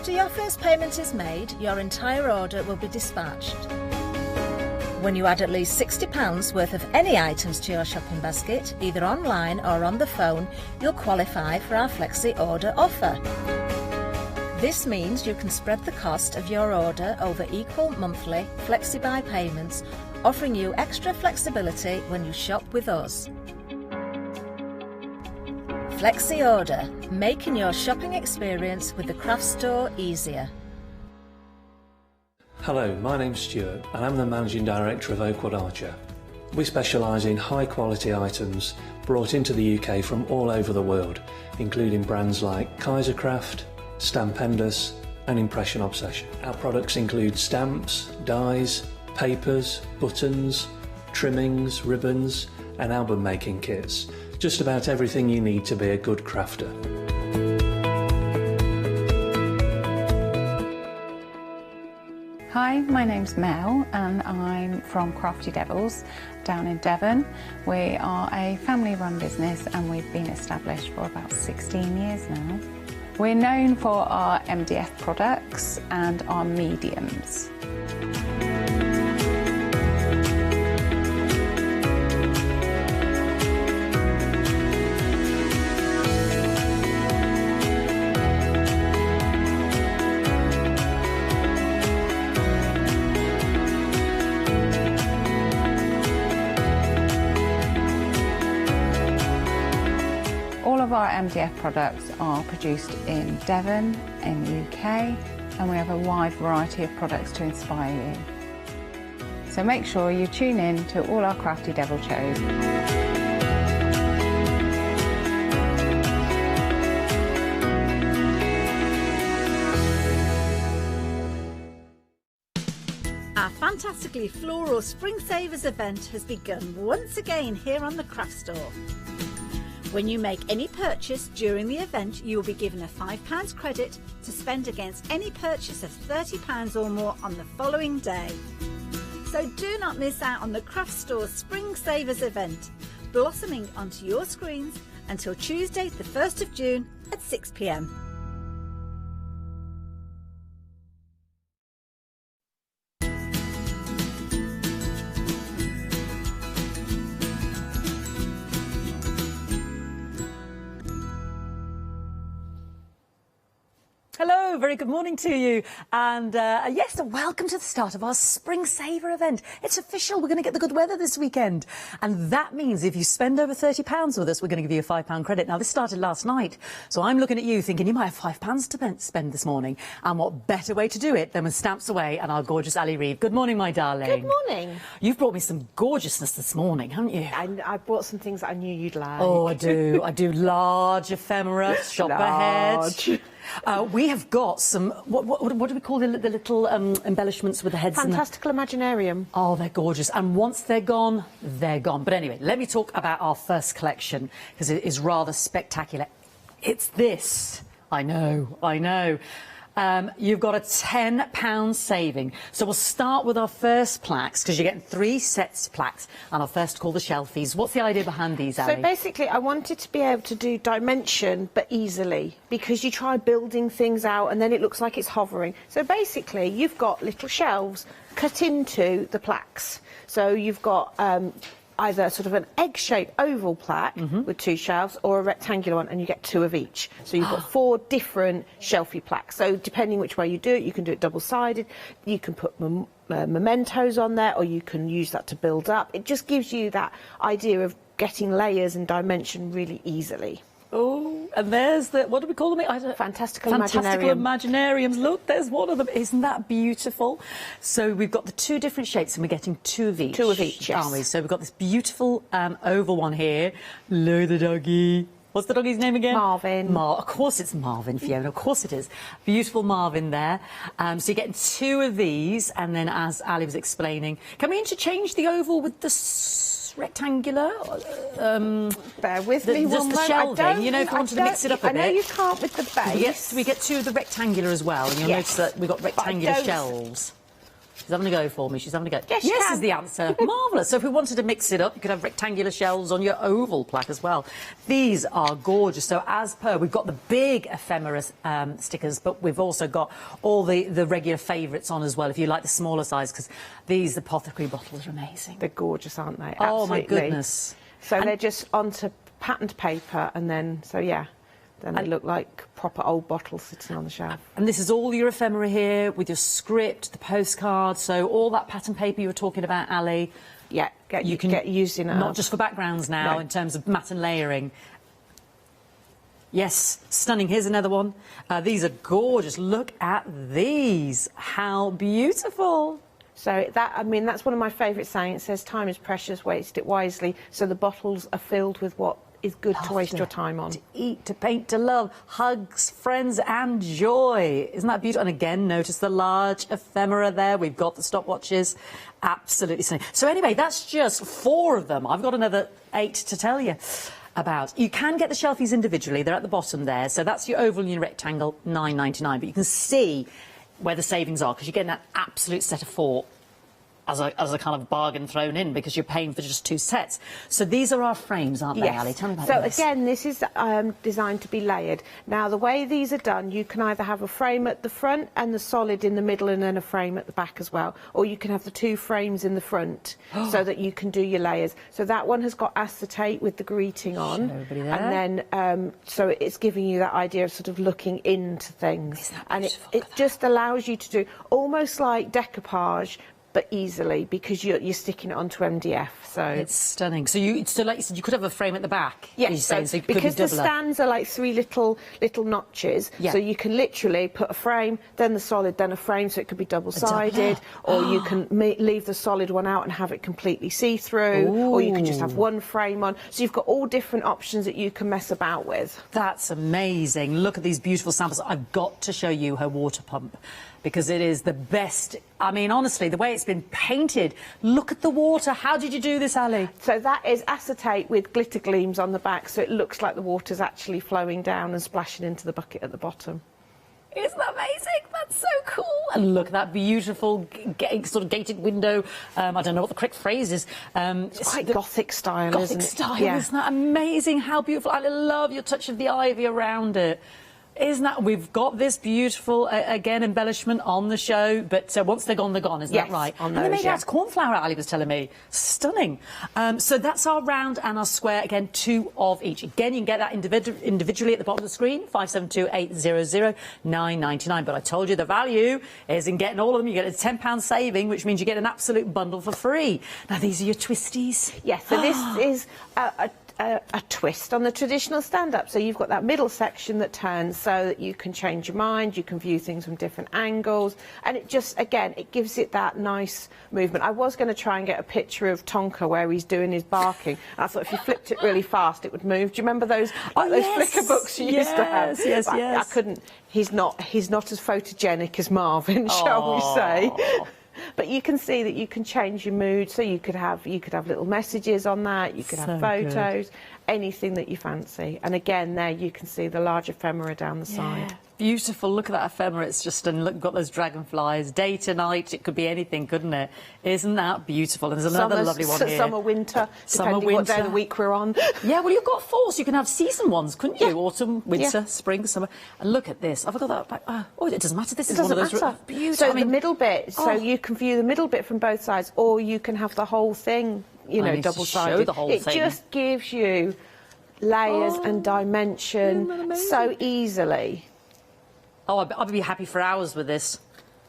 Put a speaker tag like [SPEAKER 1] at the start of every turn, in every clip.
[SPEAKER 1] After your first payment is made, your entire order will be dispatched. When you add at least £60 worth of any items to your shopping basket, either online or on the phone, you'll qualify for our Flexi order offer. This means you can spread the cost of your order over equal monthly Flexi buy payments, offering you extra flexibility when you shop with us. Flexi Order, making your shopping experience with the craft store easier.
[SPEAKER 2] Hello, my name's Stuart and I'm the Managing Director of Oakwood Archer. We specialise in high quality items brought into the UK from all over the world, including brands like Kaisercraft, Stampendous and Impression Obsession. Our products include stamps, dies, papers, buttons, trimmings, ribbons and album making kits. Just about everything you need to be a good crafter.
[SPEAKER 3] Hi, my name's Mel and I'm from Crafty Devils down in Devon. We are a family-run business and we've been established for about 16 years now. We're known for our MDF products and our mediums. All of our MDF products are produced in Devon, in the UK, and we have a wide variety of products to inspire you. So make sure you tune in to all our Crafty Devil shows.
[SPEAKER 4] Our fantastically floral Spring Savers event has begun once again here on the Craft Store. When you make any purchase during the event, you will be given a £5 credit to spend against any purchase of £30 or more on the following day. So do not miss out on the Craft Store Spring Savers event, blossoming onto your screens until Tuesday the 1st of June at 6 p.m.
[SPEAKER 5] Hello, very good morning to you. And yes, welcome to the start of our Spring Saver event. It's official. We're going to get the good weather this weekend. And that means if you spend over £30 with us, we're going to give you a £5 credit. Now, this started last night. So I'm looking at you thinking you might have £5 to spend this morning. And what better way to do it than with Stamps Away and our gorgeous Ali Reeve. Good morning, my darling.
[SPEAKER 6] Good morning.
[SPEAKER 5] You've brought me some gorgeousness this morning, haven't you?
[SPEAKER 6] I brought some things that I knew you'd like.
[SPEAKER 5] Oh, I do. I do large ephemera, shop ahead. We have got some, what do we call the little embellishments with the heads?
[SPEAKER 6] Fantastical Imaginarium.
[SPEAKER 5] Oh, they're gorgeous. And once they're gone, they're gone. But anyway, let me talk about our first collection, because it is rather spectacular. It's this. I know, I know. You've got a £10 saving. So we'll start with our first plaques, because you're getting 3 sets of plaques, and I'll first call the Shelfies. What's the idea behind these, Ali?
[SPEAKER 6] So basically, I wanted to be able to do dimension, but easily, because you try building things out and then it looks like it's hovering. So basically, you've got little shelves cut into the plaques. So you've got either sort of an egg-shaped oval plaque with 2 shelves or a rectangular one, and you get 2 of each. So you've got 4 different Shelfie plaques. So depending which way you do it, you can do it double-sided, you can put mementos on there, or you can use that to build up. It just gives you that idea of getting layers and dimension really easily.
[SPEAKER 5] Oh, and there's the, what do we call them?
[SPEAKER 6] Fantastical
[SPEAKER 5] Imaginariums. Look, there's one of them. Isn't that beautiful? So we've got the 2 different shapes and we're getting 2 of each.
[SPEAKER 6] 2 of each, yes.
[SPEAKER 5] Aren't we? So we've got this beautiful oval one here. Look at the doggy. What's the doggy's name again?
[SPEAKER 6] Marvin.
[SPEAKER 5] Of course it's Marvin, Fiona. Of course it is. Beautiful Marvin there. So you're getting 2 of these, and then as Ali was explaining, can we interchange the oval with the rectangular?
[SPEAKER 6] Bear with me one moment.
[SPEAKER 5] The shelving, you know, if you wanted to mix it up a bit.
[SPEAKER 6] I know you can't with the base.
[SPEAKER 5] We get 2 of the rectangular as well, and you'll notice that we've got rectangular shelves. She's having a go for me. She's having a go.
[SPEAKER 6] Yes, you
[SPEAKER 5] yes
[SPEAKER 6] can.
[SPEAKER 5] is the answer. Marvellous. So if we wanted to mix it up, you could have rectangular shelves on your oval plaque as well. These are gorgeous. So as per, we've got the big ephemera stickers, but we've also got all the regular favourites on as well, if you like the smaller size, because these apothecary bottles are amazing.
[SPEAKER 6] They're gorgeous, aren't they?
[SPEAKER 5] Oh, my
[SPEAKER 6] Absolutely.
[SPEAKER 5] goodness.
[SPEAKER 6] So they're just onto patterned paper, and then, so yeah, then they look like proper old bottles sitting on the shelf.
[SPEAKER 5] And this is all your ephemera here, with your script, the postcard, so all that pattern paper you were talking about, Ali.
[SPEAKER 6] Yeah, get using it
[SPEAKER 5] not
[SPEAKER 6] up.
[SPEAKER 5] just for backgrounds now,
[SPEAKER 6] No.
[SPEAKER 5] in terms of matte and layering. Yes, stunning. Here's another one. These are gorgeous. Look at these. How beautiful.
[SPEAKER 6] So that, I mean, that's one of my favourite sayings. It says, time is precious, waste it wisely. So the bottles are filled with what is good to waste your time on.
[SPEAKER 5] To eat, to paint, to love, hugs, friends and joy. Isn't that beautiful? And again, notice the large ephemera there. We've got the stopwatches. Absolutely stunning. So anyway, that's just 4 of them. I've got another 8 to tell you about. You can get the Shelfies individually. They're at the bottom there. So that's your oval and your rectangle, £9.99. But you can see where the savings are, because you're getting that absolute set of 4 as a kind of bargain thrown in, because you're paying for just 2 sets. So these are our frames, aren't they,
[SPEAKER 6] Yes.
[SPEAKER 5] Ali? Tell me about
[SPEAKER 6] so
[SPEAKER 5] this.
[SPEAKER 6] again, this is designed to be layered. Now, the way these are done, you can either have a frame at the front and the solid in the middle, and then a frame at the back as well, or you can have the 2 frames in the front so that you can do your layers. So that one has got acetate with the greeting on,
[SPEAKER 5] Show everybody there.
[SPEAKER 6] and then so it's giving you that idea of sort of looking into things.
[SPEAKER 5] Isn't that
[SPEAKER 6] And
[SPEAKER 5] beautiful?
[SPEAKER 6] it
[SPEAKER 5] Look at
[SPEAKER 6] just allows you to do almost like decoupage, but easily, because you're sticking it onto MDF. So
[SPEAKER 5] It's stunning. So like you said, you could have a frame at the back.
[SPEAKER 6] yes,
[SPEAKER 5] you're saying, so it could be
[SPEAKER 6] because the
[SPEAKER 5] doubler.
[SPEAKER 6] stands are like 3 little notches,
[SPEAKER 5] Yeah.
[SPEAKER 6] so you can literally put a frame, then the solid, then a frame, so it could be double-sided, or you can leave the solid one out and have it completely see-through, or you can just have one frame on. So you've got all different options that you can mess about with.
[SPEAKER 5] That's amazing. Look at these beautiful samples. I've got to show you her water pump, because it is the best. I mean, honestly, the way it's been painted. Look at the water. How did you do this, Ali?
[SPEAKER 6] So that is acetate with glitter gleams on the back, so it looks like the water's actually flowing down and splashing into the bucket at the bottom.
[SPEAKER 5] Isn't that amazing? That's so cool. And look at that beautiful sort of gated window. I don't know what the correct phrase is.
[SPEAKER 6] It's quite Gothic style,
[SPEAKER 5] Gothic
[SPEAKER 6] isn't it?
[SPEAKER 5] style,
[SPEAKER 6] Yeah.
[SPEAKER 5] isn't that amazing? How beautiful. I love your touch of the ivy around it. Isn't that... We've got this beautiful, again, embellishment on the show, but once they're gone, isn't
[SPEAKER 6] Yes,
[SPEAKER 5] that right?
[SPEAKER 6] on
[SPEAKER 5] And they
[SPEAKER 6] those,
[SPEAKER 5] made it
[SPEAKER 6] yeah.
[SPEAKER 5] out of cornflower, Ali was telling me. Stunning. So that's our round and our square. Again, 2 of each. Again, you can get that individually at the bottom of the screen, 572800, £9.99. But I told you the value is in getting all of them. You get a £10 saving, which means you get an absolute bundle for free. Now, these are your twisties.
[SPEAKER 6] Yes, so this is a twist on the traditional stand-up. So you've got that middle section that turns so that you can change your mind, you can view things from different angles, and it just, again, it gives it that nice movement. I was going to try and get a picture of Tonka where he's doing his barking. I thought if you flipped it really fast, it would move. Do you remember those, those flicker books you used to have?
[SPEAKER 5] Yes,
[SPEAKER 6] But
[SPEAKER 5] yes.
[SPEAKER 6] I couldn't. He's not as photogenic as Marvin, shall we say? But you can see that you can change your mood. So you could have little messages on that. You could have photos, anything that you fancy. And again, there you can see the large ephemera down the side.
[SPEAKER 5] Beautiful. Look at that ephemera. It's just, and look, got those dragonflies. Day to night, it could be anything, couldn't it? Isn't that beautiful? And there's another lovely one here.
[SPEAKER 6] Summer, winter, depending what day of the week we're on.
[SPEAKER 5] Yeah, well, you've got 4, so you can have season ones, couldn't you?
[SPEAKER 6] Yeah.
[SPEAKER 5] Autumn, winter, spring, summer. And look at this. I've got that back. Oh, it doesn't matter. This
[SPEAKER 6] It
[SPEAKER 5] is one of
[SPEAKER 6] doesn't
[SPEAKER 5] those
[SPEAKER 6] matter.
[SPEAKER 5] beautiful.
[SPEAKER 6] So the middle bit, so you can view the middle bit from both sides, or you can have the whole thing, you
[SPEAKER 5] I
[SPEAKER 6] know,
[SPEAKER 5] need to
[SPEAKER 6] double-sided.
[SPEAKER 5] show the whole
[SPEAKER 6] It
[SPEAKER 5] thing.
[SPEAKER 6] just gives you layers and dimension so easily.
[SPEAKER 5] Oh, I'd be happy for hours with this.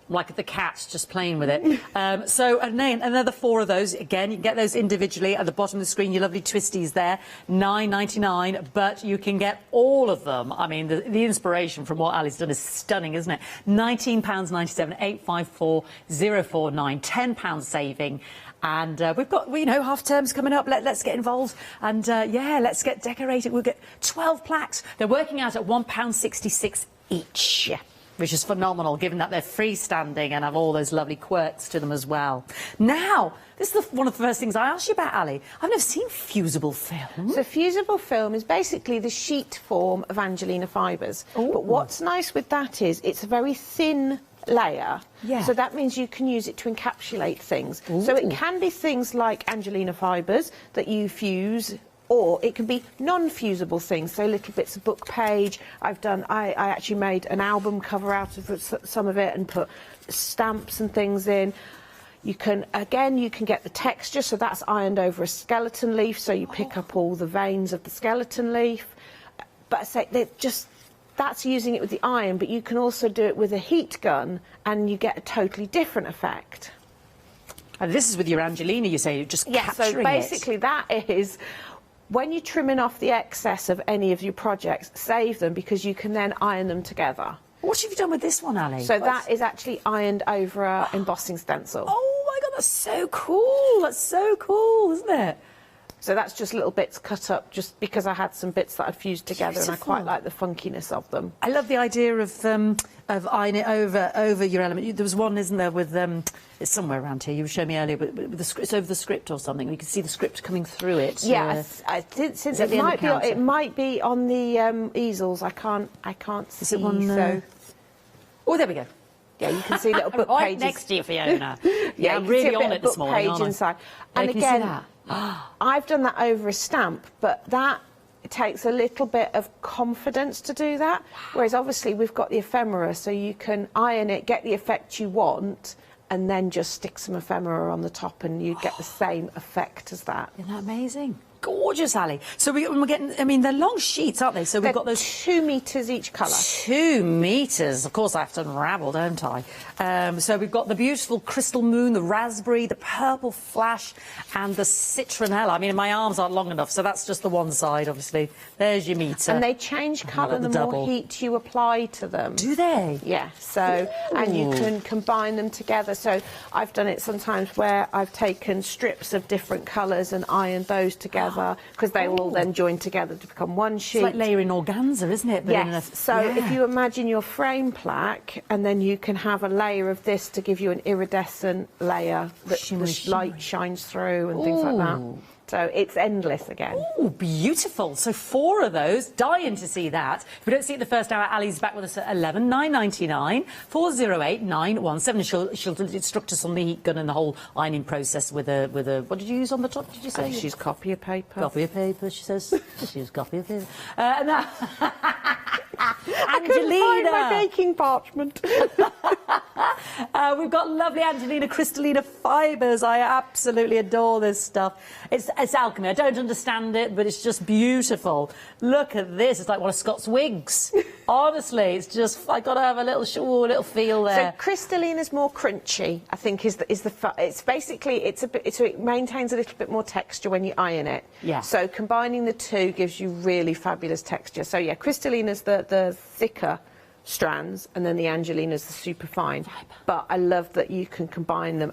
[SPEAKER 5] Like the cats, just playing with it. So, and then another 4 of those. Again, you can get those individually at the bottom of the screen. Your lovely twisties there, £9.99. But you can get all of them. I mean, the inspiration from what Ali's done is stunning, isn't it? £19.97, 854 049, £10 saving. And we've got, you know, half terms coming up. Let's get involved. And yeah, let's get decorated. We'll get 12 plaques. They're working out at £1.66 each. Yeah. Which is phenomenal, given that they're freestanding and have all those lovely quirks to them as well. Now, this is one of the first things I asked you about, Ali. I've never seen fusible film.
[SPEAKER 6] So fusible film is basically the sheet form of Angelina fibres. But what's nice with that is it's a very thin layer.
[SPEAKER 5] Yeah.
[SPEAKER 6] So that means you can use it to encapsulate things.
[SPEAKER 5] Ooh.
[SPEAKER 6] So it can be things like Angelina fibres that you fuse, or it can be non-fusible things, so little bits of book page. I actually made an album cover out of some of it and put stamps and things in. You can get the texture, so that's ironed over a skeleton leaf, so you pick up all the veins of the skeleton leaf. But I say that's using it with the iron, but you can also do it with a heat gun and you get a totally different effect.
[SPEAKER 5] And this is with your Angelina, you say, you're just capturing
[SPEAKER 6] so basically that is, when you're trimming off the excess of any of your projects, save them, because you can then iron them together.
[SPEAKER 5] What have you done with this one, Ali?
[SPEAKER 6] So that is actually ironed over an embossing stencil.
[SPEAKER 5] Oh my God, that's so cool. That's so cool, isn't it?
[SPEAKER 6] So that's just little bits cut up, just because I had some bits that I'd fused together.
[SPEAKER 5] Beautiful.
[SPEAKER 6] And I quite like the funkiness of them.
[SPEAKER 5] I love the idea of ironing it over your element. There was one, isn't there, with it's somewhere around here. You were showing me earlier, but with the script, it's over the script or something. You can see the script coming through it.
[SPEAKER 6] Yes, it might be on the easels. I can't see.
[SPEAKER 5] Is it one?
[SPEAKER 6] So.
[SPEAKER 5] Oh, there we go.
[SPEAKER 6] Yeah, you can see little book
[SPEAKER 5] right
[SPEAKER 6] pages
[SPEAKER 5] next to you, Fiona.
[SPEAKER 6] Yeah,
[SPEAKER 5] I'm really on it this morning,
[SPEAKER 6] page
[SPEAKER 5] aren't I?
[SPEAKER 6] inside.
[SPEAKER 5] Yeah,
[SPEAKER 6] And
[SPEAKER 5] can you
[SPEAKER 6] again,
[SPEAKER 5] see that?
[SPEAKER 6] I've done that over a stamp, but that takes a little bit of confidence to do that. Whereas obviously we've got the ephemera, so you can iron it, get the effect you want, and then just stick some ephemera on the top, and you get the same effect as that.
[SPEAKER 5] Isn't that amazing? Gorgeous, Ali. So we're getting, I mean, they're long sheets, aren't they? So we've got those
[SPEAKER 6] 2 metres each colour.
[SPEAKER 5] 2 metres. Of course, I have to unravel, don't I? So we've got the beautiful crystal moon, the raspberry, the purple flash, and the citronella. I mean, my arms aren't long enough, so that's just the one side, obviously. There's your metre.
[SPEAKER 6] And they change colour the more heat you apply to them.
[SPEAKER 5] Do they?
[SPEAKER 6] Yeah, so, and you can combine them together. So I've done it sometimes where I've taken strips of different colours and ironed those together, because they will all then join together to become one sheet.
[SPEAKER 5] It's like layering organza, isn't it? But
[SPEAKER 6] yes, so if you imagine your frame plaque, and then you can have a layer of this to give you an iridescent layer that the light shines through and things like that. So it's endless again.
[SPEAKER 5] Oh, beautiful. So 4 of those. Dying to see that. If we don't see it the first hour, Ali's back with us at 11, 999 408 917. She'll instruct us on the heat gun and the whole ironing process with a what did you use on the top, did you say?
[SPEAKER 6] She's copy of paper.
[SPEAKER 5] Copy of paper, she says. She used copy of paper. And that...
[SPEAKER 6] I couldn't find my baking parchment.
[SPEAKER 5] We've got lovely Angelina Crystalline fibres. I absolutely adore this stuff. It's alchemy. I don't understand it, but it's just beautiful. Look at this. It's like one of Scott's wigs. Honestly, it's just, I got to have a little feel there.
[SPEAKER 6] So Crystalline is more crunchy, I think, it's basically, it maintains a little bit more texture when you iron it.
[SPEAKER 5] Yeah.
[SPEAKER 6] So combining the two gives you really fabulous texture. So yeah, Crystalline is the thicker strands, and then the Angelina's the super fine. But I love that you can combine them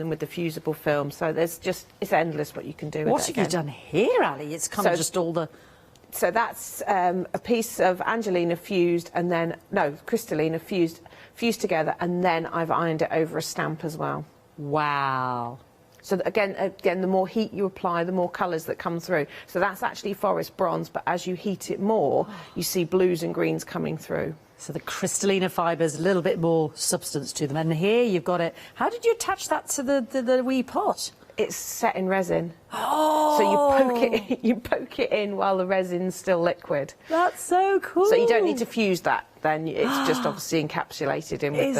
[SPEAKER 6] with the fusible film. So it's endless what you can do with it.
[SPEAKER 5] What have you done here, Ali? It's kind of just all the...
[SPEAKER 6] So that's a piece of Angelina fused, and then, no, Crystalline fused together, and then I've ironed it over a stamp as well.
[SPEAKER 5] Wow.
[SPEAKER 6] So again, the more heat you apply, the more colours that come through. So that's actually forest bronze, but as you heat it more, you see blues and greens coming through.
[SPEAKER 5] So the Crystalline fibres, a little bit more substance to them. And here you've got it. How did you attach that to the wee pot?
[SPEAKER 6] It's set in resin.
[SPEAKER 5] Oh!
[SPEAKER 6] So you poke it in while the resin's still liquid.
[SPEAKER 5] That's so cool.
[SPEAKER 6] So you don't need to fuse that. Then it's just obviously encapsulated in with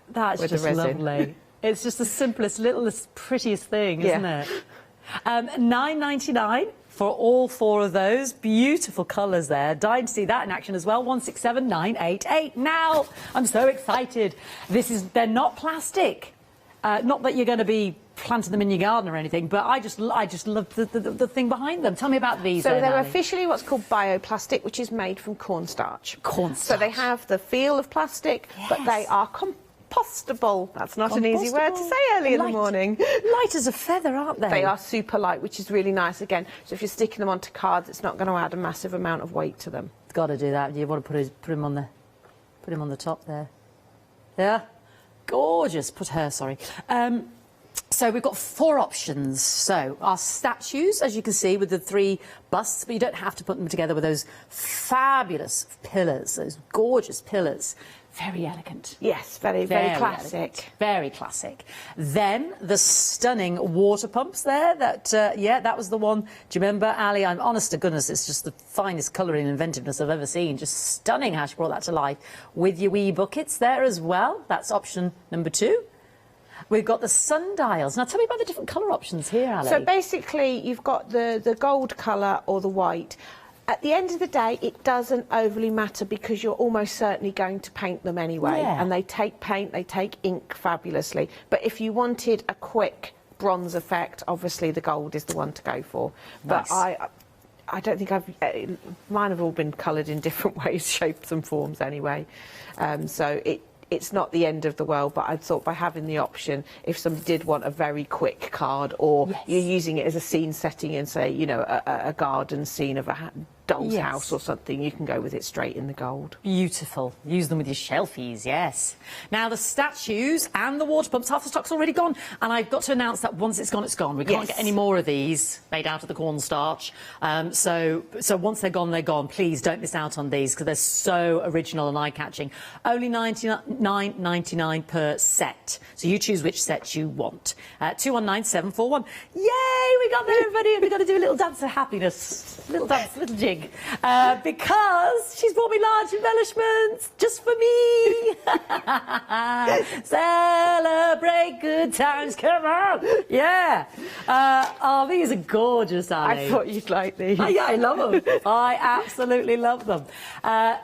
[SPEAKER 5] that's
[SPEAKER 6] with
[SPEAKER 5] just
[SPEAKER 6] the resin.
[SPEAKER 5] Lovely. It's just the simplest, littlest, prettiest thing, isn't it? $9.99 for all 4 of those. Beautiful colours there. Dying to see that in action as well. 167988. Now, I'm so excited. They're not plastic. Not that you're going to be planting them in your garden or anything, but I just love the thing behind them. Tell me about these.
[SPEAKER 6] So they're officially what's called bioplastic, which is made from cornstarch.
[SPEAKER 5] Cornstarch.
[SPEAKER 6] So they have the feel of plastic, but they are compostable. That's not an easy word to say early in the morning.
[SPEAKER 5] Light as a feather, aren't they?
[SPEAKER 6] They are super light, which is really nice again. So if you're sticking them onto cards, it's not going to add a massive amount of weight to them.
[SPEAKER 5] It's got to do that. You want to put him on the top there. Yeah. Gorgeous. Put her, sorry. So we've got 4 options. So our statues, as you can see, with the 3 busts, but you don't have to put them together with those fabulous pillars, those gorgeous pillars. Very elegant.
[SPEAKER 6] Yes, very classic.
[SPEAKER 5] Elegant. Very classic. Then the stunning water pumps there. That yeah, that was the one. Do you remember, Ali? I'm honest to goodness, it's just the finest colouring and inventiveness I've ever seen. Just stunning how she brought that to life with your wee buckets there as well. That's option number 2. We've got the sundials. Now, tell me about the different colour options here, Ali.
[SPEAKER 6] So basically, you've got the gold colour or the white. At the end of the day, it doesn't overly matter because you're almost certainly going to paint them anyway.
[SPEAKER 5] Yeah.
[SPEAKER 6] And they take paint, they take ink fabulously. But if you wanted a quick bronze effect, obviously the gold is the one to go for.
[SPEAKER 5] Nice.
[SPEAKER 6] But I don't think mine have all been coloured in different ways, shapes and forms anyway. So it's not the end of the world, but I thought by having the option, if somebody did want a very quick card, or you're using it as a scene setting in, say, you know, a garden scene of a doll's house or something, you can go with it straight in the gold.
[SPEAKER 5] Beautiful. Use them with your shelfies, yes. Now, the statues and the water pumps, half the stock's already gone, and I've got to announce that once it's gone, it's gone. We can't get any more of these made out of the cornstarch. So once they're gone, they're gone. Please don't miss out on these because they're so original and eye-catching. Only $99.99 per set. So you choose which set you want. 219741. Yay! We got there, everybody. We've got to do a little dance of happiness. Little dance, little jig. Because she's brought me large embellishments just for me. Celebrate good times, come on. Yeah. Oh, these are gorgeous, Ali.
[SPEAKER 6] I thought you'd like these.
[SPEAKER 5] Yeah, I love them. I absolutely love them.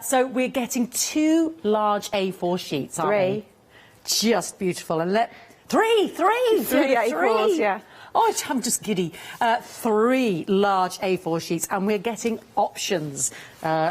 [SPEAKER 5] So we're getting 2 large A4 sheets, aren't we?
[SPEAKER 6] 3.
[SPEAKER 5] Just beautiful. And three
[SPEAKER 6] A4s, yeah.
[SPEAKER 5] Oh, I'm just giddy. 3 large A4 sheets, and we're getting options,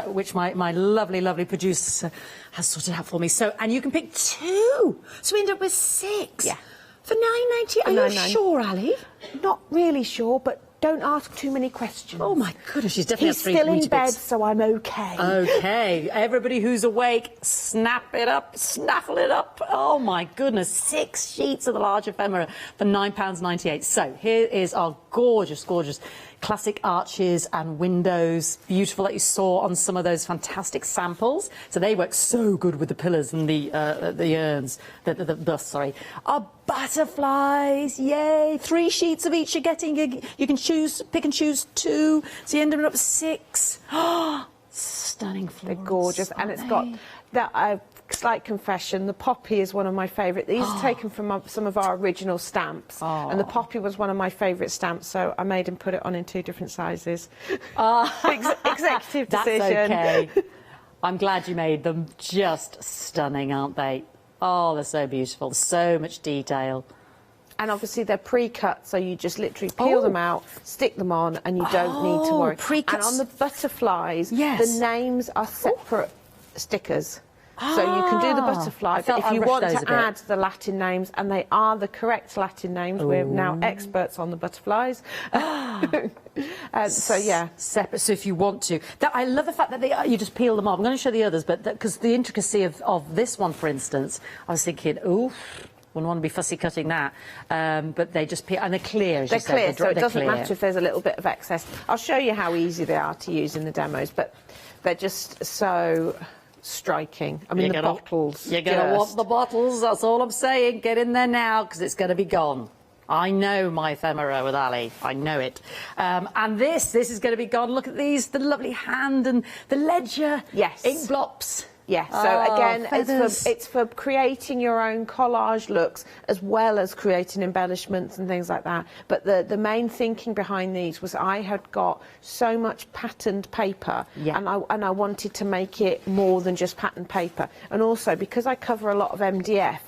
[SPEAKER 5] which my lovely, lovely producer has sorted out for me. So, and you can pick 2. So we end up with 6.
[SPEAKER 6] Yeah.
[SPEAKER 5] For $9.90. Are you sure, Ali?
[SPEAKER 6] Not really sure, but don't ask too many questions.
[SPEAKER 5] Oh, my goodness, she's definitely
[SPEAKER 6] He's still in bed, so I'm okay.
[SPEAKER 5] Okay, everybody who's awake, snap it up, snaffle it up. Oh, my goodness, 6 sheets of the large ephemera for £9.98. So here is our gorgeous, gorgeous classic arches and windows, beautiful, that you saw on some of those fantastic samples. So they work so good with the pillars and the urns, the busts, sorry. Our butterflies, yay! 3 sheets of each you're getting. You can pick and choose 2, so you end up with 6. Stunning florals.
[SPEAKER 6] They're gorgeous, and it's got that slight confession. The poppy is one of my favourite. These are taken from some of our original stamps, and the poppy was one of my favourite stamps, so I made him put it on in 2 different sizes. Executive decision.
[SPEAKER 5] That's okay. I'm glad you made them. Just stunning, aren't they? Oh, they're so beautiful. So much detail.
[SPEAKER 6] And obviously they're pre-cut, so you just literally peel them out, stick them on, and you don't need to worry. And on the butterflies, the names are separate stickers. So you can do the butterfly, but if you want to add the Latin names, and they are the correct Latin names, we're now experts on the butterflies. So yeah,
[SPEAKER 5] separate. So if you want to, I love the fact that you just peel them off. I'm going to show the others, but because the intricacy of this one, for instance, I was thinking, ooh, wouldn't want to be fussy cutting that. But they just peel, and they're clear. As
[SPEAKER 6] they're
[SPEAKER 5] you
[SPEAKER 6] clear,
[SPEAKER 5] said.
[SPEAKER 6] so it doesn't matter if there's a little bit of excess. I'll show you how easy they are to use in the demos, but they're just so striking. I mean, the bottles. You're going to want the bottles, that's all I'm saying. Get in there now, because it's going to be gone. I know my ephemera with Ali. I know it. And this is going to be gone. Look at these, the lovely hand and the ledger. Yes. Ink blops. Yes, so again, it's for creating your own collage looks as well as creating embellishments and things like that. But the main thinking behind these was I had got so much patterned paper, and I wanted to make it more than just patterned paper. And also, because I cover a lot of MDF,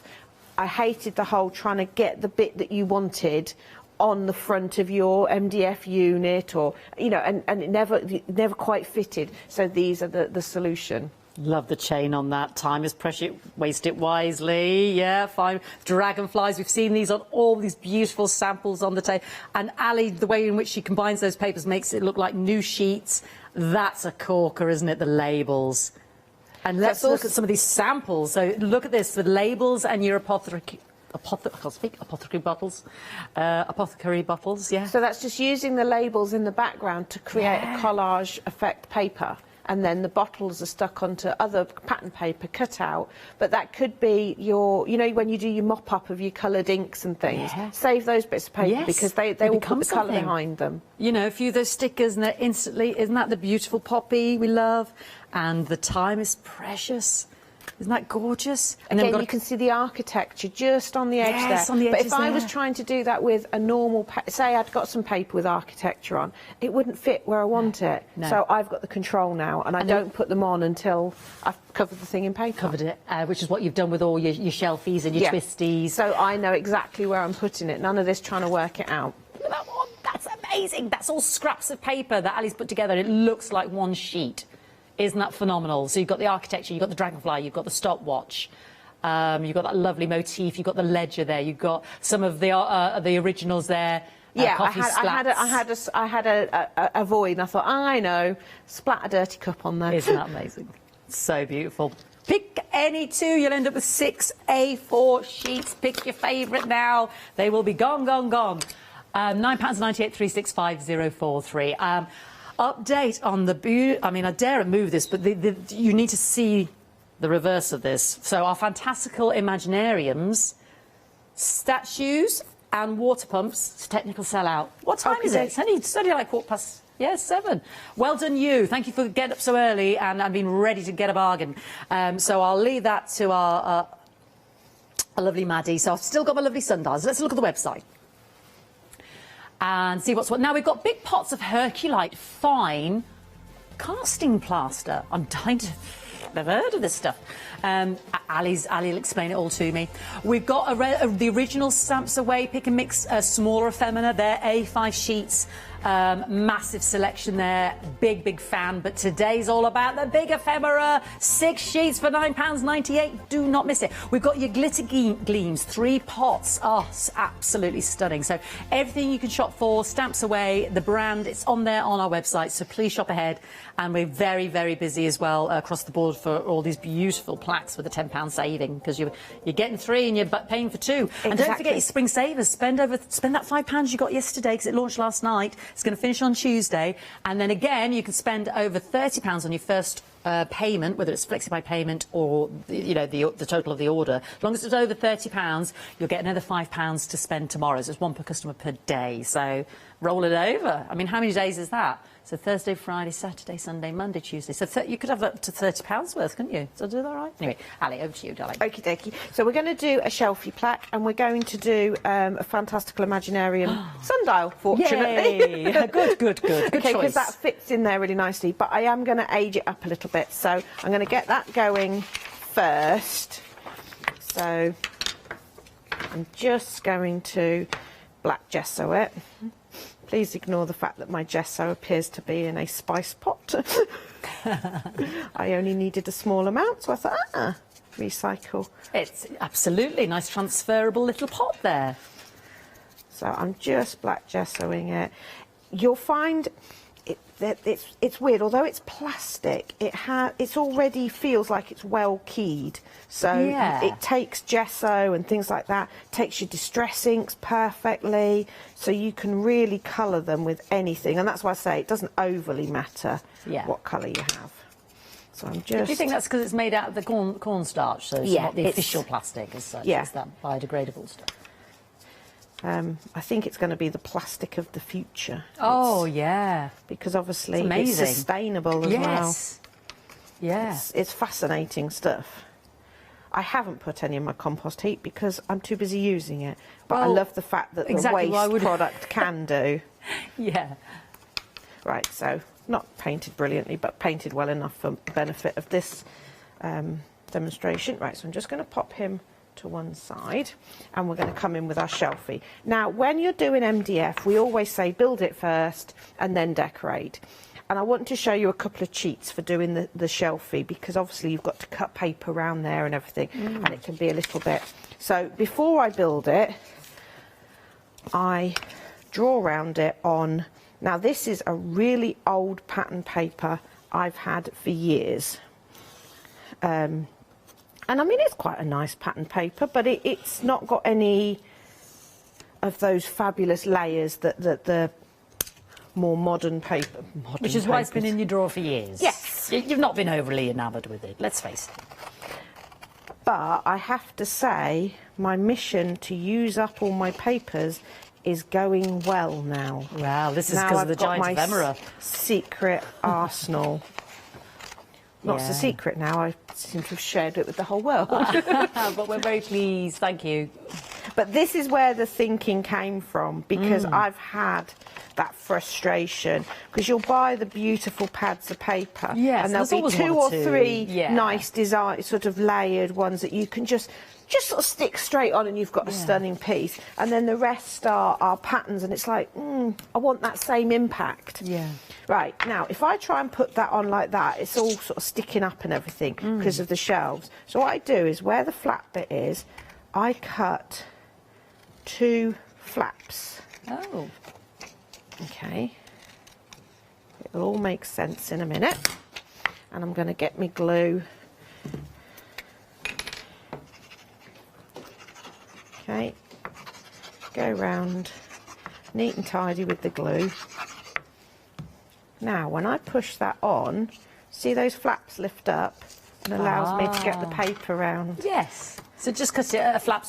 [SPEAKER 6] I hated the whole trying to get the bit that you wanted on the front of your MDF unit, or, you know, and it never quite fitted. So these are the solution.
[SPEAKER 5] Love the chain on that. Time is precious. Waste it wisely. Yeah, fine. Dragonflies. We've seen these on all these beautiful samples on the table. And Ali, the way in which she combines those papers makes it look like new sheets. That's a corker, isn't it? The labels. And let's look at some of these samples. So look at this, the labels and your apothecary bottles, yeah.
[SPEAKER 6] So that's just using the labels in the background to create a collage effect paper. And then the bottles are stuck onto other pattern paper cut out. But that could be your, you know, when you do your mop-up of your coloured inks and things, save those bits of paper because they will put the colour behind them.
[SPEAKER 5] You know, a few of those stickers and they're instantly, isn't that the beautiful poppy we love? And the time is precious. Isn't that gorgeous? And
[SPEAKER 6] again,
[SPEAKER 5] then
[SPEAKER 6] you can see the architecture just on the edge there.
[SPEAKER 5] On the
[SPEAKER 6] but
[SPEAKER 5] edges
[SPEAKER 6] if I was trying to do that with a normal, say I'd got some paper with architecture on, it wouldn't fit where I want it.
[SPEAKER 5] No.
[SPEAKER 6] So I've got the control now, and I don't put them on until I've covered the thing in paper.
[SPEAKER 5] Covered it, which is what you've done with all your shelfies and your twisties.
[SPEAKER 6] So I know exactly where I'm putting it. None of this trying to work it out.
[SPEAKER 5] Look at that one. That's amazing. That's all scraps of paper that Ali's put together. It looks like one sheet. Isn't that phenomenal? So you've got the architecture, you've got the dragonfly, you've got the stopwatch, you've got that lovely motif, you've got the ledger there, you've got some of the originals there.
[SPEAKER 6] Yeah, I had a void, and I thought, I know, splat a dirty cup on there.
[SPEAKER 5] Isn't that amazing? So beautiful. Pick any two, you'll end up with 6 A4 sheets. Pick your favourite now. They will be gone, gone, gone. £9.98 365043. Update on the I mean, I daren't move this, but you need to see the reverse of this. So our fantastical Imaginariums, statues and water pumps, technical sellout. What time is it? It's only like 7:15. Well done, you. Thank you for getting up so early and being ready to get a bargain. So I'll leave that to our lovely Maddie. So I've still got my lovely sundials. Let's look at the website and see what's what. Now, we've got big pots of Herculite fine casting plaster. I'm dying to... Never heard of this stuff. Ali will explain it all to me. We've got the original Stamps Away Pick and Mix smaller ephemera. They're A5 sheets. Massive selection there. Big fan. But today's all about the big ephemera. 6 sheets for £9.98. Do not miss it. We've got your glitter gleams. 3 pots. Oh, it's absolutely stunning. So everything you can shop for, Stamps Away, the brand, it's on there on our website. So please shop ahead. And we're very busy as well across the board for all these beautiful plaques with a £10 saving, because you're getting 3 and you're paying for 2. Exactly. And don't forget your spring savers. Spend that £5 you got yesterday, because it launched last night. It's going to finish on Tuesday, and then again you can spend over £30 on your first payment, whether it's Flexi by payment or the total of the order. As long as it's over £30, you'll get another £5 to spend tomorrow. So it's 1 per customer per day. So roll it over. I mean, how many days is that? So Thursday, Friday, Saturday, Sunday, Monday, Tuesday. So you could have up to £30 worth, couldn't you? So do that right? Anyway, Ali, over to you, darling.
[SPEAKER 6] Okie dokie. So we're going to do a Shelfie plaque, and we're going to do a fantastical Imaginarium sundial, fortunately.
[SPEAKER 5] Yay. Good
[SPEAKER 6] Okay,
[SPEAKER 5] choice.
[SPEAKER 6] because that fits in there really nicely. But I am going to age it up a little bit. So I'm going to get that going first. So I'm just going to black gesso it. Please ignore the fact that my gesso appears to be in a spice pot. I only needed a small amount, so I thought, recycle.
[SPEAKER 5] It's absolutely nice transferable little pot there.
[SPEAKER 6] So I'm just black gessoing it. You'll find it's weird, although it's plastic, it already feels like it's well keyed. So it takes gesso and things like that, takes your distress inks perfectly, so you can really colour them with anything. And that's why I say it doesn't overly matter what colour you have. So I'm just...
[SPEAKER 5] Do you think that's because it's made out of the cornstarch, so it's not the official plastic as such? It's that biodegradable stuff.
[SPEAKER 6] I think it's going to be the plastic of the future.
[SPEAKER 5] Oh, yeah.
[SPEAKER 6] Because obviously it's sustainable as well. Yeah. It's fascinating stuff. I haven't put any in my compost heap because I'm too busy using it. But I love the fact that the waste product can do.
[SPEAKER 5] Yeah.
[SPEAKER 6] Right, so not painted brilliantly, but painted well enough for the benefit of this demonstration. Right, so I'm just going to pop him to one side, and we're going to come in with our Shelfie. Now, when you're doing MDF, we always say build it first and then decorate. And I want to show you a couple of cheats for doing the Shelfie, because obviously you've got to cut paper around there and everything, and it can be a little bit. So before I build it, I draw around it on... Now, this is a really old pattern paper I've had for years. And I mean, it's quite a nice pattern paper, but it's not got any of those fabulous layers that the more modern paper.
[SPEAKER 5] Which is why it's been in your drawer for years.
[SPEAKER 6] Yes.
[SPEAKER 5] You've not been overly enamoured with it, let's face it.
[SPEAKER 6] But I have to say, my mission to use up all my papers is going well now.
[SPEAKER 5] Wow, this is because of the giant ephemera.
[SPEAKER 6] Secret arsenal. Not so secret now, I seem to have shared it with the whole world.
[SPEAKER 5] But we're very pleased, thank you.
[SPEAKER 6] But this is where the thinking came from, because I've had that frustration, because you'll buy the beautiful pads of paper, and there'll be two or three nice design, sort of layered ones that you can just sort of stick straight on, and you've got a stunning piece. And then the rest are patterns, and it's like, I want that same impact.
[SPEAKER 5] Yeah.
[SPEAKER 6] Right, now, if I try and put that on like that, it's all sort of sticking up and everything because of the shelves. So what I do is, where the flat bit is, I cut 2 flaps.
[SPEAKER 5] Oh.
[SPEAKER 6] Okay. It'll all make sense in a minute. And I'm going to get me glue. Okay. Go round neat and tidy with the glue. Now, when I push that on, see those flaps lift up and allows me to get the paper round.
[SPEAKER 5] Yes. So just cut it a flap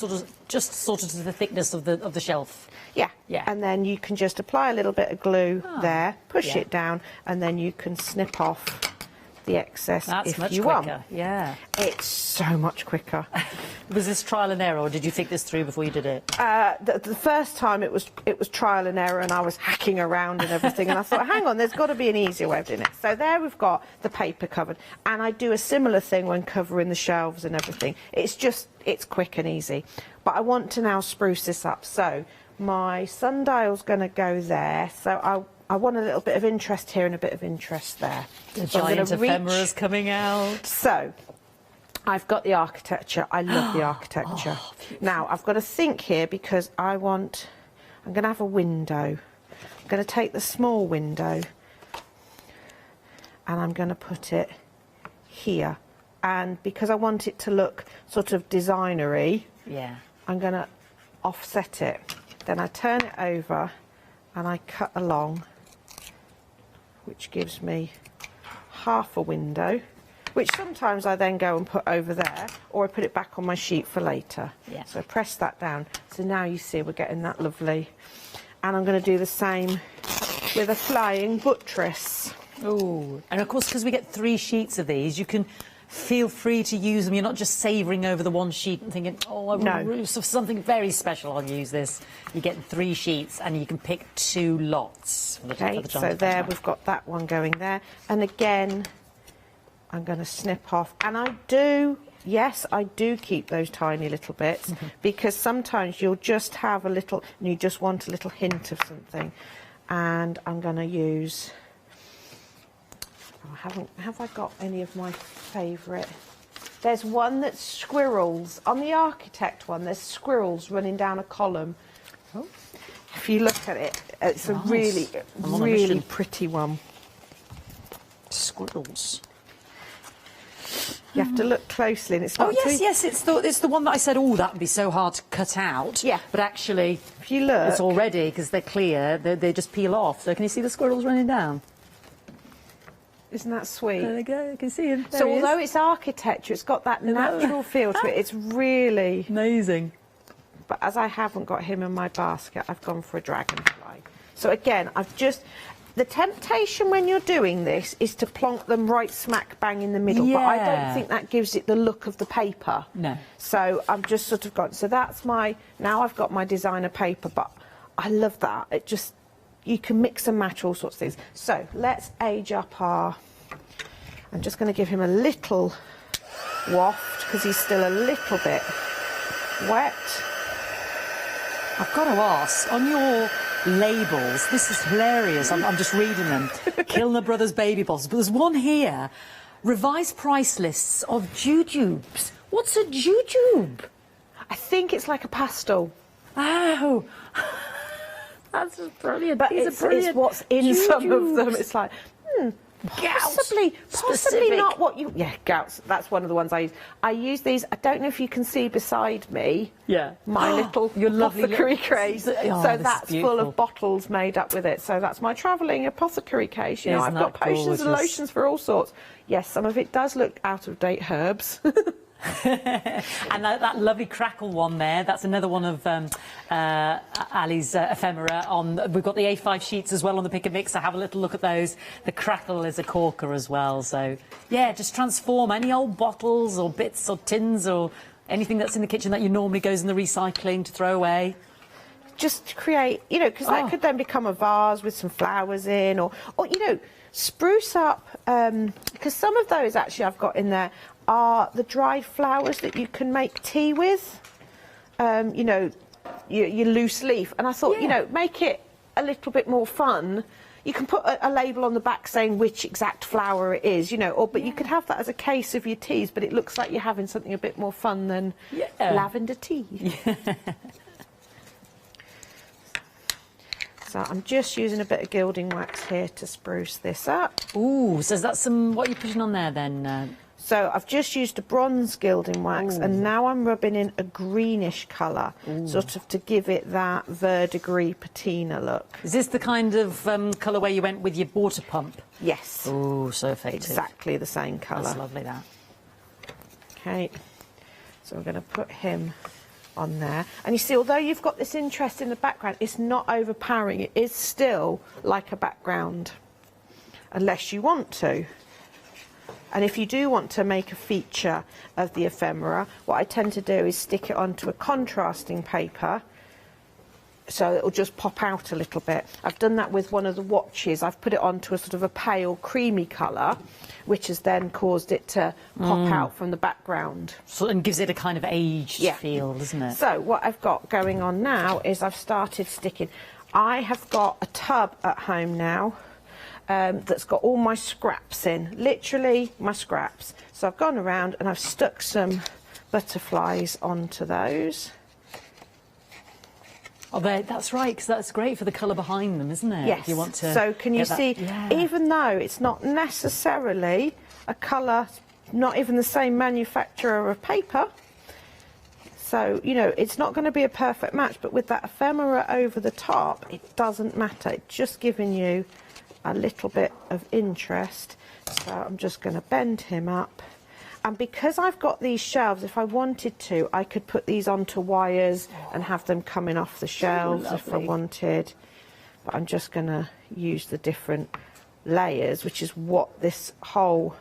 [SPEAKER 5] just sort of to the thickness of the shelf.
[SPEAKER 6] Yeah.
[SPEAKER 5] Yeah.
[SPEAKER 6] And then you can just apply a little bit of glue there, push it down, and then you can snip off the excess if you want.
[SPEAKER 5] That's much quicker, yeah.
[SPEAKER 6] It's so much quicker.
[SPEAKER 5] Was this trial and error, or did you think this through before you did it?
[SPEAKER 6] The first time it was trial and error, and I was hacking around and everything, and I thought, hang on, there's got to be an easier way of doing it. So there we've got the paper covered, and I do a similar thing when covering the shelves and everything. It's quick and easy. But I want to now spruce this up. So my sundial's going to go there. So I want a little bit of interest here and a bit of interest there.
[SPEAKER 5] The
[SPEAKER 6] so
[SPEAKER 5] giant ephemera's coming out.
[SPEAKER 6] So I've got the architecture. I love the architecture. Now I've got to think here, because I'm going to have a window. I'm going to take the small window and I'm going to put it here. And because I want it to look sort of designery, I'm going to offset it. Then I turn it over and I cut along, which gives me half a window, which sometimes I then go and put over there, or I put it back on my sheet for later.
[SPEAKER 5] Yeah.
[SPEAKER 6] So I press that down. So now you see we're getting that lovely. And I'm going to do the same with a flying buttress.
[SPEAKER 5] Oh, and of course, because we get 3 sheets of these, you can feel free to use them. You're not just savouring over the one sheet and thinking, oh, for something very special, I'll use this. You get 3 sheets and you can pick 2 lots. For the,
[SPEAKER 6] okay, so there we've got that one going there. And again, I'm going to snip off. And I do keep those tiny little bits, because sometimes you'll just have a little, and you just want a little hint of something. And I'm going to use... have I got any of my favourite? There's one that's squirrels. On the architect one, there's squirrels running down a column. Oh. If you look at it, it's a really, really pretty one.
[SPEAKER 5] Squirrels.
[SPEAKER 6] You have to look closely, and it's not.
[SPEAKER 5] Oh yes, it's the one that I said. Oh, that would be so hard to cut out.
[SPEAKER 6] Yeah.
[SPEAKER 5] But actually,
[SPEAKER 6] if you look,
[SPEAKER 5] it's already, because they're clear. They just peel off. So can you see the squirrels running down?
[SPEAKER 6] Isn't that sweet?
[SPEAKER 5] There they go, you can see him.
[SPEAKER 6] So although it's architecture, it's got that natural feel to it. It's really
[SPEAKER 5] amazing.
[SPEAKER 6] But as I haven't got him in my basket, I've gone for a dragonfly. So again, the temptation when you're doing this is to plonk them right smack bang in the middle, but I don't think that gives it the look of the paper.
[SPEAKER 5] No.
[SPEAKER 6] So I've just sort of gone, so that's now I've got my designer paper, but I love that. It just, you can mix and match all sorts of things. So let's age up I'm just going to give him a little waft, because he's still a little bit wet.
[SPEAKER 5] I've got to ask, on your labels, this is hilarious, I'm just reading them. Kilner Brothers baby bottles, but there's one here, revised price lists of jujubes. What's a jujube?
[SPEAKER 6] I think it's like a pastel.
[SPEAKER 5] Oh, that's brilliant.
[SPEAKER 6] But it's what's in some of them. It's like, Possibly
[SPEAKER 5] Specific.
[SPEAKER 6] not what you... Yeah, gouts. That's one of the ones I use. I use these. I don't know if you can see beside me.
[SPEAKER 5] Yeah.
[SPEAKER 6] My little
[SPEAKER 5] Your lovely
[SPEAKER 6] apothecary
[SPEAKER 5] little-
[SPEAKER 6] case.
[SPEAKER 5] Oh,
[SPEAKER 6] so
[SPEAKER 5] this
[SPEAKER 6] that's
[SPEAKER 5] is
[SPEAKER 6] full
[SPEAKER 5] beautiful.
[SPEAKER 6] of bottles made up with it. So that's my travelling apothecary case. You know,
[SPEAKER 5] Isn't
[SPEAKER 6] I've got
[SPEAKER 5] that
[SPEAKER 6] potions and
[SPEAKER 5] gorgeous?
[SPEAKER 6] lotions for all sorts. Yes, some of it does look out of date herbs.
[SPEAKER 5] And that lovely crackle one there, that's another one of Ali's ephemera. We've got the A5 sheets as well on the pick and mix, so have a little look at those. The crackle is a corker as well, so yeah, just transform any old bottles or bits or tins or anything that's in the kitchen that you normally goes in the recycling to throw away.
[SPEAKER 6] Just to create, you know, because that could then become a vase with some flowers in, or you know, spruce up, because some of those actually I've got in there are the dried flowers that you can make tea with, you know, your loose leaf. And I thought, you know, make it a little bit more fun. You can put a label on the back saying which exact flower it is, you know, or but you could have that as a case of your teas, but it looks like you're having something a bit more fun than lavender tea. So I'm just using a bit of gilding wax here to spruce this up.
[SPEAKER 5] Ooh, so that's what are you putting on there then?
[SPEAKER 6] So I've just used a bronze gilding wax, and now I'm rubbing in a greenish colour, sort of to give it that verdigris patina look.
[SPEAKER 5] Is this the kind of colour where you went with your water pump?
[SPEAKER 6] Yes.
[SPEAKER 5] Oh, so effective.
[SPEAKER 6] Exactly the same colour.
[SPEAKER 5] That's lovely, that.
[SPEAKER 6] Okay, so I'm going to put him on there. And you see, although you've got this interest in the background, it's not overpowering. It is still like a background, unless you want to. And if you do want to make a feature of the ephemera, what I tend to do is stick it onto a contrasting paper so it'll just pop out a little bit. I've done that with one of the watches. I've put it onto a sort of a pale creamy colour, which has then caused it to pop out from the background.
[SPEAKER 5] So, and gives it a kind of aged feel, doesn't it?
[SPEAKER 6] So what I've got going on now is I've started sticking. I have got a tub at home now that's got all my scraps in, literally my scraps. So I've gone around and I've stuck some butterflies onto those.
[SPEAKER 5] Oh, that's right, because that's great for the colour behind them, isn't it?
[SPEAKER 6] Yes.
[SPEAKER 5] If you want to
[SPEAKER 6] so can you see,
[SPEAKER 5] that,
[SPEAKER 6] even though it's not necessarily a colour, not even the same manufacturer of paper, so, you know, it's not going to be a perfect match, but with that ephemera over the top, it doesn't matter. It's just giving you a little bit of interest. So I'm just going to bend him up. And because I've got these shelves, if I wanted to, I could put these onto wires and have them coming off the shelves if I wanted. But I'm just going to use the different layers, which is what this whole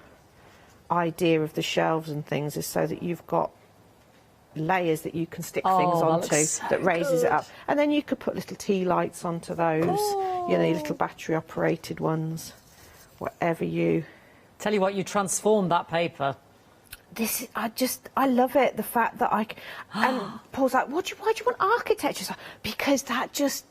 [SPEAKER 6] idea of the shelves and things is, so that you've got layers that you can stick things onto that raises it up. And then you could put little tea lights onto those, you know, little battery operated ones, whatever you...
[SPEAKER 5] Tell you what, you transformed that paper.
[SPEAKER 6] This is, I love it, the fact that and Paul's like, why do you want architecture? So, because that just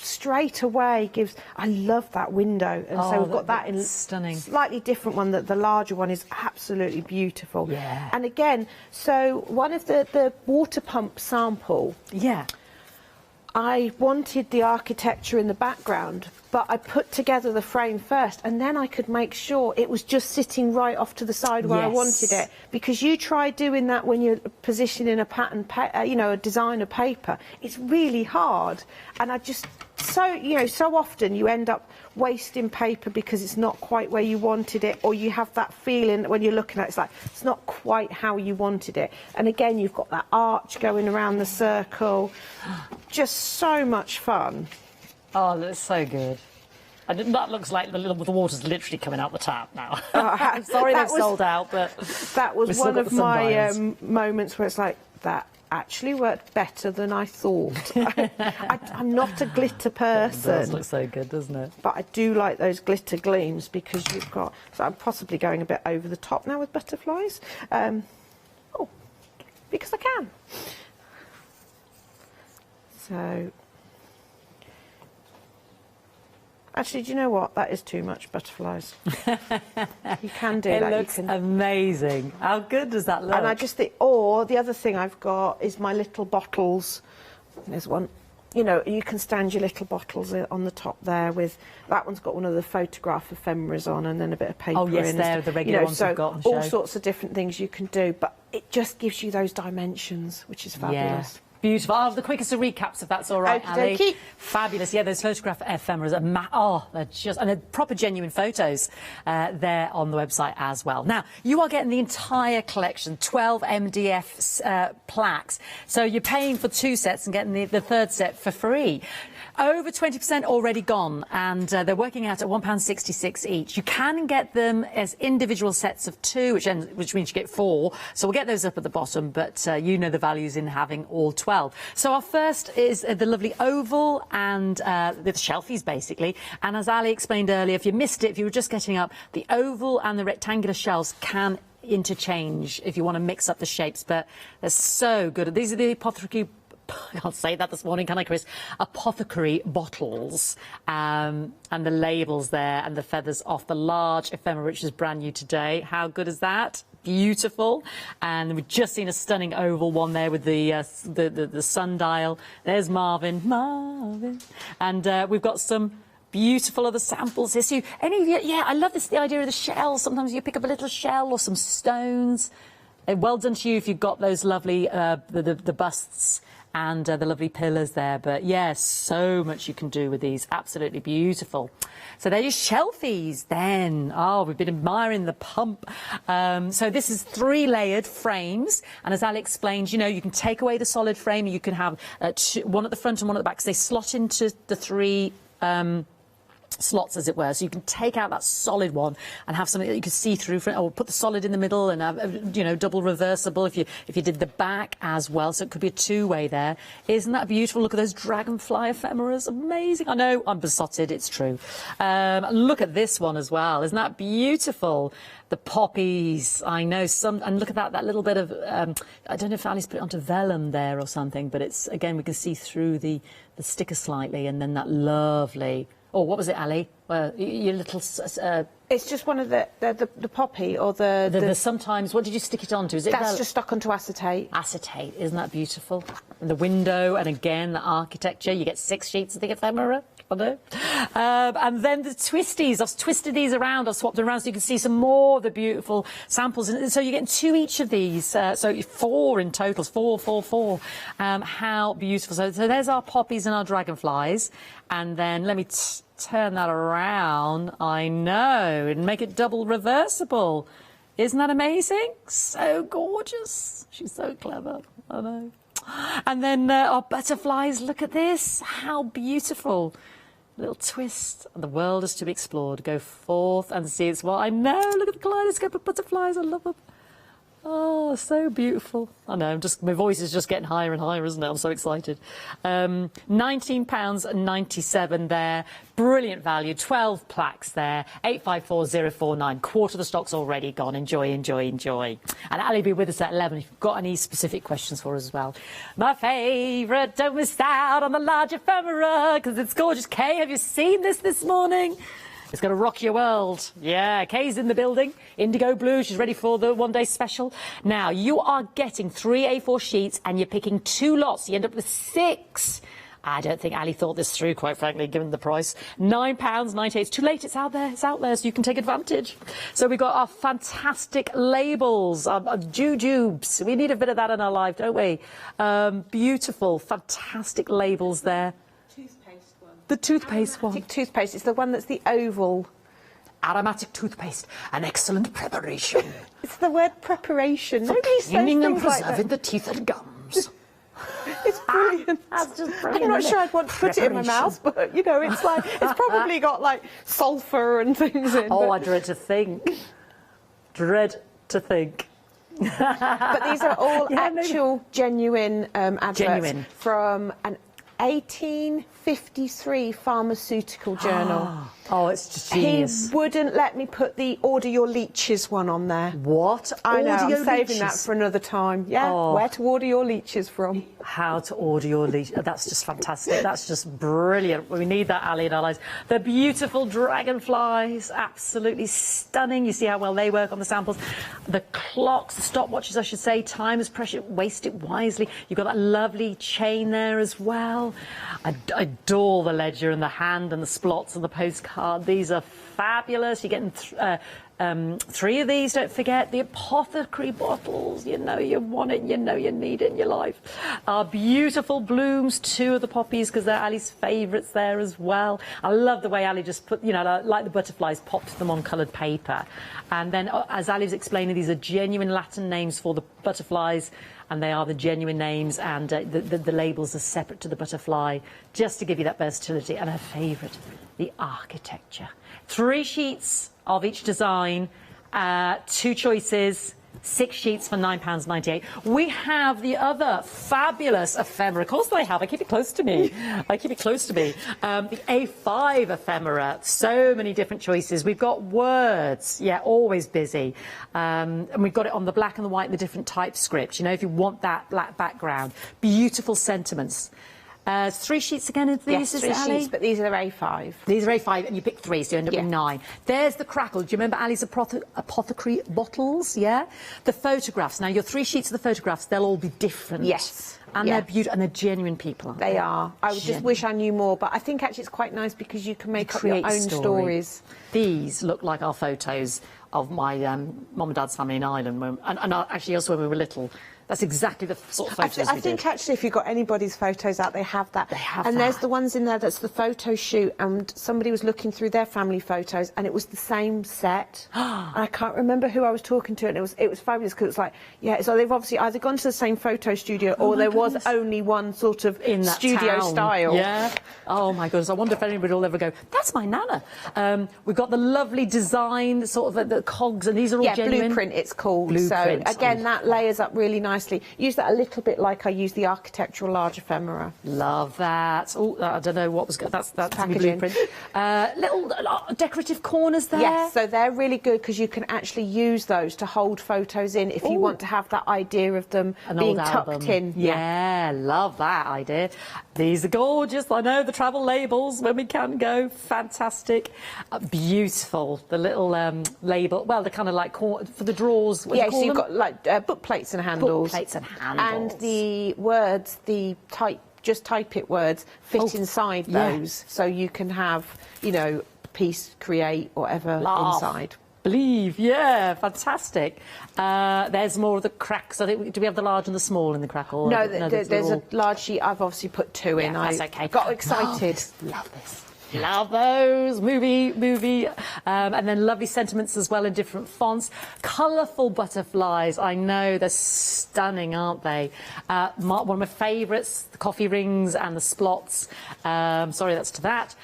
[SPEAKER 6] straight away gives, I love that window. And so we've got that in
[SPEAKER 5] stunning,
[SPEAKER 6] slightly different one, that the larger one is absolutely beautiful.
[SPEAKER 5] Yeah.
[SPEAKER 6] And again, so one of the water pump sample, I wanted the architecture in the background, but I put together the frame first, and then I could make sure it was just sitting right off to the side where I wanted it. Because you try doing that when you're positioning a pattern, you know, a designer paper, it's really hard. And I just, so often you end up wasting paper because it's not quite where you wanted it, or you have that feeling when you're looking at it, it's like, it's not quite how you wanted it. And again, you've got that arch going around the circle. Just so much fun.
[SPEAKER 5] Oh, that's so good. That looks like the water's literally coming out the tap now. I'm sorry they've sold out, but
[SPEAKER 6] that was one of my moments where it's like, that actually worked better than I thought. I'm not a glitter person.
[SPEAKER 5] It does look so good, doesn't it?
[SPEAKER 6] But I do like those glitter gleams, because you've got... So I'm possibly going a bit over the top now with butterflies. Because I can. So... Actually, do you know what? That is too much butterflies. You can do that.
[SPEAKER 5] It looks amazing. How good does that look?
[SPEAKER 6] And I just think, or the other thing I've got is my little bottles. There's one. you know, you can stand your little bottles on the top there with, that one's got one of the photograph ephemeras on and then a bit of paper in.
[SPEAKER 5] Oh yes, they're the regular ones we've got on show.
[SPEAKER 6] All sorts of different things you can do, but it just gives you those dimensions, which is fabulous.
[SPEAKER 5] Yeah. Beautiful. I'll have the quickest of recaps if that's all right, Ali.
[SPEAKER 6] Okey-dokey.
[SPEAKER 5] Fabulous. Yeah, those photograph ephemeras are they're just, and they're proper genuine photos there on the website as well. Now, you are getting the entire collection, 12 MDF plaques. So you're paying for 2 sets and getting the third set for free. Over 20% already gone, and they're working out at £1.66 each. You can get them as individual sets of 2, which means you get 4. So we'll get those up at the bottom, but you know the values in having all 12. So our first is the lovely oval and the shelfies, basically. And as Ali explained earlier, if you missed it, if you were just getting up, the oval and the rectangular shelves can interchange if you want to mix up the shapes, but they're so good. These are the apothecary, I can't say that this morning, can I, Chris? Apothecary bottles, and the labels there and the feathers off the large ephemera, which is brand new today. How good is that? Beautiful. And we've just seen a stunning oval one there with the sundial. There's Marvin. And we've got some beautiful other samples here. So any of you, yeah, I love this, the idea of the shells. Sometimes you pick up a little shell or some stones. Well done to you if you've got those lovely the busts and the lovely pillars there. But yes, so much you can do with these. Absolutely beautiful. So there's your shelfies then. Oh, we've been admiring the pump. So this is 3-layered frames, and as Ali explained, you know, you can take away the solid frame, you can have one at the front and one at the back, because they slot into the 3 slots, as it were, so you can take out that solid one and have something that you can see through, or put the solid in the middle and have, you know, double reversible if you did the back as well, so it could be a 2-way there. Isn't that beautiful? Look at those dragonfly ephemeras, amazing. I know I'm besotted, it's true. Look at this one as well, isn't that beautiful? The poppies, I know some, and look at that little bit of I don't know if Ali's put it onto vellum there or something, but it's, again, we can see through the sticker slightly, and then that lovely, oh, what was it, Ali? Your little...
[SPEAKER 6] it's just one of the poppy or the
[SPEAKER 5] sometimes, what did you stick it onto? Is it
[SPEAKER 6] that's just stuck onto acetate.
[SPEAKER 5] Acetate, isn't that beautiful? And the window, and again, the architecture. You get 6 sheets of the ephemera. I know. And then the twisties. I've twisted these around. I've swapped them around so you can see some more of the beautiful samples. And so you're getting 2 each of these. So 4 in total. 4. How beautiful. So there's our poppies and our dragonflies. And then let me turn that around. I know. And make it double reversible. Isn't that amazing? So gorgeous. She's so clever. I know. And then our butterflies. Look at this. How beautiful. Little twist. The world is to be explored. Go forth and see its what. I know. Look at the kaleidoscope of butterflies. I love them. Oh, so beautiful. I know, my voice is just getting higher and higher, isn't it? I'm so excited. £19.97 there. Brilliant value. 12 plaques there. 854049. Quarter of the stock's already gone. Enjoy, enjoy, enjoy. And Ali will be with us at 11 if you've got any specific questions for us as well. My favourite, don't miss out on the large ephemera, because it's gorgeous. Kay, have you seen this morning? It's going to rock your world. Yeah, Kay's in the building. Indigo blue. She's ready for the one-day special. Now, you are getting 3 A4 sheets and you're picking 2 lots. You end up with 6. I don't think Ali thought this through, quite frankly, given the price. £9.98. It's too late. It's out there. It's out there, so you can take advantage. So we've got our fantastic labels, jujubes. We need a bit of that in our life, don't we? Beautiful, fantastic labels there. The toothpaste one.
[SPEAKER 6] Toothpaste. It's the one that's the oval.
[SPEAKER 5] Aromatic toothpaste, an excellent preparation.
[SPEAKER 6] It's the word preparation.
[SPEAKER 5] For cleaning and preserving the teeth and gums.
[SPEAKER 6] It's brilliant.
[SPEAKER 5] That's just brilliant.
[SPEAKER 6] I'm not sure I'd want to put it in my mouth, but you know, it's like it's probably got like sulphur and things in.
[SPEAKER 5] Oh, I dread to think. Dread to think.
[SPEAKER 6] But these are all actual, genuine adverts from an 1853 pharmaceutical journal.
[SPEAKER 5] Oh, it's just genius.
[SPEAKER 6] He wouldn't let me put the Order Your Leeches one on there.
[SPEAKER 5] What?
[SPEAKER 6] I know, I'm saving that for another time. Yeah, where to order your leeches from.
[SPEAKER 5] How to order your leeches. That's just fantastic. That's just brilliant. We need that, Ali, in our lives. The beautiful dragonflies, absolutely stunning. You see how well they work on the samples. The clocks, the stopwatches, I should say. Time is precious. Waste it wisely. You've got that lovely chain there as well. I adore the ledger and the hand and the splots and the postcard. These are fabulous. You're getting 3 of these, don't forget. The apothecary bottles, you know you want it, you know you need it in your life. Our beautiful blooms, 2 of the poppies, because they're Ali's favourites there as well. I love the way Ali just put, you know, like the butterflies, popped them on coloured paper. And then, as Ali was explaining, these are genuine Latin names for the butterflies, and they are the genuine names, and the labels are separate to the butterfly, just to give you that versatility. And her favourite, the architecture. 3 sheets of each design, 2 choices, 6 sheets for £9.98. We have the other fabulous ephemera. Of course they have. I keep it close to me. I keep it close to me. The A5 ephemera. So many different choices. We've got words. Yeah, always busy. And we've got it on the black and the white and the different typescript. You know, if you want that black background. Beautiful sentiments. 3 sheets again of these,
[SPEAKER 6] yes,
[SPEAKER 5] is it,
[SPEAKER 6] 3
[SPEAKER 5] Ali?
[SPEAKER 6] sheets, but these are A5.
[SPEAKER 5] These are A5, and you pick 3, so you end up with 9. There's the crackle. Do you remember Ali's apothecary bottles? Yeah? The photographs. Now, your 3 sheets of the photographs, they'll all be different.
[SPEAKER 6] Yes.
[SPEAKER 5] And they're beautiful, and they're genuine people, aren't they?
[SPEAKER 6] They are. I would just wish I knew more, but I think actually it's quite nice because you can make up your own stories.
[SPEAKER 5] These look like our photos of my mum and dad's family in Ireland, and actually also when we were little. That's exactly the sort of photos
[SPEAKER 6] I think actually if you've got anybody's photos out, they have that.
[SPEAKER 5] They have
[SPEAKER 6] and
[SPEAKER 5] that.
[SPEAKER 6] There's the ones in there that's the photo shoot, and somebody was looking through their family photos, and it was the same set. And I can't remember who I was talking to, and it was fabulous because it was like, yeah, so they've obviously either gone to the same photo studio or there was only one sort of
[SPEAKER 5] in that
[SPEAKER 6] studio
[SPEAKER 5] town.
[SPEAKER 6] style.
[SPEAKER 5] Yeah. Oh my goodness, I wonder if anybody will ever go, that's my nana. We've got the lovely design, sort of the cogs, and these are all genuine.
[SPEAKER 6] Blueprint it's called.
[SPEAKER 5] Blueprint.
[SPEAKER 6] So again, that layers up really nicely. Use that a little bit like I use the architectural large ephemera.
[SPEAKER 5] Love that. Oh, I don't know what was good. That's
[SPEAKER 6] packaging.
[SPEAKER 5] Blueprint. Little decorative corners there.
[SPEAKER 6] Yes, so they're really good because you can actually use those to hold photos in if you want to have that idea of them being tucked in.
[SPEAKER 5] Yeah, love that idea. These are gorgeous. I know, the travel labels when we can go. Fantastic. Beautiful. The little label, well, they're kind of like for the drawers. What do you call
[SPEAKER 6] so you've
[SPEAKER 5] them?
[SPEAKER 6] got like book plates and handles.
[SPEAKER 5] Book plates and handles.
[SPEAKER 6] And the words, the type it words fit inside those. So you can have, you know, piece, create, whatever inside.
[SPEAKER 5] Believe, yeah, fantastic. There's more of the cracks. I think, do we have the large and the small in the crackle?
[SPEAKER 6] No, there's a large sheet. I've obviously put 2 in.
[SPEAKER 5] That's okay.
[SPEAKER 6] Got excited.
[SPEAKER 5] Love this. Love those. Movie. And then lovely sentiments as well in different fonts. Colourful butterflies. I know, they're stunning, aren't they? One of my favourites, the coffee rings and the splots. Sorry, that's to that.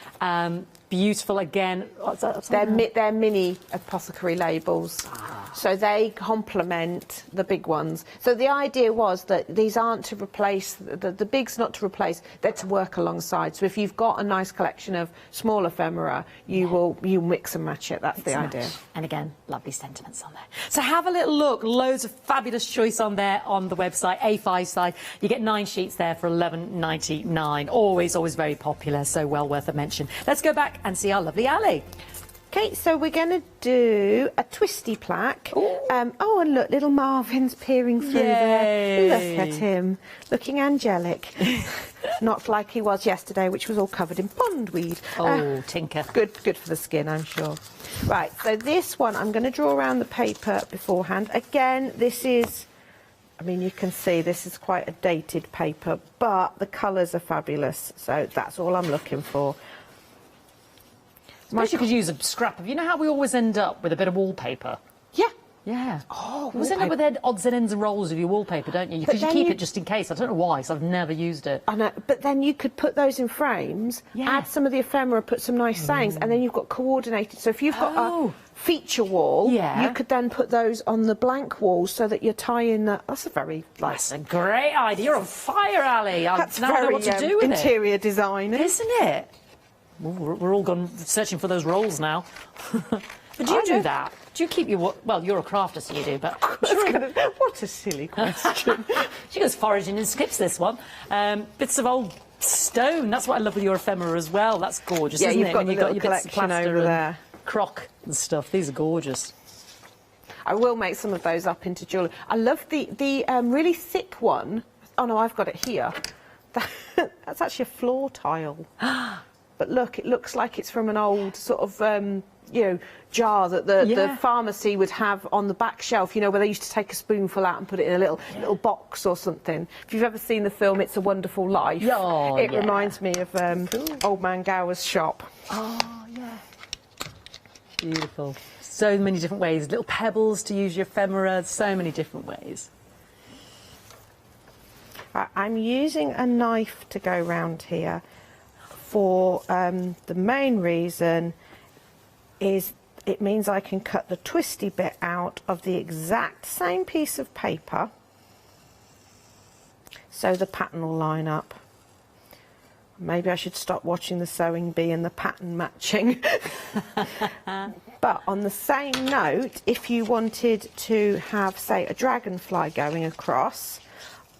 [SPEAKER 5] Beautiful again. What's that?
[SPEAKER 6] They're mini apothecary labels, so they complement the big ones. So the idea was that these aren't to replace the big's not to replace; they're to work alongside. So if you've got a nice collection of small ephemera, you mix and match it. That's the idea.
[SPEAKER 5] And again, lovely sentiments on there. So have a little look. Loads of fabulous choice on there on the website. A5 side, you get 9 sheets there for £11.99. Always very popular. So well worth a mention. Let's go back and see our lovely Ali.
[SPEAKER 6] Okay, so we're going to do a Twistie plaque. Oh, and look, little Marvin's peering through there. Look at him, looking angelic. Not like he was yesterday, which was all covered in pondweed.
[SPEAKER 5] Oh, tinker.
[SPEAKER 6] Good for the skin, I'm sure. Right, so this one, I'm going to draw around the paper beforehand. Again, this is, I mean, you can see this is quite a dated paper, but the colours are fabulous, so that's all I'm looking for.
[SPEAKER 5] I suppose you could use a scrap of, you know how we always end up with a bit of wallpaper?
[SPEAKER 6] Yeah.
[SPEAKER 5] Yeah.
[SPEAKER 6] Oh,
[SPEAKER 5] you always end up with odds and ends and rolls of your wallpaper, don't you? Because you keep it just in case. I don't know why, because I've never used it.
[SPEAKER 6] I know, but then you could put those in frames, add some of the ephemera, put some nice sayings, and then you've got coordinated. So if you've got a feature wall, you could then put those on the blank walls so that you're tying the... That's a very...
[SPEAKER 5] That's a great idea. You're on fire, Ali.
[SPEAKER 6] That's
[SPEAKER 5] now I know what to do with
[SPEAKER 6] interior design,
[SPEAKER 5] isn't it? We're all gone searching for those rolls now. But do you do that? Do you keep your... Well, you're a crafter, so you do, but...
[SPEAKER 6] What a silly question.
[SPEAKER 5] She goes foraging and skips this one. Bits of old stone. That's what I love with your ephemera as well. That's gorgeous, isn't it?
[SPEAKER 6] You've got your collection over there.
[SPEAKER 5] Croc and stuff. These are gorgeous.
[SPEAKER 6] I will make some of those up into jewellery. I love the really thick one. Oh, no, I've got it here. That's actually a floor tile. But look, it looks like it's from an old sort of, you know, jar that the pharmacy would have on the back shelf, you know, where they used to take a spoonful out and put it in a little box or something. If you've ever seen the film It's a Wonderful Life, it reminds me of Old Man Gower's shop.
[SPEAKER 5] Oh, yeah. Beautiful. So many different ways. Little pebbles to use your ephemera, so many different ways.
[SPEAKER 6] I'm using a knife to go round here for the main reason is it means I can cut the twisty bit out of the exact same piece of paper so the pattern will line up. Maybe I should stop watching the sewing bee and the pattern matching. But on the same note, if you wanted to have, say, a dragonfly going across,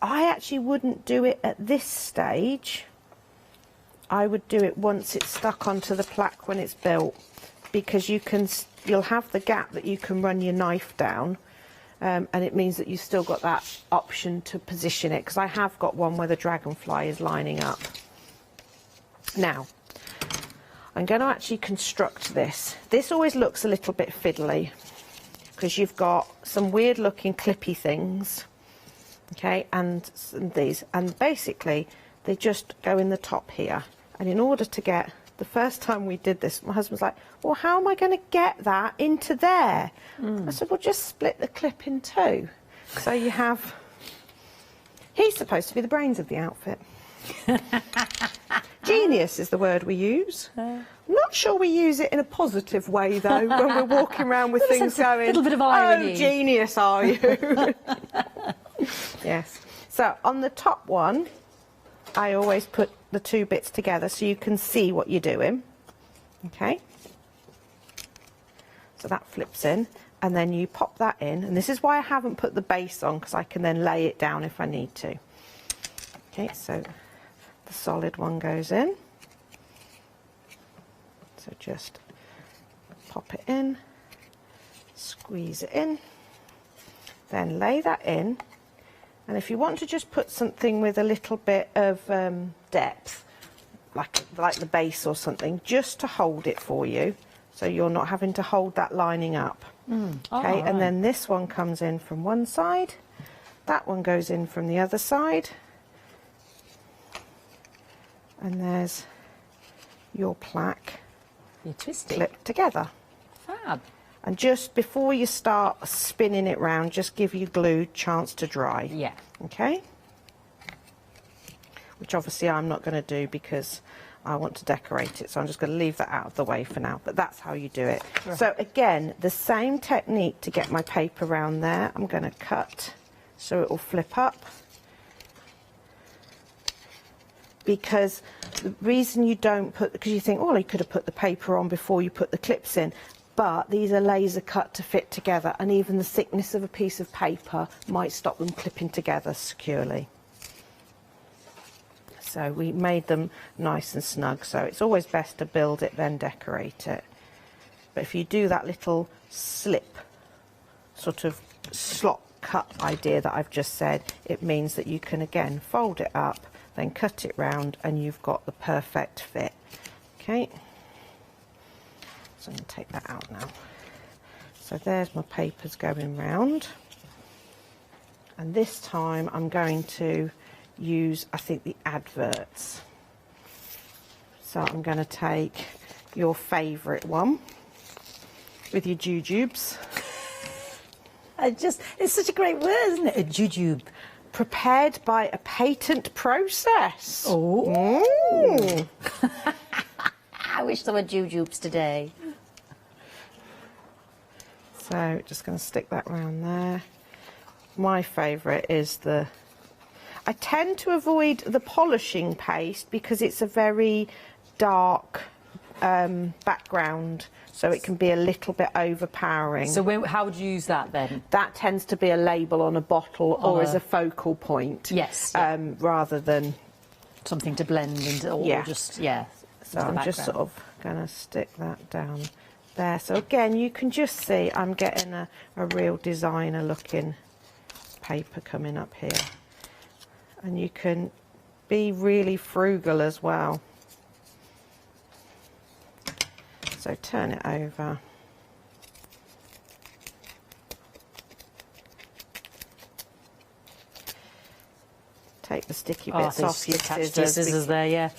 [SPEAKER 6] I actually wouldn't do it at this stage. I would do it once it's stuck onto the plaque when it's built, because you'll have the gap that you can run your knife down, and it means that you've still got that option to position it, because I have got one where the dragonfly is lining up. Now, I'm going to actually construct this. This always looks a little bit fiddly, because you've got some weird looking clippy things, okay, and these, and basically they just go in the top here. And in order to get, the first time we did this, my husband's like, well, how am I going to get that into there? I said, well, just split the clip in two. So you have, he's supposed to be the brains of the outfit. Genius is the word we use. I'm not sure we use it in a positive way, though, when we're walking around with things going,
[SPEAKER 5] a little bit of irony.
[SPEAKER 6] Oh, genius, are you? Yes. So on the top one, I always put the two bits together so you can see what you're doing. Okay. So that flips in, and then you pop that in, and this is why I haven't put the base on, because I can then lay it down if I need to. Okay, so the solid one goes in. So just pop it in, squeeze it in, then lay that in. And if you want to just put something with a little bit of depth, like the base or something, just to hold it for you, so you're not having to hold that lining up. Okay, and then this one comes in from one side, that one goes in from the other side, and there's your plaque clipped together.
[SPEAKER 5] Fab.
[SPEAKER 6] And just before you start spinning it round, just give your glue chance to dry.
[SPEAKER 5] Yeah.
[SPEAKER 6] Okay? Which obviously I'm not going to do because I want to decorate it, so I'm just going to leave that out of the way for now. But that's how you do it. Right. So again, the same technique to get my paper round there. I'm going to cut so it will flip up. Because the reason you don't put, because you think, oh, you could have put the paper on before you put the clips in. But these are laser cut to fit together, and even the thickness of a piece of paper might stop them clipping together securely. So we made them nice and snug, so it's always best to build it then decorate it. But if you do that little slip sort of slot cut idea that I've just said, it means that you can again fold it up, then cut it round, and you've got the perfect fit. Okay. So I'm going to take that out now. So there's my papers going round. And this time I'm going to use, I think, the adverts. So I'm going to take your favourite one with your jujubes.
[SPEAKER 5] It's such a great word, isn't it? A jujube.
[SPEAKER 6] Prepared by a patent process.
[SPEAKER 5] Oh. I wish there were jujubes today.
[SPEAKER 6] So just going to stick that round there. My favourite is the... I tend to avoid the polishing paste because it's a very dark background, so it can be a little bit overpowering.
[SPEAKER 5] So how would you use that then?
[SPEAKER 6] That tends to be a label on a bottle or as a focal point.
[SPEAKER 5] Yes. Yeah.
[SPEAKER 6] Rather than...
[SPEAKER 5] something to blend into, or just,
[SPEAKER 6] So I'm just sort of going to stick that down there. So again, you can just see I'm getting a real designer looking paper coming up here. And you can be really frugal as well. So turn it over. Take the sticky bits off your scissors.
[SPEAKER 5] There, yeah.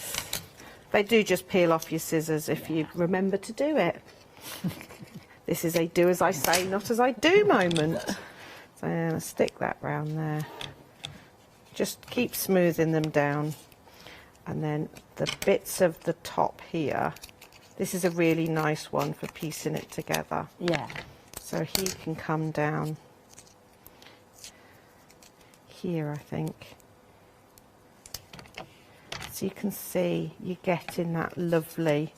[SPEAKER 6] They do just peel off your scissors if you remember to do it. This is a do as I say, not as I do moment. So I'm going to stick that round there. Just keep smoothing them down. And then the bits of the top here, this is a really nice one for piecing it together.
[SPEAKER 5] Yeah.
[SPEAKER 6] So he can come down here, I think. So you can see you're getting that lovely.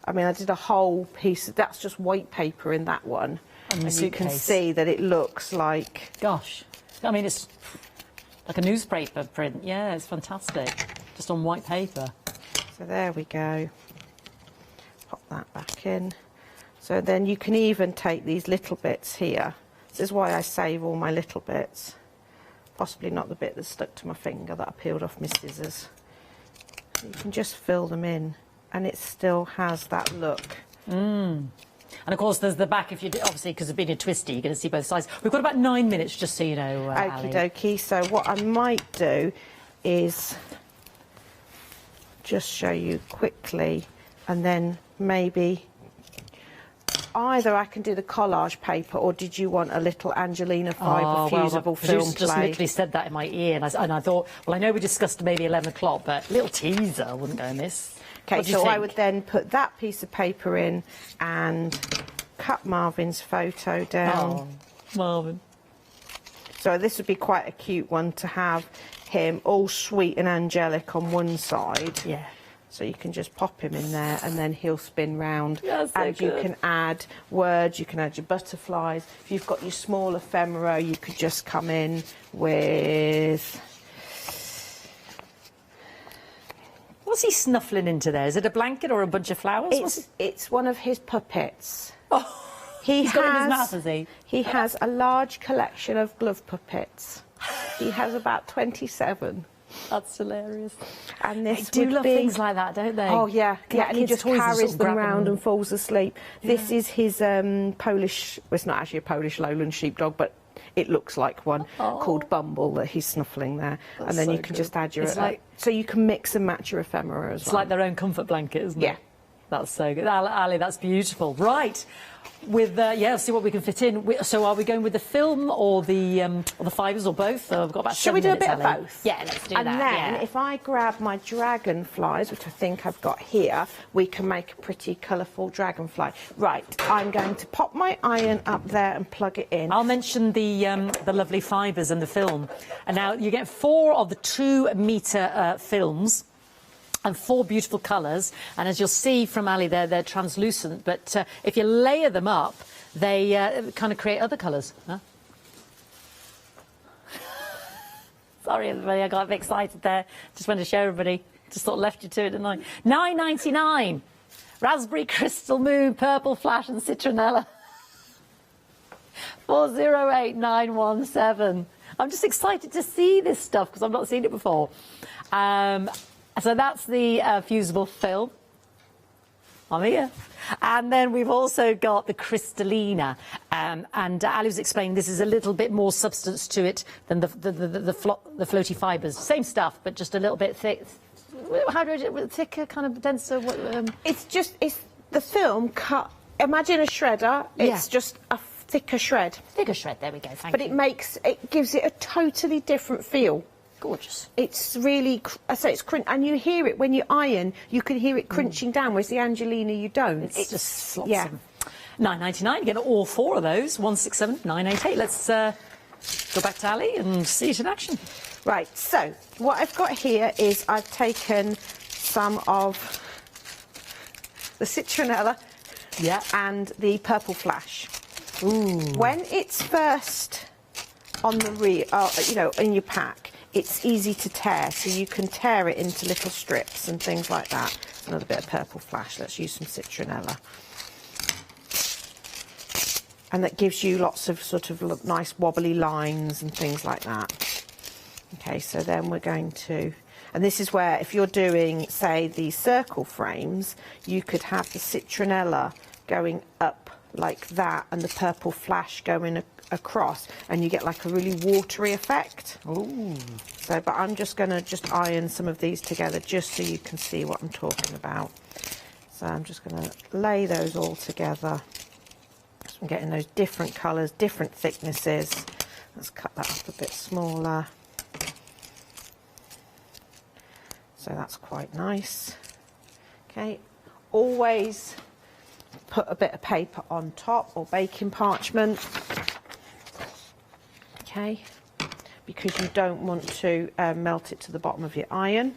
[SPEAKER 6] I mean, I did a whole piece. That's just white paper in that one, and you can see that it looks like.
[SPEAKER 5] Gosh, I mean, it's like a newspaper print. Yeah, it's fantastic, just on white paper.
[SPEAKER 6] So there we go. Pop that back in. So then you can even take these little bits here. This is why I save all my little bits. Possibly not the bit that stuck to my finger that I peeled off my scissors. You can just fill them in, and it still has that look.
[SPEAKER 5] And of course, there's the back. If you obviously, because of being a twisty, you're going to see both sides. We've got about 9 minutes, just so you know.
[SPEAKER 6] Okie dokie. So what I might do is just show you quickly, and then maybe either I can do the collage paper, or did you want a little Angelina fibre fusible film plate?
[SPEAKER 5] Just literally said that in my ear, and I thought, well, I know we discussed maybe 11 o'clock, but a little teaser wouldn't go amiss.
[SPEAKER 6] Okay, so I would then put that piece of paper in and cut Marvin's photo down.
[SPEAKER 5] Oh, Marvin.
[SPEAKER 6] So this would be quite a cute one to have him all sweet and angelic on one side.
[SPEAKER 5] Yeah.
[SPEAKER 6] So you can just pop him in there, and then he'll spin round.
[SPEAKER 5] That's so
[SPEAKER 6] and you can add words, you can add your butterflies. If you've got your small ephemera, you could just come in with...
[SPEAKER 5] What's he snuffling into there? Is it a blanket or a bunch of flowers?
[SPEAKER 6] It's one of his puppets.
[SPEAKER 5] Oh, he's got it in his mouth, has he?
[SPEAKER 6] He has a large collection of glove puppets. He has about 27.
[SPEAKER 5] That's hilarious.
[SPEAKER 6] And this
[SPEAKER 5] they do love things like that, don't they?
[SPEAKER 6] Oh yeah, yeah. And he just carries them round and falls asleep.
[SPEAKER 5] Yeah.
[SPEAKER 6] This is his Polish. Well, it's not actually a Polish lowland sheepdog, but it looks like one called Bumble that he's snuffling there.
[SPEAKER 5] That's
[SPEAKER 6] and then
[SPEAKER 5] so
[SPEAKER 6] you can
[SPEAKER 5] good.
[SPEAKER 6] just add your. So you can mix and match your ephemera as well.
[SPEAKER 5] It's like their own comfort blanket, isn't it?
[SPEAKER 6] Yeah.
[SPEAKER 5] That's so good. Ali, that's beautiful. Right. With yeah, see what we can fit in. So are we going with the film or the fibres or both? We've got about 7 minutes.
[SPEAKER 6] Shall we do a bit of both?
[SPEAKER 5] Yeah, let's do that.
[SPEAKER 6] And then if I grab my dragonflies, which I think I've got here, we can make a pretty colourful dragonfly. Right, I'm going to pop my iron up there and plug it in.
[SPEAKER 5] I'll mention the lovely fibres and the film. And now you get 4 of the 2 metre films. And 4 beautiful colours, and as you'll see from Ali, they're translucent. But if you layer them up, they kind of create other colours. Huh? Sorry, everybody, I got a bit excited there. Just wanted to show everybody. Just sort of left you to it, didn't I? £9.99. Raspberry Crystal Moon, Purple Flash, and Citronella. 408917. I'm just excited to see this stuff because I've not seen it before. So that's the fusible film. I'm here. And then we've also got the Crystalline. And Ali was explaining this is a little bit more substance to it than the floaty fibres. Same stuff, but just a little bit thick. How do I do it? Thicker, kind of denser?
[SPEAKER 6] It's the film cut. Imagine a shredder. It's just a thicker shred.
[SPEAKER 5] Thicker shred, there we go, thank you.
[SPEAKER 6] But it gives it a totally different feel.
[SPEAKER 5] Gorgeous.
[SPEAKER 6] It's really, I say it's crunch, and you hear it when you iron. You can hear it crunching down, whereas the Angelina you don't.
[SPEAKER 5] It's just slops them. £9.99. You get all 4 of those. 167,988. Let's go back to Ali and see it in action.
[SPEAKER 6] Right. So what I've got here is I've taken some of the citronella, and the purple flash.
[SPEAKER 5] Ooh.
[SPEAKER 6] When it's first on the in your pack, it's easy to tear, so you can tear it into little strips and things like that. Another bit of purple flash. Let's use some citronella. And that gives you lots of sort of nice wobbly lines and things like that. Okay, so then we're going to... And this is where, if you're doing, say, the circle frames, you could have the citronella going up like that and the purple flash going across, and you get like a really watery effect.
[SPEAKER 5] Ooh.
[SPEAKER 6] So, but I'm just going to just iron some of these together just so you can see what I'm talking about. So I'm just going to lay those all together. So I'm getting those different colours, different thicknesses. Let's cut that up a bit smaller. So that's quite nice. Okay, always put a bit of paper on top or baking parchment. Okay, because you don't want to melt it to the bottom of your iron.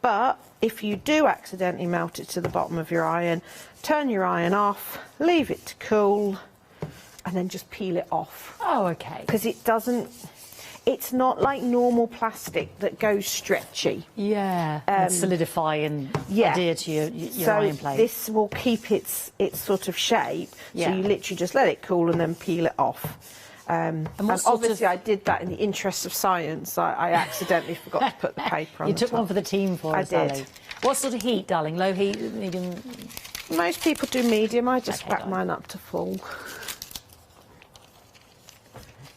[SPEAKER 6] But if you do accidentally melt it to the bottom of your iron, turn your iron off, leave it to cool, and then just peel it off.
[SPEAKER 5] Oh, okay.
[SPEAKER 6] Because it doesn't, it's not like normal plastic that goes stretchy.
[SPEAKER 5] Yeah, and solidify and adhere to your iron plate.
[SPEAKER 6] So this will keep its sort of shape.
[SPEAKER 5] Yeah.
[SPEAKER 6] So you literally just let it cool and then peel it off. And obviously I did that in the interest of science. I accidentally forgot to put the paper on.
[SPEAKER 5] You took one for the team for us,
[SPEAKER 6] did.
[SPEAKER 5] Ali. What sort of heat, darling? Low heat, medium?
[SPEAKER 6] Most people do medium. I just back mine up to full.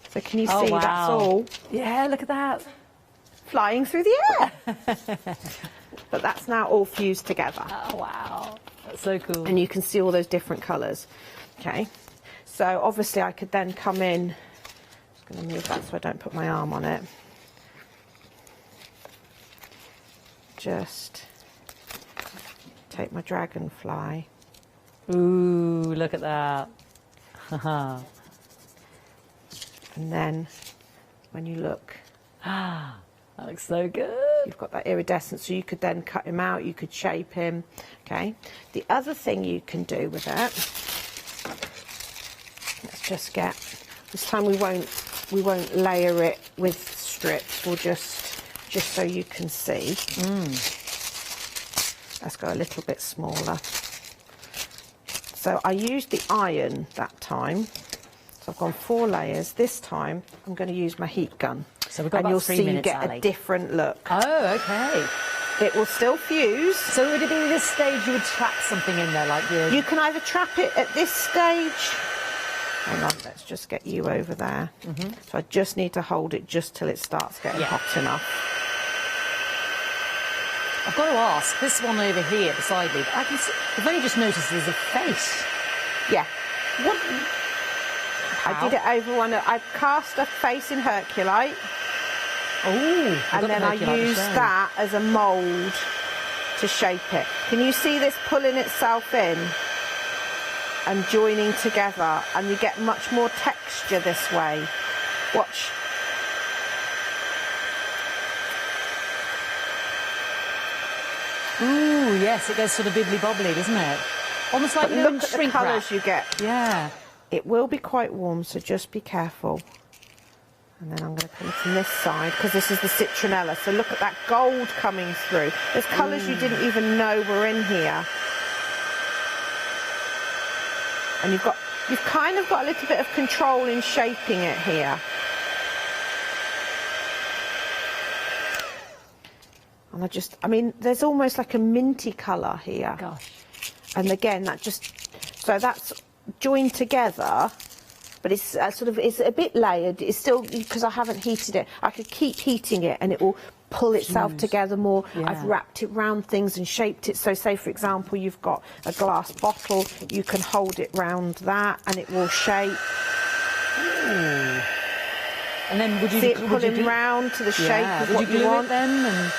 [SPEAKER 6] So can you see that's all?
[SPEAKER 5] Yeah, look at that.
[SPEAKER 6] Flying through the air. But that's now all fused together.
[SPEAKER 5] Oh, wow. That's so cool.
[SPEAKER 6] And you can see all those different colours. Okay. So obviously I could then come in, I'm just going to move that so I don't put my arm on it. Just take my dragonfly.
[SPEAKER 5] Ooh, look at that.
[SPEAKER 6] And then when you look,
[SPEAKER 5] that looks so good.
[SPEAKER 6] you've got that iridescent, so you could then cut him out, you could shape him. Okay. The other thing you can do with it, let's just get, this time we won't layer it with strips, we'll just so you can see. Let's go a little bit smaller. So I used the iron that time. So I've gone 4 layers. This time I'm going to use my heat gun.
[SPEAKER 5] So we've got
[SPEAKER 6] and
[SPEAKER 5] about
[SPEAKER 6] you'll
[SPEAKER 5] 3
[SPEAKER 6] see
[SPEAKER 5] minutes,
[SPEAKER 6] you get
[SPEAKER 5] Ali.
[SPEAKER 6] a different look.
[SPEAKER 5] Oh, okay.
[SPEAKER 6] It will still fuse.
[SPEAKER 5] So would it be this stage you would trap something in there, like your...
[SPEAKER 6] You can either trap it at this stage. Hang on, let's just get you over there. So I just need to hold it just till it starts getting hot enough.
[SPEAKER 5] I've got to ask, this one over here beside me, I can see, I've only just noticed there's a face.
[SPEAKER 6] Yeah.
[SPEAKER 5] What?
[SPEAKER 6] I did it over one. I cast a face in Herculite.
[SPEAKER 5] Oh,
[SPEAKER 6] And then I used that as a mould to shape it. Can you see this pulling itself in and joining together? And you get much more texture this way. Watch.
[SPEAKER 5] Ooh, yes, it goes sort of bibbly-bobbly, doesn't it? Almost like
[SPEAKER 6] But look at the colours you get.
[SPEAKER 5] Yeah.
[SPEAKER 6] It will be quite warm, so just be careful. And then I'm going to come from this side, because this is the citronella. So look at that gold coming through. There's colours you didn't even know were in here. And you've kind of got a little bit of control in shaping it here. And I mean, there's almost like a minty colour here.
[SPEAKER 5] Gosh.
[SPEAKER 6] And again, so that's joined together, but it's it's a bit layered. It's still, because I haven't heated it. I could keep heating it and it will pull itself together more.
[SPEAKER 5] Yeah.
[SPEAKER 6] I've wrapped it round things and shaped it. So say, for example, you've got a glass bottle, you can hold it round that and it will shape.
[SPEAKER 5] Ooh. And then would you...
[SPEAKER 6] See it pulling round to the shape of what you want.
[SPEAKER 5] Then, and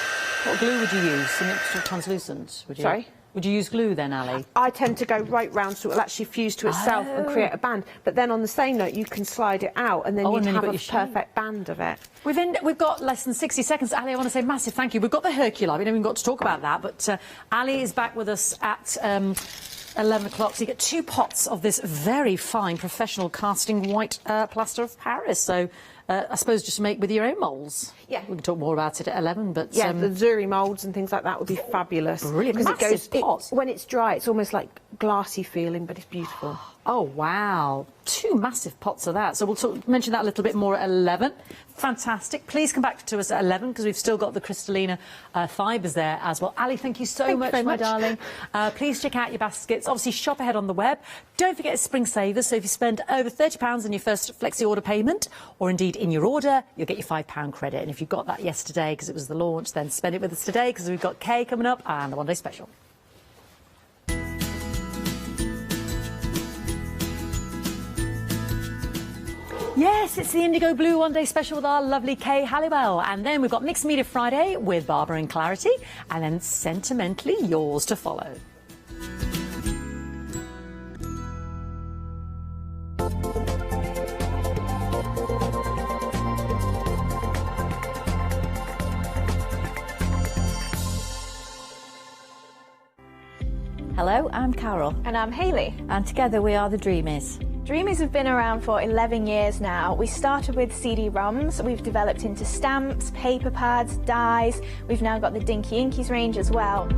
[SPEAKER 5] what glue would you use? Something sort of translucent, would you?
[SPEAKER 6] Sorry?
[SPEAKER 5] Would you use glue then, Ali?
[SPEAKER 6] I tend to go right round so it'll actually fuse to itself and create a band. But then on the same note, you can slide it out and then you'd have a perfect band of it.
[SPEAKER 5] We've got less than 60 seconds. Ali, I want to say massive thank you. We've got the Herculite. We haven't even got to talk about that. But Ali is back with us at 11 o'clock. So you get 2 pots of this very fine professional casting white plaster of Paris. So I suppose just make with your own moulds. Yeah. We can talk more about it at 11, but...
[SPEAKER 6] Yeah, the Zuri moulds and things like that would be fabulous.
[SPEAKER 5] Brilliant,
[SPEAKER 6] because
[SPEAKER 5] massive pot.
[SPEAKER 6] when it's dry, it's almost like glassy feeling, but it's beautiful.
[SPEAKER 5] Oh, wow. 2 massive pots of that. So we'll mention that a little bit more at 11. Fantastic. Please come back to us at 11 because we've still got the Crystalline fibres there as well. Ali, thank you so much, my darling. Please check out your baskets. Obviously, shop ahead on the web. Don't forget Spring Savers. So if you spend over £30 in your first Flexi order payment, or indeed in your order, you'll get your £5 credit. And if you got that yesterday because it was the launch, then spend it with us today because we've got Kay coming up and the one day special. Yes, it's the Indigo Blue One Day Special with our lovely Kay Halliwell. And then we've got Mixed Media Friday with Barbara and Clarity. And then Sentimentally Yours to follow.
[SPEAKER 7] Hello, I'm Carol.
[SPEAKER 8] And I'm Hayley.
[SPEAKER 7] And together we are the Dreamies.
[SPEAKER 8] Dreamies have been around for 11 years now. We started with CD-ROMs, we've developed into stamps, paper pads, dies, we've now got the Dinky Inkies range as well.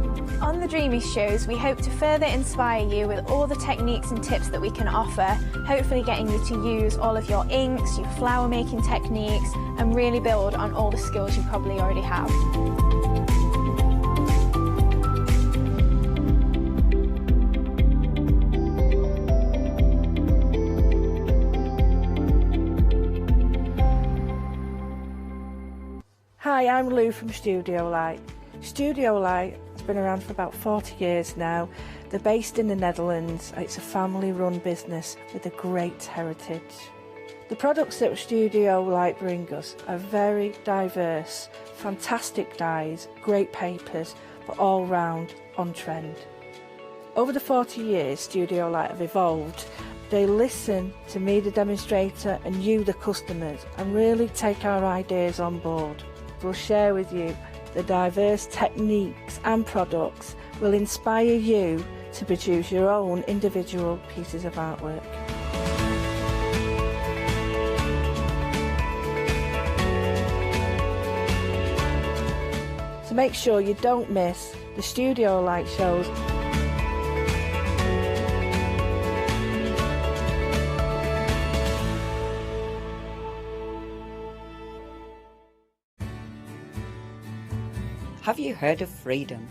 [SPEAKER 8] On the Dreamies shows, we hope to further inspire you with all the techniques and tips that we can offer, hopefully getting you to use all of your inks, your flower making techniques, and really build on all the skills you probably already have.
[SPEAKER 6] Hi, I'm Lou from Studio Light. Studio Light has been around for about 40 years now. They're based in the Netherlands. It's a family-run business with a great heritage. The products that Studio Light bring us are very diverse, fantastic dyes, great papers, but all round on trend. Over the 40 years Studio Light have evolved. They listen to me, the demonstrator, and you, the customers, and really take our ideas on board. We'll share with you the diverse techniques and products will inspire you to produce your own individual pieces of artwork. So make sure you don't miss the Studio Light shows.
[SPEAKER 9] Have you heard of Freedom?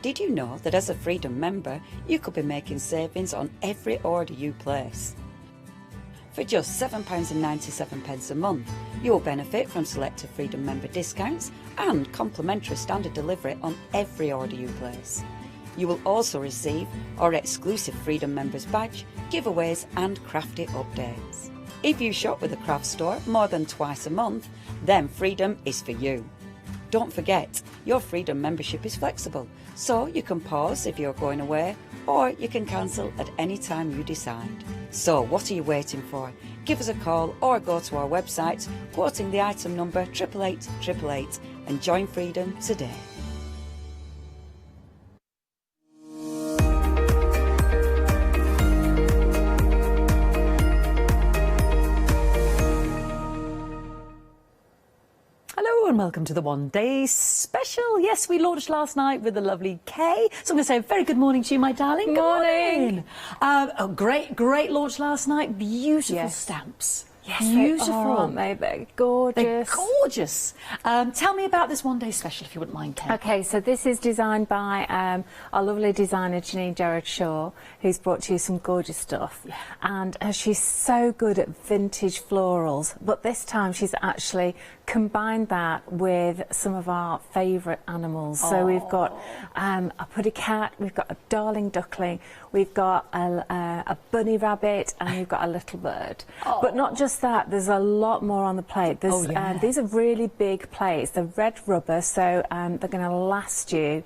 [SPEAKER 9] Did you know that as a Freedom member, you could be making savings on every order you place? For just £7.97 a month, you'll benefit from selected Freedom member discounts and complimentary standard delivery on every order you place. You will also receive our exclusive Freedom members badge, giveaways and Crafty updates. If you shop with a craft store more than twice a month, then Freedom is for you. Don't forget, your Freedom membership is flexible, so you can pause if you're going away, or you can cancel at any time you decide. So what are you waiting for? Give us a call or go to our website, quoting the item number 88888 and join Freedom today.
[SPEAKER 5] And welcome to the One Day Special. Yes, we launched last night with the lovely Kay. So I'm going to say a very good morning to you, my darling. Good morning. A great launch last night. Beautiful stamps. Yes, beautiful.
[SPEAKER 7] Aren't they? They're gorgeous.
[SPEAKER 5] They're gorgeous. Tell me about this One Day Special, if you wouldn't mind, Kay.
[SPEAKER 7] Okay, so this is designed by our lovely designer Janine Gerard-Shaw, who's brought to you some gorgeous stuff. Yeah. And she's so good at vintage florals, but this time she's actually combined that with some of our favourite animals. So we've got a putty cat, we've got a darling duckling, we've got a bunny rabbit, and we've got a little bird. But not just that, there's a lot more on the plate. There's, these are really big plates. They're red rubber, so they're going to last you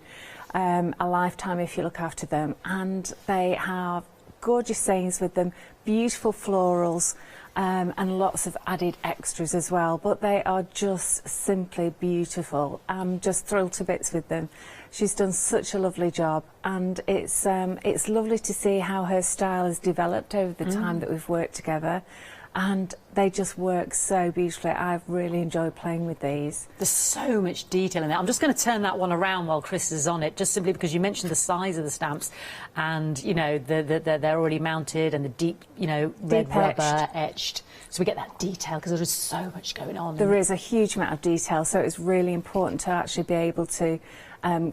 [SPEAKER 7] a lifetime if you look after them. And they have gorgeous sayings with them, beautiful florals, and lots of added extras as well. But they are just simply beautiful. I'm just thrilled to bits with them. She's done such a lovely job, and it's lovely to see how her style has developed over the time that we've worked together. And they just work so beautifully. I've really enjoyed playing with these.
[SPEAKER 5] There's so much detail in there. I'm just going to turn that one around while Chris is on it, just simply because you mentioned the size of the stamps, and you know they're already mounted and the deep, you know, red rubber etched. So we get that detail because there is so much going on.
[SPEAKER 7] There is a huge amount of detail, so it's really important to actually be able to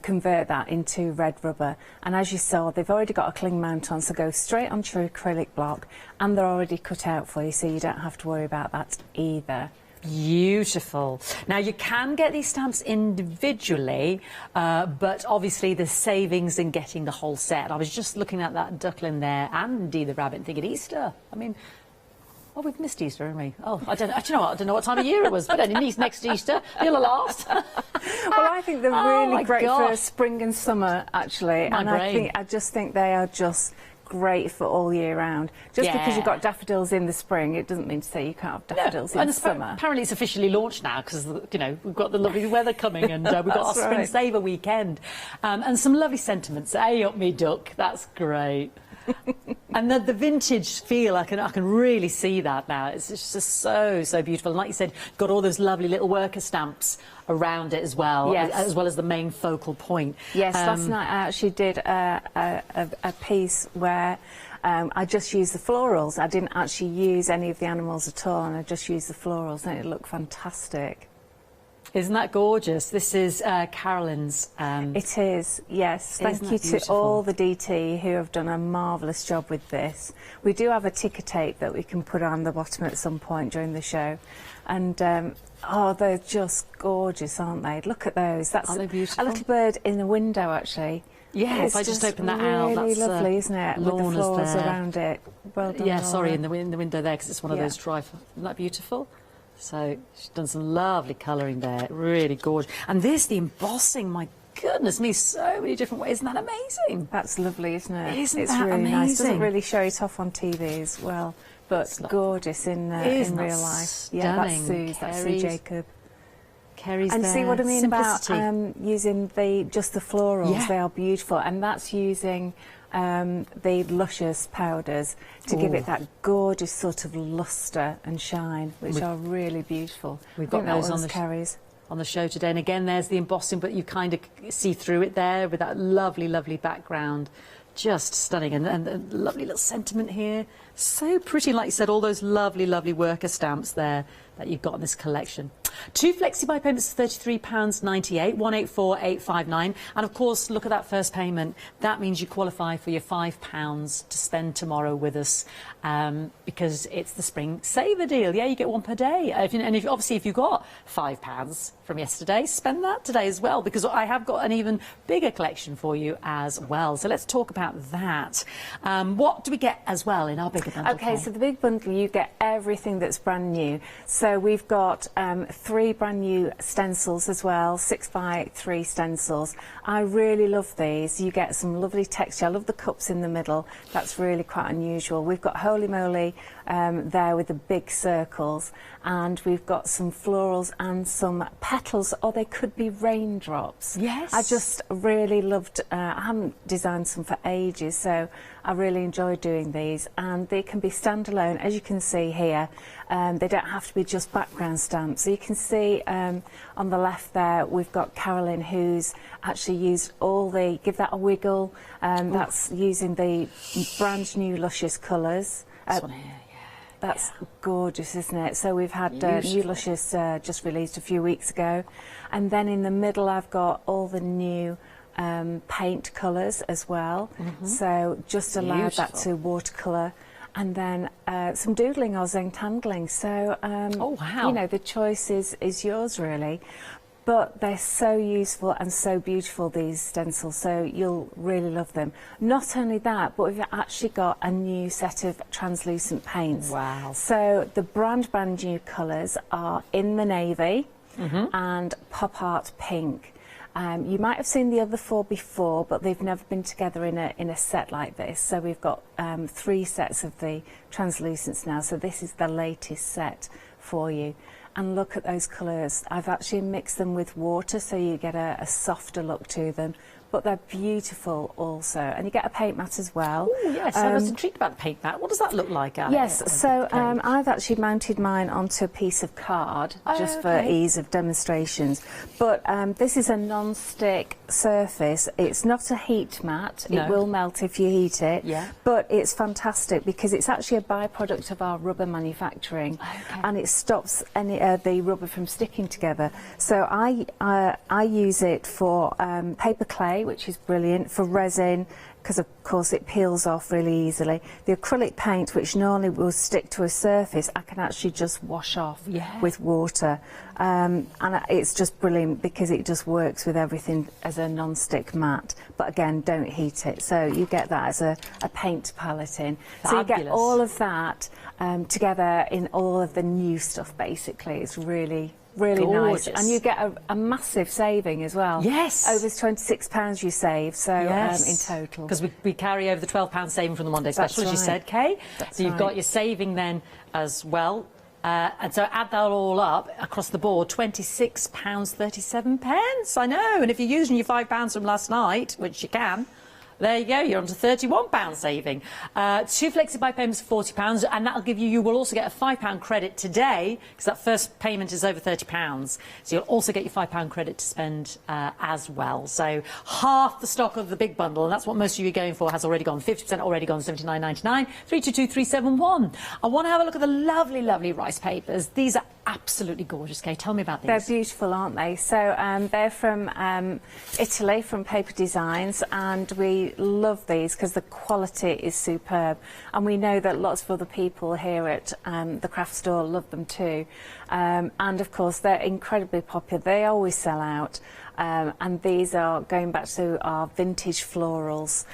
[SPEAKER 7] convert that into red rubber. And as you saw, they've already got a cling mount on, so go straight onto your acrylic block, and they're already cut out for you, so you don't have to worry about that either.
[SPEAKER 5] Beautiful. Now, you can get these stamps individually, but obviously there's savings in getting the whole set. I was just looking at that duckling there, and indeed the rabbit, and thinking Easter. I mean, oh, we've missed Easter, haven't we? Oh, I don't know what time of year it was, but anyway, next Easter, you'll last.
[SPEAKER 7] Well, I think they're really great for spring and summer, actually. I just think they are just great for all year round. Just because you've got daffodils in the spring, it doesn't mean to say you can't have daffodils in the summer.
[SPEAKER 5] Apparently it's officially launched now because, you know, we've got the lovely weather coming, and we've got our Spring Saver weekend. And some lovely sentiments. Hey up me duck, that's great. And the vintage feel, I can really see that now. It's just so beautiful. And like you said, got all those lovely little worker stamps around it as well, as well as the main focal point.
[SPEAKER 7] Yes, last night I actually did a piece where I just used the florals. I didn't actually use any of the animals at all, and I just used the florals, and it looked fantastic.
[SPEAKER 5] Isn't that gorgeous? This is Carolyn's.
[SPEAKER 7] It is, yes. Thank you to all the DT who have done a marvellous job with this. We do have a ticker tape that we can put on the bottom at some point during the show. And, oh, they're just gorgeous, aren't they? Look at those. That's
[SPEAKER 5] a
[SPEAKER 7] little bird in the window, actually.
[SPEAKER 5] Yeah, if I just open that out,
[SPEAKER 7] that's
[SPEAKER 5] really
[SPEAKER 7] lovely, isn't it? With the flowers around it. Well done.
[SPEAKER 5] Yeah, sorry, in the window there, because it's one of those dry. Isn't that beautiful? So she's done some lovely colouring there, really gorgeous. And there's the embossing, my goodness me, so many different ways. Isn't that amazing?
[SPEAKER 7] That's lovely, isn't it?
[SPEAKER 5] Isn't
[SPEAKER 7] it's
[SPEAKER 5] that
[SPEAKER 7] really
[SPEAKER 5] amazing?
[SPEAKER 7] Nice. Doesn't really show it off on TV as well, but gorgeous in real life.
[SPEAKER 5] Stunning?
[SPEAKER 7] Yeah, that's Sue Jacob.
[SPEAKER 5] Kerry's
[SPEAKER 7] and
[SPEAKER 5] there.
[SPEAKER 7] See what I mean
[SPEAKER 5] Simplicity.
[SPEAKER 7] About using just the florals? Yeah. They are beautiful, and that's using the Luscious powders to give it that gorgeous sort of lustre and shine, which are really beautiful.
[SPEAKER 5] We've got those on the show today, and again there's the embossing, but you kind of see through it there with that lovely background. Just stunning, and a lovely little sentiment here. So pretty, like you said, all those lovely worker stamps there that you've got in this collection. 2 Flexi buy payments of £33.98, 184,859, and of course look at that first payment. That means you qualify for your £5 to spend tomorrow with us, because it's the Spring Saver deal. Yeah, you get one per day, obviously if you've got £5 from yesterday, spend that today as well, because I have got an even bigger collection for you as well. So let's talk about that. What do we get as well in our bigger bundle?
[SPEAKER 7] Okay, so the big bundle, you get everything that's brand new. So we've got 3 brand new stencils as well, 6x3 stencils. I really love these. You get some lovely texture. I love the cups in the middle. That's really quite unusual. We've got Holy Moly there with the big circles, and we've got some florals and some petals, or they could be raindrops.
[SPEAKER 5] Yes.
[SPEAKER 7] I just really loved, I haven't designed some for ages, so I really enjoy doing these, and they can be standalone, as you can see here. They don't have to be just background stamps. So you can see on the left there, we've got Carolyn, who's actually used all the, give that a wiggle, that's using the brand new Luscious colours.
[SPEAKER 5] This one here.
[SPEAKER 7] That's gorgeous, isn't it? So we've had new Luscious just released a few weeks ago. And then in the middle, I've got all the new paint colours as well. So just allowed that to watercolour. And then some doodling or Zentangling. So,
[SPEAKER 5] oh, wow.
[SPEAKER 7] You know, the choice is yours, really. But they're so useful and so beautiful, these stencils, so you'll really love them. Not only that, but we've actually got a new set of translucent paints.
[SPEAKER 5] Wow.
[SPEAKER 7] So the brand new colours are In the Navy and Pop Art Pink. You might have seen the other 4 before, but they've never been together in a set like this. So we've got 3 sets of the translucents now, so this is the latest set for you. And look at those colours. I've actually mixed them with water, so you get a softer look to them, but they're beautiful also. And you get a paint mat as well.
[SPEAKER 5] Oh, yes, I was intrigued about the paint mat. What does that look like, Alex?
[SPEAKER 7] Yes, so I've actually mounted mine onto a piece of card just for ease of demonstrations. But this is a non-stick surface. It's not a heat mat.
[SPEAKER 5] No.
[SPEAKER 7] It will melt if you heat it.
[SPEAKER 5] Yeah.
[SPEAKER 7] But it's fantastic because it's actually a byproduct of our rubber manufacturing, and it stops any the rubber from sticking together. So I use it for paper clay, which is brilliant, for resin, because of course it peels off really easily. The acrylic paint, which normally will stick to a surface, I can actually just wash off with water. And it's just brilliant because it just works with everything as a non-stick mat. But again, don't heat it. So you get that as a paint palette in.
[SPEAKER 5] Fabulous.
[SPEAKER 7] So you get all of that together in all of the new stuff, basically. It's really
[SPEAKER 5] Gorgeous.
[SPEAKER 7] nice, and you get a massive saving as well.
[SPEAKER 5] Yes,
[SPEAKER 7] over £26 you save. So in total,
[SPEAKER 5] because we carry over the £12 saving from the Monday special, as you said, Kay. So you've got your saving then as well. And so add that all up across the board, £26.37. I know, and if you're using your £5 from last night, which you can, there you go, you're on to £31 saving. 2 Flexi buy payments for £40, and that'll give you, you will also get a £5 credit today, because that first payment is over £30. So you'll also get your £5 credit to spend as well. So half the stock of the big bundle, and that's what most of you are going for, has already gone. 50% already gone, £79.99, 322371. I want to have a look at the lovely, lovely rice papers. These are absolutely gorgeous, Kay. Tell me about these.
[SPEAKER 7] They're beautiful, aren't they? So they're from Italy, from Paper Designs, and we love these because the quality is superb. And we know that lots of other people here at the craft store love them too. And of course, they're incredibly popular. They always sell out. And these are going back to our vintage florals,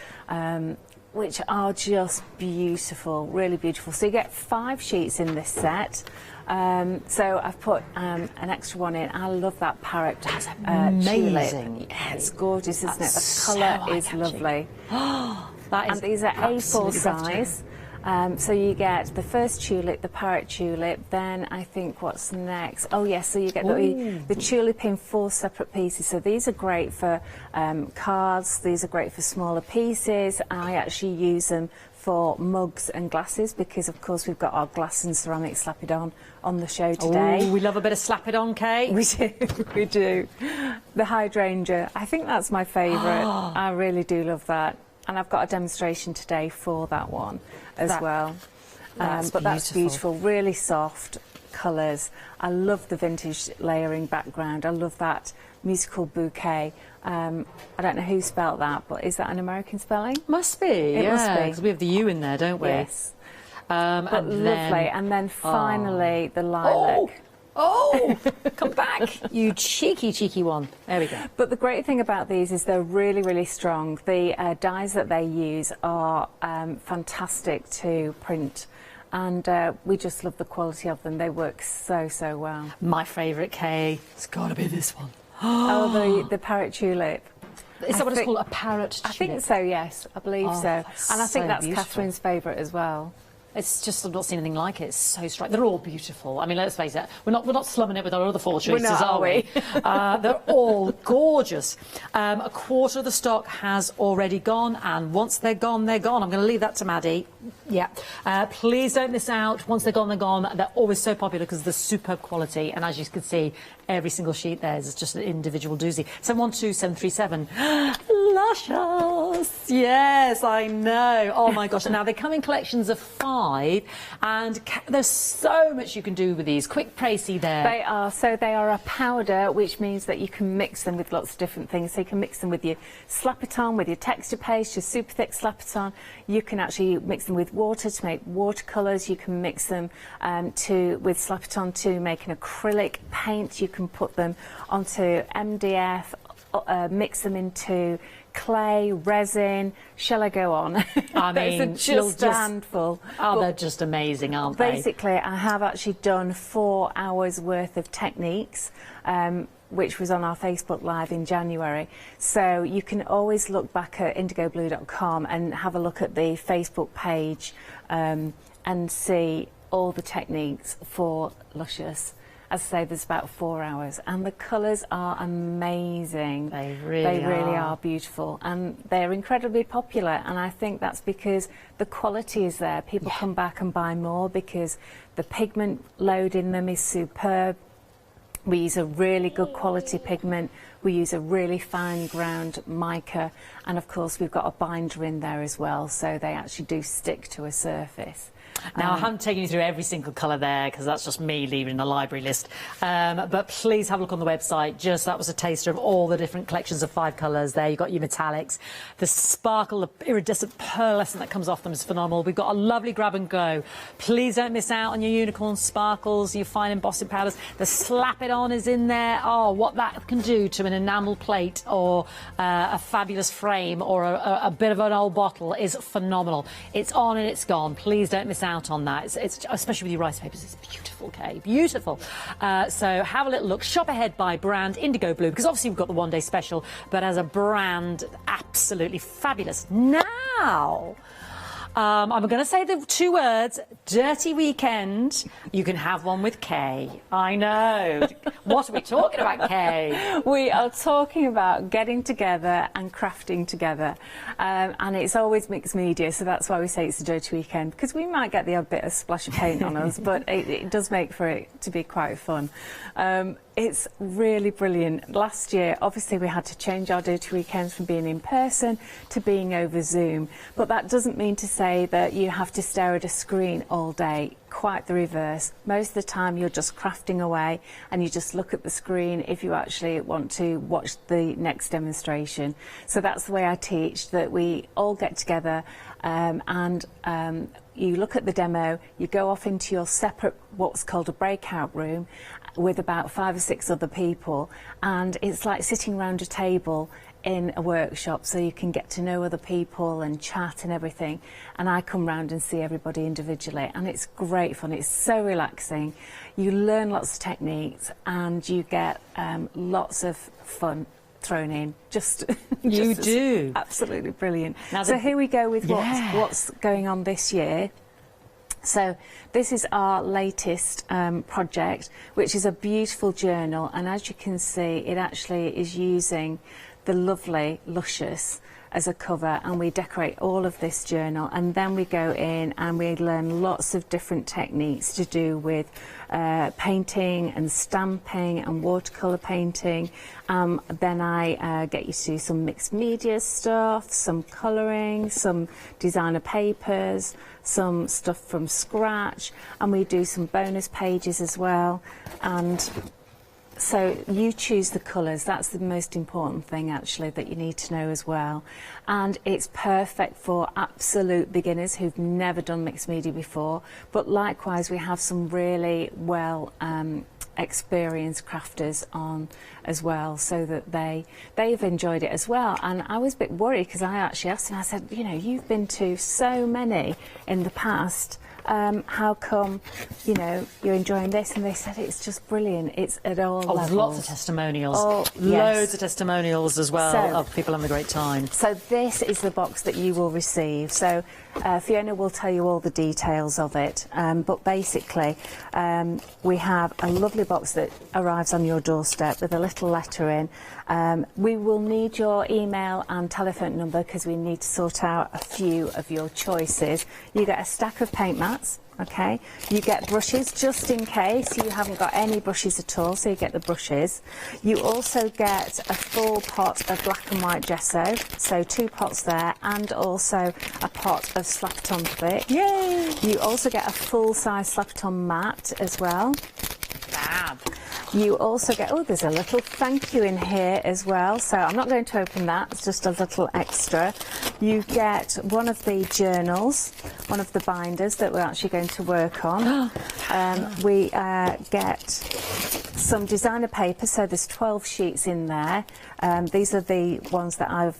[SPEAKER 7] which are just beautiful, really beautiful. So you get 5 sheets in this set. So I've put an extra one in. I love that parrot
[SPEAKER 5] amazing.
[SPEAKER 7] tulip. Yeah, it's gorgeous, isn't it? The colour is lovely.
[SPEAKER 5] That is,
[SPEAKER 7] and these are A4 size. So you get the first tulip, the parrot tulip, then I think what's next? Oh yes, so you get the tulip in 4 separate pieces. So these are great for cards, these are great for smaller pieces. I actually use them for mugs and glasses because of course we've got our glass and ceramic slap-it-on on the show today.
[SPEAKER 5] Oh, we love a bit of slap-it-on, Kay.
[SPEAKER 7] We do, we do. The hydrangea, I think that's my favourite. I really do love that. And I've got a demonstration today for that one as well. But that's beautiful, really soft colours. I love the vintage layering background. I love that musical bouquet. I don't know who spelt that, but is that an American spelling?
[SPEAKER 5] Must be, it must be. Because we have the U in there, don't we?
[SPEAKER 7] Yes.
[SPEAKER 5] And
[SPEAKER 7] lovely.
[SPEAKER 5] then,
[SPEAKER 7] and then finally the lilac.
[SPEAKER 5] Oh, come back, you cheeky, cheeky one. There we go.
[SPEAKER 7] But the great thing about these is they're really, really strong. The dyes that they use are fantastic to print. And we just love the quality of them. They work so, so well.
[SPEAKER 5] My favourite, Kay, it's got to be this one.
[SPEAKER 7] Oh, the parrot tulip.
[SPEAKER 5] Is that what it's called, a parrot tulip?
[SPEAKER 7] I think so, yes. I believe so. And I think that's
[SPEAKER 5] beautiful.
[SPEAKER 7] Catherine's favourite as well.
[SPEAKER 5] It's just, I've not seen anything like it. It's so striking. They're all beautiful. I mean, let's face it, we're not slumming it with our other 4 choices, are we? They're all gorgeous. A quarter of the stock has already gone, and once they're gone, they're gone. I'm going to leave that to Maddie. Yeah. Please don't miss out. Once they're gone, they're gone. They're always so popular because of the superb quality. And as you can see, every single sheet there is just an individual doozy. 712737. Luscious. Yes, I know. Oh my gosh. Now they come in collections of 5, and there's so much you can do with these. Quick pricey there.
[SPEAKER 7] They are. So they are a powder, which means that you can mix them with lots of different things. So you can mix them with your slap-it-on, with your texture paste, your super thick slap-it-on. You can actually mix them with water to make watercolours. You can mix them with slap-it-on to make an acrylic paint. You can put them onto MDF, mix them into clay, resin. Shall I go on?
[SPEAKER 5] I mean,
[SPEAKER 7] just a handful.
[SPEAKER 5] Oh, they're just amazing, aren't they?
[SPEAKER 7] Basically, I have actually done 4 hours worth of techniques, which was on our Facebook Live in January. So you can always look back at indigoblue.com and have a look at the Facebook page and see all the techniques for Luscious. as I say, there's about 4 hours, and the colours are amazing.
[SPEAKER 5] They really
[SPEAKER 7] are beautiful, and they're incredibly popular, and I think that's because the quality is there. People come back and buy more because the pigment load in them is superb. We use a really good quality pigment. We use a really fine ground mica, and of course we've got a binder in there as well, so they actually do stick to a surface.
[SPEAKER 5] Now, I haven't taken you through every single colour there because that's just me leaving the library list. But please have a look on the website. Just that was a taster of all the different collections of 5 colours there. You've got your metallics. The sparkle, the iridescent pearlescent that comes off them is phenomenal. We've got a lovely grab and go. Please don't miss out on your unicorn sparkles, your fine embossing powders. The slap it on is in there. Oh, what that can do to an enamel plate or a fabulous frame or a bit of an old bottle is phenomenal. It's on and it's gone. Please don't miss out on that. It's especially with your rice papers. It's beautiful, Kay, beautiful. So have a little look. Shop ahead by brand Indigo Blue, because obviously we've got the one-day special, but as a brand, absolutely fabulous. Now, I'm going to say the 2 words, dirty weekend. You can have one with Kay. I know. What are we talking about, Kay?
[SPEAKER 7] We are talking about getting together and crafting together. And it's always mixed media, so that's why we say it's a dirty weekend, because we might get the odd bit of splash of paint on us, but it does make for it to be quite fun. It's really brilliant. Last year, obviously, we had to change our dirty weekends from being in person to being over Zoom. But that doesn't mean to say that you have to stare at a screen all day. Quite the reverse. Most of the time, you're just crafting away and you just look at the screen if you actually want to watch the next demonstration. So that's the way I teach, that we all get together and you look at the demo, you go off into your separate, what's called a breakout room, with about 5 or 6 other people, and it's like sitting around a table in a workshop, so you can get to know other people and chat and everything. And I come round and see everybody individually, and it's great fun. It's so relaxing. You learn lots of techniques and you get lots of fun thrown in. Just
[SPEAKER 5] you do.
[SPEAKER 7] Absolutely brilliant. Now so here we go with what's going on this year. So this is our latest project, which is a beautiful journal, and as you can see, it actually is using the lovely Luscious as a cover, and we decorate all of this journal, and then we go in and we learn lots of different techniques to do with painting and stamping and watercolour painting. Then I get you to do some mixed media stuff, some colouring, some designer papers, some stuff from scratch, and we do some bonus pages as well. And so you choose the colours. That's the most important thing, actually, that you need to know as well. And it's perfect for absolute beginners who've never done mixed media before. But likewise, we have some really well experienced crafters on as well, so that they've enjoyed it as well. And I was a bit worried because I actually asked them, I said, you know, you've been to so many in the past. How come, you know, you're enjoying this? And they said it's just brilliant. It's at all levels.
[SPEAKER 5] There's lots of testimonials.
[SPEAKER 7] Oh,
[SPEAKER 5] loads of testimonials as well,
[SPEAKER 7] so,
[SPEAKER 5] of people having a great time.
[SPEAKER 7] So this is the box that you will receive. So Fiona will tell you all the details of it. But basically, we have a lovely box that arrives on your doorstep with a little letter in. We will need your email and telephone number because we need to sort out a few of your choices. You get a stack of paint mats. Okay, you get brushes just in case you haven't got any brushes at all, so you get the brushes. You also get a full pot of black and white gesso, so 2 pots there, and also a pot of slap-on thick.
[SPEAKER 5] Yay!
[SPEAKER 7] You also get a full-size slap-on mat as well.
[SPEAKER 5] Fab.
[SPEAKER 7] You also get, oh, there's a little thank you in here as well, so I'm not going to open that, it's just a little extra. You get one of the journals, one of the binders that we're actually going to work on. We get some designer paper, so there's 12 sheets in there. These are the ones that I've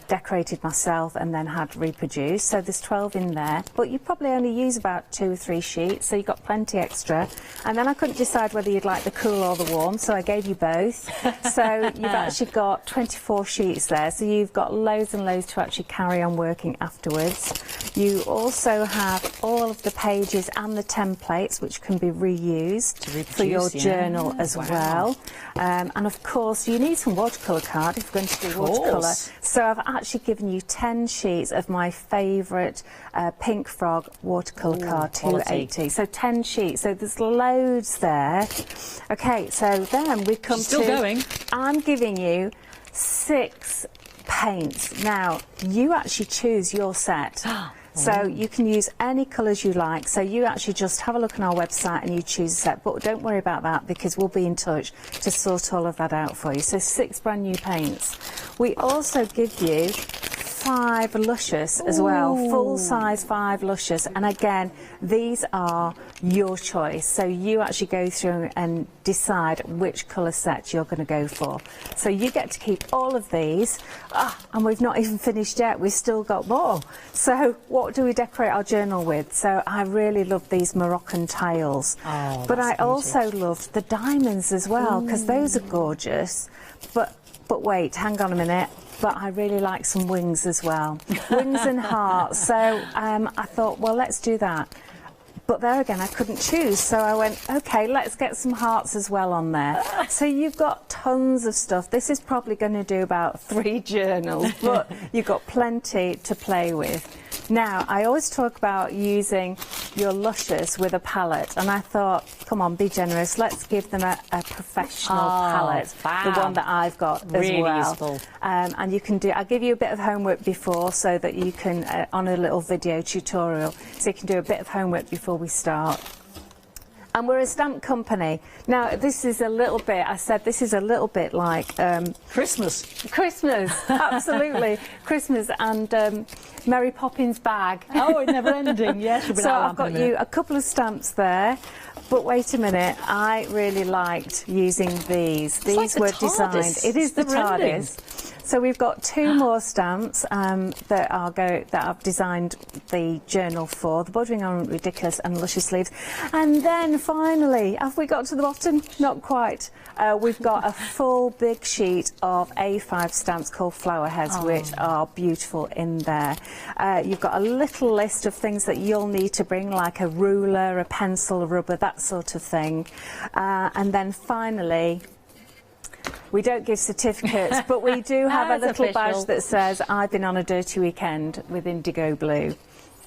[SPEAKER 7] decorated myself and then had reproduced. So there's 12 in there, but you probably only use about 2 or 3 sheets, so you've got plenty extra. And then I couldn't decide whether you'd like the cool or the warm, so I gave you both. So you've actually got 24 sheets there, so you've got loads and loads to actually carry on working afterwards. You also have all of the pages and the templates, which can be reused for your journal as well. And of course, you need some watercolour card if you're going to do watercolour. So I've actually given you 10 sheets of my favourite Pink Frog watercolour card, 280. So 10 sheets. So there's loads there. Okay, so then we come
[SPEAKER 5] Still going.
[SPEAKER 7] I'm giving you 6 paints. Now, you actually choose your set. So you can use any colours you like. So you actually just have a look on our website and you choose a set. But don't worry about that, because we'll be in touch to sort all of that out for you. So 6 brand new paints. We also give you 5 Luscious as well, full size 5 Luscious, and again these are your choice, so you actually go through and decide which colour set you're going to go for. So you get to keep all of these, and we've not even finished yet, we've still got more. So what do we decorate our journal with? So I really love these Moroccan tiles, but I also loved the diamonds as well, because those are gorgeous. But wait, hang on a minute. But I really like some wings as well. Wings and hearts. So I thought, well, let's do that. But there again, I couldn't choose. So I went, OK, let's get some hearts as well on there. So you've got tons of stuff. This is probably going to do about 3 journals, but you've got plenty to play with. Now, I always talk about using your Luscious with a palette, and I thought, come on, be generous. Let's give them a professional palette, the one that I've got as well. Useful. And you can do. I'll give you a bit of homework before, so that you can on a little video tutorial, so you can do a bit of homework before we start. And we're a stamp company. Now, this is a little bit, I said this is a little bit like...
[SPEAKER 5] Christmas.
[SPEAKER 7] Christmas, absolutely. Christmas and Mary Poppins bag.
[SPEAKER 5] Oh, it's never ending, yes.
[SPEAKER 7] So I've got you a couple of stamps there. But wait a minute, I really liked using these. These were designed. It is the TARDIS. So we've got 2 more stamps that I've designed the journal for. The bordering aren't ridiculous and Luscious sleeves. And then finally, have we got to the bottom? Not quite. We've got a full big sheet of A5 stamps called flower heads, which are beautiful in there. You've got a little list of things that you'll need to bring, like a ruler, a pencil, a rubber, that sort of thing. And then finally, we don't give certificates, but we do have a little badge that says, I've been on a dirty weekend with Indigo Blue.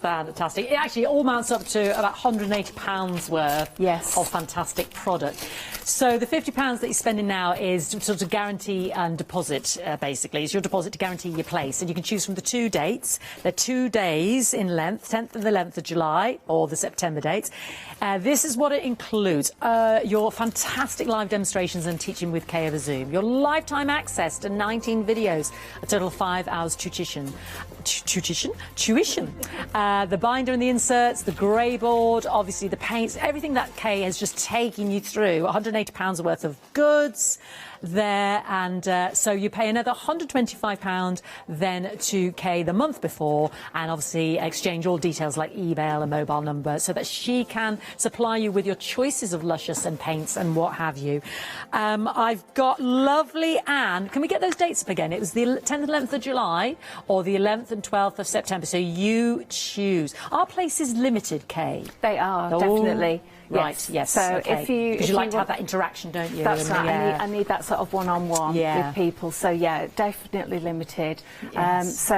[SPEAKER 5] Fantastic. It actually all mounts up to about £180 worth of fantastic product. So the £50 that you're spending now is sort of guarantee and deposit, basically. It's your deposit to guarantee your place. And you can choose from the 2 dates. They're 2 days in length, 10th and the 11th of July, or the September dates. This is what it includes. Your fantastic live demonstrations and teaching with Kay over Zoom. Your lifetime access to 19 videos, a total of 5 hours tuition. The binder and the inserts, the grey board, obviously the paints, everything that Kay has just taken you through. £180 worth of goods there, and so you pay another £125 then to Kay the month before, and obviously exchange all details like email and mobile number, so that she can supply you with your choices of Luscious and paints and what have you. I've got lovely Anne. Can we get those dates up again? It was the 10th and 11th of July or the 11th and 12th of September, so you choose. Our place is limited, Kay.
[SPEAKER 7] They are, definitely.
[SPEAKER 5] Right, yes.
[SPEAKER 7] So
[SPEAKER 5] okay.
[SPEAKER 7] if you...
[SPEAKER 5] Because you like to have that interaction, don't you?
[SPEAKER 7] That's right. I need that sort of one-on-one with people. So, yeah, definitely limited.
[SPEAKER 5] Yes.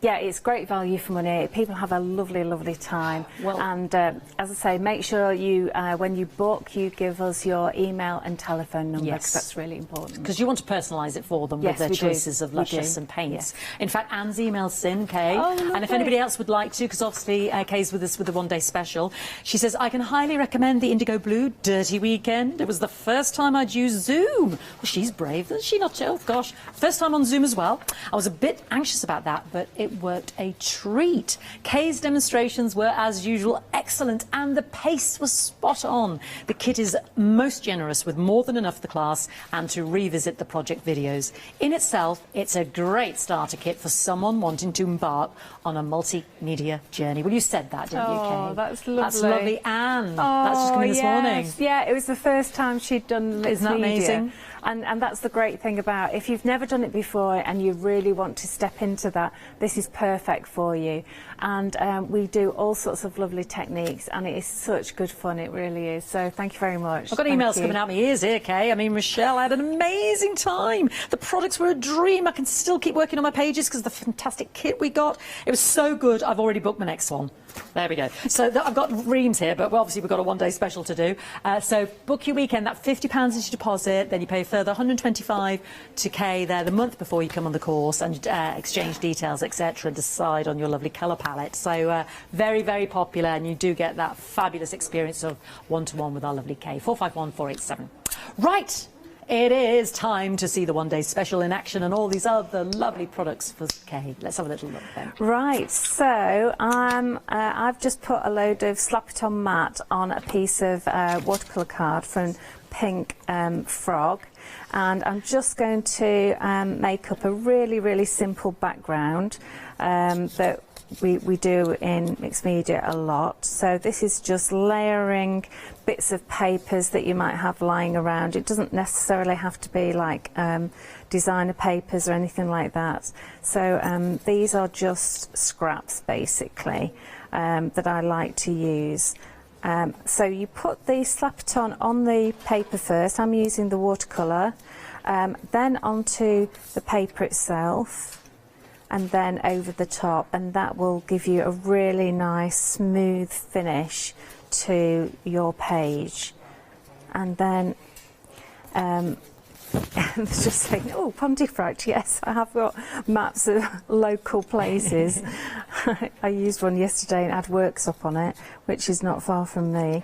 [SPEAKER 7] Yeah, it's great value for money. People have a lovely, lovely time. Well, and as I say, make sure you, when you book, you give us your email and telephone number, because that's really important.
[SPEAKER 5] Because you want to personalise it for them with their choices of Luscious and paints. In fact, Anne's email's in, Kay. And if anybody else would like to, because obviously Kay's with us with the one-day special, she says, I can highly recommend the Indigo Blue Dirty Weekend. It was the first time I'd used Zoom. Well, she's brave, isn't she? Not, oh gosh. First time on Zoom as well. I was a bit anxious about that, but it worked a treat. Kay's demonstrations were, as usual, excellent, and the pace was spot on. The kit is most generous, with more than enough for the class and to revisit the project videos. In itself, it's a great starter kit for someone wanting to embark on a multimedia journey. Well, you said that, didn't you, Kay?
[SPEAKER 7] Oh, that's lovely.
[SPEAKER 5] That's lovely, Anne. That's just come in this morning.
[SPEAKER 7] Yeah, it was the first time she'd done multimedia.
[SPEAKER 5] Isn't that amazing?
[SPEAKER 7] And that's the great thing about, if you've never done it before and you really want to step into that, this is perfect for you. And we do all sorts of lovely techniques, and it is such good fun, it really is. So thank you very much.
[SPEAKER 5] I've got emails coming out my ears here, Kay. I mean, Michelle, I had an amazing time. The products were a dream. I can still keep working on my pages because of the fantastic kit we got. It was so good, I've already booked my next one. There we go. So I've got reams here, but obviously we've got a one-day special to do. So book your weekend. That £50 is your deposit. Then you pay a further £125 to Kay there the month before you come on the course, and exchange details, etc., and decide on your lovely colour palette. So very, very popular, and you do get that fabulous experience of one-to-one with our lovely Kay. 451487. Right. It is time to see the one-day special in action and all these other lovely products for Kay. Let's have a little look then.
[SPEAKER 7] Right, so I've just put a load of Slap-It-On matte on a piece of watercolour card from Pink Frog, and I'm just going to make up a really, really simple background that we do in mixed media a lot. So this is just layering bits of papers that you might have lying around. It doesn't necessarily have to be like designer papers or anything like that. So these are just scraps basically that I like to use. So you put the Slap-It-On on the paper first. I'm using the watercolour, then onto the paper itself, and then over the top, and that will give you a really nice smooth finish to your page. And then just saying, oh, Pontefract, yes, I have got maps of local places. I used one yesterday and had Worksop on it, which is not far from me.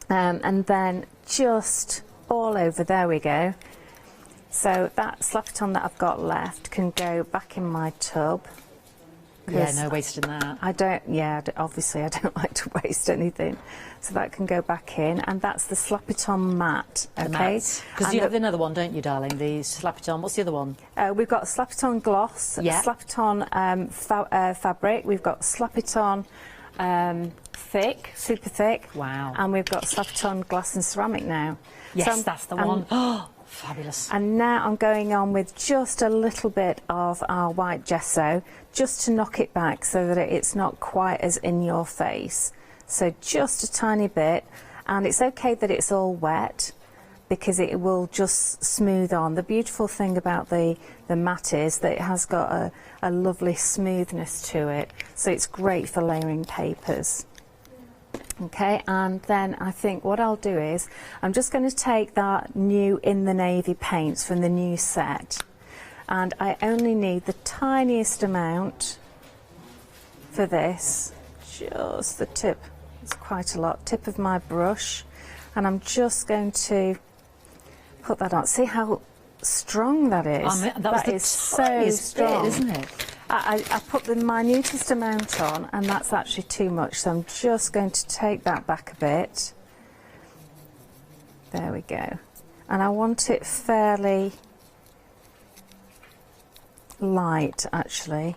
[SPEAKER 7] And then just all over, there we go. So that Slap-It-On that I've got left can go back in my tub.
[SPEAKER 5] Yeah, no wasting that.
[SPEAKER 7] Obviously I don't like to waste anything. So that can go back in, and that's the Slap-It-On matte, okay?
[SPEAKER 5] Because you have another one, don't you, darling? The Slap-It-On, what's the other one?
[SPEAKER 7] We've got Slap-It-On gloss,
[SPEAKER 5] yeah.
[SPEAKER 7] Slap-It-On fabric, we've got Slap-It-On thick, super thick.
[SPEAKER 5] Wow.
[SPEAKER 7] And we've got Slap-It-On glass and ceramic now.
[SPEAKER 5] Yes, that's the one. Oh, fabulous.
[SPEAKER 7] And now I'm going on with just a little bit of our white gesso, just to knock it back so that it's not quite as in your face. So just a tiny bit, and it's okay that it's all wet because it will just smooth on. The beautiful thing about the matte is that it has got a lovely smoothness to it, so it's great for layering papers. Okay, and then I think what I'll do is I'm just going to take that new In the Navy paints from the new set, and I only need the tiniest amount for this, just the tip, it's quite a lot, tip of my brush, and I'm just going to put that on. See how strong that is?
[SPEAKER 5] That is so strong, isn't it?
[SPEAKER 7] I put the minutest amount on, and that's actually too much, so I'm just going to take that back a bit. There we go. And I want it fairly light, actually.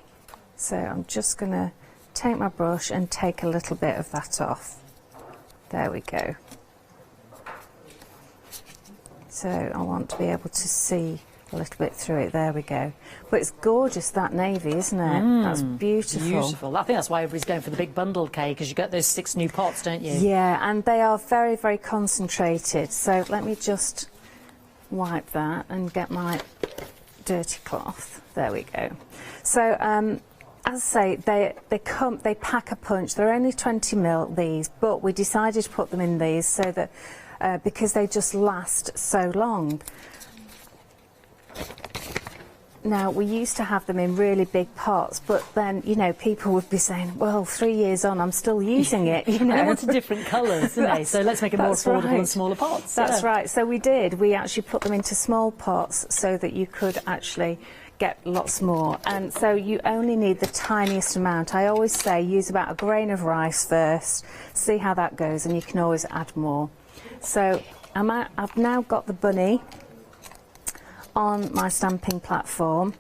[SPEAKER 7] So I'm just going to take my brush and take a little bit of that off. There we go. So I want to be able to see a little bit through it. There we go. But it's gorgeous, that navy, isn't it? That's beautiful.
[SPEAKER 5] Beautiful. I think that's why everybody's going for the big bundle, Kay, because you get those 6 new pots, don't you?
[SPEAKER 7] Yeah, and they are very, very concentrated. So let me just wipe that and get my dirty cloth. There we go. So as I say, they pack a punch. They're only 20ml, these, but we decided to put them in these so that because they just last so long. Now, we used to have them in really big pots, but then, you know, people would be saying, well, 3 years on, I'm still using it, you know.
[SPEAKER 5] They wanted different colours, didn't they? So let's make it more affordable in smaller pots.
[SPEAKER 7] That's right. So we did. We actually put them into small pots so that you could actually get lots more, and so you only need the tiniest amount. I always say use about a grain of rice first, see how that goes, and you can always add more. So I've now got the bunny on my stamping platform,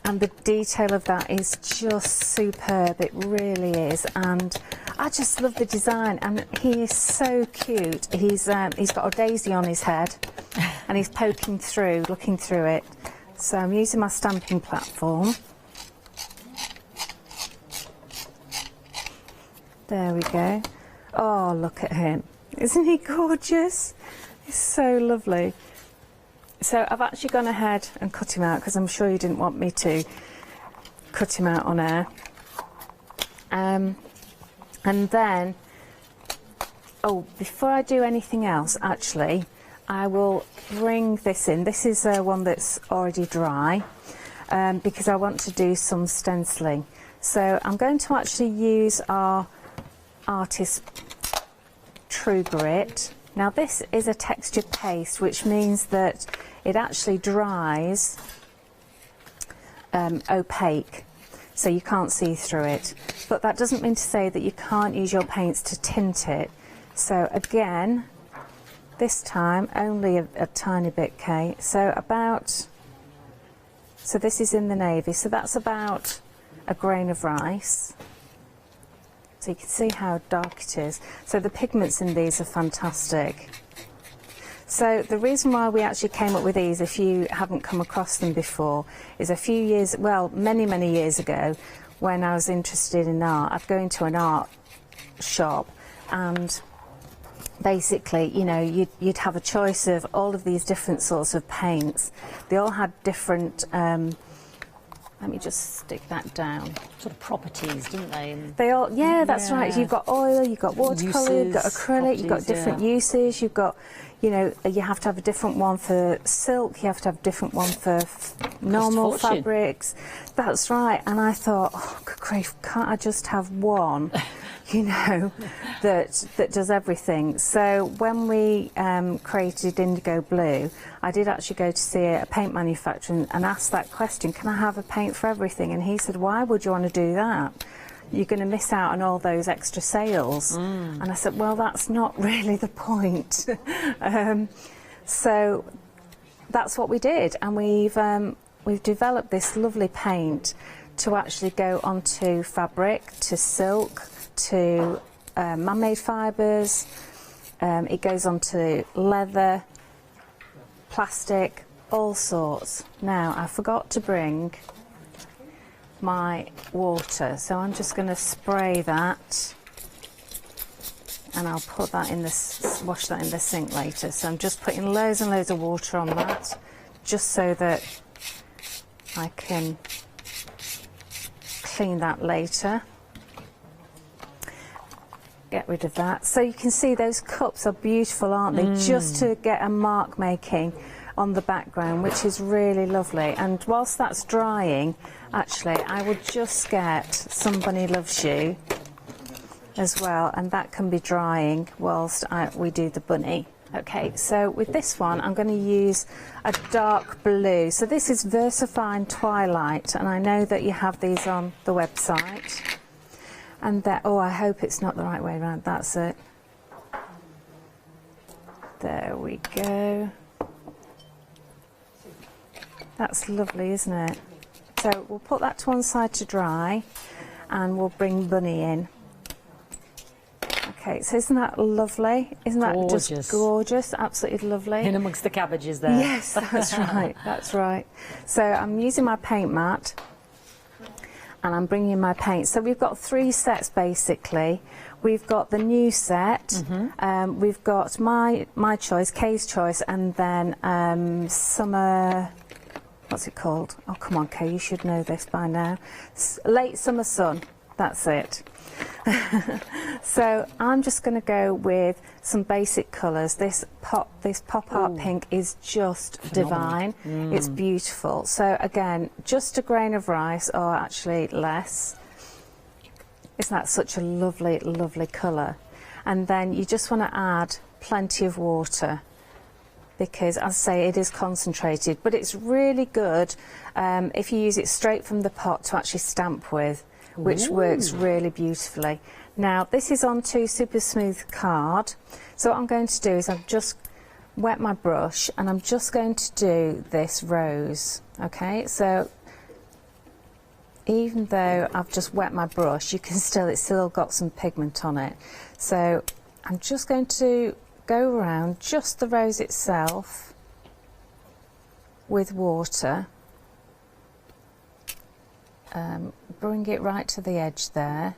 [SPEAKER 7] and the detail of that is just superb, it really is, and I just love the design, and he is so cute. He's got a daisy on his head and he's poking through, looking through it. So I'm using my stamping platform. There we go. Oh, look at him. Isn't he gorgeous? He's so lovely. So I've actually gone ahead and cut him out because I'm sure you didn't want me to cut him out on air. And then, oh, before I do anything else, actually, I will bring this in. This is one that's already dry because I want to do some stenciling. So I'm going to actually use our Artist True Grit. Now this is a textured paste, which means that it actually dries opaque, so you can't see through it. But that doesn't mean to say that you can't use your paints to tint it. So again, this time only a tiny bit, Kate. So this is in the navy, so that's about a grain of rice. So you can see how dark it is. So the pigments in these are fantastic. So the reason why we actually came up with these, if you haven't come across them before, is a few years, well, many years ago, when I was interested in art, I'd go into an art shop and basically, you know, you'd have a choice of all of these different sorts of paints. They all had different, let me just stick that down.
[SPEAKER 5] Sort of properties, didn't they?
[SPEAKER 7] They all, yeah, that's right. You've got oil, you've got watercolour, you've got acrylic, you've got different uses, you've got, you know, you have to have a different one for silk, you have to have a different one for normal fabrics. That's right. And I thought, oh, good grief, can't I just have one, you know, that does everything? So when we created Indigo Blue, I did actually go to see a paint manufacturer and ask that question, can I have a paint for everything? And he said, why would you want to do that? You're going to miss out on all those extra sales. And I said, well, that's not really the point. So that's what we did, and we've developed this lovely paint to actually go onto fabric, to silk, to man-made fibres. It goes onto leather, plastic, all sorts. Now, I forgot to bring my water, so I'm just going to spray that, and I'll put that in the, wash that in the sink later. So I'm just putting loads and loads of water on that, just so that I can clean that later. Get rid of that. So you can see those cups are beautiful, aren't they? Just to get a mark making on the background, which is really lovely. And whilst that's drying, actually, I would just get Somebody Loves You as well, and that can be drying whilst we do the bunny. Okay, so with this one, I'm going to use a dark blue. So this is Versafine Twilight, and I know that you have these on the website. And that, oh, I hope it's not the right way around. That's it. There we go. That's lovely, isn't it? So we'll put that to one side to dry, and we'll bring Bunny in. Okay, so isn't that lovely? Isn't that just gorgeous? Absolutely lovely.
[SPEAKER 5] In amongst the cabbages there.
[SPEAKER 7] Yes, that's right, that's right. So I'm using my paint mat, and I'm bringing in my paint. So we've got 3 sets basically. We've got the new set, we've got my choice, Kay's choice, and then summer, what's it called? Oh, come on, Kay, you should know this by now. Late Summer Sun, that's it. So I'm just going to go with some basic colours. This pop art pink is just divine. It's beautiful. So again, just a grain of rice, or actually less. Isn't that such a lovely, lovely colour? And then you just want to add plenty of water, because, as I say, it is concentrated, but it's really good if you use it straight from the pot to actually stamp with, which works really beautifully. Now, this is onto super smooth card, so what I'm going to do is I've just wet my brush and I'm just going to do this rose. Okay, so even though I've just wet my brush, you can still, it's still got some pigment on it. So I'm just going to go around just the rose itself with water, bring it right to the edge there,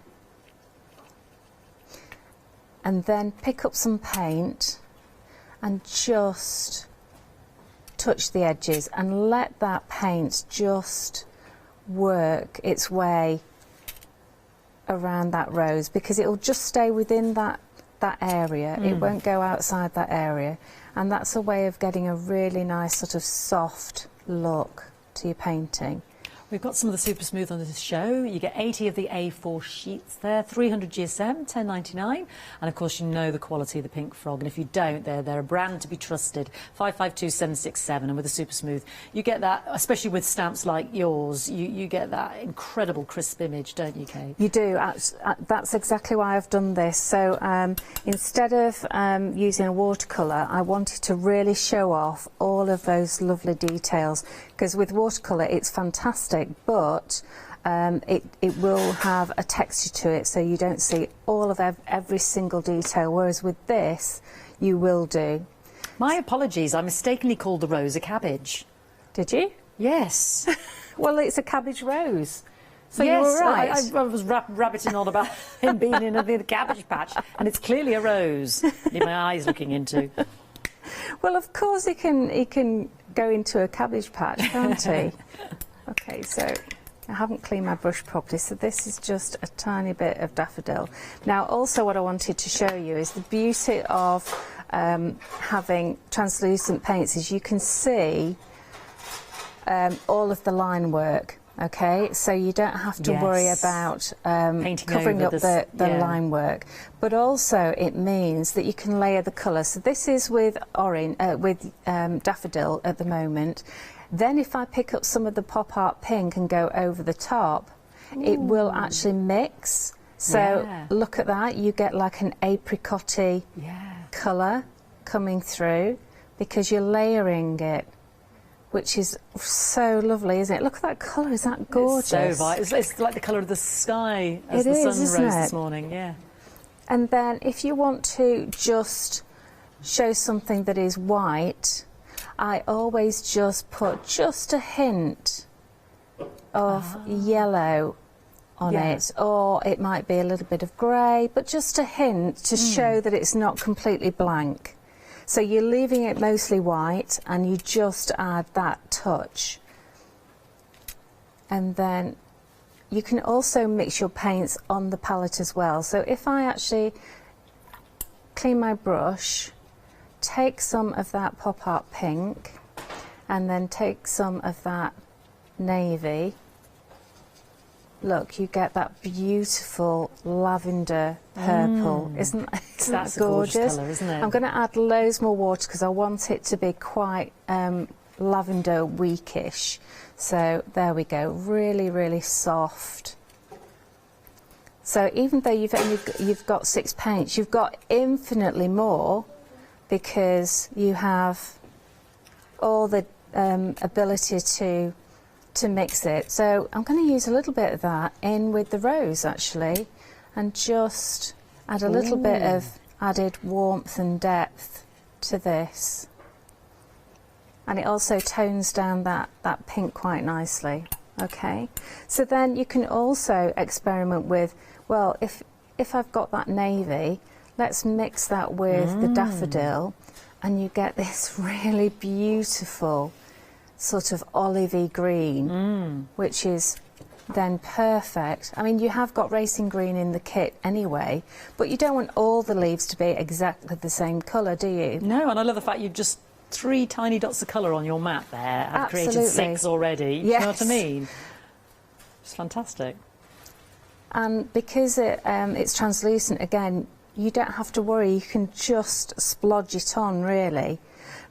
[SPEAKER 7] and then pick up some paint and just touch the edges and let that paint just work its way around that rose, because it will just stay within that area. It won't go outside that area, and that's a way of getting a really nice sort of soft look to your painting.
[SPEAKER 5] We've got some of the super smooth on this show. You get 80 of the A4 sheets there, 300 GSM, $10.99, and of course you know the quality of the Pink Frog, and if you don't, they're a brand to be trusted. 552767, and with the super smooth you get that, especially with stamps like yours, you get that incredible crisp image, don't you, Kate? You do. That's exactly why I've done this. So instead of using a watercolour, I wanted to really show off all of those lovely details, because with watercolour it's fantastic, but it will have a texture to it, so you don't see all of every single detail, whereas with this you will do. My apologies, I mistakenly called the rose a cabbage. Did you? Yes. Well, it's a cabbage rose. So yes, you were right. I was rabbiting on about him being in a cabbage patch, and it's clearly a rose. Need my eyes looking into. Well, of course he can go into a cabbage patch, can't he? Okay, so I haven't cleaned my brush properly, so this is just a tiny bit of daffodil. Now, also what I wanted to show you is the beauty of having translucent paints is you can see all of the line work. Okay, so you don't have to worry about covering up the line work, but also it means that you can layer the colour. So this is with orange, daffodil at the moment. Then if I pick up some of the pop art pink and go over the top, it will actually mix. So look at that, you get like an apricot-y colour coming through because you're layering it, which is so lovely, isn't it? Look at that colour, is that gorgeous? It's so vibrant. It's like the colour of the sky as the sun rose this morning, yeah. And then if you want to just show something that is white, I always just put just a hint of yellow on it, or it might be a little bit of grey, but just a hint to show that it's not completely blank. So you're leaving it mostly white and you just add that touch. And then you can also mix your paints on the palette as well. So if I actually clean my brush, take some of that pop art pink and then take some of that navy, look, you get that beautiful lavender purple. Isn't that gorgeous? Colour, isn't it? I'm going to add loads more water because I want it to be quite lavender weakish. So there we go, really, really soft. So even though you've got 6 paints, you've got infinitely more because you have all the ability to mix it. So I'm going to use a little bit of that in with the rose actually, and just add a little bit of added warmth and depth to this. And it also tones down that pink quite nicely. Okay, so then you can also experiment with, well, if I've got that navy, let's mix that with the daffodil, and you get this really beautiful sort of olivey green, which is then perfect. I mean, you have got racing green in the kit anyway, but you don't want all the leaves to be exactly the same colour, do you? No, and I love the fact you've just 3 tiny dots of colour on your map there. I've created 6 already. Yes. You know what I mean? It's fantastic. And because it's translucent, again, you don't have to worry. You can just splodge it on, really.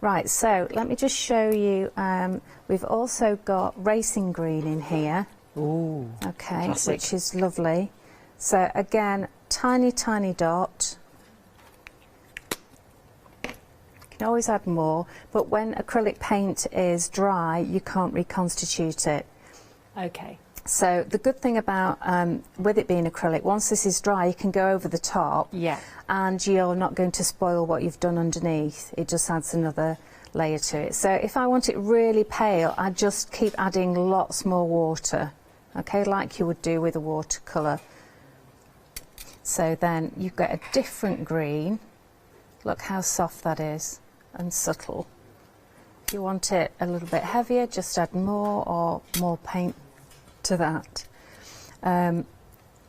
[SPEAKER 7] Right, so let me just show you. We've also got racing green in here.
[SPEAKER 5] Ooh,
[SPEAKER 7] okay,
[SPEAKER 5] classic.
[SPEAKER 7] which is lovely. So again, tiny, tiny dot. You can always add more, but when acrylic paint is dry, you can't reconstitute it.
[SPEAKER 5] Okay.
[SPEAKER 7] So the good thing about with it being acrylic, once this is dry, you can go over the top.
[SPEAKER 5] Yeah.
[SPEAKER 7] And you're not going to spoil what you've done underneath. It just adds another layer to it. So if I want it really pale, I just keep adding lots more water, okay, like you would do with a watercolour. So then you get a different green. Look how soft that is and subtle. If you want it a little bit heavier, just add more or more paint to that. And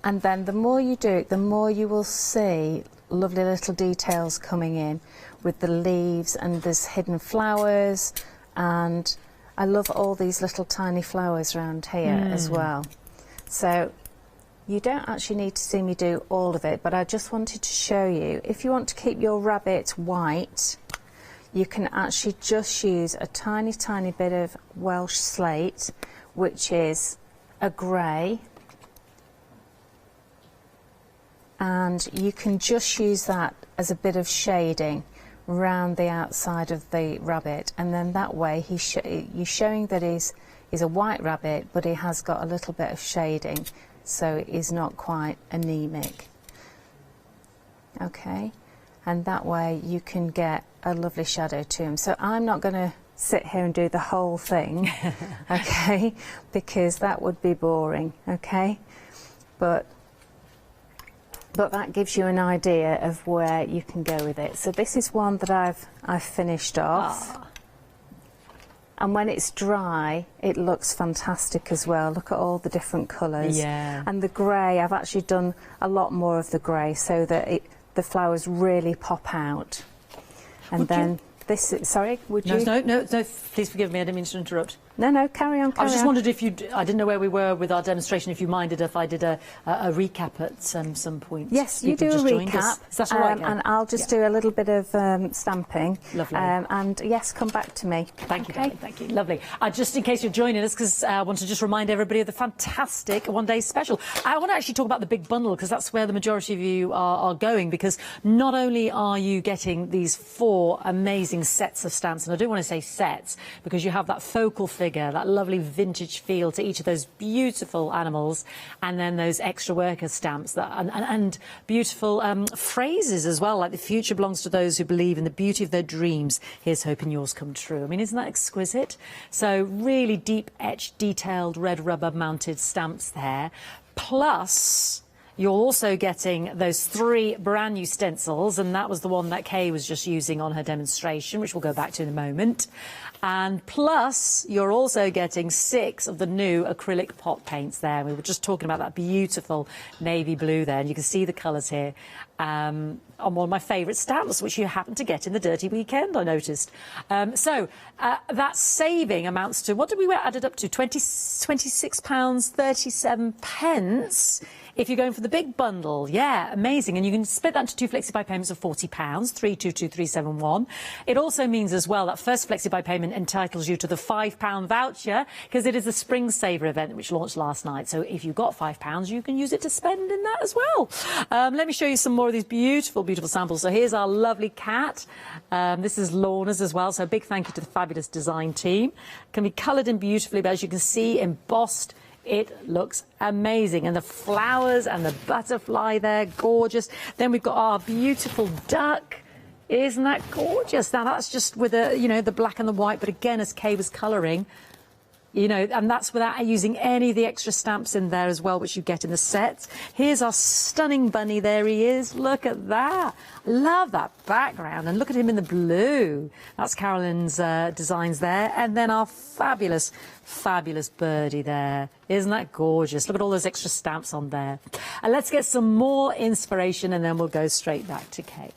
[SPEAKER 7] then the more you do it, the more you will see lovely little details coming in with the leaves, and there's hidden flowers, and I love all these little tiny flowers around here as well. So you don't actually need to see me do all of it, but I just wanted to show you, if you want to keep your rabbit white, you can actually just use a tiny, tiny bit of Welsh slate, which is a grey, and you can just use that as a bit of shading around the outside of the rabbit, and then that way you're showing that he's a white rabbit, but he has got a little bit of shading, so he's not quite anemic. Okay, and that way you can get a lovely shadow to him. So I'm not going to sit here and do the whole thing, okay, because that would be boring, okay, but that gives you an idea of where you can go with it. So this is one that I've finished off. And when it's dry, it looks fantastic as well. Look at all the different colours.
[SPEAKER 5] Yeah.
[SPEAKER 7] And the grey, I've actually done a lot more of the grey so that the flowers really pop out. And then this, sorry, would you?
[SPEAKER 5] No, please forgive me, I didn't mean to interrupt.
[SPEAKER 7] No, carry on.
[SPEAKER 5] I just wondered if you, I didn't know where we were with our demonstration, if you minded if I did a recap at some point.
[SPEAKER 7] Yes, you do a recap.
[SPEAKER 5] Is that all right?
[SPEAKER 7] And I'll just do a little bit of stamping.
[SPEAKER 5] Lovely.
[SPEAKER 7] And yes, come back to me.
[SPEAKER 5] Thank you, darling, thank you. Lovely. Just in case you're joining us, because I want to just remind everybody of the fantastic one-day special. I want to actually talk about the big bundle, because that's where the majority of you are going, because not only are you getting these 4 amazing sets of stamps, and I do want to say sets, because you have that focal figure, that lovely vintage feel to each of those beautiful animals, and then those extra worker stamps that and beautiful phrases as well, like the future belongs to those who believe in the beauty of their dreams. Here's hoping yours come true. I mean, isn't that exquisite? So really deep etched, detailed red rubber mounted stamps there. Plus, you're also getting those 3 brand new stencils, and that was the one that Kay was just using on her demonstration, which we'll go back to in a moment. And plus, you're also getting 6 of the new acrylic pot paints there. We were just talking about that beautiful navy blue there, and you can see the colours here on one of my favourite stamps, which you happen to get in the Dirty Weekend, I noticed. So that saving amounts to, what did we add it up to? £26.37. If you're going for the big bundle, yeah, amazing. And you can split that into 2 Flexi Buy payments of £40, 322371. It also means as well that first Flexi Buy payment entitles you to the £5 voucher, because it is the Spring Saver event which launched last night. So if you've got £5, you can use it to spend in that as well. Let me show you some more of these beautiful, beautiful samples. So here's our lovely cat. This is Lorna's as well. So a big thank you to the fabulous design team. Can be coloured in beautifully, but as you can see, embossed. It looks amazing, and the flowers and the butterfly there, gorgeous. Then we've got our beautiful duck. Isn't that gorgeous? Now that's just with the black and the white, but again, as Kay was colouring, and that's without using any of the extra stamps in there as well, which you get in the sets. Here's our stunning bunny. There he is. Look at that. Love that background. And look at him in the blue. That's Carolyn's designs there. And then our fabulous, fabulous birdie there. Isn't that gorgeous? Look at all those extra stamps on there. And let's get some more inspiration, and then we'll go straight back to Kay.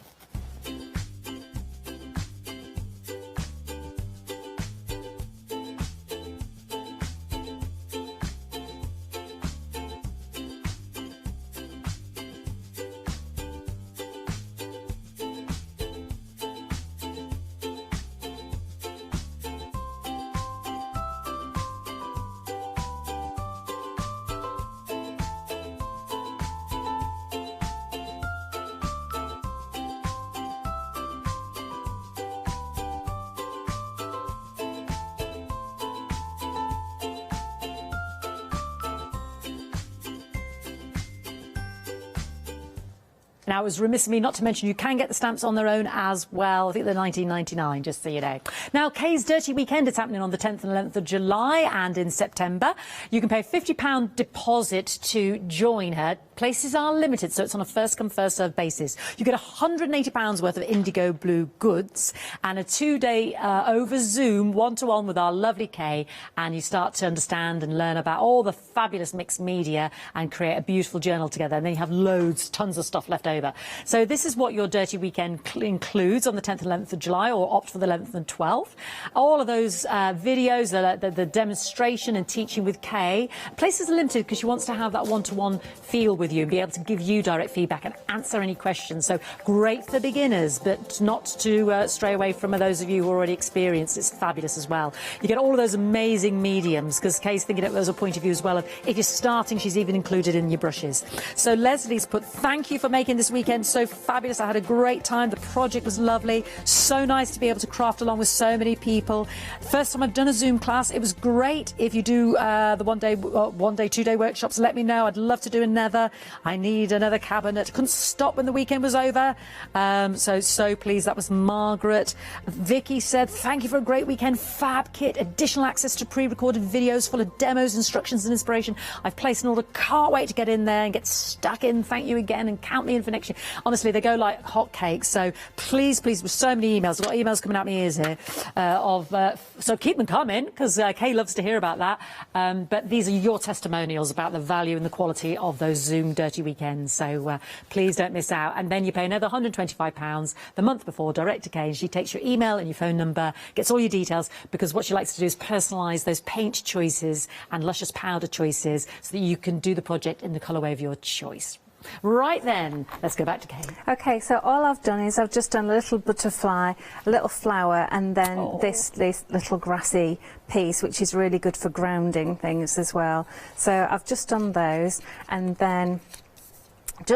[SPEAKER 5] Now, it was remiss of me not to mention you can get the stamps on their own as well. I think they're $19.99, just so you know. Now, Kay's Dirty Weekend is happening on the 10th and 11th of July and in September. You can pay a £50 deposit to join her. Places are limited, so it's on a first-come, first-served basis. You get £180 worth of indigo blue goods and a 2-day over Zoom one-to-one with our lovely Kay, and you start to understand and learn about all the fabulous mixed media and create a beautiful journal together. And then you have loads, tons of stuff left over. So this is what your Dirty Weekend includes on the 10th and 11th of July, or opt for the 11th and 12th. All of those videos, the demonstration and teaching with Kay. Places are limited because she wants to have that one-to-one feel with you and be able to give you direct feedback and answer any questions. So great for beginners, but not to stray away from those of you who already experienced. It's fabulous as well. You get all of those amazing mediums, because Kay's thinking it as a point of view as well. If you're starting, she's even included in your brushes. So Leslie's put, thank you for making this weekend so fabulous. I had a great time. The project was lovely. So nice to be able to craft along with so many people. First time I've done a Zoom class. It was great. If you do the one day, 2-day workshops, let me know. I'd love to do another. I need another cabinet. Couldn't stop when the weekend was over. So pleased. That was Margaret. Vicky said, thank you for a great weekend. Fab kit, additional access to pre-recorded videos full of demos, instructions and inspiration. I've placed an order. Can't wait to get in there and get stuck in. Thank you again, and count me in for next year. Honestly, they go like hotcakes. So please, with so many emails. I've got emails coming out my ears here so keep them coming, because Kay loves to hear about that. But these are your testimonials about the value and the quality of those Zoom Dirty Weekends. So please don't miss out. And then you pay another £125 the month before, direct to Kay. She takes your email and your phone number, gets all your details, because what she likes to do is personalise those paint choices and Luscious powder choices so that you can do the project in the colourway of your choice. Right then, let's go back to Kay.
[SPEAKER 7] Okay, so all I've done is I've just done a little butterfly, a little flower, and then this little grassy piece, which is really good for grounding things as well. So I've just done those, and then...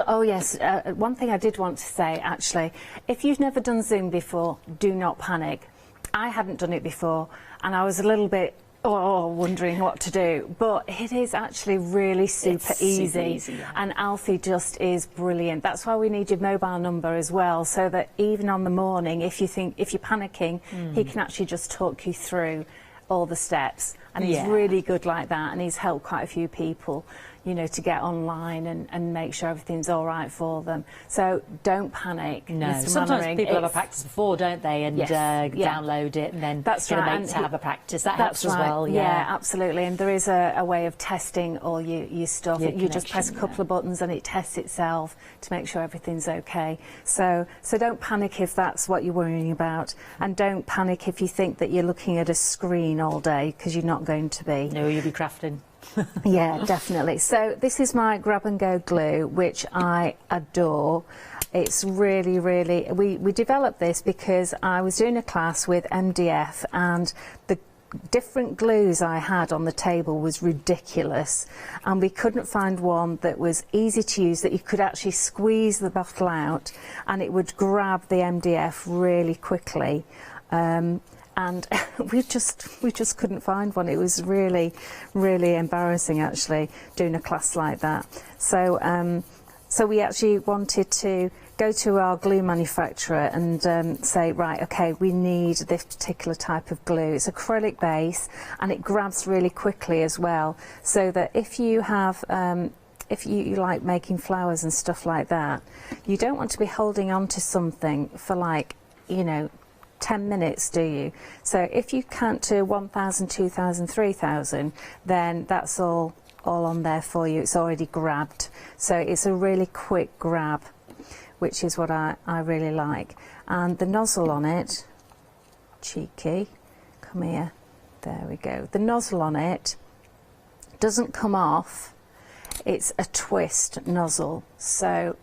[SPEAKER 7] Oh yes, one thing I did want to say actually, if you've never done Zoom before, do not panic. I hadn't done it before, and I was a little bit wondering what to do, but it is actually really super easy, yeah. And Alfie just is brilliant. That's why we need your mobile number as well, so that even on the morning, if you're panicking, he can actually just talk you through all the steps, and he's really good like that, and he's helped quite a few people, you know, to get online and make sure everything's all right for them. So don't panic.
[SPEAKER 5] No,
[SPEAKER 7] Mr.
[SPEAKER 5] sometimes
[SPEAKER 7] Mannering,
[SPEAKER 5] people have a practice before, don't they, and download it and then
[SPEAKER 7] that's
[SPEAKER 5] get
[SPEAKER 7] right.
[SPEAKER 5] a mate to have a practice. That
[SPEAKER 7] That's
[SPEAKER 5] helps as well.
[SPEAKER 7] Yeah, absolutely. And there is a way of testing all your stuff. You just press a couple of buttons and it tests itself to make sure everything's okay. So don't panic if that's what you're worrying about, and don't panic if you think that you're looking at a screen all day, because you're not going to be.
[SPEAKER 5] No, you'll be crafting.
[SPEAKER 7] Yeah, definitely. So this is my grab and go glue, which I adore. It's really, really, we developed this because I was doing a class with MDF, and the different glues I had on the table was ridiculous, and we couldn't find one that was easy to use, that you could actually squeeze the bottle out and it would grab the MDF really quickly. And we just couldn't find one. It was really, really embarrassing actually doing a class like that. So so we actually wanted to go to our glue manufacturer and say, right, okay, we need this particular type of glue. It's acrylic base and it grabs really quickly as well, so that if you have if you like making flowers and stuff like that, you don't want to be holding on to something for, like, you know, 10 minutes, do you? So if you count to 1,000, 2,000, 3,000, then that's all on there for you. It's already grabbed. So it's a really quick grab, which is what I really like. And the nozzle on it, cheeky, come here, there we go. The nozzle on it doesn't come off. It's a twist nozzle. So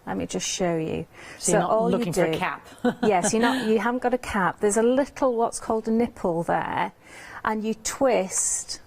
[SPEAKER 7] let me just show you.
[SPEAKER 5] So you're not looking for a cap.
[SPEAKER 7] Yes, you haven't got a cap. There's a little, what's called a nipple there, and you twist.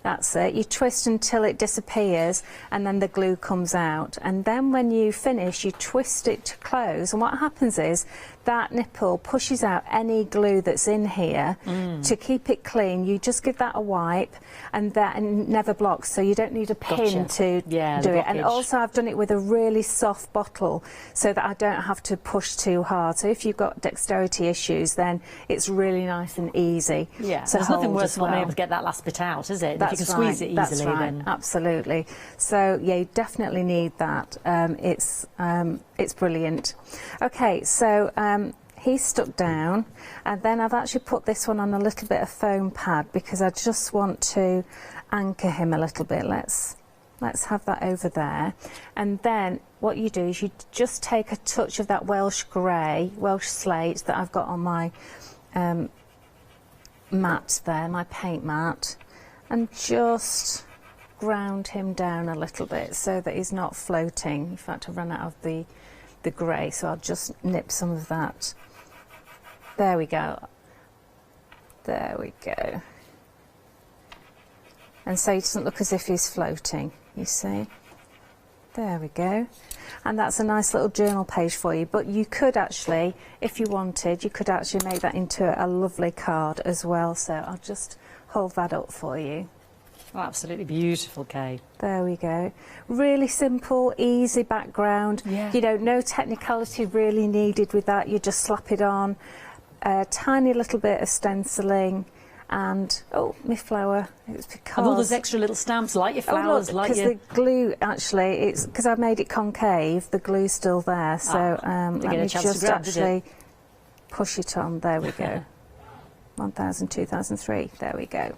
[SPEAKER 7] That's it. You twist until it disappears, and then the glue comes out. And then when you finish, you twist it to close. And what happens is that nipple pushes out any glue that's in here. To keep it clean, you just give that a wipe, and that never blocks, so you don't need a pin to do it. And also I've done it with a really soft bottle so that I don't have to push too hard. So if you've got dexterity issues, then it's really nice and easy.
[SPEAKER 5] Yeah, so there's nothing worse than not being able to get that last bit out, is it?
[SPEAKER 7] That's
[SPEAKER 5] if you can squeeze it easily, then
[SPEAKER 7] absolutely. So yeah, you definitely need that. It's brilliant. Okay, so he's stuck down, and then I've actually put this one on a little bit of foam pad because I just want to anchor him a little bit. Let's have that over there, and then what you do is you just take a touch of that Welsh grey, Welsh slate that I've got on my mat there, my paint mat, and just ground him down a little bit so that he's not floating. In fact, I've run out of the grey, so I'll just nip some of that. There we go. There we go. And so he doesn't look as if he's floating, you see. There we go. And that's a nice little journal page for you. But you could actually, if you wanted, you could actually make that into a lovely card as well. So I'll just hold that up for you.
[SPEAKER 5] Oh, absolutely beautiful, Kay.
[SPEAKER 7] There we go. Really simple, easy background.
[SPEAKER 5] Yeah.
[SPEAKER 7] You know, no technicality really needed with that. You just slap it on. A tiny little bit of stenciling, and oh, my flower. It's because
[SPEAKER 5] and all those extra little stamps, like your flowers, like your...
[SPEAKER 7] because the glue actually, it's because I've made it concave. The glue's still there, so let me just actually push it on. There we go. 1000, 2003. There we go.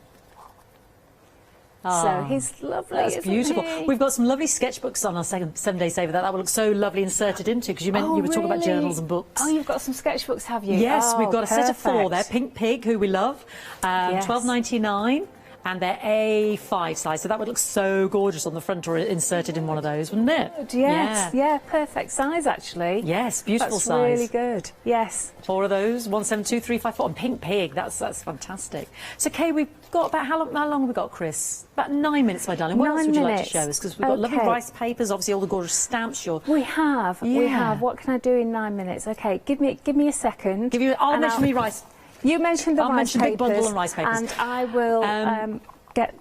[SPEAKER 5] Oh,
[SPEAKER 7] so he's lovely.
[SPEAKER 5] That's beautiful.
[SPEAKER 7] He?
[SPEAKER 5] We've got some lovely sketchbooks on our 7-day saver that would look so lovely inserted into, because you were talking about journals and books.
[SPEAKER 7] Oh, you've got some sketchbooks, have you?
[SPEAKER 5] Yes,
[SPEAKER 7] oh,
[SPEAKER 5] we've got a set of 4 there. Pink Pig, who we love,
[SPEAKER 7] yes.
[SPEAKER 5] $12.99, and they're A5 size, so that would look so gorgeous on the front or inserted in one of those, wouldn't it?
[SPEAKER 7] Yes, yeah, perfect size actually.
[SPEAKER 5] Yes, beautiful
[SPEAKER 7] that's
[SPEAKER 5] size.
[SPEAKER 7] Really good. Yes.
[SPEAKER 5] 4 of those, 172354, and Pink Pig. That's fantastic. So, Kay, we've got about how long have we got, Chris? About 9 minutes, my darling. What else would you like to show us? Because we've got lovely rice papers, obviously all the gorgeous stamps.
[SPEAKER 7] We have. What can I do in 9 minutes? Okay, give me a second.
[SPEAKER 5] I'll mention me rice.
[SPEAKER 7] You mentioned the rice papers.
[SPEAKER 5] I'll mention big bundle and rice papers.
[SPEAKER 7] And I will get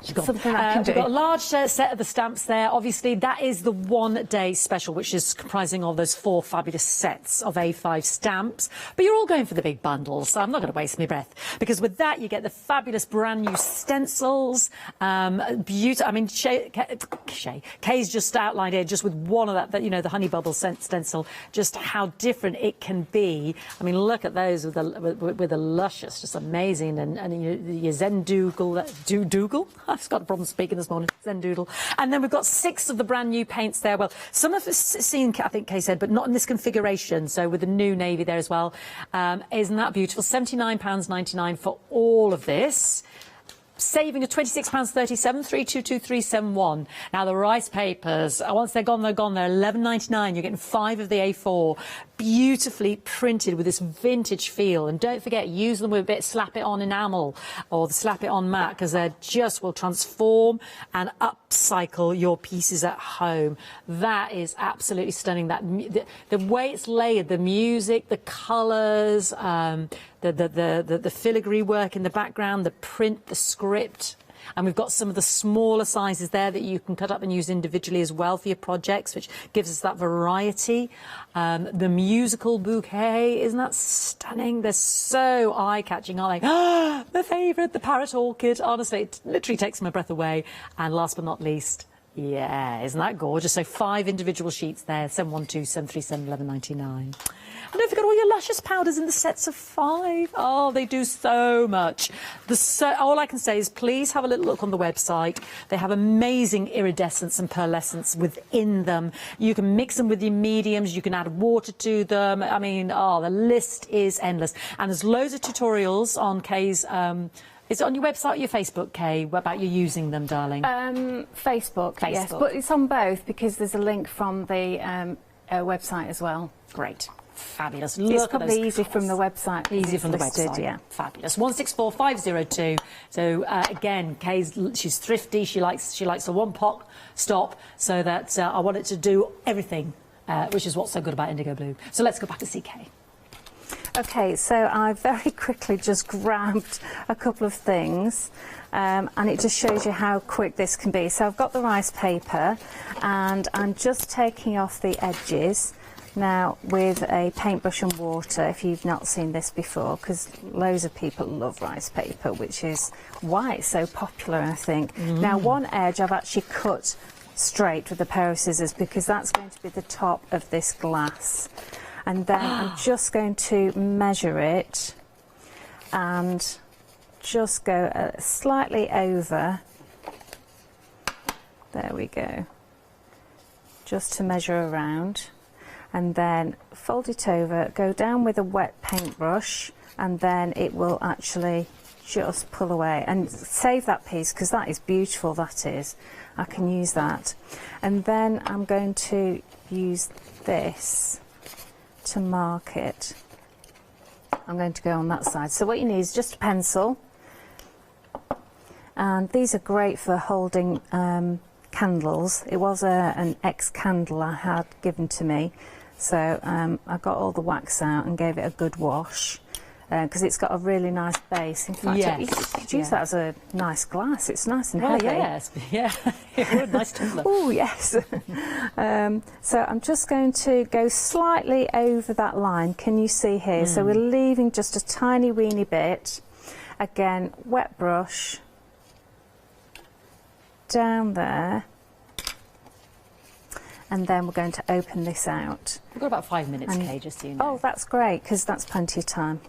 [SPEAKER 7] something I can do.
[SPEAKER 5] We've got a large set of the stamps there. Obviously, that is the 1-day special, which is comprising of those 4 fabulous sets of A5 stamps. But you're all going for the big bundles, so I'm not going to waste my breath. Because with that, you get the fabulous brand new stencils. Beautiful. I mean, Kay's just outlined here, just with one of that, you know, the honey bubble stencil, just how different it can be. I mean, look at those with the Luscious, just amazing. And your Zen Dougal. I've got a problem speaking this morning. Zendoodle. And then we've got 6 of the brand new paints there. Well, some of us seen, I think Kay said, but not in this configuration. So with the new navy there as well. Isn't that beautiful? £79.99 for all of this. Saving of £26.37, 322371. Now the rice papers, once they're gone, they're gone. They're £11.99. You're getting 5 of the A4, beautifully printed with this vintage feel. And don't forget, use them with a bit slap it on enamel or the slap it on mat, because they just will transform and upcycle your pieces at home. That is absolutely stunning. That the way it's layered, the music, the colours, the filigree work in the background, the print, the script. And we've got some of the smaller sizes there that you can cut up and use individually as well for your projects, which gives us that variety. The musical bouquet, isn't that stunning? They're so eye-catching, aren't they? My favourite, the parrot orchid. Honestly, it literally takes my breath away. And last but not least, yeah, isn't that gorgeous? So 5 individual sheets there, 712, 737, 11.99. And don't forget all your Luscious powders in the sets of 5. Oh, they do so much. All I can say is please have a little look on the website. They have amazing iridescence and pearlescence within them. You can mix them with your mediums. You can add water to them. I mean, the list is endless. And there's loads of tutorials on Kay's... is it on your website or your Facebook, Kay, about you using them, darling?
[SPEAKER 7] Facebook, yes. But it's on both because there's a link from the website as well.
[SPEAKER 5] Great. Fabulous.
[SPEAKER 7] It's probably easy from the website.
[SPEAKER 5] Easy from the website,
[SPEAKER 7] yeah.
[SPEAKER 5] Fabulous. 164502. So again, she's thrifty. She likes a one-pot stop, so that I want it to do everything. which is what's so good about indigo blue. So let's go back to CK.
[SPEAKER 7] Okay, so I very quickly just grabbed a couple of things, and it just shows you how quick this can be. So I've got the rice paper, and I'm just taking off the edges now with a paintbrush and water, if you've not seen this before, because loads of people love rice paper, which is why it's so popular, I think. Now, one edge I've actually cut straight with a pair of scissors, because that's going to be the top of this glass. And then I'm just going to measure it and just go slightly over. There we go. Just to measure around. And then fold it over, go down with a wet paintbrush, and then it will actually just pull away. And save that piece, because that is beautiful, that is. I can use that. And then I'm going to use this to mark it. I'm going to go on that side. So what you need is just a pencil, and these are great for holding candles. It was an ex-candle I had given to me, so I got all the wax out and gave it a good wash, because it's got a really nice base. In fact, you could use that as a nice glass. It's nice and heavy.
[SPEAKER 5] Yes, yeah, it would, nice tumbler.
[SPEAKER 7] Oh, yes. So I'm just going to go slightly over that line. Can you see here? So we're leaving just a tiny weeny bit. Again, wet brush down there. And then we're going to open this out.
[SPEAKER 5] We've got about 5 minutes, Kay, just so you know.
[SPEAKER 7] Oh, that's great, because that's plenty of time.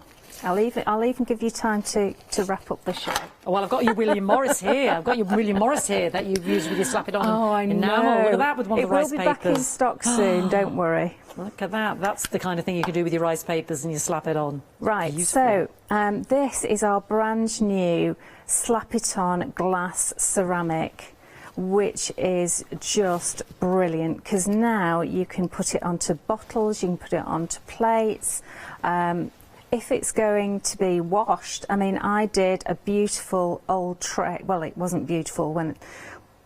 [SPEAKER 7] I'll even give you time to wrap up the show.
[SPEAKER 5] Oh, well, I've got your William Morris here. I've got your William Morris here that you use with your slap it on.
[SPEAKER 7] Oh, I know.
[SPEAKER 5] Look at that with one of the rice papers.
[SPEAKER 7] It will be back in stock soon, don't worry.
[SPEAKER 5] Look at that. That's the kind of thing you can do with your rice papers and you slap it on.
[SPEAKER 7] Right, so this is our brand new slap it on glass ceramic, which is just brilliant, because now you can put it onto bottles, you can put it onto plates. If it's going to be washed, I mean, I did a beautiful old tray. Well, it wasn't beautiful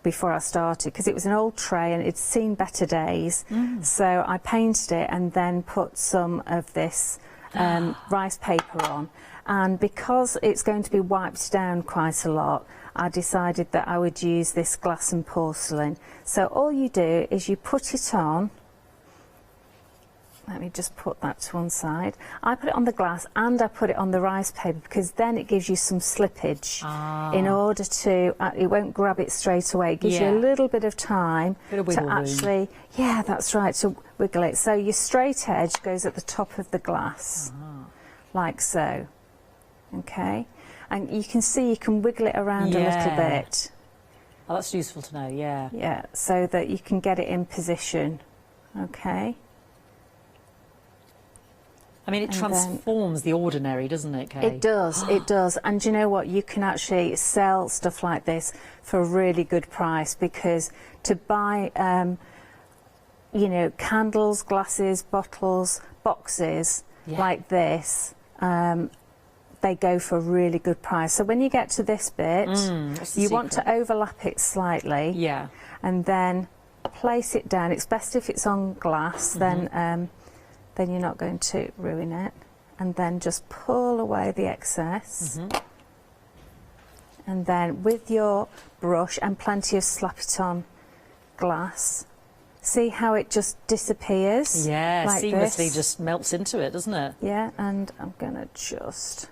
[SPEAKER 7] before I started, because it was an old tray and it's seen better days. So I painted it and then put some of this rice paper on. And because it's going to be wiped down quite a lot, I decided that I would use this glass and porcelain. So all you do is you put it on. Let me just put that to one side. I put it on the glass and I put it on the rice paper, because then it gives you some slippage in order to, it won't grab it straight away. It gives you a little bit of time to actually, that's right, to wiggle it. So your straight edge goes at the top of the glass, like so, okay? And you can see you can wiggle it around a little bit.
[SPEAKER 5] Oh, that's useful to know, yeah.
[SPEAKER 7] Yeah, so that you can get it in position, okay?
[SPEAKER 5] I mean, it transforms the ordinary, doesn't it, Kay?
[SPEAKER 7] It does, it does. And do you know what? You can actually sell stuff like this for a really good price, because to buy, you know, candles, glasses, bottles, boxes like this, they go for a really good price. So when you get to this bit, you want to overlap it slightly. Yeah. And then place it down. It's best if it's on glass, then you're not going to ruin it. And then just pull away the excess. And then with your brush and plenty of slap it on glass, see how it just disappears?
[SPEAKER 5] Yeah,
[SPEAKER 7] like
[SPEAKER 5] seamlessly
[SPEAKER 7] this.
[SPEAKER 5] Just melts into it, doesn't it?
[SPEAKER 7] Yeah, and I'm going to just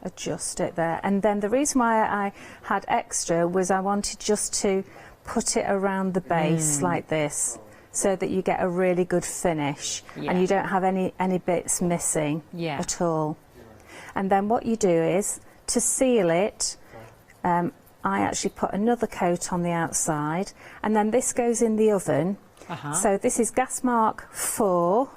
[SPEAKER 7] adjust it there. And then the reason why I had extra was I wanted just to put it around the base like this, so that you get a really good finish and you don't have any bits missing at all. And then what you do is, to seal it, I actually put another coat on the outside, and then this goes in the oven. So this is gas mark 4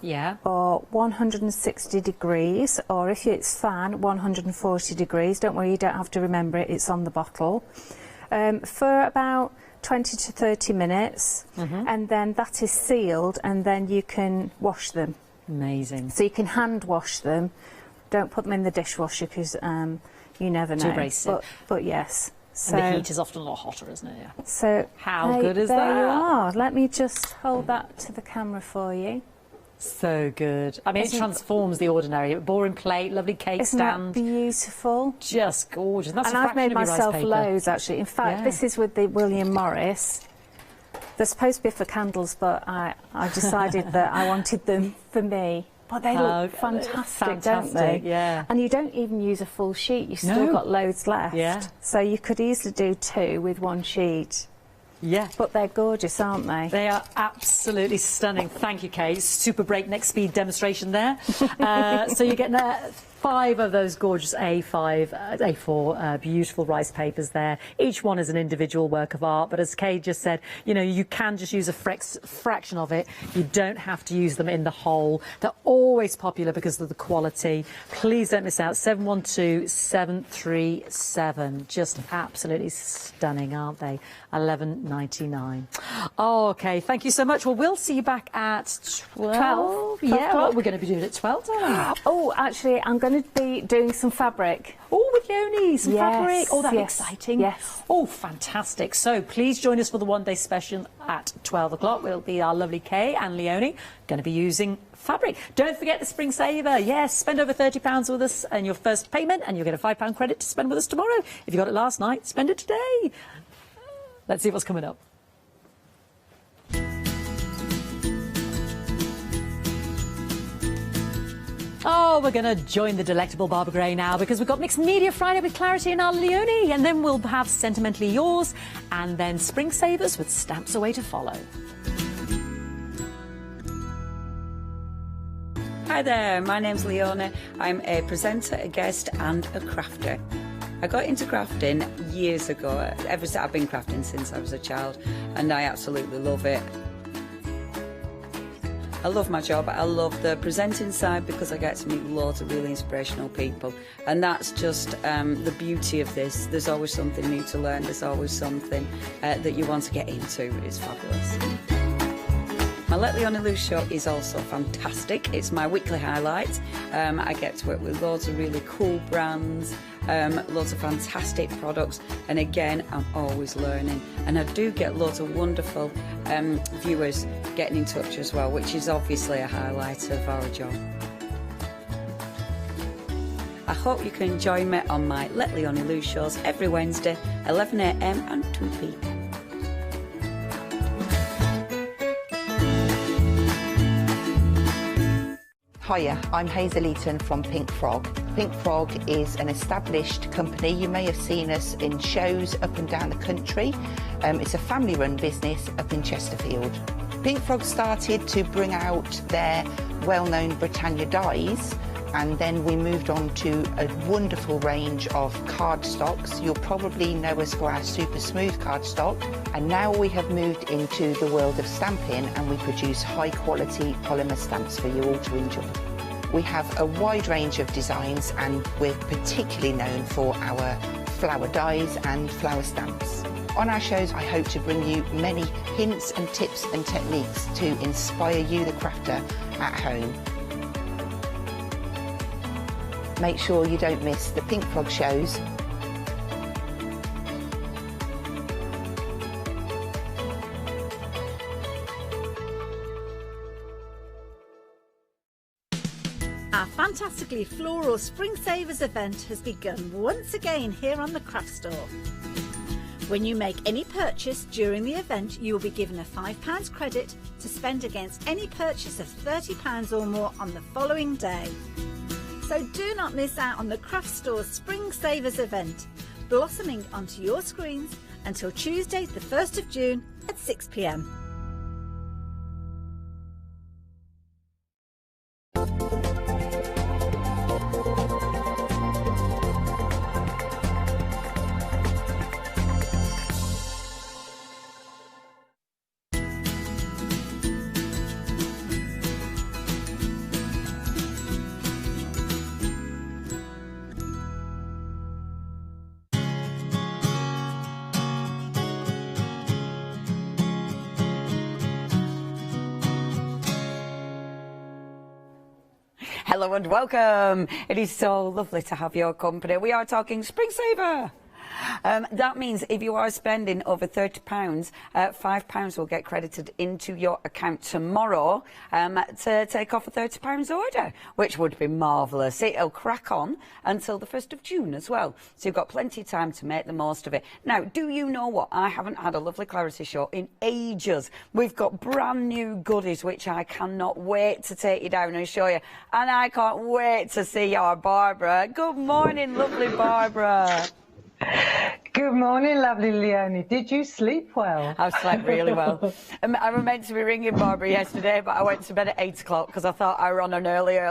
[SPEAKER 7] or 160 degrees, or if it's fan, 140 degrees. Don't worry, you don't have to remember it, it's on the bottle. For about 20 to 30 minutes, and then that is sealed, and then you can wash them.
[SPEAKER 5] Amazing.
[SPEAKER 7] So you can hand wash them. Don't put them in the dishwasher, because you never know.
[SPEAKER 5] Too abrasive.
[SPEAKER 7] But yes. So
[SPEAKER 5] and the heat is often a lot hotter, isn't it? Yeah.
[SPEAKER 7] So
[SPEAKER 5] How good is
[SPEAKER 7] there
[SPEAKER 5] that?
[SPEAKER 7] you are. Let me just hold that to the camera for you.
[SPEAKER 5] So good. I mean, it transforms the ordinary. Boring plate, lovely cake
[SPEAKER 7] Isn't
[SPEAKER 5] stand.
[SPEAKER 7] that beautiful?
[SPEAKER 5] Just gorgeous. That's
[SPEAKER 7] And
[SPEAKER 5] a
[SPEAKER 7] I've
[SPEAKER 5] fraction
[SPEAKER 7] made
[SPEAKER 5] of your rice
[SPEAKER 7] myself
[SPEAKER 5] paper.
[SPEAKER 7] loads, actually. In fact,
[SPEAKER 5] Yeah.
[SPEAKER 7] this is with the William Morris. They're supposed to be for candles, but I decided that I wanted them for me. But they look fantastic, don't they?
[SPEAKER 5] Yeah.
[SPEAKER 7] And you don't even use a full sheet. You've still got loads left.
[SPEAKER 5] Yeah.
[SPEAKER 7] So you could easily do 2 with 1 sheet.
[SPEAKER 5] Yeah.
[SPEAKER 7] But they're gorgeous, aren't they?
[SPEAKER 5] They are absolutely stunning. Thank you, Kate. Super breakneck speed demonstration there. So you're getting 5 of those gorgeous A4 beautiful rice papers there. Each one is an individual work of art, but as Kate just said, you know, you can just use a fraction of it. You don't have to use them in the whole. They're always popular because of the quality. Please don't miss out. 712737. Just absolutely stunning, aren't they? $11.99. Oh, okay. Thank you so much. Well, we'll see you back at 12. Yeah, well, we're going to be doing it at 12, aren't we?
[SPEAKER 7] Oh, actually, I'm going to be doing some fabric.
[SPEAKER 5] Oh, with Leonie, some fabric. Oh, that's
[SPEAKER 7] yes,
[SPEAKER 5] exciting.
[SPEAKER 7] yes.
[SPEAKER 5] Oh, fantastic. So please join us for the one-day special at 12 o'clock. It'll be our lovely Kay and Leonie going to be using fabric. Don't forget the Spring Saver. Yes, spend over £30 with us and your first payment, and you'll get a £5 credit to spend with us tomorrow. If you got it last night, spend it today. Let's see what's coming up. Oh, we're going to join the delectable Barbara Gray now because we've got Mixed Media Friday with Clarity and our Leonie, and then we'll have Sentimentally Yours, and then Spring Savers with Stamps Away to follow.
[SPEAKER 9] Hi there, my name's Leona. I'm a presenter, a guest and a crafter. I got into crafting years ago. I've been crafting since I was a child, and I absolutely love it. I love my job. I love the presenting side because I get to meet loads of really inspirational people, and that's just the beauty of this. There's always something new to learn. There's always something that you want to get into. It's fabulous. My Let Leonie Loose show is also fantastic. It's my weekly highlight. I get to work with loads of really cool brands, loads of fantastic products, and again, I'm always learning. And I do get loads of wonderful viewers getting in touch as well, which is obviously a highlight of our job. I hope you can join me on my Let Leonie Loose shows every Wednesday, 11 AM and 2 PM.
[SPEAKER 10] Hiya, I'm Hazel Eaton from Pink Frog. Pink Frog is an established company. You may have seen us in shows up and down the country. It's a family-run business up in Chesterfield. Pink Frog started to bring out their well-known Britannia dies, and then we moved on to a wonderful range of cardstocks. You'll probably know us for our super smooth cardstock, and now we have moved into the world of stamping, and we produce high quality polymer stamps for you all to enjoy. We have a wide range of designs, and we're particularly known for our flower dies and flower stamps. On our shows, I hope to bring you many hints and tips and techniques to inspire you, the crafter, at home. Make sure you don't miss the Pink Frog shows.
[SPEAKER 4] Our fantastically floral Spring Savers event has begun once again here on the Craft Store. When you make any purchase during the event, you will be given a £5 credit to spend against any purchase of £30 or more on the following day. So do not miss out on the Craft Store's Spring Savers event, blossoming onto your screens until Tuesday the 1st of June at 6 PM.
[SPEAKER 9] Hello and welcome. It is so lovely to have your company. We are talking Spring Saver. That means if you are spending over £30, £5 will get credited into your account tomorrow to take off a £30 order, which would be marvellous. It'll crack on until the 1st of June as well, so you've got plenty of time to make the most of it. Now, do you know what? I haven't had a lovely clarity show in ages. We've got brand new goodies, which I cannot wait to take you down and show you, and I can't wait to see our Barbara. Good morning, lovely Barbara.
[SPEAKER 11] Good morning, lovely Leonie. Did you sleep well?
[SPEAKER 9] I've slept really well. I was meant to be ringing Barbara yesterday, but I went to bed at 8 o'clock because I thought I were on an early, and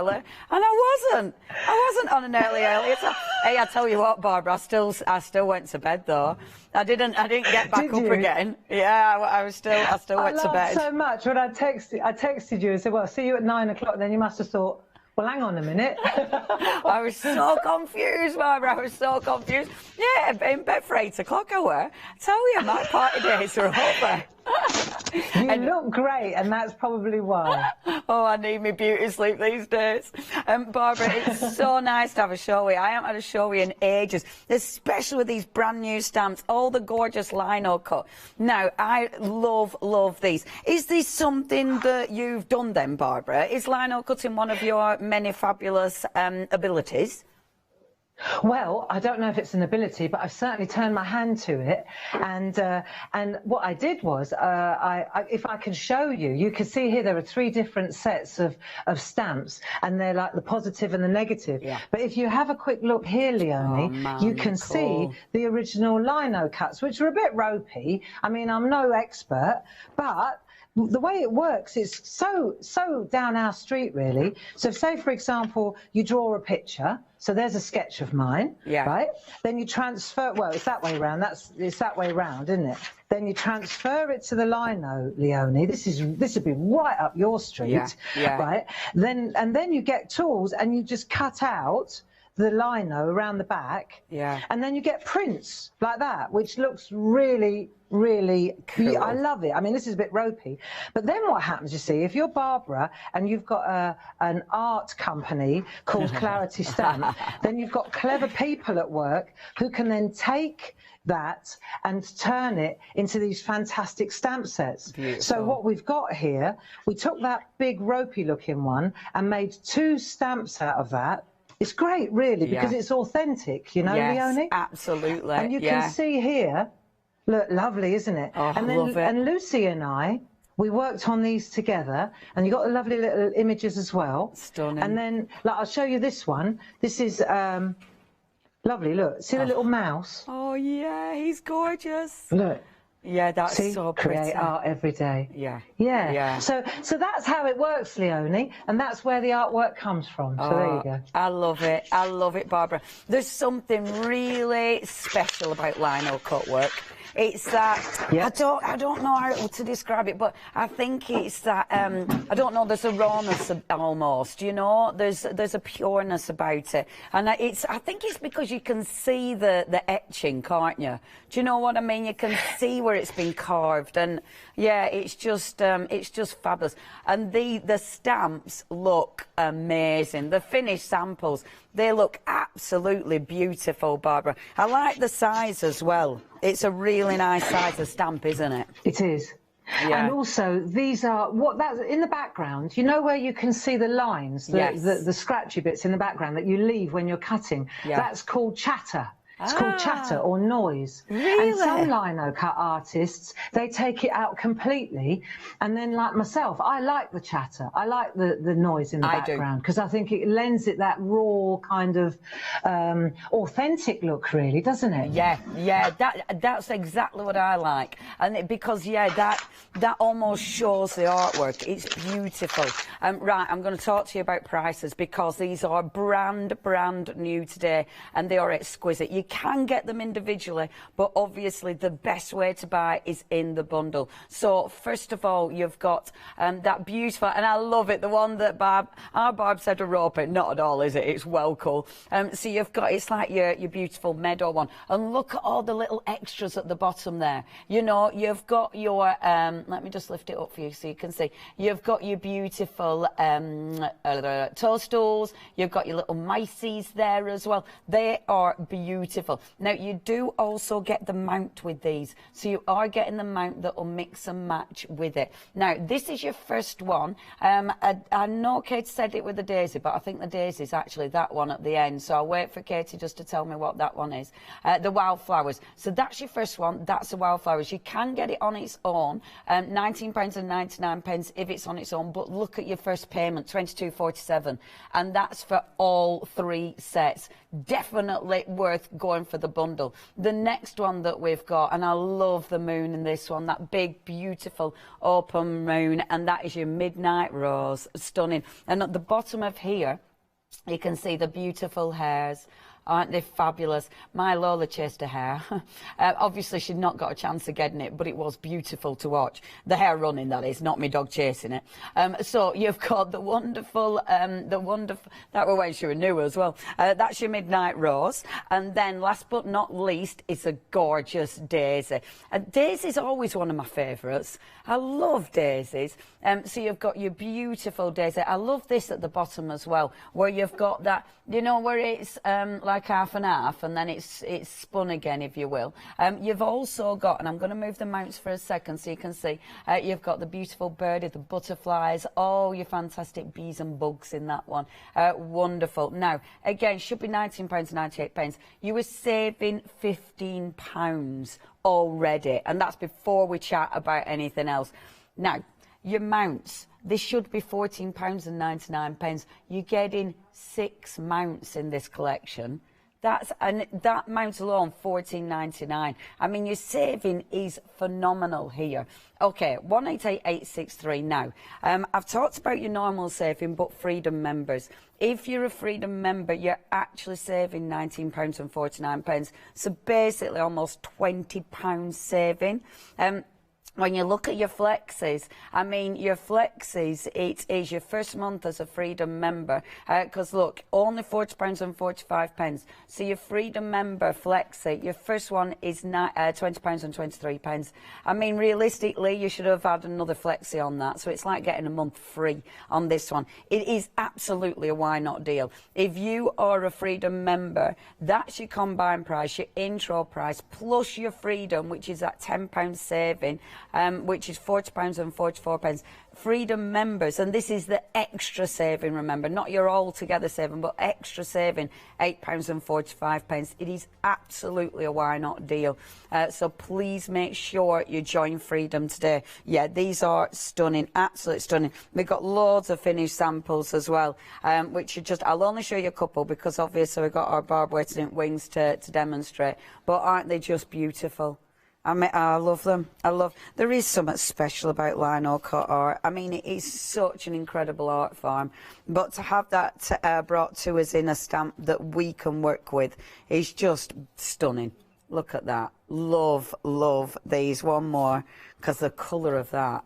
[SPEAKER 9] I wasn't. I wasn't on an early. So, hey, I tell you what, Barbara, I still went to bed though. I didn't get back up again. Yeah, I still went to bed.
[SPEAKER 11] I laughed so much when I texted you and said, "Well, I'll see you at 9 o'clock." Then you must have thought, well, hang on a minute.
[SPEAKER 9] I was so confused, Barbara. I was so confused. Yeah, in bed for 8 o'clock I were. I tell you, my party days are over.
[SPEAKER 11] You look great, and that's probably why.
[SPEAKER 9] Oh, I need my beauty sleep these days. Barbara, it's so nice to have a show with you. I haven't had a show with you in ages, especially with these brand new stamps, all the gorgeous lino cut. Now, I love these. Is this something that you've done then, Barbara? Is lino cutting one of your many fabulous abilities?
[SPEAKER 11] Well, I don't know if it's an ability, but I've certainly turned my hand to it. And what I did was, if I can show you, you can see here there are 3 different sets of stamps, and they're like the positive and the negative. Yeah. But if you have a quick look here, Leonie, you can see the original lino cuts, which are a bit ropey. I mean, I'm no expert, but the way it works is so down our street, really. So say, for example, you draw a picture. So there's a sketch of mine, right? Then you transfer, well, it's that way round. It's that way round, isn't it? Then you transfer it to the lino, Leonie. This would be right up your street, right? Then you get tools and you just cut out the lino around the back, and then you get prints like that, which looks really cool. I love it. I mean, this is a bit ropey, but then what happens, you see, if you're Barbara and you've got an art company called Clarity Stamp, then you've got clever people at work who can then take that and turn it into these fantastic stamp sets. Beautiful. So what we've got here, we took that big ropey looking one and made 2 stamps out of that. It's great, really, because it's authentic, you know, Leonie?
[SPEAKER 9] Absolutely.
[SPEAKER 11] And you can see here, look, lovely, isn't it?
[SPEAKER 9] Oh,
[SPEAKER 11] and then,
[SPEAKER 9] love it.
[SPEAKER 11] And Lucy and I, we worked on these together, and you got the lovely little images as well.
[SPEAKER 9] Stunning.
[SPEAKER 11] And then, like, I'll show you this one. This is lovely. Look, see the little mouse?
[SPEAKER 9] Oh yeah, he's gorgeous.
[SPEAKER 11] Look.
[SPEAKER 9] Yeah, that's so pretty.
[SPEAKER 11] Create art every day.
[SPEAKER 9] Yeah.
[SPEAKER 11] So that's how it works, Leonie, and that's where the artwork comes from. So there you go.
[SPEAKER 9] I love it. I love it, Barbara. There's something really special about lino cut work. It's that I don't know how to describe it, but I think it's that I don't know. There's a rawness almost, you know. There's a pureness about it, and I think it's because you can see the etching, can't you? Do you know what I mean? You can see where it's been carved, and yeah, it's just fabulous. And the stamps look amazing. The finished samples, they look absolutely beautiful, Barbara. I like the size as well. It's a really nice size of stamp, isn't it?
[SPEAKER 11] It is. Yeah. And also, these are that's in the background. You know where you can see the lines, the scratchy bits in the background that you leave when you're cutting. Yeah. That's called chatter. It's called chatter or noise.
[SPEAKER 9] Really?
[SPEAKER 11] And some lino cut artists, they take it out completely. And then, like myself, I like the chatter. I like the noise in the background because I think it lends it that raw kind of authentic look, really, doesn't it?
[SPEAKER 9] Yeah. That's exactly what I like. And because that almost shows the artwork. It's beautiful. Right, I'm going to talk to you about prices because these are brand new today, and they are exquisite. You can get them individually, but obviously the best way to buy is in the bundle. So first of all, you've got that beautiful, and I love it, the one that our Barb said a rope. Not at all, is it? It's well cool. So you've got, it's like your beautiful meadow one, and look at all the little extras at the bottom there. You know, you've got your let me just lift it up for you so you can see. You've got your beautiful toadstools. You've got your little mices there as well. They are beautiful. beautiful. Now, you do also get the mount with these, so you are getting the mount that will mix and match with it. Now, this is your first one. I know Katie said it with the daisy, but I think the daisy is actually that one at the end, so I'll wait for Katie just to tell me what that one is. The wildflowers. So that's your first one. That's the wildflowers. You can get it on its own, £19.99 if it's on its own, but look at your first payment, £22.47, and that's for all 3 sets. Definitely worth going for the bundle. The next one that we've got, and I love the moon in this one, that big, beautiful open moon, and that is your Midnight Rose. Stunning. And at the bottom of here, you can see the beautiful hairs. Aren't they fabulous? My Lola chased her hair. Obviously, she'd not got a chance of getting it, but it was beautiful to watch. The hair running, that is, not me dog chasing it. So you've got the wonderful, that we're waiting she was new as well. That's your Midnight Rose. And then, last but not least, it's a gorgeous daisy. Daisy's always one of my favourites. I love daisies. So you've got your beautiful daisy. I love this at the bottom as well, where you've got that, you know, where it's like half and half, and then it's spun again, if you will. You've also got, and I'm going to move the mounts for a second so you can see, you've got the beautiful birdie, the butterflies, all your fantastic bees and bugs in that one. Wonderful. Now, again, should be £19.98. You were saving £15 already, and that's before we chat about anything else. Now, your mounts, this should be £14.99. You're getting 6 mounts in this collection. That mount alone, £14.99. I mean, your saving is phenomenal here. Okay, 188863 now. I've talked about your normal saving, but Freedom members. If you're a Freedom member, you're actually saving £19.49. So basically almost £20 saving. When you look at your Flexis, I mean, your Flexis, it is your first month as a Freedom member, because look, only £40.45. So your Freedom member Flexi, your first one is £20.23. I mean, realistically, you should have had another Flexi on that, so it's like getting a month free on this one. It is absolutely a why not deal. If you are a Freedom member, that's your combined price, your intro price, plus your Freedom, which is that £10 saving, which is £40.44. Freedom members, and this is the extra saving, remember, not your all-together saving, but extra saving, £8.45. It is absolutely a why not deal. So please make sure you join Freedom today. Yeah, these are stunning, absolutely stunning. We've got loads of finished samples as well, which are just, I'll only show you a couple because obviously we've got our barb waiting wings to demonstrate, but aren't they just beautiful? I mean, I love them. There is something special about lino cut art. I mean, it is such an incredible art form. But to have that brought to us in a stamp that we can work with is just stunning. Look at that. Love these. One more, because the colour of that.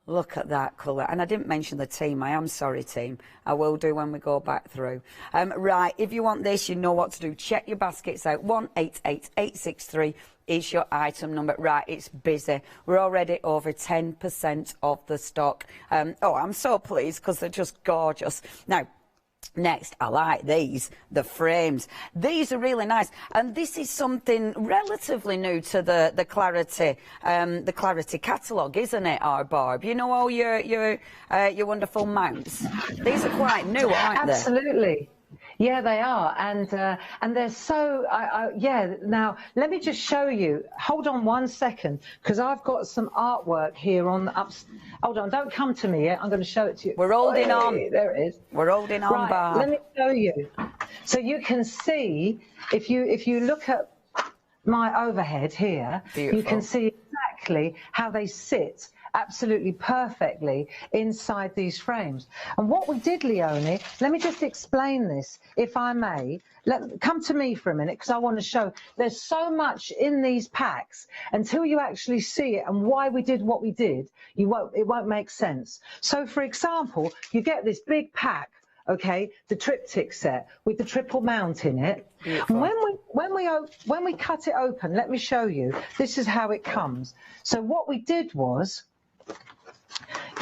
[SPEAKER 9] Look at that colour. And I didn't mention the team. I am sorry, team. I will do when we go back through. Right, if you want this, you know what to do. Check your baskets out. 188863 is your item number. Right, it's busy. We're already over 10% of the stock. Oh, I'm so pleased because they're just gorgeous. Now, next, I like these, the frames. These are really nice, and this is something relatively new to the Clarity catalogue, isn't it, our Barb? You know, all your wonderful mounts. These are quite new, aren't they?
[SPEAKER 11] Absolutely. Yeah, they are, and they're so. Yeah. Now, let me just show you. Hold on one second, because I've got some artwork here on the ups. Hold on, don't come to me yet. I'm going to show it to you.
[SPEAKER 9] We're holding on.
[SPEAKER 11] There it is.
[SPEAKER 9] We're holding on,
[SPEAKER 11] right,
[SPEAKER 9] Barb.
[SPEAKER 11] Let me show you. So you can see if you look at my overhead here,
[SPEAKER 9] beautiful.
[SPEAKER 11] You can see exactly how they sit absolutely perfectly inside these frames. And what we did, Leonie, let me just explain this, if I may. Come to me for a minute, because I want to show. There's so much in these packs. Until you actually see it and why we did what we did, it won't make sense. So, for example, you get this big pack, okay, the triptych set with the triple mount in it. And when we cut it open, let me show you. This is how it comes. So what we did was,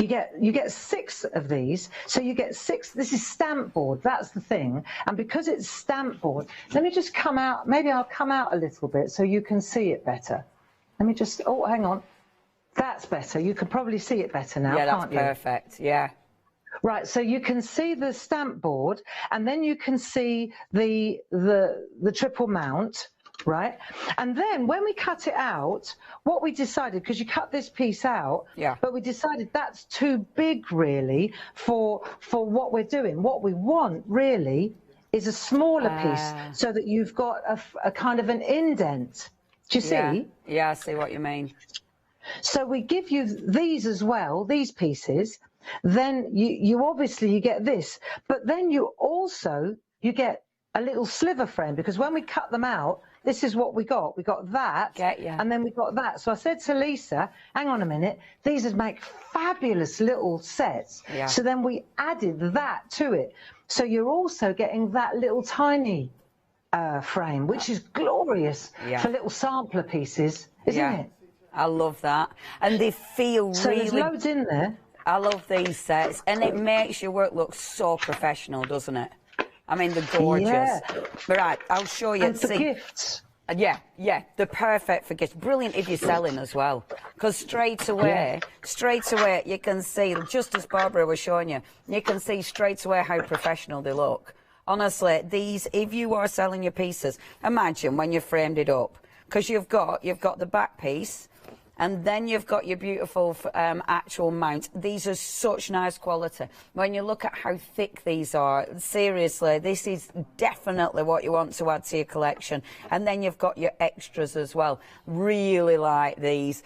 [SPEAKER 11] you get 6 of these, so you get 6. This is stamp board, that's the thing. And because it's stamp board, let me just come out, maybe I'll come out a little bit so you can see it better. Let me just, oh, hang on. That's better. You can probably see it better now, can't you?
[SPEAKER 9] Yeah, that's perfect, yeah.
[SPEAKER 11] Right, so you can see the stamp board, and then you can see the triple mount, right? And then when we cut it out, what we decided, because you cut this piece out, but we decided that's too big really for what we're doing. What we want really is a smaller piece so that you've got a kind of an indent. Do you see?
[SPEAKER 9] Yeah, I see what you mean.
[SPEAKER 11] So we give you these as well, these pieces. Then you obviously get this, but then you get a little sliver frame, because when we cut them out, this is what we got. We got that, and then we got that. So I said to Lisa, hang on a minute, these would make fabulous little sets. Yeah. So then we added that to it. So you're also getting that little tiny frame, which is glorious for little sampler pieces, isn't it?
[SPEAKER 9] I love that. And they feel
[SPEAKER 11] so
[SPEAKER 9] really...
[SPEAKER 11] there's loads in there.
[SPEAKER 9] I love these sets, and it makes your work look so professional, doesn't it? I mean, they're gorgeous. Yeah. Right, I'll show you.
[SPEAKER 11] And for gifts.
[SPEAKER 9] Yeah, they're perfect for gifts. Brilliant if you're selling as well, because straight away, you can see, just as Barbara was showing you, you can see straight away how professional they look. Honestly, these, if you are selling your pieces, imagine when you framed it up, because you've got the back piece, and then you've got your beautiful actual mount. These are such nice quality. When you look at how thick these are, seriously, this is definitely what you want to add to your collection. And then you've got your extras as well. Really like these.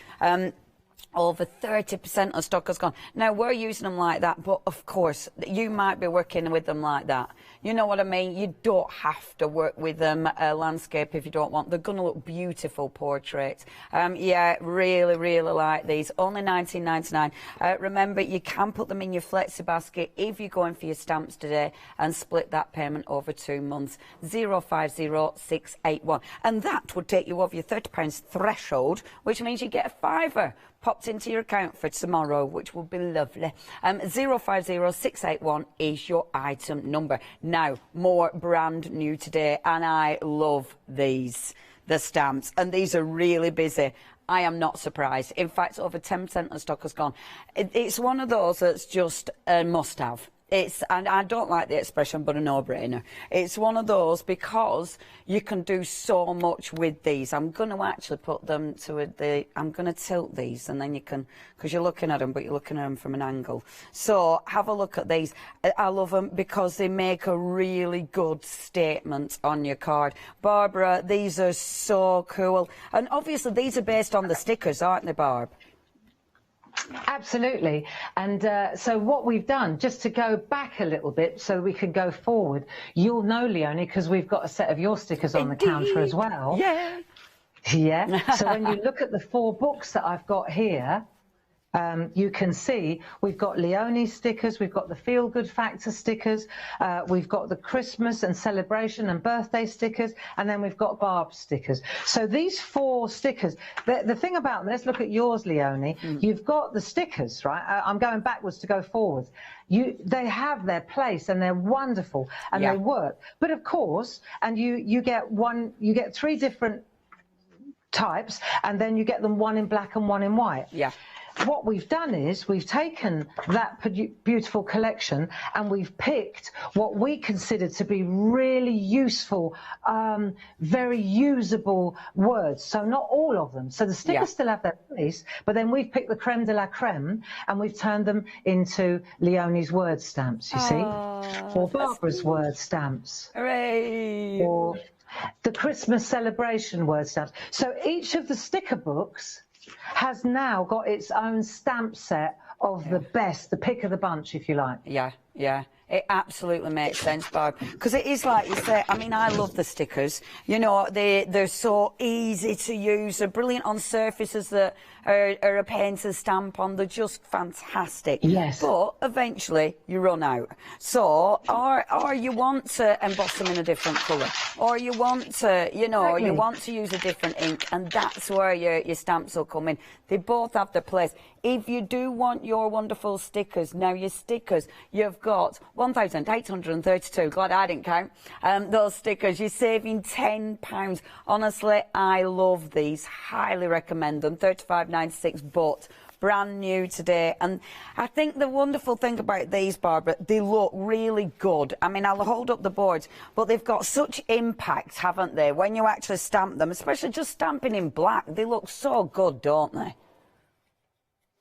[SPEAKER 9] Over 30% of stock has gone. Now, we're using them like that, but of course, you might be working with them like that. You know what I mean? You don't have to work with them landscape if you don't want. They're going to look beautiful portraits. Yeah, really, really like these. Only $19.99. Remember, you can put them in your Flexi basket if you're going for your stamps today and split that payment over 2 months. 050681. And that would take you over your £30 threshold, which means you get a £5 popped into your account for tomorrow, which will be lovely. 050681 is your item number. Now, more brand new today, and I love these, the stamps, and these are really busy. I am not surprised. In fact, over 10% of stock has gone. It's one of those that's just a must-have. And I don't like the expression, but a no-brainer. It's one of those because you can do so much with these. I'm going to actually put them to I'm going to tilt these, and then you can, because you're looking at them, but you're looking at them from an angle. So have a look at these. I love them because they make a really good statement on your card. Barbara, these are so cool. And obviously these are based on the stickers, aren't they, Barb?
[SPEAKER 11] Absolutely. And so what we've done, just to go back a little bit so we can go forward, you'll know, Leonie, because we've got a set of your stickers on the counter as well. Yeah. Yeah. So when you look at the 4 books that I've got here, you can see we've got Leonie's stickers, we've got the Feel Good Factor stickers, we've got the Christmas and celebration and birthday stickers, and then we've got Barb's stickers. So these 4 stickers, the thing about them, let's look at yours, Leonie. You've got the stickers, right? I'm going backwards to go forwards. They have their place and they're wonderful and they work. But of course, and you get 3 different types, and then you get them one in black and one in white. Yeah. What we've done is we've taken that beautiful collection and we've picked what we consider to be really useful, very usable words. So not all of them. So the stickers still have their place, but then we've picked the creme de la creme and we've turned them into Leonie's word stamps, you see? Or Barbara's word stamps. Hooray! Or the Christmas celebration word stamps. So each of the sticker books has now got its own stamp set of the best, the pick of the bunch, if you like.
[SPEAKER 9] Yeah, yeah. It absolutely makes sense, Barb, because it is like you say. I mean, I love the stickers. You know, they're so easy to use. They're brilliant on surfaces that are a pain to stamp on. They're just fantastic.
[SPEAKER 11] Yes.
[SPEAKER 9] But eventually you run out. So, or you want to emboss them in a different colour, or you want to, you know,
[SPEAKER 11] Exactly.
[SPEAKER 9] you want to use a different ink, and that's where your stamps will come in. They both have their place. If you do want your wonderful stickers, now your stickers, you've got 1,832, glad I didn't count, those stickers. You're saving £10. Honestly, I love these, highly recommend them, $35.96, but brand new today. And I think the wonderful thing about these, Barbara, they look really good. I mean, I'll hold up the boards, but they've got such impact, haven't they, when you actually stamp them, especially just stamping in black. They look so good, don't they?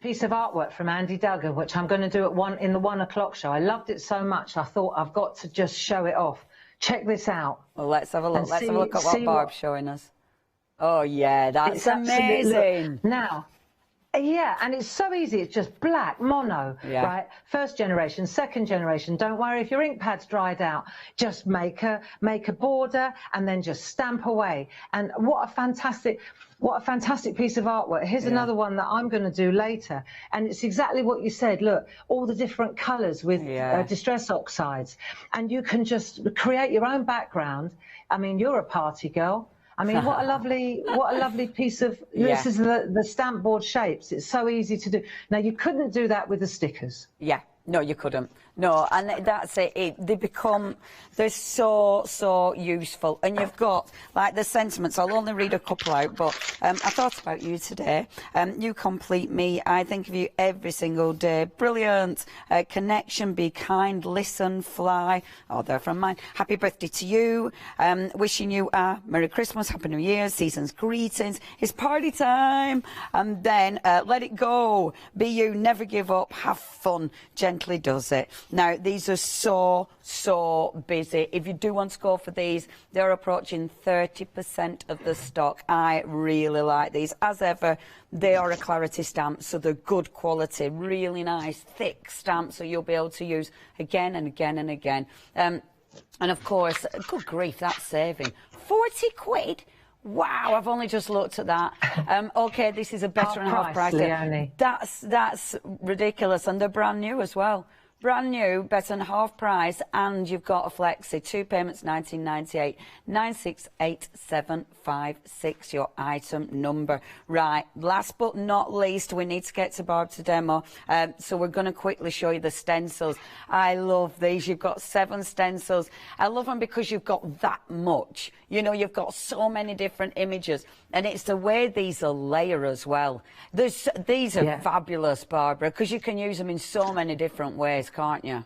[SPEAKER 11] Piece of artwork from Andy Duggan, which I'm going to do in the 1 o'clock show. I loved it so much, I thought I've got to just show it off. Check this out.
[SPEAKER 9] Well, let's have a look. Let's have a look at what Barb's showing us. Oh, yeah, that's amazing.
[SPEAKER 11] Now, yeah, and it's so easy. It's just black, mono, right? First generation, second generation. Don't worry if your ink pad's dried out. Just make a border and then just stamp away. And what a fantastic piece of artwork. Here's another one that I'm going to do later. And it's exactly what you said. Look, all the different colours with distress oxides. And you can just create your own background. I mean, you're a party girl. I mean, what a lovely piece of, this is the stamp board shapes. It's so easy to do. Now, you couldn't do that with the stickers.
[SPEAKER 9] Yeah. No, you couldn't. No, and that's it. They're so useful. And you've got, like, the sentiments. I'll only read a couple out, but I thought about you today. You complete me. I think of you every single day. Brilliant. Connection, be kind, listen, fly. Oh, they're from mine. Happy birthday to you. Wishing you a Merry Christmas, Happy New Year, season's greetings. It's party time. And then let it go. Be you, never give up, have fun. Gently does it. Now, these are so busy. If you do want to go for these, they're approaching 30% of the stock. I really like these. As ever, they are a clarity stamp, so they're good quality, really nice, thick stamp, so you'll be able to use again and again and again. And of course, good grief, that's saving. 40 quid? Wow, I've only just looked at that. Okay, this is a better and half price.
[SPEAKER 11] Leonie.
[SPEAKER 9] That's ridiculous, and they're brand new as well. Brand new, better than half price, and you've got a Flexi. 2 payments, $19.98. 968756, your item number. Right, last but not least, we need to get to Barb to demo. So we're going to quickly show you the stencils. I love these. You've got 7 stencils. I love them because you've got that much. You know, you've got so many different images, and it's the way these are layer as well. These are fabulous, Barbara, because you can use them in so many different ways, can't you?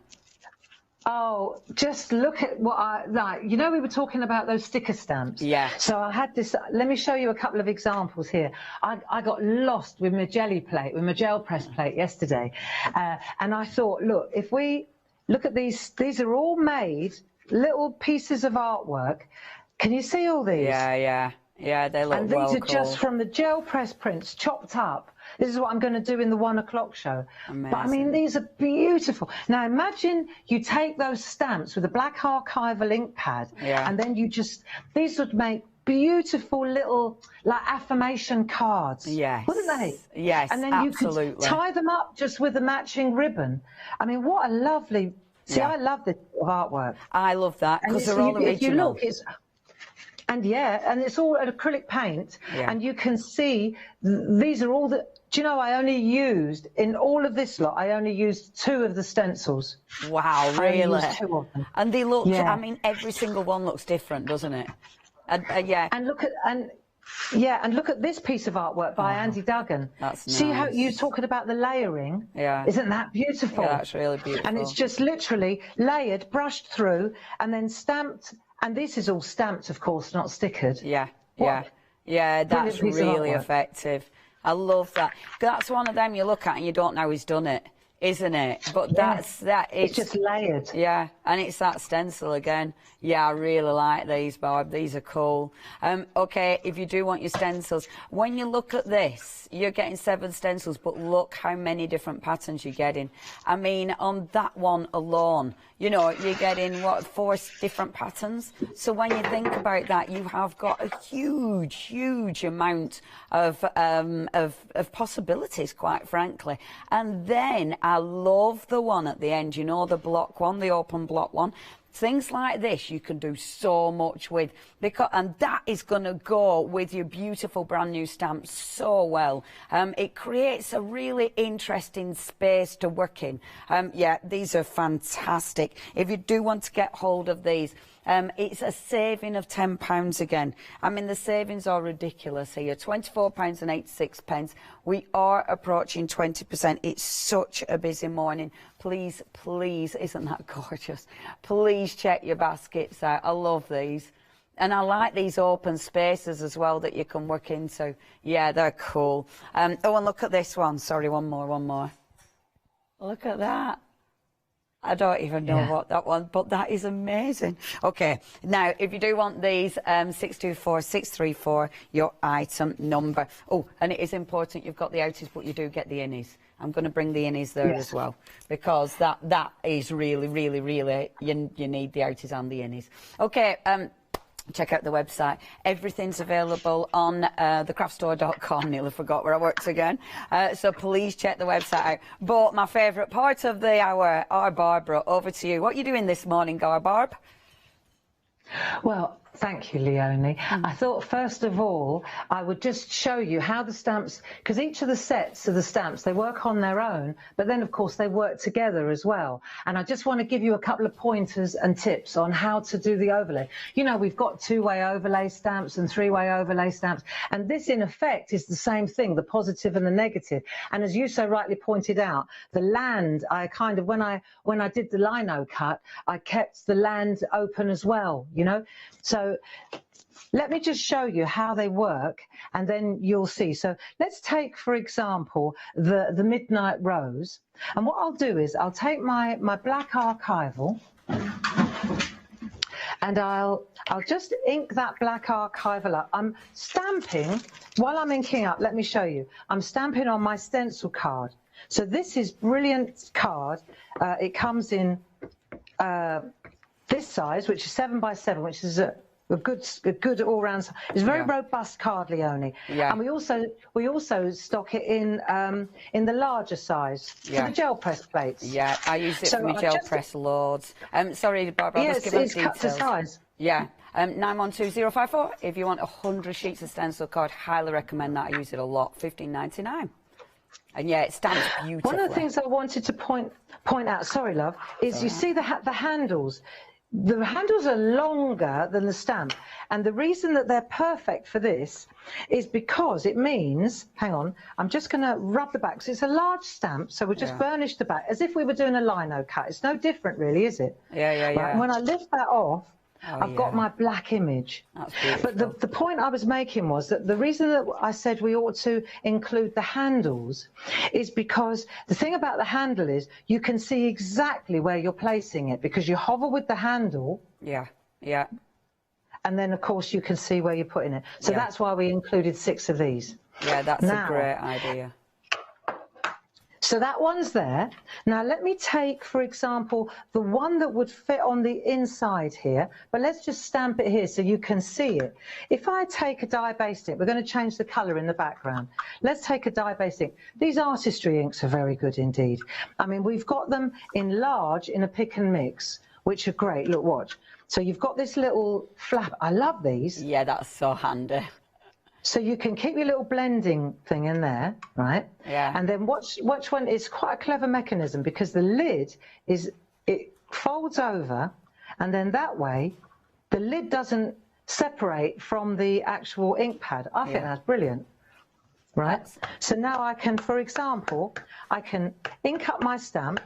[SPEAKER 11] Oh, just look at what I like. You know, we were talking about those sticker stamps.
[SPEAKER 9] Yeah.
[SPEAKER 11] So I had this. Let me show you a couple of examples here. I got lost with my jelly plate, with my gel press plate yesterday, and I thought, look, if we look at these are all made little pieces of artwork. Can you see all these?
[SPEAKER 9] Yeah, they look
[SPEAKER 11] and these are just from the gel press prints chopped up. This is what I'm going to do in the 1 o'clock show.
[SPEAKER 9] Amazing.
[SPEAKER 11] But I mean, these are beautiful. Now imagine you take those stamps with a black archival ink pad, and then these would make beautiful little, like, affirmation cards.
[SPEAKER 9] Yes.
[SPEAKER 11] Wouldn't they?
[SPEAKER 9] Yes,
[SPEAKER 11] and then
[SPEAKER 9] absolutely.
[SPEAKER 11] You could tie them up just with a matching ribbon. I mean, what a lovely. See, I love this sort of artwork.
[SPEAKER 9] I love that because they're all original.
[SPEAKER 11] If you look, and it's all acrylic paint, and you can see these are all the. Do you know, I only used, in all of this lot, I only used 2 of the stencils.
[SPEAKER 9] Wow, really?
[SPEAKER 11] I only used 2 of them.
[SPEAKER 9] And they look, I mean, every single one looks different, doesn't it?
[SPEAKER 11] And look at this piece of artwork by Andy Duggan.
[SPEAKER 9] That's nice.
[SPEAKER 11] See how you're talking about the layering?
[SPEAKER 9] Yeah.
[SPEAKER 11] Isn't that beautiful?
[SPEAKER 9] Yeah, that's really beautiful.
[SPEAKER 11] And it's just literally layered, brushed through, and then stamped. And this is all stamped, of course, not stickered.
[SPEAKER 9] Yeah, that's really effective. I love that. That's one of them you look at and you don't know who's done it. isn't it? But
[SPEAKER 11] Yeah.
[SPEAKER 9] it's
[SPEAKER 11] just layered.
[SPEAKER 9] Yeah, and it's that stencil again. Yeah, I really like these, Barb. These are cool. Okay, if you do want your stencils, when you look at this, you're getting 7 stencils, but look how many different patterns you're getting. I mean, on that one alone, you know, you're getting, what, 4 different patterns? So when you think about that, you have got a huge, huge amount of possibilities, quite frankly. And then I love the one at the end, you know, the block one, the open block one. Things like this you can do so much with, and that is going to go with your beautiful brand new stamps so well. It creates a really interesting space to work in. Yeah, these are fantastic. If you do want to get hold of these, it's a saving of £10 again. I mean, the savings are ridiculous here. £24.86. We are approaching 20%. It's such a busy morning. Please, please, isn't that gorgeous? Please check your baskets out. I love these. And I like these open spaces as well that you can work into. Yeah, they're cool. Oh, and look at this one. Sorry, one more. Look at that. I don't even know what that one, but that is amazing. Okay, now, if you do want these, 624634, your item number. Oh, and it is important you've got the outies, but you do get the innies. I'm going to bring the innies there as well, because that is really, really, really, you need the outies and the innies. Okay, check out the website. Everything's available on thecraftstore.com. Nearly forgot where I worked again. So please check the website out. But my favourite part of the hour, our Barbara, over to you. What are you doing this morning, Barb?
[SPEAKER 11] Well, thank you, Leonie. I thought, first of all, I would just show you how the stamps, because each of the sets of the stamps, they work on their own, but then, of course, they work together as well. And I just want to give you a couple of pointers and tips on how to do the overlay. You know, we've got 2-way overlay stamps and 3-way overlay stamps, and this, in effect, is the same thing, the positive and the negative. And as you so rightly pointed out, the land, I kind of, when I did the lino cut, I kept the land open as well, you know. So let me just show you how they work, and then you'll see. So let's take, for example, the Midnight Rose. And what I'll do is I'll take my black archival, and I'll just ink that black archival up. I'm stamping, while I'm inking up, let me show you. I'm stamping on my stencil card. So this is brilliant card. It comes in this size, which is 7 by 7, which is a good all-round. It's a very robust card, Leonie. Yeah. And we also stock it in the larger size for the gel press plates.
[SPEAKER 9] Yeah, I use it for my gel press loads. Sorry, Barbara, I'll just give
[SPEAKER 11] it's
[SPEAKER 9] them
[SPEAKER 11] cut
[SPEAKER 9] details.
[SPEAKER 11] to size.
[SPEAKER 9] Yeah. 912054. If you want 100 sheets of stencil card, highly recommend that. I use it a lot. $15.99. And yeah, it stamps beautifully.
[SPEAKER 11] One of the things I wanted to point out, sorry, love, is you see the handles. The handles are longer than the stamp, and the reason that they're perfect for this is because it means, hang on, I'm just going to rub the back, so it's a large stamp, so we'll just burnish the back, as if we were doing a lino cut. It's no different really, is it?
[SPEAKER 9] Yeah.
[SPEAKER 11] Right, and when I lift that off, I've got my black image.
[SPEAKER 9] That's beautiful.
[SPEAKER 11] But the point I was making was that the reason that I said we ought to include the handles is because the thing about the handle is you can see exactly where you're placing it, because you hover with the handle.
[SPEAKER 9] Yeah.
[SPEAKER 11] And then, of course, you can see where you're putting it. So that's why we included 6 of these.
[SPEAKER 9] Yeah, that's a great idea.
[SPEAKER 11] So that one's there. Now let me take, for example, the one that would fit on the inside here, but let's just stamp it here so you can see it. If I take a dye-based ink, we're going to change the colour in the background. Let's take a dye-based ink. These Artistry inks are very good indeed. I mean, we've got them in large in a pick and mix, which are great. Look, watch. So you've got this little flap. I love these.
[SPEAKER 9] Yeah, that's so handy.
[SPEAKER 11] So you can keep your little blending thing in there, right?
[SPEAKER 9] Yeah.
[SPEAKER 11] And then watch one. It's quite a clever mechanism, because the lid it folds over, and then that way the lid doesn't separate from the actual ink pad. I think that's brilliant, right? So now I can, for example, I can ink up my stamp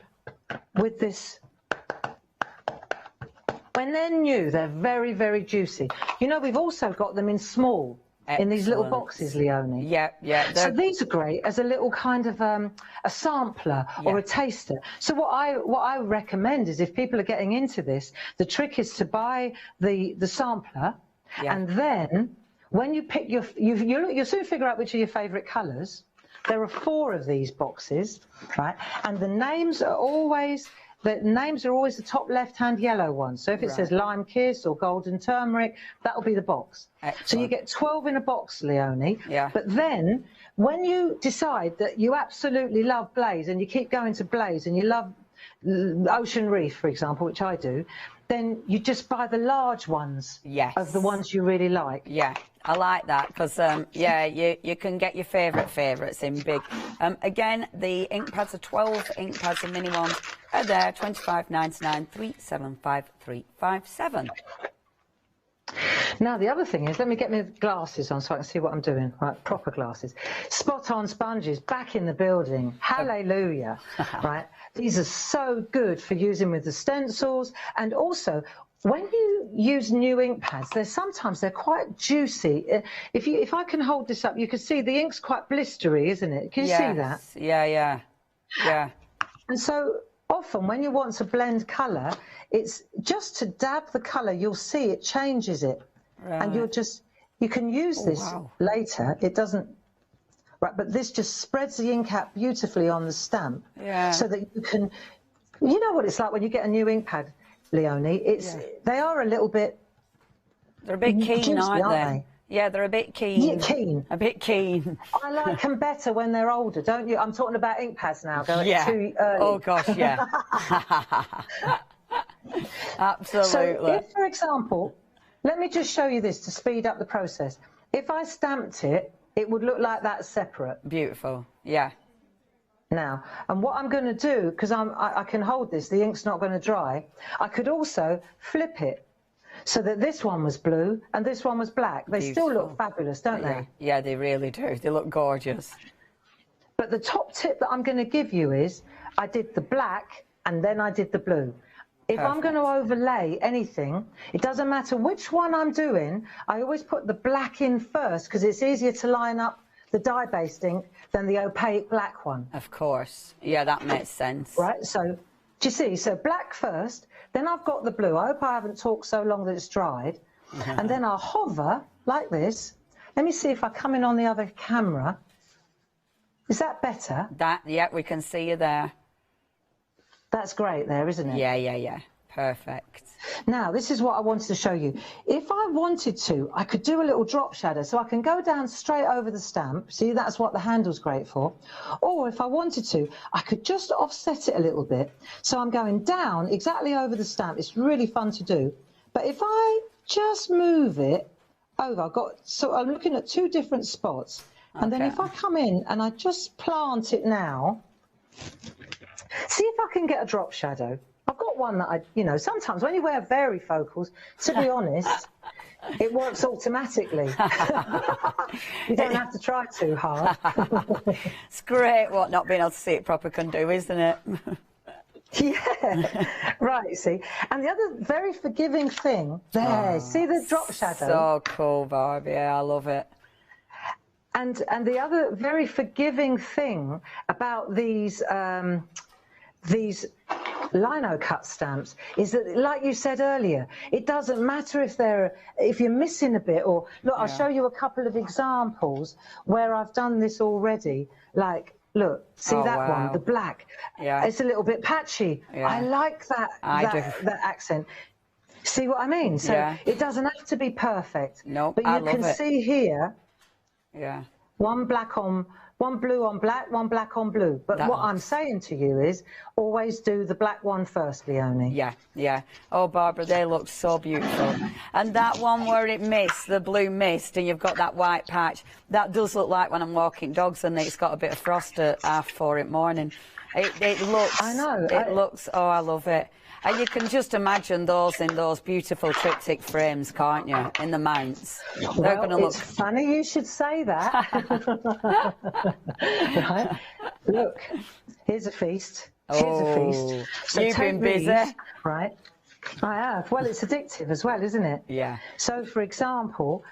[SPEAKER 11] with this. When they're new, they're very, very juicy. You know, we've also got them in small.
[SPEAKER 9] Excellent.
[SPEAKER 5] in these little boxes, Leonie.
[SPEAKER 9] Yeah, yeah.
[SPEAKER 5] So these are great as a little kind of a sampler or a taster. So what I recommend is if people are getting into this, the trick is to buy the sampler, and then when you pick you'll soon figure out which are your favourite colours. There are 4 of these boxes, right? And the names are always the top left-hand yellow one. So if it says lime kiss or golden turmeric, that'll be the box. Excellent. So you get 12 in a box, Leonie.
[SPEAKER 9] Yeah.
[SPEAKER 5] But then when you decide that you absolutely love Blaze and you keep going to Blaze and you love Ocean Reef, for example, which I do, then you just buy the large ones of the ones you really like.
[SPEAKER 9] Yeah, I like that because, yeah, you can get your favourites in big. Again, the ink pads are 12 ink pads, the mini ones are there, $25.99, 375357.
[SPEAKER 5] Now, the other thing is, let me get my glasses on so I can see what I'm doing. Right, proper glasses. Spot on sponges, back in the building. Hallelujah. Right, these are so good for using with the stencils, and also when you use new ink pads, sometimes they're quite juicy. If I can hold this up, you can see the ink's quite blistery, isn't it? Can you see that?
[SPEAKER 9] Yeah.
[SPEAKER 5] And so often when you want to blend colour, it's just to dab the colour, you'll see it changes it. Right. And you can use this later. It doesn't, right, but this just spreads the ink out beautifully on the stamp. Yeah. So that you can, you know what it's like when you get a new ink pad, Leonie, they are a little bit...
[SPEAKER 9] They're a bit keen, aren't they? Yeah, they're a bit keen.
[SPEAKER 5] Yeah, keen.
[SPEAKER 9] A bit keen.
[SPEAKER 5] I like them better when they're older, don't you? I'm talking about ink pads now, going too early.
[SPEAKER 9] Oh, gosh, yeah. Absolutely.
[SPEAKER 5] So if, for example, let me just show you this to speed up the process. If I stamped it, it would look like that separate.
[SPEAKER 9] Beautiful, yeah.
[SPEAKER 5] Now, and what I'm going to do, because I can hold this, the ink's not going to dry, I could also flip it so that this one was blue and this one was black. They still look fabulous, don't they?
[SPEAKER 9] Yeah, they really do. They look gorgeous.
[SPEAKER 5] But the top tip that I'm going to give you is I did the black and then I did the blue. If I'm going to overlay anything, it doesn't matter which one I'm doing, I always put the black in first because it's easier to line up the dye-based ink than the opaque black one.
[SPEAKER 9] Of course. Yeah, that makes sense.
[SPEAKER 5] Right, so do you see? So black first, then I've got the blue. I hope I haven't talked so long that it's dried. And then I'll hover like this. Let me see if I come in on the other camera. Is that better?
[SPEAKER 9] Yeah, we can see you there.
[SPEAKER 5] That's great there, isn't it?
[SPEAKER 9] Yeah. Perfect.
[SPEAKER 5] Now, this is what I wanted to show you. If I wanted to, I could do a little drop shadow, so I can go down straight over the stamp. See, that's what the handle's great for. Or if I wanted to, I could just offset it a little bit. So I'm going down exactly over the stamp. It's really fun to do. But if I just move it over, I'm looking at 2 different spots. And then if I come in and I just plant it now, see if I can get a drop shadow. I've got one that sometimes when you wear varifocals, to be honest, it works automatically. You don't have to try too hard.
[SPEAKER 9] It's great what not being able to see it proper can do, isn't it?
[SPEAKER 5] Yeah, right, see. And the other very forgiving thing, see the drop shadow?
[SPEAKER 9] So cool, Barb, yeah, I love it.
[SPEAKER 5] And the other very forgiving thing about these lino cut stamps is that, like you said earlier, it doesn't matter if you're missing a bit, or look, I'll show you a couple of examples where I've done this already. Like, look, see that one, the black. Yeah, it's a little bit patchy. Yeah. I like that accent. See what I mean? So it doesn't have to be perfect.
[SPEAKER 9] No,
[SPEAKER 5] but you can see here.
[SPEAKER 9] Yeah.
[SPEAKER 5] One blue on black, one black on blue. But what I'm saying to you is always do the black one first, Leonie.
[SPEAKER 9] Yeah. Oh, Barbara, they look so beautiful. And that one where it missed, the blue mist, and you've got that white patch, that does look like when I'm walking dogs and it's got a bit of frost at 4:30 in the morning. It looks... I know. It looks... Oh, I love it. And you can just imagine those in those beautiful triptych frames, can't you, in the mounts? They're going to look...
[SPEAKER 5] It's funny you should say that. Right. Look, here's a feast. Here's a feast. So
[SPEAKER 9] you've been busy.
[SPEAKER 5] Right. I have. Well, it's addictive as well, isn't it?
[SPEAKER 9] Yeah.
[SPEAKER 5] So, for example,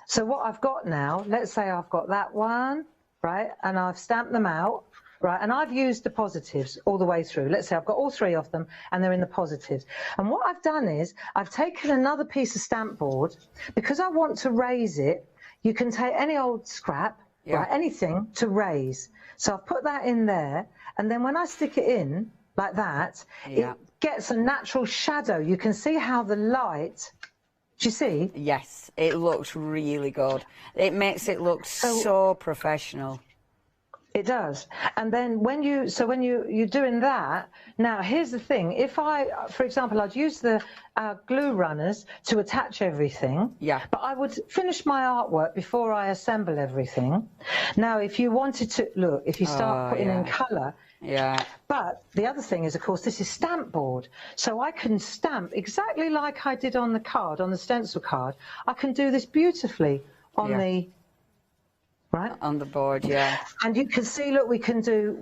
[SPEAKER 11] So what I've got now, let's say I've got that one, right, and I've stamped them out, right, and I've used the positives all the way through. Let's say I've got all 3 of them and they're in the positives. And what I've done is I've taken another piece of stamp board, because I want to raise it. You can take any old scrap, right, anything to raise. So I've put that in there, and then when I stick it in like that, it gets a natural shadow. You can see how the light, do you see?
[SPEAKER 9] Yes, it looks really good. It makes it look so professional.
[SPEAKER 11] It does. And then when you're doing that, now here's the thing. If I, for example, I'd use the glue runners to attach everything.
[SPEAKER 9] Yeah.
[SPEAKER 11] But I would finish my artwork before I assemble everything. Now, if you wanted to, look, if you start putting in colour.
[SPEAKER 9] Yeah.
[SPEAKER 11] But the other thing is, of course, this is stamp board. So I can stamp exactly like I did on the card, on the stencil card. I can do this beautifully on the... Right.
[SPEAKER 9] On the board, yeah.
[SPEAKER 11] And you can see, look, we can do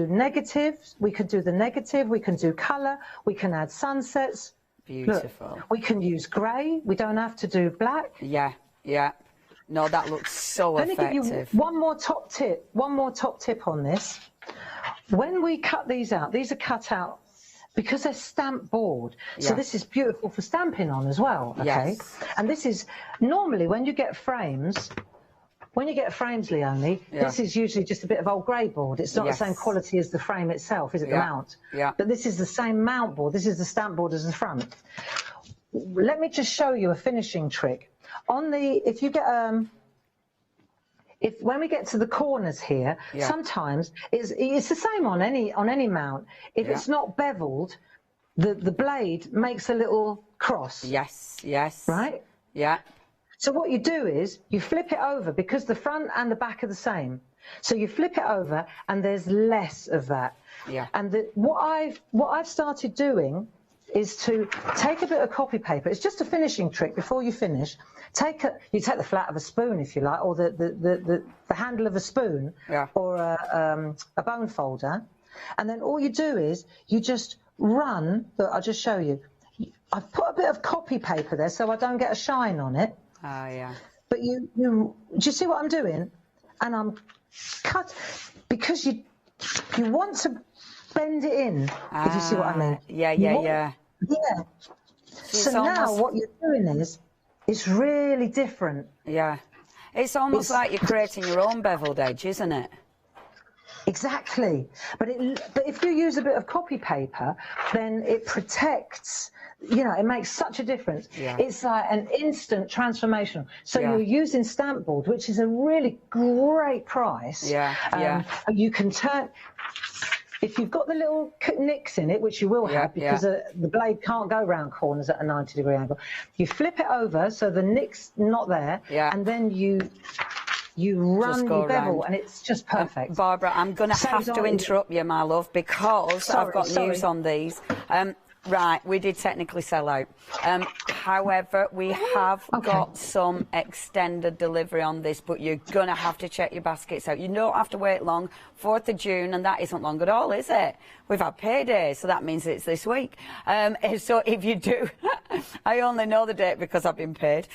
[SPEAKER 11] negatives, we can do the negative, we can do colour, we can add sunsets.
[SPEAKER 9] Beautiful.
[SPEAKER 11] Look, we can use grey, we don't have to do black.
[SPEAKER 9] Yeah, yeah. No, that looks so effective.
[SPEAKER 11] Let me give you one more top tip on this. When we cut these out, these are cut out because they're stamp board. So this is beautiful for stamping on as well, okay?
[SPEAKER 9] Yes.
[SPEAKER 11] And this is, normally when you get frames, Leonie, this is usually just a bit of old grey board. It's not the same quality as the frame itself, is it, the mount? Yeah. But this is the same mount board. This is the stamp board as the front. Let me just show you a finishing trick. On the, if you get, when we get to the corners here, sometimes it's the same on any mount. If it's not beveled, the blade makes a little cross.
[SPEAKER 9] Yes, yes.
[SPEAKER 11] Right? Yeah. So what you do is you flip it over, because the front and the back are the same. So you flip it over and there's less of that. Yeah. And what I've started doing is to take a bit of copy paper. It's just a finishing trick. Before you finish, you take the flat of a spoon, if you like, or the handle of a spoon, or a bone folder, and then all you do is you just run. Look, I'll just show you. I've put a bit of copy paper there so I don't get a shine on it.
[SPEAKER 9] Oh, yeah.
[SPEAKER 11] But do you see what I'm doing? And I'm because you want to bend it in, if you see what I mean.
[SPEAKER 9] Yeah, yeah.
[SPEAKER 11] So now what you're doing is, it's really different.
[SPEAKER 9] Yeah. It's almost like you're creating your own beveled edge, isn't it?
[SPEAKER 11] Exactly. But if you use a bit of copy paper, then it protects, it makes such a difference. Yeah. It's like an instant transformation. So you're using stamp board, which is a really great price. Yeah, you can turn... If you've got the little nicks in it, which you will have, because the blade can't go round corners at a 90-degree angle, you flip it over so the nick's not there, and then you run your bevel, and it's just perfect.
[SPEAKER 9] Barbara, I'm going to have to interrupt you, my love, because I've got news on these. Right, we did technically sell out. However, we have got some extended delivery on this, but you're going to have to check your baskets out. You don't have to wait long. 4th of June, and that isn't long at all, is it? We've had payday, so that means it's this week. So if you do, I only know the date because I've been paid.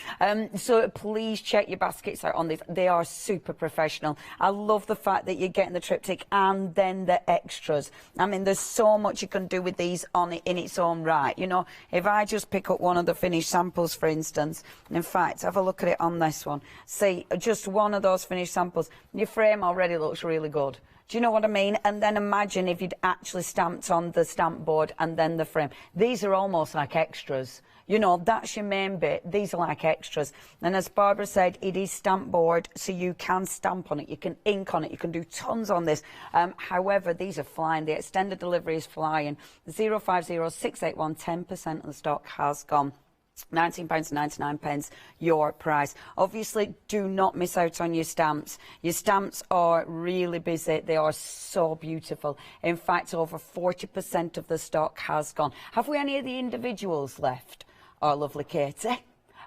[SPEAKER 9] So please check your baskets out on these. They are super professional. I love the fact that you're getting the triptych and then the extras. I mean, there's so much you can do with these in its own right. If I just pick up one of the finished samples, for instance, and in fact, have a look at it on this one. See, just one of those finished samples, your frame already looks really good. Do you know what I mean? And then imagine if you'd actually stamped on the stamp board and then the frame. These are almost like extras. That's your main bit. These are like extras. And as Barbara said, it is stamp board, so you can stamp on it, you can ink on it, you can do tons on this. However, these are flying. The extended delivery is flying. 050681, 10% of the stock has gone. £19.99, your price. Obviously, do not miss out on your stamps. Your stamps are really busy. They are so beautiful. In fact, over 40% of the stock has gone. Have we any of the individuals left? Our lovely Katie.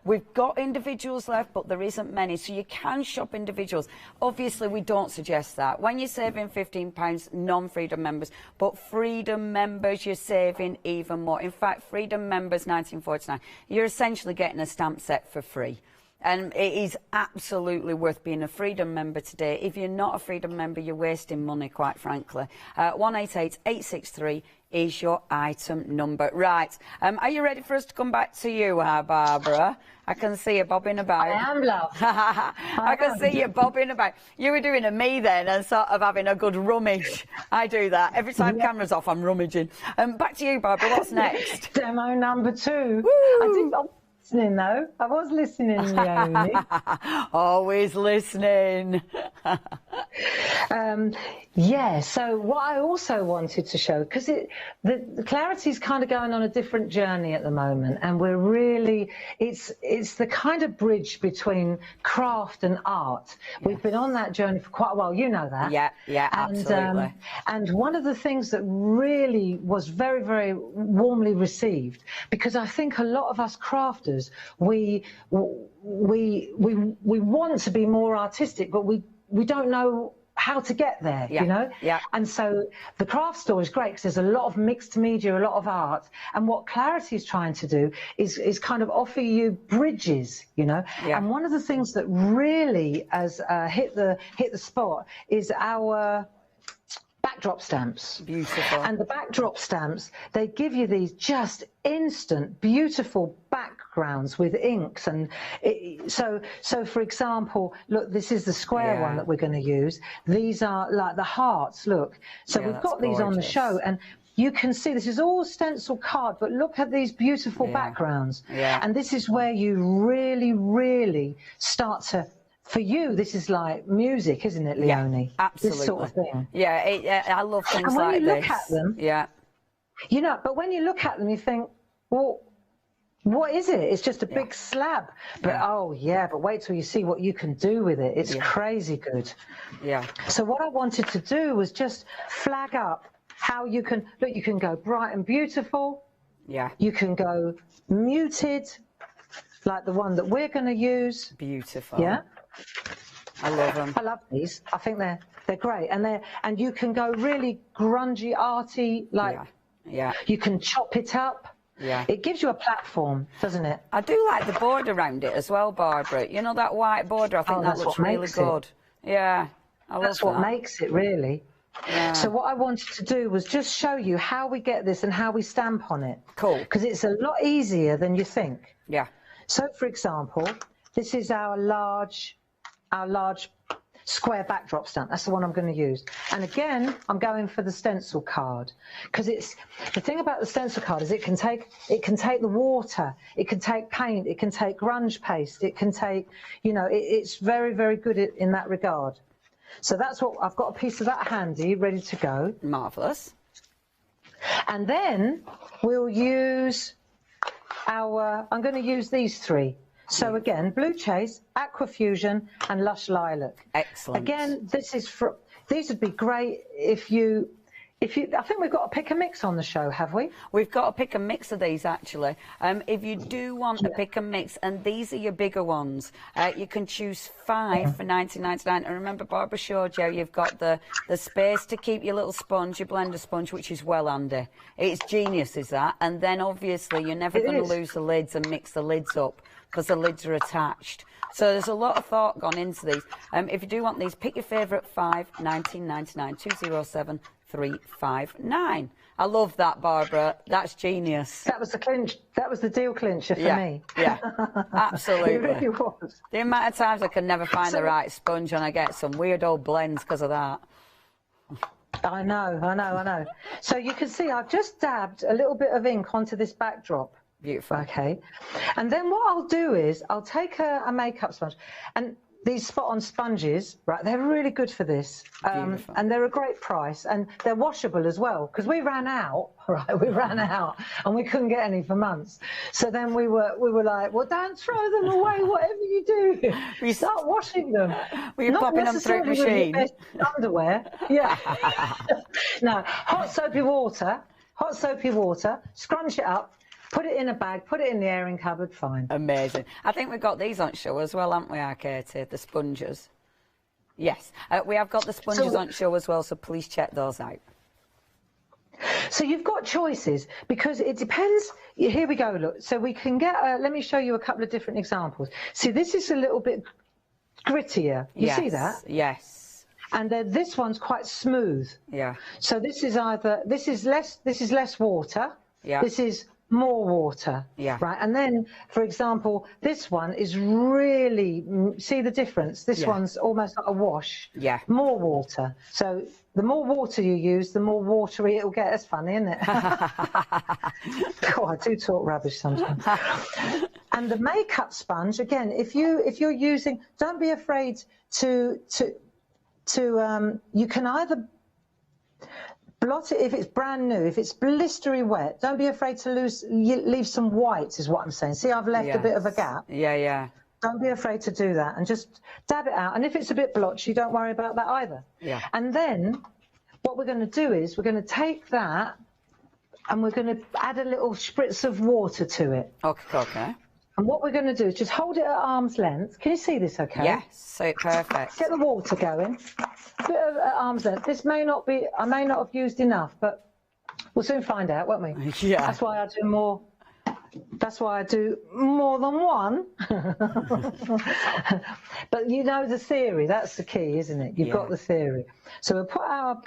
[SPEAKER 9] We've got individuals left, but there isn't many, so you can shop individuals. Obviously, we don't suggest that. When you're saving £15, non-Freedom members, but Freedom members, you're saving even more. In fact, Freedom members, 1949, you're essentially getting a stamp set for free. And it is absolutely worth being a Freedom member today. If you're not a Freedom member, you're wasting money, quite frankly. 188 863 is your item number. Right, are you ready for us to come back to you, Barbara? I can see you bobbing about.
[SPEAKER 11] I am, love.
[SPEAKER 9] I can see you bobbing about. You were doing a me then and sort of having a good rummage. I do that. Every time camera's off, I'm rummaging. Back to you, Barbara. What's next?
[SPEAKER 11] Demo number 2.
[SPEAKER 9] Woo!
[SPEAKER 11] I was listening, though. I was listening, Leonie.
[SPEAKER 9] Always listening.
[SPEAKER 11] Yeah, so what I also wanted to show, because the clarity's kind of going on a different journey at the moment, and we're really, it's the kind of bridge between craft and art. Yes. We've been on that journey for quite a while, you know that.
[SPEAKER 9] Yeah, absolutely.
[SPEAKER 11] And one of the things that really was very, very warmly received, because I think a lot of us crafters, we want to be more artistic, but we don't know how to get there, you know?
[SPEAKER 9] Yeah.
[SPEAKER 11] And so the craft store is great because there's a lot of mixed media, a lot of art. And what Clarity is trying to do is kind of offer you bridges, you know?
[SPEAKER 9] Yeah.
[SPEAKER 11] And one of the things that really has hit the spot is our backdrop stamps.
[SPEAKER 9] Beautiful.
[SPEAKER 11] And the backdrop stamps, they give you these just instant, beautiful backgrounds with inks. And so for example, look, this is the square one that we're going to use. These are like the hearts, look. So we've got these on the show, and you can see this is all stencil card, but look at these beautiful backgrounds.
[SPEAKER 9] Yeah.
[SPEAKER 11] And this is where you really, really start to... For you, this is like music, isn't it, Leonie?
[SPEAKER 9] Yeah, absolutely.
[SPEAKER 11] This sort of thing.
[SPEAKER 9] Yeah, I love things like this.
[SPEAKER 11] And when you look at them, you know, but when you look at them, you think, well, what is it? It's just a big slab. But but wait till you see what you can do with it. It's crazy good.
[SPEAKER 9] Yeah.
[SPEAKER 11] So what I wanted to do was just flag up how you can, look, you can go bright and beautiful.
[SPEAKER 9] Yeah.
[SPEAKER 11] You can go muted, like the one that we're going to use.
[SPEAKER 9] Beautiful.
[SPEAKER 11] Yeah.
[SPEAKER 9] I love them.
[SPEAKER 11] I love these. I think they're great, and you can go really grungy, arty, like you can chop it up.
[SPEAKER 9] Yeah.
[SPEAKER 11] It gives you a platform, doesn't it?
[SPEAKER 9] I do like the border around it as well, Barbara. You know that white border? I think that looks really good. Yeah, I love that.
[SPEAKER 11] That's what makes it, really.
[SPEAKER 9] Yeah.
[SPEAKER 11] So what I wanted to do was just show you how we get this and how we stamp on it.
[SPEAKER 9] Cool.
[SPEAKER 11] Because it's a lot easier than you think.
[SPEAKER 9] Yeah.
[SPEAKER 11] So, for example, this is our large square backdrop stamp. That's the one I'm going to use. And again, I'm going for the stencil card, because it's the thing about the stencil card is it can take the water, it can take paint, it can take grunge paste, it can take, you know, it's very, very good in that regard. So that's what I've got, a piece of that handy, ready to go.
[SPEAKER 9] Marvellous.
[SPEAKER 11] And then we'll use I'm going to use these 3. So again, Blue Chase, Aqua Fusion, and Lush Lilac.
[SPEAKER 9] Excellent.
[SPEAKER 11] Again, these would be great if you. I think we've got a pick and mix on the show, have we?
[SPEAKER 9] We've got a pick and mix of these, actually. If you do want a pick and mix, and these are your bigger ones, you can choose 5 for $19.99. And remember, Barbara showed you, you've got the space to keep your little sponge, your blender sponge, which is well handy. It's genius, is that? And then, obviously, you're never going to lose the lids and mix the lids up, because the lids are attached. So there's a lot of thought gone into these. If you do want these, pick your favourite 5, $19.99, 207 359. I love that, Barbara. That's genius.
[SPEAKER 11] That was the clinch. That was the deal clincher for me.
[SPEAKER 9] Yeah, absolutely.
[SPEAKER 11] It really was.
[SPEAKER 9] The amount of times I can never find the right sponge, and I get some weird old blends because of that.
[SPEAKER 11] I know. So you can see I've just dabbed a little bit of ink onto this backdrop.
[SPEAKER 9] Beautiful.
[SPEAKER 11] Okay. And then what I'll do is I'll take a makeup sponge, and these spot-on sponges, right, they're really good for this, and they're a great price, and they're washable as well, because we ran out, and we couldn't get any for months. So then we were like, well, don't throw them away, whatever you do, we start washing them.
[SPEAKER 9] Were you popping them through the machine?
[SPEAKER 11] Underwear, yeah. No, hot soapy water, scrunch it up, put it in a bag, put it in the airing cupboard, fine.
[SPEAKER 9] Amazing. I think we've got these on show as well, haven't we, Katie? The sponges. Yes, we have got the sponges on show as well, so please check those out.
[SPEAKER 11] So you've got choices because it depends. Here we go, look. So we can get, let me show you a couple of different examples. See, this is a little bit grittier. You see that?
[SPEAKER 9] Yes.
[SPEAKER 11] And then this one's quite smooth.
[SPEAKER 9] Yeah.
[SPEAKER 11] So this is less water.
[SPEAKER 9] Yeah.
[SPEAKER 11] This is more water.
[SPEAKER 9] Yeah.
[SPEAKER 11] Right. And then, for example, this one is really, see the difference? This one's almost like a wash.
[SPEAKER 9] Yeah.
[SPEAKER 11] More water. So the more water you use, the more watery it'll get. That's funny, isn't it? God, I do talk rubbish sometimes. And the makeup sponge, again, if you're using, don't be afraid to you can either blot it if it's brand new, if it's blistery wet. Don't be afraid to leave some white, is what I'm saying. See, I've left a bit of a gap.
[SPEAKER 9] Yeah, yeah.
[SPEAKER 11] Don't be afraid to do that and just dab it out. And if it's a bit blotchy, don't worry about that either.
[SPEAKER 9] Yeah.
[SPEAKER 11] And then what we're going to do is we're going to take that and we're going to add a little spritz of water to it.
[SPEAKER 9] Okay, okay.
[SPEAKER 11] And what we're going to do is just hold it at arm's length. Can you see this okay?
[SPEAKER 9] Yes, so perfect.
[SPEAKER 11] Get the water going. A bit of at arm's length. This may not be, I may not have used enough, but we'll soon find out, won't we?
[SPEAKER 9] Yeah.
[SPEAKER 11] That's why I do more. That's why I do more than one. But you know the theory, that's the key, isn't it? You've got the theory. So we'll put our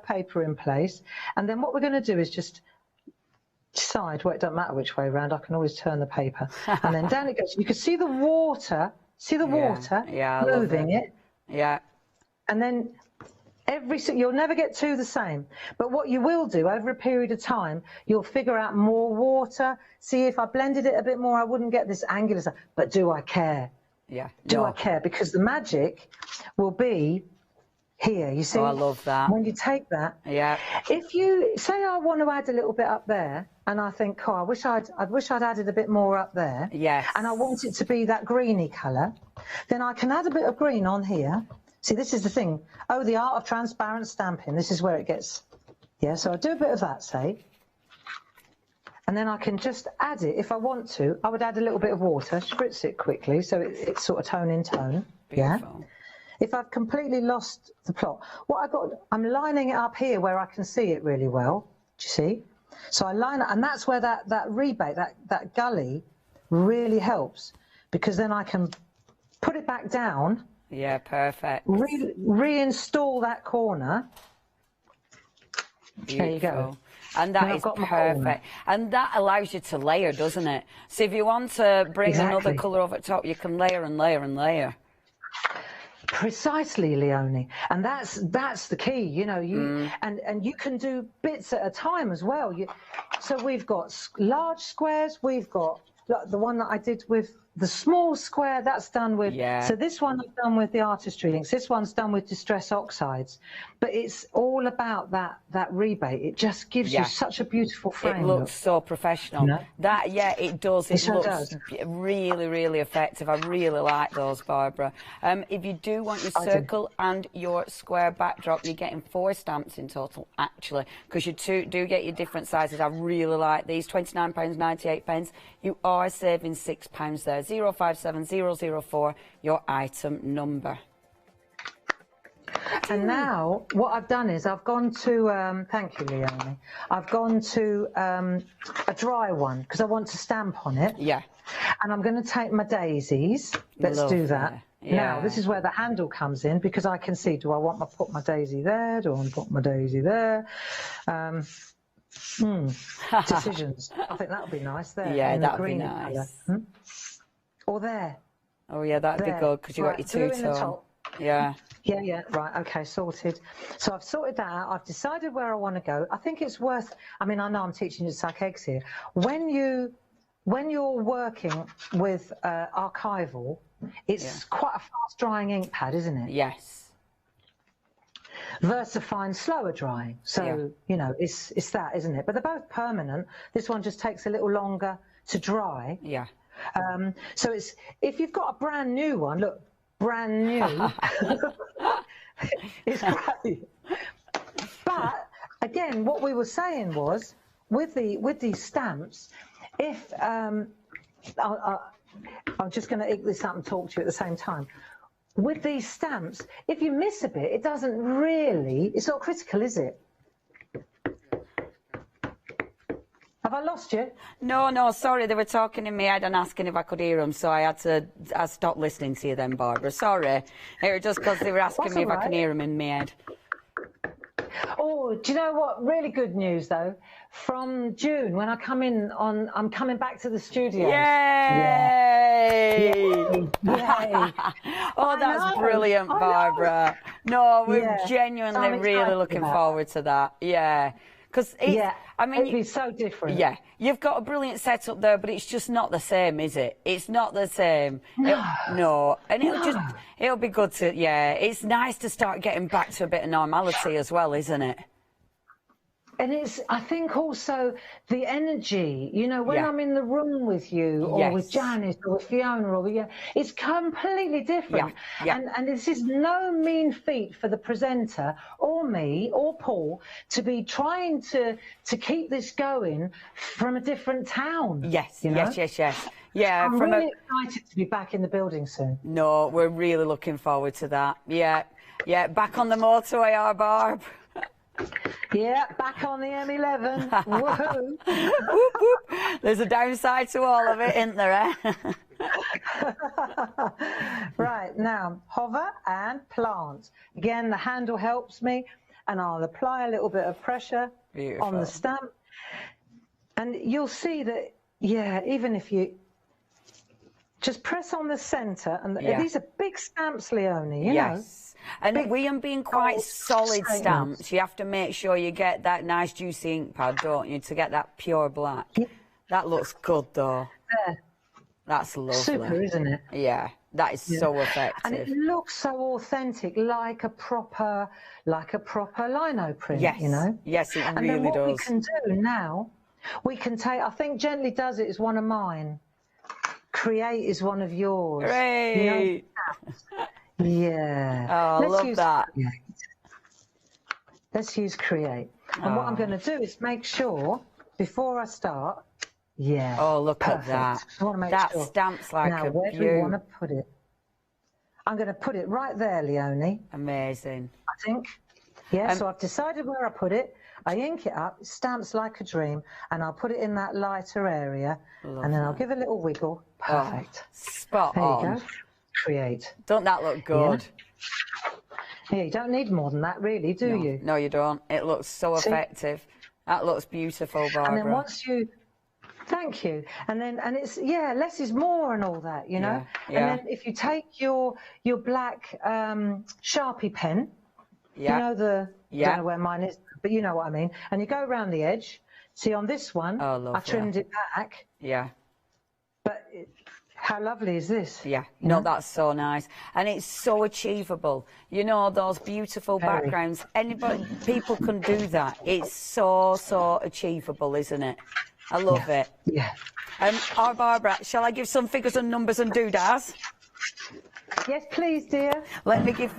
[SPEAKER 11] paper in place, and then what we're going to do is just side, well, it doesn't matter which way around, I can always turn the paper. And then down it goes. You can see the water, water moving it.
[SPEAKER 9] Yeah.
[SPEAKER 11] And then you'll never get two the same. But what you will do over a period of time, you'll figure out more water. See, if I blended it a bit more, I wouldn't get this angular stuff. But do I care?
[SPEAKER 9] Yeah.
[SPEAKER 11] Do I care? Because the magic will be here, you see?
[SPEAKER 9] Oh, I love that.
[SPEAKER 11] When you take that.
[SPEAKER 9] Yeah.
[SPEAKER 11] If you say I want to add a little bit up there, and I think, oh, I wish I'd added a bit more up there.
[SPEAKER 9] Yes.
[SPEAKER 11] And I want it to be that greeny colour, then I can add a bit of green on here. See, this is the thing. Oh, the art of transparent stamping. This is where it gets. Yeah, so I do a bit of that, say. And then I can just add it if I want to. I would add a little bit of water, spritz it quickly so it's sort of tone in tone.
[SPEAKER 9] Beautiful.
[SPEAKER 11] Yeah. If I've completely lost the plot, I'm lining it up here where I can see it really well. Do you see? So I line it, and that's where that rebate, that gully really helps, because then I can put it back down.
[SPEAKER 9] Yeah, perfect.
[SPEAKER 11] Reinstall that corner.
[SPEAKER 9] Beautiful.
[SPEAKER 11] There you go.
[SPEAKER 9] And that is perfect. And that allows you to layer, doesn't it? So if you want to bring another colour over the top, you can layer and layer and layer.
[SPEAKER 11] Precisely, Leonie, and that's the key. You know, and you can do bits at a time as well. So we've got large squares. We've got the one that I did with the small square. That's done with.
[SPEAKER 9] Yeah.
[SPEAKER 11] So this one I've done with the Artistry links. This one's done with Distress Oxides. But it's all about that rebate. It just gives you such a beautiful frame.
[SPEAKER 9] It looks so professional.
[SPEAKER 11] You know?
[SPEAKER 9] It does. It
[SPEAKER 11] sure
[SPEAKER 9] looks
[SPEAKER 11] does.
[SPEAKER 9] really, really effective. I really like those, Barbara. If you do want your circle and your square backdrop, you're getting 4 stamps in total, actually, because you do get your different sizes. I really like these. £29.98. You are saving £6 there. 057004, your item number.
[SPEAKER 11] And now what I've done is I've gone to, thank you, Leonie, I've gone to a dry one because I want to stamp on it.
[SPEAKER 9] Yeah.
[SPEAKER 11] And I'm going to take my daisies. Let's do that.
[SPEAKER 9] Yeah.
[SPEAKER 11] Now, this is where the handle comes in, because I can see, do I want to put my daisy there? Do I want to put my daisy there? Decisions. I think that would be nice there.
[SPEAKER 9] Yeah, that would be nice.
[SPEAKER 11] Or there.
[SPEAKER 9] Oh, yeah, that would be good because you got your two-tone. Yeah.
[SPEAKER 11] Yeah, right, okay, sorted. So I've sorted that out. I've decided where I want to go. I think it's worth, I mean, I know I'm teaching you to suck eggs here. When you're working with archival, it's quite a fast-drying ink pad, isn't it?
[SPEAKER 9] Yes.
[SPEAKER 11] VersaFine slower drying. So, you know, it's that, isn't it? But they're both permanent. This one just takes a little longer to dry.
[SPEAKER 9] Yeah.
[SPEAKER 11] So if you've got a brand new one, look, brand new, it's great. But again, what we were saying was with these stamps, if I'm just going to ink this up and talk to you at the same time. With these stamps, if you miss a bit, it doesn't really, it's not critical, is it? Have I lost you?
[SPEAKER 9] No, no, sorry, they were talking in my head and asking if I could hear them, so I stopped listening to you then, Barbara. Sorry. It was just because they were asking me if I can hear them in my head.
[SPEAKER 11] Oh, do you know what? Really good news, though. From June, when I come in I'm coming back to the studio.
[SPEAKER 9] Yay!
[SPEAKER 11] Yay!
[SPEAKER 9] Oh, that's brilliant, Barbara. No, we're genuinely really looking forward to that. Yeah. Because I mean,
[SPEAKER 11] it'd be so different.
[SPEAKER 9] Yeah, you've got a brilliant setup there, but it's just not the same, is it? It's not the same. No, and it'll be good to. Yeah, it's nice to start getting back to a bit of normality as well, isn't it?
[SPEAKER 11] And it's, I think, also the energy, you know, when I'm in the room with you or with Janice or with Fiona or with it's completely different. And this is no mean feat for the presenter or me or Paul to be trying to keep this going from a different town.
[SPEAKER 9] Yes,
[SPEAKER 11] you know?
[SPEAKER 9] yes. Yeah,
[SPEAKER 11] I'm really excited to be back in the building soon.
[SPEAKER 9] No, we're really looking forward to that. Yeah, back on the motorway, our Barb.
[SPEAKER 11] Yeah, back on the M11. Woohoo!
[SPEAKER 9] Whoop, whoop. There's a downside to all of it, isn't there?
[SPEAKER 11] Right, now, hover and plant. Again, the handle helps me, and I'll apply a little bit of pressure on the stamp. And you'll see that, even if you just press on the centre, and these are big stamps, Leonie, you know.
[SPEAKER 9] And we are being quite solid stamps. You have to make sure you get that nice juicy ink pad, don't you, to get that pure black. That looks good, though. That's lovely.
[SPEAKER 11] Super, isn't it?
[SPEAKER 9] Yeah, that is so effective.
[SPEAKER 11] And it looks so authentic, like a proper lino print, you know?
[SPEAKER 9] Yes, it really does.
[SPEAKER 11] And then what we can do now, we can take, I think Gently Does It is one of mine. Create is one of yours.
[SPEAKER 9] Hooray!
[SPEAKER 11] You know?
[SPEAKER 9] Oh, I love that.
[SPEAKER 11] Create. Let's use Create. And what I'm going to do is make sure, before I start,
[SPEAKER 9] oh, look at that.
[SPEAKER 11] I want to make
[SPEAKER 9] sure. Stamp's like
[SPEAKER 11] now, where do we want to put it? I'm going to put it right there, Leonie.
[SPEAKER 9] Amazing.
[SPEAKER 11] I think. Yeah, so I've decided where I put it. I ink it up, it stamps like a dream, and I'll put it in that lighter area, and then I'll give it a little wiggle. Perfect.
[SPEAKER 9] Spot on.
[SPEAKER 11] There you go. Create.
[SPEAKER 9] Don't that look good?
[SPEAKER 11] Yeah, you don't need more than that, really, do you?
[SPEAKER 9] No, you don't. It looks so effective. That looks beautiful, Barbara.
[SPEAKER 11] And then once you... Thank you. And it's, less is more and all that, you know? And then if you take your black Sharpie pen, you know I don't know where mine is, but you know what I mean. And you go around the edge. See, on this one, I trimmed it back.
[SPEAKER 9] Yeah.
[SPEAKER 11] But how lovely is this?
[SPEAKER 9] Yeah. No, that's so nice. And it's so achievable. You know, those beautiful backgrounds. People can do that. It's so achievable, isn't it? I love it.
[SPEAKER 11] Yeah.
[SPEAKER 9] Our Barbara, shall I give some figures and numbers and doodads?
[SPEAKER 11] Yes, please, dear.
[SPEAKER 9] Let me give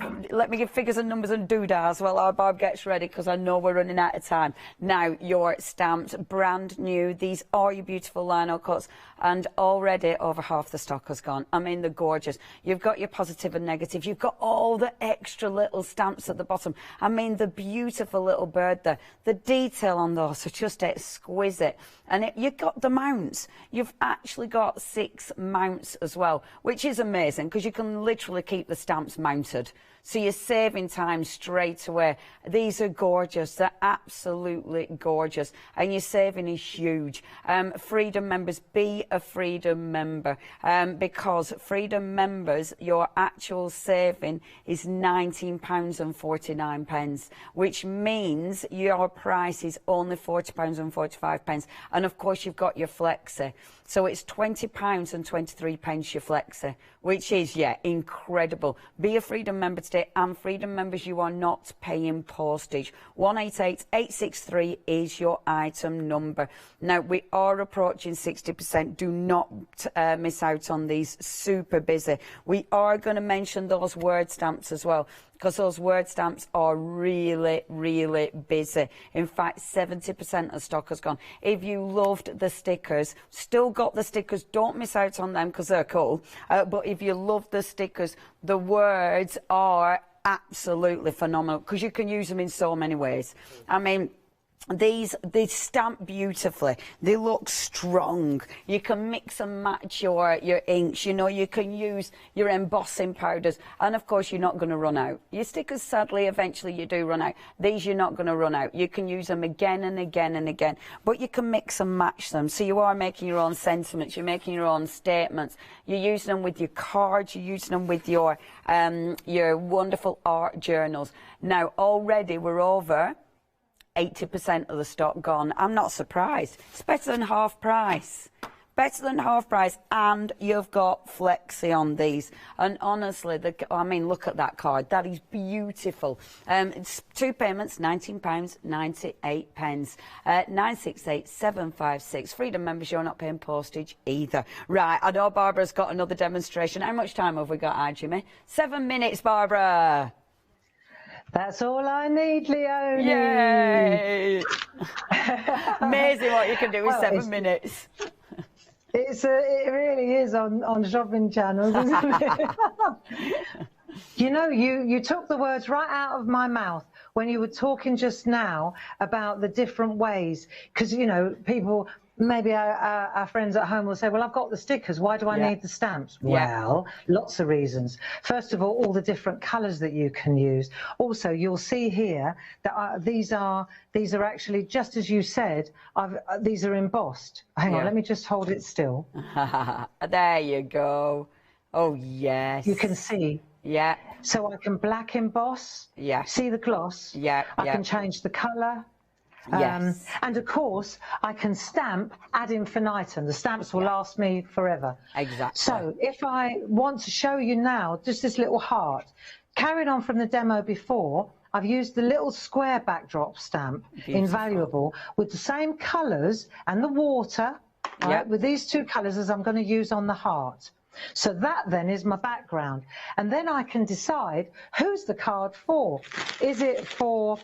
[SPEAKER 9] figures and numbers and doodads while our Barb gets ready, because I know we're running out of time. Now, your stamps, brand new. These are your beautiful lino cuts, and already over half the stock has gone. I mean, they're gorgeous. You've got your positive and negative. You've got all the extra little stamps at the bottom. I mean, the beautiful little bird there. The detail on those are just exquisite. And you've got the mounts. You've actually got 6 mounts as well, which is amazing, because you can literally keep the stamps mounted. So you're saving time straight away. These are gorgeous. They're absolutely gorgeous. And your saving is huge. Freedom members, be a Freedom member. Because Freedom members, your actual saving is £19.49, which means your price is only £40.45. And of course, you've got your Flexi. So it's £20.23 your Flexi, which is, incredible. Be a Freedom member today, and Freedom members, you are not paying postage. 188863 is your item number. Now, we are approaching 60%. Do not miss out on these. Super busy. We are going to mention those word stamps as well, because those word stamps are really busy. In fact, 70% of stock has gone. If you loved the stickers, still got the stickers, don't miss out on them because they're cool. But if you love the stickers, the words are absolutely phenomenal, because you can use them in so many ways. I mean, They stamp beautifully. They look strong. You can mix and match your inks. You know, you can use your embossing powders. And, of course, you're not going to run out. Your stickers, sadly, eventually you do run out. These you're not going to run out. You can use them again and again and again. But you can mix and match them. So you are making your own sentiments. You're making your own statements. You're using them with your cards. You're using them with your wonderful art journals. Now, already we're over 80% of the stock gone. I'm not surprised. It's better than half price. Better than half price, and you've got Flexi on these. And honestly, I mean, look at that card. That is beautiful. It's 2 payments, £19.98. 968756. Freedom members, you're not paying postage either. Right, I know Barbara's got another demonstration. How much time have we got, Jimmy? 7 minutes, Barbara.
[SPEAKER 11] That's all I need, Leonie.
[SPEAKER 9] Yay! Amazing what you can do in 7 minutes.
[SPEAKER 11] It really is on shopping channels, isn't it? You know, you took the words right out of my mouth when you were talking just now about the different ways. Because, you know, people, maybe our friends at home will say, well, I've got the stickers. Why do I need the stamps? Well, lots of reasons. First of all the different colours that you can use. Also, you'll see here that these are actually, just as you said, these are embossed. Hang on, let me just hold it still.
[SPEAKER 9] There you go. Oh, yes.
[SPEAKER 11] You can see.
[SPEAKER 9] Yeah.
[SPEAKER 11] So I can black emboss.
[SPEAKER 9] Yeah.
[SPEAKER 11] See the gloss.
[SPEAKER 9] Yeah.
[SPEAKER 11] I can change the colour.
[SPEAKER 9] Yes.
[SPEAKER 11] And of course, I can stamp ad infinitum. The stamps will last me forever.
[SPEAKER 9] Exactly.
[SPEAKER 11] So if I want to show you now just this little heart, carried on from the demo before, I've used the little square backdrop stamp, Invaluable, with the same colours and the water, right, with these two colours as I'm going to use on the heart. So that then is my background, and then I can decide who's the card for. Is it for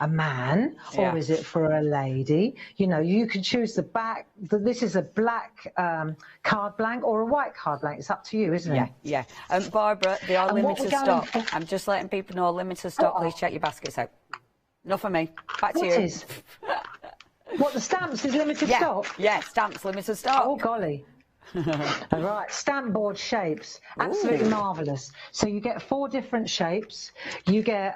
[SPEAKER 11] a man, or is it for a lady? You know, you can choose the back. This is a black card blank or a white card blank. It's up to you, isn't it?
[SPEAKER 9] Yeah. Barbara, they are limited stock. I'm just letting people know, limited stock. Please check your baskets out. Enough for me. Back to you.
[SPEAKER 11] What, the stamps is limited stock?
[SPEAKER 9] Yeah, stamps limited stock.
[SPEAKER 11] Oh golly. All right, stamp board shapes, absolutely marvellous. So you get 4 different shapes, you get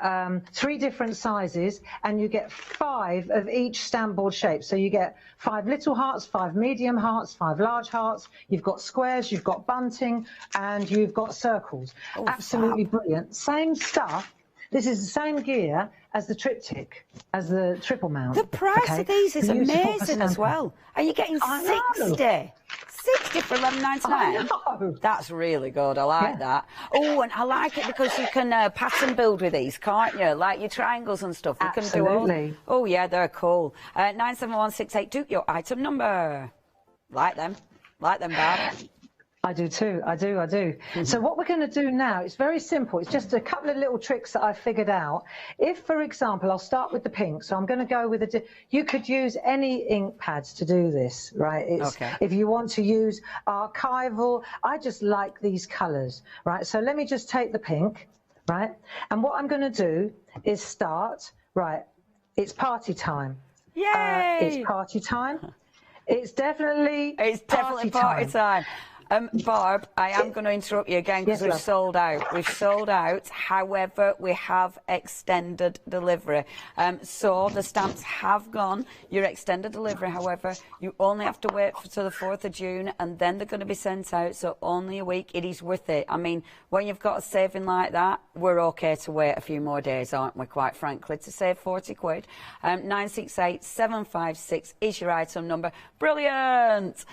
[SPEAKER 11] 3 different sizes, and you get 5 of each stamp board shape. So you get 5 little hearts, 5 medium hearts, 5 large hearts, you've got squares, you've got bunting, and you've got circles. Absolutely brilliant. Same stuff. This is the same gear as the triptych, as the triple mount.
[SPEAKER 9] The price of these is amazing as well. Are you getting 60? 60 for $11.99. That's really good. I like that. Oh, and I like it because you can pattern build with these, can't you? Like your triangles and stuff. You can do all. Oh yeah, they're cool. 97168. Your item number. Like them, Barb.
[SPEAKER 11] I do too. I do. So what we're going to do now is very simple. It's just a couple of little tricks that I figured out. If, for example, I'll start with the pink. So I'm going to go with you could use any ink pads to do this, right? If you want to use archival, I just like these colours, right? So let me just take the pink, right? And what I'm going to do is start, right? It's party time.
[SPEAKER 9] Yay!
[SPEAKER 11] It's party time. It's definitely
[SPEAKER 9] party time. Barb, I am going to interrupt you again because we've sold out. We've sold out. However, we have extended delivery. So the stamps have gone. Your extended delivery, however, you only have to wait till the 4th of June and then they're going to be sent out. So only a week. It is worth it. I mean, when you've got a saving like that, we're okay to wait a few more days, aren't we, quite frankly, to save 40 quid. 968756 is your item number. Brilliant.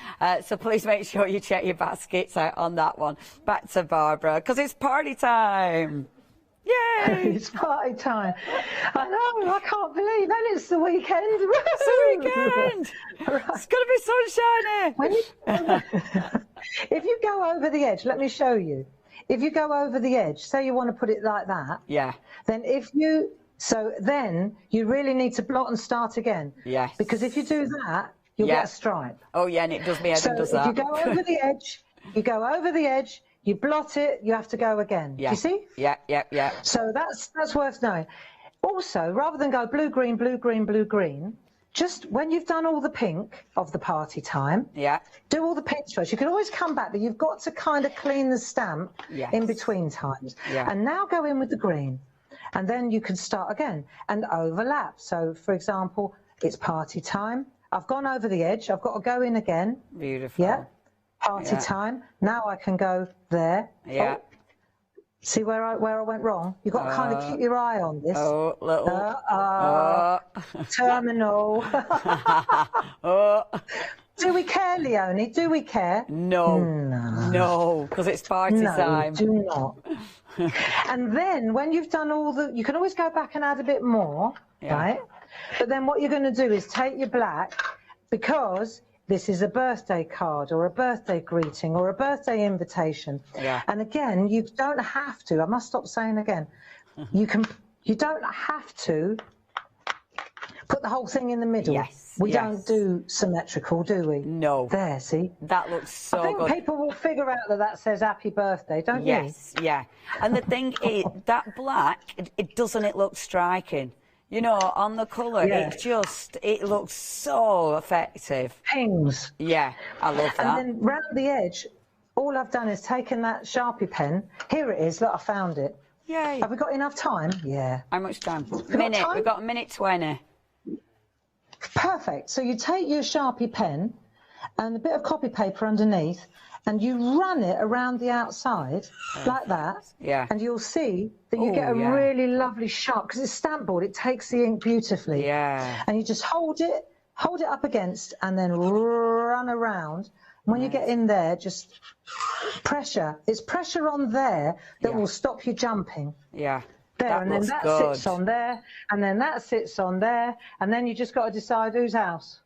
[SPEAKER 9] So please make sure you check your baskets out on that one. Back to Barbara, because it's party time. Yay!
[SPEAKER 11] It's party time. I know, I can't believe that it's the weekend.
[SPEAKER 9] It's the weekend. It's going to be sunshiny.
[SPEAKER 11] If you go over the edge, let me show you. If you go over the edge, say you want to put it like that.
[SPEAKER 9] Yeah.
[SPEAKER 11] Then then you really need to blot and start again.
[SPEAKER 9] Yes.
[SPEAKER 11] Because if you do that, you'll get a stripe.
[SPEAKER 9] Oh yeah, and it does me head and does that.
[SPEAKER 11] So if you go over the edge, you blot it, you have to go again.
[SPEAKER 9] Yeah.
[SPEAKER 11] You see?
[SPEAKER 9] Yeah.
[SPEAKER 11] So that's worth knowing. Also, rather than go blue, green, blue, green, blue, green, just when you've done all the pink of the party time, do all the pinks first. You can always come back, but you've got to kind of clean the stamp in between times. And now go in with the green. And then you can start again and overlap. So, for example, it's party time. I've gone over the edge. I've got to go in again.
[SPEAKER 9] Beautiful.
[SPEAKER 11] Yeah. Party time. Now I can go there.
[SPEAKER 9] Yeah.
[SPEAKER 11] Oh. See where I went wrong? You've got to kind of keep your eye on this. Terminal. Do we care, Leonie? Do we care?
[SPEAKER 9] No, because it's party time.
[SPEAKER 11] No, do not. And then when you've done all the, you can always go back and add a bit more, right? But then what you're going to do is take your black, because this is a birthday card or a birthday greeting or a birthday invitation. And again, you don't have to, I must stop saying again, you don't have to put the whole thing in the middle. We don't do symmetrical, do we?
[SPEAKER 9] No.
[SPEAKER 11] There, see?
[SPEAKER 9] That looks so good.
[SPEAKER 11] I think people will figure out that says happy birthday, don't you?
[SPEAKER 9] Yes, yeah. And the thing is, that black, doesn't it look striking? You know, on the colour, it looks so effective.
[SPEAKER 11] Pings.
[SPEAKER 9] Yeah, I love that.
[SPEAKER 11] And then round the edge, all I've done is taken that Sharpie pen. Here it is, look, I found it.
[SPEAKER 9] Yay.
[SPEAKER 11] Have we got enough time? Yeah.
[SPEAKER 9] How much time? Minute. We've got 1:20.
[SPEAKER 11] Perfect. So you take your Sharpie pen and a bit of copy paper underneath, and you run it around the outside like that.
[SPEAKER 9] Yeah.
[SPEAKER 11] And you'll see that you get a really lovely sharp, because it's stamp board, it takes the ink beautifully.
[SPEAKER 9] Yeah.
[SPEAKER 11] And you just hold it up against, and then run around. When you get in there, just pressure. It's pressure on there that will stop you jumping.
[SPEAKER 9] Yeah.
[SPEAKER 11] There, and then that sits on there, and then that sits on there, and then you just got to decide whose house.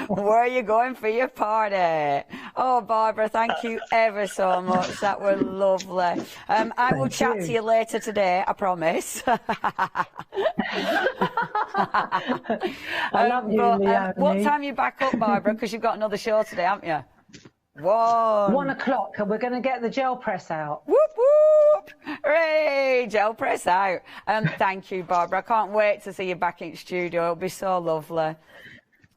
[SPEAKER 9] Where are you going for your party? Oh, Barbara, thank you ever so much. That was lovely. I will chat to you later today, I promise.
[SPEAKER 11] I love you, Leonie.
[SPEAKER 9] What time are you back up, Barbara? Because you've got another show today, haven't you? 1
[SPEAKER 11] o'clock, and we're going to get the gel press out.
[SPEAKER 9] Whoop, whoop. Hooray, gel press out. Thank you, Barbara. I can't wait to see you back in studio. It'll be so lovely.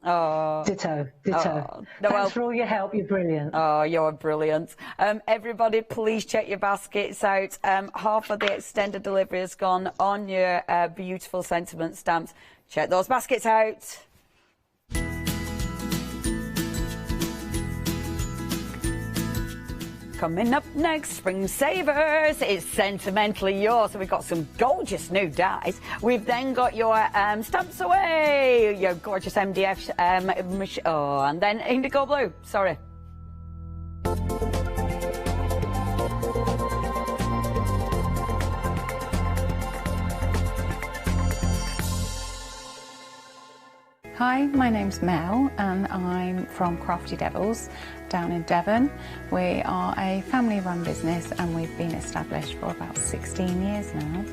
[SPEAKER 9] Oh.
[SPEAKER 11] Ditto. Thanks for all your help. You're brilliant.
[SPEAKER 9] Oh, you're brilliant. Everybody, please check your baskets out. Half of the extended delivery has gone on your beautiful sentiment stamps. Check those baskets out. Coming up next, Spring Savers. It's Sentimentally Yours. So we've got some gorgeous new dies. We've then got your Stamps Away, your gorgeous MDF, and then Indigo Blue. Sorry.
[SPEAKER 3] Hi, my name's Mel and I'm from Crafty Devils down in Devon. We are a family-run business and we've been established for about 16 years now.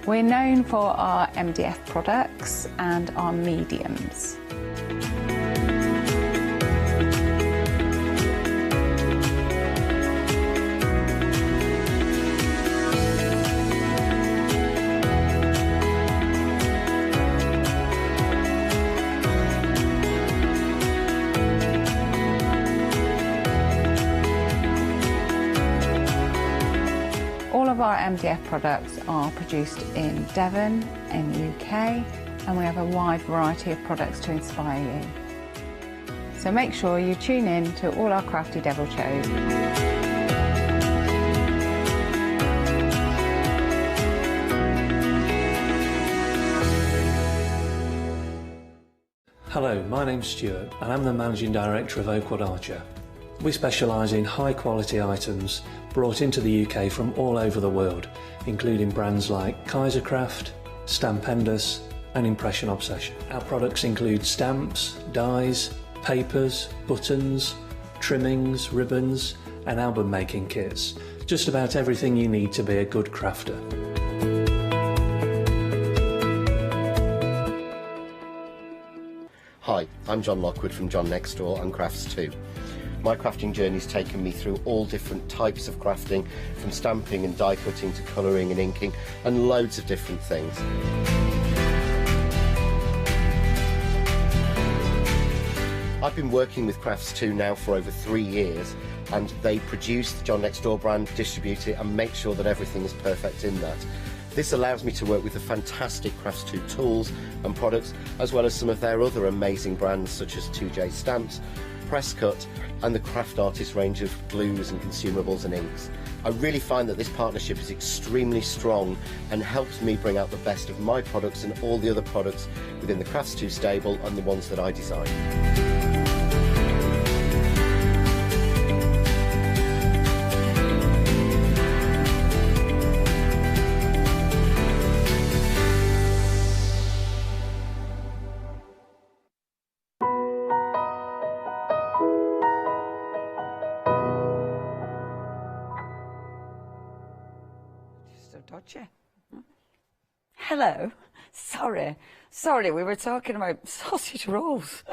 [SPEAKER 3] We're known for our MDF products and our mediums. Our MDF products are produced in Devon, in the UK, and we have a wide variety of products to inspire you. So make sure you tune in to all our Crafty Devil shows.
[SPEAKER 2] Hello, my name's Stuart and I'm the Managing Director of Oakwood Archer. We specialise in high quality items brought into the UK from all over the world, including brands like Kaisercraft, Stampendous and Impression Obsession. Our products include stamps, dies, papers, buttons, trimmings, ribbons and album making kits. Just about everything you need to be a good crafter.
[SPEAKER 12] Hi, I'm John Lockwood from John Next Door and Crafts 2. My crafting journey's taken me through all different types of crafting, from stamping and die cutting to colouring and inking, and loads of different things. I've been working with Crafts2 now for over 3 years, and they produce the John Next Door brand, distribute it, and make sure that everything is perfect in that. This allows me to work with the fantastic Crafts2 tools and products, as well as some of their other amazing brands such as 2J Stamps, Press Cut, and the Craft Artist range of glues and consumables and inks. I really find that this partnership is extremely strong and helps me bring out the best of my products and all the other products within the Crafts2 stable and the ones that I design.
[SPEAKER 9] Dodgy. Hello. Sorry, we were talking about sausage rolls.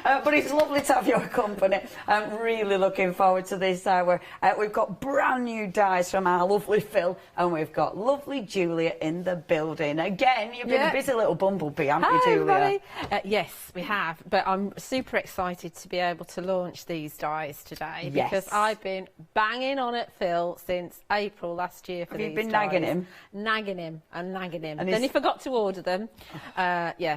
[SPEAKER 9] But it's lovely to have your company. I'm really looking forward to this hour. We've got brand new dies from our lovely Phil, and we've got lovely Julia in the building. Again, you've been a busy little bumblebee, haven't you, Julia?
[SPEAKER 13] Yes, we have. But I'm super excited to be able to launch these dies today because I've been banging on at Phil since April last year for these dies.
[SPEAKER 9] Have you been nagging him?
[SPEAKER 13] Nagging him. And then he forgot to order them.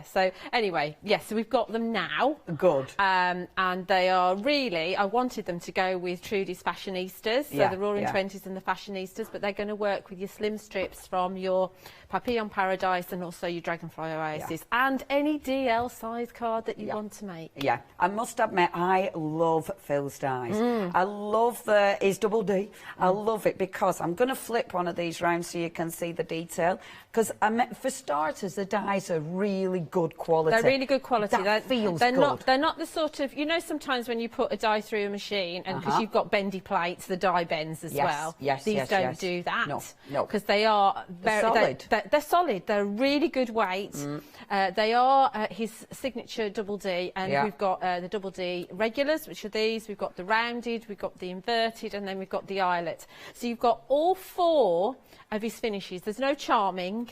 [SPEAKER 13] So anyway, yes, so we've got them now.
[SPEAKER 9] Good.
[SPEAKER 13] And they are really, I wanted them to go with Trudy's Fashionistas, so the Roaring Twenties and the Fashionistas, but they're going to work with your slim strips from your Papillon Paradise and also your Dragonfly Oasis and any DL size card that you want to make.
[SPEAKER 9] Yeah, I must admit, I love Phil's dies. I love his double D. I love it because I'm going to flip one of these round so you can see the detail. Because for starters, the dies are really good quality.
[SPEAKER 13] They're really good quality.
[SPEAKER 9] That feels
[SPEAKER 13] good. They're not the sort of, you know, sometimes when you put a die through a machine, and because you've got bendy plates, the die bends as well. These don't do that.
[SPEAKER 9] No.
[SPEAKER 13] Because they are very
[SPEAKER 9] solid.
[SPEAKER 13] They're solid. They're really good weight. They are his signature double D, and we've got the double D regulars, which are these. We've got the rounded, we've got the inverted, and then we've got the eyelet. So you've got all four of his finishes. There's no charming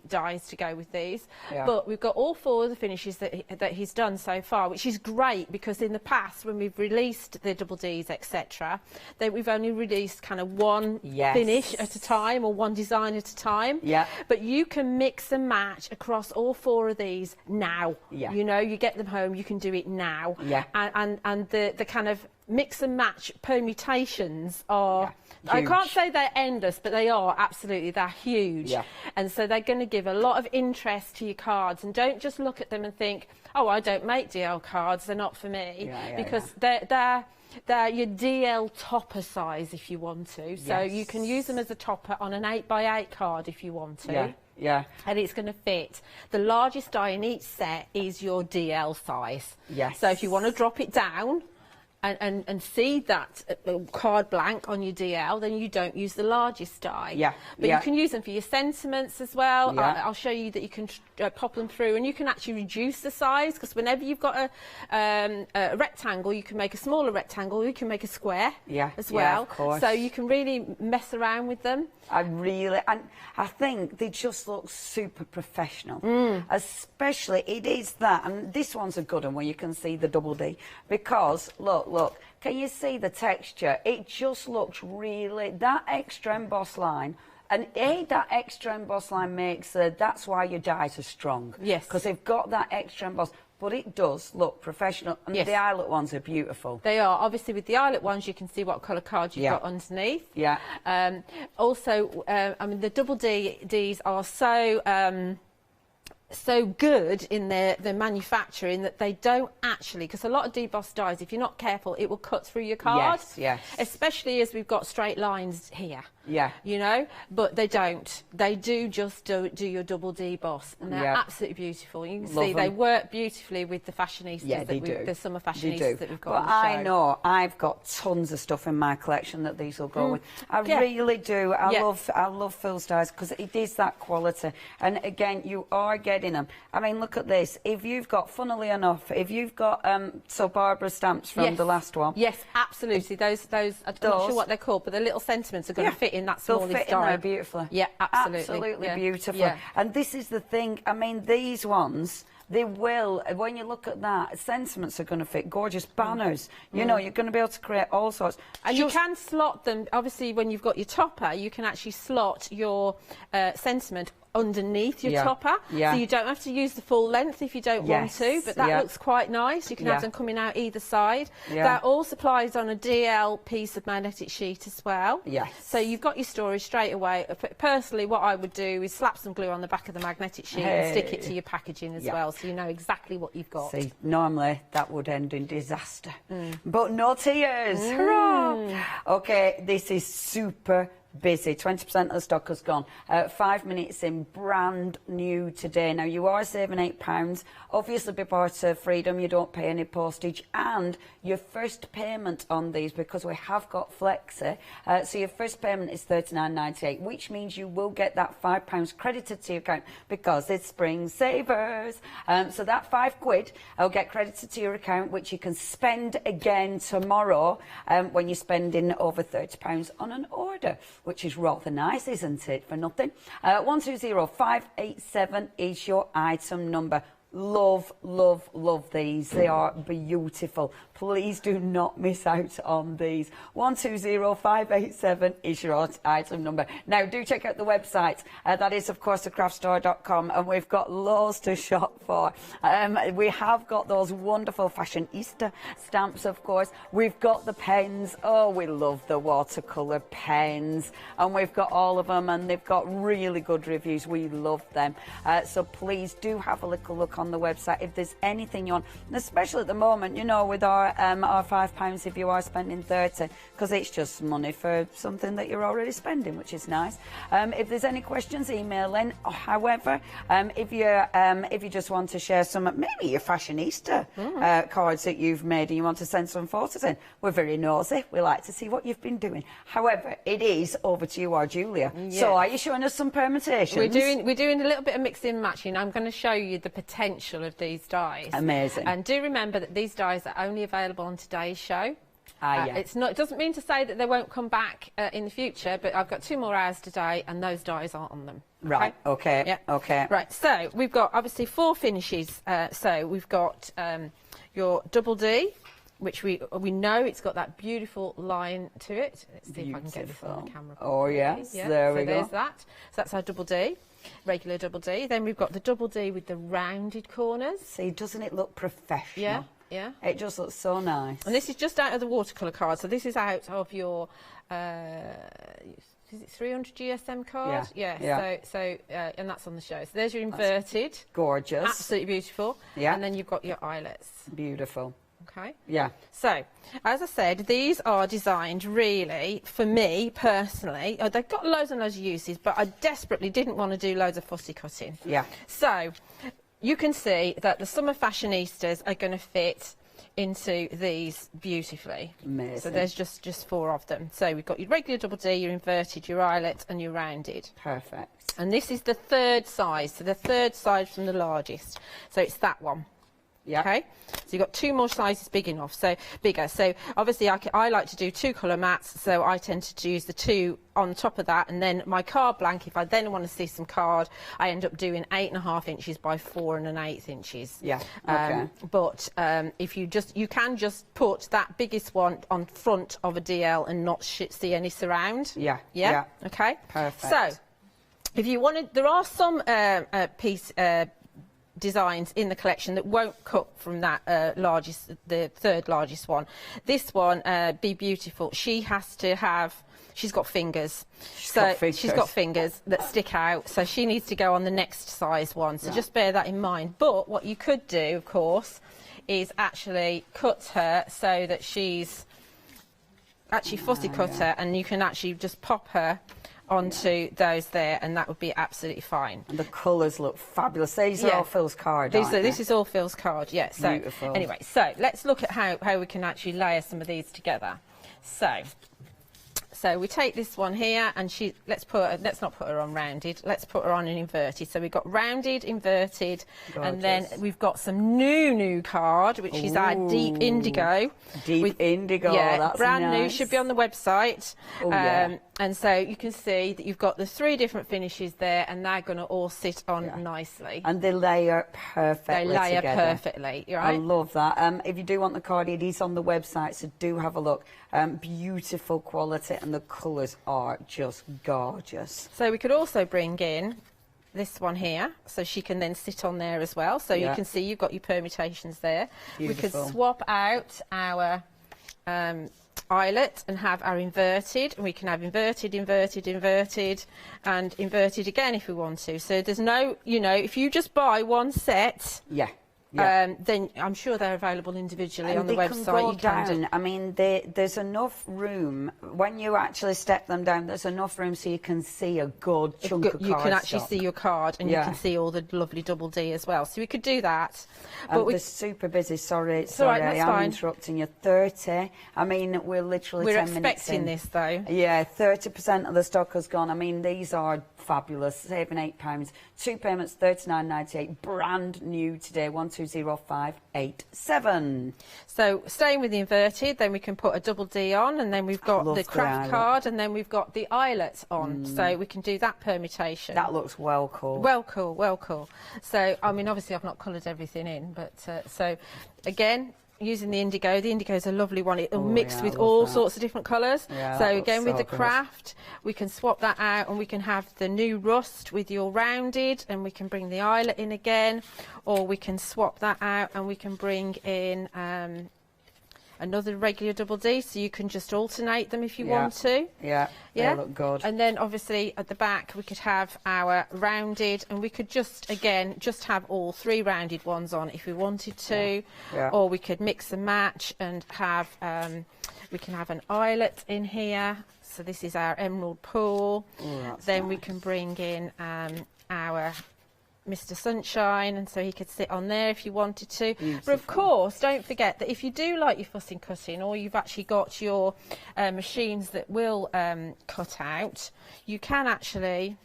[SPEAKER 13] dies to go with these, but we've got all four of the finishes that he's done so far, which is great because in the past when we've released the double Ds, etc., we've only released kind of one finish at a time or one design at a time. But you can mix and match across all four of these now. You know, you get them home, you can do it now. And the kind of mix and match permutations are, I can't say they're endless, but they are absolutely, they're huge. And so they're going to give a lot of interest to your cards, and don't just look at them and think, oh, I don't make DL cards, they're not for me, because they're your DL topper size if you want to. So you can use them as a topper on an 8x8 card if you want to. And it's going to fit. The largest die in each set is your DL size. So if you want to drop it down and see that card blank on your DL, then you don't use the largest die. But you can use them for your sentiments as well. I'll show you that you can pop them through, and you can actually reduce the size, because whenever you've got a rectangle, you can make a smaller rectangle, you can make a square as well.
[SPEAKER 9] Of course.
[SPEAKER 13] So you can really mess around with them.
[SPEAKER 9] I think they just look super professional. Especially, it is that, and this one's a good one where you can see the double D, because look, can you see the texture? It just looks really, that extra emboss line. And that extra emboss line makes that's why your dies are strong. Because they've got that extra emboss. But it does look professional, and the eyelet ones are beautiful.
[SPEAKER 13] They are. Obviously, with the eyelet ones, you can see what colour card you've got underneath. Also, I mean, the double Ds are so good in their manufacturing that they don't actually, because a lot of debossed dies, if you're not careful, it will cut through your card. Especially as we've got straight lines here. You know, but they don't. They do just do your double deboss, and they're absolutely beautiful. You can see they work beautifully with the fashionistas, the summer fashionistas that we've got on the show.
[SPEAKER 9] I know I've got tons of stuff in my collection that these will go with. I really do. I love Phil's dies because it is that quality. And again, you are getting getting them. I mean, look at this. If you've got, funnily enough, if you've got so Barbara stamps from the last one.
[SPEAKER 13] Yes, absolutely. Those I'm not sure what they're called, but the little sentiments are going to fit in that smallest
[SPEAKER 9] They'll fit
[SPEAKER 13] die.
[SPEAKER 9] in there beautifully.
[SPEAKER 13] Yeah, absolutely.
[SPEAKER 9] Absolutely beautiful.
[SPEAKER 13] Yeah.
[SPEAKER 9] And this is the thing, I mean, these ones, they will, when you look at that, sentiments are going to fit, gorgeous banners. You know, you're going to be able to create all sorts.
[SPEAKER 13] And you can slot them, obviously, when you've got your topper, you can actually slot your sentiment underneath your topper, so you don't have to use the full length if you don't want to, but that looks quite nice. You can have them coming out either side. That all supplies on a DL piece of magnetic sheet as well. So you've got your storage straight away. Personally, what I would do is slap some glue on the back of the magnetic sheet and stick it to your packaging as well, so you know exactly what you've got.
[SPEAKER 9] See, normally that would end in disaster, but no tears. Hurrah! Okay, this is super busy. 20% of the stock has gone. 5 minutes in, brand new today. Now, you are saving £8. Obviously, be part of Freedom, you don't pay any postage, and your first payment on these, because we have got Flexi, so your first payment is $39.98, which means you will get that £5 credited to your account because it's Spring Savers. So that £5 will get credited to your account, which you can spend again tomorrow when you're spending over £30 on an order, which is rather nice, isn't it, for nothing. 120587 is your item number. Love, love, love these. They are beautiful. Please do not miss out on these. 120587 is your item number. Now, do check out the website. That is, of course, thecraftstore.com, and we've got loads to shop for. We have got those wonderful fashionista stamps, of course. We've got the pens. Oh, we love the watercolour pens. And we've got all of them, and they've got really good reviews. We love them. So please do have a little look on the website if there's anything you want, and especially at the moment, you know, with our £5 if you are spending 30, because it's just money for something that you're already spending, which is nice. If there's any questions, email in. However, if you just want to share some, maybe your fashionista cards that you've made and you want to send some photos in, we're very nosy. We like to see what you've been doing. However, it is over to you, our Julia. Yes. So are you showing us some permutations?
[SPEAKER 13] We're doing a little bit of mixing and matching. I'm going to show you the potential of these dies.
[SPEAKER 9] Amazing.
[SPEAKER 13] And do remember that these dies are only available on today's show. It's not. It doesn't mean to say that they won't come back in the future, but I've got 2 more hours today, and those dies aren't on them.
[SPEAKER 9] Right. Okay. Yeah. Okay.
[SPEAKER 13] Right. So we've got obviously 4 finishes. So we've got your double D, which we know it's got that beautiful line to it. Let's see if I can get this on the camera.
[SPEAKER 9] Oh yes, there we go.
[SPEAKER 13] There's that. So that's our double D. Regular double D. Then we've got the double D with the rounded corners.
[SPEAKER 9] See, doesn't it look professional?
[SPEAKER 13] Yeah, yeah.
[SPEAKER 9] It just looks so nice.
[SPEAKER 13] And this is just out of the watercolour card. So this is out of your, is it 300 GSM card? Yeah. So and that's on the show. So there's your inverted.
[SPEAKER 9] That's gorgeous.
[SPEAKER 13] Absolutely beautiful. Yeah. And then you've got your eyelets.
[SPEAKER 9] Beautiful.
[SPEAKER 13] Okay.
[SPEAKER 9] Yeah.
[SPEAKER 13] So, as I said, these are designed really, for me personally, they've got loads and loads of uses, but I desperately didn't want to do loads of fussy cutting.
[SPEAKER 9] Yeah.
[SPEAKER 13] So, you can see that the summer fashionistas are going to fit into these beautifully.
[SPEAKER 9] Amazing.
[SPEAKER 13] So there's just 4 of them. So we've got your regular double D, your inverted, your eyelet, and your rounded.
[SPEAKER 9] Perfect.
[SPEAKER 13] And this is the 3rd size, so the 3rd size from the largest. So it's that one.
[SPEAKER 9] Yeah.
[SPEAKER 13] Okay. So you've got 2 more sizes bigger. So obviously I like to do 2 colour mats. So I tend to use the 2 on top of that, and then my card blank. If I then want to see some card, I end up doing 8.5 inches by 4 1/8 inches.
[SPEAKER 9] Yeah. Okay.
[SPEAKER 13] But if you can just put that biggest one on front of a DL and not see any surround.
[SPEAKER 9] Yeah.
[SPEAKER 13] Yeah. Okay.
[SPEAKER 9] Perfect.
[SPEAKER 13] So if you wanted, there are some designs in the collection that won't cut from that the 3rd largest one. This one, Be Beautiful, she has to have, she's got fingers. She's got fingers that stick out, so she needs to go on the next size one. So just bear that in mind. But what you could do, of course, is actually cut her so that she's actually fussy cut her, and you can actually just pop her onto those there, and that would be absolutely fine.
[SPEAKER 9] And the colours look fabulous. These are all Phil's card,
[SPEAKER 13] This is all Phil's card, yeah. So
[SPEAKER 9] beautiful.
[SPEAKER 13] Anyway, so let's look at how we can actually layer some of these together. So So we take this one here, and let's not put her on rounded. Let's put her on an inverted. So we've got rounded, inverted, and then we've got some new card, which is our deep indigo.
[SPEAKER 9] Deep indigo.
[SPEAKER 13] Yeah,
[SPEAKER 9] that's
[SPEAKER 13] brand new.
[SPEAKER 9] nice.
[SPEAKER 13] Should be on the website.
[SPEAKER 9] Yeah.
[SPEAKER 13] And so you can see that you've got the 3 different finishes there, and they're going to all sit on nicely.
[SPEAKER 9] And they layer perfectly.
[SPEAKER 13] They layer
[SPEAKER 9] together.
[SPEAKER 13] perfectly. Right?
[SPEAKER 9] I love that. If you do want the card, it is on the website, so do have a look. Beautiful quality, and the colours are just gorgeous.
[SPEAKER 13] So we could also bring in this one here, so she can then sit on there as well. So you can see you've got your permutations there.
[SPEAKER 9] Beautiful.
[SPEAKER 13] We could swap out our eyelet and have our inverted, and we can have inverted, inverted, inverted, and inverted again if we want to. So there's no, you know, if you just buy one set, then I'm sure they're available individually
[SPEAKER 9] and
[SPEAKER 13] on the website.
[SPEAKER 9] You can go down. I mean, there's enough room when you actually step them down. There's enough room so you can see a good chunk of cardstock.
[SPEAKER 13] You can actually see your card, and you can see all the lovely double D as well. So we could do that. But
[SPEAKER 9] we're super busy. Sorry,
[SPEAKER 13] right,
[SPEAKER 9] I'm interrupting you. 30. I mean, we're literally 10 minutes in.
[SPEAKER 13] We're expecting this though.
[SPEAKER 9] Yeah, 30% of the stock has gone. I mean, these are fabulous. Saving £8. 2 payments, £39.98. Brand new today. 120587.
[SPEAKER 13] So staying with the inverted, then we can put a double D on, and then we've got the craft card, and then we've got the eyelet on. So we can do that permutation.
[SPEAKER 9] That looks well cool.
[SPEAKER 13] Well cool, well cool. So I mean, obviously I've not coloured everything in, but so again, using the indigo. The indigo is a lovely one. It'll mix with all sorts of different colours.
[SPEAKER 9] Yeah,
[SPEAKER 13] so again, with the
[SPEAKER 9] good.
[SPEAKER 13] craft, we can swap that out, and we can have the new rust with your rounded, and we can bring the eyelet in again, or we can swap that out and we can bring in another regular double D, so you can just alternate them if you want to.
[SPEAKER 9] Yeah, they look good.
[SPEAKER 13] And then obviously at the back we could have our rounded, and we could just have all 3 rounded ones on if we wanted to, or we could mix and match and have we can have an eyelet in here. So this is our emerald pool. Then we can bring in our Mr. Sunshine, and so he could sit on there if you wanted to.
[SPEAKER 9] Beautiful.
[SPEAKER 13] But of course, don't forget that if you do like your fussing cutting, or you've actually got your machines that will cut out, you can actually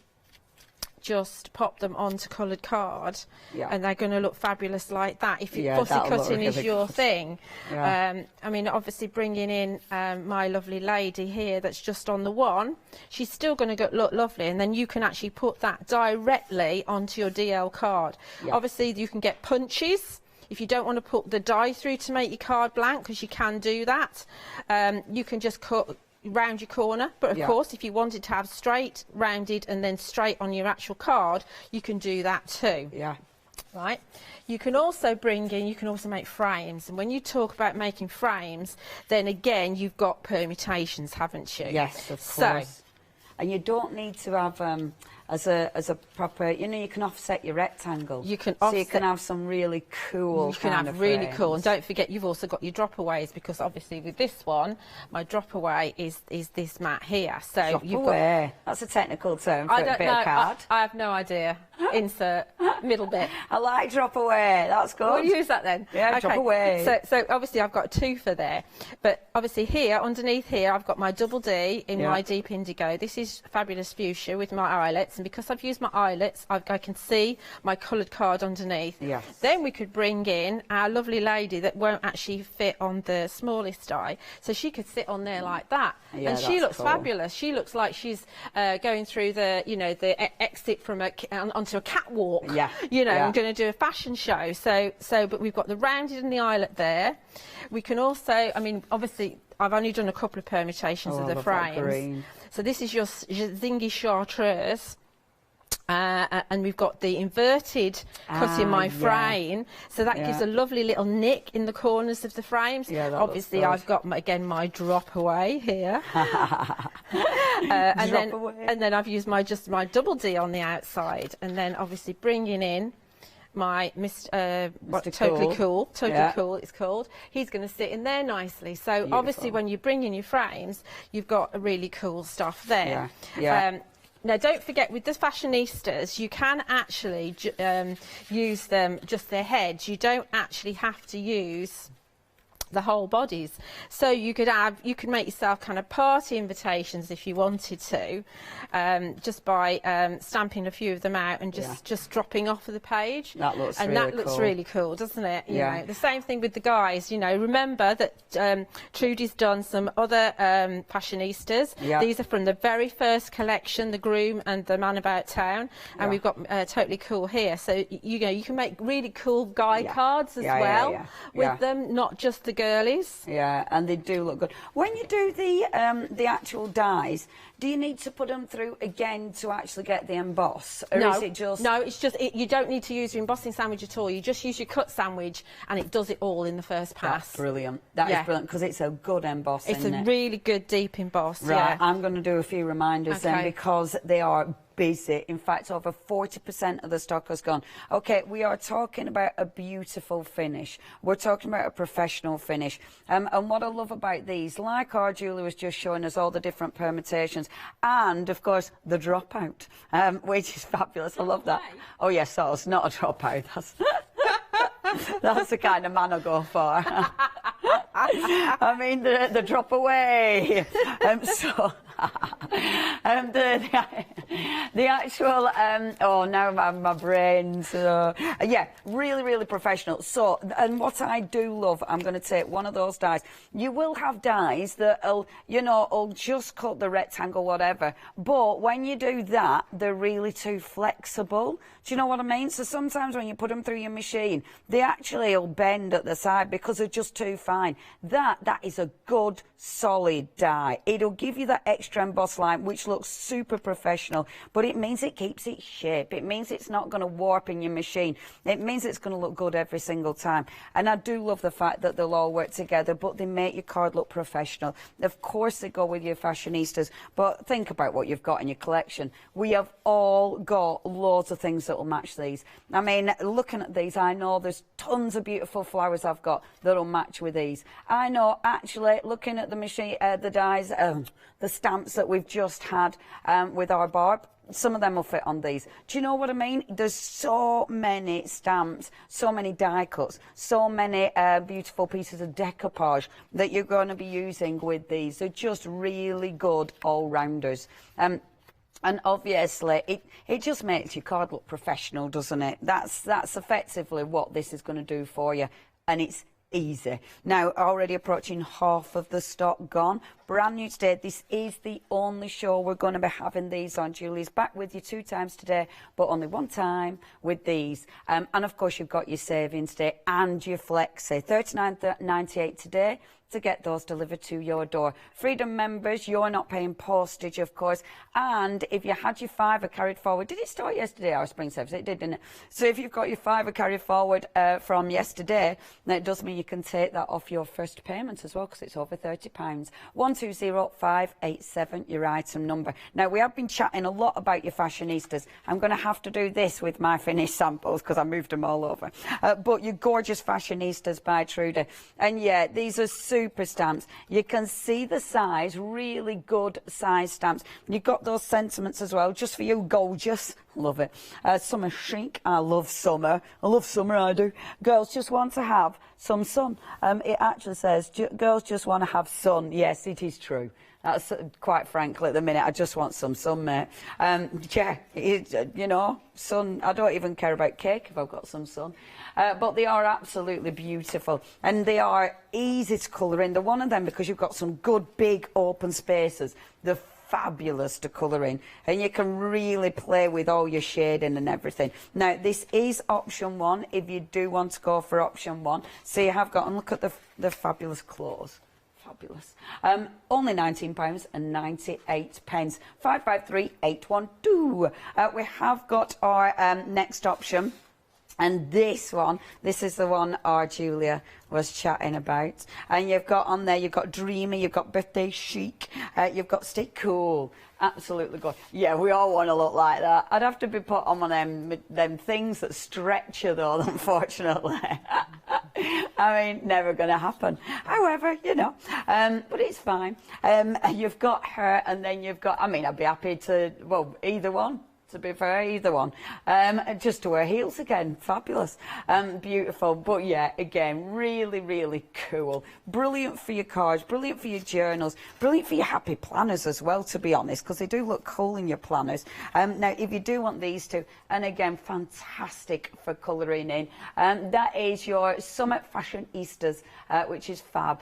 [SPEAKER 13] just pop them onto coloured card, and they're going to look fabulous like that. If fussy cutting is your thing, I mean, obviously bringing in my lovely lady here that's just on the one, she's still going to look lovely, and then you can actually put that directly onto your DL card. Obviously you can get punches if you don't want to put the die through to make your card blank, because you can do that. You can just cut round your corner, but of course if you wanted to have straight, rounded, and then straight on your actual card, you can do that too. Right, you can also bring in, you can also make frames, and when you talk about making frames, then again you've got permutations, haven't you?
[SPEAKER 9] Yes, of course. And you don't need to have as a proper, you know, you can offset your rectangle. You can offset, so you can have some really cool.
[SPEAKER 13] You can have really cool, and don't forget you've also got your drop-aways, because obviously with this one, my drop-away is this mat here. So you've got.
[SPEAKER 9] That's a technical term for a bit of card.
[SPEAKER 13] I have no idea. Insert middle bit.
[SPEAKER 9] I like drop-away. That's good.
[SPEAKER 13] We'll use that then.
[SPEAKER 9] Yeah,
[SPEAKER 13] okay.
[SPEAKER 9] drop-away.
[SPEAKER 13] So obviously I've got a twofer there, but obviously here underneath here I've got my double D in my deep indigo. This is fabulous fuchsia with my eyelets, and because I've used my eyelets, I can see my coloured card underneath. Then we could bring in our lovely lady that won't actually fit on the smallest die, so she could sit on there like that, and she looks fabulous. She looks like she's going through the, you know, the exit from onto a catwalk. You know, I'm going to do a fashion show. But we've got the rounded and the eyelet there. We can also, I mean, obviously I've only done a couple of permutations of the frames. So this is your zingy chartreuse. And we've got the inverted cut in my frame, so that gives a lovely little nick in the corners of the frames. Obviously I've got again my drop away here, and then I've used my double D on the outside, and then obviously bringing in my Totally Cool it's called. He's going to sit in there nicely. So obviously when you bring in your frames, you've got a really cool stuff there. Now, don't forget, with the fashionistas, you can actually use them just their heads. You don't actually have to use the whole bodies. So you could make yourself kind of party invitations if you wanted to, just by stamping a few of them out and just dropping off of the page.
[SPEAKER 14] That looks
[SPEAKER 13] and
[SPEAKER 14] really
[SPEAKER 13] that looks
[SPEAKER 14] cool.
[SPEAKER 13] really cool, doesn't it? You
[SPEAKER 14] Yeah.
[SPEAKER 13] know, the same thing with the guys. You know, remember that Trudy's done some other fashionistas.
[SPEAKER 14] Yeah.
[SPEAKER 13] These are from the very first collection, the Groom and the Man About Town, and we've got Totally Cool here. So you know, you can make really cool guy cards as well with them, not just the girlies.
[SPEAKER 14] Yeah, and they do look good. When you do the actual dies, do you need to put them through again to actually get the emboss, or
[SPEAKER 13] No,
[SPEAKER 14] is it just?
[SPEAKER 13] no, it's just you don't need to use your embossing sandwich at all. You just use your cut sandwich, and it does it all in the first pass.
[SPEAKER 14] That's brilliant. That is brilliant, because it's a good emboss.
[SPEAKER 13] It's a really good deep emboss.
[SPEAKER 14] Right,
[SPEAKER 13] Yeah.
[SPEAKER 14] I'm going to do a few reminders then, because they are busy. In fact, over 40% of the stock has gone. Okay, we are talking about a beautiful finish. We're talking about a professional finish. And what I love about these, like our Julie was just showing us all the different permutations, and of course the dropout, which is fabulous. I love that. Oh yes, so it's not a dropout. That's the kind of man I go for. I mean, the drop away. The actual, oh, now my brain's, yeah, really, really professional. So, and what I do love, I'm going to take one of those dies. You will have dies that'll, you know, will just cut the rectangle, whatever. But when you do that, they're really too flexible. Do you know what I mean? So sometimes when you put them through your machine, they actually will bend at the side because they're just too fine. That is a good, solid die. It'll give you that extra emboss line, which looks super professional, but it means it keeps its shape. It means it's not going to warp in your machine. It means it's going to look good every single time. And I do love the fact that they'll all work together, but they make your card look professional. Of course they go with your fashionistas, but think about what you've got in your collection. We have all got loads of things that will match these. I mean, looking at these, I know there's tons of beautiful flowers I've got that'll match with these. I know, actually, looking at the machine, the dies, the stamps that we've just had with our barb, some of them will fit on these. Do you know what I mean? There's so many stamps, so many die cuts, so many beautiful pieces of decoupage that you're going to be using with these. They're just really good all-rounders. And obviously, it just makes your card look professional, doesn't it? That's effectively what this is going to do for you. And it's easy. Now, already approaching half of the stock gone. Brand new today. This is the only show we're going to be having these on. Julie's back with you 2 times today, but only 1 time with these. And of course, you've got your savings day and your Flexi. $39.98 today to get those delivered to your door. Freedom members, you're not paying postage, of course. And if you had your £5 carried forward, did it start yesterday, our spring service? It did, didn't it? So if you've got your £5 carried forward from yesterday, then it does mean you can take that off your first payment as well, because it's over £30. 120587, your item number. Now, we have been chatting a lot about your fashionistas. I'm going to have to do this with my finished samples because I moved them all over. But your gorgeous fashionistas by Trudy. And yeah, these are super stamps. You can see the size, really good size stamps. You've got those sentiments as well, just for you, gorgeous. Love it. Summer chic. I love summer. I love summer, I do. Girls just want to have some sun. It actually says, girls just want to have sun. Yes, it is true. That's quite frankly at the minute, I just want some sun, mate. Yeah, you know, sun. I don't even care about cake if I've got some sun. But they are absolutely beautiful, and they are easy to colour in. They're one of them because you've got some good big open spaces. They're fabulous to colour in, and you can really play with all your shading and everything. Now, this is option 1 if you do want to go for option 1. So you have got, and look at the fabulous clothes. Fabulous. Only £19.98. 553812. We have got our next option. And this one, this is the one our Julia was chatting about. And you've got on there, you've got dreamy, you've got birthday chic, you've got stay cool. Absolutely good. Yeah, we all want to look like that. I'd have to be put on one of them things that stretch you, though, unfortunately. I mean, never going to happen. However, you know, but it's fine. You've got her, and then you've got, I mean, I'd be happy to, well, either one. to be fair, either one. Just to wear heels again, fabulous. Beautiful, but yeah, again, really, really cool. Brilliant for your cards, brilliant for your journals, brilliant for your happy planners as well, to be honest, because they do look cool in your planners. Now, if you do want these two, and again, fantastic for colouring in, that is your Summer Fashionistas, which is fab.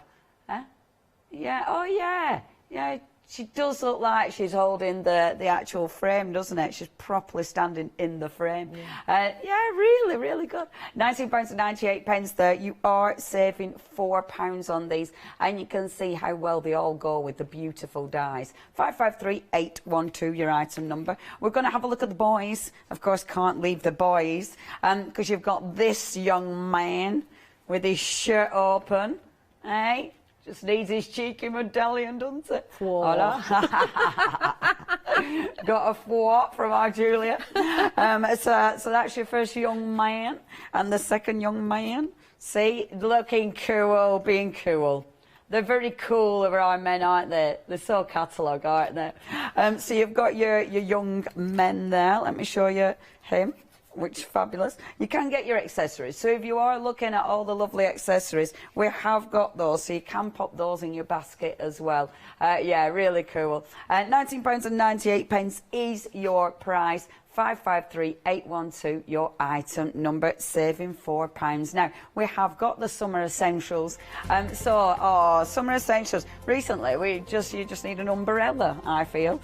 [SPEAKER 14] Yeah, oh yeah, yeah. She does look like she's holding the actual frame, doesn't it? She's properly standing in the frame. Yeah, really, really good. £19.98 there. You are saving £4 on these, and you can see how well they all go with the beautiful dies. 553812, your item number. We're going to have a look at the boys. Of course, can't leave the boys, because you've got this young man with his shirt open, eh? Just needs his cheeky medallion, doesn't it? Got a four from our Julia. So that's your first young man, and the second young man. See, looking cool, being cool. They're very cool of our men, aren't they? They're so catalogue, aren't they? So you've got your young men there. Let me show you him. Which is fabulous. You can get your accessories. So if you are looking at all the lovely accessories, we have got those, so you can pop those in your basket as well. Yeah, really cool. £19.98 is your price. 553812, your item number, saving £4. Now, we have got the summer essentials. Summer essentials. Recently, you just need an umbrella, I feel.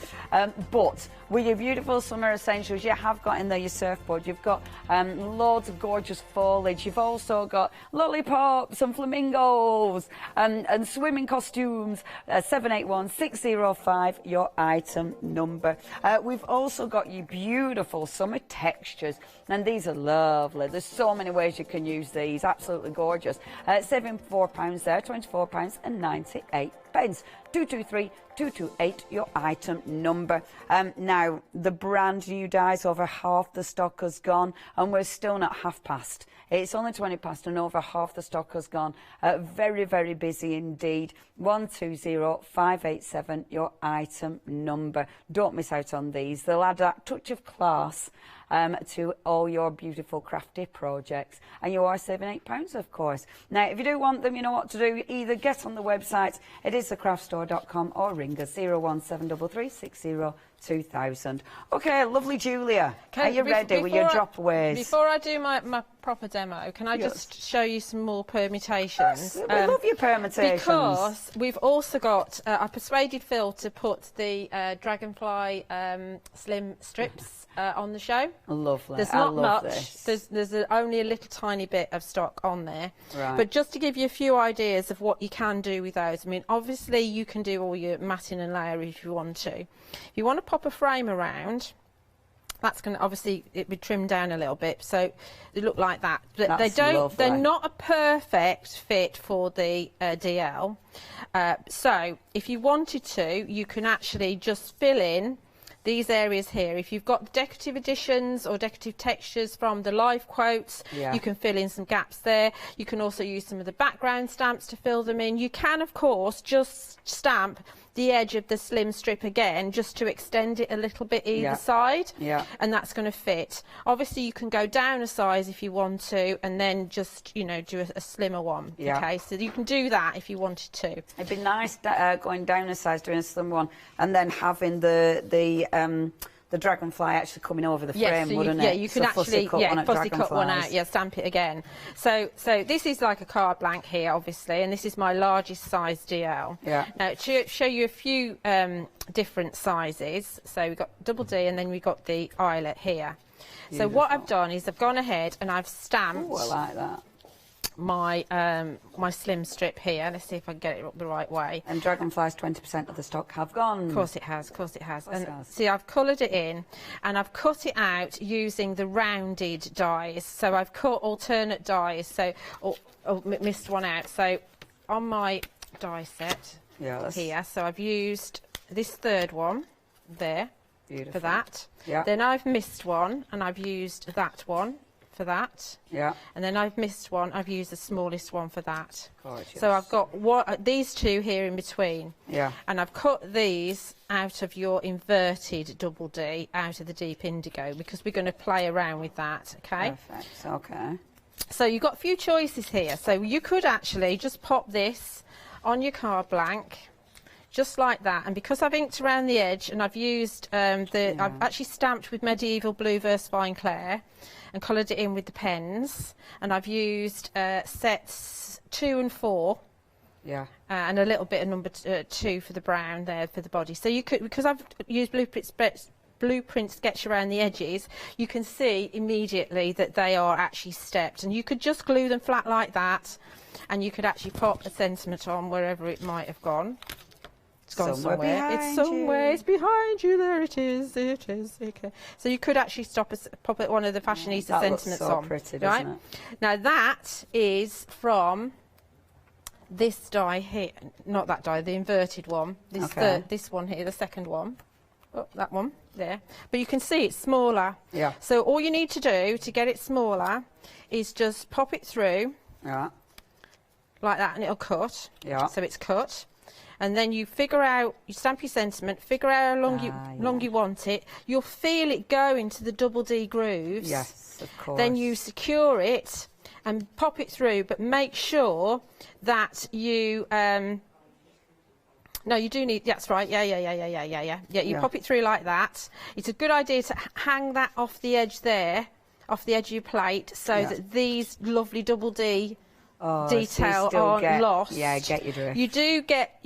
[SPEAKER 14] But with your beautiful summer essentials, you have got in there your surfboard. You've got loads of gorgeous foliage. You've also got lollipops and flamingos and swimming costumes. 781605, your item number. We've also got your beautiful summer textures, and these are lovely. There's so many ways you can use these, absolutely gorgeous. Saving £4 there, £24.98. 223228, your item number. Now, the brand new dies, over half the stock has gone, and we're still not half past. It's only 20 past and over half the stock has gone. Very, very busy indeed. 120587, your item number. Don't miss out on these. They'll add that touch of class to all your beautiful crafty projects, and you are saving £8, of course. Now, if you do want them, you know what to do. Either get on the website, it is thecraftstore.com, or ring us 0173360 2000. Okay, lovely Julia. Are you ready with your drop-aways?
[SPEAKER 13] Before I do my proper demo, can I just show you some more permutations?
[SPEAKER 14] Yes, we love your permutations.
[SPEAKER 13] Because we've also got, I persuaded Phil to put the Dragonfly slim strips on the show.
[SPEAKER 14] Lovely.
[SPEAKER 13] There's not much. There's only a little tiny bit of stock on there.
[SPEAKER 14] Right.
[SPEAKER 13] But just to give you a few ideas of what you can do with those. I mean, obviously you can do all your matting and layering if you want to. If you want to pop a frame around, that's going to, obviously it would trim down a little bit, so they look like that. But they're not a perfect fit for the DL. So if you wanted to, you can actually just fill in these areas here. If you've got decorative additions or decorative textures from the live quotes, you can fill in some gaps there. You can also use some of the background stamps to fill them in. You can, of course, just stamp the edge of the slim strip again, just to extend it a little bit either side, and that's going to fit. Obviously, you can go down a size if you want to, and then just, you know, do a slimmer one. Okay, so you can do that if you wanted to.
[SPEAKER 14] It'd be nice going down a size, doing a slim one, and then having the Dragonfly actually coming over the frame, wouldn't it?
[SPEAKER 13] Yeah, you can actually fussy cut one out, stamp it again. So this is like a card blank here, obviously, and this is my largest size DL. Now, to show you a few different sizes, so we've got double D, and then we've got the eyelet here. Beautiful. So what I've done is I've gone ahead and I've stamped.
[SPEAKER 14] Ooh, I like that.
[SPEAKER 13] My my slim strip here. Let's see if I can get it up the right way.
[SPEAKER 14] And Dragonfly's 20% of the stock have gone.
[SPEAKER 13] Of course it has, of course it has. And see, I've coloured it in, and I've cut it out using the rounded dies. So I've cut alternate dies, so missed one out. So on my die set here, so I've used this third one there for that. Then I've missed one, and I've used that one for that.
[SPEAKER 14] Yeah.
[SPEAKER 13] And then I've missed one. I've used the smallest one for that.
[SPEAKER 14] Gorgeous.
[SPEAKER 13] So I've got these two here in between.
[SPEAKER 14] Yeah.
[SPEAKER 13] And I've cut these out of your inverted double D, out of the deep indigo, because we're going to play around with that, okay?
[SPEAKER 14] Perfect, okay.
[SPEAKER 13] So you've got a few choices here. So you could actually just pop this on your card blank, just like that. And because I've inked around the edge and I've used I've actually stamped with Medieval Blue Verse Fine Clair and coloured it in with the pens. And I've used sets 2 and 4.
[SPEAKER 14] Yeah.
[SPEAKER 13] And a little bit of number 2 for the brown there for the body. So you could, because I've used blueprint sketch around the edges, you can see immediately that they are actually stepped, and you could just glue them flat like that, and you could actually pop a sentiment on wherever it might have gone. It's gone somewhere. It's somewhere. It's behind you. There it is. It is. Okay. So you could actually pop one of the fashionista sentiments on.
[SPEAKER 14] Pretty,
[SPEAKER 13] right?
[SPEAKER 14] doesn't it?
[SPEAKER 13] Now that is from this die here. Not that die. The inverted one. This one here. The second one. Oh, that one there. But you can see it's smaller.
[SPEAKER 14] Yeah.
[SPEAKER 13] So all you need to do to get it smaller is just pop it through.
[SPEAKER 14] Yeah.
[SPEAKER 13] Like that, and it'll cut.
[SPEAKER 14] Yeah.
[SPEAKER 13] So it's cut. And then you figure out, you stamp your sentiment, figure out how long you want it. You'll feel it go into the double D grooves.
[SPEAKER 14] Yes, of course.
[SPEAKER 13] Then you secure it and pop it through, but make sure that you no, you do need, that's right, yeah, you pop it through like that. It's a good idea to hang that off the edge there, off the edge of your plate, so that these lovely double D detail aren't lost.
[SPEAKER 14] Yeah, get your drift.
[SPEAKER 13] You do get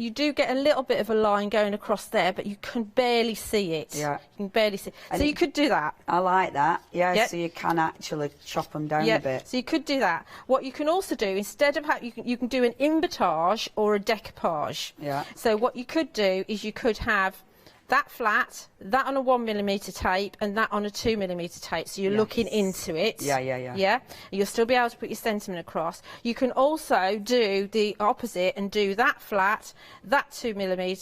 [SPEAKER 13] a little bit of a line going across there, but you can barely see it.
[SPEAKER 14] Yeah.
[SPEAKER 13] You can barely see it.
[SPEAKER 14] And
[SPEAKER 13] so you could do that.
[SPEAKER 14] I like that. Yeah, so you can actually chop them down a bit.
[SPEAKER 13] So you could do that. What you can also do, instead of you can do an invertage or a decoupage.
[SPEAKER 14] Yeah.
[SPEAKER 13] So what you could do is you could have that flat, that on a 1mm tape, and that on a 2mm tape. So you're looking into it. Yeah. You'll still be able to put your sentiment across. You can also do the opposite and do that flat, that 2mm,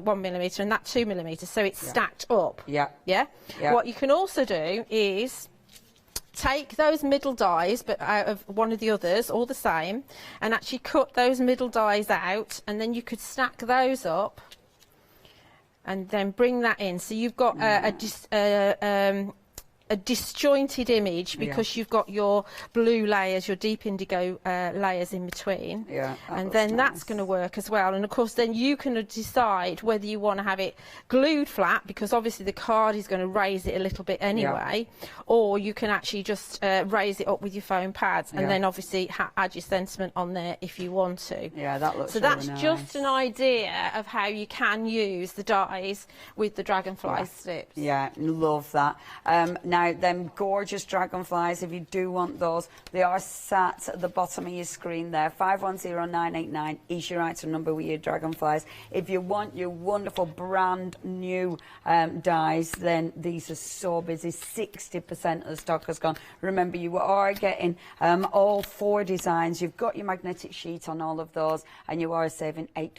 [SPEAKER 13] 1mm, and that 2mm. So it's stacked up.
[SPEAKER 14] Yeah.
[SPEAKER 13] What you can also do is take those middle dies, but out of one of the others, all the same, and actually cut those middle dies out, and then you could stack those up. And then bring that in. So you've got a disjointed image because you've got your blue layers, your deep indigo layers in between.
[SPEAKER 14] Yeah,
[SPEAKER 13] and then that's going to work as well. And of course, then you can decide whether you want to have it glued flat, because obviously the card is going to raise it a little bit anyway, or you can actually just raise it up with your foam pads, and then obviously add your sentiment on there if you want to.
[SPEAKER 14] Yeah, that looks
[SPEAKER 13] so
[SPEAKER 14] really
[SPEAKER 13] that's
[SPEAKER 14] nice.
[SPEAKER 13] just an idea of how you can use the dies with the dragonfly slips.
[SPEAKER 14] Yeah, love that. Now, them gorgeous dragonflies, if you do want those, they are sat at the bottom of your screen there. 510989 is your item number with your dragonflies. If you want your wonderful brand new dies, then these are so busy. 60% of the stock has gone. Remember, you are getting all 4 designs. You've got your magnetic sheet on all of those, and you are saving £8.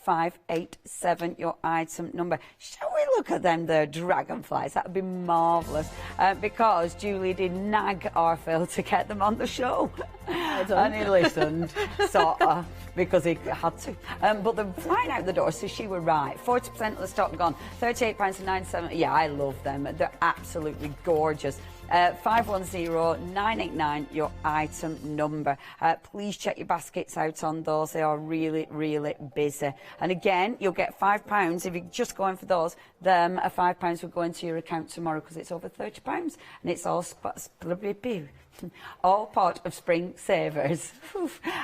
[SPEAKER 14] 120587, your item number. Shall we look at them there, dragonflies? That would be marvellous, because Julie did nag Arphil to get them on the show. And he listened, sort of, because he had to. But they're flying out the door, so she were right. 40% of the stock gone, £38.97. Yeah, I love them. They're absolutely gorgeous. 510989, your item number. Please check your baskets out on those. They are really, really busy. And again, you'll get £5 if you're just going for those. Then £5 will go into your account tomorrow, because it's over £30, and it's all part of Spring Savers.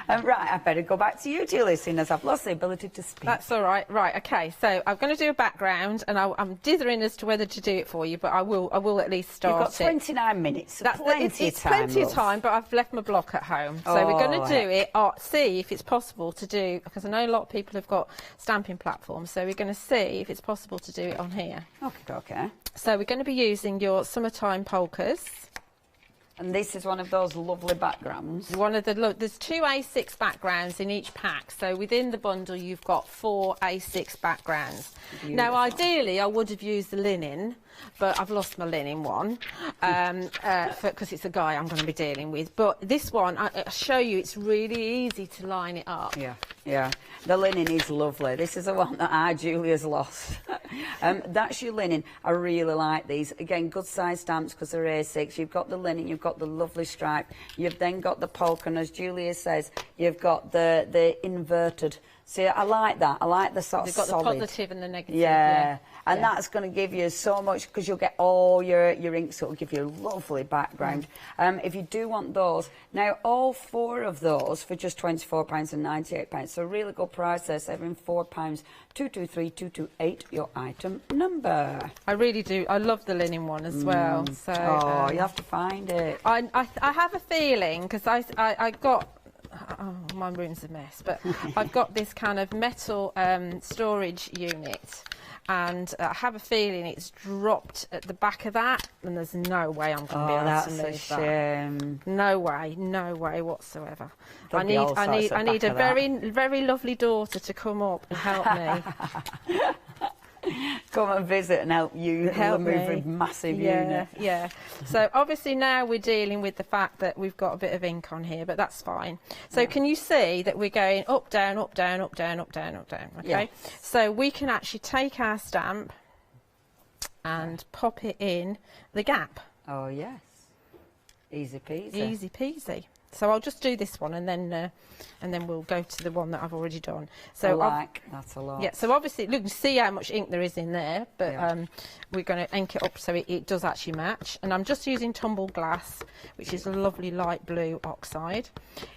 [SPEAKER 14] Right, I better go back to you, Julie, seeing as I've lost the ability to speak.
[SPEAKER 13] That's all right. Right, okay. So I'm going to do a background, and I'm dithering as to whether to do it for you, but I will at least start.
[SPEAKER 14] You've got 29 minutes. It's plenty
[SPEAKER 13] of time, but I've left my block at home, so we're going to do it. See if it's possible to do, because I know a lot of people have got stamping platforms. So we're going to see if it's possible to do it on here.
[SPEAKER 14] Okay.
[SPEAKER 13] So we're going to be using your summertime polkas.
[SPEAKER 14] And this is one of those lovely backgrounds.
[SPEAKER 13] There's 2 A6 backgrounds in each pack. So within the bundle, you've got 4 A6 backgrounds. Beautiful. Now, ideally, I would have used the linen, but I've lost my linen one because it's a guy I'm going to be dealing with. But this one, I show you, it's really easy to line it up.
[SPEAKER 14] Yeah, yeah. The linen is lovely. This is the one that Julia's lost. That's your linen. I really like these. Again, good size stamps because they're A6. You've got the linen, you've got the lovely stripe. You've then got the polka, and as Julia says, you've got the inverted. See, I like that. I like the sort of solid.
[SPEAKER 13] You've got the positive and the negative.
[SPEAKER 14] Yeah. And that's going to give you so much, because you'll get all your inks, so it'll give you a lovely background. If you do want those, now all 4 of those for just £24.98, so a really good price. They're saving £4, 223228, your item number.
[SPEAKER 13] I really do. I love the linen one as well. So
[SPEAKER 14] you have to find it.
[SPEAKER 13] I have a feeling, because I got. Oh, my room's a mess, but I've got this kind of metal storage unit, and I have a feeling it's dropped at the back of that, and there's no way I'm going to be able to move that. No way whatsoever. I need a very lovely daughter to come up and help me.
[SPEAKER 14] Come and visit and help you move a massive unit.
[SPEAKER 13] Yeah. So obviously now we're dealing with the fact that we've got a bit of ink on here, but that's fine. So can you see that we're going up, down, up, down, up, down, up, down, up, down, okay?
[SPEAKER 14] Yeah.
[SPEAKER 13] So we can actually take our stamp and pop it in the gap.
[SPEAKER 14] Oh, yes. Easy peasy.
[SPEAKER 13] Easy peasy. So I'll just do this one, and then we'll go to the one that I've already done. So
[SPEAKER 14] that's a lot.
[SPEAKER 13] Yeah. So obviously, look, you see how much ink there is in there, but we're going to ink it up so it does actually match. And I'm just using tumbled glass, which is a lovely light blue oxide.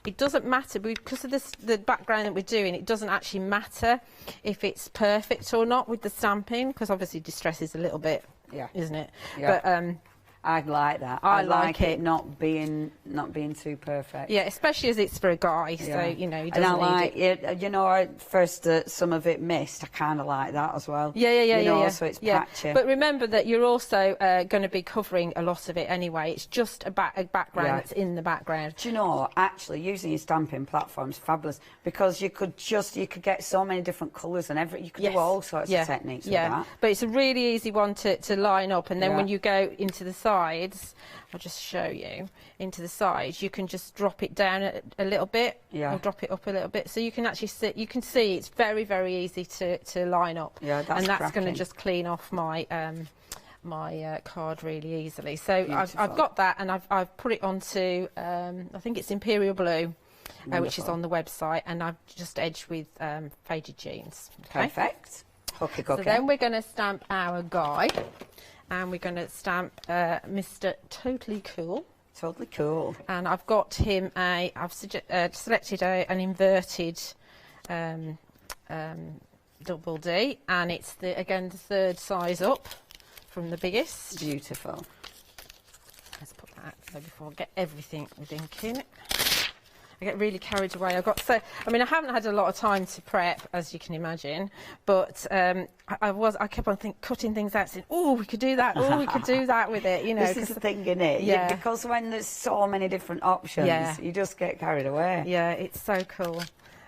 [SPEAKER 13] It doesn't matter because of the background that we're doing. It doesn't actually matter if it's perfect or not with the stamping, because obviously distress is a little bit, isn't it?
[SPEAKER 14] Yeah.
[SPEAKER 13] But
[SPEAKER 14] I like that. I like it not being too perfect.
[SPEAKER 13] Yeah, especially as it's for a guy, so you know he doesn't
[SPEAKER 14] and I like
[SPEAKER 13] need it.
[SPEAKER 14] You know, at first some of it missed. I kind of like that as well.
[SPEAKER 13] Yeah.
[SPEAKER 14] So it's patchy.
[SPEAKER 13] But remember that you're also going to be covering a lot of it anyway. It's just a background that's in the background.
[SPEAKER 14] Do you know, actually using your stamping platform is fabulous, because you could get so many different colours and you could do all sorts of techniques with that.
[SPEAKER 13] But it's a really easy one to line up, and then when you go into the sides, I'll just show you, into the sides, you can just drop it down a little bit, or drop it up a little bit, so you can actually see, it's very, very easy to line up.
[SPEAKER 14] Yeah,
[SPEAKER 13] and that's going to just clean off my card really easily. So I've got that, and I've put it onto I think it's Imperial Blue, which is on the website, and I've just edged with faded jeans. Okay?
[SPEAKER 14] Perfect. Okay.
[SPEAKER 13] So then we're going to stamp our guy. And we're going to stamp Mr. Totally Cool.
[SPEAKER 14] Totally Cool.
[SPEAKER 13] And I've got him I've selected an inverted double D, and it's again the 3rd size up from the biggest.
[SPEAKER 14] Beautiful.
[SPEAKER 13] Let's put that before I get everything with ink in it. I get really carried away. I haven't had a lot of time to prep, as you can imagine, but I kept on cutting things out, saying, "Oh, we could do that. Oh, we could do that with it." You know,
[SPEAKER 14] this is the thing, isn't it?
[SPEAKER 13] Yeah.
[SPEAKER 14] Because when there's so many different options, you just get carried away.
[SPEAKER 13] Yeah, it's so cool.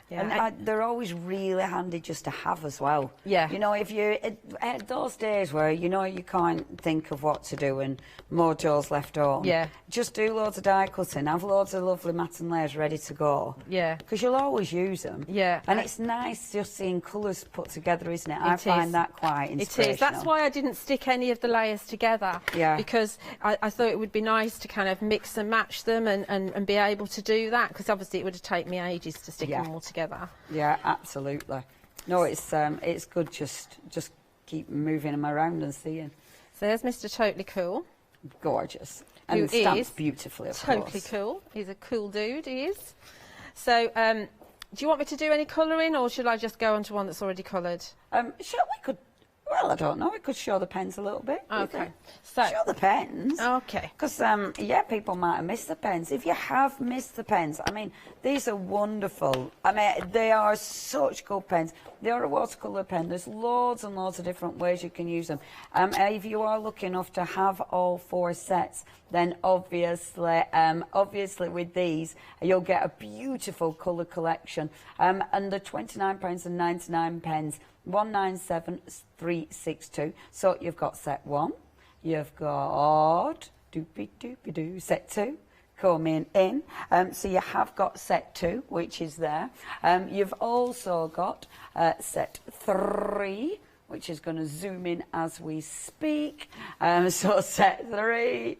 [SPEAKER 13] Yeah.
[SPEAKER 14] And they're always really handy just to have as well.
[SPEAKER 13] Yeah.
[SPEAKER 14] You know, if you at those days where you can't think of what to do and Mojo's left home, just do loads of die cutting, have loads of lovely mat and layers ready to go.
[SPEAKER 13] Yeah.
[SPEAKER 14] Because you'll always use them.
[SPEAKER 13] Yeah.
[SPEAKER 14] And it's nice just seeing colours put together, isn't it? I find that quite inspirational.
[SPEAKER 13] It is. That's why I didn't stick any of the layers together.
[SPEAKER 14] Yeah.
[SPEAKER 13] Because I thought it would be nice to kind of mix and match them and be able to do that, because obviously it would have taken me ages to stick them all together.
[SPEAKER 14] Yeah, absolutely. No, it's good. Just keep moving them around and seeing.
[SPEAKER 13] So there's Mr. Totally Cool.
[SPEAKER 14] Gorgeous. And stamps beautifully, of course.
[SPEAKER 13] Totally cool. He's a cool dude, he is. So, do you want me to do any colouring, or should I just go on to one that's already coloured?
[SPEAKER 14] Well, I don't know. We could show the pens a little bit.
[SPEAKER 13] Okay.
[SPEAKER 14] So show the pens.
[SPEAKER 13] Okay.
[SPEAKER 14] Because, people might have missed the pens. If you have missed the pens, I mean, these are wonderful. I mean, they are such good pens. They are a watercolour pen. There's loads and loads of different ways you can use them. If you are lucky enough to have all 4 sets, then obviously with these, you'll get a beautiful colour collection. And the £29.99 pens. 197362. So you've got set 1, you've got doopy-doopy-doo, set 2. Coming in, so you have got set 2, which is there. You've also got set 3, which is going to zoom in as we speak. So set 3,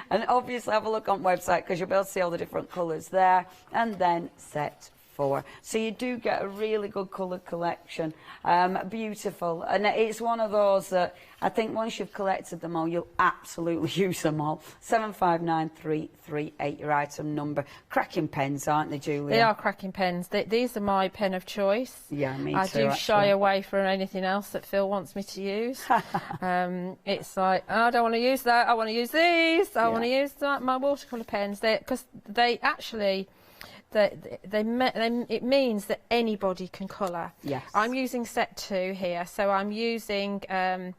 [SPEAKER 14] and obviously have a look on website because you'll be able to see all the different colours there. And then set 4. So you do get a really good colour collection. Beautiful, and it's one of those that I think once you've collected them all, you'll absolutely use them all. 759338, your item number. Cracking pens, aren't they, Julia?
[SPEAKER 13] They are cracking pens. These are my pen of choice.
[SPEAKER 14] Yeah, me
[SPEAKER 13] I
[SPEAKER 14] too,
[SPEAKER 13] do
[SPEAKER 14] actually.
[SPEAKER 13] shy away from anything else that Phil wants me to use. It's like, oh, I don't want to use that. I want to use these. I want to use my watercolour pens. Because they actually... it means that anybody can colour.
[SPEAKER 14] Yes.
[SPEAKER 13] I'm using set 2 here, so I'm using set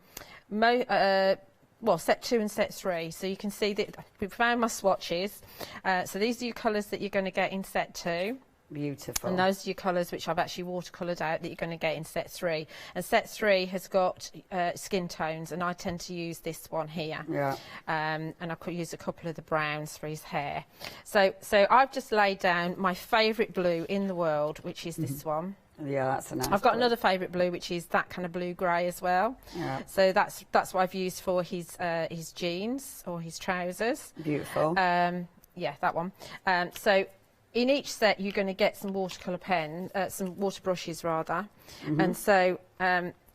[SPEAKER 13] 2 and set 3. So you can see that we found my swatches. So these are your colours that you're going to get in set 2.
[SPEAKER 14] Beautiful.
[SPEAKER 13] And those are your colours which I've actually watercoloured out that you're going to get in set 3. And set 3 has got skin tones, and I tend to use this one here.
[SPEAKER 14] Yeah.
[SPEAKER 13] And I could use a couple of the browns for his hair. So I've just laid down my favourite blue in the world, which is this one.
[SPEAKER 14] Yeah, that's a nice
[SPEAKER 13] I've got
[SPEAKER 14] blue.
[SPEAKER 13] another favourite blue, which is that kind of blue-grey as well.
[SPEAKER 14] Yeah.
[SPEAKER 13] So that's what I've used for his jeans or his trousers.
[SPEAKER 14] Beautiful.
[SPEAKER 13] Yeah, that one. So in each set, you're going to get some watercolour some water brushes rather. And so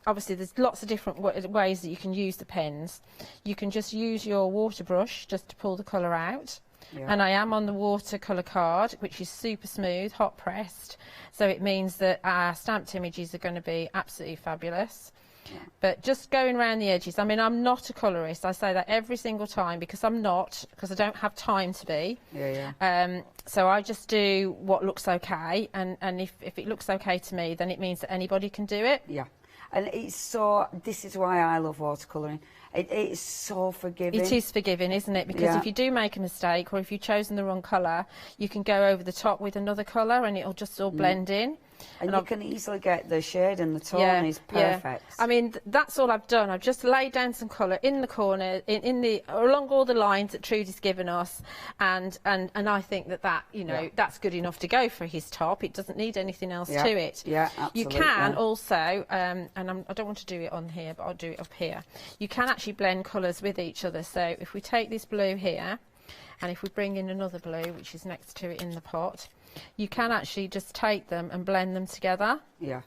[SPEAKER 13] obviously there's lots of different ways that you can use the pens. You can just use your water brush just to pull the colour out. Yeah. And I am on the watercolour card, which is super smooth, hot pressed. So it means that our stamped images are going to be absolutely fabulous. Yeah. But just going around the edges, I mean, I'm not a colourist. I say that every single time because I don't have time to be.
[SPEAKER 14] Yeah.
[SPEAKER 13] So I just do what looks okay, and if it looks okay to me, then it means that anybody can do it.
[SPEAKER 14] Yeah. And this is why I love watercolouring. It is so forgiving.
[SPEAKER 13] It is forgiving, isn't it? Because if you do make a mistake or if you've chosen the wrong colour, you can go over the top with another colour and it'll just all blend in.
[SPEAKER 14] And you can easily get the shade and the tone is perfect.
[SPEAKER 13] Yeah. I mean, that's all I've done. I've just laid down some colour in the corner, along all the lines that Trudy's given us, and I think that that's good enough to go for his top. It doesn't need anything else to it.
[SPEAKER 14] Yeah, absolutely.
[SPEAKER 13] You can also, and I don't want to do it on here, but I'll do it up here. You can actually blend colours with each other. So if we take this blue here, and if we bring in another blue, which is next to it in the pot, you can actually just take them and blend them together.
[SPEAKER 14] Yeah.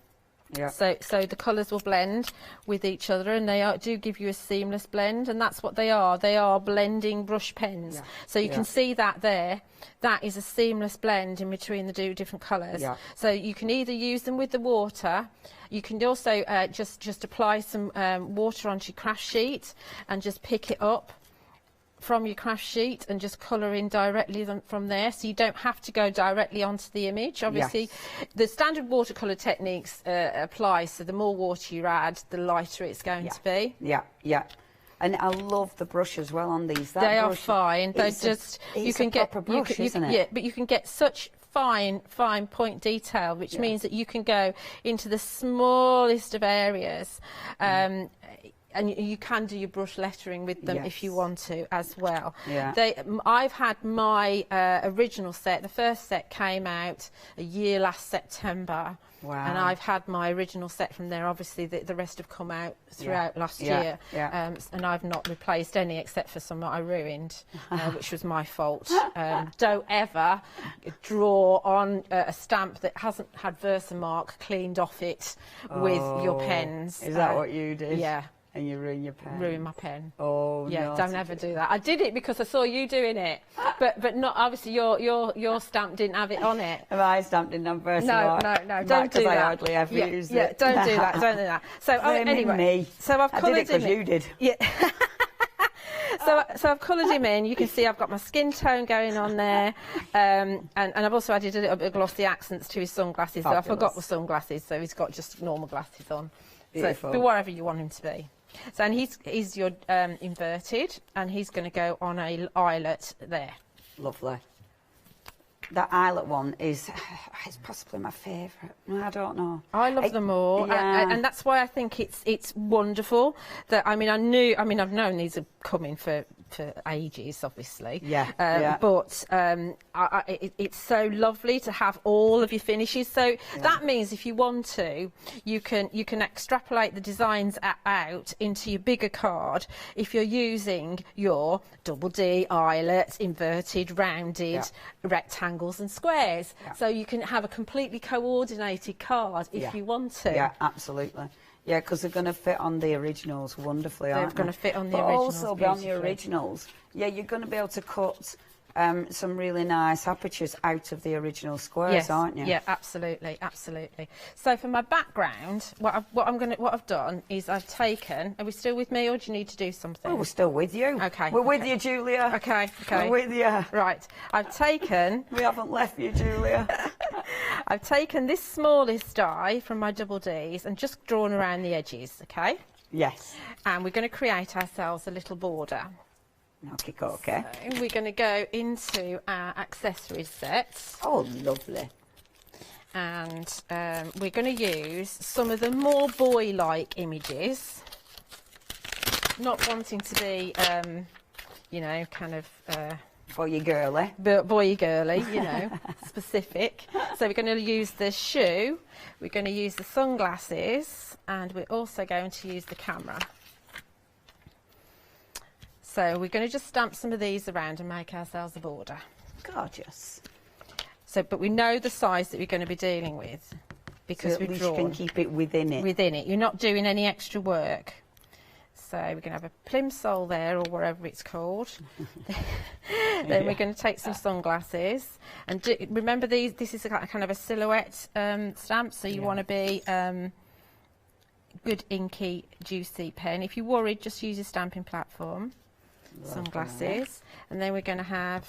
[SPEAKER 14] Yeah.
[SPEAKER 13] So the colours will blend with each other, and they do give you a seamless blend, and that's what they are. They are blending brush pens. Yeah. So you can see that there. That is a seamless blend in between the two different colours. Yeah. So you can either use them with the water. You can also just apply some water onto your craft sheet and just pick it up from your craft sheet and just colour in directly from there, so you don't have to go directly onto the image. Obviously, the standard watercolour techniques apply, so the more water you add, the lighter it's going to be.
[SPEAKER 14] Yeah, yeah. And I love the brush as well on these.
[SPEAKER 13] They are fine. They're just
[SPEAKER 14] you can get proper brush, isn't it?
[SPEAKER 13] Yeah, but you can get such fine point detail, which means that you can go into the smallest of areas. And you can do your brush lettering with them if you want to as well. Yeah. I've had my original set. The first set came out a year last September. Wow. And I've had my original set from there. Obviously, the rest have come out throughout last year. Yeah. And I've not replaced any except for some that I ruined, which was my fault. Don't ever draw on a stamp that hasn't had Versamark cleaned off it with your pens.
[SPEAKER 14] Is that what you did?
[SPEAKER 13] Yeah.
[SPEAKER 14] And you ruin your pen.
[SPEAKER 13] Ruin my pen.
[SPEAKER 14] Oh,
[SPEAKER 13] yeah. Don't ever do that. I did it because I saw you doing it, but not obviously your stamp didn't have it on it.
[SPEAKER 14] My stamp didn't have Versamark.
[SPEAKER 13] No, don't do that.
[SPEAKER 14] I hardly ever used it.
[SPEAKER 13] Yeah, don't do that. Don't do that. So anyway, so I've coloured
[SPEAKER 14] him in. You did.
[SPEAKER 13] Yeah. So I've coloured him in. You can see I've got my skin tone going on there, and I've also added a little bit of glossy accents to his sunglasses.
[SPEAKER 14] Fabulous.
[SPEAKER 13] So I forgot the sunglasses, so he's got just normal glasses on.
[SPEAKER 14] Beautiful.
[SPEAKER 13] So be whatever you want him to be. So and he's your inverted, and he's going to go on a eyelet there.
[SPEAKER 14] Lovely. That eyelet one is possibly my favourite. I don't know.
[SPEAKER 13] I love them all, and that's why I think it's wonderful. That I've known these are coming for ages, obviously.
[SPEAKER 14] Yeah.
[SPEAKER 13] But it's so lovely to have all of your finishes. So that means if you want to, you can extrapolate the designs out into your bigger card if you're using your double D, eyelets, inverted, rounded, rectangles and squares. So you can have a completely coordinated card if you want to.
[SPEAKER 14] Yeah, absolutely. Yeah, because they're going to fit on the originals wonderfully, aren't they?
[SPEAKER 13] They're going to fit on the
[SPEAKER 14] but
[SPEAKER 13] originals
[SPEAKER 14] also on the originals, you're going to be able to cut some really nice apertures out of the original squares, aren't you?
[SPEAKER 13] Yeah, absolutely, absolutely. So for my background, what I've done is I've taken. Are we still with me, or do you need to do something?
[SPEAKER 14] Oh, we're still with you.
[SPEAKER 13] Okay,
[SPEAKER 14] we're with you, Julia.
[SPEAKER 13] Okay.
[SPEAKER 14] We're with you.
[SPEAKER 13] Right, I've taken.
[SPEAKER 14] We haven't left you, Julia.
[SPEAKER 13] I've taken this smallest die from my double Ds and just drawn around the edges. Okay.
[SPEAKER 14] Yes.
[SPEAKER 13] And we're going to create ourselves a little border.
[SPEAKER 14] Okay.
[SPEAKER 13] So we're going to go into our accessories set.
[SPEAKER 14] Oh, lovely.
[SPEAKER 13] And we're going to use some of the more boy-like images. Not wanting to be, you know, kind of...
[SPEAKER 14] boy-y girly.
[SPEAKER 13] Boy-y girly, you know, specific. So we're going to use the shoe, we're going to use the sunglasses, and we're also going to use the camera. So we're going to just stamp some of these around and make ourselves a border.
[SPEAKER 14] Gorgeous.
[SPEAKER 13] So, but we know the size that we're going to be dealing with because we've drawn.
[SPEAKER 14] You can keep it within it.
[SPEAKER 13] Within it. You're not doing any extra work. So we're going to have a plimsoll there, or whatever it's called. Then we're going to take some sunglasses. And remember, this is a kind of a silhouette stamp, so you want to be good, inky, juicy pen. If you're worried, just use your stamping platform. Sunglasses. And then we're going to have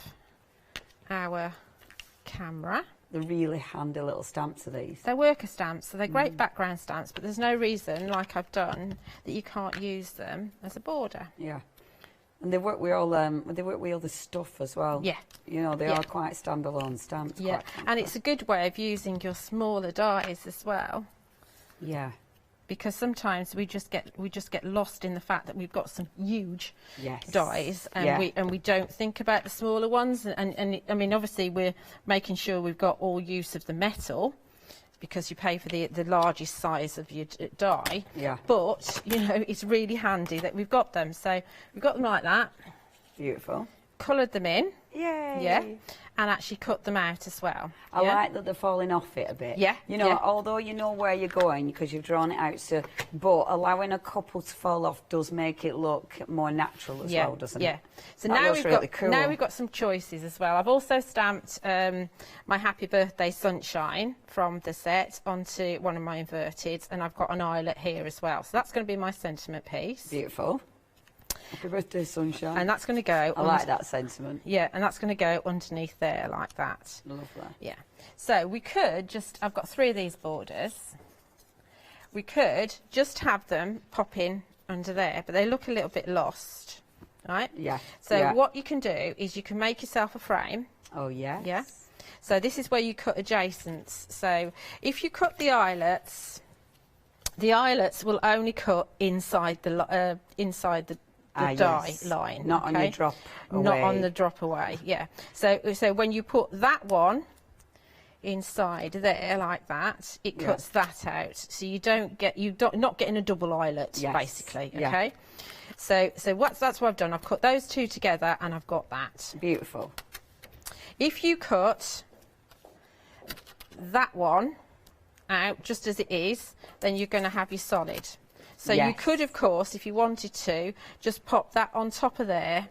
[SPEAKER 13] our camera.
[SPEAKER 14] They're really handy little stamps, are these?
[SPEAKER 13] They're worker stamps, so they're great background stamps, but there's no reason, like I've done, that you can't use them as a border.
[SPEAKER 14] Yeah. And they work with all the stuff as well.
[SPEAKER 13] Yeah.
[SPEAKER 14] You know, they are quite standalone stamps.
[SPEAKER 13] Yeah. And it's a good way of using your smaller dies as well.
[SPEAKER 14] Yeah.
[SPEAKER 13] Because sometimes we just get lost in the fact that we've got some huge dies, and we don't think about the smaller ones. And I mean, obviously we're making sure we've got all use of the metal, because you pay for the largest size of your die.
[SPEAKER 14] Yeah.
[SPEAKER 13] But you know, it's really handy that we've got them. So we've got them like that.
[SPEAKER 14] Beautiful.
[SPEAKER 13] Coloured them in.
[SPEAKER 14] Yay.
[SPEAKER 13] Yeah. And actually cut them out as well.
[SPEAKER 14] I like that they're falling off it a bit.
[SPEAKER 13] Yeah.
[SPEAKER 14] You know, although you know where you're going because you've drawn it out, so, but allowing a couple to fall off does make it look more natural as well, doesn't it?
[SPEAKER 13] Yeah. So
[SPEAKER 14] that
[SPEAKER 13] now we've got some choices as well. I've also stamped my Happy Birthday Sunshine from the set onto one of my inverted, and I've got an eyelet here as well. So that's going to be my sentiment piece.
[SPEAKER 14] Beautiful. Happy Birthday Sunshine.
[SPEAKER 13] And that's going to go...
[SPEAKER 14] I like that sentiment.
[SPEAKER 13] Yeah, and that's going to go underneath there like that.
[SPEAKER 14] Lovely.
[SPEAKER 13] Yeah. So we could just... I've got 3 of these borders. We could just have them pop in under there, but they look a little bit lost, right?
[SPEAKER 14] Yeah.
[SPEAKER 13] So what you can do is you can make yourself a frame.
[SPEAKER 14] Oh, yes.
[SPEAKER 13] Yeah. So this is where you cut adjacents. So if you cut the eyelets will only cut inside the die line,
[SPEAKER 14] not on your drop away.
[SPEAKER 13] Not on the drop away. Yeah. So when you put that one inside there like that, it cuts that out. So you're not getting a double eyelet basically. Okay. So that's what I've done. I've cut those 2 together and I've got that.
[SPEAKER 14] Beautiful.
[SPEAKER 13] If you cut that one out just as it is, then you're going to have your solid. So you could, of course, if you wanted to, just pop that on top of there,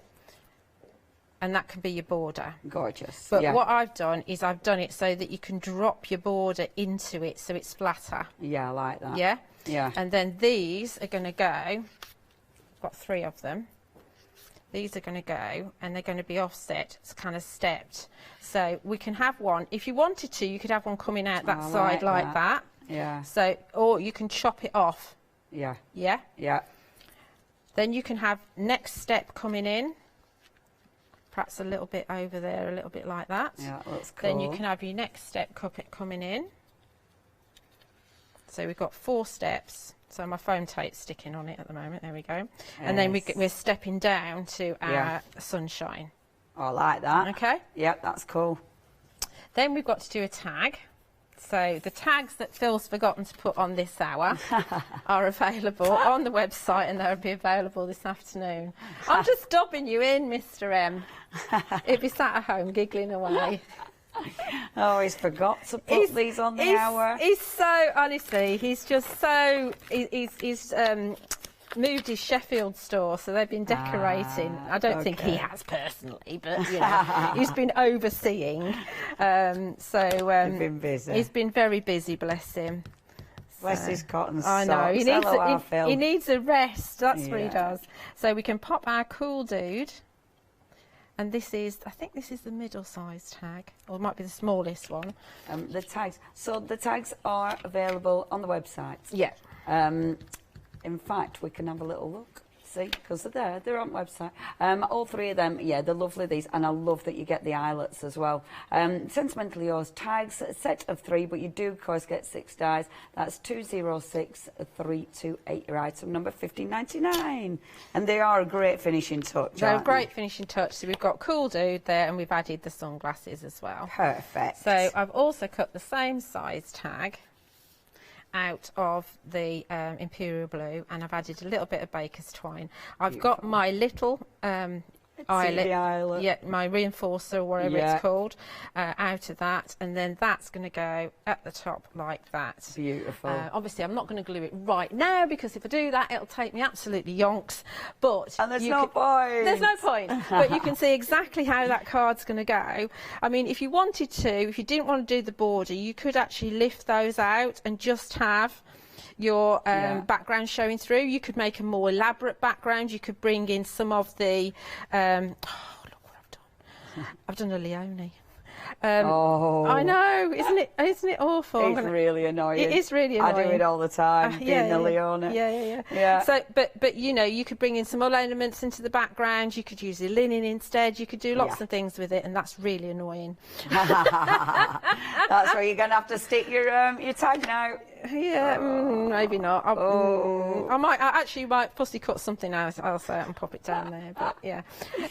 [SPEAKER 13] and that can be your border.
[SPEAKER 14] Gorgeous.
[SPEAKER 13] But what I've done is I've done it so that you can drop your border into it so it's flatter.
[SPEAKER 14] Yeah, I like that.
[SPEAKER 13] Yeah?
[SPEAKER 14] Yeah.
[SPEAKER 13] And then these are going to go, I've got 3 of them. These are going to go, and they're going to be offset, it's kind of stepped. So we can have one, if you wanted to, you could have one coming out that side like that.
[SPEAKER 14] Yeah.
[SPEAKER 13] So, or you can chop it off.
[SPEAKER 14] Yeah.
[SPEAKER 13] Yeah?
[SPEAKER 14] Yeah.
[SPEAKER 13] Then you can have next step coming in, perhaps a little bit over there, a little bit like that.
[SPEAKER 14] Yeah, that's cool.
[SPEAKER 13] Then you can have your next step coming in. So we've got 4 steps. So my foam tape's sticking on it at the moment. There we go. Yes. And then we're stepping down to our sunshine.
[SPEAKER 14] I like that.
[SPEAKER 13] Okay.
[SPEAKER 14] Yep, that's cool.
[SPEAKER 13] Then we've got to do a tag. So the tags that Phil's forgotten to put on this hour are available on the website, and they'll be available this afternoon. I'm just stopping you in, Mr. M. He'd be sat at home giggling away.
[SPEAKER 14] Oh, he's forgot to put these on the hour.
[SPEAKER 13] He's so, honestly, he's just so, he's moved his Sheffield store, so they've been decorating. I don't think he has personally, but you know, he's been overseeing. He's been busy. He's been very busy, bless him.
[SPEAKER 14] Bless his cotton socks.
[SPEAKER 13] I know, he needs a rest, that's what he does. So we can pop our cool dude. And this is, I think this is the middle-sized tag, or it might be the smallest one.
[SPEAKER 14] The tags. So the tags are available on the website.
[SPEAKER 13] Yeah.
[SPEAKER 14] In fact, we can have a little look. See, because they're on the website. All 3 of them, yeah, they're lovely, these, and I love that you get the eyelets as well. Sentimentally Yours tags, a set of 3, but you do, of course, get 6 dies. That's 206328, your item number 1599. And they are a great finishing touch.
[SPEAKER 13] They're a great finishing touch. So we've got Cool Dude there, and we've added the sunglasses as well.
[SPEAKER 14] Perfect.
[SPEAKER 13] So I've also cut the same size tag out of the Imperial Blue, and I've added a little bit of baker's twine. I've got my little eyelet, yeah, my reinforcer or whatever it's called, out of that, and then that's going to go at the top like that.
[SPEAKER 14] Beautiful.
[SPEAKER 13] Obviously, I'm not going to glue it right now, because if I do that, it'll take me absolutely yonks. But
[SPEAKER 14] there's no point.
[SPEAKER 13] There's no point. But you can see exactly how that card's going to go. I mean, if you wanted to, if you didn't want to do the border, you could actually lift those out and just have your background showing through. You could make a more elaborate background. You could bring in some of the oh, look what I've done. I've done a Leone. I know, isn't it awful?
[SPEAKER 14] It's really annoying.
[SPEAKER 13] It is really annoying.
[SPEAKER 14] I do it all the time, doing the Leone.
[SPEAKER 13] Yeah. So, but you know, you could bring in some other elements into the background. You could use the linen instead. You could do lots of things with it, and that's really annoying.
[SPEAKER 14] That's where you're going to have to stick your tag now.
[SPEAKER 13] Yeah, maybe not. I might fussy cut something else out and pop it down there. But yeah,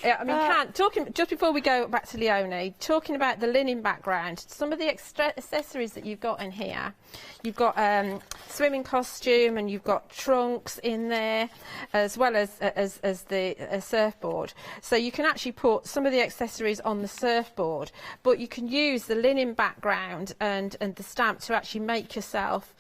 [SPEAKER 13] I mean, talking just before we go back to Leone, talking about the linen background, some of the extra accessories that you've got in here. You've got swimming costume, and you've got trunks in there, as well as the surfboard. So you can actually put some of the accessories on the surfboard, but you can use the linen background and the stamp to actually make yourself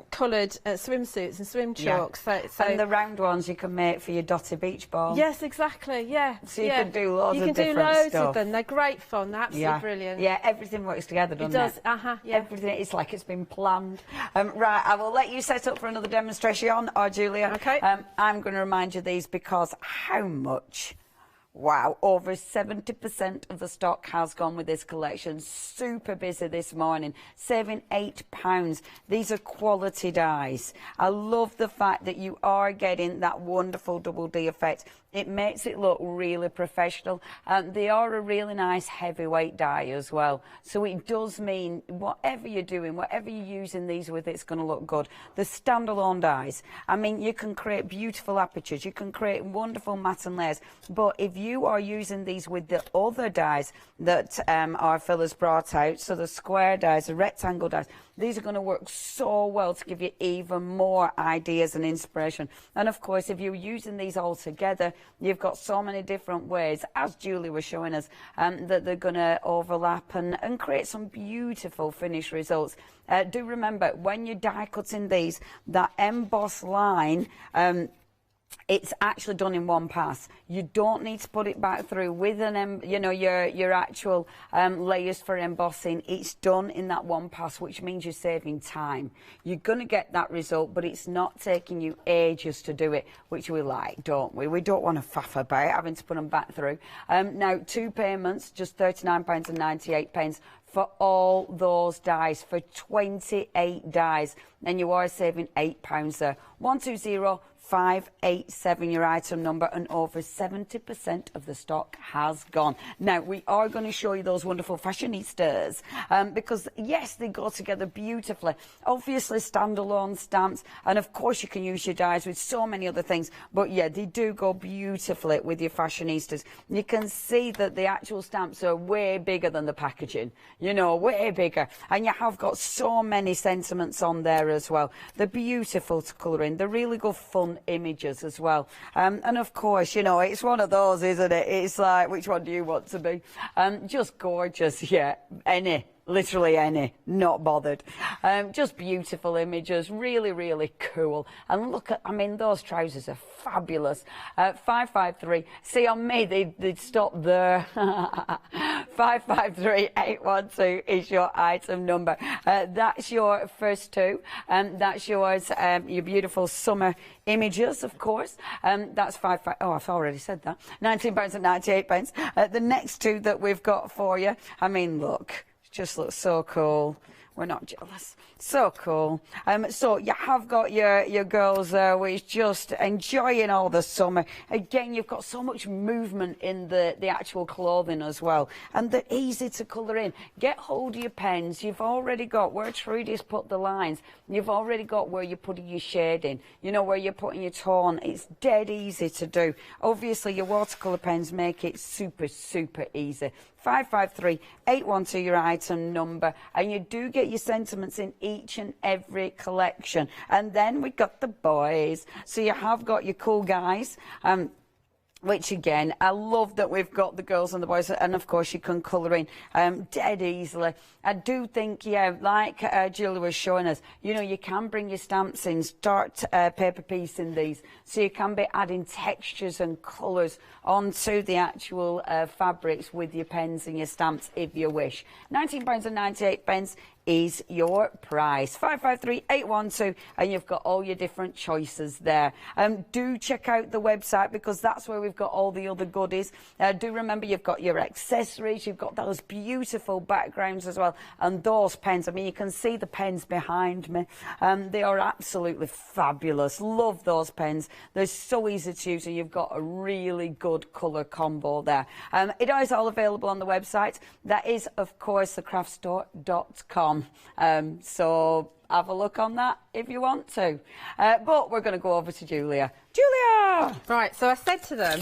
[SPEAKER 13] coloured swimsuits and swim chalks.
[SPEAKER 14] And the round ones you can make for your dotty beach ball.
[SPEAKER 13] Yes, exactly. Yeah.
[SPEAKER 14] So you can do loads of different stuff.
[SPEAKER 13] You can do loads of them. They're great fun. They're absolutely brilliant.
[SPEAKER 14] Yeah, everything works together, doesn't it?
[SPEAKER 13] It does.
[SPEAKER 14] Everything. It's like it's been planned. Right, I will let you set up for another demonstration, Julia.
[SPEAKER 13] Okay.
[SPEAKER 14] I'm going to remind you these because how much? Wow, over 70% of the stock has gone with this collection. Super busy this morning, saving £8. These are quality dies. I love the fact that you are getting that wonderful double D effect. It makes it look really professional. They are a really nice heavyweight die as well. So it does mean whatever you're doing, whatever you're using these with, it's going to look good. The standalone dies, I mean, you can create beautiful apertures. You can create wonderful matte and layers. But if you are using these with the other dies that our fillers brought out, so the square dies, the rectangle dies, these are going to work so well to give you even more ideas and inspiration. And of course, if you're using these all together, you've got so many different ways, as Julie was showing us, that they're going to overlap and create some beautiful finished results. Do remember, when you're die cutting these, that emboss line, it's actually done in one pass. You don't need to put it back through with your actual layers for embossing. It's done in that one pass, which means you're saving time. You're going to get that result, but it's not taking you ages to do it, which we like, don't we? We don't want to faff about having to put them back through. Now, 2 payments, just £39.98 for all those dies, for 28 dies, and you are saving £8 there. 120 587 your item number, and over 70% of the stock has gone. Now, we are going to show you those wonderful fashionistas because, yes, they go together beautifully. Obviously, standalone stamps, and of course, you can use your dies with so many other things, but yeah, they do go beautifully with your fashionistas. You can see that the actual stamps are way bigger than the packaging, you know, way bigger, and you have got so many sentiments on there as well. They're beautiful to colour in. They're really good fun images as well, and of course, you know, it's one of those, isn't it? It's like, which one do you want to be? Just gorgeous. Yeah, any, literally any, not bothered. Just beautiful images, really, really cool. And look at, I mean, those trousers are fabulous. 553. See, on me, they'd stop there. 553812 is your item number. That's your first two. That's yours, your beautiful summer images, of course. That's oh, I've already said that. £19.98. The next two that we've got for you, I mean, look, just looks so cool. We're not jealous. So cool. So you have got your girls there, which just enjoying all the summer. Again, you've got so much movement in the actual clothing as well, and they're easy to colour in. Get hold of your pens. You've already got where Trudy's put the lines. You've already got where you're putting your shading. You know, where you're putting your tone. It's dead easy to do. Obviously, your watercolour pens make it super, super easy. 553812 your item number, and you do get your sentiments in each and every collection. And then we got the boys, so you have got your cool guys, which again, I love that we've got the girls and the boys, and of course you can colour in dead easily. I do think, yeah, like Julie was showing us, you know, you can bring your stamps in, start paper piecing these, so you can be adding textures and colours onto the actual fabrics with your pens and your stamps if you wish. £19.98 is your price. 553812, and you've got all your different choices there. Do check out the website, because that's where we've got all the other goodies. Do remember, you've got your accessories, you've got those beautiful backgrounds as well, and those pens. I mean, you can see the pens behind me. They are absolutely fabulous. Love those pens. They're so easy to use, and you've got a really good colour combo there. It is all available on the website. That is, of course, thecraftstore.com. So have a look on that if you want to. But we're going to go over to Julia. Julia!
[SPEAKER 13] Right, so I said to them,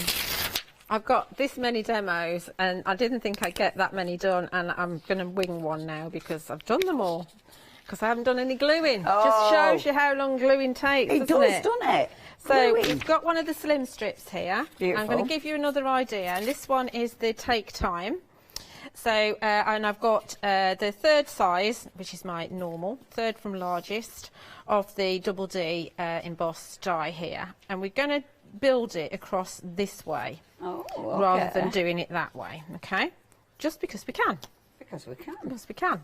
[SPEAKER 13] I've got this many demos, and I didn't think I'd get that many done, and I'm going to wing one now because I've done them all. Because I haven't done any gluing.
[SPEAKER 14] Oh.
[SPEAKER 13] Just shows you how long gluing takes, doesn't it?
[SPEAKER 14] Doesn't it?
[SPEAKER 13] So we've got one of the slim strips here.
[SPEAKER 14] Beautiful.
[SPEAKER 13] I'm going to give you another idea, and this one is the Take Time. So, and I've got the third size, which is my normal, third from largest, of the Double D embossed die here. And we're going to build it across this way, rather than doing it that way, okay? Just because we can.
[SPEAKER 14] Because we can.
[SPEAKER 13] Because we can.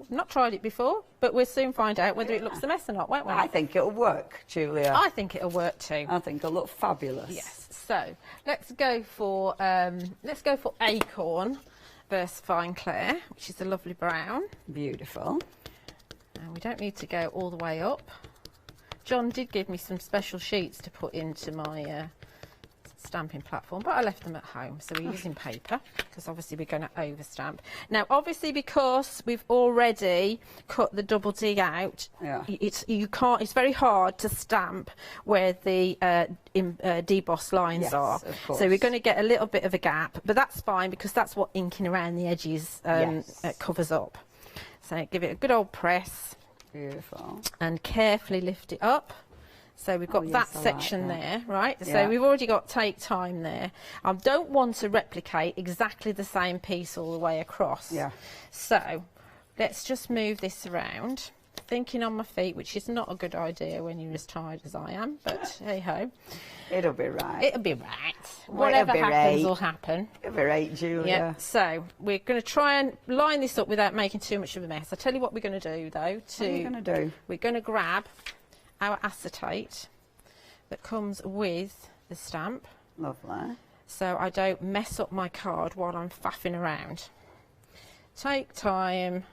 [SPEAKER 13] I've not tried it before, but we'll soon find out whether it looks a mess or not, won't we?
[SPEAKER 14] I think it'll work, Julia.
[SPEAKER 13] I think it'll work too.
[SPEAKER 14] I think it'll look fabulous.
[SPEAKER 13] Yes. So let's go for Acorn versus Fine Clair, which is a lovely brown.
[SPEAKER 14] Beautiful.
[SPEAKER 13] And we don't need to go all the way up. John did give me some special sheets to put into my stamping platform, but I left them at home, so we're using paper because obviously we're going to overstamp. Now, obviously, because we've already cut the Double D out, it's very hard to stamp where the debossed lines are. So we're going to get a little bit of a gap, but that's fine because that's what inking around the edges covers up. So give it a good old press.
[SPEAKER 14] Beautiful.
[SPEAKER 13] And carefully lift it up. So we've got that section there, right? So we've already got Take Time there. I don't want to replicate exactly the same piece all the way across.
[SPEAKER 14] Yeah.
[SPEAKER 13] So let's just move this around. Thinking on my feet, which is not a good idea when you're as tired as I am, but hey-ho.
[SPEAKER 14] It'll be right.
[SPEAKER 13] It'll be right. Whatever happens will happen.
[SPEAKER 14] It'll be right, Julia.
[SPEAKER 13] Yeah. So we're going to try and line this up without making too much of a mess. I'll tell you what we're going to do, though.
[SPEAKER 14] What are you going to do?
[SPEAKER 13] We're going to grab our acetate that comes with the stamp.
[SPEAKER 14] Lovely.
[SPEAKER 13] So I don't mess up my card while I'm faffing around. Take Time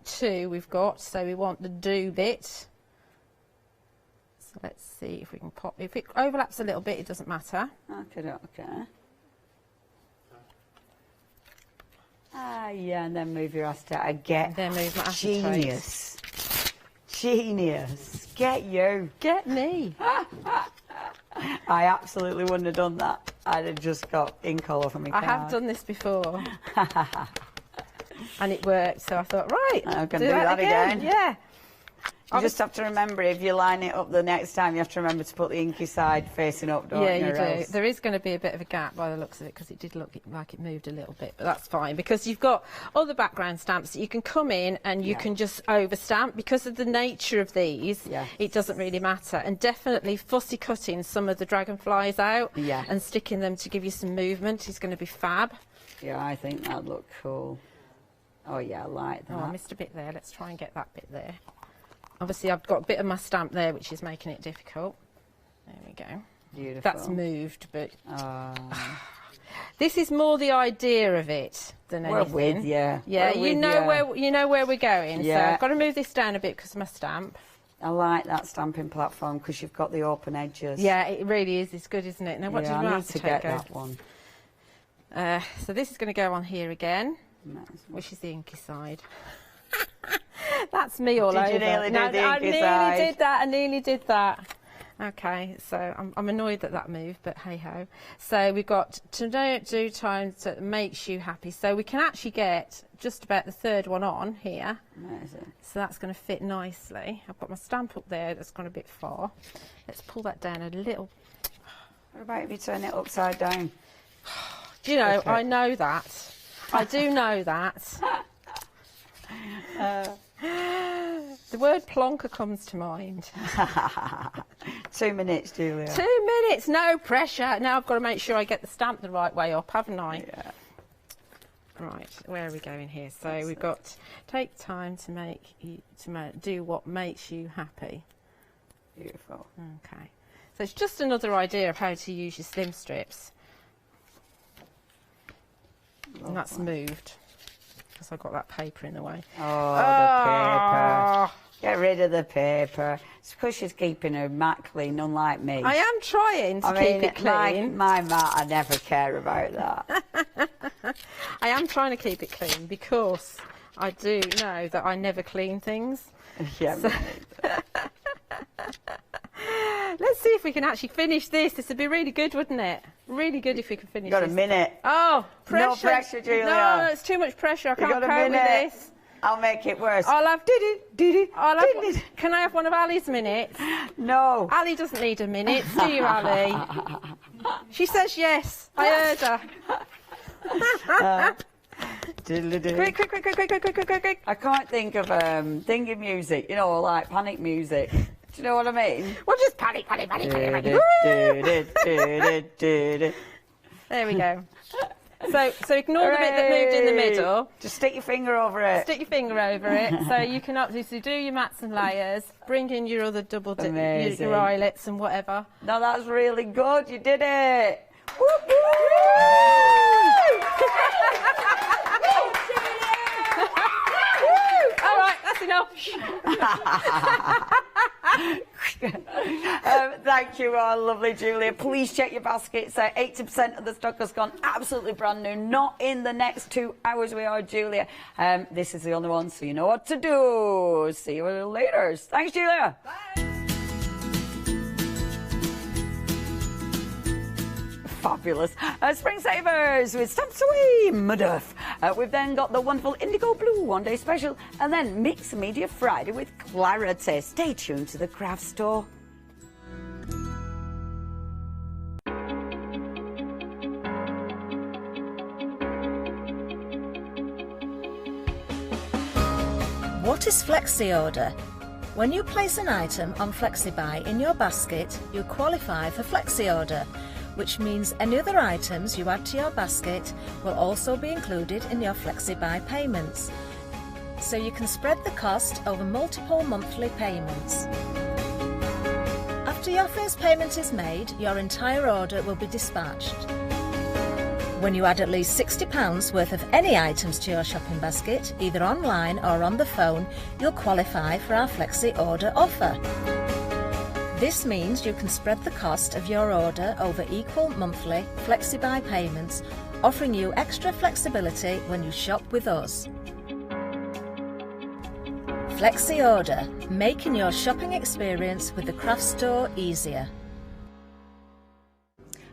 [SPEAKER 13] 2 we've got, so we want the do bit. So let's see if we can pop. If it overlaps a little bit, it doesn't matter.
[SPEAKER 14] Okay. Yeah, and then move your acetate. I get.
[SPEAKER 13] Then move my acetate.
[SPEAKER 14] Genius. Get you.
[SPEAKER 13] Get me.
[SPEAKER 14] I absolutely wouldn't have done that. I'd have just got ink all over my card.
[SPEAKER 13] I have done this before. And it worked, so I thought, right,
[SPEAKER 14] I'm going to do that again.
[SPEAKER 13] Yeah.
[SPEAKER 14] You just have to remember, if you line it up the next time, you have to remember to put the inky side facing up, don't you?
[SPEAKER 13] Yeah, you do. There is going to be a bit of a gap by the looks of it, because it did look like it moved a little bit, but that's fine, because you've got other background stamps that you can come in and you can just overstamp. Because of the nature of these, it doesn't really matter. And definitely fussy cutting some of the dragonflies out and sticking them to give you some movement is going to be fab.
[SPEAKER 14] Yeah, I think that'd look cool. Oh, yeah, I like that.
[SPEAKER 13] Oh, I missed a bit there. Let's try and get that bit there. Obviously, I've got a bit of my stamp there, which is making it difficult. There we go.
[SPEAKER 14] Beautiful.
[SPEAKER 13] That's moved, but this is more the idea of it than anything.
[SPEAKER 14] We're with you.
[SPEAKER 13] Yeah, you know where we're going.
[SPEAKER 14] Yeah.
[SPEAKER 13] So I've got to move this down a bit because of my stamp.
[SPEAKER 14] I like that stamping platform because you've got the open edges.
[SPEAKER 13] Yeah, it really is. It's good, isn't it? Now, what do
[SPEAKER 14] I
[SPEAKER 13] you
[SPEAKER 14] need to get that one.
[SPEAKER 13] So this is going to go on here again, which is the inky side. That's me all over.
[SPEAKER 14] Did you nearly do the inky side?
[SPEAKER 13] I nearly did that. Okay, so I'm annoyed that moved, but hey-ho. So we've got to do times that makes you happy. So we can actually get just about the third one on here.
[SPEAKER 14] Amazing.
[SPEAKER 13] So that's going to fit nicely. I've got my stamp up there that's gone a bit far. Let's pull that down a little.
[SPEAKER 14] What about if you turn it upside down?
[SPEAKER 13] Do you know, I know that. I do know that. The word plonker comes to mind.
[SPEAKER 14] 2 minutes, Julia.
[SPEAKER 13] 2 minutes, no pressure. Now I've got to make sure I get the stamp the right way up, haven't I?
[SPEAKER 14] Yeah.
[SPEAKER 13] Right, where are we going here? So we've got take time to do what makes you happy.
[SPEAKER 14] Beautiful.
[SPEAKER 13] Okay. So it's just another idea of how to use your slim strips. And that's moved. Because I've got that paper in the way.
[SPEAKER 14] Oh, the paper. Get rid of the paper. It's because she's keeping her mat clean, unlike me.
[SPEAKER 13] I am trying to keep it clean.
[SPEAKER 14] My mat, I never care about that.
[SPEAKER 13] I am trying to keep it clean because I do know that I never clean things.
[SPEAKER 14] Yeah.
[SPEAKER 13] So let's see if we can actually finish this. This would be really good, wouldn't it? Really good if we can finish
[SPEAKER 14] You've got
[SPEAKER 13] this.
[SPEAKER 14] A minute.
[SPEAKER 13] Oh, pressure.
[SPEAKER 14] No pressure, Julia.
[SPEAKER 13] No, it's too much pressure. I can't cope with this.
[SPEAKER 14] I'll make it worse.
[SPEAKER 13] I'll have can I have one of Ali's minutes?
[SPEAKER 14] No.
[SPEAKER 13] Ali doesn't need a minute, do you, Ali? She says yes. I heard her. Quick.
[SPEAKER 14] I can't think of thingy music, you know, like panic music. Do you know what I mean?
[SPEAKER 13] Well, just panic. There we go. So ignore the bit that moved in the middle.
[SPEAKER 14] Just stick your finger over it.
[SPEAKER 13] Stick your finger over it. So you can obviously do your mats and layers, bring in your other double dip, your eyelets and whatever.
[SPEAKER 14] No, that's really good. You did it.
[SPEAKER 13] All right, that's enough.
[SPEAKER 14] Thank you all, lovely Julia. Please check your baskets. 80% of the stock has gone absolutely brand new. Not in the next 2 hours we are, Julia. This is the only one, so you know what to do. See you later. Thanks, Julia. Bye. Fabulous. Spring Savers with Stamps Away Muduff. We've then got the wonderful Indigo Blue One Day Special and then Mixed Media Friday with Clarity. Stay tuned to the craft store.
[SPEAKER 1] What is Flexi order? When you place an item on Flexi Buy in your basket, you qualify for Flexi order, which means any other items you add to your basket will also be included in your Flexi Buy payments. So you can spread the cost over multiple monthly payments. After your first payment is made, your entire order will be dispatched. When you add at least £60 worth of any items to your shopping basket, either online or on the phone, you'll qualify for our Flexi order offer. This means you can spread the cost of your order over equal monthly Flexi buy payments, offering you extra flexibility when you shop with us. Flexi Order, making your shopping experience with the craft store easier.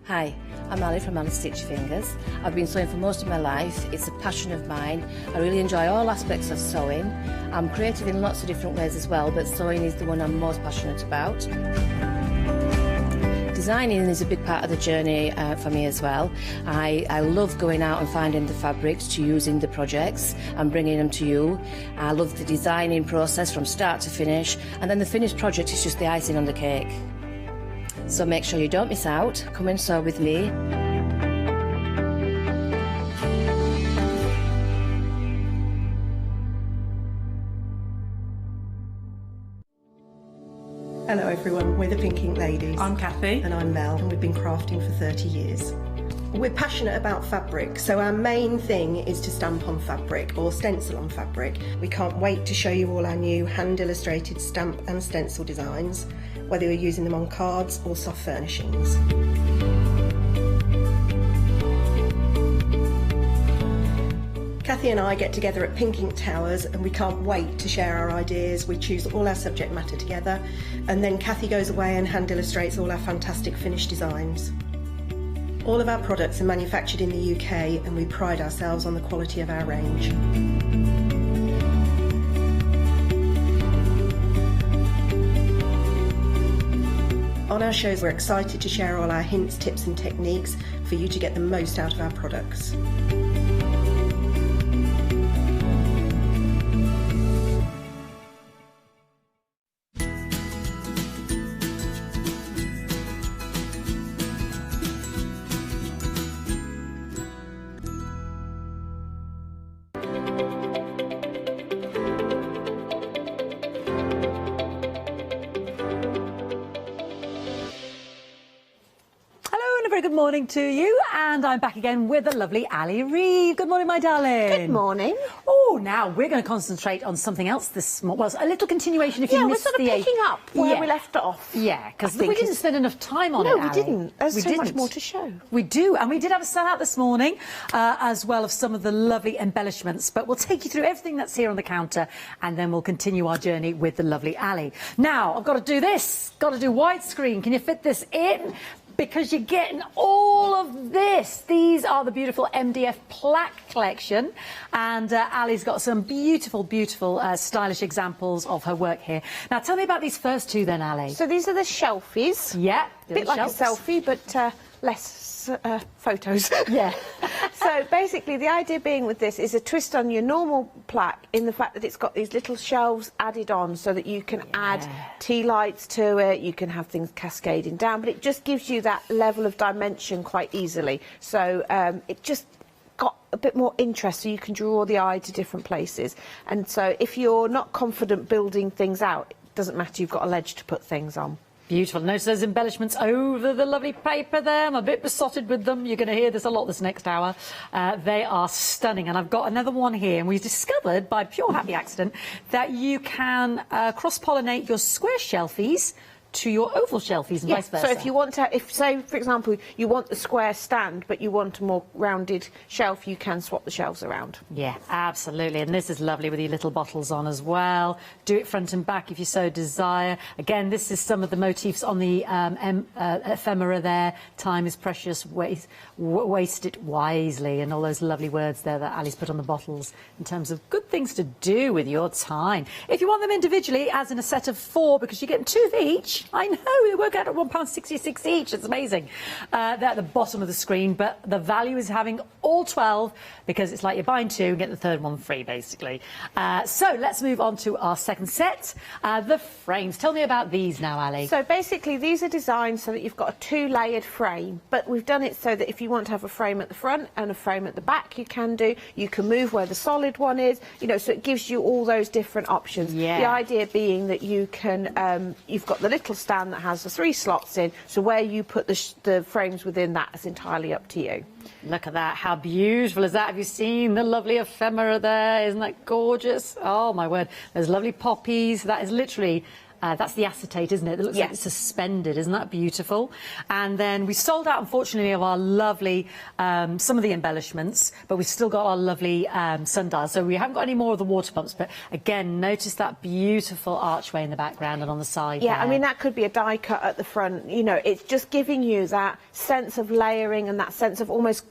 [SPEAKER 15] Hi, I'm Ali from Ali Stitch Fingers. I've been sewing for most of my life. It's a passion of mine. I really enjoy all aspects of sewing. I'm creative in lots of different ways as well, but sewing is the one I'm most passionate about. Designing is a big part of the journey for me as well. I love going out and finding the fabrics to use in the projects and bringing them to you. I love the designing process from start to finish, and then the finished project is just the icing on the cake. So make sure you don't miss out. Come and sew with me.
[SPEAKER 16] Hello everyone, we're the Pink Ink Ladies.
[SPEAKER 17] I'm Kathy.
[SPEAKER 16] And I'm Mel, and we've been crafting for 30 years. We're passionate about fabric, so our main thing is to stamp on fabric or stencil on fabric. We can't wait to show you all our new hand-illustrated stamp and stencil designs, whether you're using them on cards or soft furnishings. Kathy and I get together at Pink Ink Towers and we can't wait to share our ideas. We choose all our subject matter together, and then Kathy goes away and hand illustrates all our fantastic finished designs. All of our products are manufactured in the UK and we pride ourselves on the quality of our range. On our shows, we're excited to share all our hints, tips and techniques for you to get the most out of our products.
[SPEAKER 5] Good morning to you, and I'm back again with the lovely Ali Reeve. Good morning, my darling.
[SPEAKER 6] Good morning.
[SPEAKER 5] Oh, now we're going to concentrate on something else this morning. Well, a little continuation if you missed
[SPEAKER 6] we're sort of picking up where we left off.
[SPEAKER 5] Yeah, because we didn't spend enough time on it,
[SPEAKER 6] No, we didn't. There's so much more to show.
[SPEAKER 5] We do, and we did have a sellout this morning, as well of some of the lovely embellishments, but we'll take you through everything that's here on the counter, and then we'll continue our journey with the lovely Ali. Now, I've got to do this. Got to do widescreen. Can you fit this in? Because you're getting all of this. These are the beautiful MDF plaque collection, and Ali's got some beautiful, beautiful, stylish examples of her work here. Now, tell me about these first two then, Ali.
[SPEAKER 6] So these are the Shelfies.
[SPEAKER 5] Yeah.
[SPEAKER 6] A bit like a selfie, but less photos.
[SPEAKER 5] Yeah.
[SPEAKER 6] So basically the idea being with this is a twist on your normal plaque in the fact that it's got these little shelves added on so that you can add tea lights to it, you can have things cascading down, but it just gives you that level of dimension quite easily. So it just got a bit more interest, so you can draw the eye to different places. And so if you're not confident building things out, it doesn't matter, you've got a ledge to put things on.
[SPEAKER 5] Beautiful. Notice those embellishments over the lovely paper there. I'm a bit besotted with them. You're going to hear this a lot this next hour. They are stunning. And I've got another one here. And we discovered, by pure happy accident, that you can cross-pollinate your square shelfies to your oval shelfies and vice versa.
[SPEAKER 6] So if you want to, say, for example, you want the square stand, but you want a more rounded shelf, you can swap the shelves around.
[SPEAKER 5] Yeah, absolutely. And this is lovely with your little bottles on as well. Do it front and back if you so desire. Again, this is some of the motifs on the ephemera there. Time is precious, waste it wisely, and all those lovely words there that Ali's put on the bottles in terms of good things to do with your time. If you want them individually, as in a set of 4, because you're getting 2 of each, I know, they work out at £1.66 each. It's amazing. They're at the bottom of the screen, but the value is having all 12 because it's like you're buying 2 and get the third one free, basically. So let's move on to our second set, the frames. Tell me about these now, Ali.
[SPEAKER 6] So basically, these are designed so that you've got a 2-layered frame, but we've done it so that if you want to have a frame at the front and a frame at the back, you can do. You can move where the solid one is, you know, so it gives you all those different options.
[SPEAKER 5] Yeah.
[SPEAKER 6] The idea being that you can, you've got the little stand that has the 3 slots in, so where you put the frames within that is entirely up to you.
[SPEAKER 5] Look at that. How beautiful is that? Have you seen the lovely ephemera there? Isn't that gorgeous? Oh, my word. There's lovely poppies. That is literally That's the acetate, isn't it? It looks like it's suspended. Isn't that beautiful? And then we sold out, unfortunately, of our lovely, some of the embellishments, but we've still got our lovely sundials. So we haven't got any more of the water pumps. But again, notice that beautiful archway in the background and on the side.
[SPEAKER 6] Yeah,
[SPEAKER 5] there.
[SPEAKER 6] I mean, that could be a die cut at the front. You know, it's just giving you that sense of layering and that sense of almost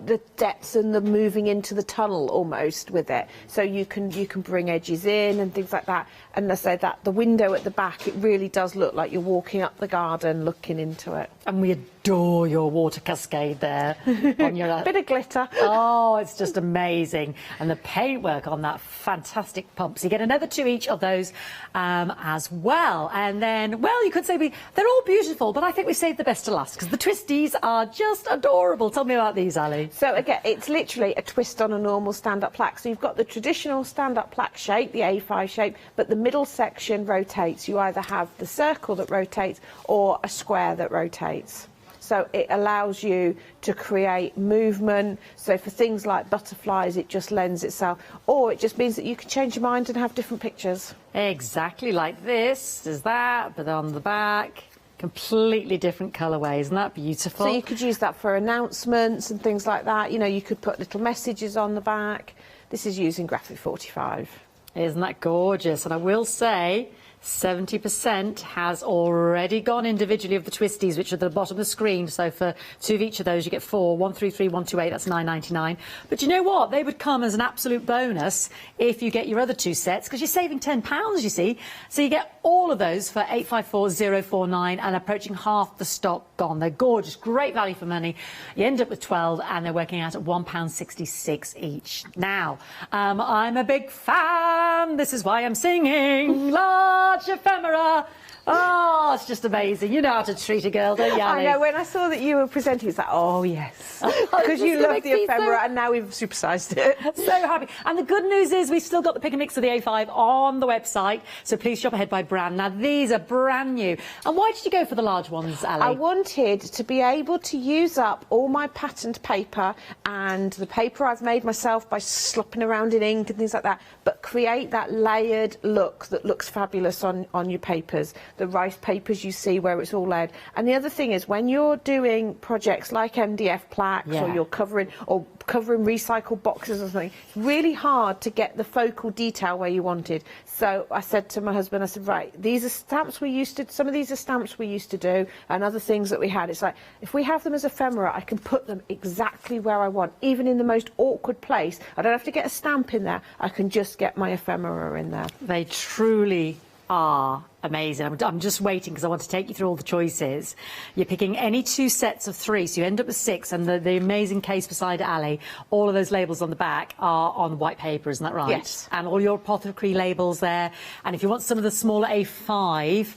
[SPEAKER 6] the depths and the moving into the tunnel almost with it, so you can bring edges in and things like that. And I say that the window at the back, it really does look like you're walking up the garden looking into it.
[SPEAKER 5] And we adore your water cascade there on your
[SPEAKER 6] bit of glitter.
[SPEAKER 5] Oh, it's just amazing. And the paintwork on that fantastic pump. So you get another 2 each of those as well. And then, well, you could say they're all beautiful, but I think we saved the best to last because the twisties are just adorable. Tell me about these, Ali.
[SPEAKER 6] So again, it's literally a twist on a normal stand-up plaque. So you've got the traditional stand-up plaque shape, the A5 shape, but the middle section rotates. You either have the circle that rotates or a square that rotates. So it allows you to create movement. So for things like butterflies, it just lends itself. Or it just means that you can change your mind and have different pictures.
[SPEAKER 5] Exactly like this. There's that, but on the back, completely different colourway. Isn't that beautiful?
[SPEAKER 6] So you could use that for announcements and things like that. You know, you could put little messages on the back. This is using Graphic 45.
[SPEAKER 5] Isn't that gorgeous? And I will say 70% has already gone individually of the twisties, which are at the bottom of the screen. So for 2 of each of those, you get 4, 133, 128, that's £9.99. But you know what? They would come as an absolute bonus if you get your other 2 sets, because you're saving £10, you see. So you get all of those for £854,049 and approaching half the stock gone. They're gorgeous, great value for money. You end up with 12 and they're working out at £1.66 each. Now, I'm a big fan. This is why I'm singing large ephemera. Oh, it's just amazing. You know how to treat a girl, don't you, Ali?
[SPEAKER 6] I know. When I saw that you were presenting, it's like, oh, yes. Because you love the ephemera and now we've supersized it.
[SPEAKER 5] So happy. And the good news is we've still got the pick and mix of the A5 on the website, so please shop ahead by brand. Now, these are brand new. And why did you go for the large ones, Ali?
[SPEAKER 6] I wanted to be able to use up all my patterned paper and the paper I've made myself by slopping around in ink and things like that, but create that layered look that looks fabulous on your papers. The rice papers you see where it's all layered. And the other thing is, when you're doing projects like MDF plaques or you're covering recycled boxes or something, it's really hard to get the focal detail where you wanted. So I said to my husband, I said, right, these are stamps we used to, some of these are stamps we used to do and other things that we had. It's like, if we have them as ephemera, I can put them exactly where I want, even in the most awkward place. I don't have to get a stamp in there. I can just get my ephemera in there.
[SPEAKER 5] They truly are amazing. I'm just waiting because I want to take you through all the choices. You're picking any 2 sets of 3, so you end up with 6, and the amazing case beside Ali, all of those labels on the back are on white paper, isn't that right?
[SPEAKER 6] Yes.
[SPEAKER 5] And all your apothecary labels there. And if you want some of the smaller A5,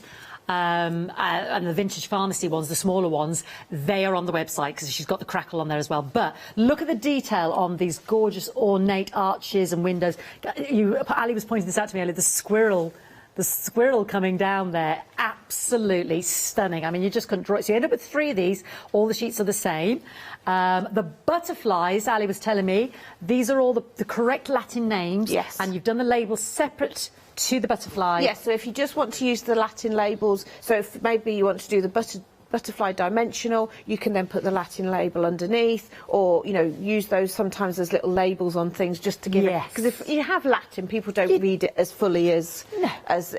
[SPEAKER 5] and the vintage pharmacy ones, the smaller ones, they are on the website because she's got the crackle on there as well. But look at the detail on these gorgeous ornate arches and windows. Ali was pointing this out to me earlier, the squirrel coming down there, absolutely stunning. I mean, you just couldn't draw it. So you end up with 3 of these. All the sheets are the same. The butterflies, Ali was telling me, these are all the correct Latin names.
[SPEAKER 6] Yes.
[SPEAKER 5] And you've done the labels separate to the butterfly.
[SPEAKER 6] Yes, so if you just want to use the Latin labels, so if maybe you want to do the butterfly dimensional, you can then put the Latin label underneath, or, you know, use those sometimes as little labels on things just to give it, because if you have Latin, people don't read it as fully as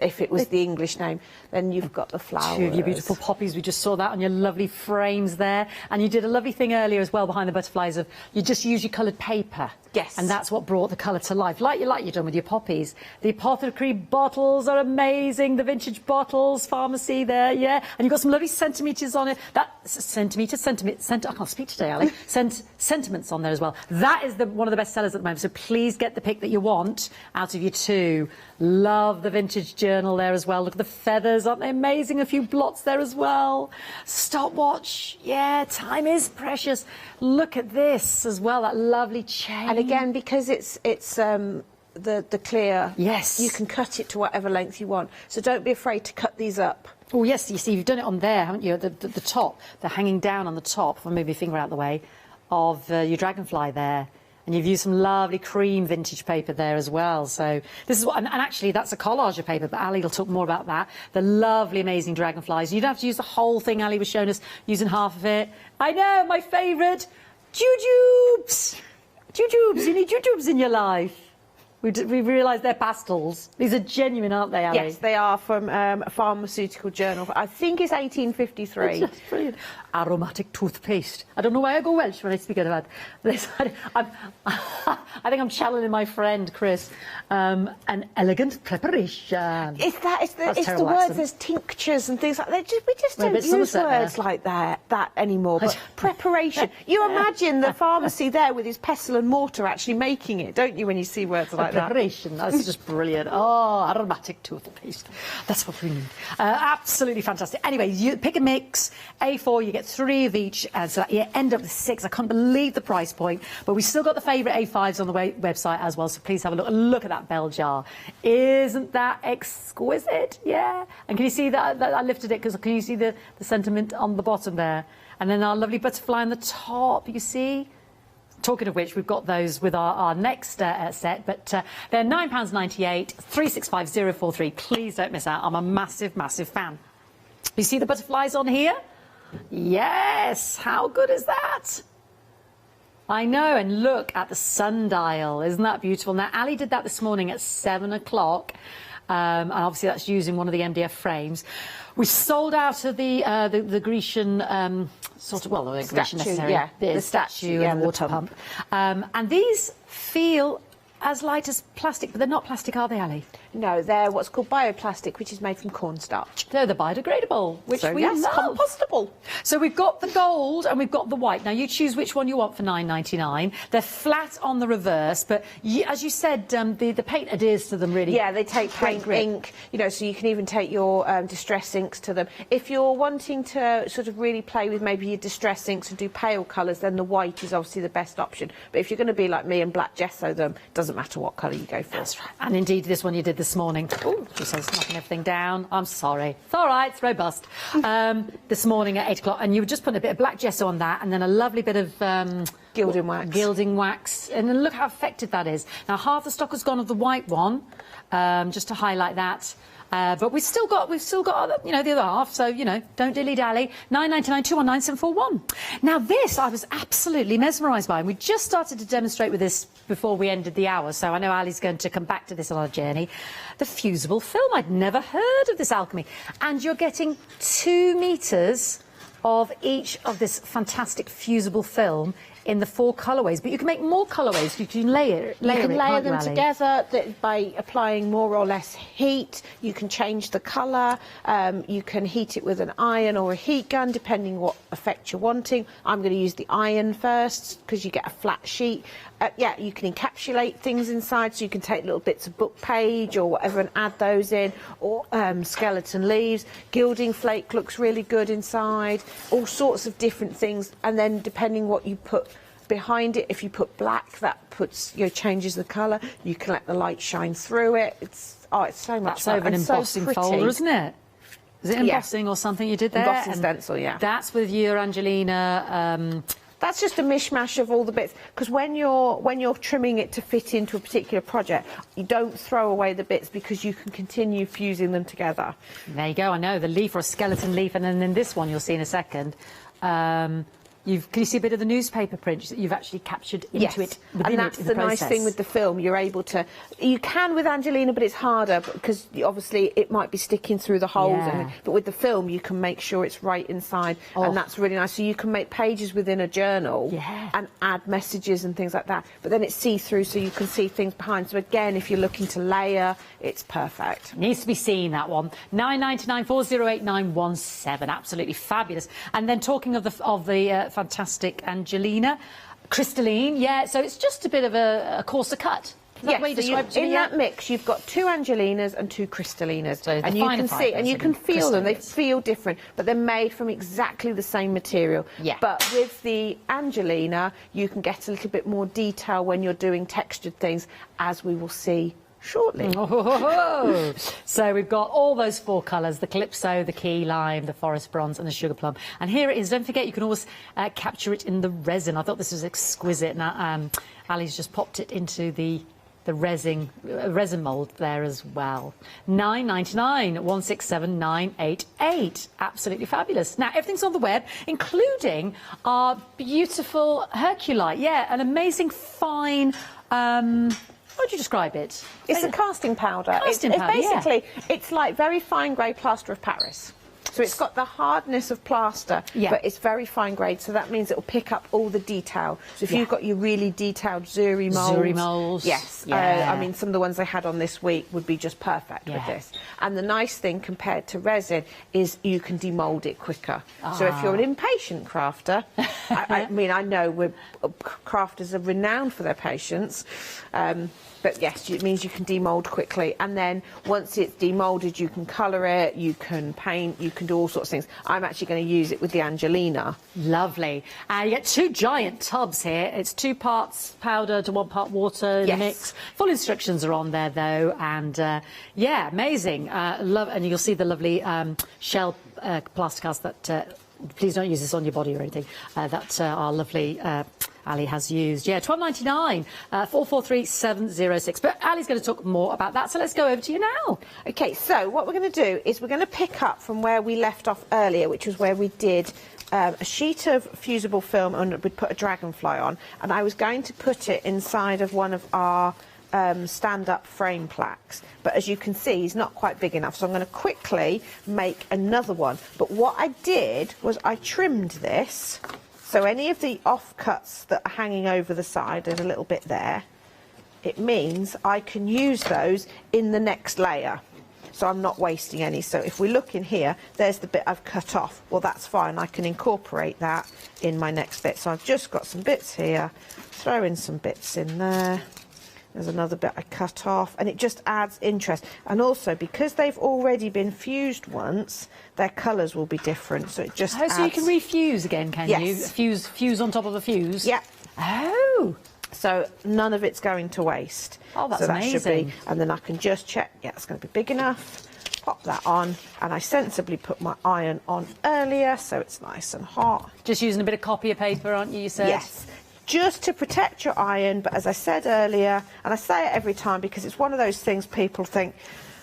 [SPEAKER 6] if it was the English name. Then you've got the flowers.
[SPEAKER 5] 2 of your beautiful poppies, we just saw that on your lovely frames there. And you did a lovely thing earlier as well behind the butterflies of you just use your coloured paper.
[SPEAKER 6] Yes.
[SPEAKER 5] And that's what brought the colour to life, like you've done with your poppies. The apothecary bottles are amazing, the vintage bottles, pharmacy there, yeah. And you've got some lovely centimetres on it. I can't speak today, Ali. Sentiments on there as well. That is one of the best sellers at the moment, so please get the pick that you want out of your 2. Love the vintage journal there as well. Look at the feathers, aren't they amazing? A few blots there as well. Stopwatch, yeah, time is precious. Look at this as well, that lovely chain.
[SPEAKER 6] And again, because it's the clear,
[SPEAKER 5] yes,
[SPEAKER 6] you can cut it to whatever length you want. So don't be afraid to cut these up.
[SPEAKER 5] Oh yes, you see, you've done it on there, haven't you? At the top, they're hanging down on the top. If I move your finger out of the way of your dragonfly there. And you've used some lovely cream vintage paper there as well. So this is what, and actually that's a collage of paper, but Ali will talk more about that. The lovely, amazing dragonflies. You don't have to use the whole thing. Ali was showing us using half of it. I know, my favourite, jujubes. Jujubes, you need jujubes in your life. We realised they're pastels. These are genuine, aren't they, Ali?
[SPEAKER 6] Yes, they are from a pharmaceutical journal. I think it's 1853.
[SPEAKER 5] That's brilliant. Aromatic toothpaste. I don't know why I go Welsh when I speak about this. I think I'm channeling my friend Chris. An elegant preparation.
[SPEAKER 6] It's the words. There's tinctures and things like that. We just don't use words like that anymore. But preparation. You imagine the pharmacy there with his pestle and mortar actually making it, don't you? When you see words like that.
[SPEAKER 5] Preparation. That's just brilliant. Oh, aromatic toothpaste. That's what we need. Absolutely fantastic. Anyway, you pick a mix. A4. You get 3 of each, and so you end up with 6. I can't believe the price point, but we still got the favourite A5s on the website as well, so please have a look. Look at that bell jar. Isn't that exquisite? Yeah. And can you see that I lifted it because can you see the sentiment on the bottom there? And then our lovely butterfly on the top, you see? Talking of which, we've got those with our next set, but they're £9.98, 365043. Please don't miss out. I'm a massive, massive fan. You see the butterflies on here? Yes, how good is that? I know, and look at the sundial. Isn't that beautiful? Now, Ali did that this morning at 7 o'clock, and obviously that's using one of the MDF frames. We sold out of the Grecian the Grecian necessary,
[SPEAKER 6] yeah,
[SPEAKER 5] the statue and the water pump. And these feel as light as plastic, but they're not plastic, are they, Ali?
[SPEAKER 6] No, they're what's called bioplastic, which is made from cornstarch.
[SPEAKER 5] They're the biodegradable, which we love.
[SPEAKER 6] Compostable.
[SPEAKER 5] So we've got the gold and we've got the white. Now, you choose which one you want for £9.99. They're flat on the reverse, but as you said, the paint adheres to them really.
[SPEAKER 6] Yeah, they take paint, ink, you know, so you can even take your distress inks to them. If you're wanting to sort of really play with maybe your distress inks and do pale colours, then the white is obviously the best option. But if you're going to be like me and black gesso them, it doesn't matter what colour you go for.
[SPEAKER 5] That's right. And indeed, this one you did this morning. Oh, just knocking everything down. I'm sorry. It's all right. It's robust. This morning at 8 o'clock, and you were just putting a bit of black gesso on that, and then a lovely bit of
[SPEAKER 6] gilding wax.
[SPEAKER 5] Gilding wax, and then look how effective that is. Now, half the stock has gone of the white one, just to highlight that. But we've still got, you know, the other half. So, you know, don't dilly-dally. £9.99, 219741. Now, this I was absolutely mesmerised by, and we just started to demonstrate with this before we ended the hour. So I know Ali's going to come back to this on our journey. The fusible film. I'd never heard of this alchemy, and you're getting 2 metres of each of this fantastic fusible film in the 4 colourways, but you can make more colourways. You can layer
[SPEAKER 6] them together by applying more or less heat. You can change the colour. You can heat it with an iron or a heat gun, depending what effect you're wanting. I'm going to use the iron first because you get a flat sheet. Yeah, you can encapsulate things inside, so you can take little bits of book page or whatever and add those in, or skeleton leaves. Gilding flake looks really good inside. All sorts of different things, and then depending what you put behind it, if you put black, that puts, you know, changes the colour. You can let the light shine through it. It's so much fun.
[SPEAKER 5] That's over an embossing folder, isn't it? Is it embossing or something you did there?
[SPEAKER 6] Embossing stencil, yeah.
[SPEAKER 5] That's with your Angelina.
[SPEAKER 6] That's just a mishmash of all the bits, because when you're trimming it to fit into a particular project, you don't throw away the bits because you can continue fusing them together.
[SPEAKER 5] There you go. I know, the leaf or a skeleton leaf, and then in this one you'll see in a second. Can you see a bit of the newspaper print that you've actually captured into it?
[SPEAKER 6] And that's the nice thing with the film. You're able to, you can with Angelina, but it's harder because obviously it might be sticking through the holes.
[SPEAKER 5] Yeah.
[SPEAKER 6] But with the film, you can make sure it's right inside, and that's really nice. So you can make pages within a journal and add messages and things like that. But then it's see-through, so you can see things behind. So again, if you're looking to layer, it's perfect.
[SPEAKER 5] Needs to be seen, that one. £9.99, 408917. Absolutely fabulous. And then talking of the fantastic Angelina, Crystalline, yeah, so it's just a bit of a coarser cut.
[SPEAKER 6] Yes, so in that mix, you've got 2 Angelinas and 2 Crystallinas,
[SPEAKER 5] so
[SPEAKER 6] and you can see, and you can feel them. They feel different, but they're made from exactly the same material.
[SPEAKER 5] Yeah.
[SPEAKER 6] But with the Angelina, you can get a little bit more detail when you're doing textured things, as we will see shortly.
[SPEAKER 5] Oh. So we've got all those 4 colours, the Calypso, the Key Lime, the Forest Bronze and the Sugar Plum. And here it is. Don't forget, you can always capture it in the resin. I thought this was exquisite. Now, Ali's just popped it into the resin mould there as well. $9.99, 167988. Absolutely fabulous. Now, everything's on the web, including our beautiful Herculite. Yeah, an amazing fine... how would you describe it?
[SPEAKER 6] It's a casting powder.
[SPEAKER 5] Casting powder,
[SPEAKER 6] basically, it's like very fine grade plaster of Paris. So it's got the hardness of plaster, but it's very fine grade, so that means it will pick up all the detail. So if you've got your really detailed Zuri molds... Yes. I mean, some of the ones they had on this week would be just perfect with this. And the nice thing compared to resin is you can demould it quicker. So if you're an impatient crafter, I mean, I know crafters are renowned for their patience, but yes, it means you can demould quickly. And then once it's demoulded, you can colour it, you can paint, you can do all sorts of things. I'm actually going to use it with the Angelina.
[SPEAKER 5] Lovely. You get 2 giant tubs here. It's 2 parts powder to 1 part water in the mix. Full instructions are on there, though. And, yeah, amazing. And you'll see the lovely shell plaster cast that... please don't use this on your body or anything. That our lovely... Ali has used. Yeah, $12.99, 443706. But Ali's going to talk more about that, so let's go over to you now.
[SPEAKER 6] OK, so what we're going to do is we're going to pick up from where we left off earlier, which was where we did a sheet of fusible film and we'd put a dragonfly on, and I was going to put it inside of one of our stand-up frame plaques. But as you can see, he's not quite big enough, so I'm going to quickly make another one. But what I did was I trimmed this. So any of the offcuts that are hanging over the side, there's a little bit there, it means I can use those in the next layer. So I'm not wasting any. So if we look in here, there's the bit I've cut off. Well, that's fine. I can incorporate that in my next bit. So I've just got some bits here, throw in some bits in there. There's another bit I cut off, and it just adds interest. And also, because they've already been fused once, their colours will be different, so it just adds...
[SPEAKER 5] So you can refuse again, can you? Fuse on top of a fuse?
[SPEAKER 6] Yeah.
[SPEAKER 5] Oh!
[SPEAKER 6] So none of it's going to waste.
[SPEAKER 5] Oh, that's
[SPEAKER 6] so that
[SPEAKER 5] amazing.
[SPEAKER 6] Should be, and then I can just check, yeah, it's going to be big enough. Pop that on, and I sensibly put my iron on earlier, so it's nice and hot.
[SPEAKER 5] Just using a bit of copier paper, aren't you, you said?
[SPEAKER 6] Yes. Just to protect your iron, but as I said earlier, and I say it every time because it's one of those things people think,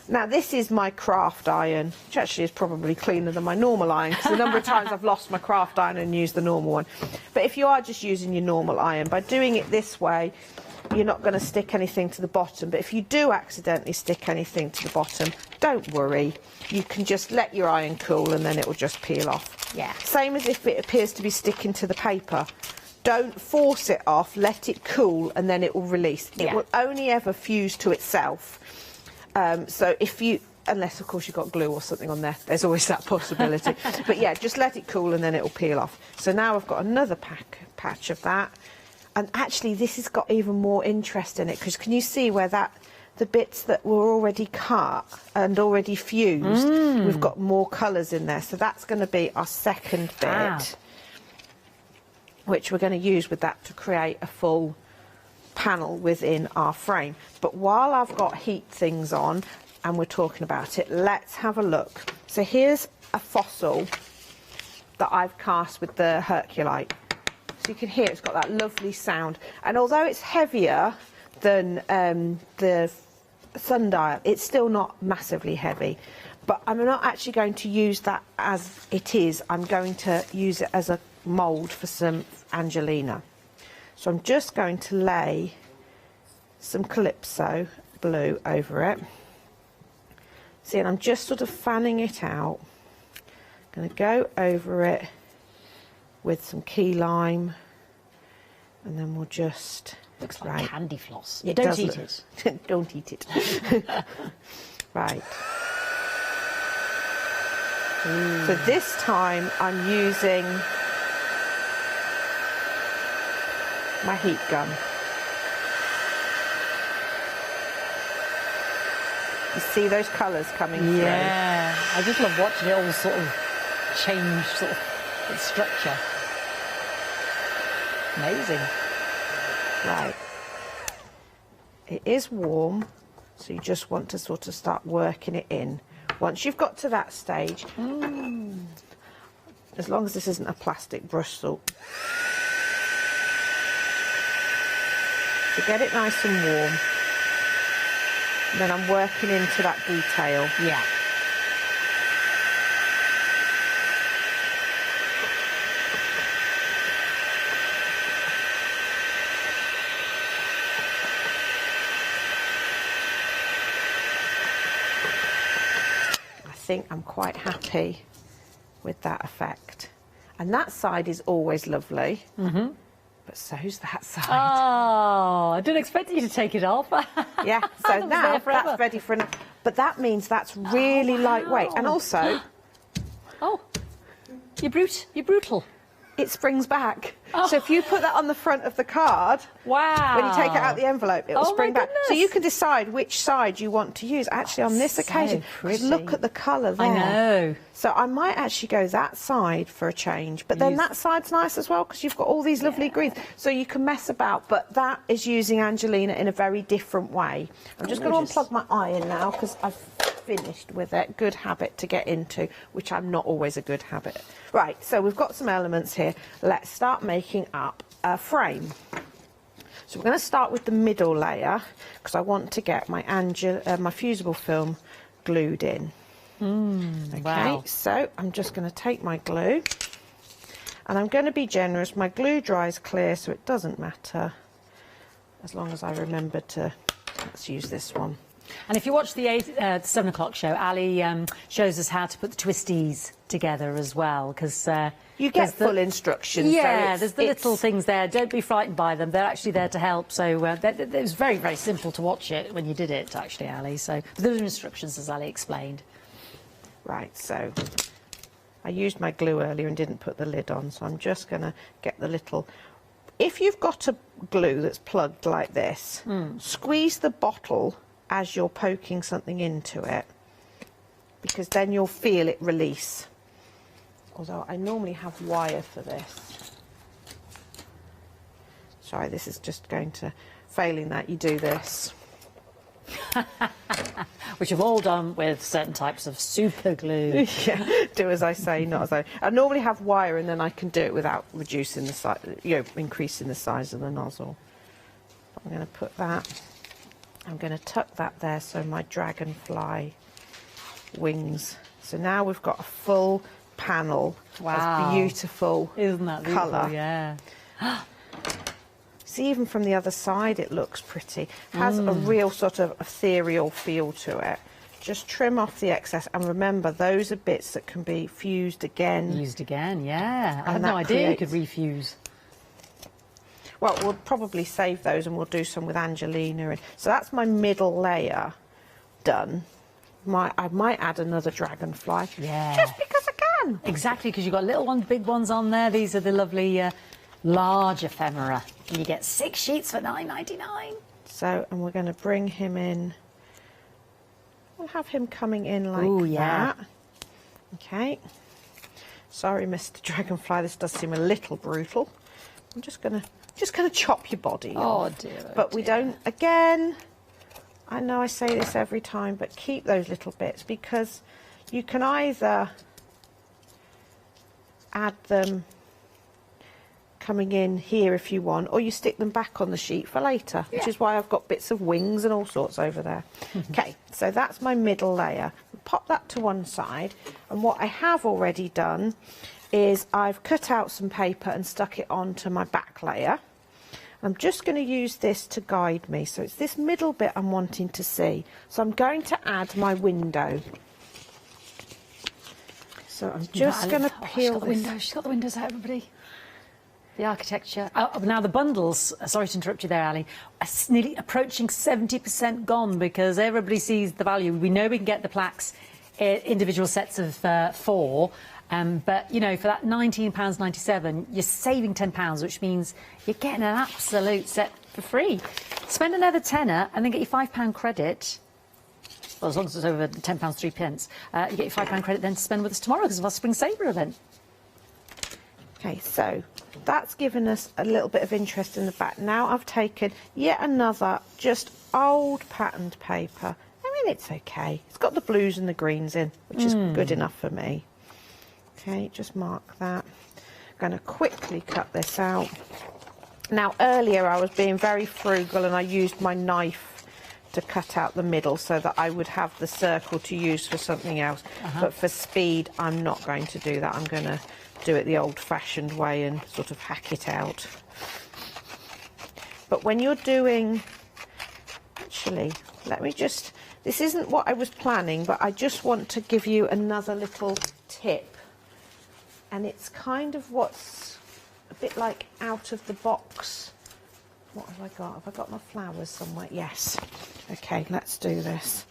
[SPEAKER 6] now this is my craft iron, which actually is probably cleaner than my normal iron, because the number of times I've lost my craft iron and used the normal one. But if you are just using your normal iron, by doing it this way, you're not going to stick anything to the bottom. But if you do accidentally stick anything to the bottom, don't worry. You can just let your iron cool and then it will just peel off.
[SPEAKER 5] Yeah.
[SPEAKER 6] Same as if it appears to be sticking to the paper. Don't force it off, let it cool, and then it will release. It will only ever fuse to itself. So if you, unless of course you've got glue or something on there, there's always that possibility. But yeah, just let it cool and then it will peel off. So now I've got another patch of that. And actually this has got even more interest in it, because can you see where the bits that were already cut and already fused, we've got more colours in there. So that's going to be our second bit. Which we're going to use with that to create a full panel within our frame. But while I've got heat things on and we're talking about it, let's have a look. So here's a fossil that I've cast with the Herculite. So you can hear it's got that lovely sound. And although it's heavier than the sundial, it's still not massively heavy. But I'm not actually going to use that as it is. I'm going to use it as a mould for some Angelina. So I'm just going to lay some Calypso blue over it. See, and I'm just sort of fanning it out. I'm going to go over it with some key lime, and then we'll just...
[SPEAKER 5] Looks like candy floss.
[SPEAKER 6] It
[SPEAKER 5] Don't eat it.
[SPEAKER 6] Don't eat it. Right. So this time I'm using my heat gun. You see those colours coming through?
[SPEAKER 5] Yeah, I just love watching it all sort of change sort of its structure. Amazing.
[SPEAKER 6] Right. It is warm, So you just want to sort of start working it in. Once you've got to that stage, as long as this isn't a plastic brush salt. So get it nice and warm. And then I'm working into that detail.
[SPEAKER 5] Yeah.
[SPEAKER 6] I think I'm quite happy with that effect. And that side is always lovely. But so's that side.
[SPEAKER 5] Oh, I didn't expect you to take it off.
[SPEAKER 6] Yeah, so now that's ready for an... But that means that's really lightweight. And also...
[SPEAKER 5] Oh, you're brutal.
[SPEAKER 6] It springs back. So if you put that on the front of the card,
[SPEAKER 5] wow,
[SPEAKER 6] when you take it out the envelope, it'll spring back. So you can decide which side you want to use. Actually, on this occasion, look at the colour there.
[SPEAKER 5] I know.
[SPEAKER 6] So I might actually go that side for a change, but then that side's nice as well because you've got all these lovely greens. So you can mess about, but that is using Angelina in a very different way. I'm just going to unplug my iron now because I've finished with it. Good habit to get into, which I'm not always a good habit. Right, so we've got some elements here. Let's start making up a frame. So we're going to start with the middle layer because I want to get my my Fusible film glued in. Okay,
[SPEAKER 5] wow.
[SPEAKER 6] So I'm just going to take my glue and I'm going to be generous. My glue dries clear, so it doesn't matter as long as I remember to, let's use this one.
[SPEAKER 5] And if you watch the 7 o'clock show, Ali shows us how to put the twisties together as well, because
[SPEAKER 6] you get full instructions.
[SPEAKER 5] Yeah,
[SPEAKER 6] so
[SPEAKER 5] there's the little things there. Don't be frightened by them. They're actually there to help. So it was very, very simple to watch it when you did it, actually, Ali. So those are instructions, as Ali explained.
[SPEAKER 6] Right, so I used my glue earlier and didn't put the lid on, so I'm just going to get the little... If you've got a glue that's plugged like this, squeeze the bottle as you're poking something into it, because then you'll feel it release. Although I normally have wire for this. Sorry, this is just going to... Failing that, you do this.
[SPEAKER 5] Which you've all done with certain types of super glue.
[SPEAKER 6] Yeah, do as I say, not as I... I normally have wire and then I can do it without reducing the size, increasing the size of the nozzle. I'm going to put that... I'm going to tuck that there so my dragonfly wings. So now we've got a full panel of beautiful colour.
[SPEAKER 5] Isn't that beautiful? Yeah.
[SPEAKER 6] See, even from the other side it looks pretty. It has a real sort of ethereal feel to it. Just trim off the excess, and remember, those are bits that can be fused again.
[SPEAKER 5] Used again, yeah. I had no idea you could refuse.
[SPEAKER 6] Well, we'll probably save those and we'll do some with Angelina. So that's my middle layer done. I might add another dragonfly.
[SPEAKER 5] Yeah.
[SPEAKER 6] Just because I can.
[SPEAKER 5] Exactly, because you've got little ones, big ones on there. These are the lovely large ephemera. And you get 6 sheets for $9.99.
[SPEAKER 6] So, and we're going to bring him in. We'll have him coming in like that. Okay. Sorry, Mr. Dragonfly, this does seem a little brutal. I'm just going to chop your body off.
[SPEAKER 5] Oh dear.
[SPEAKER 6] But we don't, again, I know I say this every time, but keep those little bits, because you can either add them coming in here if you want, or you stick them back on the sheet for later, which is why I've got bits of wings and all sorts over there. Okay, so that's my middle layer. Pop that to one side, and what I have already done is I've cut out some paper and stuck it onto my back layer. I'm just going to use this to guide me. So it's this middle bit I'm wanting to see. So I'm going to add my window. So I'm just going to peel this.
[SPEAKER 5] She's got the windows out, everybody. The architecture. Now the bundles, sorry to interrupt you there, Ali, are nearly approaching 70% gone because everybody sees the value. We know we can get the plaques, individual sets of 4. But, you know, for that £19.97, you're saving £10, which means you're getting an absolute set for free. Spend another tenner and then get your £5 credit. Well, as long as it's over £10, 3p. You get your £5 credit then to spend with us tomorrow because of our Spring Saver event.
[SPEAKER 6] Okay, so that's given us a little bit of interest in the back. Now I've taken yet another just old patterned paper. I mean, it's okay. It's got the blues and the greens in, which is good enough for me. Okay, just mark that. I'm going to quickly cut this out. Now, earlier I was being very frugal and I used my knife to cut out the middle so that I would have the circle to use for something else. But for speed, I'm not going to do that. I'm going to do it the old-fashioned way and sort of hack it out. But when you're doing... Actually, let me just... This isn't what I was planning, but I just want to give you another little tip. And it's kind of what's a bit like out of the box. What have I got? Have I got my flowers somewhere? Yes. Okay, let's do this.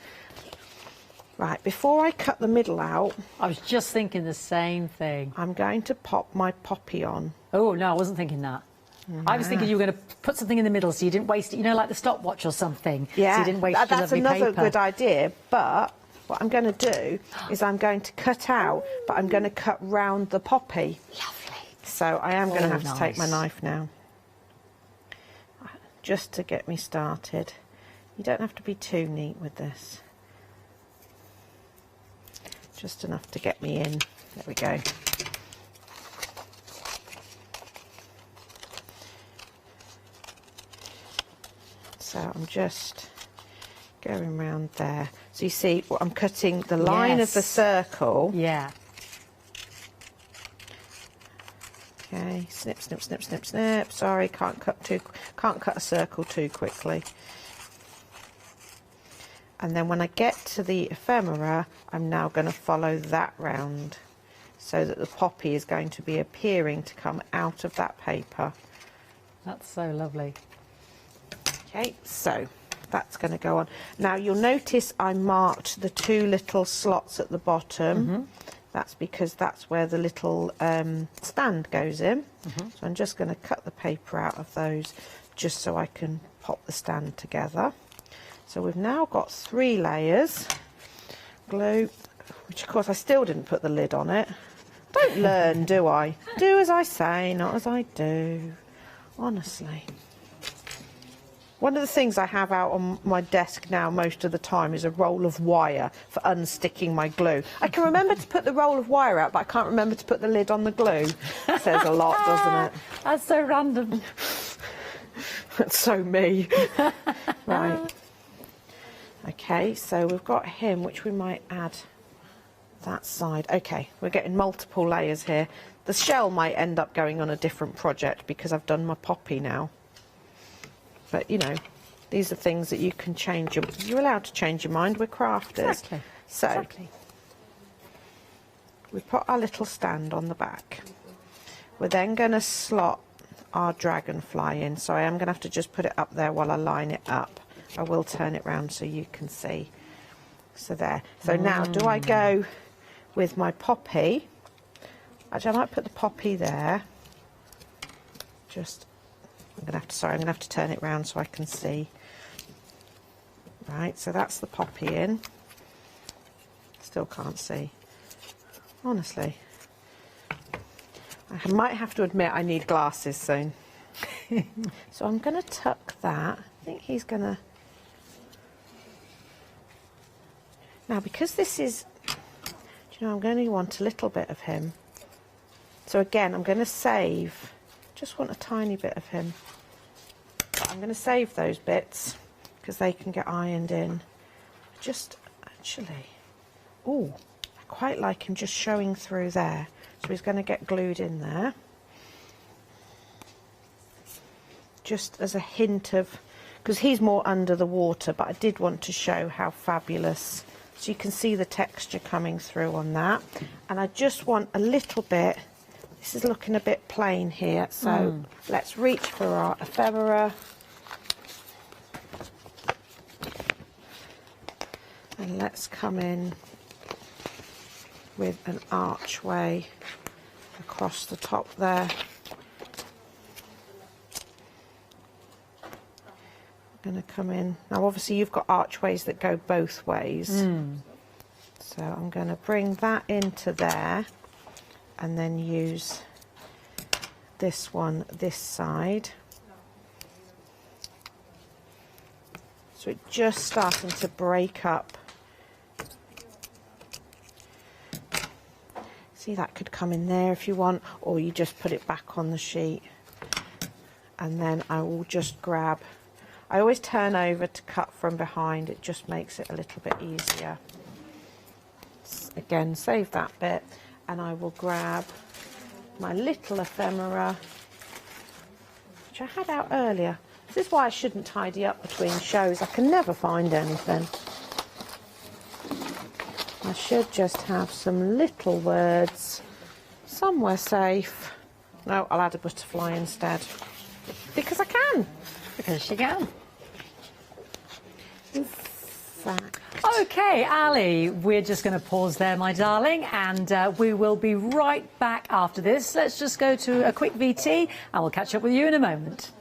[SPEAKER 6] Right, before I cut the middle out...
[SPEAKER 5] I was just thinking the same thing.
[SPEAKER 6] I'm going to pop my poppy on.
[SPEAKER 5] Oh, no, I wasn't thinking that. I was thinking you were going to put something in the middle so you didn't waste it, you know, like the stopwatch or something.
[SPEAKER 6] Yeah,
[SPEAKER 5] so you didn't waste your
[SPEAKER 6] that's
[SPEAKER 5] lovely
[SPEAKER 6] another
[SPEAKER 5] paper.
[SPEAKER 6] good idea, but what I'm going to do is I'm going to cut out, but I'm going to cut round the poppy.
[SPEAKER 5] Lovely.
[SPEAKER 6] So I am going to have
[SPEAKER 5] nice.
[SPEAKER 6] to take my knife now, just to get me started. You don't have to be too neat with this. Just enough to get me in. There we go. So I'm just going round there. So you see, I'm cutting the line of the circle.
[SPEAKER 5] Yeah.
[SPEAKER 6] Okay, snip, snip, snip, snip, snip. Sorry, can't cut a circle too quickly. And then when I get to the ephemera, I'm now going to follow that round so that the poppy is going to be appearing to come out of that paper.
[SPEAKER 5] That's so lovely.
[SPEAKER 6] Okay, so that's going to go on. Now you'll notice I marked the two little slots at the bottom. That's because that's where the little stand goes in. So I'm just going to cut the paper out of those just so I can pop the stand together. So we've now got 3 layers. Glue, which of course I still didn't put the lid on it. Don't learn, do I? Do as I say, not as I do. Honestly. One of the things I have out on my desk now most of the time is a roll of wire for unsticking my glue. I can remember to put the roll of wire out, but I can't remember to put the lid on the glue. Says a lot, doesn't it?
[SPEAKER 5] That's so random.
[SPEAKER 6] That's so me. Right. Okay, so we've got him, which we might add that side. Okay, we're getting multiple layers here. The shell might end up going on a different project because I've done my poppy now. But, you know, these are things that you can change. You're allowed to change your mind. We're crafters.
[SPEAKER 5] Exactly.
[SPEAKER 6] So,
[SPEAKER 5] exactly.
[SPEAKER 6] We put our little stand on the back. We're then going to slot our dragonfly in. So I am going to have to just put it up there while I line it up. I will turn it round so you can see. So there. So now, do I go with my poppy? Actually, I might put the poppy there. Just... I'm going to have to turn it round so I can see. Right, so that's the poppy in. Still can't see. Honestly. I might have to admit I need glasses soon. So I'm going to tuck that. I think he's going to... Now, because this is... Do you know, I'm going to want a little bit of him. So again, I'm going to save... Just want a tiny bit of him. But I'm going to save those bits because they can get ironed in. Just actually, oh, I quite like him just showing through there. So he's going to get glued in there. Just as a hint of, because he's more under the water, but I did want to show how fabulous. So you can see the texture coming through on that. And I just want a little bit. This is looking a bit plain here, so let's reach for our ephemera. And let's come in with an archway across the top there. I'm going to come in. Now obviously you've got archways that go both ways. So I'm going to bring that into there. And then use this one this side. So it's just starting to break up. See, that could come in there if you want, or you just put it back on the sheet. And then I will just grab, I always turn over to cut from behind, it just makes it a little bit easier. Again, save that bit, and I will grab my little ephemera, which I had out earlier. This is why I shouldn't tidy up between shows. I can never find anything. I should just have some little words somewhere safe. No, I'll add a butterfly instead. Because I can.
[SPEAKER 5] Because you can.
[SPEAKER 6] In fact.
[SPEAKER 5] Okay, Ali, we're just going to pause there, my darling, and we will be right back after this. Let's just go to a quick VT, and we'll catch up with you in a moment.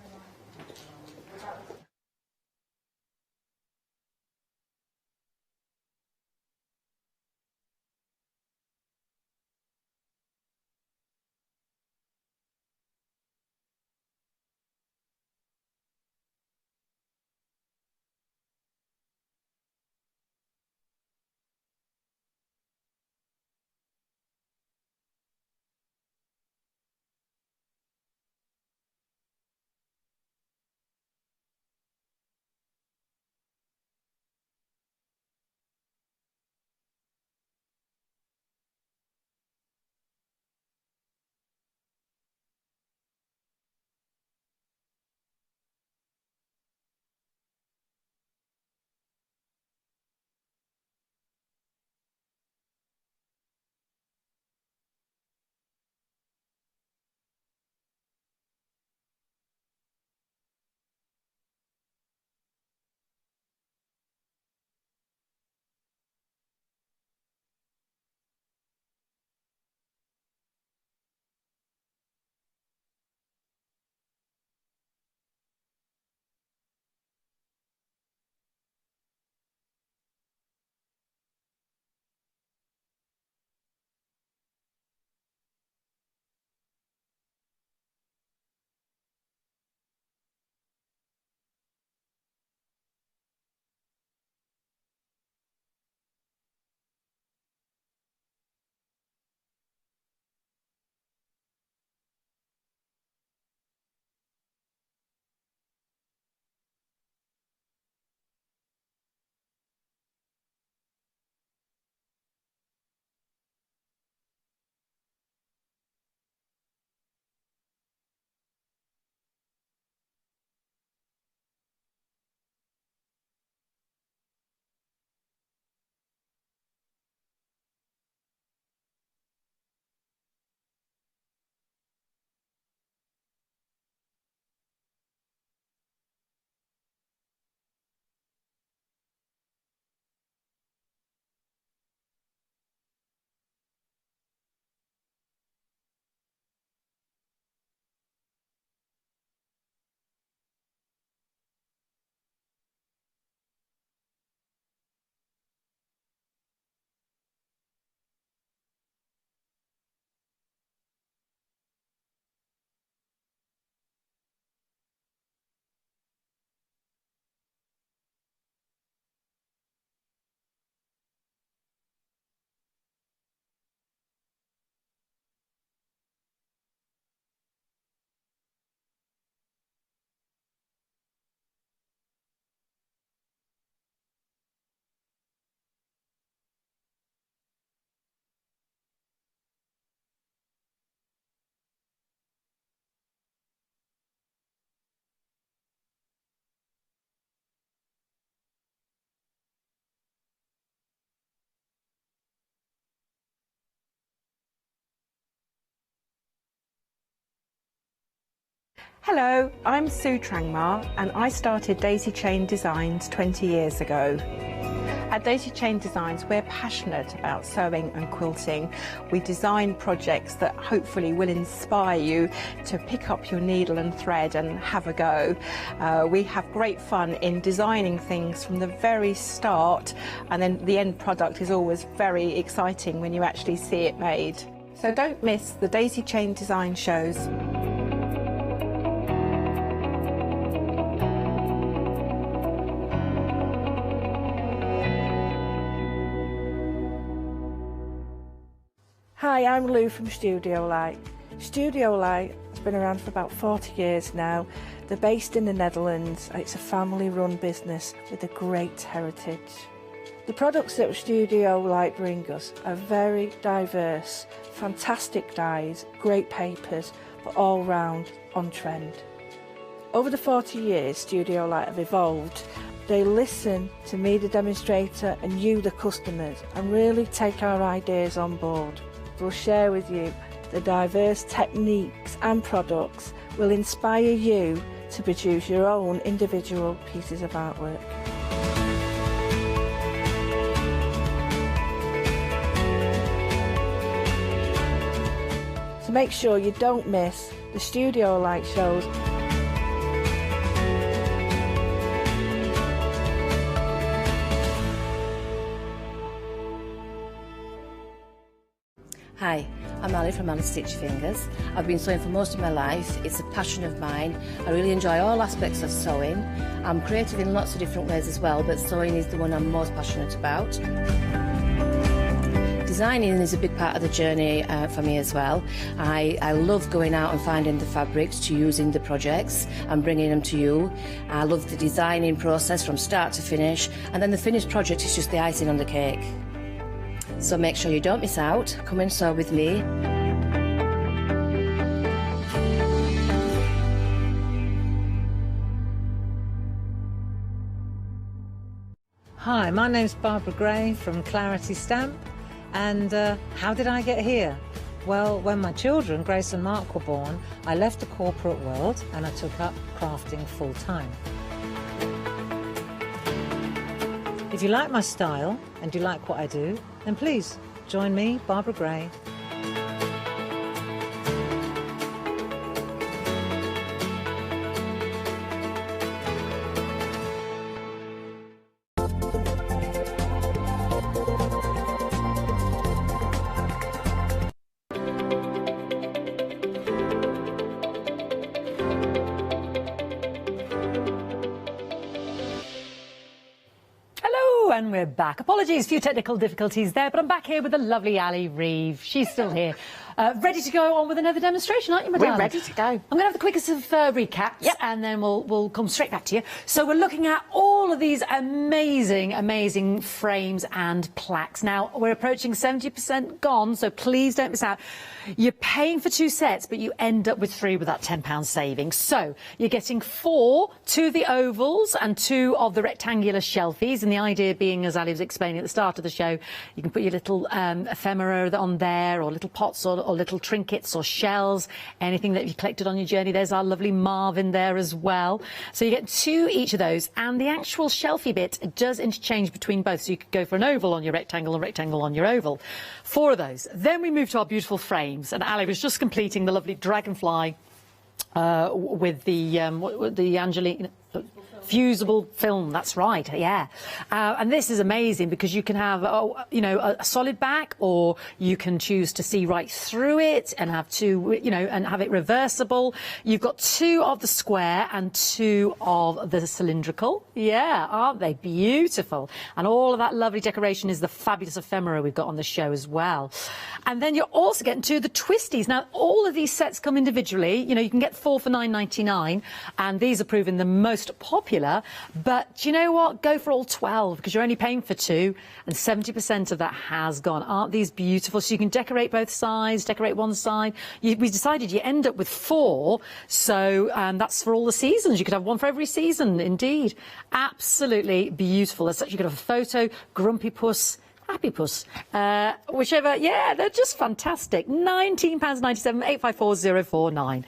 [SPEAKER 6] Hello, I'm Sue Trangmar and I started Daisy Chain Designs 20 years ago. At Daisy Chain Designs, we're passionate about sewing and quilting. We design projects that hopefully will inspire you to pick up your needle and thread and have a go. We have great fun in designing things from the very start, and then the end product is always very exciting when you actually see it made. So don't miss the Daisy Chain Design shows. Hi, I'm Lou from Studio Light. Studio Light has been around for about 40 years now. They're based in the Netherlands. It's a family-run business with a great heritage. The products that Studio Light bring us are very diverse, fantastic dyes, great papers, but all round on trend. Over the 40 years Studio Light have evolved. They listen to me, the demonstrator, and you, the customers, and really take our ideas on board. We'll share with you the diverse techniques and products will inspire you to produce your own individual pieces of artwork. So make sure you don't miss the Studio Light shows.
[SPEAKER 15] Hi, I'm Ali from Ali Stitch Fingers. I've been sewing for most of my life. It's a passion of mine. I really enjoy all aspects of sewing. I'm creative in lots of different ways as well, but sewing is the one I'm most passionate about. Designing is a big part of the journey for me as well. I love going out and finding the fabrics to use in the projects and bringing them to you. I love the designing process from start to finish, and then the finished project is just the icing on the cake. So make sure you don't miss out. Come and sew with me.
[SPEAKER 17] Hi, my name's Barbara Gray from Clarity Stamp, and how did I get here? Well, when my children, Grace and Mark, were born, I left the corporate world and I took up crafting full-time. If you like my style and you like what I do, then please join me, Barbara Gray.
[SPEAKER 5] And we're back. Apologies, a few technical difficulties there, but I'm back here with the lovely Ali Reeve. She's still here. Ready to go on with another demonstration, aren't you, madame?
[SPEAKER 6] We're ready to go.
[SPEAKER 5] I'm going to have the quickest of recaps, and then we'll come straight back to you. So we're looking at all of these amazing frames and plaques. Now, we're approaching 70% gone, so please don't miss out. You're paying for 2 sets, but you end up with 3 with that £10 saving. So you're getting 4, 2 of the ovals and 2 of the rectangular shelfies, and the idea being, as Ali was explaining at the start of the show, you can put your little ephemera on there, or little pots, or little trinkets or shells, anything that you collected on your journey. There's our lovely Marvin there as well. So you get 2 each of those, and the actual shelfie bit does interchange between both, so you could go for an oval on your rectangle and rectangle on your oval. 4 of those. Then we move to our beautiful frames, and Ali was just completing the lovely dragonfly with the Angelina Fusible film, that's right, yeah. And this is amazing because you can have, a solid back, or you can choose to see right through it and have 2, and have it reversible. You've got 2 of the square and 2 of the cylindrical. Yeah, aren't they beautiful? And all of that lovely decoration is the fabulous ephemera we've got on the show as well. And then you're also getting 2 of the twisties. Now, all of these sets come individually. You can get 4 for £9.99, and these are proving the most popular. But do you know what? Go for all 12 because you're only paying for 2, and 70% of that has gone. Aren't these beautiful? So you can decorate both sides, decorate one side. We decided you end up with 4, so that's for all the seasons. You could have 1 for every season, indeed. Absolutely beautiful. As such, you could have a photo, Grumpy Puss, Happy Puss, whichever. Yeah, they're just fantastic. £19.97, 854 049.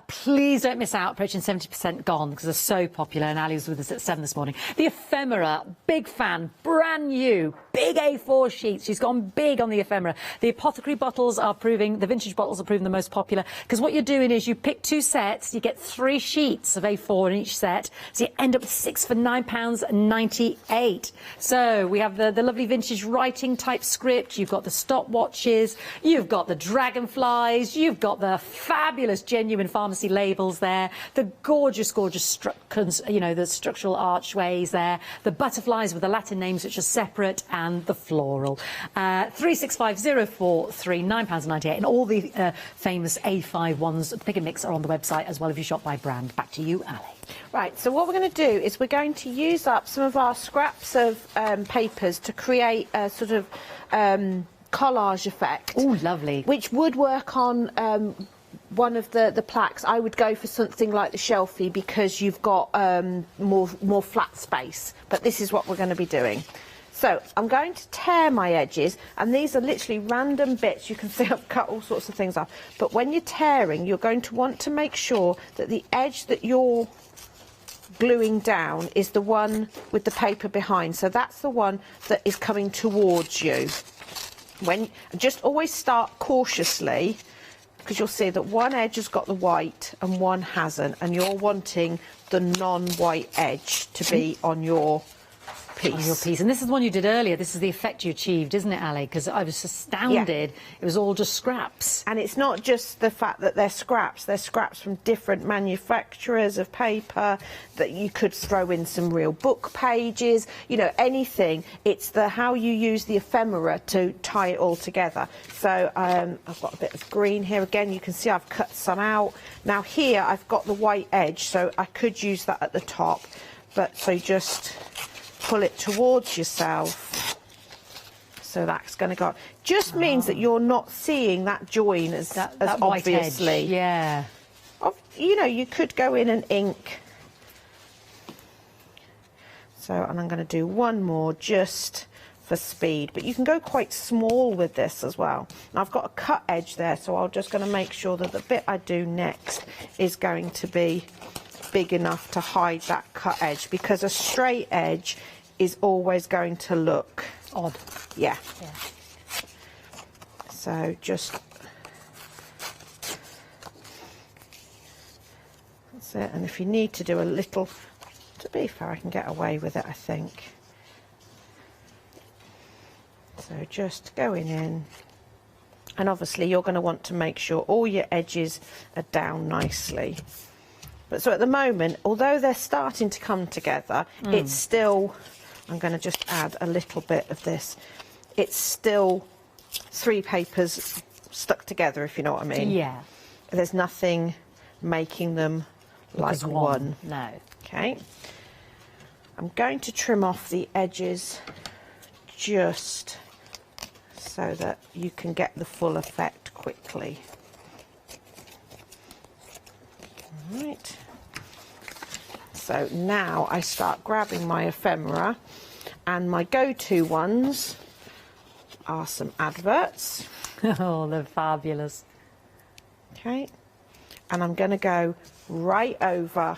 [SPEAKER 5] Please don't miss out, approaching 70% gone because they're so popular, and Ali was with us at 7 this morning. The ephemera, big fan, brand new, big A4 sheets. She's gone big on the ephemera. The apothecary bottles are proving, the vintage bottles are proving the most popular because what you're doing is you pick 2 sets, you get 3 sheets of A4 in each set, so you end up with 6 for £9.98. So we have the lovely vintage writing type script, you've got the stopwatches, you've got the dragonflies, you've got the fabulous genuine pharmacy labels there, the gorgeous, gorgeous, the structural archways there, the butterflies with the Latin names which are separate, and the floral. 365043, £9.98, and all the famous A5 ones, Pick and Mix, are on the website as well if you shop by brand. Back to you, Ali.
[SPEAKER 6] Right, so what we're going to do is we're going to use up some of our scraps of papers to create a sort of collage effect.
[SPEAKER 5] Oh, lovely.
[SPEAKER 6] Which would work on one of the plaques. I would go for something like the Shelfie because you've got more flat space. But this is what we're going to be doing. So I'm going to tear my edges, and these are literally random bits. You can see I've cut all sorts of things off. But when you're tearing, you're going to want to make sure that the edge that you're gluing down is the one with the paper behind. So that's the one that is coming towards you. Just always start cautiously, because you'll see that one edge has got the white and one hasn't, and you're wanting the non-white edge to be on your piece.
[SPEAKER 5] And this is the one you did earlier. This is the effect you achieved, isn't it, Ali? Because I was astounded. Yeah. It was all just scraps.
[SPEAKER 6] And it's not just the fact that they're scraps from different manufacturers of paper, that you could throw in some real book pages, you know, anything. It's how you use the ephemera to tie it all together. So I've got a bit of green here. Again, you can see I've cut some out. Now here I've got the white edge, so I could use that at the top. But so just pull it towards yourself, so that's going to go. Just means that you're not seeing that join as obviously.
[SPEAKER 5] Yeah.
[SPEAKER 6] You know, you could go in and ink. So, and I'm going to do one more just for speed, but you can go quite small with this as well. Now I've got a cut edge there, so I'm just going to make sure that the bit I do next is going to be big enough to hide that cut edge, because a straight edge is always going to look
[SPEAKER 5] odd.
[SPEAKER 6] Yeah. So just that's it. And if you need to do a little, to be fair, I can get away with it, I think. So just going in, and obviously you're going to want to make sure all your edges are down nicely. But so at the moment, although they're starting to come together, it's still, I'm going to just add a little bit of this, it's still 3 papers stuck together, if you know what I mean.
[SPEAKER 5] Yeah.
[SPEAKER 6] There's nothing making them like one.
[SPEAKER 5] No.
[SPEAKER 6] Okay. I'm going to trim off the edges just so that you can get the full effect quickly. Right. So now I start grabbing my ephemera, and my go-to ones are some adverts.
[SPEAKER 5] Oh, they're fabulous.
[SPEAKER 6] Okay. And I'm going to go right over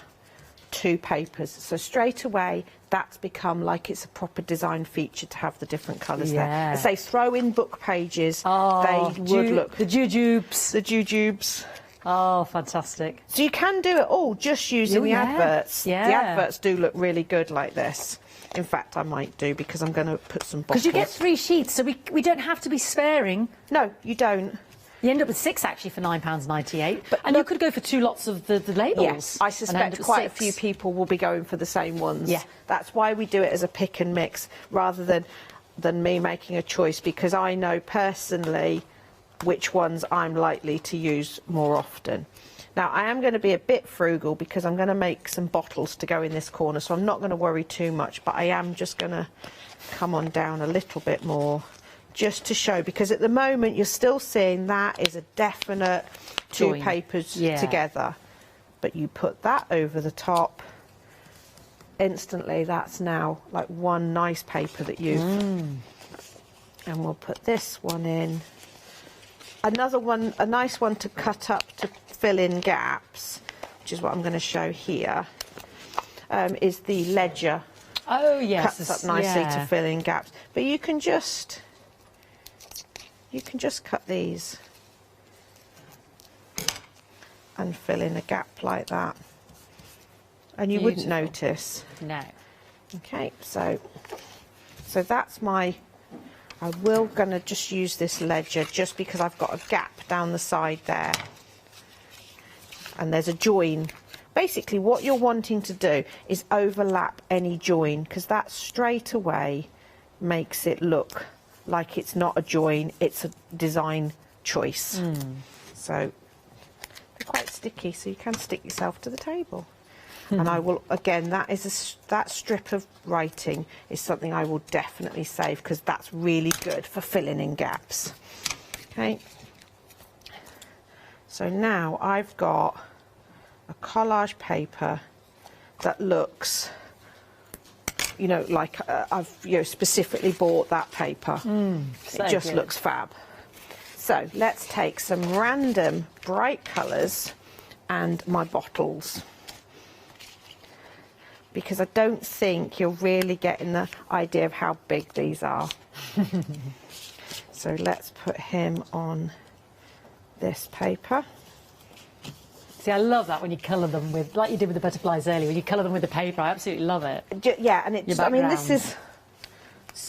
[SPEAKER 6] 2 papers. So straight away, that's become like it's a proper design feature to have the different colours there. As they throw in book pages, they would look.
[SPEAKER 5] The jujubes.
[SPEAKER 6] The jujubes.
[SPEAKER 5] Oh, fantastic.
[SPEAKER 6] So you can do it all just using the adverts.
[SPEAKER 5] Yeah.
[SPEAKER 6] The adverts do look really good like this. In fact, I might do, because I'm going to put some bottles.
[SPEAKER 5] Because you get 3 sheets, so we don't have to be sparing.
[SPEAKER 6] No, you don't.
[SPEAKER 5] You end up with 6 actually for £9.98. And you could go for 2 lots of the labels.
[SPEAKER 6] Yes, I suspect quite a few people will be going for the same ones.
[SPEAKER 5] Yeah.
[SPEAKER 6] That's why we do it as a pick and mix rather than me making a choice, because I know personally which ones I'm likely to use more often. Now I am going to be a bit frugal, because I'm going to make some bottles to go in this corner, so I'm not going to worry too much, but I am just going to come on down a little bit more just to show, because at the moment you're still seeing that is a definite 2 papers together, but you put that over the top, instantly that's now like one nice paper that you've and we'll put this one in. Another one, a nice one to cut up to fill in gaps, which is what I'm going to show here, is the ledger.
[SPEAKER 5] Oh yes,
[SPEAKER 6] cuts up nicely to fill in gaps. But you can just cut these and fill in a gap like that, and you wouldn't notice.
[SPEAKER 5] No.
[SPEAKER 6] Okay, so that's my. I will gonna just use this ledger just because I've got a gap down the side there. and there's a join. Basically what you're wanting to do is overlap any join, because that straight away makes it look like it's not a join, it's a design choice. So they're quite sticky, so you can stick yourself to the table. And I will, again, that strip of writing is something I will definitely save, because that's really good for filling in gaps. Okay. So now I've got a collage paper that looks, you know, like I've specifically bought that paper. It just looks fab. So let's take some random bright colours and my bottles, because I don't think you're really getting the idea of how big these are. So let's put him on this paper.
[SPEAKER 5] See, I love that when you colour them with, like you did with the butterflies earlier, when you colour them with the paper. I absolutely love it.
[SPEAKER 6] Yeah, and it's, I mean, this is,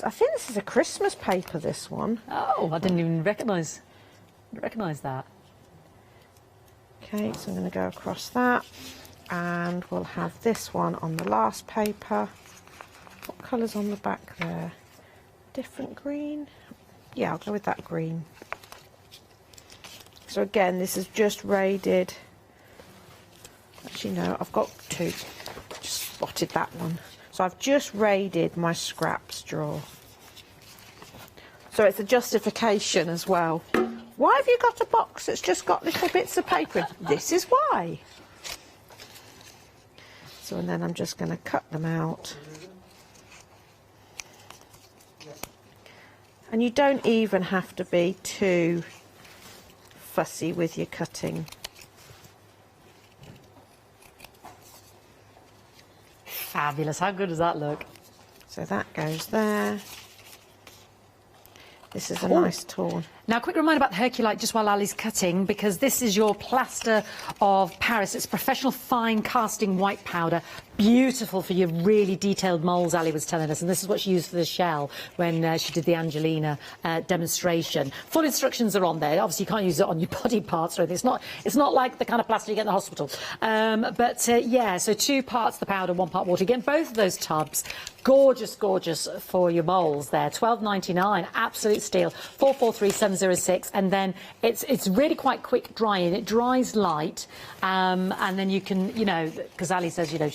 [SPEAKER 6] I think this is a Christmas paper, this one.
[SPEAKER 5] Oh, I didn't even recognise that.
[SPEAKER 6] Okay, so I'm going to go across that, and we'll have this one on the last paper. What colour's on the back there? Different green? Yeah, I'll go with that green. So again, this is just raided. Actually, no, I've got two. Just spotted that one. So I've just raided my scraps drawer. So it's a justification as well. Why have you got a box that's just got little bits of paper? This is why. So, and then I'm just going to cut them out. And you don't even have to be too fussy with your cutting.
[SPEAKER 5] Fabulous. How good does that look?
[SPEAKER 6] So that goes there. This is a nice tool.
[SPEAKER 5] Now, a quick reminder about the Herculite just while Ali's cutting, because this is your plaster of Paris. It's professional fine casting white powder. Beautiful for your really detailed moulds, Ali was telling us. And this is what she used for the shell when she did the Angelina demonstration. Full instructions are on there. Obviously, you can't use it on your body parts or anything. It's not like the kind of plaster you get in the hospital. Yeah, so 2 parts the powder, 1 part water. Again, both of those tubs. Gorgeous, gorgeous for your moulds there. £12.99, absolute steal. 443706, and then it's really quite quick drying. It dries light, and then you can, you know, because Ali says, you know,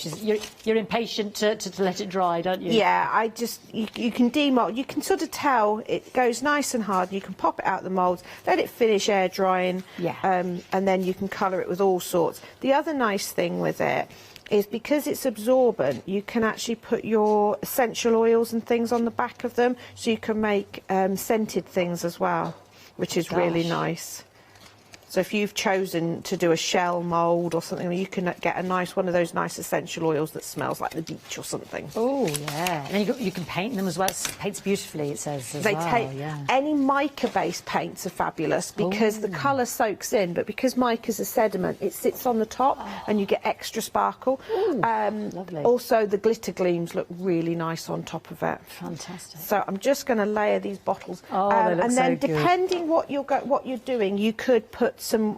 [SPEAKER 5] you're impatient to let it dry, don't you?
[SPEAKER 6] Yeah, you can demold. You can sort of tell it goes nice and hard. You can pop it out the moulds, let it finish air drying, and then you can colour it with all sorts. The other nice thing with it is because it's absorbent, you can actually put your essential oils and things on the back of them, so you can make scented things as well, which is really nice. So if you've chosen to do a shell mould or something, you can get a nice one of those nice essential oils that smells like the beach or something.
[SPEAKER 5] Oh, yeah. And you can paint them as well. It paints beautifully, it says as well.
[SPEAKER 6] Any mica-based paints are fabulous because the colour soaks in, but because mica's a sediment, it sits on the top and you get extra sparkle.
[SPEAKER 5] Lovely.
[SPEAKER 6] Also, the glitter gleams look really nice on top of it.
[SPEAKER 5] Fantastic.
[SPEAKER 6] So I'm just going to layer these bottles.
[SPEAKER 5] Oh, they look
[SPEAKER 6] and then
[SPEAKER 5] so good.
[SPEAKER 6] Depending what you're doing, you could put some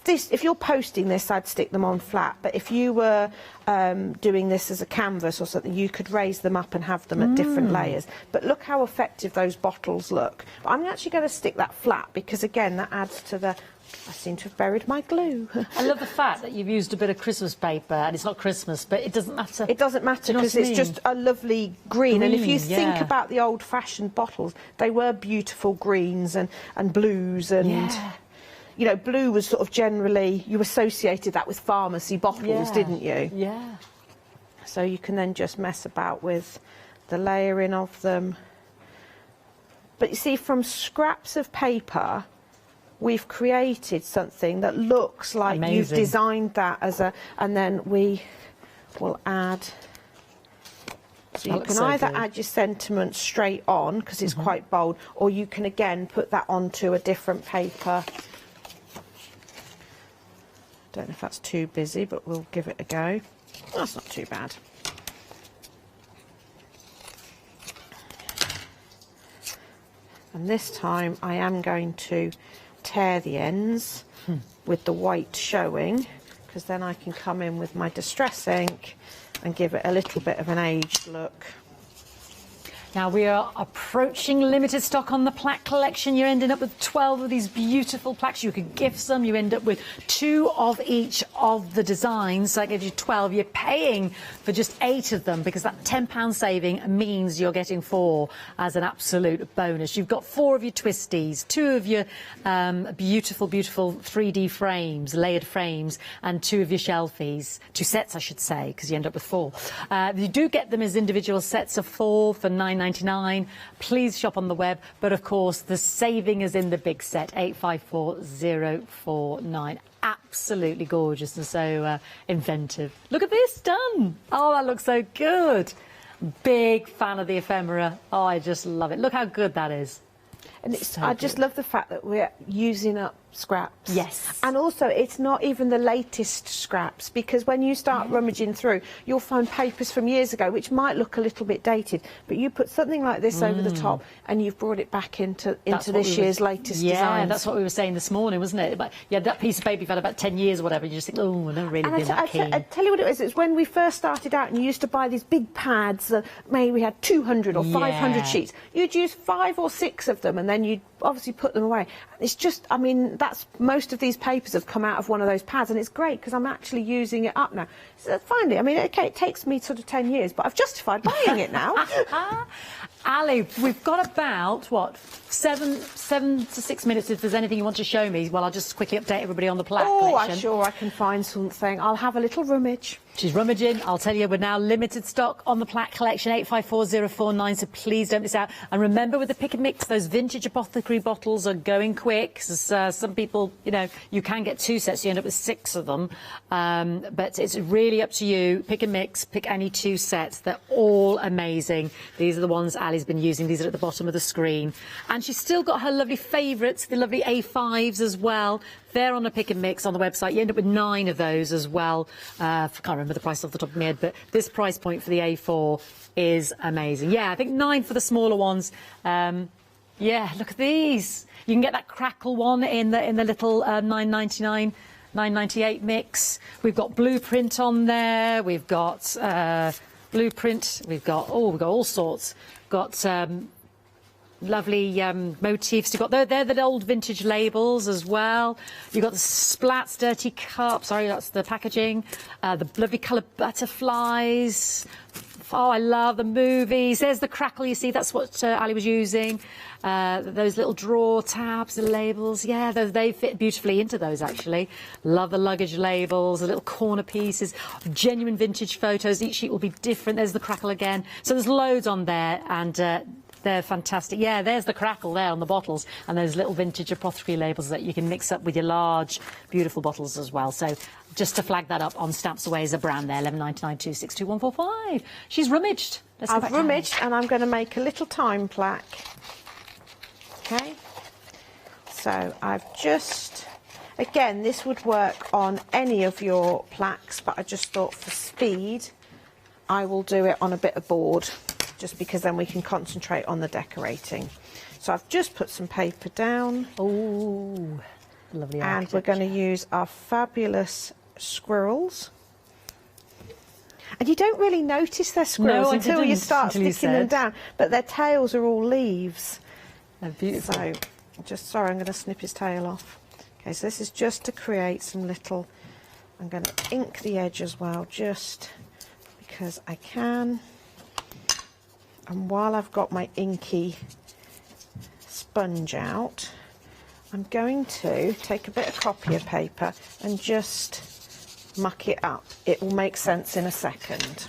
[SPEAKER 6] if you're posting this, I'd stick them on flat, but if you were doing this as a canvas or something, you could raise them up and have them at different layers. But look how effective those bottles look. But I'm actually going to stick that flat because again that adds to the I seem to have buried my glue.
[SPEAKER 5] I love the fact that you've used a bit of Christmas paper, and it's not Christmas, but it doesn't matter.
[SPEAKER 6] It doesn't matter because it's just a lovely green. And if you think about the old-fashioned bottles, they were beautiful greens and blues and... You know, blue was sort of generally, you associated that with pharmacy bottles, didn't you?
[SPEAKER 5] Yeah.
[SPEAKER 6] So you can then just mess about with the layering of them. But you see, from scraps of paper, we've created something that looks like you've designed that as a... And then we will add... So you can either add your sentiment straight on, because it's quite bold, or you can, again, put that onto a different paper. Don't know if that's too busy, but we'll give it a go. That's not too bad. And this time I am going to tear the ends with the white showing, because then I can come in with my distress ink and give it a little bit of an aged look.
[SPEAKER 5] Now we are approaching limited stock on the plaque collection. You're ending up with 12 of these beautiful plaques. You could gift some. You end up with 2 of each of the designs. So that gives you 12. You're paying for just 8 of them because that £10 saving means you're getting 4 as an absolute bonus. You've got 4 of your twisties, 2 of your beautiful, beautiful 3D frames, layered frames, and 2 of your shelfies. 2 sets, I should say, because you end up with 4. You do get them as individual sets of 4 for £9.99. Please shop on the web, but of course the saving is in the big set, 854049. Absolutely gorgeous and so inventive. Look at this done. Oh, that looks so good. Big fan of the ephemera. Oh, I just love it. Look how good that is.
[SPEAKER 6] And it's,
[SPEAKER 5] So
[SPEAKER 6] I just
[SPEAKER 5] good.
[SPEAKER 6] love the fact that we're using up scraps.
[SPEAKER 5] Yes.
[SPEAKER 6] And also, it's not even the latest scraps, because when you start rummaging through, you'll find papers from years ago which might look a little bit dated, but you put something like this over the top and you've brought it back into this year's latest designs.
[SPEAKER 5] That's what we were saying this morning, wasn't it? But you had that piece of paper you've had about 10 years or whatever, you just think, oh, I've never really been that keen.
[SPEAKER 6] I tell you what it is, it's when we first started out and you used to buy these big pads, maybe we had 200 or 500 sheets. You'd use 5 or 6 of them and then you'd obviously put them away. It's just, I mean, that's most of these papers have come out of one of those pads, and it's great because I'm actually using it up now. So finally, I mean, okay, it takes me sort of 10 years, but I've justified buying it now.
[SPEAKER 5] Ali, we've got about, what, 7 to 6 minutes if there's anything you want to show me. Well, I'll just quickly update everybody on the plaque collection.
[SPEAKER 6] I'm sure I can find something. I'll have a little rummage.
[SPEAKER 5] She's rummaging. I'll tell you, we're now limited stock on the plaque collection, 854049, so please don't miss out. And remember, with the pick and mix, those vintage apothecary bottles are going quick. Because, some people, you know, you can get 2 sets, you end up with 6 of them. But it's really up to you. Pick and mix, pick any 2 sets. They're all amazing. These are the ones Ali's been using. These are at the bottom of the screen. And she's still got her lovely favourites, the lovely A5s as well. They're on a pick and mix on the website. You end up with 9 of those as well. I can't remember the price off the top of my head, but this price point for the A4 is amazing. Yeah, I think 9 for the smaller ones. Yeah, look at these. You can get that crackle one in the little £9.99, £9.98 mix. We've got blueprint on there. We've got blueprint. We've got all sorts. Got lovely motifs. You've got they're the old vintage labels as well. You've got the splats, dirty cup. Sorry, that's the packaging. The lovely coloured butterflies. Oh, I love the movies. There's the crackle, you see, that's what Ali was using. Those little drawer tabs, the labels. Yeah, they fit beautifully into those, actually. Love the luggage labels, the little corner pieces, genuine vintage photos. Each sheet will be different. There's the crackle again. So there's loads on there, and they're fantastic. Yeah, there's the crackle there on the bottles, and those little vintage apothecary labels that you can mix up with your large, beautiful bottles as well. So just to flag that up, on Stamps Away is a brand there, 1199262145. She's rummaged.
[SPEAKER 6] I've rummaged, and I'm going to make a little time plaque. Okay. So I've just, again, this would work on any of your plaques, but I just thought for speed, I will do it on a bit of board, just because then we can concentrate on the decorating. So I've just put some paper down.
[SPEAKER 5] Oh, lovely.
[SPEAKER 6] And we're going to use our fabulous squirrels. And you don't really notice they're squirrels until you start sticking them down, but their tails are all leaves.
[SPEAKER 5] They're beautiful.
[SPEAKER 6] So, sorry, I'm going to snip his tail off. Okay, so this is just to create some little, I'm going to ink the edge as well, just because I can. And while I've got my inky sponge out, I'm going to take a bit of copier paper and just muck it up. It will make sense in a second.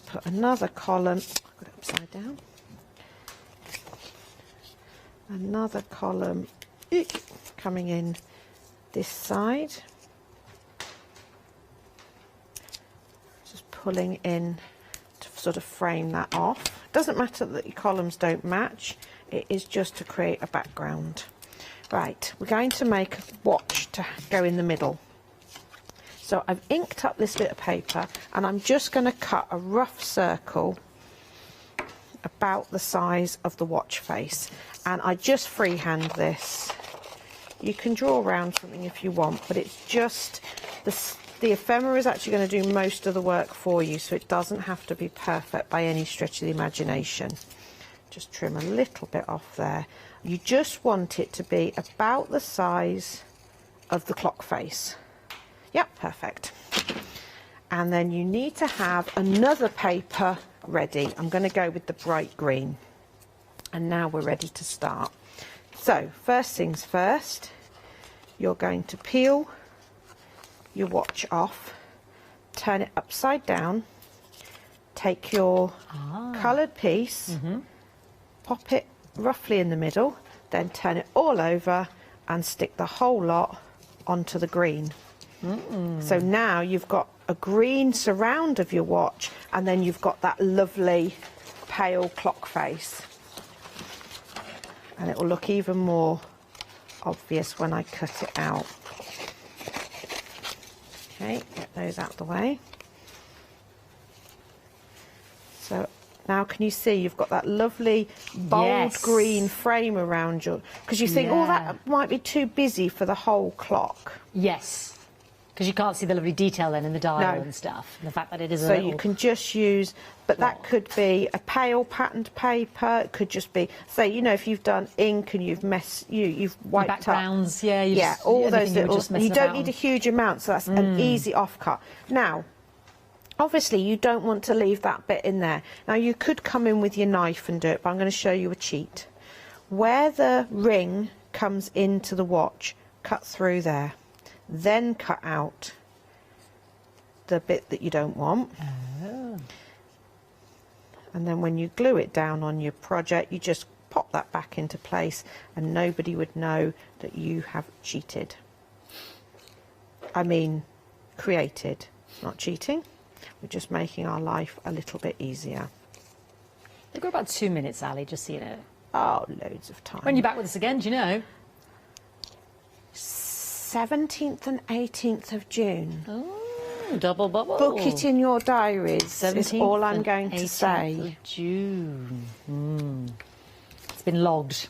[SPEAKER 6] Put another column, I've got it upside down. Another column coming in this side. Just pulling in to sort of frame that off. Doesn't matter that your columns don't match, it is just to create a background. Right, we're going to make a watch to go in the middle. So I've inked up this bit of paper and I'm just going to cut a rough circle about the size of the watch face. And I just freehand this You can draw around something if you want, but it's just the ephemera is actually going to do most of the work for you, so it doesn't have to be perfect by any stretch of the imagination. Just trim a little bit off there. You just want it to be about the size of the clock face. Yep, perfect. And then you need to have another paper ready. I'm going to go with the bright green. And now we're ready to start. So, first things first, you're going to peel your watch off, turn it upside down, take your coloured piece, pop it roughly in the middle, then turn it all over and stick the whole lot onto the green. So now you've got a green surround of your watch, and then you've got that lovely pale clock face. And it will look even more obvious when I cut it out. Okay, get those out of the way. So now can you see you've got that lovely bold green frame around you? Because you think, oh, that might be too busy for the whole clock.
[SPEAKER 5] Yes. Because you can't see the lovely detail then in the dial and stuff. And the fact that it is
[SPEAKER 6] so you can just use, but that could be a pale patterned paper. It could just be, say, you know, if you've done ink and you've you've wiped
[SPEAKER 5] backgrounds,
[SPEAKER 6] up, all those little. You don't need a huge amount, so that's an easy offcut. Now, obviously, you don't want to leave that bit in there. Now, you could come in with your knife and do it, but I'm going to show you a cheat. Where the ring comes into the watch, cut through there. Then cut out the bit that you don't want. And then when you glue it down on your project, you just pop that back into place and nobody would know that you have cheated. I mean, created, not cheating. We're just making our life a little bit easier.
[SPEAKER 5] They've got about 2 minutes, Ali, just so you know.
[SPEAKER 6] Oh, loads of time.
[SPEAKER 5] When you're back with us again, do you know?
[SPEAKER 6] 17th and 18th of June.
[SPEAKER 5] Oh, double bubble.
[SPEAKER 6] Book it in your diaries.
[SPEAKER 5] 17th
[SPEAKER 6] is all I'm going to say.
[SPEAKER 5] Of June. It's been logged.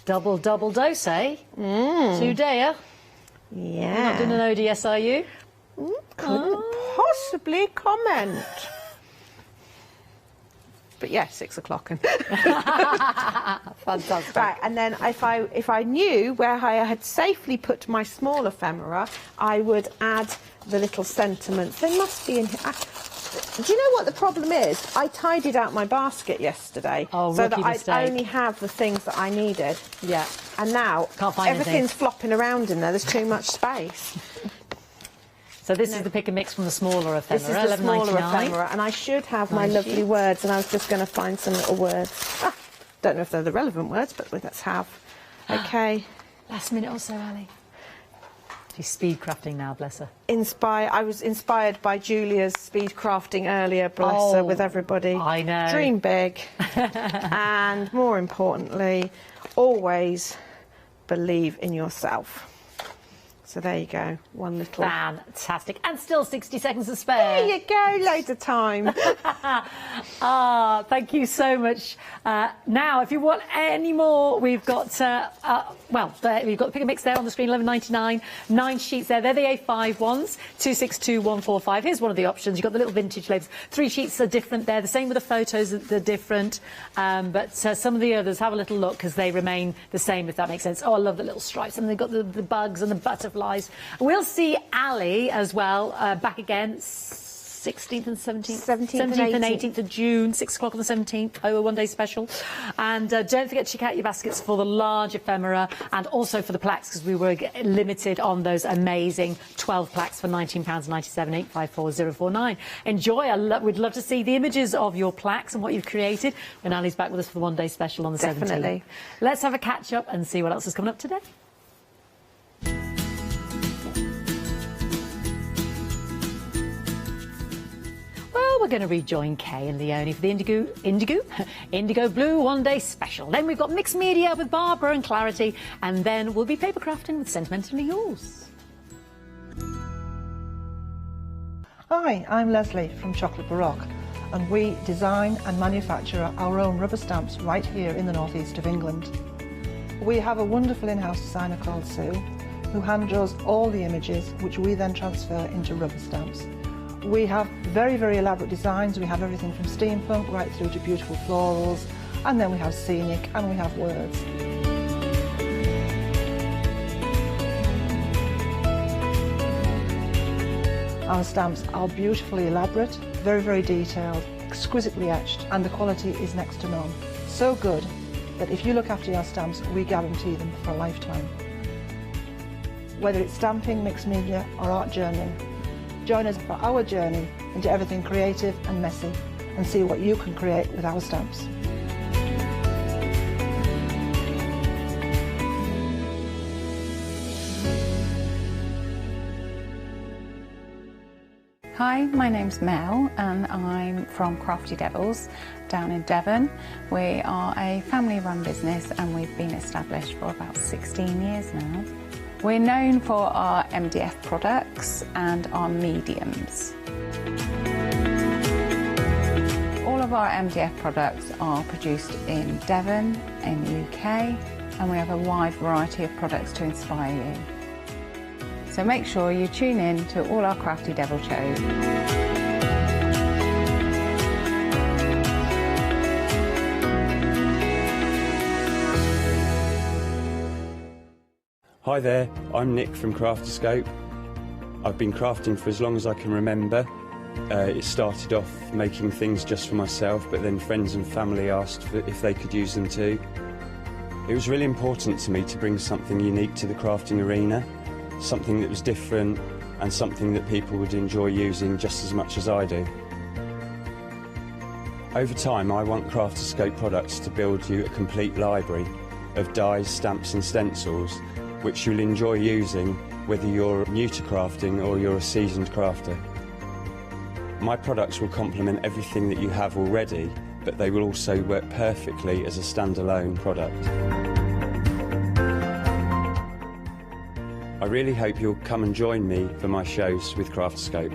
[SPEAKER 5] Double dose, eh? 2 dayer.
[SPEAKER 6] Yeah.
[SPEAKER 5] You're not doing an ODS, are you?
[SPEAKER 6] Couldn't possibly comment. But yeah, 6 o'clock.
[SPEAKER 5] Fantastic.
[SPEAKER 6] Right, and then if I knew where I had safely put my small ephemera, I would add the little sentiments. They must be in here. Do you know what the problem is? I tidied out my basket yesterday so that I only have the things that I needed.
[SPEAKER 5] Yeah.
[SPEAKER 6] And now
[SPEAKER 5] can't find
[SPEAKER 6] everything's flopping around in there. There's too much space.
[SPEAKER 5] So this is the pick and mix from the smaller ephemera.
[SPEAKER 6] This is the smaller ephemera, and I should have my lovely words, and I was just going to find some little words. Don't know if they're the relevant words, but let's have. Okay.
[SPEAKER 5] Last minute or so, Ali. She's speed crafting now, bless her.
[SPEAKER 6] I was inspired by Julia's speed crafting earlier, bless her, with everybody.
[SPEAKER 5] I know.
[SPEAKER 6] Dream big. And more importantly, always believe in yourself. So there you go, one little...
[SPEAKER 5] Fantastic. And still 60 seconds to spare.
[SPEAKER 6] There you go, loads of time.
[SPEAKER 5] Thank you so much. Now, if you want any more, we've got, we've got the pick and mix there on the screen, $11.99. 9 sheets there. They're the A5 ones, 262145. Here's one of the options. You've got the little vintage labels. 3 sheets are different there. The same with the photos, they're different. But some of the others, have a little look, because they remain the same, if that makes sense. Oh, I love the little stripes. And they've got the bugs and the butterflies. We'll see Ali as well back again 16th and 17th and 18th of June, 6 o'clock on the 17th, a 1-day special. And don't forget to check out your baskets for the large ephemera and also for the plaques, because we were limited on those amazing 12 plaques for £19.97, 854049. Enjoy. We'd love to see the images of your plaques and what you've created when Ali's back with us for the 1-day special on the 17th. Let's have a catch up and see what else is coming up today. Well, we're going to rejoin Kay and Leonie for the Indigo Blue 1-day special. Then we've got Mixed Media with Barbara and Clarity, and then we'll be paper crafting with Sentimentally Yours.
[SPEAKER 18] Hi, I'm Leslie from Chocolate Baroque, and we design and manufacture our own rubber stamps right here in the northeast of England. We have a wonderful in-house designer called Sue, who hand draws all the images, which we then transfer into rubber stamps. We have very, very elaborate designs. We have everything from steampunk right through to beautiful florals, and then we have scenic and we have words. Our stamps are beautifully elaborate, very, very detailed, exquisitely etched, and the quality is next to none. So good that if you look after your stamps, we guarantee them for a lifetime. Whether it's stamping, mixed media or art journaling, join us for our journey into everything creative and messy and see what you can create with our stamps.
[SPEAKER 3] Hi, my name's Mel and I'm from Crafty Devils down in Devon. We are a family-run business and we've been established for about 16 years now. We're known for our MDF products and our mediums. All of our MDF products are produced in Devon, in the UK, and we have a wide variety of products to inspire you. So make sure you tune in to all our Crafty Devil shows.
[SPEAKER 19] Hi there, I'm Nick from Crafterscope. I've been crafting for as long as I can remember. It started off making things just for myself, but then friends and family asked if they could use them too. It was really important to me to bring something unique to the crafting arena, something that was different and something that people would enjoy using just as much as I do. Over time, I want Crafterscope products to build you a complete library of dies, stamps and stencils which you'll enjoy using whether you're new to crafting or you're a seasoned crafter. My products will complement everything that you have already, but they will also work perfectly as a standalone product. I really hope you'll come and join me for my shows with Crafterscope.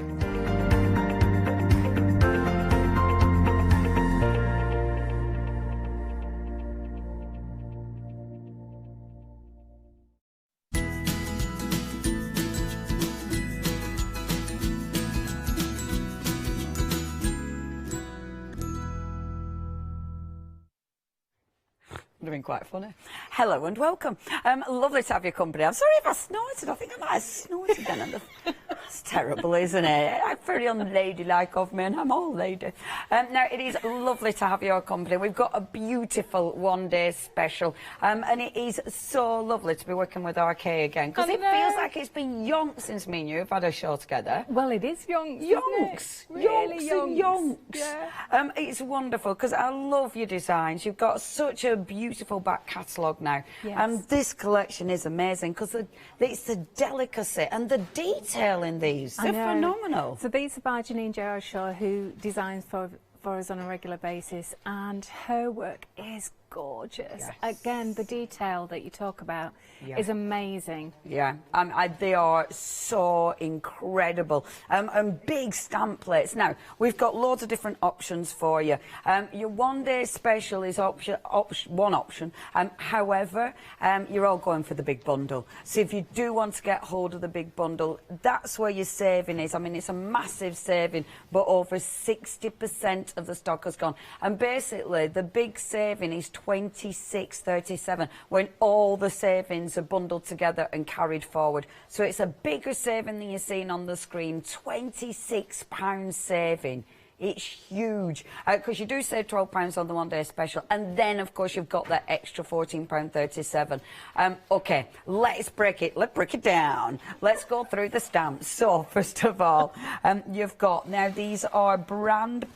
[SPEAKER 14] Would have been quite funny. Hello and welcome. Lovely to have your company. I'm sorry if I snorted. I think I might have snorted then. That's terrible, isn't it? I'm very unladylike of me, and I'm all lady. Now, it is lovely to have your company. We've got a beautiful one-day special, and it is so lovely to be working with RK again, because it feels like it's been yonks since me and you have had a show together.
[SPEAKER 7] Well, it is yonks.
[SPEAKER 14] Yonks.
[SPEAKER 7] Really
[SPEAKER 14] Yonks and yonks.
[SPEAKER 7] Yeah.
[SPEAKER 14] It's wonderful, because I love your designs. You've got such a beautiful back catalogue now.
[SPEAKER 7] Yes.
[SPEAKER 14] And this collection is amazing, because it's the delicacy and the detail in these. They're phenomenal.
[SPEAKER 7] So these are by Janine Gerard Shaw, who designs for us on a regular basis, and her work is gorgeous. Yes. Again, the detail that you talk about is amazing.
[SPEAKER 14] Yeah, they are so incredible. And big stamp plates. Now, we've got loads of different options for you. Your one-day special is one option. However, you're all going for the big bundle. So if you do want to get hold of the big bundle, that's where your saving is. I mean, it's a massive saving, but over 60% of the stock has gone. And basically, the big saving is £26.37 when all the savings are bundled together and carried forward. So it's a bigger saving than you're seeing on the screen. £26 saving. It's huge, because you do save £12 on the one-day special, and then, of course, you've got that extra £14.37. OK, let's break it down. Let's go through the stamps. So, first of all, you've got, now these are brand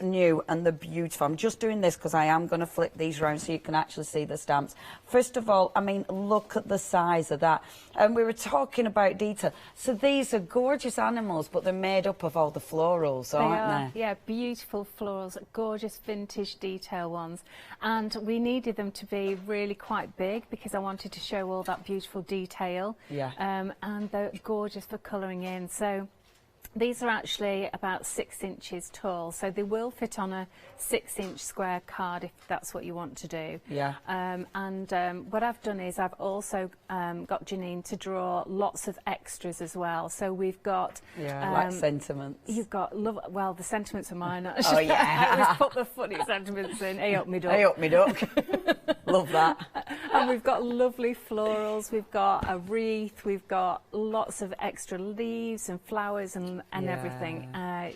[SPEAKER 14] new, and they're beautiful. I'm just doing this because I am going to flip these around so you can actually see the stamps. First of all, I mean, look at the size of that. And we were talking about detail. So these are gorgeous animals, but they're made up of all the florals, aren't they?
[SPEAKER 7] Yeah, beautiful florals, gorgeous vintage detail ones. And we needed them to be really quite big because I wanted to show all that beautiful detail.
[SPEAKER 14] Yeah.
[SPEAKER 7] And they're gorgeous for colouring in. So These are actually about 6 inches tall, so they will fit on a 6-inch square card if that's what you want to do.
[SPEAKER 14] Yeah.
[SPEAKER 7] What I've done is I've also got Janine to draw lots of extras as well. So we've got...
[SPEAKER 14] like sentiments.
[SPEAKER 7] You've got... Well, the sentiments are mine, actually.
[SPEAKER 14] Oh, yeah.
[SPEAKER 7] I always put the funny sentiments in. Hey up me duck.
[SPEAKER 14] Hey up me duck. Love that.
[SPEAKER 7] And we've got lovely florals, we've got a wreath, we've got lots of extra leaves and flowers and everything.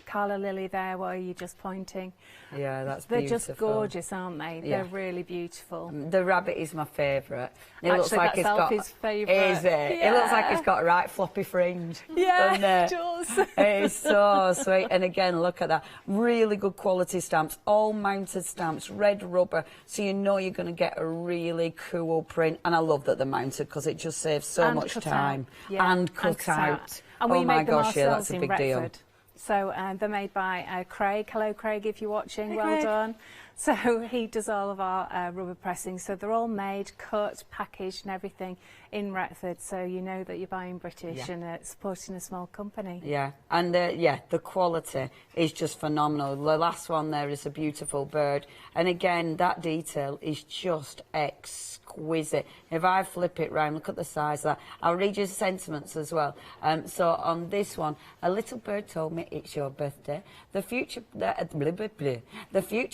[SPEAKER 7] Carla Lily there, where you're just pointing.
[SPEAKER 14] Yeah, that's
[SPEAKER 7] They're
[SPEAKER 14] beautiful.
[SPEAKER 7] just gorgeous, aren't they?
[SPEAKER 14] Yeah.
[SPEAKER 7] They're really beautiful.
[SPEAKER 14] The rabbit is my favourite. It
[SPEAKER 7] Actually,
[SPEAKER 14] looks like
[SPEAKER 7] that's
[SPEAKER 14] it's got...
[SPEAKER 7] Alfie's favourite.
[SPEAKER 14] Is it?
[SPEAKER 7] Yeah.
[SPEAKER 14] It looks like it's got a right floppy fringe.
[SPEAKER 7] Yeah,
[SPEAKER 14] doesn't it?
[SPEAKER 7] it does.
[SPEAKER 14] It's so sweet. And again, look at that. Really good quality stamps. All mounted stamps, red rubber. So you know you're going to get a really cool print. And I love that they're mounted because it just saves so
[SPEAKER 7] And
[SPEAKER 14] much
[SPEAKER 7] cut
[SPEAKER 14] time.
[SPEAKER 7] out. Yeah,
[SPEAKER 14] And cut out.
[SPEAKER 7] And we
[SPEAKER 14] Oh my
[SPEAKER 7] make them
[SPEAKER 14] gosh, yeah,
[SPEAKER 7] ourselves
[SPEAKER 14] that's a
[SPEAKER 7] in
[SPEAKER 14] big
[SPEAKER 7] Retford.
[SPEAKER 14] deal.
[SPEAKER 7] So they're made by Craig. Hello, Craig, if you're watching.
[SPEAKER 14] Hey,
[SPEAKER 7] well
[SPEAKER 14] Craig.
[SPEAKER 7] done. So he does all of our rubber pressing. So they're all made, cut, packaged and everything in Retford. So you know that you're buying British and supporting a small company.
[SPEAKER 14] Yeah, and the quality is just phenomenal. The last one there is a beautiful bird. And again, that detail is just exquisite. If I flip it round, look at the size of that. I'll read you the sentiments as well. So on this one, a little bird told me it's your birthday. The future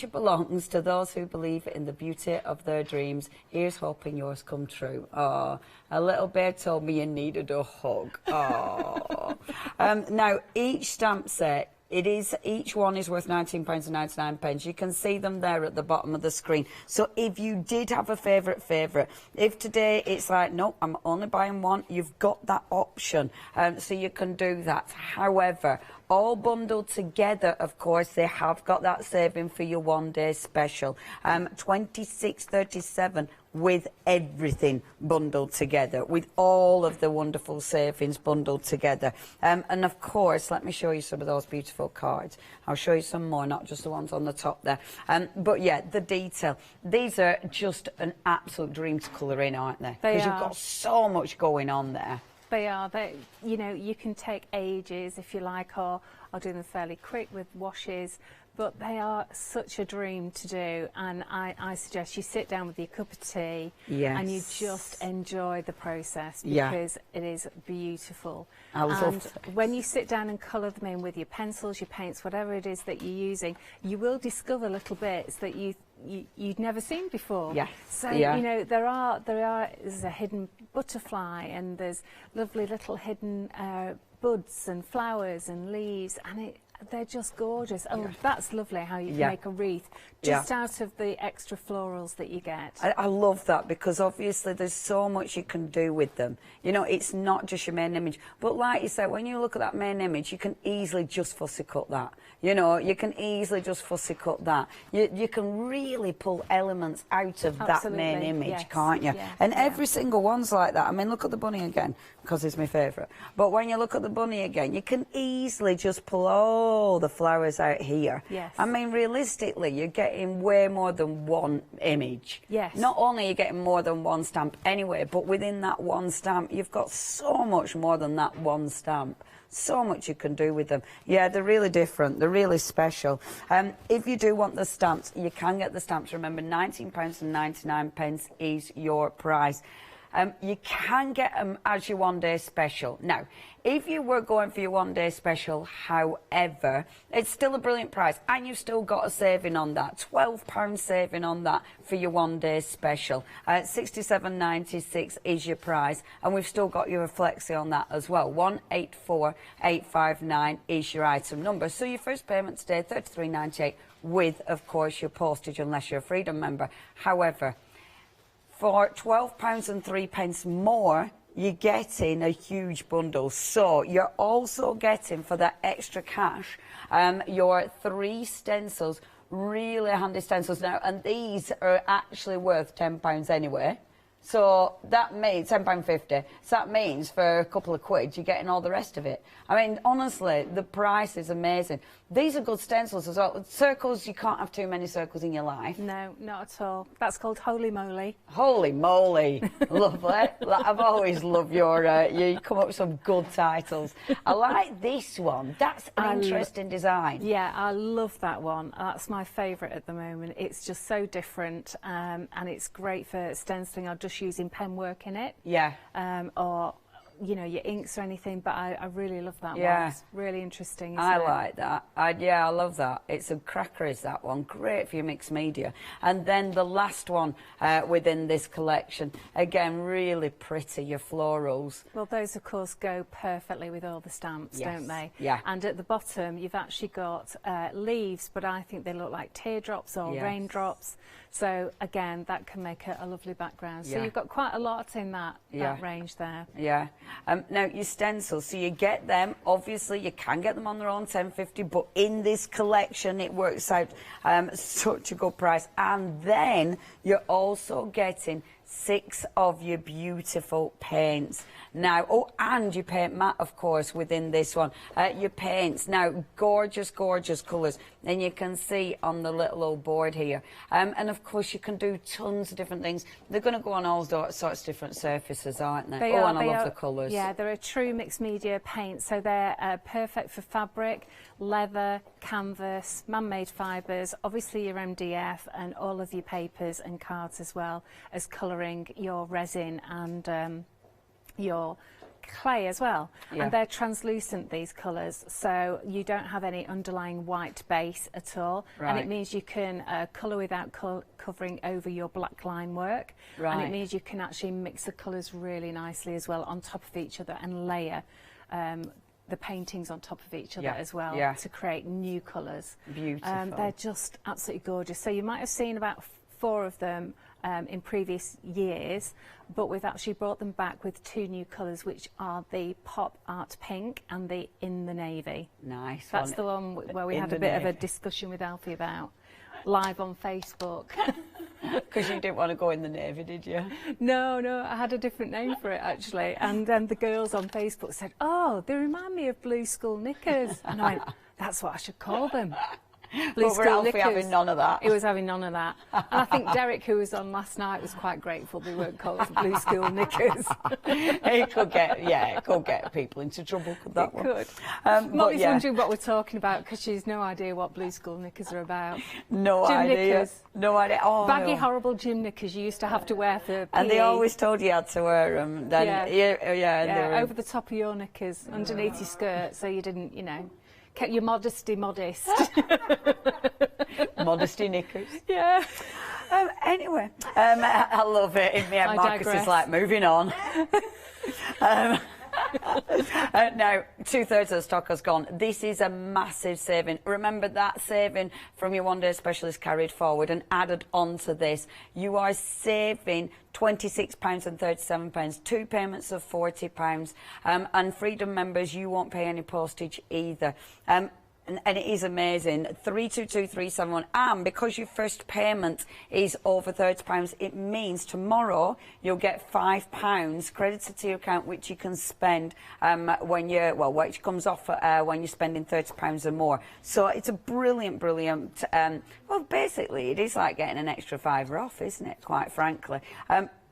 [SPEAKER 14] belongs to those who believe in the beauty of their dreams. Here's hoping yours come true. Oh, a little bird told me you needed a hug. Oh. Now, each stamp set, each one is worth £19.99. You can see them there at the bottom of the screen. So if you did have a favourite, if today it's like, no, I'm only buying one, you've got that option. So you can do that. However, all bundled together, of course, they have got that saving for your one-day special. $26.37 with everything bundled together, with all of the wonderful savings bundled together. And of course, let me show you some of those beautiful cards. I'll show you some more, not just the ones on the top there. But yeah, the detail. These are just an absolute dream to colour in, aren't they? Because you've got so much going on there.
[SPEAKER 7] They are. You know, you can take ages if you like, or I'll do them fairly quick with washes. But they are such a dream to do, and I suggest you sit down with your cup of tea and you just enjoy the process because it is beautiful. And when you sit down and colour them in with your pencils, your paints, whatever it is that you're using, you will discover little bits that you'd never seen before. So you know there's a hidden butterfly, and there's lovely little hidden buds and flowers and leaves, and they're just gorgeous. Oh, that's lovely how you can make a wreath just out of the extra florals that you get.
[SPEAKER 14] I love that, because obviously there's so much you can do with them. You know, it's not just your main image. But like you said, when you look at that main image, you can easily just fussy cut that. You know, you can easily just fussy cut that. You can really pull elements out of that main image, can't you? And every single one's like that. I mean, look at the bunny again, because it's my favourite. But when you look at the bunny again, you can easily just pull all the flowers out here. I mean, realistically, you're getting way more than one image. Not only are you getting more than one stamp anyway, but within that one stamp, you've got so much more than that one stamp. So much you can do with them. Yeah, they're really different. They're really special. If you do want the stamps, you can get the stamps. Remember, £19.99 is your price. You can get them as your one-day special. Now, if you were going for your one-day special, however, it's still a brilliant price, and you've still got a saving on that, £12 saving on that for your one-day special. £67.96 is your price, and we've still got your Flexi on that as well. 184859 is your item number. So your first payment today, £33.98, with, of course, your postage, unless you're a Freedom member. However, for £12.03 more, you're getting a huge bundle. So you're also getting, for that extra cash, your 3 stencils, really handy stencils now, and these are actually worth £10 anyway. So that means £10.50. So that means for a couple of quid, you're getting all the rest of it. I mean, honestly, the price is amazing. These are good stencils as well. Circles, you can't have too many circles in your life.
[SPEAKER 7] No, not at all. That's called Holy Moly.
[SPEAKER 14] Holy moly. Lovely. I've always loved your, you come up with some good titles. I like this one. That's an interesting design.
[SPEAKER 7] Yeah, I love that one. That's my favourite at the moment. It's just so different, and it's great for stenciling or just using pen work in it.
[SPEAKER 14] Yeah.
[SPEAKER 7] Or, you know, your inks or anything, but I really love that one. It's really interesting, isn't
[SPEAKER 14] I
[SPEAKER 7] it?
[SPEAKER 14] like that. Yeah, I love that. It's a cracker, is that one. Great for your mixed media. And then the last one within this collection, again, really pretty, your florals.
[SPEAKER 7] Well, those, of course, go perfectly with all the stamps, don't they?
[SPEAKER 14] Yeah.
[SPEAKER 7] And at the bottom, you've actually got leaves, but I think they look like teardrops or raindrops. So, again, that can make a lovely background. So you've got quite a lot in that range there.
[SPEAKER 14] Yeah. Now, your stencils, so you get them, obviously you can get them on their own, £10.50, but in this collection it works out such a good price. And then you're also getting 6 of your beautiful paints. Now, and you paint matte, of course, within this one. Your paints, now, gorgeous, gorgeous colours. And you can see on the little old board here. And, of course, you can do tons of different things. They're going to go on all sorts of different surfaces, aren't they? And I love the colours.
[SPEAKER 7] Yeah, they're a true mixed media paint, so they're perfect for fabric, leather, canvas, man-made fibres, obviously your MDF, and all of your papers and cards as well as colouring your resin and your clay as well. And they're translucent, these colours, so you don't have any underlying white base at all. And it means you can colour without covering over your black line work. And it means you can actually mix the colours really nicely as well on top of each other and layer the paintings on top of each other as well to create new colours.
[SPEAKER 14] Beautiful.
[SPEAKER 7] They're just absolutely gorgeous. So you might have seen about 4 of them in previous years, but we've actually brought them back with 2 new colours, which are the Pop Art Pink and the In the Navy.
[SPEAKER 14] Nice.
[SPEAKER 7] That's the one where we had a bit of a discussion with Alfie about, live on Facebook.
[SPEAKER 14] Because you didn't want to go in the navy, did you?
[SPEAKER 7] No, I had a different name for it, actually. And then the girls on Facebook said, oh, they remind me of blue school knickers. And I went, that's what I should call them.
[SPEAKER 14] But were Alfie having none of that?
[SPEAKER 7] He was having none of that. And I think Derek, who was on last night, was quite grateful they weren't called blue school knickers.
[SPEAKER 14] It could get people into trouble, could that one?
[SPEAKER 7] It could. Mommy's wondering what we're talking about because she's no idea what blue school knickers are about.
[SPEAKER 14] No idea.
[SPEAKER 7] Knickers.
[SPEAKER 14] No idea. Oh,
[SPEAKER 7] baggy, horrible gym knickers you used to have to wear for PE.
[SPEAKER 14] And they always told you had to wear them. Then,
[SPEAKER 7] over the top of your knickers, underneath your skirt, so you didn't, you know, kept your modesty modest.
[SPEAKER 14] Modesty knickers.
[SPEAKER 7] Yeah.
[SPEAKER 14] Anyway, I love it. In me and Marcus is like, moving on. Now, 2/3 of the stock has gone. This is a massive saving. Remember that saving from your one day specialist carried forward and added on to this. You are saving £26.37, 2 payments of £40. And Freedom members, you won't pay any postage either. And it is amazing. 322371. And because your first payment is over £30, it means tomorrow you'll get £5 credited to your account, which you can spend when you're, well, which comes off when you're spending £30 or more. So it's a brilliant, well, basically, it is like getting an extra £5 off, isn't it, quite frankly?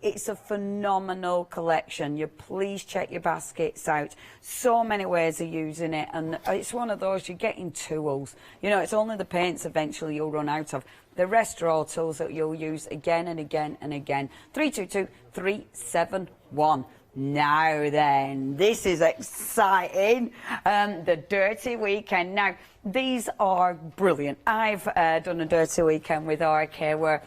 [SPEAKER 14] It's a phenomenal collection. You please check your baskets out. So many ways of using it, and it's one of those, you're getting tools. You know, it's only the paints eventually you'll run out of. The rest are all tools that you'll use again and again and again. 322371. Now then, this is exciting. The Dirty Weekend. Now, these are brilliant. I've done a Dirty Weekend with RK where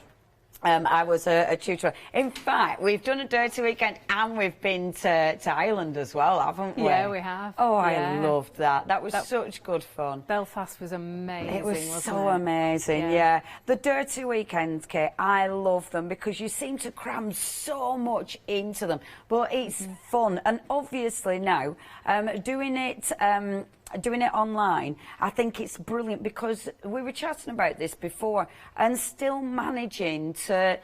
[SPEAKER 14] I was a tutor. In fact, we've done a Dirty Weekend and we've been to Ireland as well, haven't we?
[SPEAKER 7] Yeah, we have.
[SPEAKER 14] Oh, I loved that. That was such good fun.
[SPEAKER 7] Belfast was amazing,
[SPEAKER 14] It was
[SPEAKER 7] wasn't
[SPEAKER 14] so
[SPEAKER 7] it?
[SPEAKER 14] amazing, yeah. The Dirty Weekends, Kate, I love them because you seem to cram so much into them. But it's fun. And obviously now, doing it online, I think it's brilliant because we were chatting about this before, and still managing to to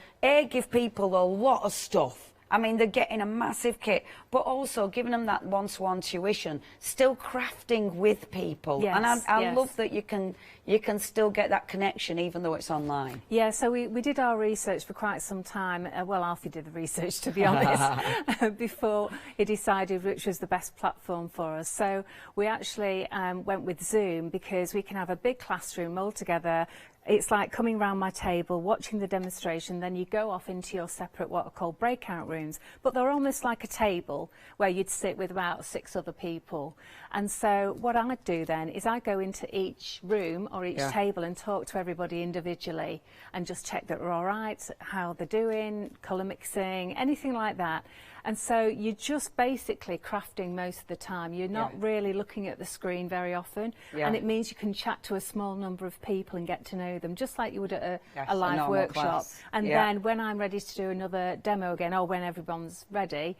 [SPEAKER 14] give people a lot of stuff. I mean, they're getting a massive kit, but also giving them that one-to-one tuition, still crafting with people.
[SPEAKER 7] Yes,
[SPEAKER 14] and I
[SPEAKER 7] yes.
[SPEAKER 14] love that you can still get that connection even though it's online.
[SPEAKER 7] Yeah, so we did our research for quite some time. Well, Alfie did the research, to be honest, before he decided which was the best platform for us. So we actually went with Zoom because we can have a big classroom all together. It's like coming round my table, watching the demonstration, then you go off into your separate what are called breakout rooms, but they're almost like a table where you'd sit with about 6 other people. And so what I do then is I go into each room or each table and talk to everybody individually and just check that we're all right, how they're doing, colour mixing, anything like that. And so you're just basically crafting most of the time. You're not really looking at the screen very often. And it means you can chat to a small number of people and get to know them, just like you would at a live workshop.
[SPEAKER 14] Class.
[SPEAKER 7] And then when I'm ready to do another demo again, or when everyone's ready,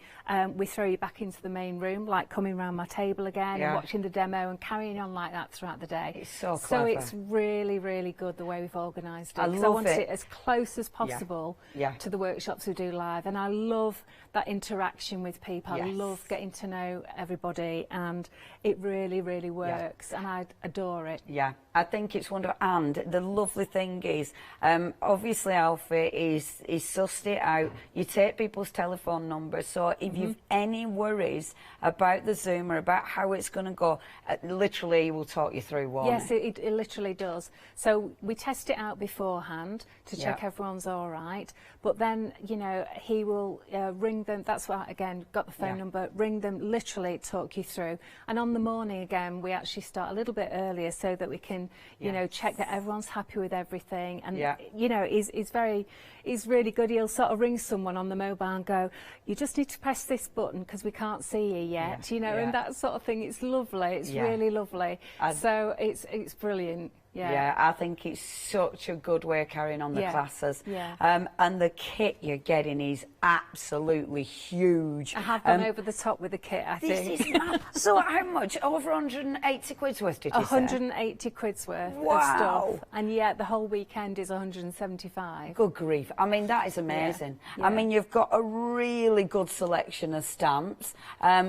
[SPEAKER 7] we throw you back into the main room, like coming around my table again and watching the demo and carrying on like that throughout the day.
[SPEAKER 14] It's so
[SPEAKER 7] So
[SPEAKER 14] clever.
[SPEAKER 7] it's really, really good the way we've organised it.
[SPEAKER 14] I
[SPEAKER 7] 'Cause
[SPEAKER 14] love
[SPEAKER 7] want
[SPEAKER 14] it.
[SPEAKER 7] it as close as possible to the workshops we do live. And I love that interaction with people. I love getting to know everybody, and it really, really works, and I adore it.
[SPEAKER 14] Yeah, I think it's wonderful. And the lovely thing is, obviously Alfie is sussed it out. You take people's telephone numbers, so if you've any worries about the Zoom or about how it's going to go, literally he will talk you through one.
[SPEAKER 7] Yes, it literally does. So we test it out beforehand to check everyone's all right, but then, you know, he will ring them. That's why, again, got the phone number, ring them, literally talk you through. And on the morning, again, we actually start a little bit earlier so that we can, you know, check that everyone's happy with everything. And, you know, he's really good. He'll sort of ring someone on the mobile and go, you just need to press this button because we can't see you yet, you know, and that sort of thing. It's lovely. It's really lovely. So it's brilliant.
[SPEAKER 14] Yeah, I think it's such a good way of carrying on the classes. And the kit you're getting is absolutely huge.
[SPEAKER 7] I have gone over the top with the kit, I think.
[SPEAKER 14] This is mad. So how much? Over 180 quid's worth, did you say?
[SPEAKER 7] 180 quid's worth of stuff. And yet the whole weekend is 175.
[SPEAKER 14] Good grief. I mean, that is amazing. I mean, you've got a really good selection of stamps,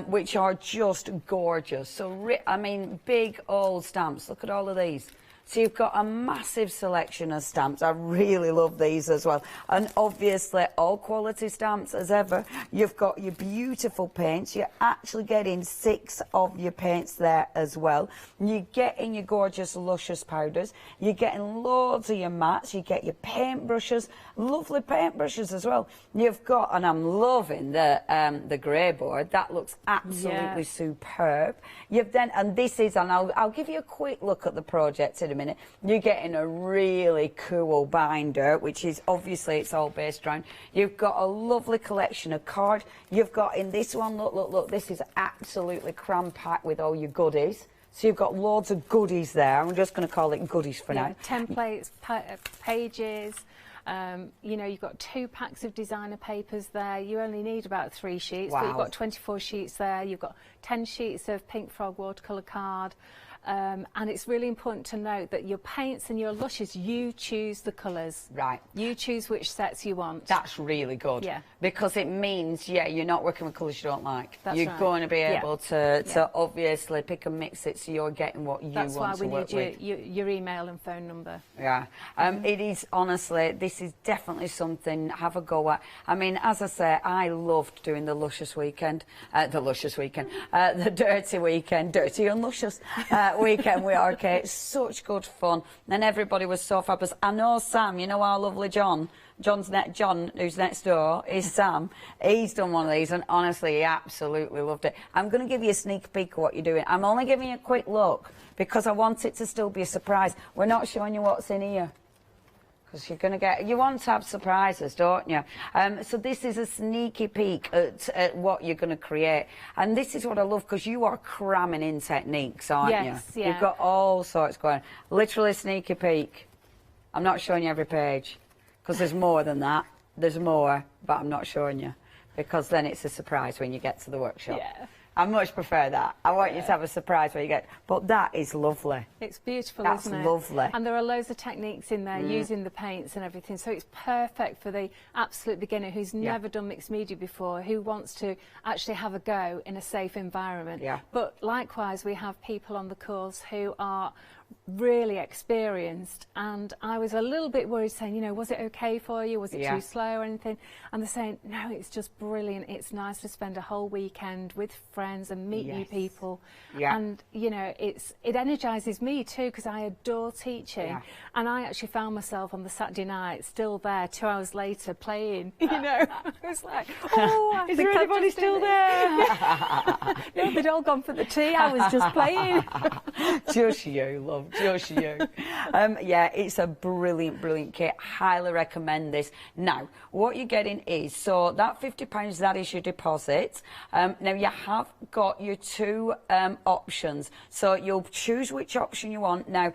[SPEAKER 14] which are just gorgeous. So, I mean, big old stamps. Look at all of these. So you've got a massive selection of stamps. I really love these as well. And obviously, all quality stamps as ever. You've got your beautiful paints. You're actually getting 6 of your paints there as well. You're getting your gorgeous Luscious powders. You're getting loads of your mats. You get your paintbrushes, lovely paintbrushes as well. You've got, and I'm loving the grey board. That looks absolutely superb. You've then, and this is, and I'll give you a quick look at the project in a minute. You're getting a really cool binder, which is obviously it's all based around. You've got a lovely collection of card. You've got in this one, look, this is absolutely cram-packed with all your goodies. So you've got loads of goodies there. I'm just going to call it goodies for now.
[SPEAKER 7] Templates, pages. You know, you've got 2 packs of designer papers there. You only need about 3 sheets, but you've got 24 sheets there. You've got 10 sheets of Pink Frog watercolour card. And it's really important to note that your paints and your Luscious, you choose the colours.
[SPEAKER 14] Right.
[SPEAKER 7] You choose which sets you want.
[SPEAKER 14] That's really good. Yeah. Because it means, you're not working with colours you don't like.
[SPEAKER 7] That's
[SPEAKER 14] you're going to be able to obviously pick and mix it so you're getting what you want to work with.
[SPEAKER 7] That's why we need your email and phone number.
[SPEAKER 14] Yeah. It is, honestly, this is definitely something, have a go at. I mean, as I say, I loved doing the Luscious weekend, the Dirty weekend, Dirty and Luscious weekend with Arcade. Such good fun. And everybody was so fabulous. I know Sam, you know our lovely John, who's next door, is Sam. He's done one of these, and honestly, he absolutely loved it. I'm going to give you a sneak peek of what you're doing. I'm only giving you a quick look because I want it to still be a surprise. We're not showing you what's in here, because you're going to get, you want to have surprises, don't you? So this is a sneaky peek at what you're going to create. And this is what I love, because you are cramming in techniques, aren't you?
[SPEAKER 7] Yeah.
[SPEAKER 14] You've got all sorts going. Literally sneaky peek. I'm not showing you every page, because there's more than that. There's more, but I'm not showing you, because then it's a surprise when you get to the workshop.
[SPEAKER 7] Yeah.
[SPEAKER 14] I much prefer that. I want you to have a surprise where you get, but that is lovely.
[SPEAKER 7] It's beautiful,
[SPEAKER 14] That's
[SPEAKER 7] isn't it?
[SPEAKER 14] lovely.
[SPEAKER 7] And there are loads of techniques in there, using the paints and everything, so it's perfect for the absolute beginner who's never done mixed media before, who wants to actually have a go in a safe environment. But likewise, we have people on the course who are really experienced, and I was a little bit worried, saying, you know, was it okay for you, was it too slow or anything, and they're saying no, it's just brilliant. It's nice to spend a whole weekend with friends and meet new people, and you know, it energizes me too, because I adore teaching, and I actually found myself on the Saturday night still there 2 hours later playing. You know, I was like, oh,
[SPEAKER 14] is there anybody still there?
[SPEAKER 7] No, they'd all gone for the tea. I was just playing.
[SPEAKER 14] Just you, love. Just you. Yeah, it's a brilliant kit. Highly recommend this. Now, what you're getting is, so that £50, that is your deposit. Now, you have got your two options. So you'll choose which option you want. Now,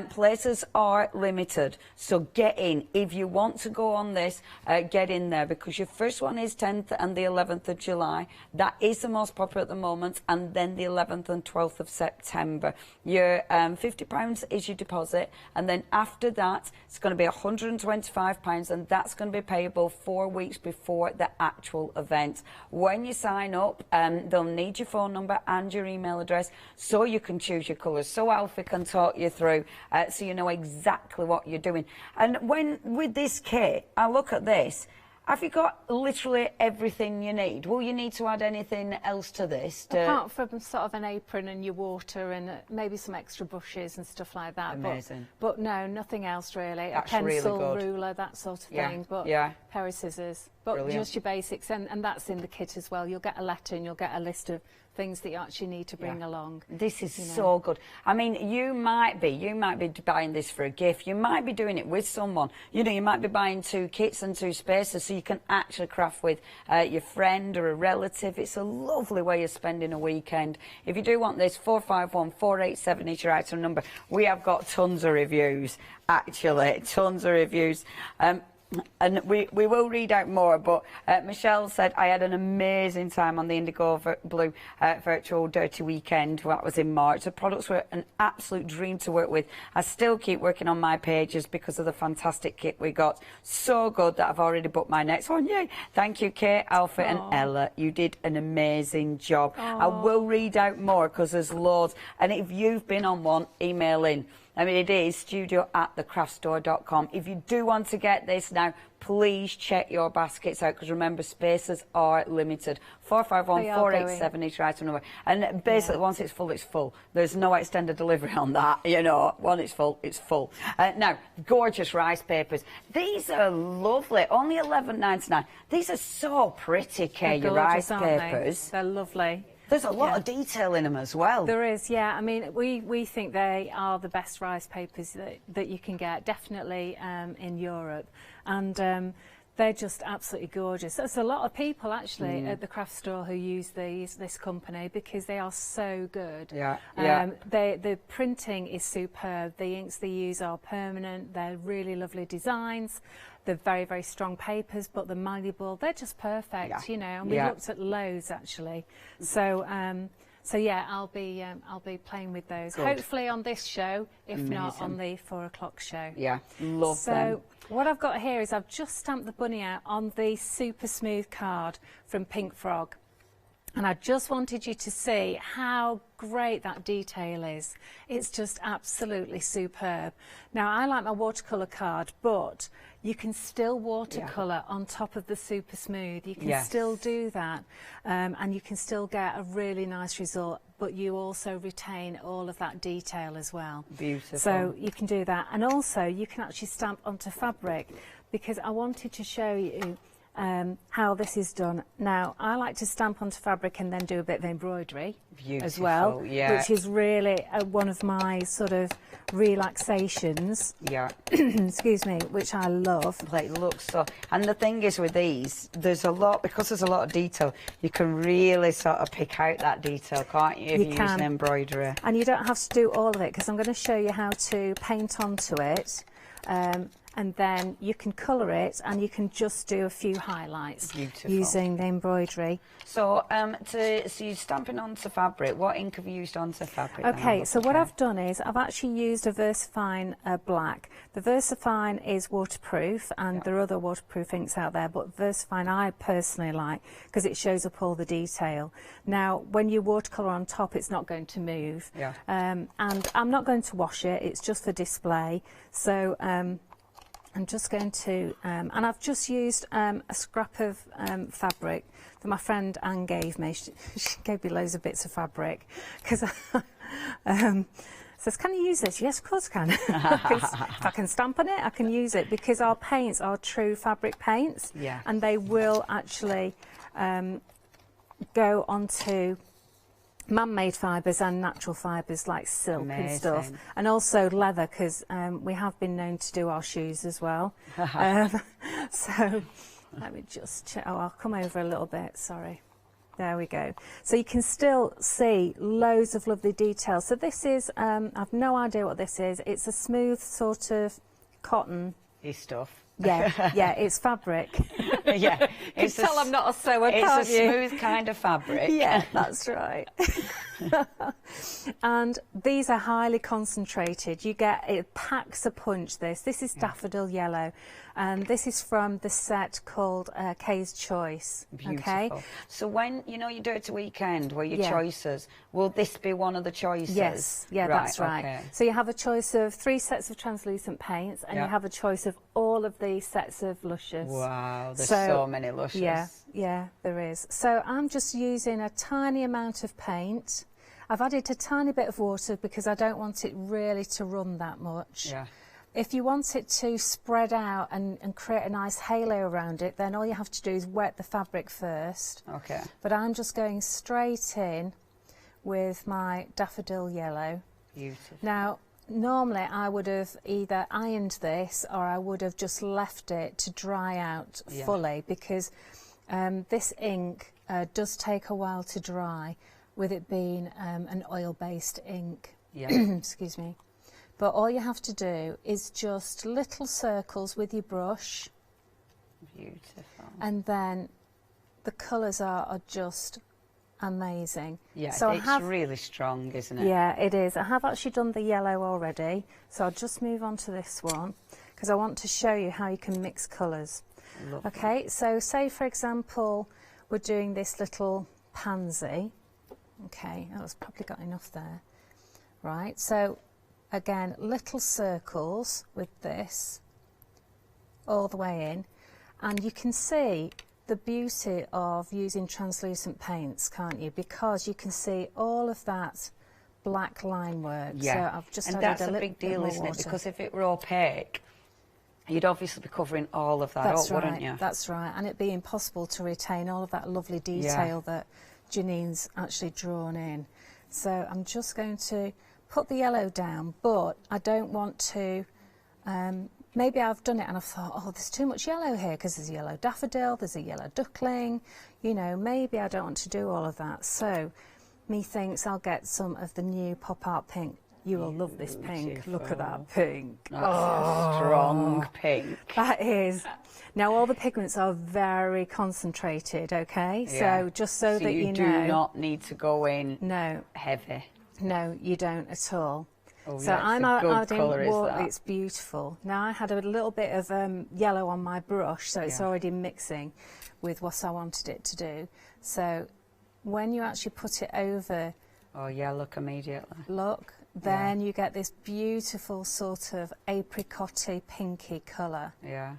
[SPEAKER 14] places are limited. So get in. If you want to go on this, get in there, because your first one is 10th and the 11th of July. That is the most popular at the moment. And then the 11th and 12th of September. Your £50 is your deposit, and then after that it's going to be £125, and that's going to be payable 4 weeks before the actual event. When you sign up, they'll need your phone number and your email address so you can choose your colours, so Alfie can talk you through, so you know exactly what you're doing. And when with this kit, I look at this. Have you got literally everything you need? Will you need to add anything else to this?
[SPEAKER 7] Apart from sort of an apron and your water and maybe some extra brushes and stuff like that.
[SPEAKER 14] Amazing.
[SPEAKER 7] But no, nothing else really.
[SPEAKER 14] That's
[SPEAKER 7] a pencil,
[SPEAKER 14] really good.
[SPEAKER 7] Ruler, that sort of thing. But pair of scissors. But
[SPEAKER 14] Brilliant.
[SPEAKER 7] Just your basics, and that's in the kit as well. You'll get a letter and you'll get a list of things that you actually need to bring along.
[SPEAKER 14] This is so good. I mean, you might be buying this for a gift. You might be doing it with someone. You know, you might be buying 2 kits and 2 spaces so you can actually craft with your friend or a relative. It's a lovely way of spending a weekend. If you do want this, 451487 is your item number. We have got tons of reviews, actually, tons of reviews. And we will read out more, but Michelle said, I had an amazing time on the Indigo Blue virtual dirty weekend. That was in March. The products were an absolute dream to work with. I still keep working on my pages because of the fantastic kit we got. So good that I've already booked my next one. Yay! Thank you, Kate, Alfie and Ella. You did an amazing job. I will read out more because there's loads. And if you've been on one, email in. I mean, it is studio@thecraftstore.com. If you do want to get this now, please check your baskets out, because remember, spaces are limited. 451487 is your item number. And basically, once it's full, it's full. There's no extended delivery on that, you know. Once it's full, it's full. Now, gorgeous rice papers. These are lovely. Only £11.99. These are so pretty, Kay, your rice papers.
[SPEAKER 7] They're lovely.
[SPEAKER 14] There's a lot of detail in them as well.
[SPEAKER 7] There is, yeah. I mean, we think they are the best rice papers that you can get, definitely in Europe. And they're just absolutely gorgeous. There's a lot of people, actually, at the craft store who use this company because they are so good. The printing is superb. The inks they use are permanent. They're really lovely designs. They're very, very strong papers, but they're malleable. They're just perfect, you know. And we looked at loads, actually. So yeah, I'll be playing with those. Good. Hopefully on this show, if not on the 4 o'clock show.
[SPEAKER 14] Yeah, love them.
[SPEAKER 7] So what I've got here is I've just stamped the bunny out on the super smooth card from Pink Frog. And I just wanted you to see how great that detail is. It's just absolutely superb. Now, I like my watercolour card, but you can still watercolour on top of the super smooth. You can still do that, and you can still get a really nice result, but you also retain all of that detail as well.
[SPEAKER 14] Beautiful.
[SPEAKER 7] So you can do that. And also, you can actually stamp onto fabric, because I wanted to show you how this is done. Now, I like to stamp onto fabric and then do a bit of embroidery as well, which is really one of my sort of relaxations. Excuse me, which I love.
[SPEAKER 14] Like, look, so, and the thing is with these, there's a lot, because there's a lot of detail, you can really sort of pick out that detail, can't you, if you use an embroidery?
[SPEAKER 7] And you don't have to do all of it, because I'm going to show you how to paint onto it. and then you can colour it, and you can just do a few highlights using the embroidery.
[SPEAKER 14] So, so you're stamping onto fabric. What ink have you used onto fabric?
[SPEAKER 7] Okay, so what I've done is I've actually used a VersaFine black. The VersaFine is waterproof, and there are other waterproof inks out there, but VersaFine I personally like because it shows up all the detail. Now, when you watercolour on top, it's not going to move.
[SPEAKER 14] Yeah.
[SPEAKER 7] And I'm not going to wash it, it's just for display. So I'm just going to, and I've just used a scrap of fabric that my friend Anne gave me. She gave me loads of bits of fabric because says, can you use this? Yes, of course I can. If I can stamp on it, I can use it, because our paints are true fabric paints, and they will actually go onto man-made fibres and natural fibres like silk and stuff, and also leather, because we have been known to do our shoes as well. So let me just check. Oh, I'll come over a little bit, sorry. There we go. So you can still see loads of lovely details. So this is, I've no idea what this is. It's a smooth sort of cotton.
[SPEAKER 14] Stuff.
[SPEAKER 7] Yeah, yeah, it's fabric.
[SPEAKER 14] Yeah,
[SPEAKER 7] you can tell I'm not a sewer,
[SPEAKER 14] It's
[SPEAKER 7] can't
[SPEAKER 14] a
[SPEAKER 7] you?
[SPEAKER 14] smooth kind of fabric.
[SPEAKER 7] Yeah, that's right. And these are highly concentrated. You get, it packs a punch, this is daffodil yellow, and this is from the set called Kay's Choice.
[SPEAKER 14] Beautiful.
[SPEAKER 7] Okay,
[SPEAKER 14] so when you know you do it to weekend where your choices, will this be one of the choices?
[SPEAKER 7] Yes, yeah, that's right.
[SPEAKER 14] Okay.
[SPEAKER 7] So you have a choice of 3 sets of translucent paints, and you have a choice of all of these sets of Luscious.
[SPEAKER 14] Wow, there's so many Luscious.
[SPEAKER 7] Yeah, yeah, there is. So I'm just using a tiny amount of paint. I've added a tiny bit of water because I don't want it really to run that much.
[SPEAKER 14] Yeah.
[SPEAKER 7] If you want it to spread out and create a nice halo around it, then all you have to do is wet the fabric first.
[SPEAKER 14] Okay.
[SPEAKER 7] But I'm just going straight in with my daffodil yellow.
[SPEAKER 14] Beautiful.
[SPEAKER 7] Now, normally I would have either ironed this or I would have just left it to dry out fully, because this ink does take a while to dry, with it being an oil-based ink.
[SPEAKER 14] Yeah.
[SPEAKER 7] Excuse me. But all you have to do is just little circles with your brush.
[SPEAKER 14] Beautiful.
[SPEAKER 7] And then the colours are just amazing.
[SPEAKER 14] Yeah,
[SPEAKER 7] so
[SPEAKER 14] it's really strong, isn't it?
[SPEAKER 7] Yeah, it is. I have actually done the yellow already, so I'll just move on to this one because I want to show you how you can mix colours.
[SPEAKER 14] Lovely.
[SPEAKER 7] Okay, so say for example we're doing this little pansy. Okay, that's probably got enough there. Right, so again, little circles with this all the way in, and you can see the beauty of using translucent paints, can't you? Because you can see all of that black line work.
[SPEAKER 14] Yeah,
[SPEAKER 7] so I've just
[SPEAKER 14] and
[SPEAKER 7] added
[SPEAKER 14] that's a big deal, isn't it? Because if it were opaque, you'd obviously be covering all of that up, wouldn't you?
[SPEAKER 7] That's right, and it'd be impossible to retain all of that lovely detail that Janine's actually drawn in. So I'm just going to put the yellow down, but I don't want to, maybe I've done it and I've thought, oh, there's too much yellow here because there's a yellow daffodil, there's a yellow duckling, you know, maybe I don't want to do all of that. So methinks I'll get some of the new pop art pink. You will love this pink. Look at that pink.
[SPEAKER 14] That's a strong pink.
[SPEAKER 7] That is. Now all the pigments are very concentrated, okay?
[SPEAKER 14] Yeah.
[SPEAKER 7] So just so that you know.
[SPEAKER 14] You do not need to go in heavy.
[SPEAKER 7] No, you don't at all.
[SPEAKER 14] Oh,
[SPEAKER 7] so
[SPEAKER 14] yeah,
[SPEAKER 7] I'm
[SPEAKER 14] adding
[SPEAKER 7] it's beautiful. Now I had a little bit of yellow on my brush, so it's already mixing with what I wanted it to do. So when you actually put it over,
[SPEAKER 14] oh yeah, look immediately.
[SPEAKER 7] Look, then you get this beautiful sort of apricot-y, pinky colour.
[SPEAKER 14] Yeah,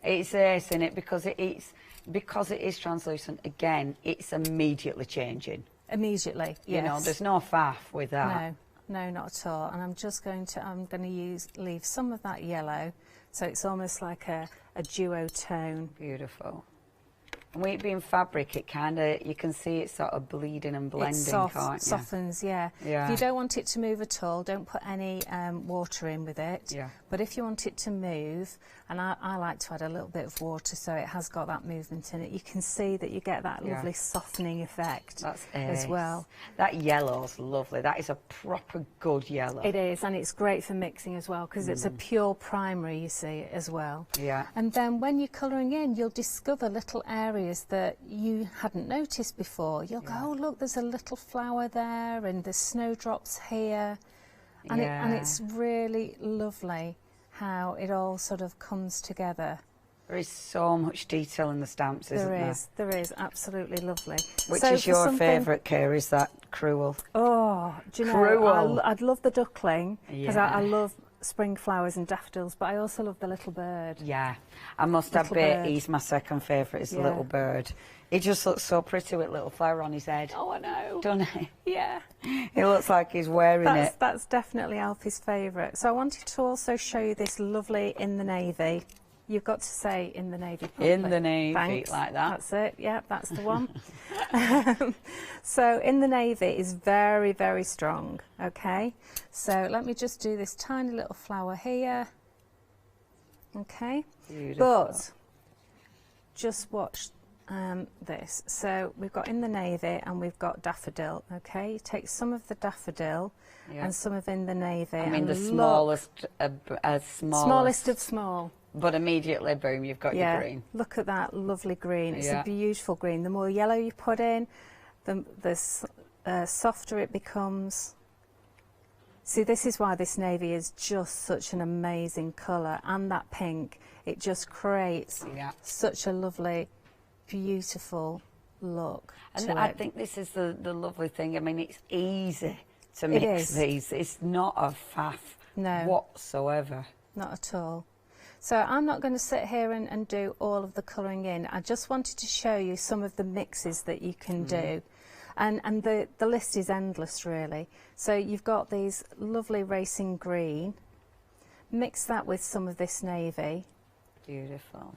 [SPEAKER 14] it's ace in it because it is translucent. Again, it's immediately changing.
[SPEAKER 7] Immediately, yes.
[SPEAKER 14] You know, there's no faff with that.
[SPEAKER 7] No, not at all. And I'm going to leave some of that yellow, so it's almost like a duo tone.
[SPEAKER 14] Beautiful. And with it being fabric, it kind of, you can see it sort of bleeding and blending, can't you?
[SPEAKER 7] Softens, yeah. If you don't want it to move at all, don't put any water in with it.
[SPEAKER 14] Yeah.
[SPEAKER 7] But if you want it to move, and I like to add a little bit of water so it has got that movement in it, you can see that you get that lovely softening effect as well.
[SPEAKER 14] That yellow's lovely. That is a proper good yellow.
[SPEAKER 7] It is, and it's great for mixing as well because it's a pure primary, you see, as well.
[SPEAKER 14] Yeah.
[SPEAKER 7] And then when you're colouring in, you'll discover little areas that you hadn't noticed before. You'll go, oh look, there's a little flower there, and there's snowdrops here, and it's really lovely how it all sort of comes together.
[SPEAKER 14] There is so much detail in the stamps, isn't there?
[SPEAKER 7] There is, absolutely lovely.
[SPEAKER 14] Which is your favourite, Keir? Is that Cruel?
[SPEAKER 7] Oh, do you know, I'd love the duckling, because I love spring flowers and daffodils, but I also love the little bird.
[SPEAKER 14] Yeah, I must admit, he's my second favourite, is the little bird. He just looks so pretty with a little flower on his head.
[SPEAKER 7] Oh, I know.
[SPEAKER 14] Doesn't he?
[SPEAKER 7] Yeah.
[SPEAKER 14] He looks like he's wearing it.
[SPEAKER 7] That's definitely Alfie's favourite. So I wanted to also show you this lovely In the Navy. You've got to say In the Navy properly.
[SPEAKER 14] In the Navy,
[SPEAKER 7] Thanks.
[SPEAKER 14] like that.
[SPEAKER 7] That's it, yeah, that's the one. So In the Navy is very, very strong, okay? So let me just do this tiny little flower here. Okay?
[SPEAKER 14] Beautiful.
[SPEAKER 7] But just watch this. So we've got In the Navy and we've got daffodil, okay? You take some of the daffodil and some of In the Navy.
[SPEAKER 14] I mean, the
[SPEAKER 7] smallest of small.
[SPEAKER 14] But immediately, boom, you've got your green.
[SPEAKER 7] Look at that lovely green. It's a beautiful green. The more yellow you put in, the softer it becomes. See, this is why this navy is just such an amazing colour. And that pink, it just creates such a lovely, beautiful look
[SPEAKER 14] And
[SPEAKER 7] to
[SPEAKER 14] I
[SPEAKER 7] it.
[SPEAKER 14] think this is the lovely thing. I mean, it's easy to mix these. It's not a faff whatsoever.
[SPEAKER 7] Not at all. So I'm not going to sit here and do all of the colouring in. I just wanted to show you some of the mixes that you can do. And the list is endless, really. So you've got these lovely racing green. Mix that with some of this navy.
[SPEAKER 14] Beautiful.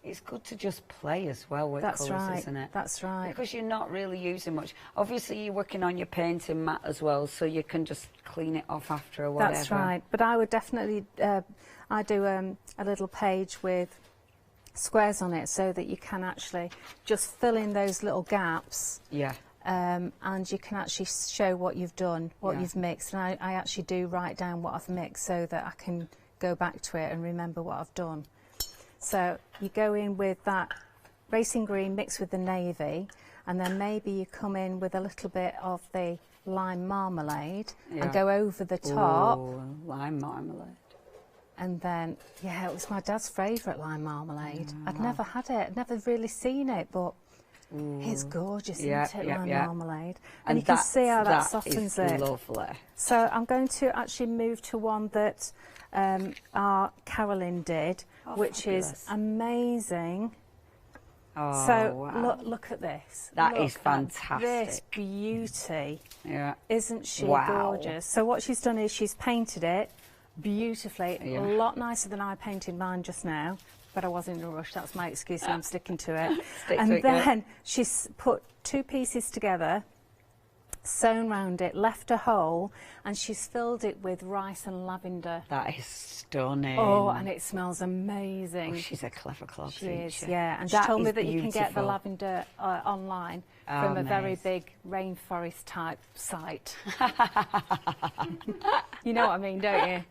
[SPEAKER 14] It's good to just play as well with
[SPEAKER 7] That's
[SPEAKER 14] colours,
[SPEAKER 7] right.
[SPEAKER 14] isn't it?
[SPEAKER 7] That's right.
[SPEAKER 14] Because you're not really using much. Obviously, you're working on your painting mat as well, so you can just clean it off after or whatever.
[SPEAKER 7] That's right. But I would definitely, I do a little page with squares on it so that you can actually just fill in those little gaps.
[SPEAKER 14] Yeah.
[SPEAKER 7] And you can actually show what you've done, what you've mixed. And I actually do write down what I've mixed so that I can go back to it and remember what I've done. So you go in with that racing green mixed with the navy, and then maybe you come in with a little bit of the lime marmalade and go over the top.
[SPEAKER 14] Ooh, lime marmalade.
[SPEAKER 7] And then, yeah, it was my dad's favourite lime marmalade. I'd never had it, I'd never really seen it, but it's gorgeous, isn't it, lime marmalade? And you can see how that softens it.
[SPEAKER 14] Lovely.
[SPEAKER 7] So I'm going to actually move to one that our Carolyn did, which is amazing.
[SPEAKER 14] Oh,
[SPEAKER 7] so
[SPEAKER 14] wow.
[SPEAKER 7] look at this.
[SPEAKER 14] That
[SPEAKER 7] look
[SPEAKER 14] is fantastic.
[SPEAKER 7] This beauty.
[SPEAKER 14] Yeah.
[SPEAKER 7] Isn't she
[SPEAKER 14] Wow.
[SPEAKER 7] gorgeous? So what she's done is she's painted it beautifully, a lot nicer than I painted mine just now. But I was in a rush, that's my excuse, and I'm sticking to it. And then she's put two pieces together, sewn round it, left a hole, and she's filled it with rice and lavender.
[SPEAKER 14] That is stunning.
[SPEAKER 7] Oh, and it smells amazing.
[SPEAKER 14] Oh, she's a clever club
[SPEAKER 7] She
[SPEAKER 14] teacher.
[SPEAKER 7] is, yeah. And she told me that you can get the lavender online from a very big rainforest type site. You know what I mean, don't you?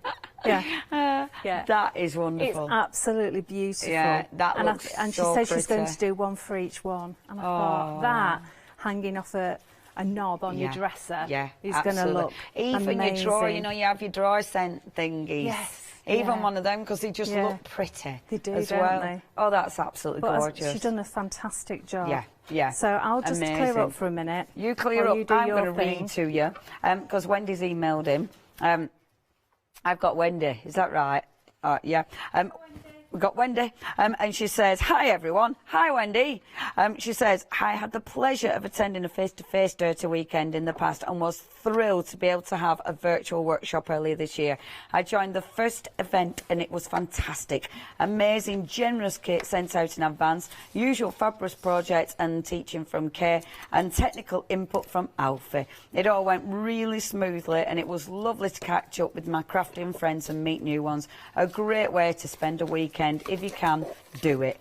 [SPEAKER 7] Yeah. Yeah.
[SPEAKER 14] That is wonderful.
[SPEAKER 7] It's absolutely beautiful.
[SPEAKER 14] Yeah, that
[SPEAKER 7] and
[SPEAKER 14] looks
[SPEAKER 7] and she
[SPEAKER 14] so
[SPEAKER 7] said she's going
[SPEAKER 14] pretty.
[SPEAKER 7] to do one for each one. And I thought that hanging off a knob on your dresser is going to look
[SPEAKER 14] even
[SPEAKER 7] amazing.
[SPEAKER 14] your drawer, you know, you have your drawer scent thingies.
[SPEAKER 7] Yes.
[SPEAKER 14] Even one of them, because they just look pretty.
[SPEAKER 7] They do,
[SPEAKER 14] as
[SPEAKER 7] don't
[SPEAKER 14] well.
[SPEAKER 7] they?
[SPEAKER 14] Oh, that's absolutely gorgeous.
[SPEAKER 7] She's done a fantastic job.
[SPEAKER 14] Yeah, yeah.
[SPEAKER 7] So I'll just clear up for a minute.
[SPEAKER 14] You clear up.
[SPEAKER 7] You do
[SPEAKER 14] I'm
[SPEAKER 7] your
[SPEAKER 14] going to
[SPEAKER 7] thing.
[SPEAKER 14] read to you because Wendy's emailed him. I've got Wendy. Is that right? Yeah. we've got Wendy, and she says, hi everyone. Hi Wendy. She says, I had the pleasure of attending a face-to-face Dirty Weekend in the past and was thrilled to be able to have a virtual workshop earlier this year. I joined the first event and it was fantastic. Amazing, generous kit sent out in advance, usual fabulous projects and teaching from Kay, and technical input from Alfie. It all went really smoothly and it was lovely to catch up with my crafting friends and meet new ones. A great way to spend a weekend. If you can, do it.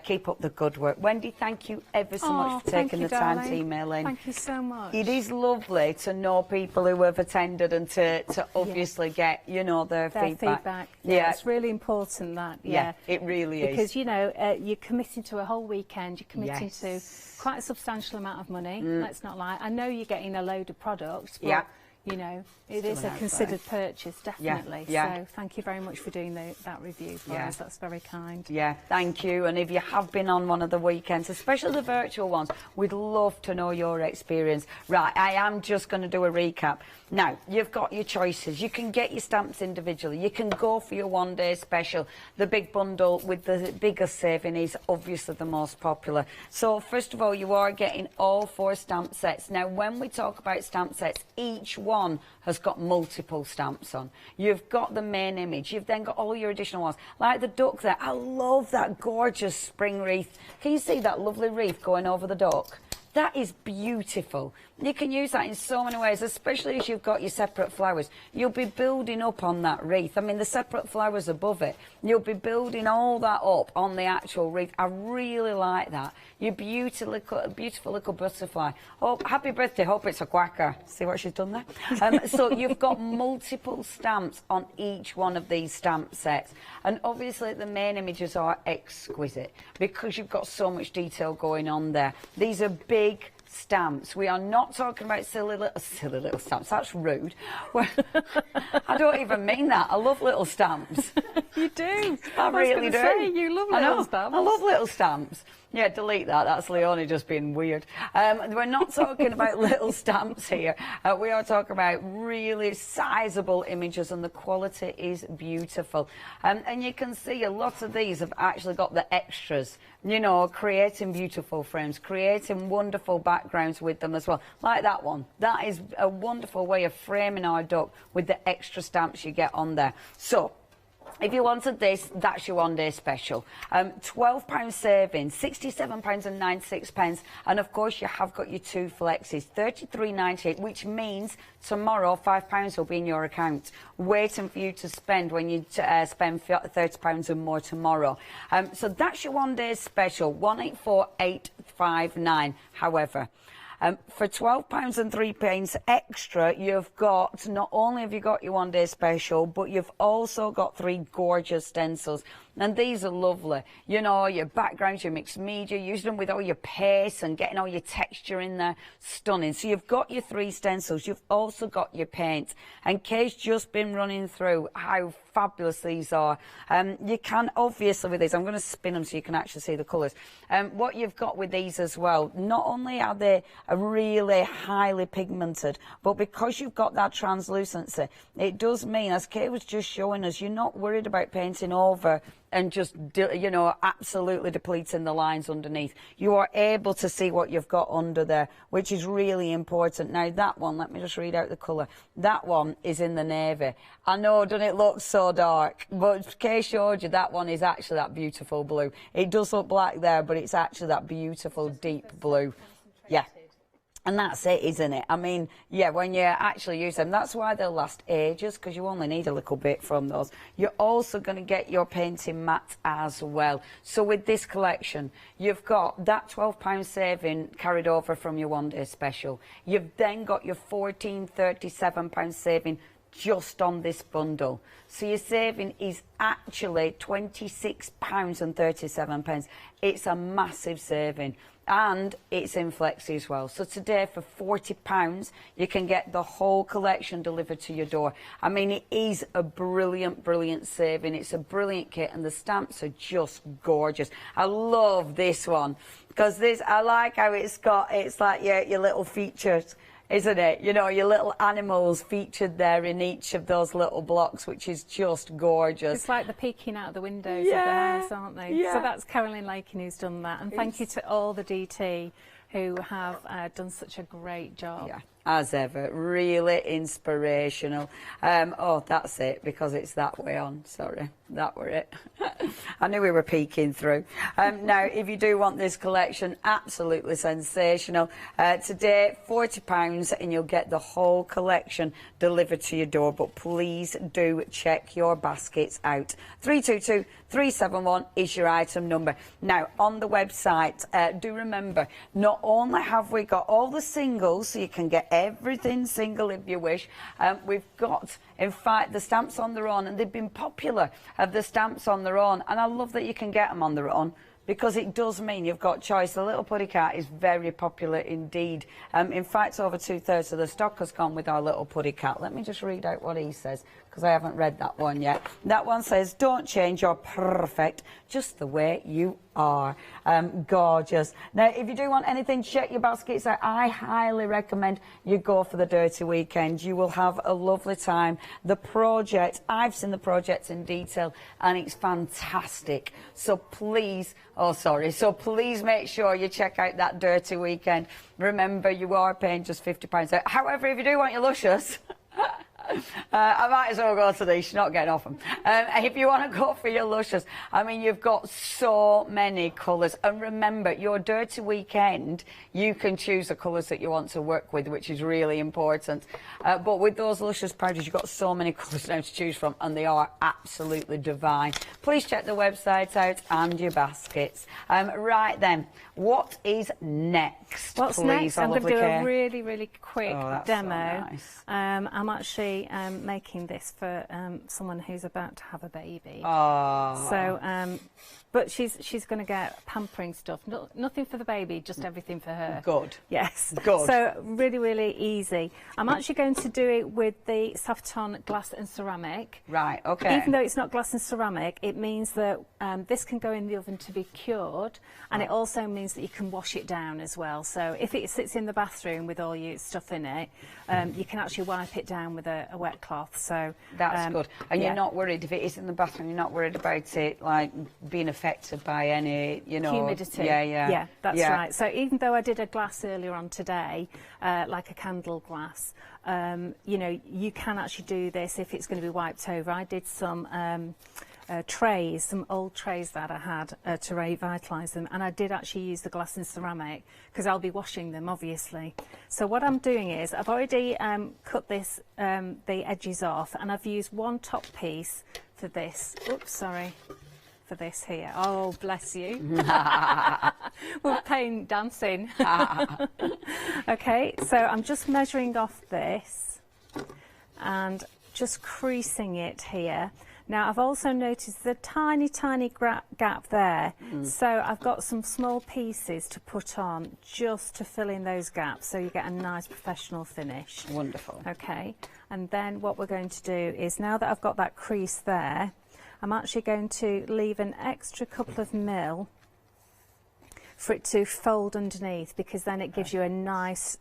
[SPEAKER 14] Keep up the good work. Wendy, thank you ever so much for taking the time to email in.
[SPEAKER 7] Thank you so much.
[SPEAKER 14] It is lovely to know people who have attended and to obviously get, you know, their feedback.
[SPEAKER 7] Yeah, it's really important that.
[SPEAKER 14] Yeah, it really is.
[SPEAKER 7] Because, you know, you're committing to a whole weekend, you're committing to quite a substantial amount of money, let's not lie. I know you're getting a load of products, but you know, it is a considered purchase, definitely. So thank you very much for doing that review for us. That's very kind.
[SPEAKER 14] Yeah, thank you. And if you have been on one of the weekends, especially the virtual ones, we'd love to know your experience. Right, I am just going to do a recap. Now, you've got your choices. You can get your stamps individually. You can go for your one-day special. The big bundle with the biggest saving is obviously the most popular. So, first of all, you are getting all 4 stamp sets. Now, when we talk about stamp sets, each one has got multiple stamps on. You've got the main image. You've then got all your additional ones. Like the duck there. I love that gorgeous spring wreath. Can you see that lovely wreath going over the duck? That is beautiful. You can use that in so many ways, especially as you've got your separate flowers. You'll be building up on that wreath. I mean, the separate flowers above it, you'll be building all that up on the actual wreath. I really like that. Your beautiful little butterfly. Oh, happy birthday. Hope it's a quacker. See what she's done there? So you've got multiple stamps on each one of these stamp sets. And obviously the main images are exquisite because you've got so much detail going on there. These are big stamps. We are not talking about silly little stamps. That's rude. Well, I don't even mean that. I love little stamps.
[SPEAKER 7] You do.
[SPEAKER 14] I really do.
[SPEAKER 7] Say, you love little stamps.
[SPEAKER 14] I love little stamps. Yeah, delete that. That's Leonie just being weird. We're not talking about little stamps here. We are talking about really sizable images, and the quality is beautiful. And you can see a lot of these have actually got the extras, you know, creating beautiful frames, creating wonderful backgrounds with them as well. Like that one. That is a wonderful way of framing our duck with the extra stamps you get on there. So, if you wanted this, that's your one-day special. £12 saving, £67.96, and of course you have got your 2 flexis, £33.98, which means tomorrow £5 will be in your account, waiting for you to spend when you spend £30 or more tomorrow. So that's your one-day special, 184859. However, for £12 and 3p extra, you've got, not only have you got your one-day special, but you've also got 3 gorgeous stencils. And these are lovely. You know, your backgrounds, your mixed media, using them with all your paste and getting all your texture in there. Stunning. So you've got your 3 stencils. You've also got your paint. And Kay's just been running through how fabulous these are. You can, obviously, with these, I'm going to spin them so you can actually see the colours. What you've got with these as well, not only are they really highly pigmented, but because you've got that translucency, it does mean, as Kay was just showing us, you're not worried about painting over and just, you know, absolutely depleting the lines underneath. You are able to see what you've got under there, which is really important. Now, that one, let me just read out the colour. That one is in the navy. I know, doesn't it look so dark? But Kay showed you that one is actually that beautiful blue. It does look black there, but it's actually that beautiful deep blue. Yeah. And that's it, isn't it? I mean, yeah, when you actually use them, that's why they'll last ages, because you only need a little bit from those. You're also going to get your painting mat as well. So with this collection, you've got that £12 saving carried over from your one-day special. You've then got your £14.37 saving just on this bundle. So your saving is actually £26.37. It's a massive saving. And it's in Flexi as well. So today for £40 you can get the whole collection delivered to your door. I mean, it is a brilliant saving. It's a brilliant kit and the stamps are just gorgeous. I love this one because this, I like how it's got, it's like your little features. isn't it? You know, your little animals featured there in each of those little blocks, which is just gorgeous.
[SPEAKER 7] It's like the peeking out of the windows of the house, aren't they?
[SPEAKER 14] Yeah.
[SPEAKER 7] So that's Caroline Lakin who's done that. And thank you to all the DT who have done such a great job.
[SPEAKER 14] Yeah, as ever, really inspirational. Oh, that's it, because it's that way on. Sorry, that were it. I knew we were peeking through. Now, if you do want this collection, absolutely sensational. Today, £40, and you'll get the whole collection delivered to your door. But please do check your baskets out. 322371 is your item number. Now, on the website, do remember, not only have we got all the singles, so you can get everything single if you wish, we've got, in fact, the stamps on their own, and they've been popular, the stamps on their own, and I love that you can get them on their own, because it does mean you've got choice. The little putty cat is very popular indeed. In fact, over 2/3 of the stock has gone with our little putty cat. Let me just read out what he says, because I haven't read that one yet. That one says, don't change, you're perfect, just the way you are. Gorgeous. Now, if you do want anything, check your baskets out. I highly recommend you go for the Dirty Weekend. You will have a lovely time. The project, I've seen the project in detail, and it's fantastic. So please, so please make sure you check out that Dirty Weekend. Remember, you are paying just £50. However, if you do want your Luscious, I might as well go to these, you're not getting off them. If you want to go for your Luscious, I mean, you've got so many colours. And remember, your Dirty Weekend, you can choose the colours that you want to work with, which is really important. But with those Luscious powders, you've got so many colours now to choose from, and they are absolutely divine. Please check the website out and your baskets. Right then, what is next?
[SPEAKER 7] What's next? I'm going to do a really, really quick demo.
[SPEAKER 14] So nice.
[SPEAKER 7] I'm actually making this for someone who's about to have a baby.
[SPEAKER 14] Oh.
[SPEAKER 7] So, but she's going to get pampering stuff. Nothing for the baby, just everything for her.
[SPEAKER 14] Good.
[SPEAKER 7] Yes.
[SPEAKER 14] Good.
[SPEAKER 7] So really, really easy. I'm actually going to do it with the Safton glass and ceramic.
[SPEAKER 14] Right. Okay.
[SPEAKER 7] Even though it's not glass and ceramic, it means that this can go in the oven to be cured, and it also means that you can wash it down as well. So if it sits in the bathroom with all your stuff in it, you can actually wipe it down with a wet cloth. So
[SPEAKER 14] that's good. And you're not worried if it is in the bathroom. You're not worried about it like being affected by any, you know,
[SPEAKER 7] humidity. Yeah, that's right. So even though I did a glass earlier on today, like a candle glass, you know, you can actually do this if it's going to be wiped over. I did some trays, some old trays that I had to revitalise them, and I did actually use the glass and ceramic because I'll be washing them, obviously. So what I'm doing is I've already cut this, the edges off, and I've used one top piece for this. Oops, sorry. For this here. Oh, bless you. We're playing dancing. Okay, so I'm just measuring off this and just creasing it here. Now, I've also noticed the tiny, tiny gap there. So I've got some small pieces to put on just to fill in those gaps so you get a nice professional finish.
[SPEAKER 14] Wonderful.
[SPEAKER 7] Okay, and then what we're going to do is, now that I've got that crease there, I'm actually going to leave an extra couple of mil for it to fold underneath, because then it gives you a nice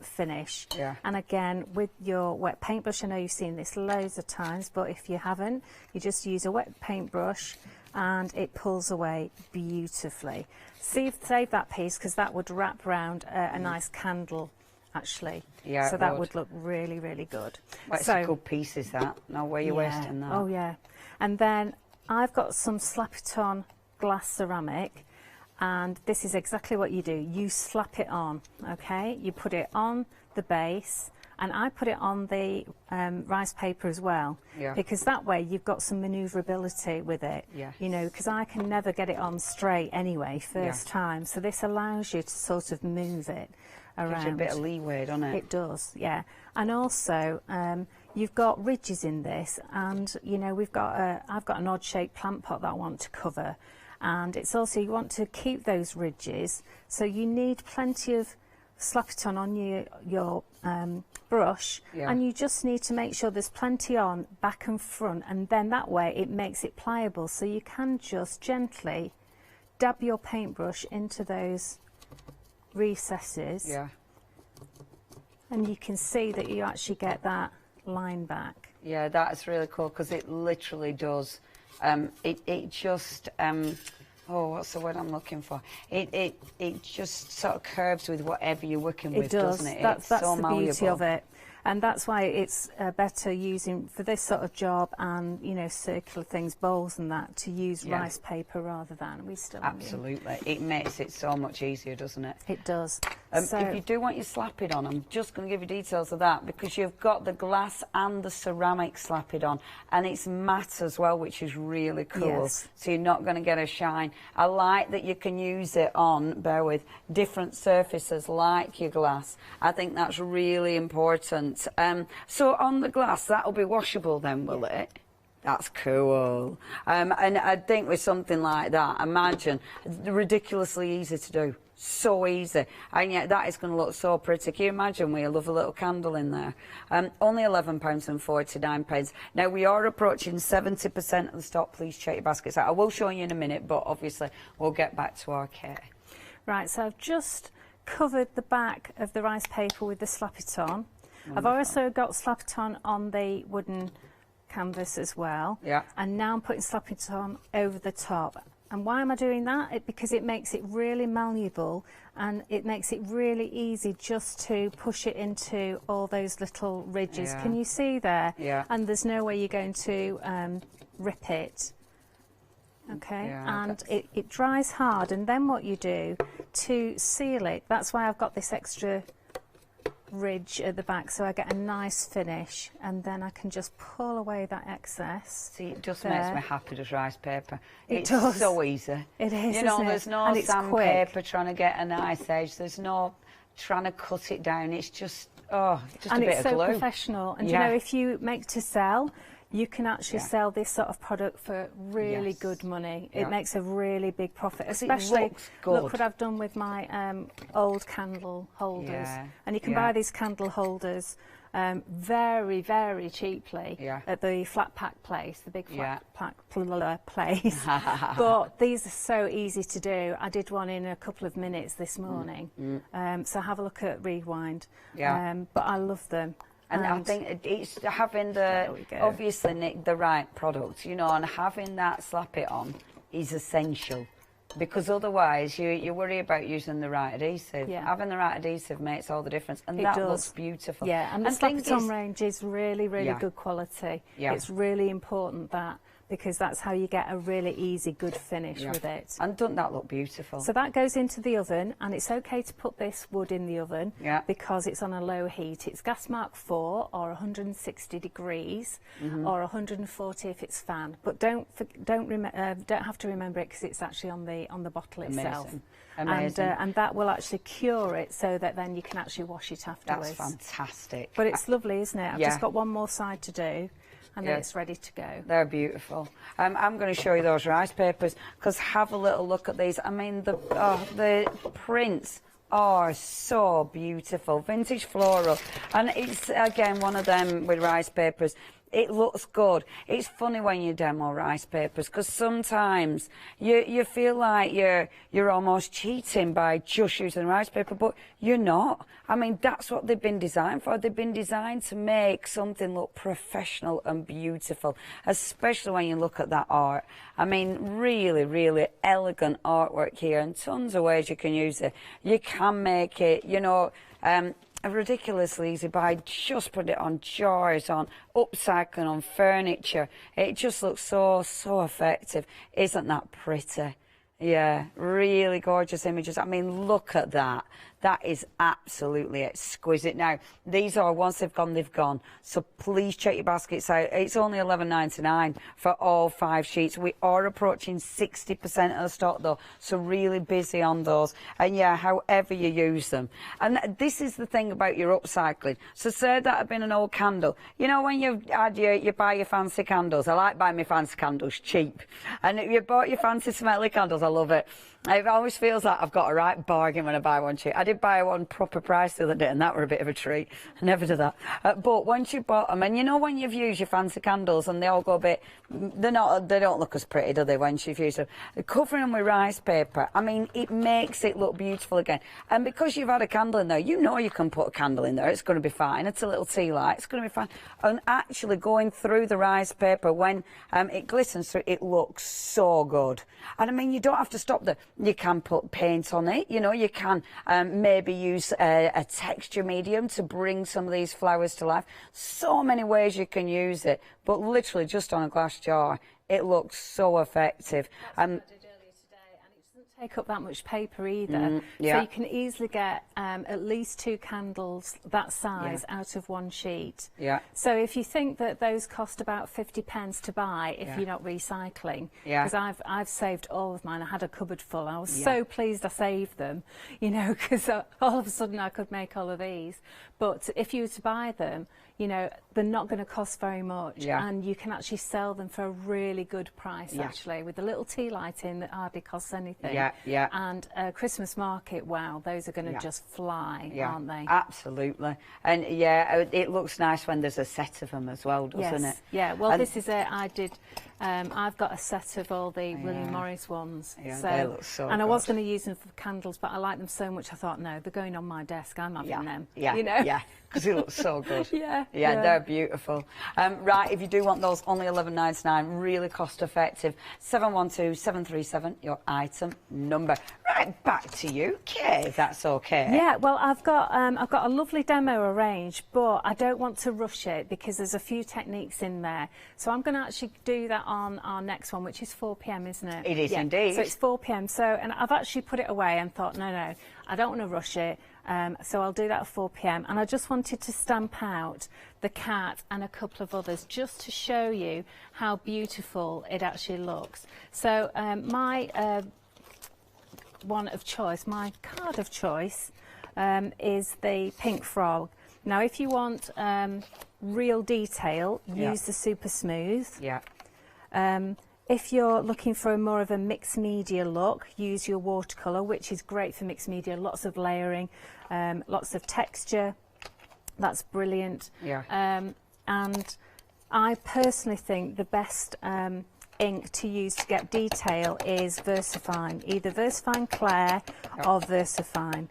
[SPEAKER 7] finish.
[SPEAKER 14] Yeah.
[SPEAKER 7] And again, with your wet paintbrush, I know you've seen this loads of times, but if you haven't, you just use a wet paintbrush and it pulls away beautifully. Save that piece, because that would wrap around a nice candle, actually.
[SPEAKER 14] Yeah,
[SPEAKER 7] so that would look really, really good.
[SPEAKER 14] Well, it's a good piece, is that? No way you're wasting that.
[SPEAKER 7] Oh, yeah. And then I've got some slap-it-on glass ceramic, and this is exactly what you do. You slap it on, okay? You put it on the base, and I put it on the rice paper as well, because that way you've got some manoeuvrability with it. You know, because I can never get it on straight anyway, first time. So this allows you to sort of move it around.
[SPEAKER 14] Gives you a bit of leeway, doesn't it?
[SPEAKER 7] It does, yeah. And also, you've got ridges in this, and you know, I've got an odd-shaped plant pot that I want to cover, and it's also, you want to keep those ridges, so you need plenty of slap-it-on on your brush, and you just need to make sure there's plenty on back and front, and then that way it makes it pliable, so you can just gently dab your paintbrush into those recesses. And you can see that you actually get that line back.
[SPEAKER 14] Yeah, that's really cool because it literally does. It just oh, what's the word I'm looking for? It just sort of curves with whatever you're working with, doesn't it?
[SPEAKER 7] That's
[SPEAKER 14] so
[SPEAKER 7] the
[SPEAKER 14] malleable.
[SPEAKER 7] beauty of it. And that's why it's better using, for this sort of job and, you know, circular things, bowls and that, to use rice paper rather than
[SPEAKER 14] Absolutely. It makes it so much easier, doesn't it?
[SPEAKER 7] It does. So,
[SPEAKER 14] if you do want your slap it on, I'm just going to give you details of that because you've got the glass and the ceramic slap it on, and it's matte as well, which is really cool.
[SPEAKER 7] Yes.
[SPEAKER 14] So you're not going to get a shine. I like that you can use it on, bear with, different surfaces like your glass. I think that's really important. So on the glass, that'll be washable then, will it? That's cool. And I think with something like that, imagine, ridiculously easy to do. So easy. And yet that is going to look so pretty. Can you imagine? We love a little candle in there. Only £11.49. Now, we are approaching 70% of the stock. Please check your baskets out. I will show you in a minute, but obviously we'll get back to our kit.
[SPEAKER 7] Right, so I've just covered the back of the rice paper with the slap it on.
[SPEAKER 14] Wonderful.
[SPEAKER 7] I've also got slap it on the wooden canvas as well.
[SPEAKER 14] Yeah.
[SPEAKER 7] And now I'm putting slap it on over the top. And why am I doing that? Because it makes it really malleable and it makes it really easy just to push it into all those little ridges.
[SPEAKER 14] Yeah.
[SPEAKER 7] Can you see there?
[SPEAKER 14] Yeah.
[SPEAKER 7] And there's no way you're going to rip it. Okay,
[SPEAKER 14] Yeah,
[SPEAKER 7] and it dries hard, and then what you do to seal it, that's why I've got this extra ridge at the back, so I get a nice finish, and then I can just pull away that excess.
[SPEAKER 14] See, it just
[SPEAKER 7] there.
[SPEAKER 14] makes me happy, does rice paper.
[SPEAKER 7] It
[SPEAKER 14] It's
[SPEAKER 7] does.
[SPEAKER 14] so easy.
[SPEAKER 7] It is,
[SPEAKER 14] You know,
[SPEAKER 7] isn't it?
[SPEAKER 14] there's no
[SPEAKER 7] And it's
[SPEAKER 14] sandpaper trying to get a nice edge. There's no trying to cut it down. It's just, just
[SPEAKER 7] and
[SPEAKER 14] a bit
[SPEAKER 7] it's
[SPEAKER 14] of glue.
[SPEAKER 7] so professional. And you know, if you make to sell, you can actually sell this sort of product for really good money.
[SPEAKER 14] Yeah.
[SPEAKER 7] It makes a really big profit,
[SPEAKER 14] 'Cause it
[SPEAKER 7] especially
[SPEAKER 14] looks good.
[SPEAKER 7] look what I've done with my old candle holders.
[SPEAKER 14] Yeah.
[SPEAKER 7] And you can
[SPEAKER 14] Yeah.
[SPEAKER 7] buy these candle holders very, very cheaply at the flat pack place, the big flat pack place. But these are so easy to do. I did one in a couple of minutes this morning. So have a look at Rewind.
[SPEAKER 14] Yeah.
[SPEAKER 7] But I love them.
[SPEAKER 14] And I think it's having obviously, Nick, the right product, you know, and having that slap it on is essential. Because otherwise, you worry about using the right adhesive.
[SPEAKER 7] Yeah.
[SPEAKER 14] Having the right adhesive makes all the difference, and
[SPEAKER 7] It
[SPEAKER 14] that
[SPEAKER 7] does.
[SPEAKER 14] looks beautiful.
[SPEAKER 7] Yeah, and the slap it on range is really, really good quality.
[SPEAKER 14] Yeah.
[SPEAKER 7] It's really important that, because that's how you get a really easy, good finish with it.
[SPEAKER 14] And doesn't that look beautiful?
[SPEAKER 7] So that goes into the oven, and it's okay to put this wood in the oven because it's on a low heat. It's gas mark 4 or 160 degrees or 140 if it's fan. But don't have to remember it because it's actually on the bottle itself.
[SPEAKER 14] Amazing.
[SPEAKER 7] And that will actually cure it so that then you can actually wash it afterwards.
[SPEAKER 14] That's fantastic.
[SPEAKER 7] But it's lovely, isn't it? I've just got one more side to do. And then it's ready to go.
[SPEAKER 14] They're beautiful. I'm going to show you those rice papers because have a little look at these. I mean, the prints are so beautiful. Vintage floral. And it's, again, one of them with rice papers. It looks good. It's funny when you demo rice papers because sometimes you feel like you're almost cheating by just using rice paper, but you're not. I mean, that's what they've been designed for. They've been designed to make something look professional and beautiful, especially when you look at that art. I mean, really, really elegant artwork here and tons of ways you can use it. You can make it, you know, ridiculously easy by just put it on jars, on upcycling, on furniture. It just looks so effective. Isn't that pretty? Yeah, really gorgeous images. I mean, look at that. That is absolutely exquisite. Now, these are, once they've gone, they've gone. So please check your baskets out. It's only £11.99 for all 5 sheets. We are approaching 60% of the stock, though, so really busy on those. And, yeah, however you use them. And this is the thing about your upcycling. So say that had been an old candle. You know, when you buy your fancy candles, I like buying my fancy candles cheap. And you bought your fancy smelly candles, I love it. It always feels like I've got a right bargain when I buy one cheap. I did buy one proper price the other day, and that were a bit of a treat. I never do that. But once you bought them, and you know when you've used your fancy candles and they all go a bit, they don't look as pretty, do they, once you've used them? Covering them with rice paper, I mean, it makes it look beautiful again. And because you've had a candle in there, you know you can put a candle in there. It's going to be fine. It's a little tea light. It's going to be fine. And actually going through the rice paper, when it glistens through, it looks so good. And I mean, you don't have to stop there. You can put paint on it, you know, you can maybe use a texture medium to bring some of these flowers to life. So many ways you can use it, but literally just on a glass jar, it looks so effective.
[SPEAKER 7] Take up that much paper either, so you can easily get at least 2 candles that size out of one sheet. So if you think that those cost about 50p to buy if you're not recycling, because I've saved all of mine. I had a cupboard full. I was so pleased I saved them, you know, because all of a sudden I could make all of these. But if you were to buy them, you know, they're not going to cost very much, and you can actually sell them for a really good price, actually, with a little tea light in that hardly costs anything. And Christmas market, wow, those are going to just fly, aren't they?
[SPEAKER 14] Absolutely. And it looks nice when there's a set of them as well, doesn't it?
[SPEAKER 7] Yeah, well, and this is it. I've got a set of all the William Morris ones.
[SPEAKER 14] So, they look so
[SPEAKER 7] and
[SPEAKER 14] good.
[SPEAKER 7] I was going to use them for candles, but I like them so much I thought, no, they're going on my desk. I'm having them. You know?
[SPEAKER 14] Because they look so good.
[SPEAKER 7] Yeah,
[SPEAKER 14] they're beautiful. Right, if you do want those, only $11.99, really cost effective. 712-737, your item number. Right, back to you, Kay, if that's okay.
[SPEAKER 7] Yeah, well, I've got a lovely demo arranged, but I don't want to rush it because there's a few techniques in there. So I'm going to actually do that on our next one, which is 4 p.m, isn't it?
[SPEAKER 14] It is indeed.
[SPEAKER 7] So it's 4 p.m. So, and I've actually put it away and thought, no, I don't want to rush it. So I'll do that at 4 p.m. And I just wanted to stamp out the cat and a couple of others just to show you how beautiful it actually looks. So my one of choice, my card of choice is the pink frog. Now if you want real detail, use the super smooth. If you're looking for more of a mixed media look, use your watercolour, which is great for mixed media. Lots of layering, lots of texture. That's brilliant. And I personally think the best ink to use to get detail is VersaFine, either VersaFine Clair or VersaFine.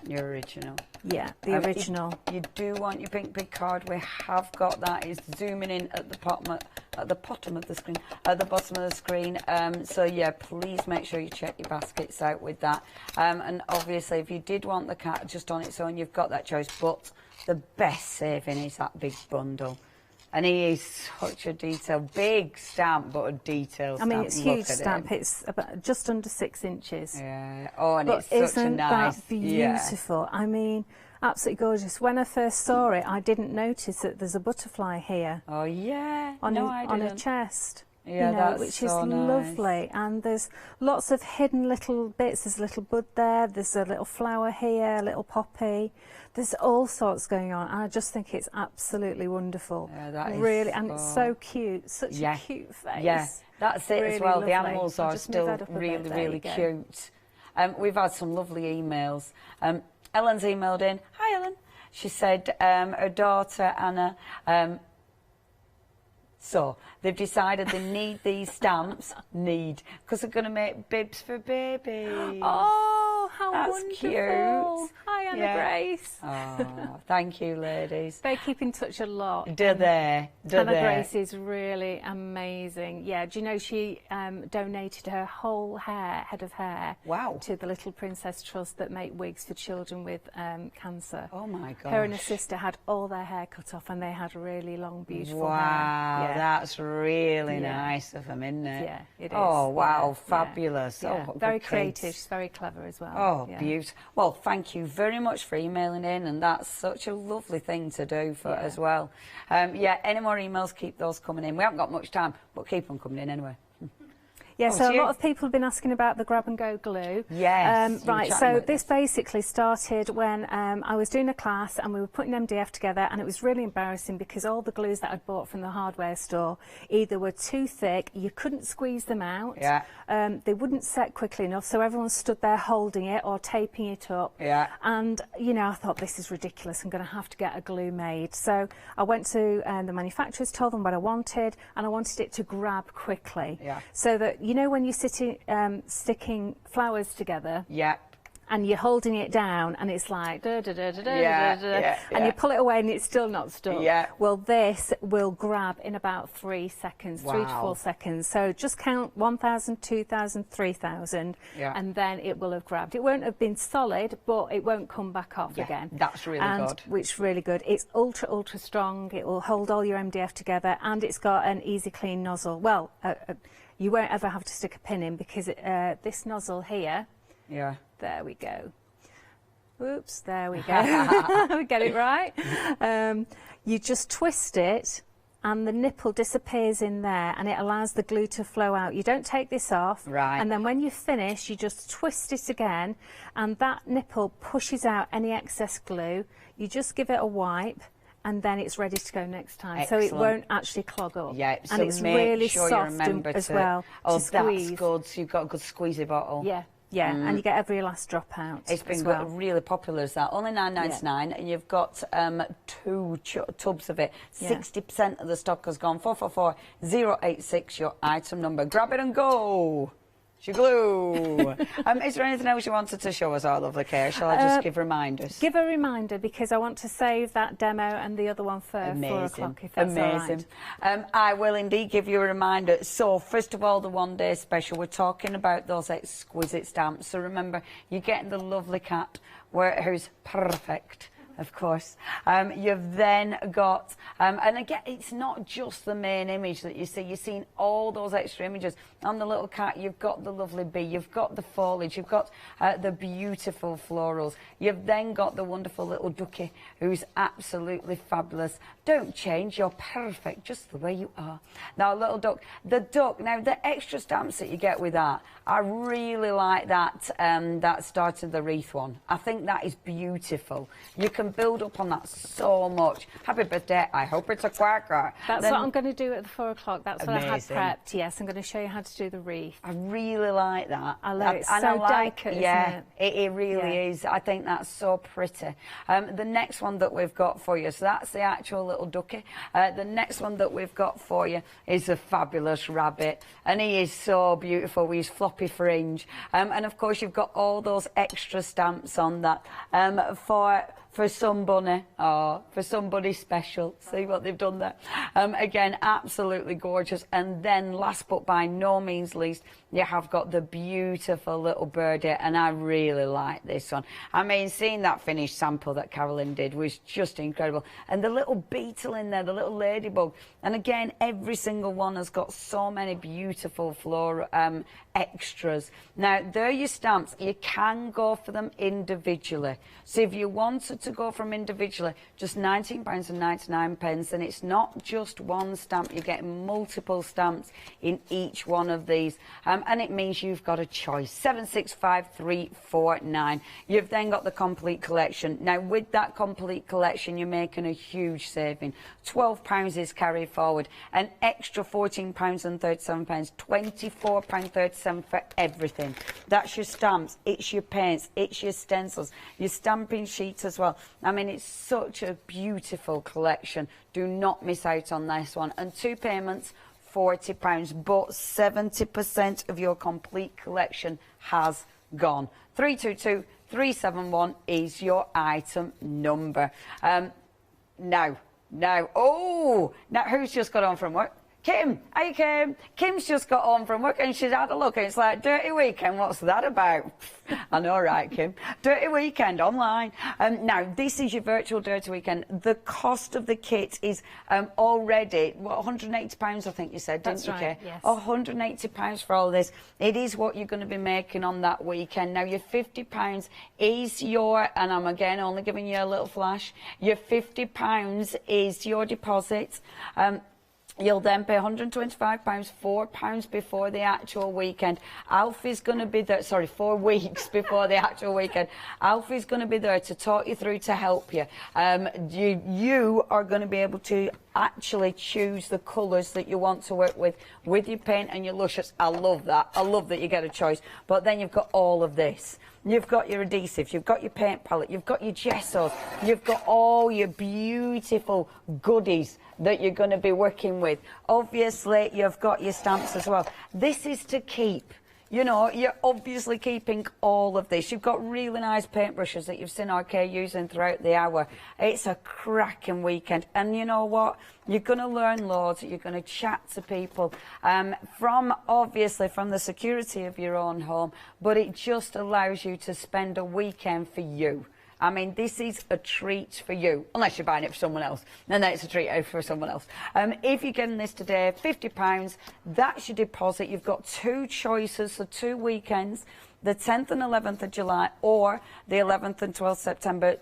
[SPEAKER 14] Your original.
[SPEAKER 7] Yeah, the original.
[SPEAKER 14] You do want your pink card. We have got that. It's zooming in at the bottom of the screen, at the bottom of the screen. So yeah, please make sure you check your baskets out with that. And obviously, if you did want the cat just on its own, you've got that choice. But the best saving is that big bundle. And he is such a detail, big stamp, but a detail stamp.
[SPEAKER 7] I mean, it's huge stamp. It's about just under 6 inches.
[SPEAKER 14] Yeah. Oh, and
[SPEAKER 7] but
[SPEAKER 14] it's such a
[SPEAKER 7] isn't
[SPEAKER 14] nice.
[SPEAKER 7] that beautiful? I mean, absolutely gorgeous. When I first saw it, I didn't notice that there's a butterfly here.
[SPEAKER 14] Oh yeah.
[SPEAKER 7] On a chest. Yeah, you know,
[SPEAKER 14] that's
[SPEAKER 7] which
[SPEAKER 14] so
[SPEAKER 7] is lovely. And there's lots of hidden little bits. There's a little bud there. There's a little flower here, a little poppy. There's all sorts going on. And I just think it's absolutely wonderful.
[SPEAKER 14] Yeah, that is
[SPEAKER 7] really, and it's so cute. Such a cute face.
[SPEAKER 14] Yeah, that's it
[SPEAKER 7] really
[SPEAKER 14] as well.
[SPEAKER 7] Lovely.
[SPEAKER 14] The animals are still really cute. We've had some lovely emails. Ellen's emailed in. Hi, Ellen. She said her daughter Anna. So they've decided they need these stamps, because they're going to make bibs for babies.
[SPEAKER 7] Oh, how
[SPEAKER 14] That's
[SPEAKER 7] wonderful.
[SPEAKER 14] Cute.
[SPEAKER 7] Hi, Anna Grace.
[SPEAKER 14] Oh, thank you, ladies.
[SPEAKER 7] They keep in touch a lot.
[SPEAKER 14] Do they?
[SPEAKER 7] Anna Grace is really amazing. Yeah, do you know she donated her whole head of hair to the Little Princess Trust that make wigs for children with cancer.
[SPEAKER 14] Oh, my gosh.
[SPEAKER 7] Her and her sister had all their hair cut off and they had really long, beautiful hair.
[SPEAKER 14] Wow, that's really nice of them, isn't it?
[SPEAKER 7] Yeah, it is.
[SPEAKER 14] Oh, wow, fabulous.
[SPEAKER 7] Yeah.
[SPEAKER 14] Oh,
[SPEAKER 7] very creative. She's very clever as well.
[SPEAKER 14] Oh, beautiful. Well, thank you very much for emailing in, and that's such a lovely thing to do for as well. Yeah, any more emails, keep those coming in. We haven't got much time, but keep them coming in anyway.
[SPEAKER 7] Yeah,
[SPEAKER 14] Oh,
[SPEAKER 7] so a lot of people have been asking about the grab and go glue.
[SPEAKER 14] Yes.
[SPEAKER 7] Right, so this basically started when I was doing a class and we were putting MDF together, and it was really embarrassing because all the glues that I'd bought from the hardware store either were too thick, you couldn't squeeze them out, they wouldn't set quickly enough, so everyone stood there holding it or taping it up. And, you know, I thought, this is ridiculous, I'm going to have to get a glue made. So I went to the manufacturers, told them what I wanted, and I wanted it to grab quickly. So that, you know, when you're sticking flowers together, and you're holding it down and it's like and you pull it away and it's still not stuck. Well, this will grab in about 3 seconds, 3 to 4 seconds. So just count 1,000, 2,000, 3,000, and then it will have grabbed. It won't have been solid, but it won't come back off again.
[SPEAKER 14] That's really good.
[SPEAKER 7] Which is really good. It's ultra, ultra strong. It will hold all your MDF together, and it's got an easy clean nozzle. Well, you won't ever have to stick a pin in because this nozzle here, there we go. Oops, there we go. We get it right. You just twist it and the nipple disappears in there and it allows the glue to flow out. You don't take this off. And then when you finish, you just twist it again and that nipple pushes out any excess glue. You just give it a wipe and then it's ready to go next time.
[SPEAKER 14] Excellent.
[SPEAKER 7] So it won't actually clog up.
[SPEAKER 14] So
[SPEAKER 7] and it's
[SPEAKER 14] make
[SPEAKER 7] really
[SPEAKER 14] sure
[SPEAKER 7] soft
[SPEAKER 14] you remember
[SPEAKER 7] as well
[SPEAKER 14] Oh,
[SPEAKER 7] to squeeze.
[SPEAKER 14] that's good. So you've got a good squeezy bottle.
[SPEAKER 7] And you get every last drop out.
[SPEAKER 14] It's been really popular as that. Only £9.99, and you've got 2 tubs of it. 60% of the stock has gone. 444086, your item number. Grab it and go. She glue. Is there anything else you wanted to show us, our lovely Kay? Shall I just give reminders?
[SPEAKER 7] Give a reminder because I want to save that demo and the other one for 4 o'clock, if that's all right.
[SPEAKER 14] I will indeed give you a reminder. So, first of all, the one-day special. We're talking about those exquisite stamps. So remember, you're getting the lovely cat who's perfect. Of course. You've then got, and again, it's not just the main image that you see. You're seeing all those extra images. On the little cat, you've got the lovely bee, you've got the foliage, you've got the beautiful florals. You've then got the wonderful little ducky, who's absolutely fabulous. Don't change, you're perfect just the way you are. Now, little duck, the duck, now the extra stamps that you get with that, I really like that, that start of the wreath one. I think that is beautiful. You can build up on that so much. Happy birthday, I hope it's a quacker.
[SPEAKER 7] That's what I'm going to do at the 4 o'clock. That's what I had prepped. Yes, I'm going to show you how to do the wreath.
[SPEAKER 14] I really like that.
[SPEAKER 7] I love it. It's so delicate, isn't it?
[SPEAKER 14] It really is. I think that's so pretty. The next one that we've got for you, so that's the actual little ducky. The next one that we've got for you is a fabulous rabbit, and he is so beautiful with his floppy fringe. And of course, you've got all those extra stamps on that for somebody, or for somebody special. See what they've done there? Again, absolutely gorgeous. And then last but by no means least, you have got the beautiful little birdie, and I really like this one. I mean, seeing that finished sample that Carolyn did was just incredible. And the little beetle in there, the little ladybug. And again, every single one has got so many beautiful floral extras. Now, they're your stamps. You can go for them individually. So if you wanted to go from individually, just £19.99, and it's not just one stamp. You're getting multiple stamps in each one of these. And it means you've got a choice. 765349. You've then got the complete collection. Now, with that complete collection, you're making a huge saving. £12 is carried forward. An extra £14.37, £24.37 for everything. That's your stamps, it's your paints, it's your stencils, your stamping sheets as well. I mean, it's such a beautiful collection. Do not miss out on this one. And 2 payments, £40, but 70% of your complete collection has gone. 322371 is your item number. Now, who's just got on from work? Kim, hey Kim. Kim's just got home from work and she's had a look and it's like, Dirty Weekend, what's that about? I know, right, Kim? Dirty Weekend online. Now, this is your virtual Dirty Weekend. The cost of the kit is already, what, £180, I think you said, didn't you, Kay?
[SPEAKER 7] Yes.
[SPEAKER 14] £180 for all this. It is what you're going to be making on that weekend. Now, your £50 is your, and I'm again only giving you a little flash, your £50 is your deposit. You'll then pay £125, £4 before the actual weekend. Alfie's going to be there, sorry, 4 weeks before the actual weekend. Alfie's going to be there to talk you through, to help you. You are going to be able to actually choose the colours that you want to work with your paint and your Luscious. I love that. I love that you get a choice. But then you've got all of this. You've got your adhesives, you've got your paint palette, you've got your gessos, you've got all your beautiful goodies that you're going to be working with. Obviously, you've got your stamps as well. This is to keep. You know, you're obviously keeping all of this. You've got really nice paintbrushes that you've seen RK using throughout the hour. It's a cracking weekend. And you know what? You're going to learn loads. You're going to chat to people obviously from the security of your own home. But it just allows you to spend a weekend for you. I mean, this is a treat for you, unless you're buying it for someone else, and then it's a treat for someone else. If you're getting this today, £50, that's your deposit. You've got 2 choices, so 2 weekends, the 10th and 11th of July, or the 11th and 12th September.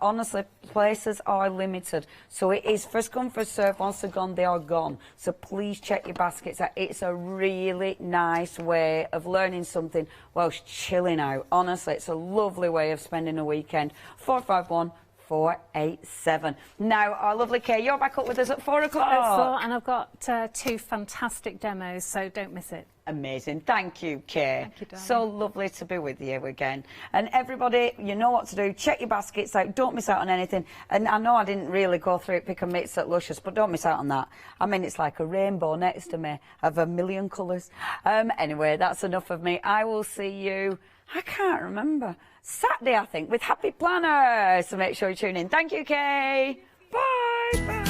[SPEAKER 14] Honestly, places are limited, so it is first come, first serve. Once they're gone, they are gone. So please check your baskets out. It's a really nice way of learning something whilst chilling out. Honestly, it's a lovely way of spending a weekend. 451 487. Now, our lovely Kay, you're back up with us at 4 o'clock.
[SPEAKER 7] At 4, and I've got 2 fantastic demos, so don't miss it.
[SPEAKER 14] Amazing. Thank you, Kay.
[SPEAKER 7] Thank you, darling.
[SPEAKER 14] So lovely to be with you again. And everybody, you know what to do. Check your baskets out. Don't miss out on anything. And I know I didn't really go through it, pick and mix at Luscious, but don't miss out on that. I mean, it's like a rainbow next to me of a million colours. Anyway, that's enough of me. I will see you, I can't remember, Saturday, I think, with Happy Planners. So make sure you tune in. Thank you, Kay. Bye. Bye.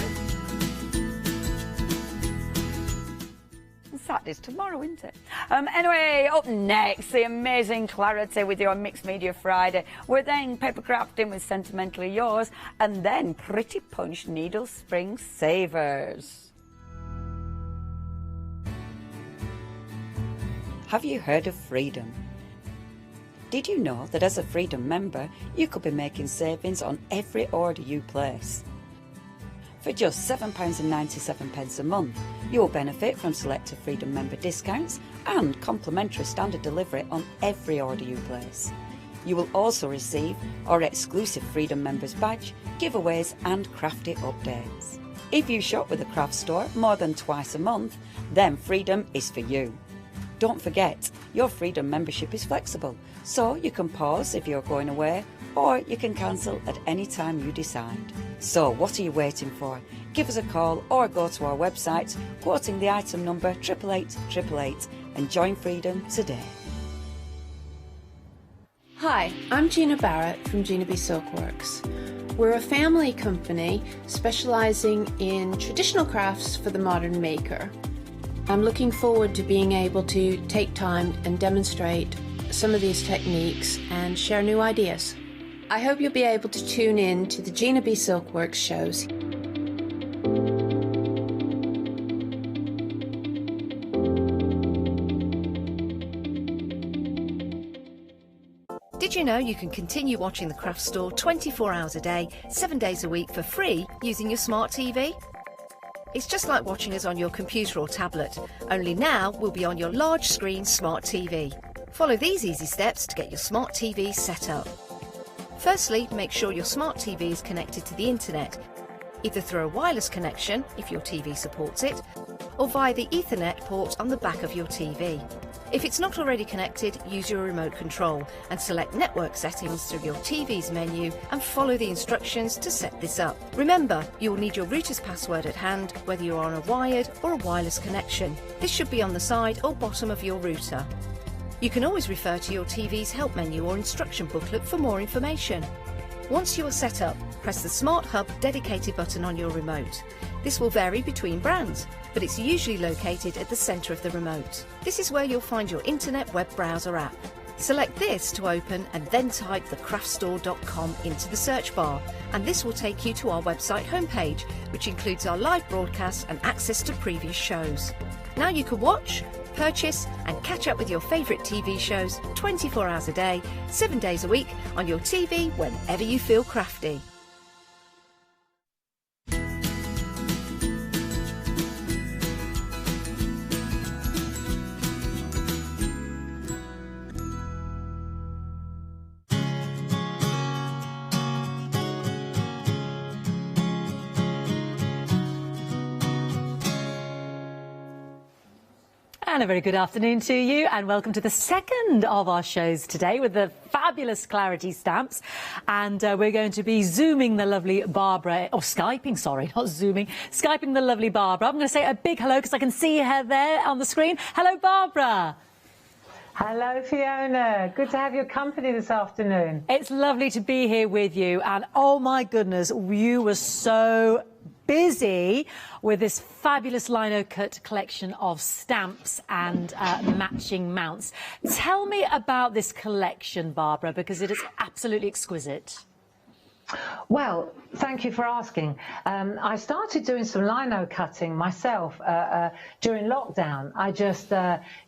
[SPEAKER 14] Saturday's tomorrow, isn't it? Anyway, up next, the amazing Clarity with your Mixed Media Friday. We're then paper crafting with Sentimentally Yours, and then Pretty Punch Needle Spring Savers.
[SPEAKER 9] Have you heard of Freedom? Did you know that as a Freedom member, you could be making savings on every order you place? For just £7.97 a month, you will benefit from selected Freedom member discounts and complimentary standard delivery on every order you place. You will also receive our exclusive Freedom members badge, giveaways and crafty updates. If you shop with the craft store more than twice a month, then Freedom is for you. Don't forget, your Freedom membership is flexible, so you can pause if you're going away, or you can cancel at any time you decide. So what are you waiting for? Give us a call or go to our website, quoting the item number 88888, and join Freedom today.
[SPEAKER 20] Hi, I'm Gina Barrett from Gina B Silkworks. We're a family company specialising in traditional crafts for the modern maker. I'm looking forward to being able to take time and demonstrate some of these techniques and share new ideas. I hope you'll be able to tune in to the Gina B Silkworks shows.
[SPEAKER 1] Did you know you can continue watching the craft store 24 hours a day, 7 days a week for free using your smart TV? It's just like watching us on your computer or tablet, only now we'll be on your large screen smart TV. Follow these easy steps to get your smart TV set up. Firstly, make sure your smart TV is connected to the internet, either through a wireless connection, if your TV supports it, or via the Ethernet port on the back of your TV. If it's not already connected, use your remote control and select network settings through your TV's menu and follow the instructions to set this up. Remember, you will need your router's password at hand, whether you're on a wired or a wireless connection. This should be on the side or bottom of your router. You can always refer to your TV's help menu or instruction booklet for more information. Once you are set up, press the Smart Hub dedicated button on your remote. This will vary between brands, but it's usually located at the centre of the remote. This is where you'll find your internet web browser app. Select this to open and then type thecraftstore.com into the search bar, and this will take you to our website homepage, which includes our live broadcasts and access to previous shows. Now you can watch, purchase and catch up with your favourite TV shows 24 hours a day, 7 days a week on your TV whenever you feel crafty.
[SPEAKER 5] And a very good afternoon to you, and welcome to the second of our shows today with the fabulous Clarity stamps. And we're going to be Zooming the lovely Barbara, or Skyping, sorry, not Zooming, Skyping the lovely Barbara. I'm going to say a big hello because I can see her there on the screen. Hello, Barbara.
[SPEAKER 11] Hello, Fiona. Good to have your company this afternoon.
[SPEAKER 5] It's lovely to be here with you, and oh my goodness, you were so busy with this fabulous lino cut collection of stamps and matching mounts. Tell me about this collection, Barbara, because it is absolutely exquisite.
[SPEAKER 11] Well, thank you for asking. I started doing some lino cutting myself during lockdown. I just,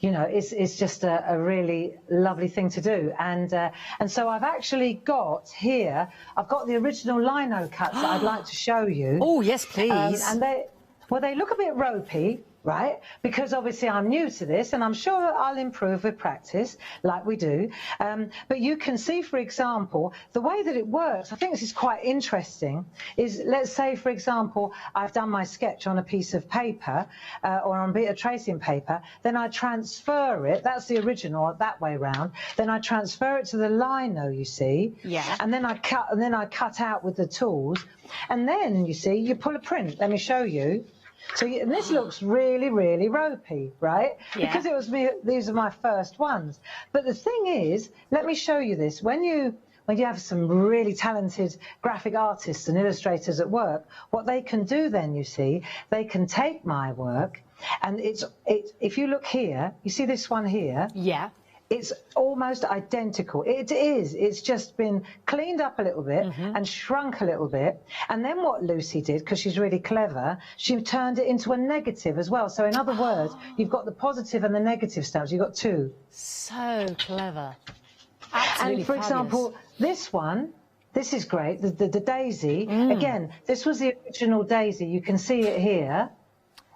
[SPEAKER 11] you know, it's just a really lovely thing to do. And so I've actually got here, I've got the original lino cuts that I'd like to show you.
[SPEAKER 5] Oh, yes, please.
[SPEAKER 11] And they look a bit ropey, right? Because obviously I'm new to this, and I'm sure I'll improve with practice, like we do. But you can see, for example, the way that it works, I think this is quite interesting, is let's say, for example, I've done my sketch on a piece of paper or on a bit of tracing paper, then I transfer it, that's the original, that way round, then I transfer it to the lino, you see,
[SPEAKER 5] yeah,
[SPEAKER 11] and then I cut out with the tools, and then, you see, you pull a print. Let me show you. So and this looks really, really ropey, right?
[SPEAKER 5] Yeah.
[SPEAKER 11] Because it was these are my first ones. But the thing is, let me show you this. When you have some really talented graphic artists and illustrators at work, what they can do then, you see, they can take my work, and if you look here, you see this one here?
[SPEAKER 5] Yeah.
[SPEAKER 11] It's almost identical. It is. It's just been cleaned up a little bit and shrunk a little bit. And then what Lucy did, because she's really clever, she turned it into a negative as well. So in other words, you've got the positive and the negative stamps. You've got two.
[SPEAKER 5] So clever. Absolutely
[SPEAKER 11] and for
[SPEAKER 5] fabulous.
[SPEAKER 11] example, this one, this is great, the daisy. Again, this was the original daisy. You can see it here.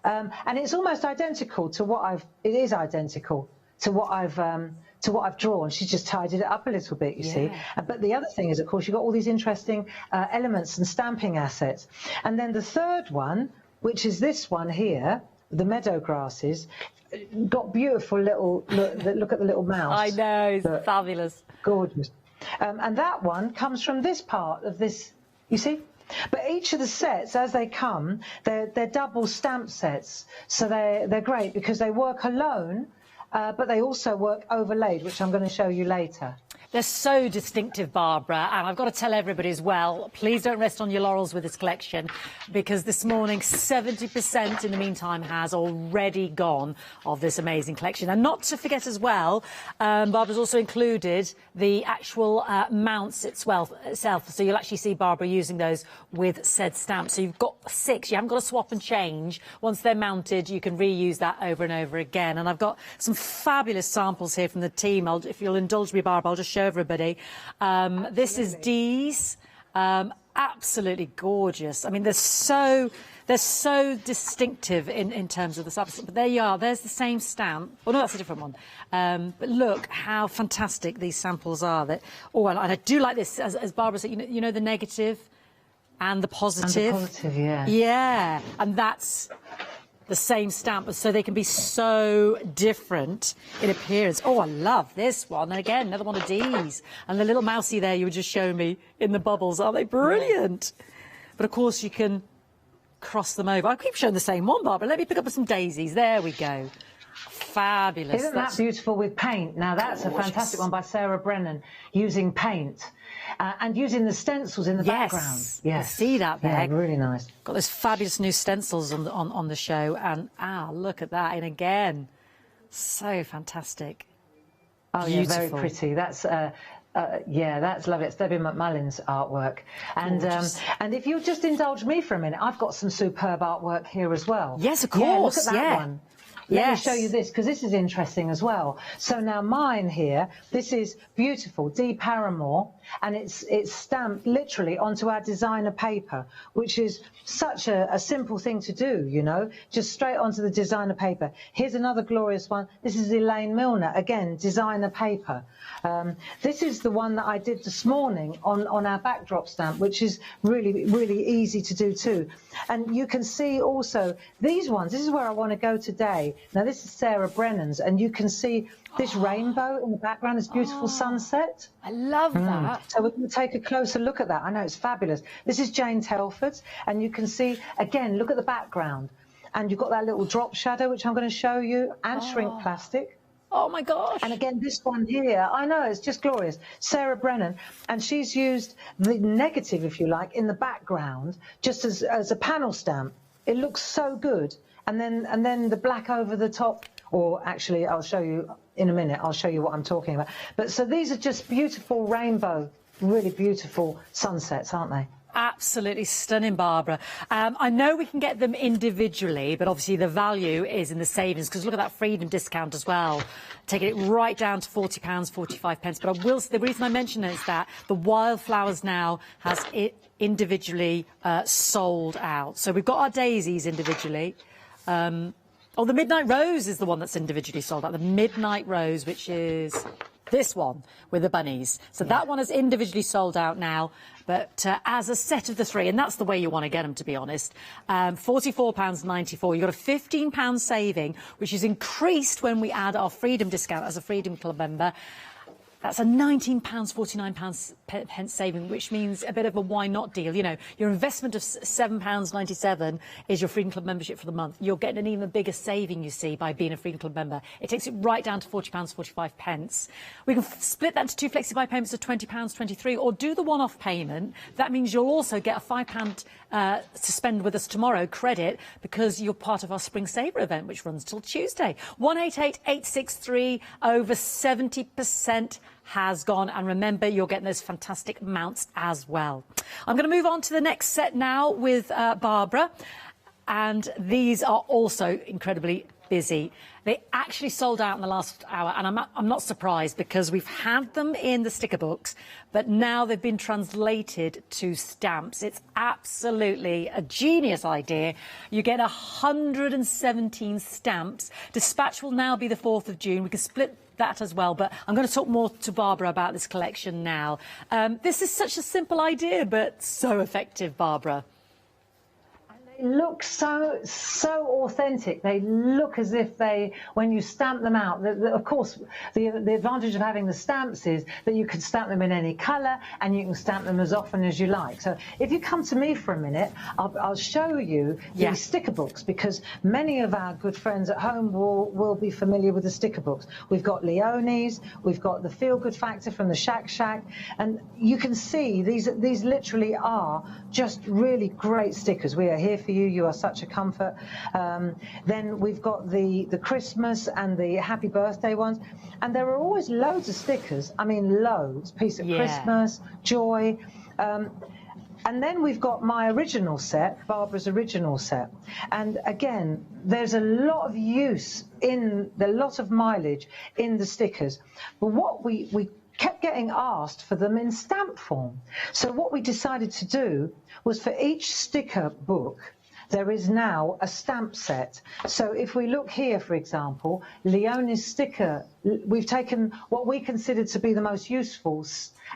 [SPEAKER 11] And it's almost identical to what it is identical to what I've drawn. She's just tidied it up a little bit, you see. But the other thing is, of course, you've got all these interesting elements and stamping assets. And then the third one, which is this one here, the meadow grasses, got beautiful little, look at the little mouse.
[SPEAKER 5] I know, it's fabulous.
[SPEAKER 11] Gorgeous. And that one comes from this part of this, you see? But each of the sets, as they come, they're double stamp sets. So they're great because they work alone, but they also work overlaid, which I'm going to show you later.
[SPEAKER 5] They're so distinctive, Barbara, and I've got to tell everybody as well, please don't rest on your laurels with this collection, because this morning 70% in the meantime has already gone of this amazing collection. And not to forget as well, Barbara's also included the actual mounts itself, so you'll actually see Barbara using those with said stamps. So you've got 6, you haven't got to swap and change. Once they're mounted, you can reuse that over and over again. And I've got some fabulous samples here from the team. If you'll indulge me, Barbara, I'll just show everybody. This is Dee's. Absolutely gorgeous. I mean, they're so distinctive in terms of the substance. But there you are. There's the same stamp. Oh no, that's a different one. But look how fantastic these samples are. And I do like this, as Barbara said. You know the negative and the positive.
[SPEAKER 11] And the positive, yeah.
[SPEAKER 5] Yeah, and that's the same stamp, so they can be so different in appearance. Oh, I love this one. And again, another one of D's. And the little mousey there you were just showing me in the bubbles. Aren't they brilliant? But of course you can cross them over. I keep showing the same one, Barbara. Let me pick up some daisies. There we go. Fabulous.
[SPEAKER 11] Isn't that beautiful with paint? Now that's gorgeous. A fantastic one by Sarah Brennan, using paint and using the stencils in the background.
[SPEAKER 5] Yes, I see that there.
[SPEAKER 11] Yeah, really nice.
[SPEAKER 5] Got those fabulous new stencils on the show, and look at that! And again, so fantastic.
[SPEAKER 11] Oh, beautiful. Yeah, very pretty. That's. Yeah, that's lovely. It's Debbie McMullen's artwork. And if you'll just indulge me for a minute, I've got some superb artwork here as well.
[SPEAKER 5] Yes, of course.
[SPEAKER 11] Look at that one. Let me show you this, because this is interesting as well. So now mine here, this is beautiful, Dee Paramore, and it's stamped literally onto our designer paper, which is such a simple thing to do, you know, just straight onto the designer paper. Here's another glorious one. This is Elaine Milner, again, designer paper. This is the one that I did this morning on our backdrop stamp, which is really, really easy to do too. And you can see also these ones, this is where I want to go today. lovely. Now, this is Sarah Brennan's, and you can see this rainbow in the background, this beautiful sunset.
[SPEAKER 5] I love that.
[SPEAKER 11] So we're going to take a closer look at that. I know, it's fabulous. This is Jane Telford's, and you can see, again, look at the background. And you've got that little drop shadow, which I'm going to show you, and shrink plastic.
[SPEAKER 5] Oh, my gosh.
[SPEAKER 11] And again, this one here, I know, it's just glorious. Sarah Brennan, and she's used the negative, if you like, in the background, just as a panel stamp. It looks so good. And then the black over the top, or actually, I'll show you in a minute, I'll show you what I'm talking about. But so these are just beautiful rainbow, really beautiful sunsets, aren't they?
[SPEAKER 5] Absolutely stunning, Barbara. I know we can get them individually, but obviously the value is in the savings, because look at that freedom discount as well, taking it right down to £40, 45 pence. But I will say, the reason I mention it is that the Wildflowers now has it individually sold out. So we've got our daisies individually. Oh, the Midnight Rose is the one that's individually sold out. The Midnight Rose, which is this one with the bunnies. So that one is individually sold out now, but as a set of the three, and that's the way you want to get them, to be honest. £44.94. You've got a £15 saving, which is increased when we add our Freedom discount as a Freedom Club member. That's a £19.49 pence saving, which means a bit of a why not deal. You know, your investment of £7.97 is your Freedom Club membership for the month. You're getting an even bigger saving, you see, by being a Freedom Club member. It takes it right down to £40.45 pence. We can split that into two Flexi Buy payments of £20.23, or do the one-off payment. That means you'll also get a £5 to spend with us tomorrow credit, because you're part of our Spring Saver event, which runs till Tuesday. 188-863, over 70% has gone, and remember, you're getting those fantastic mounts as well. I'm going to move on to the next set now with Barbara, and these are also incredibly busy. They actually sold out in the last hour, and I'm not surprised, because we've had them in the sticker books, but now they've been translated to stamps. It's absolutely a genius idea. You get 117 stamps. Dispatch will now be the 4th of June. We can split that as well, but I'm going to talk more to Barbara about this collection now. This is such a simple idea, but so effective, Barbara.
[SPEAKER 11] They look so authentic. They look as if they, when you stamp them out, of course, the advantage of having the stamps is that you can stamp them in any colour, and you can stamp them as often as you like. So if you come to me for a minute, I'll show you the sticker books, because many of our good friends at home will be familiar with the sticker books. We've got Leonie's, we've got the Feel Good Factor from the Shack Shack, and you can see these literally are just really great stickers. We are here for you. You are such a comfort. Then we've got the Christmas and the happy birthday ones, and there are always loads of stickers. I mean, loads. Piece of Christmas, joy. And then we've got my original set, Barbara's original set. And again, there's a lot of use in, a lot of mileage in the stickers. But what we kept getting asked for them in stamp form. So what we decided to do was, for each sticker book, there is now a stamp set. So if we look here, for example, Leonie's sticker, we've taken what we considered to be the most useful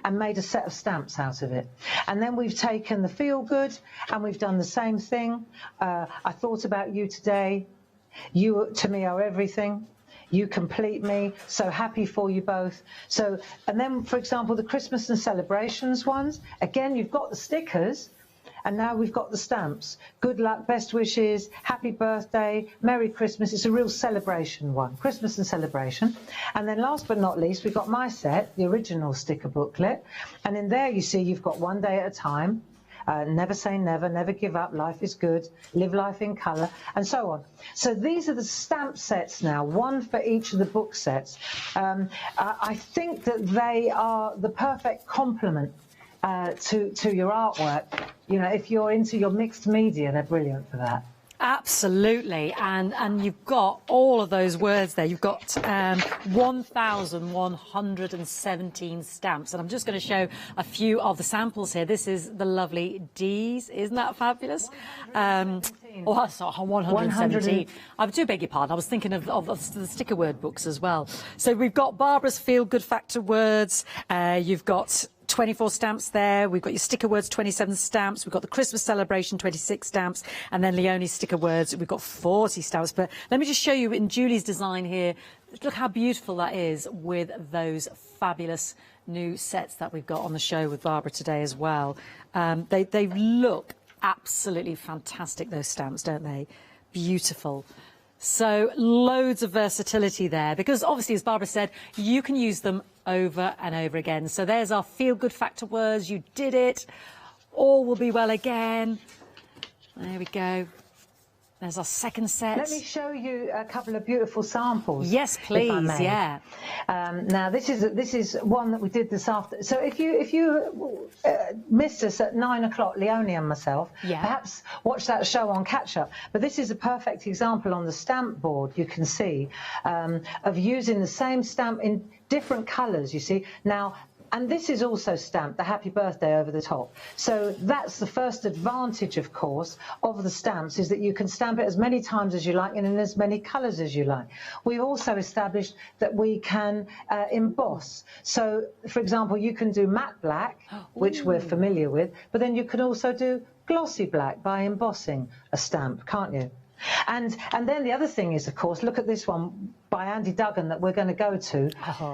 [SPEAKER 11] and made a set of stamps out of it. And then we've taken the Feel Good, and we've done the same thing. I thought about you today. You to me are everything. You complete me. So happy for you both. So, and then, for example, the Christmas and celebrations ones. Again, you've got the stickers. And now we've got the stamps. Good luck, best wishes, happy birthday, Merry Christmas. It's a real celebration one, Christmas and celebration. And then last but not least, we've got my set, the original sticker booklet. And in there, you see, you've got one day at a time. Never say never, never give up, life is good, live life in colour, and so on. So these are the stamp sets now, one for each of the book sets. I think that they are the perfect complement to your artwork. You know, if you're into your mixed media, they're brilliant for that.
[SPEAKER 5] Absolutely, and you've got all of those words there. You've got 1,117 stamps, and I'm just going to show a few of the samples here. This is the lovely D's. Isn't that fabulous? Oh, sorry, 117. I do beg your pardon. I was thinking of the sticker word books as well. So we've got Barbara's Feel Good Factor words. You've got 24 stamps there. We've got your sticker words, 27 stamps. We've got the Christmas celebration, 26 stamps. And then Leonie's sticker words, we've got 40 stamps. But let me just show you in Julie's design here. Look how beautiful that is with those fabulous new sets that we've got on the show with Barbara today as well. They look absolutely fantastic, those stamps, don't they? Beautiful. So loads of versatility there, because obviously, as Barbara said, you can use them over and over again. So there's our feel-good factor words. You did it. All will be well again. There we go. There's our second set.
[SPEAKER 11] Let me show you a couple of beautiful samples.
[SPEAKER 5] Yes, please.
[SPEAKER 11] Yeah. Now this is one that we did this after. So if you missed us at 9 o'clock, Leonie and myself, perhaps watch that show on catch up. But this is a perfect example on the stamp board. You can see of using the same stamp in different colours. You see now. And this is also stamped, the happy birthday over the top. So that's the first advantage, of course, of the stamps, is that you can stamp it as many times as you like and in as many colours as you like. We've also established that we can emboss. So, for example, you can do matte black, which we're familiar with, but then you can also do glossy black by embossing a stamp, can't you? And then the other thing is, of course, look at this one by Andy Duggan that we're going to go to,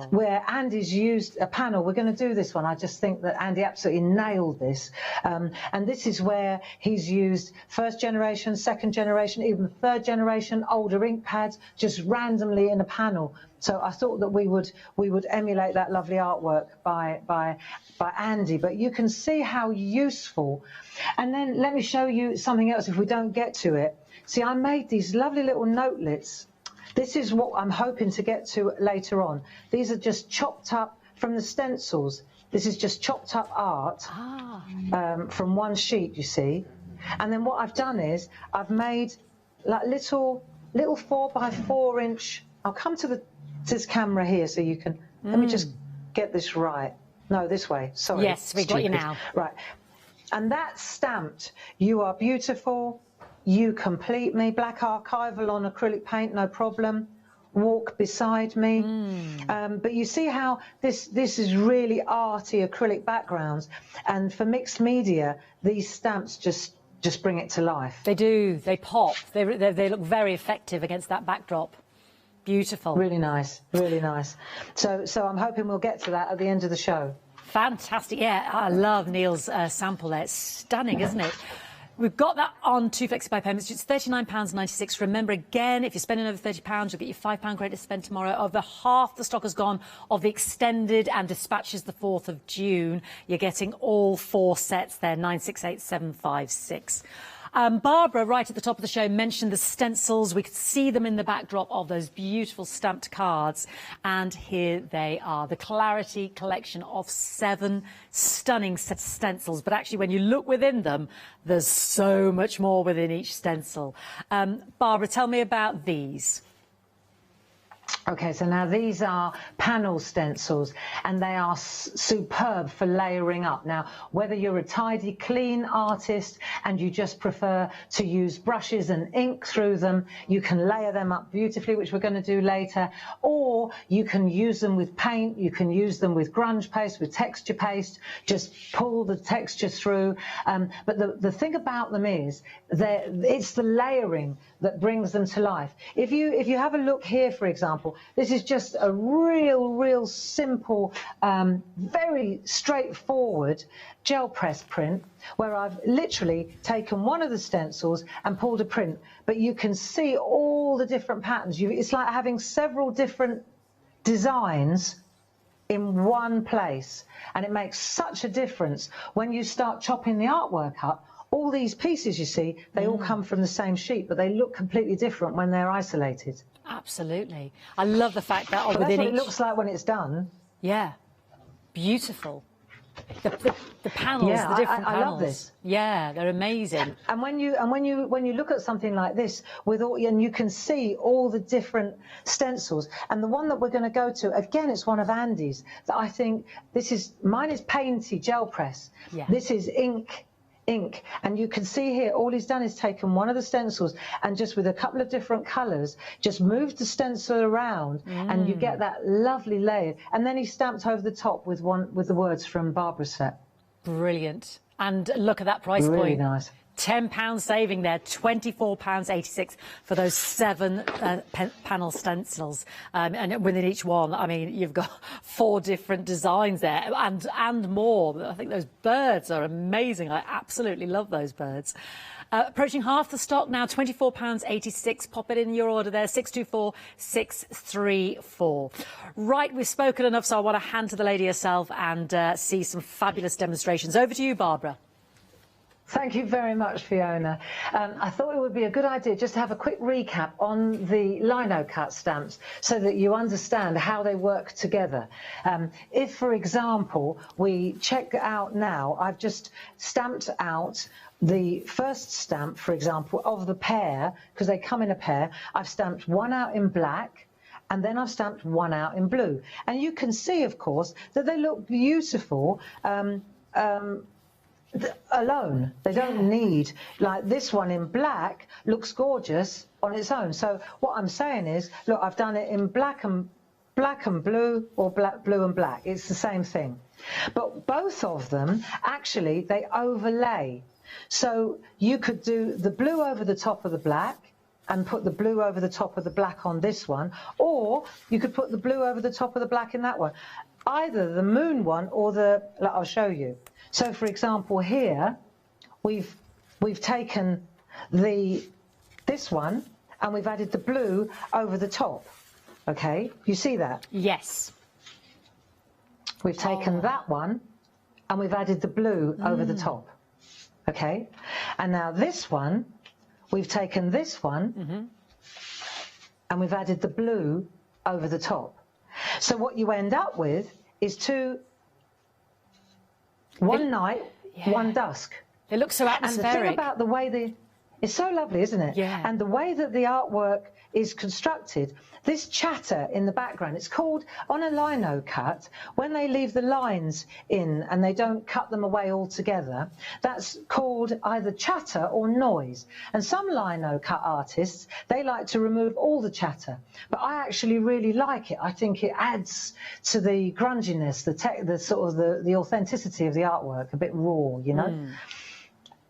[SPEAKER 11] where Andy's used a panel. We're going to do this one. I just think that Andy absolutely nailed this. And this is where he's used first generation, second generation, even third generation, older ink pads, just randomly in a panel. So I thought that we would emulate that lovely artwork by Andy. But you can see how useful. And then let me show you something else if we don't get to it. See, I made these lovely little notelets. This is what I'm hoping to get to later on. These are just chopped up from the stencils. This is just chopped up art from one sheet, you see. And then what I've done is I've made like little 4x4 inch. I'll come to this camera here so you can. Let me just get this right. No, this way. Sorry.
[SPEAKER 5] Yes, we've got you now.
[SPEAKER 11] Right. And that's stamped. You are beautiful. You complete me. Black archival on acrylic paint, no problem. Walk beside me. But you see how this is really arty acrylic backgrounds, and for mixed media, these stamps just bring it to life.
[SPEAKER 5] They do. They pop. They look very effective against that backdrop. Beautiful.
[SPEAKER 11] Really nice. Really nice. So I'm hoping we'll get to that at the end of the show.
[SPEAKER 5] Fantastic. Yeah, I love Neil's sample there. It's stunning, isn't it? We've got that on 2 Flexi Buy payments. It's £39.96. Remember, again, if you're spending over £30, you'll get your £5 credit to spend tomorrow. Over half the stock has gone of the extended and dispatches the 4th of June. You're getting all 4 sets there, 968756. Barbara, right at the top of the show, mentioned the stencils. We could see them in the backdrop of those beautiful stamped cards. And here they are, the Clarity collection of 7 stunning stencils. But actually, when you look within them, there's so much more within each stencil. Barbara, tell me about these.
[SPEAKER 11] Okay, so now these are panel stencils, and they are superb for layering up. Now, whether you're a tidy, clean artist and you just prefer to use brushes and ink through them, you can layer them up beautifully, which we're going to do later, or you can use them with paint, you can use them with grunge paste, with texture paste, just pull the texture through. But the thing about them is that it's the layering that brings them to life. If you have a look here, for example, this is just a real simple, very straightforward gel press print where I've literally taken one of the stencils and pulled a print, but you can see all the different patterns. It's like having several different designs in one place, and it makes such a difference when you start chopping the artwork up. All these pieces, you see, they all come from the same sheet, but they look completely different when they're isolated.
[SPEAKER 5] Absolutely. I love the fact that
[SPEAKER 11] within that's what it looks like when it's done.
[SPEAKER 5] Yeah. Beautiful. The panels, the different panels.
[SPEAKER 11] I love this.
[SPEAKER 5] Yeah, they're amazing.
[SPEAKER 11] And when you look at something like this and you can see all the different stencils, and the one that we're going to go to again, it's one of Andy's that I think mine is painty gel press.
[SPEAKER 5] Yeah.
[SPEAKER 11] This is ink ink, and you can see here all he's done is taken one of the stencils and just with a couple of different colours just moved the stencil around and you get that lovely layer, and then he stamped over the top with the words from Barbara's set.
[SPEAKER 5] Brilliant. And look at that price
[SPEAKER 11] really
[SPEAKER 5] point.
[SPEAKER 11] Nice.
[SPEAKER 5] £10 saving there, £24.86 for those 7 panel stencils, and within each one, I mean, you've got 4 different designs there, and more. I think those birds are amazing. I absolutely love those birds. Approaching half the stock now, £24.86. Pop it in your order there, 624634. Right, we've spoken enough, so I want to hand to the lady herself and see some fabulous demonstrations. Over to you, Barbara.
[SPEAKER 11] Thank you very much, Fiona. I thought it would be a good idea just to have a quick recap on the Lino cut stamps so that you understand how they work together. If, for example, we check out now, I've just stamped out the first stamp, for example, of the pair, because they come in a pair. I've stamped one out in black, and then I've stamped one out in blue. And you can see, of course, that they look beautiful alone. They don't need, like this one in black looks gorgeous on its own. So what I'm saying is, look, I've done it in black and blue, or blue and black. It's the same thing. But both of them, actually, they overlay. So you could do the blue over the top of the black and put the blue over the top of the black on this one, or you could put the blue over the top of the black in that one. Either the moon one or I'll show you. So, for example, here we've taken this one and we've added the blue over the top. Okay, you see that?
[SPEAKER 5] Yes.
[SPEAKER 11] We've taken that one and we've added the blue over the top. Okay, and now this one, we've taken this one and we've added the blue over the top. So what you end up with is one night, one dusk.
[SPEAKER 5] It looks so atmospheric.
[SPEAKER 11] And the thing about the way it's so lovely, isn't it?
[SPEAKER 5] Yeah.
[SPEAKER 11] And the way that the artwork is constructed, this chatter in the background, it's called, on a lino cut, when they leave the lines in and they don't cut them away altogether, that's called either chatter or noise. And some lino cut artists, they like to remove all the chatter. But I actually really like it. I think it adds to the grunginess, the authenticity of the artwork, a bit raw, you know?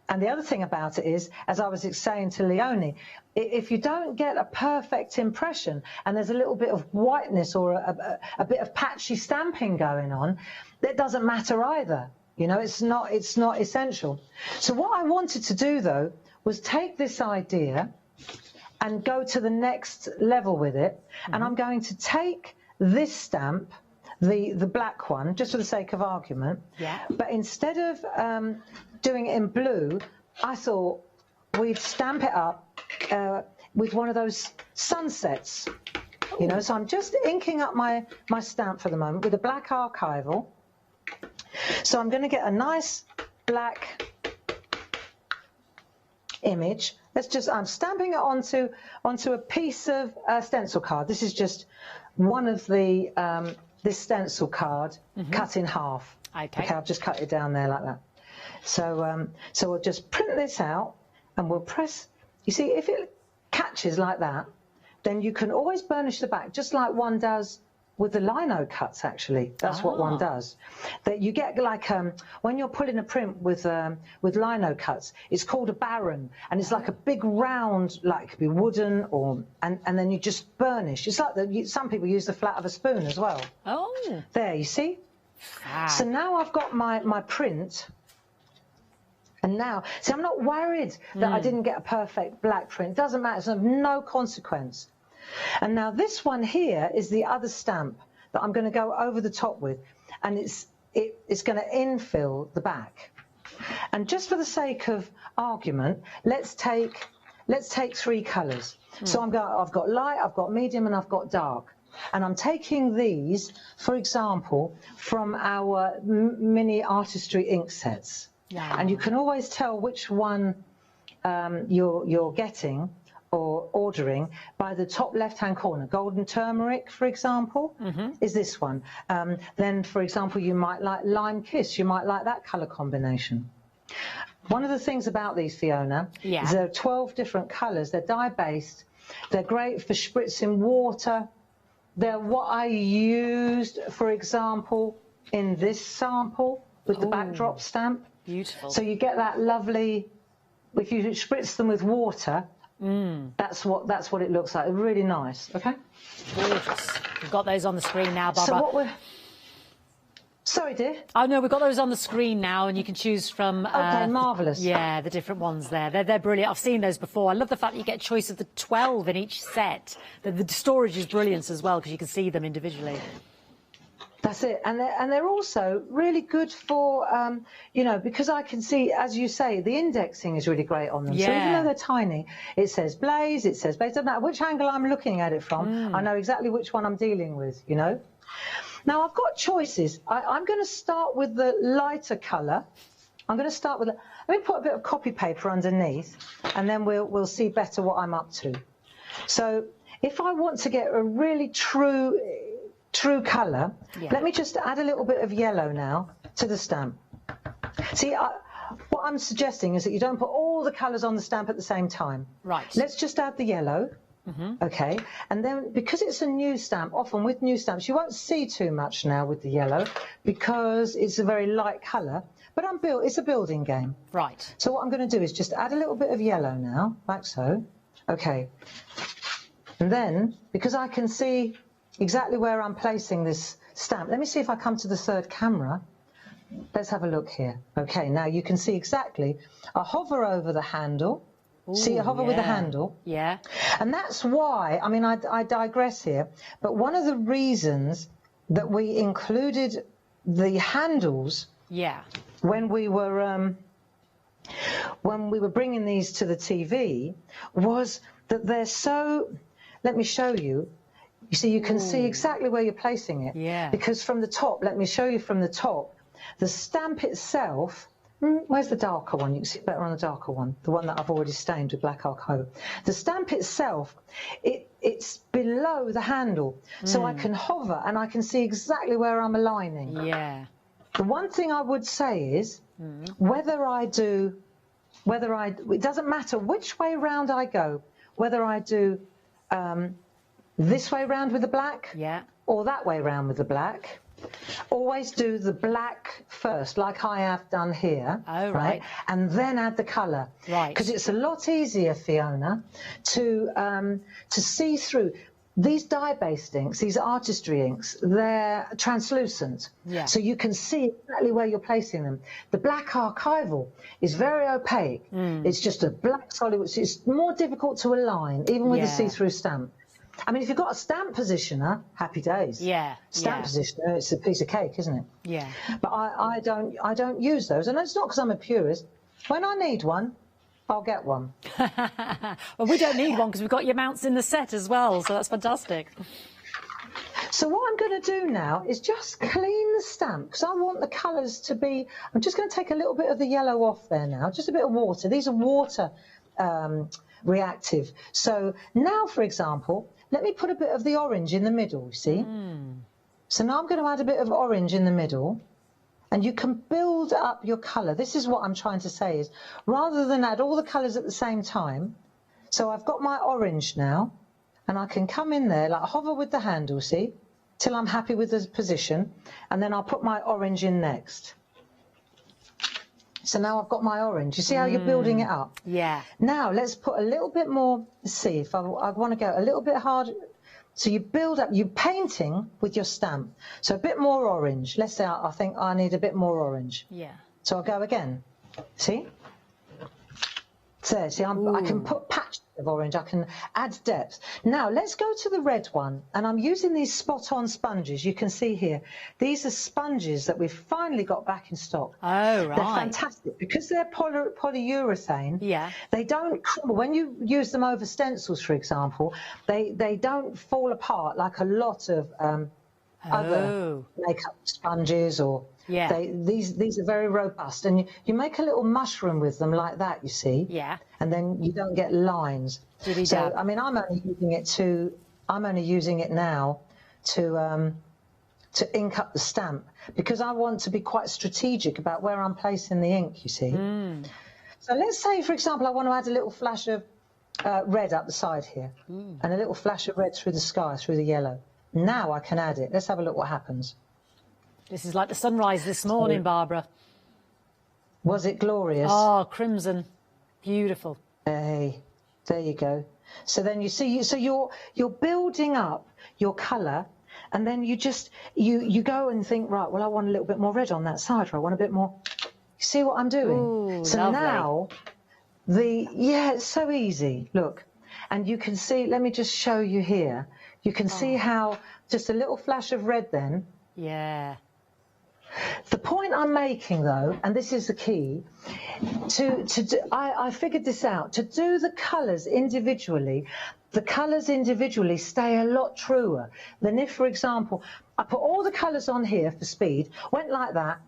[SPEAKER 11] And the other thing about it is, as I was saying to Leonie, if you don't get a perfect impression and there's a little bit of whiteness or a bit of patchy stamping going on, it doesn't matter either. You know, it's not essential. So what I wanted to do, though, was take this idea and go to the next level with it. And I'm going to take this stamp, the black one, just for the sake of argument.
[SPEAKER 5] Yeah.
[SPEAKER 11] But instead of doing it in blue, I thought we'd stamp it up with one of those sunsets, you know. So I'm just inking up my stamp for the moment with a black archival. So I'm going to get a nice black image. I'm stamping it onto a piece of stencil card. This is just one of the this stencil card cut in half. Okay, I've just cut it down there like that. So we'll just print this out and we'll press. You see, if it catches like that, then you can always burnish the back, just like one does with the lino cuts, actually. That's what one does. That you get like, when you're pulling a print with lino cuts, it's called a baron, and it's like a big round, like it could be wooden, and then you just burnish. It's like some people use the flat of a spoon as well.
[SPEAKER 5] Oh.
[SPEAKER 11] There, you see? So now I've got my print. And now, see, I'm not worried that I didn't get a perfect black print. It doesn't matter. It's of no consequence. And now this one here is the other stamp that I'm going to go over the top with. And it's going to infill the back. And just for the sake of argument, let's take 3 colours. So I've got light, I've got medium, and I've got dark. And I'm taking these, for example, from our mini Artistry ink sets. Yeah. And you can always tell which one you're getting or ordering by the top left-hand corner. Golden turmeric, for example, is this one. Then, for example, you might like lime kiss. You might like that colour combination. One of the things about these, Fiona, is there are 12 different colours. They're dye-based. They're great for spritzing water. They're what I used, for example, in this sample with the backdrop stamp.
[SPEAKER 5] Beautiful.
[SPEAKER 11] So you get that lovely, if you spritz them with water, that's what it looks like. Really nice, okay?
[SPEAKER 5] Gorgeous. We've got those on the screen now, Barbara.
[SPEAKER 11] So what we're... Sorry, dear.
[SPEAKER 5] Oh, no, we've got those on the screen now, and you can choose from...
[SPEAKER 11] Okay, marvellous.
[SPEAKER 5] Yeah, the different ones there. They're brilliant. I've seen those before. I love the fact that you get a choice of the 12 in each set. The storage is brilliant as well, because you can see them individually.
[SPEAKER 11] That's it. And they're also really good for, you know, because I can see, as you say, the indexing is really great on them.
[SPEAKER 5] Yeah.
[SPEAKER 11] So even though they're tiny, it says blaze, it says blaze. Doesn't matter which angle I'm looking at it from, I know exactly which one I'm dealing with, you know. Now, I've got choices. I'm going to start with the lighter colour. I'm going to start with... Let me put a bit of copy paper underneath, and then we'll see better what I'm up to. So if I want to get a really true colour, let me just add a little bit of yellow now to the stamp. See, what I'm suggesting is that you don't put all the colours on the stamp at the same time.
[SPEAKER 5] Right.
[SPEAKER 11] Let's just add the yellow. Okay, and then because it's a new stamp, often with new stamps you won't see too much now with the yellow because it's a very light colour, but it's a building game.
[SPEAKER 5] Right.
[SPEAKER 11] So what I'm going to do is just add a little bit of yellow now, like so. Okay, and then because I can see exactly where I'm placing this stamp, let me see if I come to the third camera. Let's have a look here. Okay, now you can see exactly. I hover over the handle. See, I hover with the handle.
[SPEAKER 5] Yeah.
[SPEAKER 11] And that's why, I mean, I digress here, but one of the reasons that we included the handles when we were bringing these to the TV was that they're so, let me show you. You see, you can see exactly where you're placing it.
[SPEAKER 5] Yeah.
[SPEAKER 11] Because from the top, let me show you from the top, the stamp itself... Where's the darker one? You can see it better on the darker one, the one that I've already stained with black archival. The stamp itself, it's below the handle, so I can hover and I can see exactly where I'm aligning.
[SPEAKER 5] Yeah.
[SPEAKER 11] The one thing I would say is, it doesn't matter which way round I go, whether I do this way round with the black or that way round with the black. Always do the black first, like I have done here, right? And then add the colour, right? Because it's a lot easier, Fiona, to see through. These dye-based inks, these artistry inks, they're translucent, so you can see exactly where you're placing them. The black archival is very opaque. It's just a black solid, which is more difficult to align, even with a see-through stamp. I mean, if you've got a stamp positioner, happy days.
[SPEAKER 5] Yeah.
[SPEAKER 11] Stamp positioner, it's a piece of cake, isn't it?
[SPEAKER 5] Yeah.
[SPEAKER 11] But I don't use those, and it's not because I'm a purist. When I need one, I'll get one.
[SPEAKER 5] Well, we don't need one because we've got your mounts in the set as well, so that's fantastic.
[SPEAKER 11] So what I'm going to do now is just clean the stamp because I want the colours to be... I'm just going to take a little bit of the yellow off there now, just a bit of water. These are water reactive. So now, for example... Let me put a bit of the orange in the middle, you see? So now I'm going to add a bit of orange in the middle, and you can build up your colour. This is what I'm trying to say is, rather than add all the colours at the same time, so I've got my orange now, and I can come in there, like hover with the handle, see, till I'm happy with the position, and then I'll put my orange in next. So now I've got my orange. You see how you're building it up?
[SPEAKER 5] Yeah.
[SPEAKER 11] Now let's put a little bit more, let's see if I want to go a little bit harder. So you build up, you're painting with your stamp. So a bit more orange. Let's say I think I need a bit more orange.
[SPEAKER 5] Yeah.
[SPEAKER 11] So I'll go again. See? So see, I can put patches of orange, I can add depth. Now let's go to the red one, and I'm using these spot-on sponges. You can see here, these are sponges that we've finally got back in stock.
[SPEAKER 5] Oh, right.
[SPEAKER 11] They're fantastic because they're polyurethane. Yeah. They don't crumble. When you use them over stencils, for example, they don't fall apart like a lot of other makeup sponges or... Yeah. These are very robust, and you make a little mushroom with them like that, you see. Yeah. And then you don't get lines. So I mean, I'm only using it now to ink up the stamp because I want to be quite strategic about where I'm placing the ink, you see. So let's say, for example, I want to add a little flash of red up the side here, and a little flash of red through the sky, through the yellow. Now I can add it. Let's have a look what happens.
[SPEAKER 5] This is like the sunrise this morning, Barbara.
[SPEAKER 11] Was it glorious?
[SPEAKER 5] Oh, crimson. Beautiful.
[SPEAKER 11] Hey, there you go. So then you see, so you're building up your colour, and then you just, you go and think, right, well, I want a little bit more red on that side, or I want a bit more. You see what I'm doing?
[SPEAKER 5] Ooh,
[SPEAKER 11] so
[SPEAKER 5] lovely.
[SPEAKER 11] now, it's so easy. Look, and you can see, let me just show you here. You can see how just a little flash of red then.
[SPEAKER 5] Yeah.
[SPEAKER 11] The point I'm making, though, and this is the key, I figured this out. To do the colours individually, the colours individually stay a lot truer than if, for example, I put all the colours on here for speed, went like that,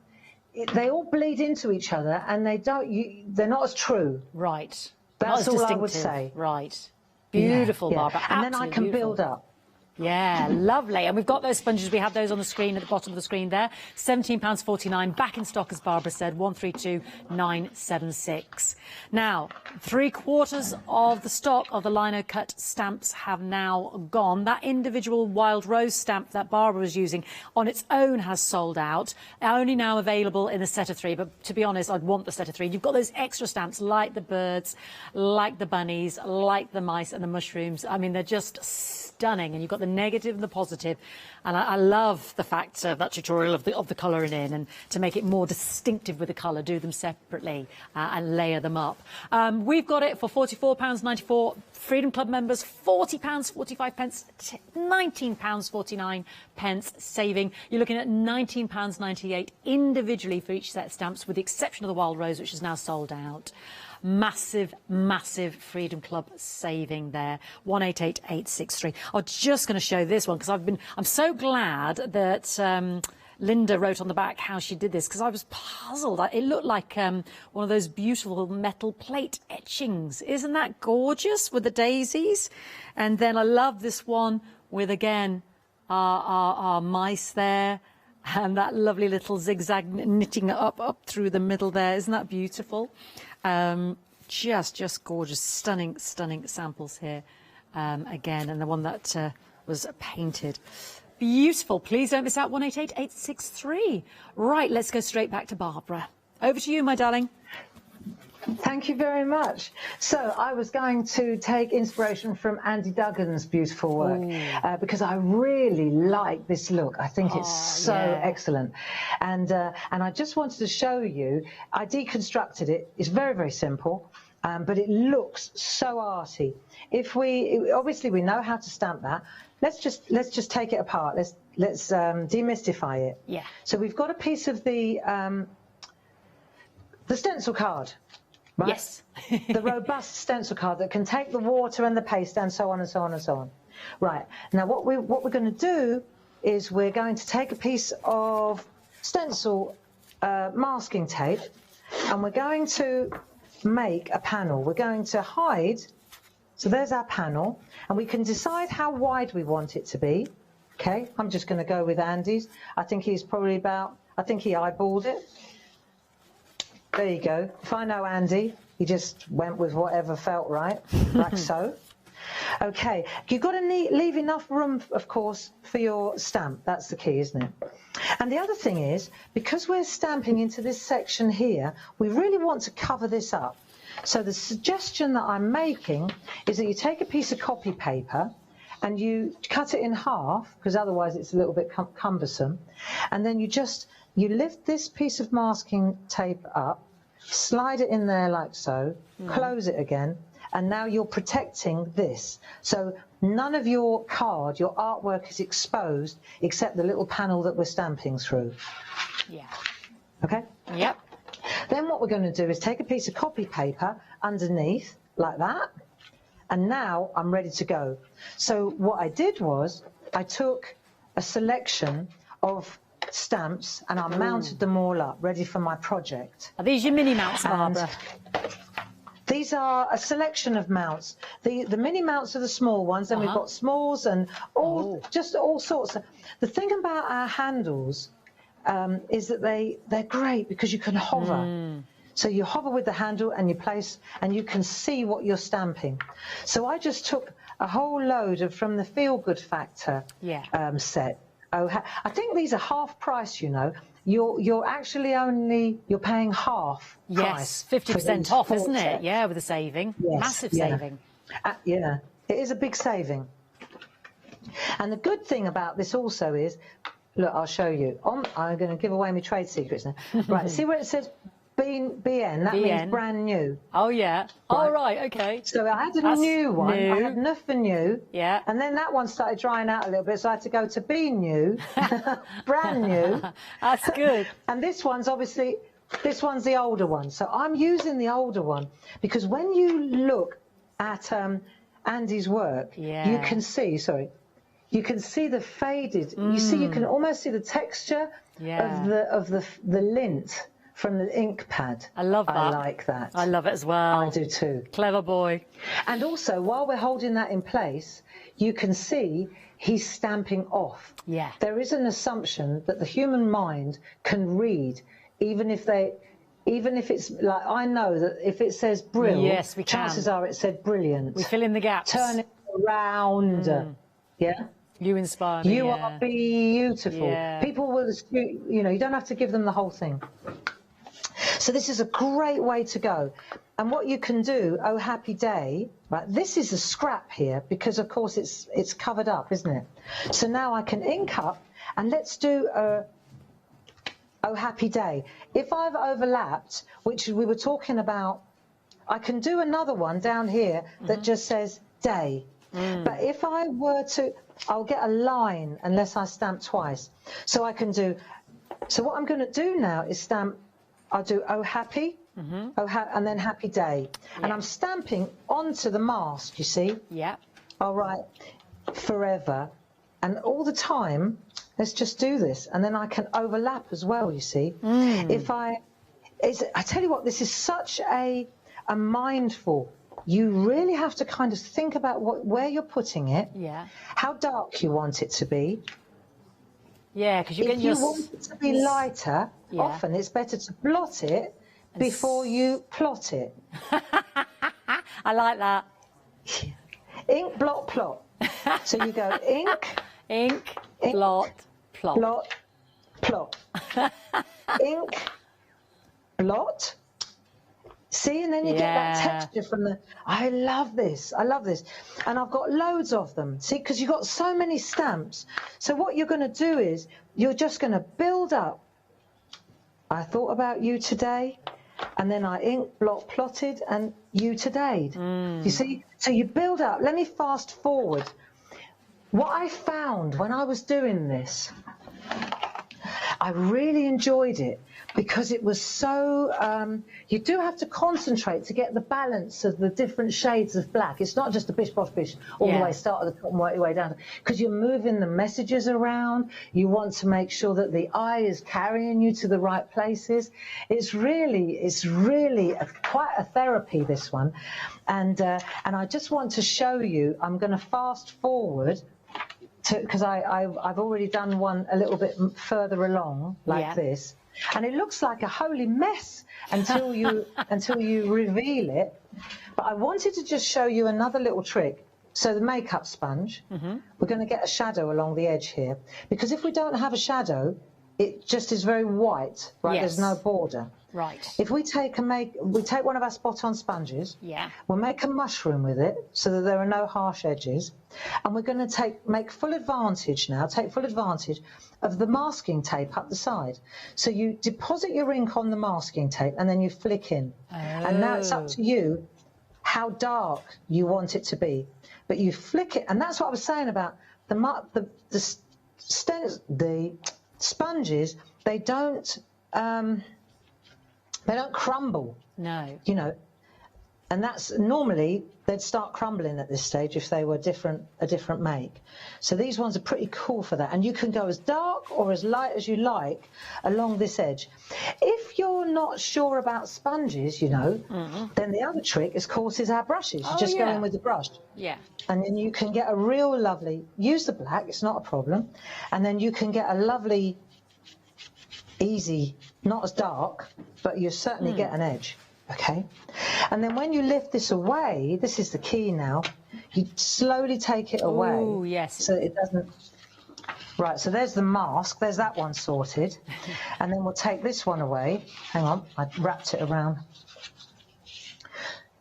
[SPEAKER 11] they all bleed into each other, and they're not as true.
[SPEAKER 5] Right.
[SPEAKER 11] That's all I would say.
[SPEAKER 5] Right. Beautiful,
[SPEAKER 11] yeah.
[SPEAKER 5] Barbara.
[SPEAKER 11] And then I can build up.
[SPEAKER 5] Yeah, lovely. And we've got those sponges. We have those on the screen, at the bottom of the screen there. £17.49, back in stock, as Barbara said, 132976. Now, 3/4 of the stock of the Lino cut stamps have now gone. That individual wild rose stamp that Barbara was using on its own has sold out. Only now available in a set of 3, but to be honest, I'd want the set of 3. You've got those extra stamps like the birds, like the bunnies, like the mice and the mushrooms. I mean, they're just stunning, and you've got the negative and the positive, and I love the fact of that tutorial of the colouring in, and to make it more distinctive with the colour, do them separately and layer them up. We've got it for £44.94. Freedom Club members, £40.45, £19.49 saving. You're looking at £19.98 individually for each set of stamps, with the exception of the Wild Rose, which is now sold out. Massive, massive Freedom Club saving there. 188863. I'm just going to show this one because I'm so glad that Linda wrote on the back how she did this, because I was puzzled. It looked like one of those beautiful metal plate etchings. Isn't that gorgeous with the daisies? And then I love this one with, again, our mice there, and that lovely little zigzag knitting up through the middle there. Isn't that beautiful? Just gorgeous, stunning samples here again, and the one that was painted. Beautiful. Please don't miss out. 188863. Right, let's go straight back to Barbara. Over to you, my darling.
[SPEAKER 11] Thank you very much. So I was going to take inspiration from Andy Duggan's beautiful work because I really like this look. I think it's so excellent. And I just wanted to show you, I deconstructed it. It's very, very simple, but it looks so arty. Obviously we know how to stamp that. Let's just take it apart. Let's demystify it.
[SPEAKER 5] Yeah.
[SPEAKER 11] So we've got a piece of the stencil card. Right?
[SPEAKER 5] Yes.
[SPEAKER 11] The robust stencil card that can take the water and the paste and so on and so on and so on. Right. Now what we're going to do is we're going to take a piece of stencil masking tape, and we're going to make a panel. We're going to hide. So there's our panel, and we can decide how wide we want it to be. Okay. I'm just going to go with Andy's. I think he's probably I think he eyeballed it. There you go. If I know Andy, he just went with whatever felt right, like so. Okay, you've got to leave enough room, of course, for your stamp. That's the key, isn't it? And the other thing is, because we're stamping into this section here, we really want to cover this up. So the suggestion that I'm making is that you take a piece of copy paper and you cut it in half, because otherwise it's a little bit cumbersome, and then you lift this piece of masking tape up, slide it in there like so, close it again, and now you're protecting this. So none of your card, your artwork is exposed except the little panel that we're stamping through.
[SPEAKER 5] Yeah.
[SPEAKER 11] Okay?
[SPEAKER 5] Yep.
[SPEAKER 11] Then what we're going to do is take a piece of copy paper underneath, like that, and now I'm ready to go. So what I did was I took a selection of stamps and I mounted them all up, ready for my project.
[SPEAKER 5] Are these your mini mounts, Barbara?
[SPEAKER 11] These are a selection of mounts. The mini mounts are the small ones, then we've got smalls and just all sorts. The thing about our handles is that they're great because you can hover. So you hover with the handle and you place, and you can see what you're stamping. So I just took a whole load from the Feel Good Factor set. Oh, I think these are half price, you know. You're actually you're paying half price.
[SPEAKER 5] Yes, 50% off, isn't it? Yeah, with a saving.
[SPEAKER 11] Yes,
[SPEAKER 5] Massive saving.
[SPEAKER 11] Yeah, it is a big saving. And the good thing about this also is, look, I'll show you. I'm going to give away my trade secrets now. Right, see where it says BN? That means brand new.
[SPEAKER 5] Oh, yeah. All right, okay.
[SPEAKER 11] So I had a new one. I had nothing new.
[SPEAKER 5] Yeah.
[SPEAKER 11] And then that one started drying out a little bit, so I had to go to Be New, brand new.
[SPEAKER 5] That's good.
[SPEAKER 11] And this one's the older one. So I'm using the older one because when you look at Andy's work, you can see, you can see the faded. You can almost see the texture of the lint from the ink pad.
[SPEAKER 5] I love that.
[SPEAKER 11] I like that.
[SPEAKER 5] I love it as well.
[SPEAKER 11] I do too.
[SPEAKER 5] Clever boy.
[SPEAKER 11] And also, while we're holding that in place, you can see he's stamping off.
[SPEAKER 5] Yeah.
[SPEAKER 11] There is an assumption that the human mind can read, even if it's like, I know that if it says brill,
[SPEAKER 5] yes, we can.
[SPEAKER 11] Chances are it said brilliant.
[SPEAKER 5] We fill in the gaps.
[SPEAKER 11] Turn it around. Yeah.
[SPEAKER 5] You inspire me.
[SPEAKER 11] You are beautiful.
[SPEAKER 5] Yeah.
[SPEAKER 11] People will, you know, you don't have to give them the whole thing. So this is a great way to go. And what you can do, Oh Happy Day, right, this is a scrap here because, of course, it's covered up, isn't it? So now I can ink up, and let's do Oh Happy Day. If I've overlapped, which we were talking about, I can do another one down here that just says day. But if I were to, I'll get a line unless I stamp twice. So I can do, so what I'm going to do now is stamp, I'll do Oh Happy, and then Happy Day. And I'm stamping onto the mask, you see?
[SPEAKER 5] Yeah.
[SPEAKER 11] All right, forever. And all the time, let's just do this. And then I can overlap as well, you see? If I tell you what, this is such a mindful, you really have to kind of think about where you're putting it, how dark you want it to be.
[SPEAKER 5] Yeah, because
[SPEAKER 11] if you want it to be lighter, often it's better to blot it before you plot it.
[SPEAKER 5] I like that.
[SPEAKER 11] Ink, blot, plot. So you go ink,
[SPEAKER 5] blot, plot.
[SPEAKER 11] Blot, plot. Ink, blot. See, and then you get that texture from the... I love this. I love this. And I've got loads of them. See, because you've got so many stamps. So what you're going to do is you're just going to build up. I thought about you today, and then I ink, blot, plotted, and you today. You see? So you build up. Let me fast forward. What I found when I was doing this, I really enjoyed it because it was so, you do have to concentrate to get the balance of the different shades of black. It's not just a bish, bosh, bish, all the way, start at the top and work your way down. Because you're moving the messages around. You want to make sure that the eye is carrying you to the right places. It's really quite a therapy, this one. And I just want to show you, I'm going to fast forward because I've already done one a little bit further along, like this. And it looks like a holy mess until you reveal it. But I wanted to just show you another little trick. So the makeup sponge, we're going to get a shadow along the edge here. Because if we don't have a shadow, it just is very white, right? There's no border.
[SPEAKER 5] Right.
[SPEAKER 11] If we take one of our spot-on sponges, we'll make a mushroom with it so that there are no harsh edges. And we're going to take full advantage of the masking tape up the side. So you deposit your ink on the masking tape and then you flick in. And now it's up to you how dark you want it to be. But you flick it, and that's what I was saying about the sponges. They don't crumble.
[SPEAKER 5] No.
[SPEAKER 11] You know, and that's normally they'd start crumbling at this stage if they were a different make. So these ones are pretty cool for that. And you can go as dark or as light as you like along this edge. If you're not sure about sponges, you know, then the other trick, of course, is our brushes. You just go in with the brush.
[SPEAKER 5] Yeah.
[SPEAKER 11] And then you can get a real lovely, use the black, it's not a problem. And then you can get a lovely easy, not as dark, but you certainly get an edge, okay? And then when you lift this away, this is the key now, you slowly take it away.
[SPEAKER 5] Oh, yes.
[SPEAKER 11] So it doesn't... Right, so there's the mask, there's that one sorted. And then we'll take this one away. Hang on, I wrapped it around.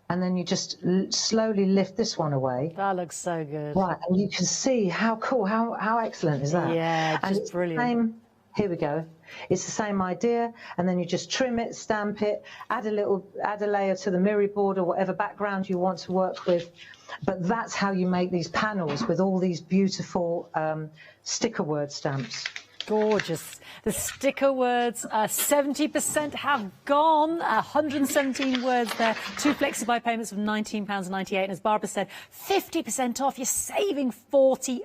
[SPEAKER 11] And then you just slowly lift this one away.
[SPEAKER 5] That looks so good.
[SPEAKER 11] Right, and you can see how cool, how excellent is that?
[SPEAKER 5] Yeah,
[SPEAKER 11] and
[SPEAKER 5] just
[SPEAKER 11] it's
[SPEAKER 5] brilliant.
[SPEAKER 11] Here we go. It's the same idea, and then you just trim it, stamp it, add a layer to the mirror board or whatever background you want to work with. But that's how you make these panels with all these beautiful sticker word stamps.
[SPEAKER 5] Gorgeous. The sticker words, 70% have gone. 117 words there. 2 Flexi buy payments of £19.98. And as Barbara said, 50% off. You're saving £40.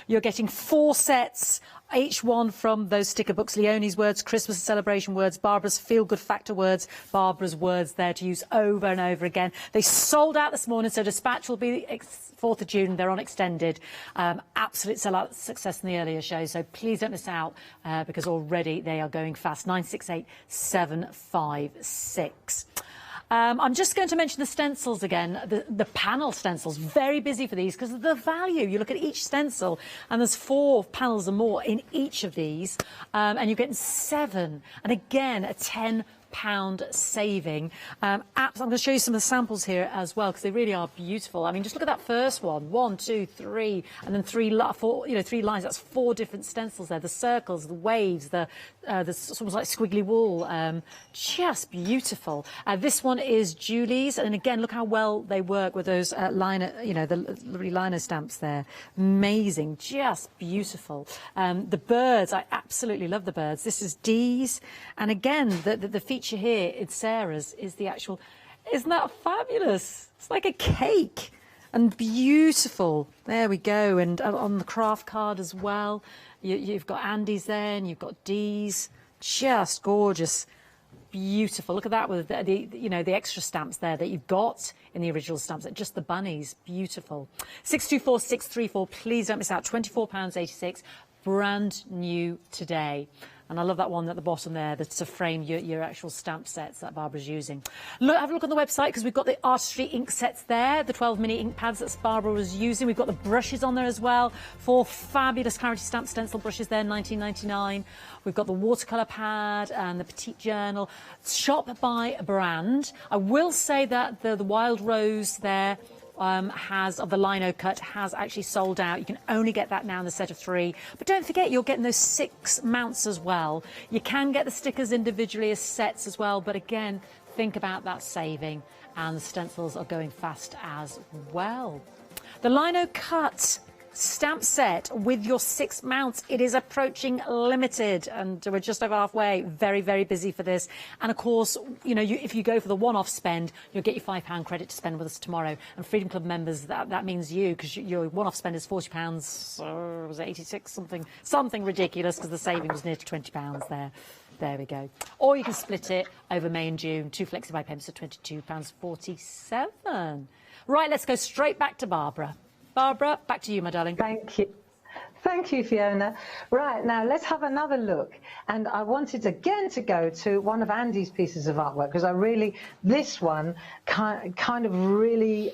[SPEAKER 5] You're getting 4 sets, each one from those sticker books. Leonie's words, Christmas celebration words, Barbara's feel-good factor words, Barbara's words there to use over and over again. They sold out this morning, so dispatch will be 4th of June. They're on extended. Absolute sellout success in the earlier show, so please don't miss out because already they are going fast. 968756. I'm just going to mention the stencils again, the panel stencils. Very busy for these because of the value. You look at each stencil and there's 4 panels or more in each of these, and you're getting 7. And again, a £10 saving. I'm going to show you some of the samples here as well because they really are beautiful. I mean, just look at that first one. 1, 2, 3, and then 3 lines. That's 4 different stencils there. The circles, the waves, the almost like squiggly wool. Just beautiful. This one is Julie's, and again, look how well they work with those liner, the lovely liner stamps there. Amazing, just beautiful. The birds, I absolutely love the birds. This is Dee's, and again, the feature here in Sarah's is the actual. Isn't that fabulous? It's like a cake and beautiful. There we go. And on the craft card as well, you've got Andy's there and you've got Dee's. Just gorgeous, beautiful. Look at that with the extra stamps there that you've got in the original stamps. Just the bunnies, beautiful. 624634. Please don't miss out. £24.86, brand new today. And I love that one at the bottom there, that's to frame your actual stamp sets that Barbara's using. Have a look on the website because we've got the Artistry ink sets there, the 12 mini ink pads that Barbara was using. We've got the brushes on there as well, 4 fabulous Clarity Stamp stencil brushes there, $19.99. We've got the watercolour pad and the Petite Journal. Shop by brand. I will say that the Wild Rose there, of the Lino cut has actually sold out. You can only get that now in the set of 3. But don't forget, you're getting those 6 mounts as well. You can get the stickers individually as sets as well. But again, think about that saving. And the stencils are going fast as well. The Lino cut stamp set with your 6 mounts, it is approaching limited, and we're just over halfway. Very, very busy for this. And of course, if you go for the one-off spend, you'll get your £5 credit to spend with us tomorrow. And Freedom Club members, that means you, because your one-off spend is £40. Was it 86 something ridiculous, because the saving was near to £20 there. There we go. Or you can split it over May and June. 2 Flexi buy payments of £22.47. Right, let's go straight back to Barbara. Barbara, back to you, my darling.
[SPEAKER 11] Thank you. Thank you, Fiona. Right, now let's have another look. And I wanted again to go to one of Andy's pieces of artwork because this one kind of really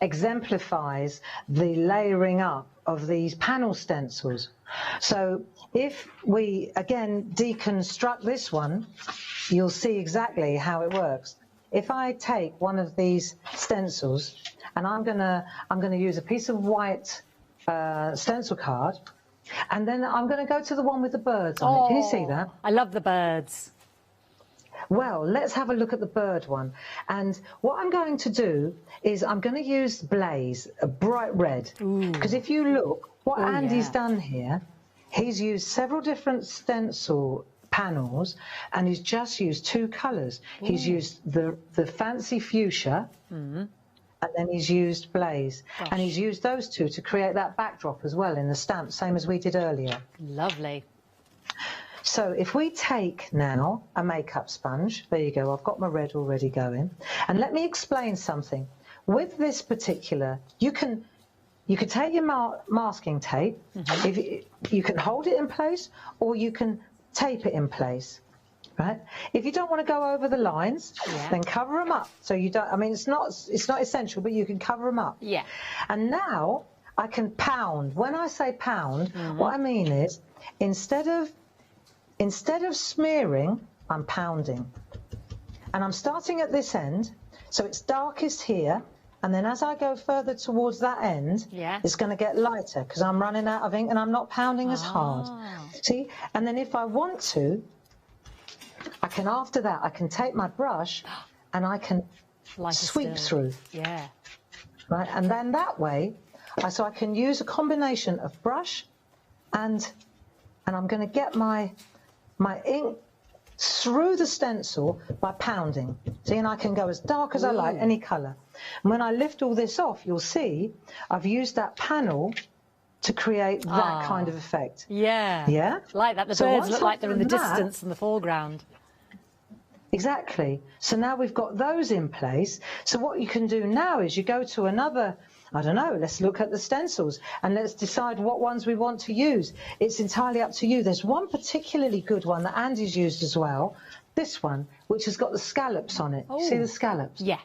[SPEAKER 11] exemplifies the layering up of these panel stencils. So if we, again, deconstruct this one, you'll see exactly how it works. If I take one of these stencils, and I'm gonna use a piece of white stencil card, and then I'm going to go to the one with the birds on it. Can you see that?
[SPEAKER 5] I love the birds.
[SPEAKER 11] Well, let's have a look at the bird one. And what I'm going to do is I'm going to use Blaze, a bright red. Because if you look, what Andy's done here, he's used several different stencil panels, and he's just used 2 colours. He's used the fancy fuchsia, and then he's used Blaze. Gosh. And he's used those 2 to create that backdrop as well in the stamp, same as we did earlier.
[SPEAKER 5] Lovely.
[SPEAKER 11] So if we take now a makeup sponge, there you go, I've got my red already going. And let me explain something. With this particular, you can take your masking tape, if you can hold it in place, or you can tape it in place. Right? If you don't want to go over the lines, then cover them up. So you don't. I mean, it's not essential, but you can cover them up.
[SPEAKER 5] Yeah.
[SPEAKER 11] And now I can pound. When I say pound, what I mean is instead of smearing, I'm pounding. And I'm starting at this end, so it's darkest here. And then as I go further towards that end, it's going to get lighter because I'm running out of ink and I'm not pounding as hard. See? And then if I want to, after that, I can take my brush and I can sweep through.
[SPEAKER 5] Yeah.
[SPEAKER 11] Right? And then that way, so I can use a combination of brush and I'm going to get my ink through the stencil by pounding. See, and I can go as dark as I like, any colour. And when I lift all this off, you'll see I've used that panel to create that kind of effect.
[SPEAKER 5] Yeah.
[SPEAKER 11] Yeah?
[SPEAKER 5] Like that. The
[SPEAKER 11] So
[SPEAKER 5] birds
[SPEAKER 11] once
[SPEAKER 5] look like they're in the
[SPEAKER 11] I've done that-
[SPEAKER 5] distance in the foreground.
[SPEAKER 11] Exactly. So now we've got those in place. So what you can do now is you go to another, I don't know, let's look at the stencils and let's decide what ones we want to use. It's entirely up to you. There's one particularly good one that Andy's used as well, this one, which has got the scallops on it. See the scallops?
[SPEAKER 5] Yeah.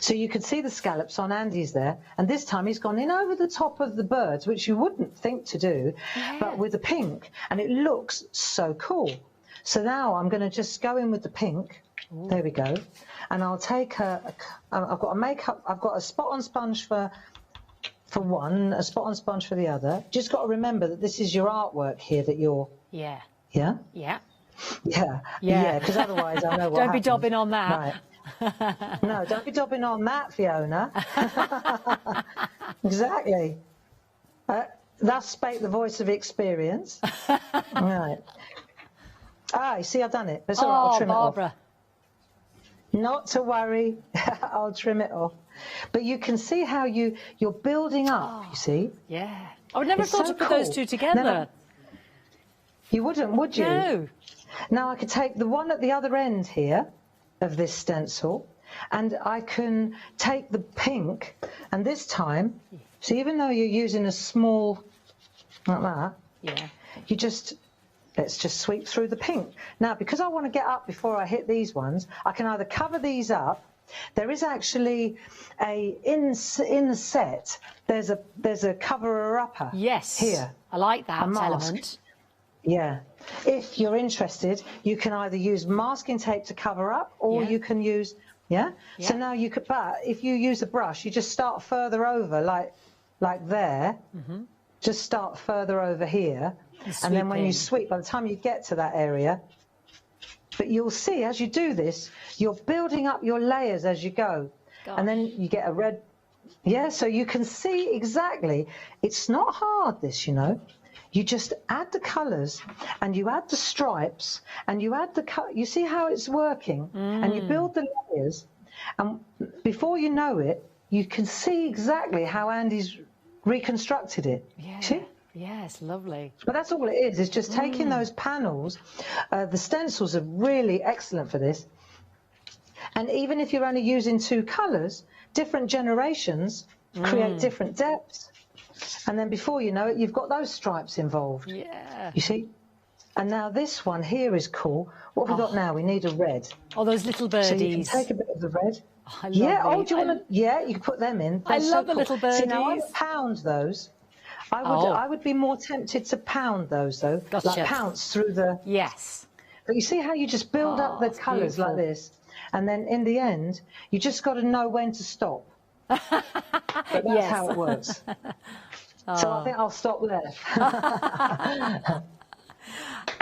[SPEAKER 11] So you can see the scallops on Andy's there, and this time he's gone in over the top of the birds, which you wouldn't think to do, but with the pink, and it looks so cool. So now I'm going to just go in with the pink. There we go. And I'll take I've got a spot-on sponge for one, a spot-on sponge for the other. Just got to remember that this is your artwork here that you're...
[SPEAKER 5] Yeah.
[SPEAKER 11] Yeah?
[SPEAKER 5] Yeah.
[SPEAKER 11] Yeah. Yeah, because otherwise I know what
[SPEAKER 5] Don't be
[SPEAKER 11] happens.
[SPEAKER 5] dobbing on that.
[SPEAKER 11] Right. No, don't be dobbing on that, Fiona. Exactly. Thus spake the voice of experience. Right. You see, I've done it. It's all right, I'll trim
[SPEAKER 5] Barbara.
[SPEAKER 11] it off. Not to worry, I'll trim it off. But you can see how you're building up, you see?
[SPEAKER 5] Yeah. I would never have
[SPEAKER 11] It's
[SPEAKER 5] thought
[SPEAKER 11] so
[SPEAKER 5] to put
[SPEAKER 11] cool.
[SPEAKER 5] those two together.
[SPEAKER 11] No, you wouldn't, would you?
[SPEAKER 5] No.
[SPEAKER 11] Now I could take the one at the other end here of this stencil and I can take the pink, and this time, so even though you're using a small, like that, let's just sweep through the pink. Now, because I want to get up before I hit these ones, I can either cover these up. There is actually in the set, there's a coverer-upper.
[SPEAKER 5] Yes.
[SPEAKER 11] Here.
[SPEAKER 5] I like that
[SPEAKER 11] A mask.
[SPEAKER 5] element.
[SPEAKER 11] Yeah. If you're interested, you can either use masking tape to cover up, or you can use, So now you could, but if you use a brush, you just start further over, like there. Just start further over here, and then when you sweep, by the time you get to that area, but you'll see as you do this, you're building up your layers as you go, and then you get a red. Yeah, so you can see exactly. It's not hard, this, you know. You just add the colours and you add the stripes and you add the you see how it's working, and you build the layers, and before you know it, you can see exactly how Andy's reconstructed it.
[SPEAKER 5] Yeah.
[SPEAKER 11] See?
[SPEAKER 5] Yeah, it's lovely.
[SPEAKER 11] But that's all it is. It's just taking those panels. The stencils are really excellent for this. And even if you're only using two colours, different generations create different depths. And then before you know it, you've got those stripes involved.
[SPEAKER 5] Yeah.
[SPEAKER 11] You see? And now this one here is cool. What have we got now? We need a red.
[SPEAKER 5] Oh, those little birdies.
[SPEAKER 11] So you can take a bit of the red.
[SPEAKER 5] I love
[SPEAKER 11] Do you want to? Yeah, you can put them in.
[SPEAKER 5] I love the little birdies.
[SPEAKER 11] See, now I would pound those. I would be more tempted to pound those though.
[SPEAKER 5] Gotcha.
[SPEAKER 11] Like pounce through the.
[SPEAKER 5] Yes.
[SPEAKER 11] But you see how you just build up the colours like this, and then in the end, you just got to know when to stop. But that's how it works. So I think I'll stop there.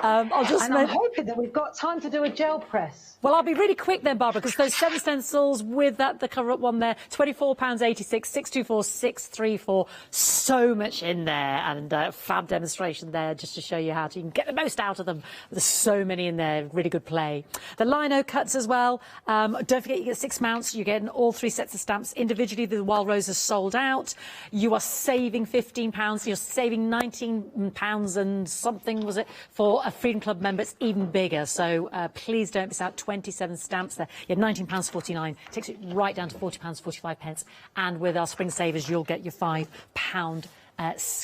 [SPEAKER 11] I'm hoping that we've got time to do a gel press.
[SPEAKER 5] Well, I'll be really quick then, Barbara, because those 7 stencils with the cover-up one there, £24.86, 624 634. So much in there, and fab demonstration there just to show you how you can get the most out of them. There's so many in there, really good play. The Lino cuts as well. Don't forget you get 6 mounts. You're getting all 3 sets of stamps individually. The Wild Rose is sold out. You are saving £15. You're saving £19 and something, was it, for a Freedom Club member. It's even bigger. So please don't miss out. 27 stamps there. You have £19.49. Takes it right down to £40.45. And with our Spring Savers, you'll get your £5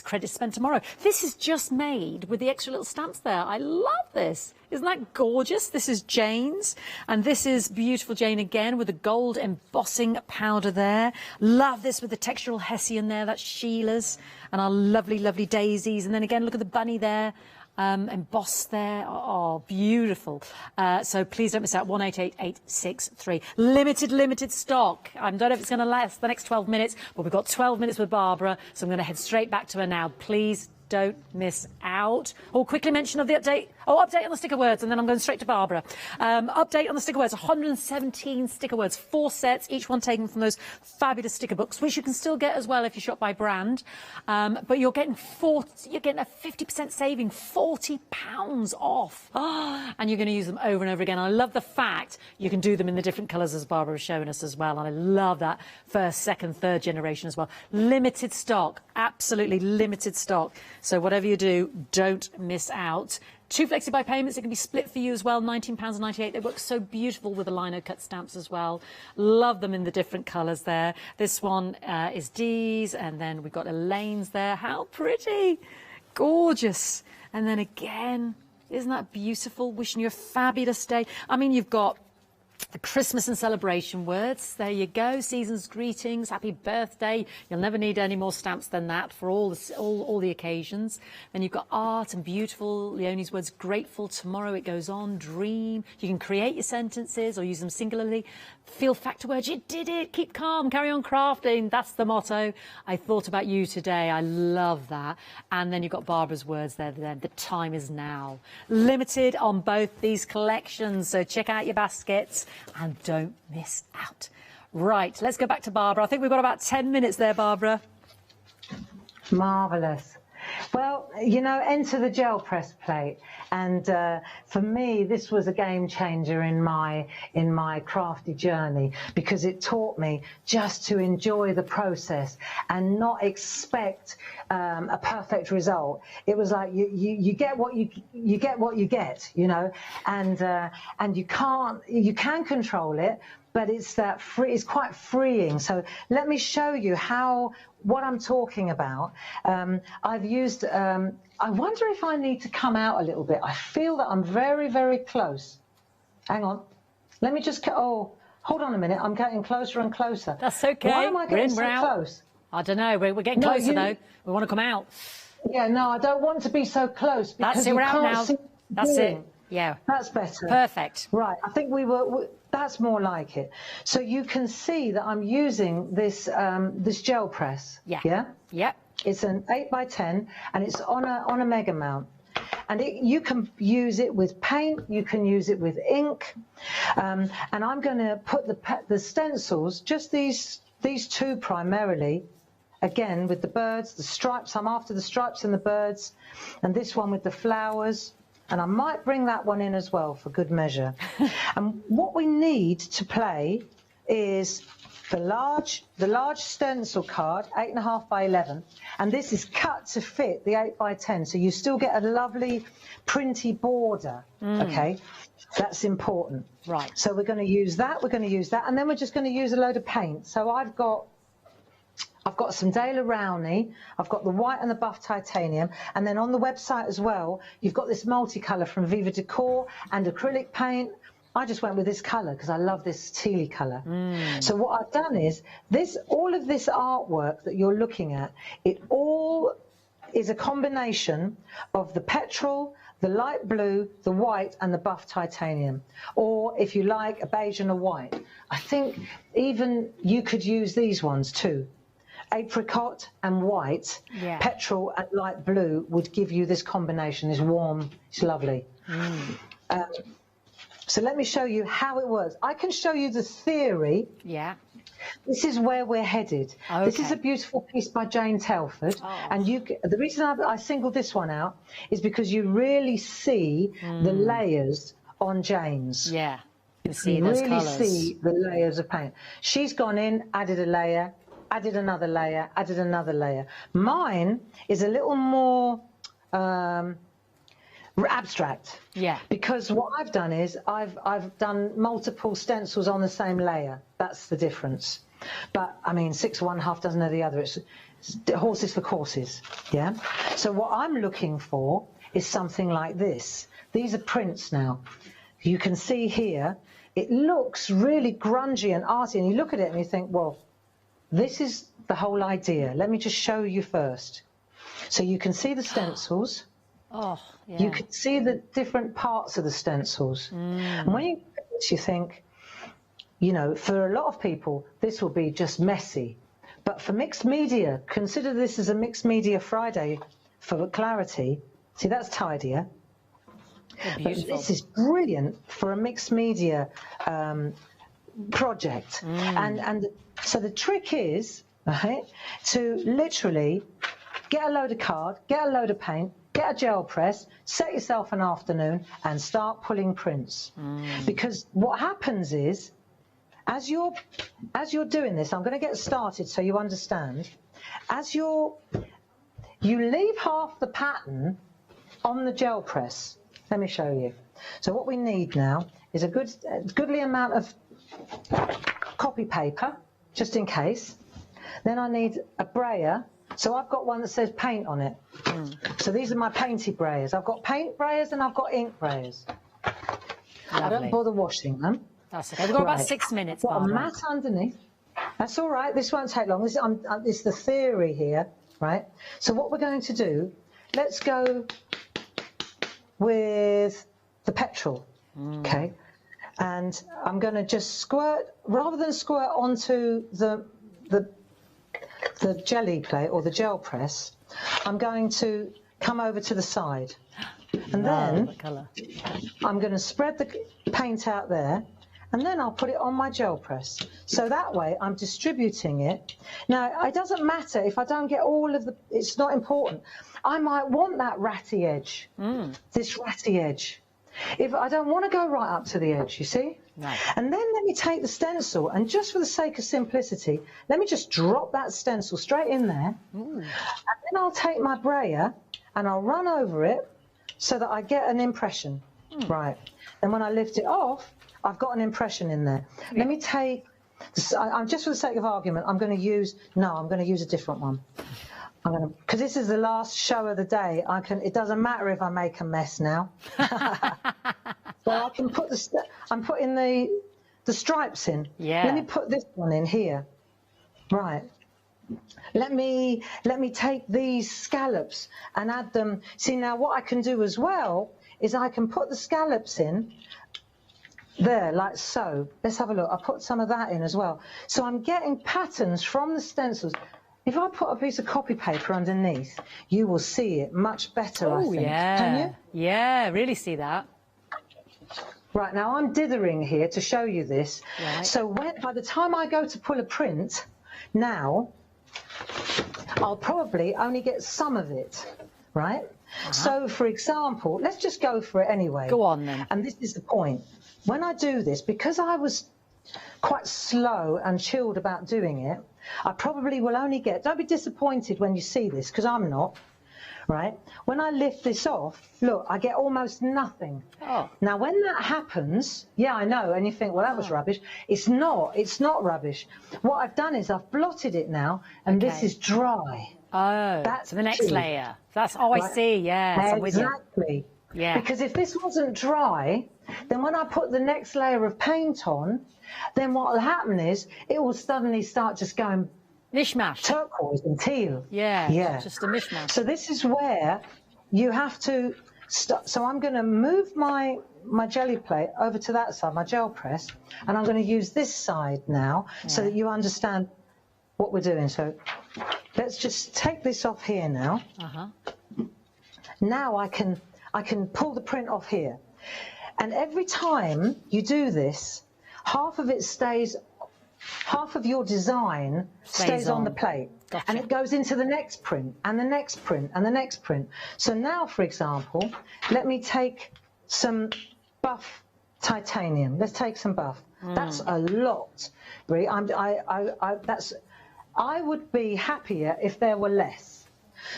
[SPEAKER 5] credit spent tomorrow. This is just made with the extra little stamps there. I love this. Isn't that gorgeous? This is Jane's, and this is beautiful Jane again with the gold embossing powder there. Love this with the textural hessian there. That's Sheila's, and our lovely, lovely daisies. And then again, look at the bunny there. Embossed there. Oh, beautiful. So please don't miss out. 188863. Limited stock. I don't know if it's going to last the next 12 minutes, but we've got 12 minutes with Barbara, so I'm going to head straight back to her now. Please don't miss out. Oh, quickly mention of the update. Oh, update on the sticker words, and then I'm going straight to Barbara. Update on the sticker words. 117 sticker words, 4 sets, each one taken from those fabulous sticker books, which you can still get as well if you shop by brand. But you're getting a 50% saving, £40 off. And you're going to use them over and over again. I love the fact you can do them in the different colours as Barbara was showing us as well. And I love that first, second, third generation as well. Limited stock, absolutely limited stock. So whatever you do, don't miss out. 2 Flexi buy payments, it can be split for you as well, £19.98. They work so beautiful with the Lino cut stamps as well. Love them in the different colours there. This one is Dee's, and then we've got Elaine's there. How pretty! Gorgeous. And then again, isn't that beautiful? Wishing you a fabulous day. I mean, you've got the Christmas and celebration words. There you go. Season's greetings. Happy birthday. You'll never need any more stamps than that for all the occasions. Then you've got art and beautiful. Leonie's words. Grateful. Tomorrow it goes on. Dream. You can create your sentences or use them singularly. Feel factor words. You did it. Keep calm. Carry on crafting. That's the motto. I thought about you today. I love that. And then you've got Barbara's words there. Then the time is now. Limited on both these collections. So check out your baskets. And don't miss out. Right, let's go back to Barbara. I think we've got about 10 minutes there, Barbara.
[SPEAKER 11] Marvellous. Well, you know, enter the gel press plate, and for me this was a game changer in my crafty journey, because it taught me just to enjoy the process and not expect a perfect result. It was like you get what you get, you know, and you can control it, but it's quite freeing. So let me show you what I'm talking about. I've used, I wonder if I need to come out a little bit. I feel that I'm very, very close. Hang on. Let me just, hold on a minute. I'm getting closer and closer.
[SPEAKER 5] That's okay.
[SPEAKER 11] Why am I getting so close?
[SPEAKER 5] I don't know. We're getting closer though. We want to come out.
[SPEAKER 11] Yeah, no, I don't want to be so close, because
[SPEAKER 5] that's it, we're out now. That's it. Yeah.
[SPEAKER 11] That's better.
[SPEAKER 5] Perfect.
[SPEAKER 11] Right. I think that's more like it. So you can see that I'm using this this gel press.
[SPEAKER 5] Yeah.
[SPEAKER 11] Yeah.
[SPEAKER 5] Yeah.
[SPEAKER 11] It's an 8x10, and it's on a mega mount. And you can use it with paint, you can use it with ink, and I'm going to put the stencils, just these two primarily, again with the birds, the stripes. I'm after the stripes and the birds, and this one with the flowers. And I might bring that one in as well for good measure. And what we need to play is the large stencil card, 8.5 by 11, and this is cut to fit the 8x10, so you still get a lovely printy border. Okay, that's important.
[SPEAKER 5] Right.
[SPEAKER 11] So we're going to use that. And then we're just going to use a load of paint. So I've got some Dale Rowney, I've got the white and the buff titanium, and then on the website as well, you've got this multicolour from Viva Decor and acrylic paint. I just went with this colour because I love this tealy colour. So what I've done is, all of this artwork that you're looking at, it all is a combination of the petrol, the light blue, the white and the buff titanium, or if you like, a beige and a white. I think even you could use these ones too. Apricot and white, petrol and light blue would give you this combination, this warm, it's lovely. So let me show you how it works. I can show you the theory.
[SPEAKER 5] Yeah.
[SPEAKER 11] This is where we're headed.
[SPEAKER 5] Okay.
[SPEAKER 11] This is a beautiful piece by Jane Telford. And the reason I singled this one out is because you really see the layers on Jane's.
[SPEAKER 5] Yeah. You see those colours.
[SPEAKER 11] Really see the layers of paint. She's gone in, added a layer, added another layer, added another layer. Mine is a little more abstract.
[SPEAKER 5] Yeah.
[SPEAKER 11] Because what I've done is I've done multiple stencils on the same layer. That's the difference. But I mean, 6 of one, half dozen of the other. horses for courses, yeah? So what I'm looking for is something like this. These are prints now. You can see here, it looks really grungy and arty, and you look at it and you think, well, this is the whole idea. Let me just show you first. So you can see the stencils.
[SPEAKER 5] Oh, yeah.
[SPEAKER 11] You can see the different parts of the stencils. And when you look at this, you think, you know, for a lot of people, this will be just messy. But for mixed media, consider this as a mixed media Friday for Clarity. See, that's tidier. But this is brilliant for a mixed media project. And so the trick is, right, to literally get a load of card, get a load of paint, get a gel press, set yourself an afternoon and start pulling prints. Because what happens is, as you're doing this, I'm going to get started so you understand. As you leave half the pattern on the gel press. Let me show you. So what we need now is a goodly amount of copy paper, just in case. Then I need a brayer. So I've got one that says paint on it. So these are my painty brayers. I've got paint brayers and I've got ink brayers. I don't bother washing them.
[SPEAKER 5] That's okay. We've got about 6 minutes.
[SPEAKER 11] Got a mat underneath. That's all right. This won't take long. This is the theory here, right? So what we're going to do, let's go with the petrol, okay? And I'm going to just squirt, rather than squirt onto the jelly plate or the gel press, I'm going to come over to the side. And then I'm going to spread the paint out there, and then I'll put it on my gel press. So that way I'm distributing it. Now, it doesn't matter if I don't get all of the, it's not important. I might want that ratty edge, this ratty edge. If I don't want to go right up to the edge, you see? No. And then let me take the stencil, and just for the sake of simplicity, let me just drop that stencil straight in there. And then I'll take my brayer and I'll run over it so that I get an impression. Right. And when I lift it off, I've got an impression in there. Let me take, I'm just for the sake of argument, I'm going to use a different one. Because this is the last show of the day. It doesn't matter if I make a mess now. Well, I can put I'm putting the stripes in. Yeah. Let me put this one in here. Right. Let me take these scallops and add them. See, now what I can do as well is I can put the scallops in there, like so. Let's have a look. I'll put some of that in as well. So I'm getting patterns from the stencils. If I put a piece of copy paper underneath, you will see it much better, I think.
[SPEAKER 5] Yeah.
[SPEAKER 11] Can you?
[SPEAKER 5] Yeah, really see that.
[SPEAKER 11] Right, now I'm dithering here to show you this. Right. So by the time I go to pull a print, now, I'll probably only get some of it, right? So, for example, let's just go for it anyway.
[SPEAKER 5] Go on, then.
[SPEAKER 11] And this is the point. When I do this, because I was quite slow and chilled about doing it, I probably will only get, don't be disappointed when you see this, because I'm not, right? When I lift this off, look, I get almost nothing. Oh. Now, when that happens, yeah, I know, and you think, well, that was rubbish. It's not rubbish. What I've done is I've blotted it now, and this is dry.
[SPEAKER 5] Oh, that's the next layer. That's, I see, yeah.
[SPEAKER 11] Exactly. Yeah. Because if this wasn't dry, then when I put the next layer of paint on, then what will happen is it will suddenly start just going
[SPEAKER 5] mishmash,
[SPEAKER 11] turquoise and teal.
[SPEAKER 5] Yeah, yeah, just a mishmash.
[SPEAKER 11] So this is where you have to start. So I'm going to move my jelly plate over to that side, my gel press, and I'm going to use this side now so that you understand what we're doing. So let's just take this off here now. Now I can pull the print off here, and every time you do this, half of your design stays on the plate. Gotcha. And it goes into the next print and the next print and the next print. So now, for example, let me take some buff titanium. Let's take some buff. That's a lot. Brie. I would be happier if there were less.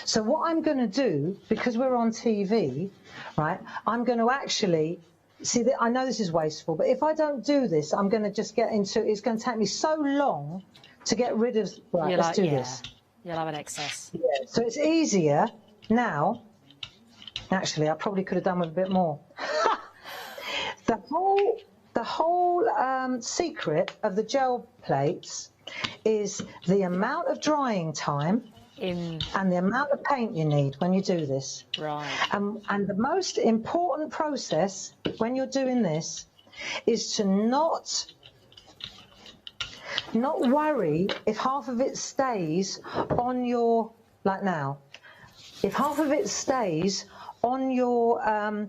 [SPEAKER 11] So what I'm going to do, because we're on TV, right, I'm going to actually, see, I know this is wasteful, but if I don't do this, I'm going to just get into, it's going to take me so long to get rid of, right, let's do this.
[SPEAKER 5] You'll have an excess.
[SPEAKER 11] Yeah, so it's easier now. Actually, I probably could have done with a bit more. The whole secret of the gel plates is the amount of drying time and the amount of paint you need when you do this.
[SPEAKER 5] Right.
[SPEAKER 11] And the most important process when you're doing this is to not worry if half of it stays on your, like now, if half of it stays on your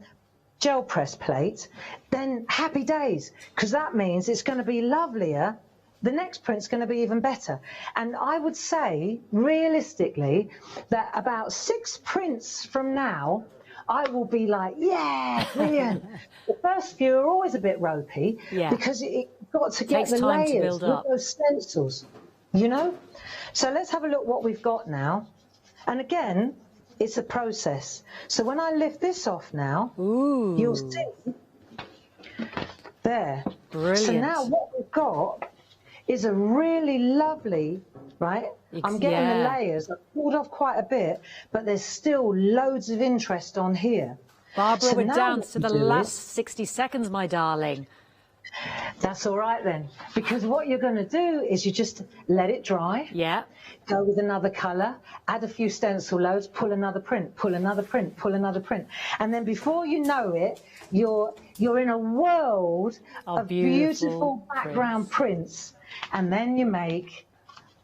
[SPEAKER 11] gel press plate, then happy days, because that means it's going to be lovelier. The next print's going to be even better. And I would say, realistically, that about 6 prints from now, I will be like, yeah, brilliant. The first few are always a bit ropey, because you've got to get the layers with those stencils, you know? So let's have a look what we've got now. And again, it's a process. So when I lift this off now, you'll see there.
[SPEAKER 5] Brilliant.
[SPEAKER 11] So now what we've got is a really lovely, right? I'm getting the layers. I've pulled off quite a bit, but there's still loads of interest on here.
[SPEAKER 5] Barbara,
[SPEAKER 11] So
[SPEAKER 5] we're
[SPEAKER 11] now
[SPEAKER 5] down
[SPEAKER 11] what
[SPEAKER 5] to
[SPEAKER 11] we
[SPEAKER 5] the
[SPEAKER 11] do
[SPEAKER 5] last
[SPEAKER 11] is-
[SPEAKER 5] 60 seconds, my darling.
[SPEAKER 11] That's all right then, because what you're going to do is you just let it dry.
[SPEAKER 5] Yeah.
[SPEAKER 11] Go with another colour, add a few stencil loads, pull another print, pull another print, pull another print, and then before you know it, you're in a world of beautiful background prints, and then you make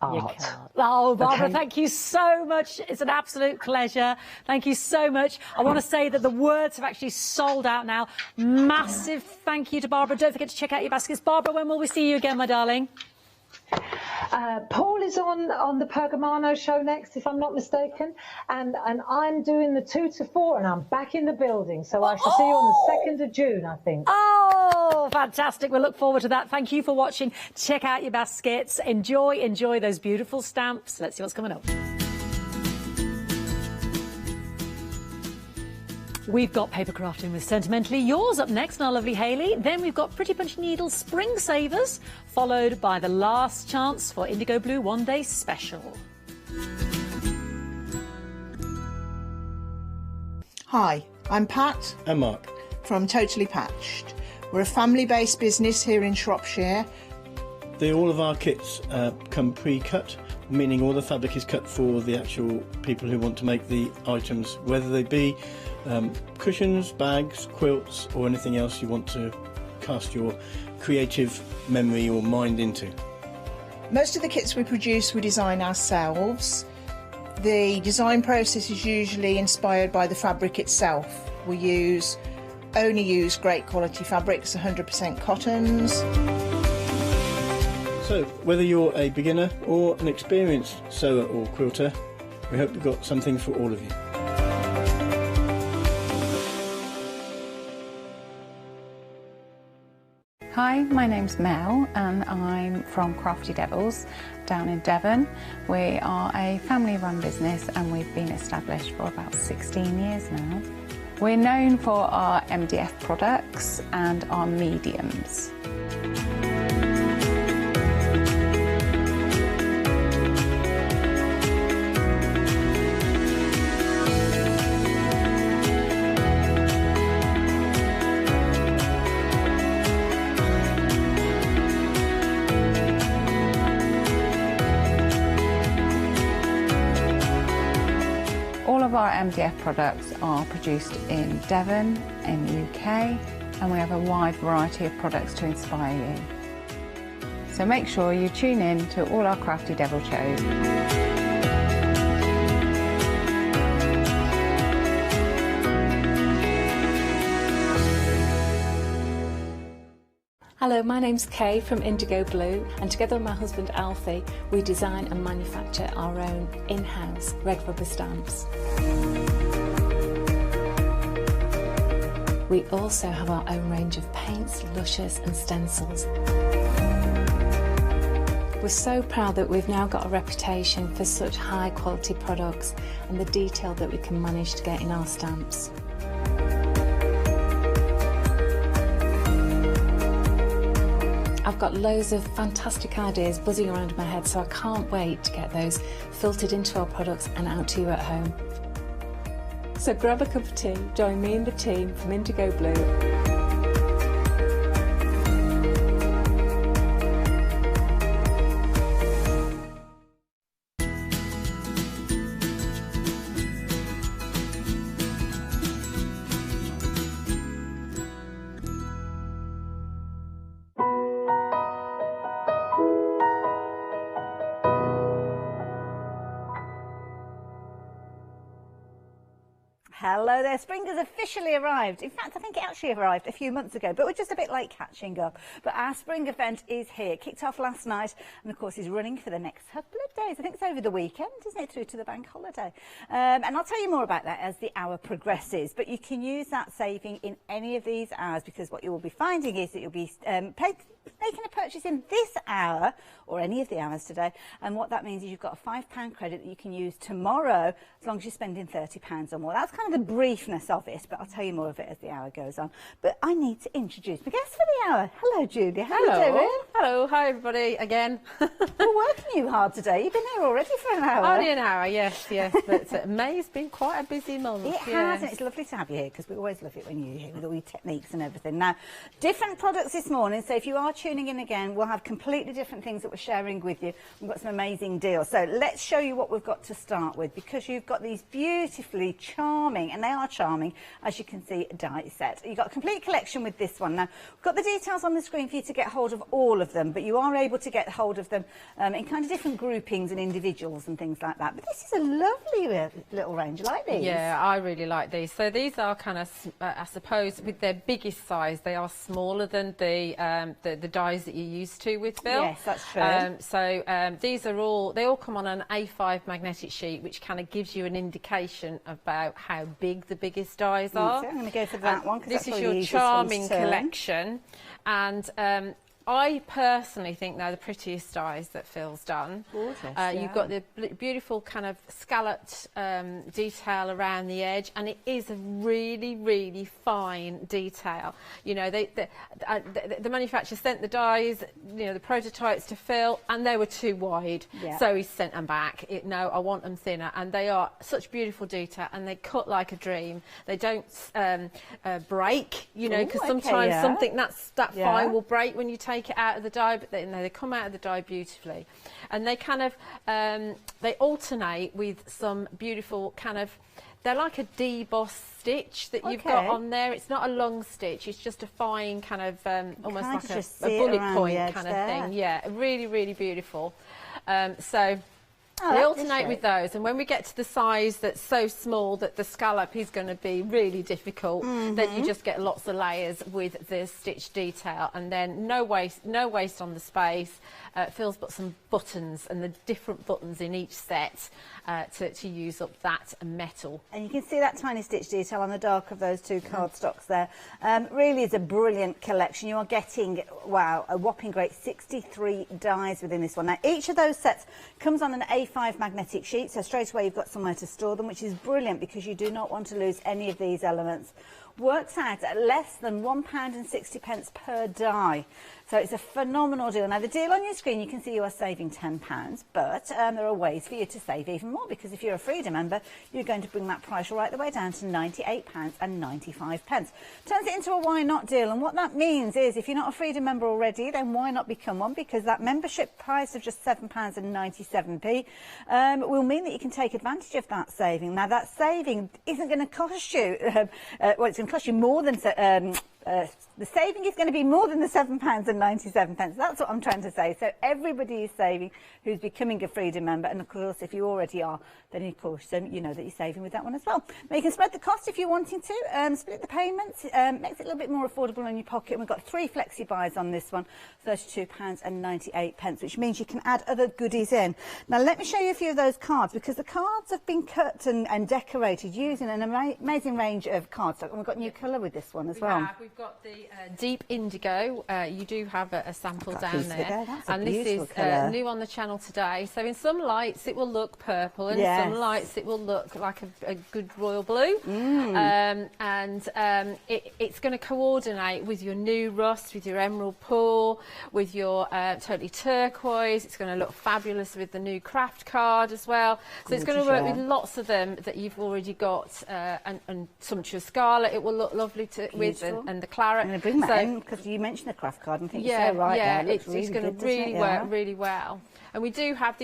[SPEAKER 11] art.
[SPEAKER 5] Oh, Barbara,
[SPEAKER 11] Okay.
[SPEAKER 5] thank you so much. It's an absolute pleasure. Thank you so much. I want to say that the words have actually sold out now. Massive thank you to Barbara. Don't forget to check out your baskets. Barbara, when will we see you again, my darling?
[SPEAKER 11] Paul is on the Pergamano show next, if I'm not mistaken, and I'm doing the 2 to 4, and I'm back in the building, so I shall see you on the 2nd of June, I think.
[SPEAKER 5] Oh, fantastic. We'll look forward to that. Thank you for watching. Check out your baskets. Enjoy those beautiful stamps. Let's see what's coming up. We've got paper crafting with Sentimentally Yours up next, and our lovely Hayley. Then we've got Pretty Punch Needles Spring Savers, followed by the last chance for Indigo Blue One Day Special.
[SPEAKER 21] Hi, I'm Pat.
[SPEAKER 22] And Mark.
[SPEAKER 21] From Totally Patched. We're a family-based business here in Shropshire.
[SPEAKER 22] All of our kits come pre-cut, meaning all the fabric is cut for the actual people who want to make the items, whether they be cushions, bags, quilts, or anything else you want to cast your creative memory or mind into.
[SPEAKER 21] Most of the kits we produce we design ourselves. The design process is usually inspired by the fabric itself. We only use great quality fabrics, 100% cottons.
[SPEAKER 22] So, whether you're a beginner or an experienced sewer or quilter, we hope we've got something for all of you.
[SPEAKER 3] Hi, my name's Mel and I'm from Crafty Devils down in Devon. We are a family-run business and we've been established for about 16 years now. We're known for our MDF products and our mediums. Our MDF products are produced in Devon, in the UK, and we have a wide variety of products to inspire you. So make sure you tune in to all our Crafty Devil shows.
[SPEAKER 7] Hello, my name's Kay from Indigo Blue, and together with my husband Alfie, we design and manufacture our own in-house red rubber stamps. We also have our own range of paints, Luscious and stencils. We're so proud that we've now got a reputation for such high quality products and the detail that we can manage to get in our stamps. I've got loads of fantastic ideas buzzing around in my head, so I can't wait to get those filtered into our products and out to you at home. So grab a cup of tea, join me and the team from Indigo Blue.
[SPEAKER 4] Hello there, spring has officially arrived. In fact, I think it actually arrived a few months ago, but we're just a bit late catching up. But our spring event is here. It kicked off last night and, of course, is running for the next couple of days. I think it's over the weekend, isn't it, through to the bank holiday. And I'll tell you more about that as the hour progresses. But you can use that saving in any of these hours, because what you will be finding is that you'll be making a purchase in this hour or any of the hours today, and what that means is you've got a £5 credit that you can use tomorrow as long as you're spending £30 or more. That's kind of the briefness of it, but I'll tell you more of it as the hour goes on. But I need to introduce my guest for the hour. Hello, Judy. How are you doing?
[SPEAKER 13] Hello. Hi, everybody, again.
[SPEAKER 4] We're working you hard today. You've been here already for an hour.
[SPEAKER 13] Only an hour, yes. But May's been quite a busy month.
[SPEAKER 4] It has, and it's lovely to have you here, because we always love it when you're here with all your techniques and everything. Now, different products this morning, so if you are tuning in again, we'll have completely different things that we're sharing with you. We've got some amazing deals. So let's show you what we've got to start with, because you've got these beautifully charming, and they are charming, as you can see, die set. You've got a complete collection with this one. Now, we've got the details on the screen for you to get hold of all of them, but you are able to get hold of them in kind of different groupings and individuals and things like that. But this is a lovely little range. I like these.
[SPEAKER 13] Yeah, I really like these. So these are kind of, I suppose, with their biggest size, they are smaller than the dies that you're used to with Bill.
[SPEAKER 4] Yes, that's true.
[SPEAKER 13] These are all, they all come on an A5 magnetic sheet, which kind of gives you an indication about how big the biggest dies are.
[SPEAKER 4] So I'm going to go for that one, because
[SPEAKER 13] this is your charming collection. And I personally think they're the prettiest dies that Phil's done.
[SPEAKER 4] Gorgeous,
[SPEAKER 13] You've got the beautiful kind of scalloped detail around the edge, and it is a really, really fine detail. You know, the manufacturer sent the dies, you know, the prototypes to Phil, and they were too wide.
[SPEAKER 4] Yeah.
[SPEAKER 13] So he sent them back. No, I want them thinner. And they are such beautiful detail, and they cut like a dream. They don't break, you know, because sometimes something that fine will break when you take it out of the die, but they come out of the die beautifully. And they kind of they alternate with some beautiful kind of, they're like a deboss stitch that you've got on there. It's not a long stitch, it's just a fine kind of almost like a bullet point kind of thing. Yeah, really, really beautiful. They alternate with those, and when we get to the size that's so small that the scallop is going to be really difficult, then you just get lots of layers with the stitch detail, and then no waste on the space. Phil's got some buttons, and the different buttons in each set to use up that metal.
[SPEAKER 4] And you can see that tiny stitch detail on the dark of those two cardstocks there. Really is a brilliant collection. You are getting, wow, a whopping great 63 dies within this one. Now, each of those sets comes on an A5 magnetic sheet, so straight away you've got somewhere to store them, which is brilliant, because you do not want to lose any of these elements. Works out at less than £1.60 per die. So it's a phenomenal deal. Now, the deal on your screen, you can see you are saving £10, but there are ways for you to save even more, because if you're a Freedom member, you're going to bring that price right the way down to £98.95. Turns it into a why not deal, and what that means is if you're not a Freedom member already, then why not become one, because that membership price of just £7.97p will mean that you can take advantage of that saving. Now, that saving isn't going to cost you, well, it's going to cost you more than... the saving is going to be more than the £7.97. That's what I'm trying to say. So everybody is saving who's becoming a Freedom member, and of course if you already are, then of course you know that you're saving with that one as well. Now, you can spread the cost if you're wanting to, split the payments, makes it a little bit more affordable in your pocket. We've got 3 Flexi buys on this one, £32.98, which means you can add other goodies in. Now let me show you a few of those cards, because the cards have been cut and decorated using an amazing range of cardstock, and we've got new colour with this one as well.
[SPEAKER 13] We've we've got the deep indigo. You do have a sample down there.
[SPEAKER 8] That's
[SPEAKER 13] and this is new on the channel today. So in some lights it will look purple, and in some lights it will look like a good royal blue. It's going to coordinate with your new rust, with your emerald pearl, with your totally turquoise. It's going to look fabulous with the new craft card as well. So it's going to work with lots of them that you've already got, and sumptuous scarlet. It will look lovely with, and the claret.
[SPEAKER 8] I'm going to bring that in because you mentioned the craft card and think it's so right there.
[SPEAKER 13] It's going to really work really well. And we do have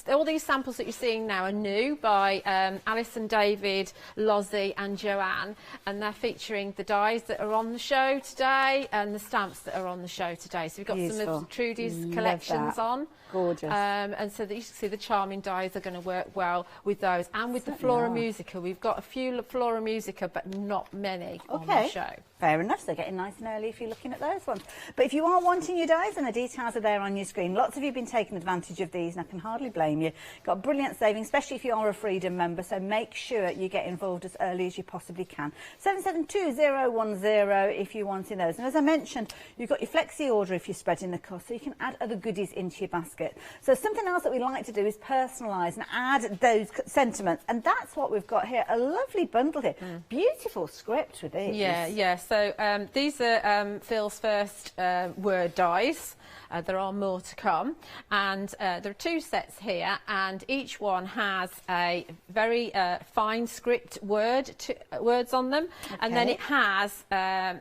[SPEAKER 13] all these samples that you're seeing now are new by Alice and David, Lozzie and Joanne, and they're featuring the dies that are on the show today and the stamps that are on the show today. So we've got some of Trudy's collections on.
[SPEAKER 8] Gorgeous.
[SPEAKER 13] And so that you can see the charming dies are going to work well with those, and with the Flora Musica. We've got a few Flora Musica, but not many on the show.
[SPEAKER 8] Fair enough, so getting nice and early if you're looking at those ones. But if you are wanting your dies, and the details are there on your screen. Lots of you have been taking advantage of these, and I can hardly blame you. Got brilliant savings, especially if you are a Freedom member, so make sure you get involved as early as you possibly can. 772010 if you're wanting those. And as I mentioned, you've got your Flexi order if you're spreading the cost, so you can add other goodies into your basket. So something else that we like to do is personalise and add those sentiments, and that's what we've got here. A lovely bundle here. Beautiful script with these.
[SPEAKER 13] Yeah. So these are Phil's first word dies. There are more to come, and there are 2 sets here, and each one has a very fine script words on them, and then it has a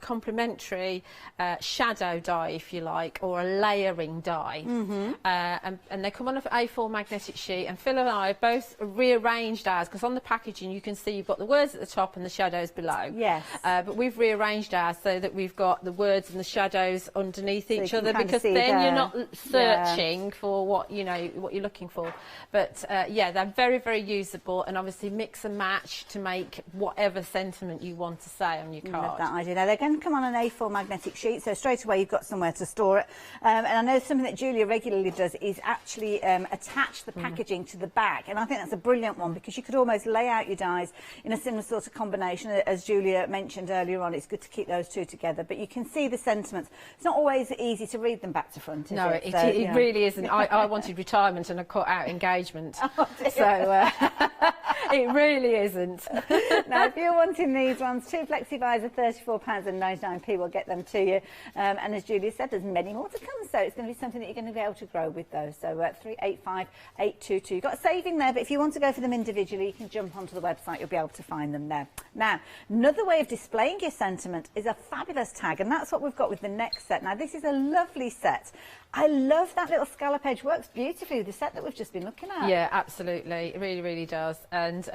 [SPEAKER 13] complementary shadow die, if you like, or a layering die. And they come on an A4 magnetic sheet, and Phil and I have both rearranged ours, because on the packaging you can see you've got the words at the top and the shadows below.
[SPEAKER 8] Yes.
[SPEAKER 13] But we've rearranged ours so that we've got the words and the shadows underneath each other, because then you're not searching for what what you're looking for. But yeah, they're very, very usable, and obviously mix and match to make whatever sentiment you want to say on your card.
[SPEAKER 8] Now they're going to come on an A4 magnetic sheet, so straight away you've got somewhere to store it. And I know something that Julia regularly does is actually attach the packaging to the back, and I think that's a brilliant one, because you could almost lay out your dies in a similar sort of combination as Julia mentioned earlier on. It's good to keep those two together, but you can see the sentiments. It's not always easy to read them back to front, is it?
[SPEAKER 13] It really isn't. I wanted retirement and I cut out engagement. It really isn't.
[SPEAKER 8] Now, if you're wanting these ones, 2 Flexi buys are £34.99. We'll get them to you. And as Julia said, there's many more to come, so it's going to be something that you're going to be able to grow with those. So 385822. You've got a saving there, but if you want to go for them individually, you can jump onto the website. You'll be able to find them there. Now, another way of displaying your sentiment is a fabulous tag, and that's what we've got with the next set. Now, this is a lovely set. I love that little scallop edge. Works beautifully with the set that we've just been looking at.
[SPEAKER 13] Yeah, absolutely. It really, really does. And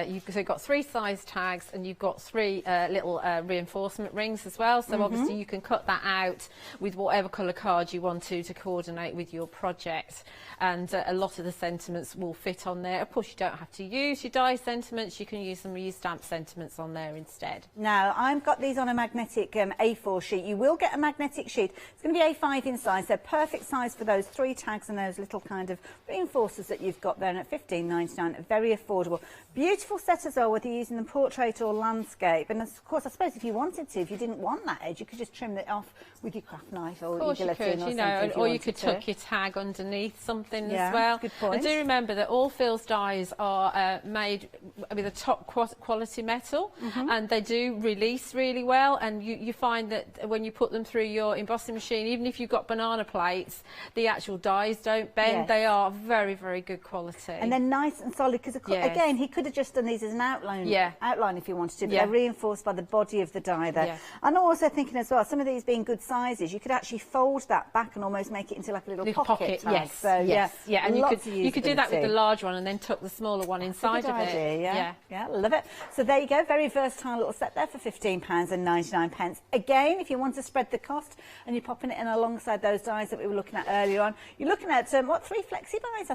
[SPEAKER 13] you've got 3 size tags, and you've got 3 little reinforcement rings as well. So obviously you can cut that out with whatever colour card you want to coordinate with your project. And a lot of the sentiments will fit on there. Of course, you don't have to use your die sentiments. You can use some reused sentiments on there instead.
[SPEAKER 8] Now, I've got these on a magnetic A4 sheet. You will get a magnetic sheet. It's going to be A5 in size. They're perfect size for those 3 tags and those little kind of reinforcers that you've got there, and at £15.99, very affordable. Beautiful set as well, whether you're using the portrait or landscape. And of course, I suppose if you wanted to, if you didn't want that edge, you could just trim it off with your craft knife or your guillotine or something.
[SPEAKER 13] Or you could tuck your tag underneath something as well.
[SPEAKER 8] Good point.
[SPEAKER 13] And do remember that all Phil's dies are made with a top quality metal, and they do release really well. And you find that when you put them through your embossing machine, even if you've got banana plates, the actual dies don't bend. Yes. They are very, very good quality.
[SPEAKER 8] And they're nice and solid, because again, he could have just done these as an outline if he wanted to, but they're reinforced by the body of the die there. Yeah. And I'm also thinking as well, some of these being good sizes, you could actually fold that back and almost make it into like a little pocket.
[SPEAKER 13] Yes. So and you could do that with the large one and then tuck the smaller one inside of it.
[SPEAKER 8] Yeah, love it. So there you go, very versatile little set there for £15.99. Again, if you want to spread the cost and you're popping it in alongside those dies that we were looking at earlier on, you're looking at 3 Flexi buys,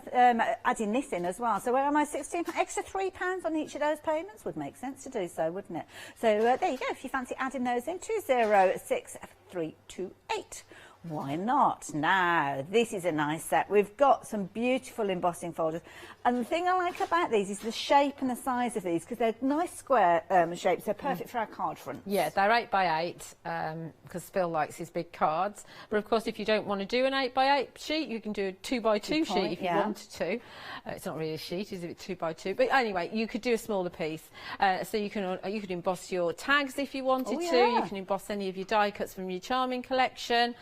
[SPEAKER 8] adding this in as well. So where am I? £16, extra £3 on each of those payments would make sense to do so, wouldn't it? So there you go. If you fancy adding those in, 206328. Why not? Now, this is a nice set. We've got some beautiful embossing folders. And the thing I like about these is the shape and the size of these, because they're nice square shapes. They're perfect for our card fronts.
[SPEAKER 13] Yeah, they're 8x8, because Phil likes his big cards. But of course, if you don't want to do an 8x8 sheet, you can do a 2x2 sheet if you wanted to. It's not really a sheet, is it? 2x2. But anyway, you could do a smaller piece. So you could emboss your tags if you wanted to. You can emboss any of your die cuts from your Charming collection.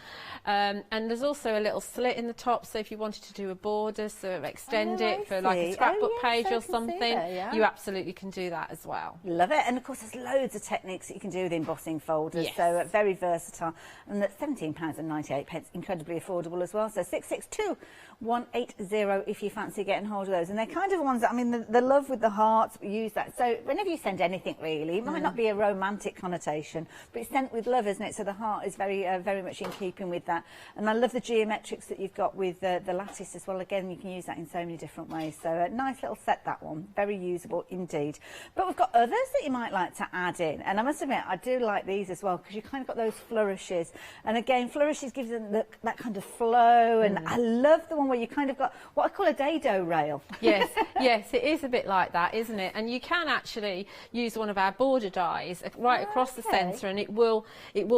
[SPEAKER 13] And there's also a little slit in the top, so if you wanted to do a border, so extend it for like a scrapbook page or something, you absolutely can do that as well.
[SPEAKER 8] Love it. And of course, there's loads of techniques that you can do with embossing folders, so very versatile. And that's £17.98, incredibly affordable as well. So 662-180 if you fancy getting hold of those. And they're kind of ones that, I mean, the love with the hearts, we use that. So whenever you send anything, really, it might not be a romantic connotation, but it's sent with love, isn't it? So the heart is very, very much in keeping with that. And I love the geometrics that you've got with the lattice as well. Again, you can use that in so many different ways. So a nice little set, that one. Very usable indeed. But we've got others that you might like to add in. And I must admit, I do like these as well, because you kind of got those flourishes. And again, flourishes gives them that kind of flow. And I love the one where you kind of got what I call a dado rail.
[SPEAKER 13] Yes, yes, it is a bit like that, isn't it? And you can actually use one of our border dies right across the centre, and it will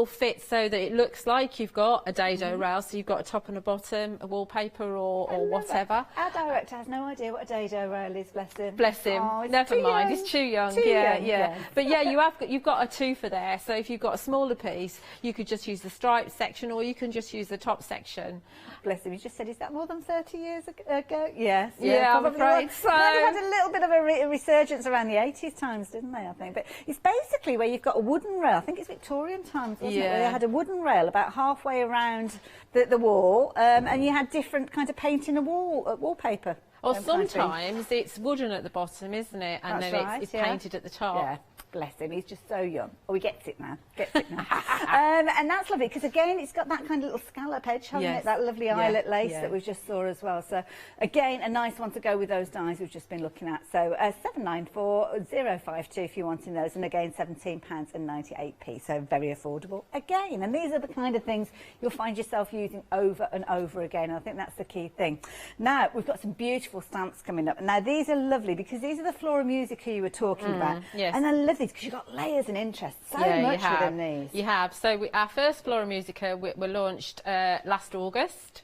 [SPEAKER 13] fit so that it looks like you've got a dado rail. So you've got a top and a bottom, a wallpaper or whatever.
[SPEAKER 8] Our director has no idea what a dado rail is, bless him.
[SPEAKER 13] Bless him.
[SPEAKER 8] Oh,
[SPEAKER 13] never mind, he's too young. Yeah.
[SPEAKER 8] Yes.
[SPEAKER 13] But yeah, you've got a twofer there. So if you've got a smaller piece, you could just use the striped section, or you can just use the top section.
[SPEAKER 8] Bless him. He just said, is that more than 30 years ago? Yes.
[SPEAKER 13] Yeah, I'm afraid so.
[SPEAKER 8] They had a little bit of a resurgence around the 80s times, didn't they, I think? But it's basically where you've got a wooden rail. I think it's Victorian times, wasn't it? Where they had a wooden rail about halfway around the wall, and you had different kind of painting a wallpaper.
[SPEAKER 13] Or sometimes it's wooden at the bottom, isn't it? And
[SPEAKER 8] That's
[SPEAKER 13] then
[SPEAKER 8] right,
[SPEAKER 13] it's painted at the top.
[SPEAKER 8] Yeah. Bless him, he's just so young. Oh, he gets it now. And that's lovely, because again, it's got that kind of little scallop edge, hasn't it? That lovely eyelet lace that we just saw as well. So again, a nice one to go with those dies we've just been looking at. So 794052 if you're wanting those, and again £17.98. So very affordable again. And these are the kind of things you'll find yourself using over and over again. I think that's the key thing. Now we've got some beautiful stamps coming up. Now these are lovely, because these are the Flora Musica you were talking about.
[SPEAKER 13] Yes.
[SPEAKER 8] And I love these because you've got layers and interest so much within these.
[SPEAKER 13] You have. So our first Flora Musica were launched last August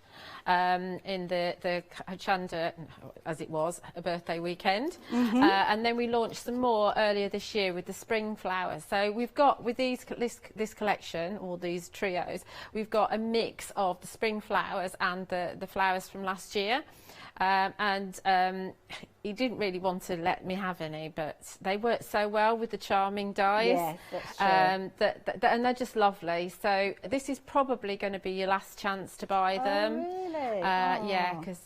[SPEAKER 13] in the Hochanda, as it was, a birthday weekend. And then we launched some more earlier this year with the spring flowers. So we've got, with this collection, or these trios, we've got a mix of the spring flowers and the flowers from last year. He didn't really want to let me have any, but they work so well with the Charming dies.
[SPEAKER 8] Yes, that's true.
[SPEAKER 13] And they're just lovely. So this is probably going to be your last chance to buy them.
[SPEAKER 8] Oh, really?
[SPEAKER 13] Yeah, because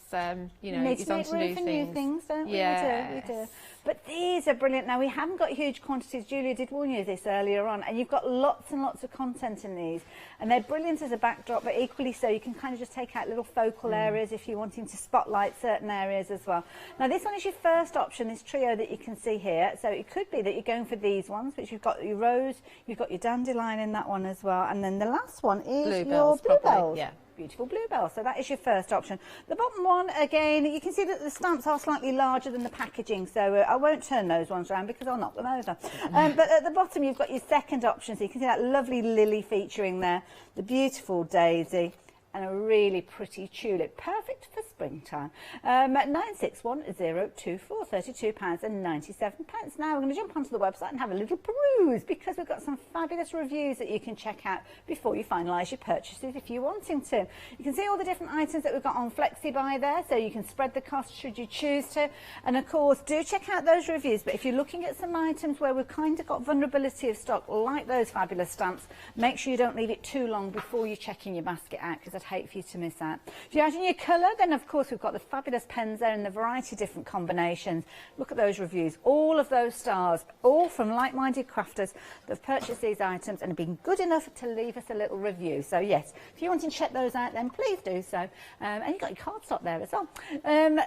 [SPEAKER 13] you know,
[SPEAKER 8] it's on to new things, don't we?
[SPEAKER 13] Yeah,
[SPEAKER 8] we do. But these are brilliant. Now, we haven't got huge quantities. Julia did warn you of this earlier on, and you've got lots and lots of content in these, and they're brilliant as a backdrop, but equally so you can kind of just take out little focal areas if you're wanting to spotlight certain areas as well. Now, this one is your first option, this trio that you can see here. So it could be that you're going for these ones, which you've got your rose, you've got your dandelion in that one as well, and then the last one is your bluebells.
[SPEAKER 13] Yeah.
[SPEAKER 8] Beautiful bluebell. So that is your first option. The bottom one, again, you can see that the stamps are slightly larger than the packaging, so I won't turn those ones around because I'll knock them over. But at the bottom, you've got your second option, so you can see that lovely lily featuring there, the beautiful daisy, and a really pretty tulip, perfect for springtime. At 961024, £32.97. Now we're going to jump onto the website and have a little peruse, because we've got some fabulous reviews that you can check out before you finalise your purchases if you're wanting to. You can see all the different items that we've got on Flexi Buy there, so you can spread the cost should you choose to. And of course, do check out those reviews. But if you're looking at some items where we've kind of got vulnerability of stock, like those fabulous stamps, make sure you don't leave it too long before you're checking your basket out, because I'd hate for you to miss out. If you're adding your colour, then of course we've got the fabulous pens there in the variety of different combinations. Look at those reviews, all of those stars, all from like-minded crafters that have purchased these items and have been good enough to leave us a little review. So yes, if you want to check those out, then please do so. And you've got your cardstock there as well. Have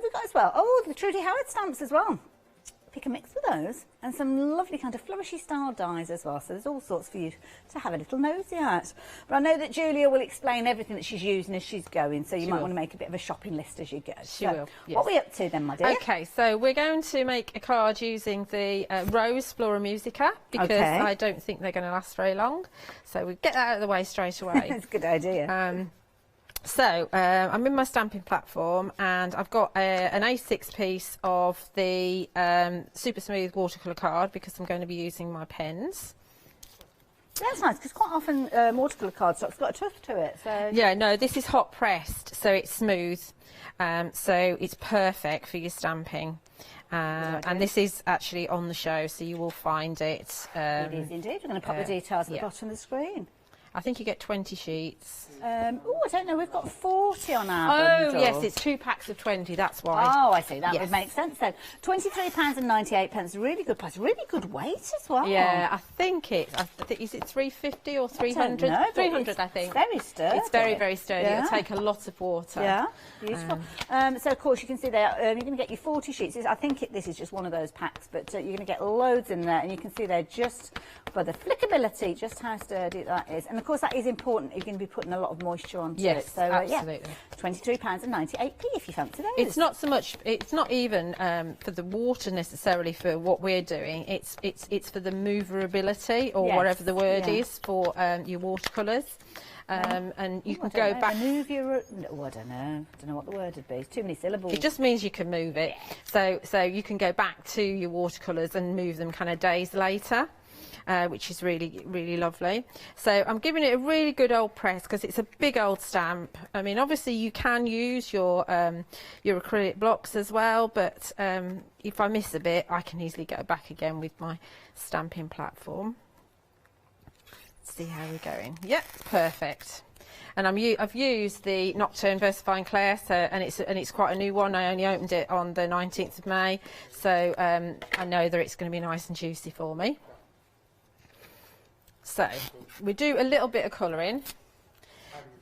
[SPEAKER 8] we got as well? Oh, the Trudy Howard stamps as well. pick a mix with those and some lovely kind of flourishy style dies as well. So there's all sorts for you to have a little nosy at. But I know that Julia will explain everything that she's using as she's going, so you might want to make a bit of a shopping list as you go.
[SPEAKER 13] She will, yes.
[SPEAKER 8] What are we up to then, my dear?
[SPEAKER 13] Okay, so we're going to make a card using the Rose Flora Musica, because I don't think they're going to last very long. So we get that out of the way straight away.
[SPEAKER 8] That's a good idea.
[SPEAKER 13] I'm in my stamping platform, and I've got an A6 piece of the super smooth watercolour card, because I'm going to be using my pens.
[SPEAKER 8] That's nice, because quite often watercolour cardstock's got a tuft to it. So
[SPEAKER 13] yeah, no, this is hot pressed, so it's smooth, so it's perfect for your stamping. And this is actually on the show, so you will find it.
[SPEAKER 8] It is indeed. We're going to pop the details at the bottom of the screen.
[SPEAKER 13] I think you get 20 sheets.
[SPEAKER 8] Oh, I don't know. We've got 40 on our bundle.
[SPEAKER 13] Yes, it's 2 packs of 20. That's why.
[SPEAKER 8] Oh, I see. That would make sense then. £23.98. Really good price. Really good weight as well.
[SPEAKER 13] Yeah, I think it's. Is it 350 or 300?
[SPEAKER 8] No,
[SPEAKER 13] 300, I think.
[SPEAKER 8] Very sturdy.
[SPEAKER 13] It's very, very sturdy.
[SPEAKER 8] Yeah.
[SPEAKER 13] It'll take a lot of water.
[SPEAKER 8] Yeah, beautiful. So of course you can see there. You're going to get your 40 sheets. I think this is just one of those packs, but you're going to get loads in there, and you can see there just for the flickability, just how sturdy that is. And of course that is important. You're going to be putting a lot of moisture onto it. So
[SPEAKER 13] absolutely.
[SPEAKER 8] £23.98 if you fancy those.
[SPEAKER 13] It's not so much. It's not even for the water necessarily for what we're doing. It's for the moverability, or whatever the word is for your watercolours. And you can go back.
[SPEAKER 8] Move your. No, I don't know. I don't know what the word would be. It's too many syllables.
[SPEAKER 13] It just means you can move it. So you can go back to your watercolours and move them kind of days later. Which is really, really lovely. So I'm giving it a really good old press, because it's a big old stamp. I mean, obviously you can use your acrylic blocks as well, but if I miss a bit, I can easily go back again with my stamping platform. Let's see how we're going. Yep, perfect. And I've used the Nocturne Versifying Clay, and it's quite a new one. I only opened it on the 19th of May, so I know that it's going to be nice and juicy for me. So we do a little bit of colouring.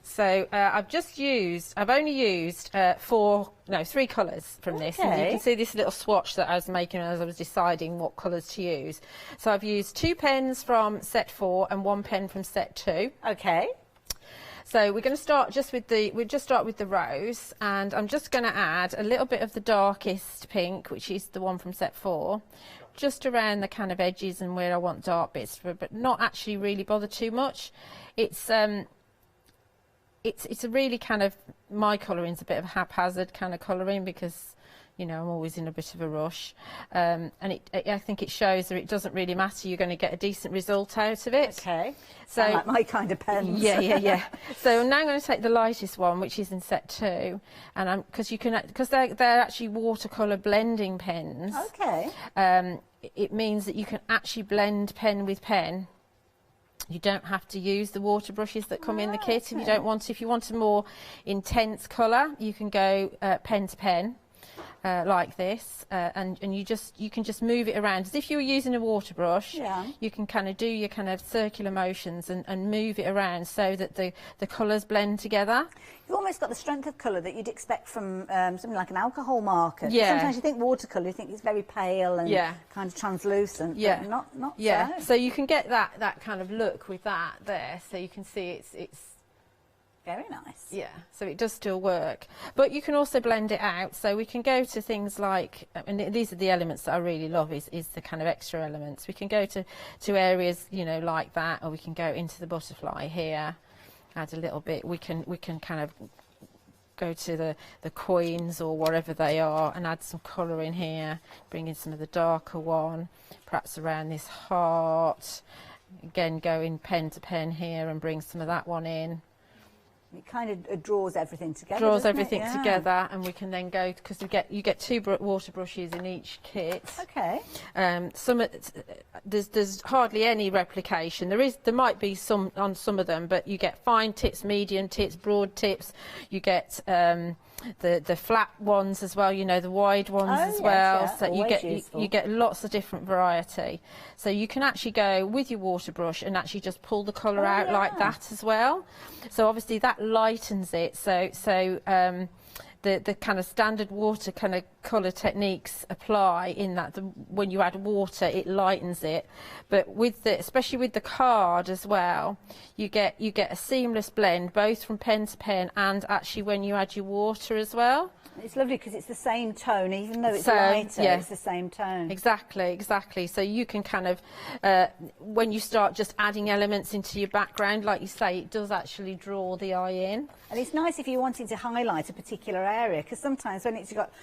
[SPEAKER 13] So I've only used 3 colours from this. And you can see this little swatch that I was making as I was deciding what colours to use. So I've used 2 pens from set 4 and 1 pen from set 2.
[SPEAKER 8] Okay.
[SPEAKER 13] So we're going to start we'll just start with the rose, and I'm just going to add a little bit of the darkest pink, which is the one from set 4. Just around the kind of edges and where I want dark bits, but not actually really bother too much. It's a really kind of, my colouring's a bit of a haphazard kind of colouring, because you know I'm always in a bit of a rush, and I think it shows that it doesn't really matter. You're going to get a decent result out of it.
[SPEAKER 8] Okay.
[SPEAKER 13] So
[SPEAKER 8] like my kind of pens.
[SPEAKER 13] Yeah. So now I'm going to take the lightest one, which is in set 2, and because they're actually watercolour blending pens.
[SPEAKER 8] Okay.
[SPEAKER 13] It means that you can actually blend pen with pen. You don't have to use the water brushes that come in the kit if you don't want to. If you want a more intense colour, you can go pen to pen. Like this, and you can just move it around as if you were using a water brush.
[SPEAKER 8] Yeah.
[SPEAKER 13] You can kind of do your kind of circular motions and move it around so that the colours blend together.
[SPEAKER 8] You've almost got the strength of colour that you'd expect from something like an alcohol marker.
[SPEAKER 13] Yeah.
[SPEAKER 8] Sometimes you think watercolour, you think it's very pale and kind of translucent.
[SPEAKER 13] Yeah.
[SPEAKER 8] But not
[SPEAKER 13] yeah.
[SPEAKER 8] so.
[SPEAKER 13] So you can get that kind of look with that there. So you can see it's
[SPEAKER 8] very nice.
[SPEAKER 13] Yeah, so it does still work. But you can also blend it out. So we can go to things like, and these are the elements that I really love, is the kind of extra elements. We can go to areas, you know, like that, or we can go into the butterfly here, add a little bit. We can kind of go to the coins or whatever they are and add some colour in here, bring in some of the darker one, perhaps around this heart. Again, go in pen to pen here and bring some of that one in.
[SPEAKER 8] It kind of draws everything together.
[SPEAKER 13] Draws everything together, and we can then go, because you get 2 water brushes in each kit.
[SPEAKER 8] Okay.
[SPEAKER 13] There's hardly any replication. There might be some on some of them, but you get fine tips, medium tips, broad tips. You get the flat ones as well, you know, the wide ones as well.
[SPEAKER 8] Yeah.
[SPEAKER 13] So you get lots of different variety. So you can actually go with your water brush and actually just pull the colour out like that as well. So obviously that lightens it. So the kind of standard water kind of colour techniques apply in that when you add water it lightens it, but with especially with the card as well, you get a seamless blend both from pen to pen and actually when you add your water as well.
[SPEAKER 8] It's lovely because it's the same tone, even though it's lighter, it's the same tone.
[SPEAKER 13] Exactly. So you can kind of, when you start just adding elements into your background, like you say, it does actually draw the eye in.
[SPEAKER 8] And it's nice if you're wanting to highlight a particular area, because sometimes when it's got,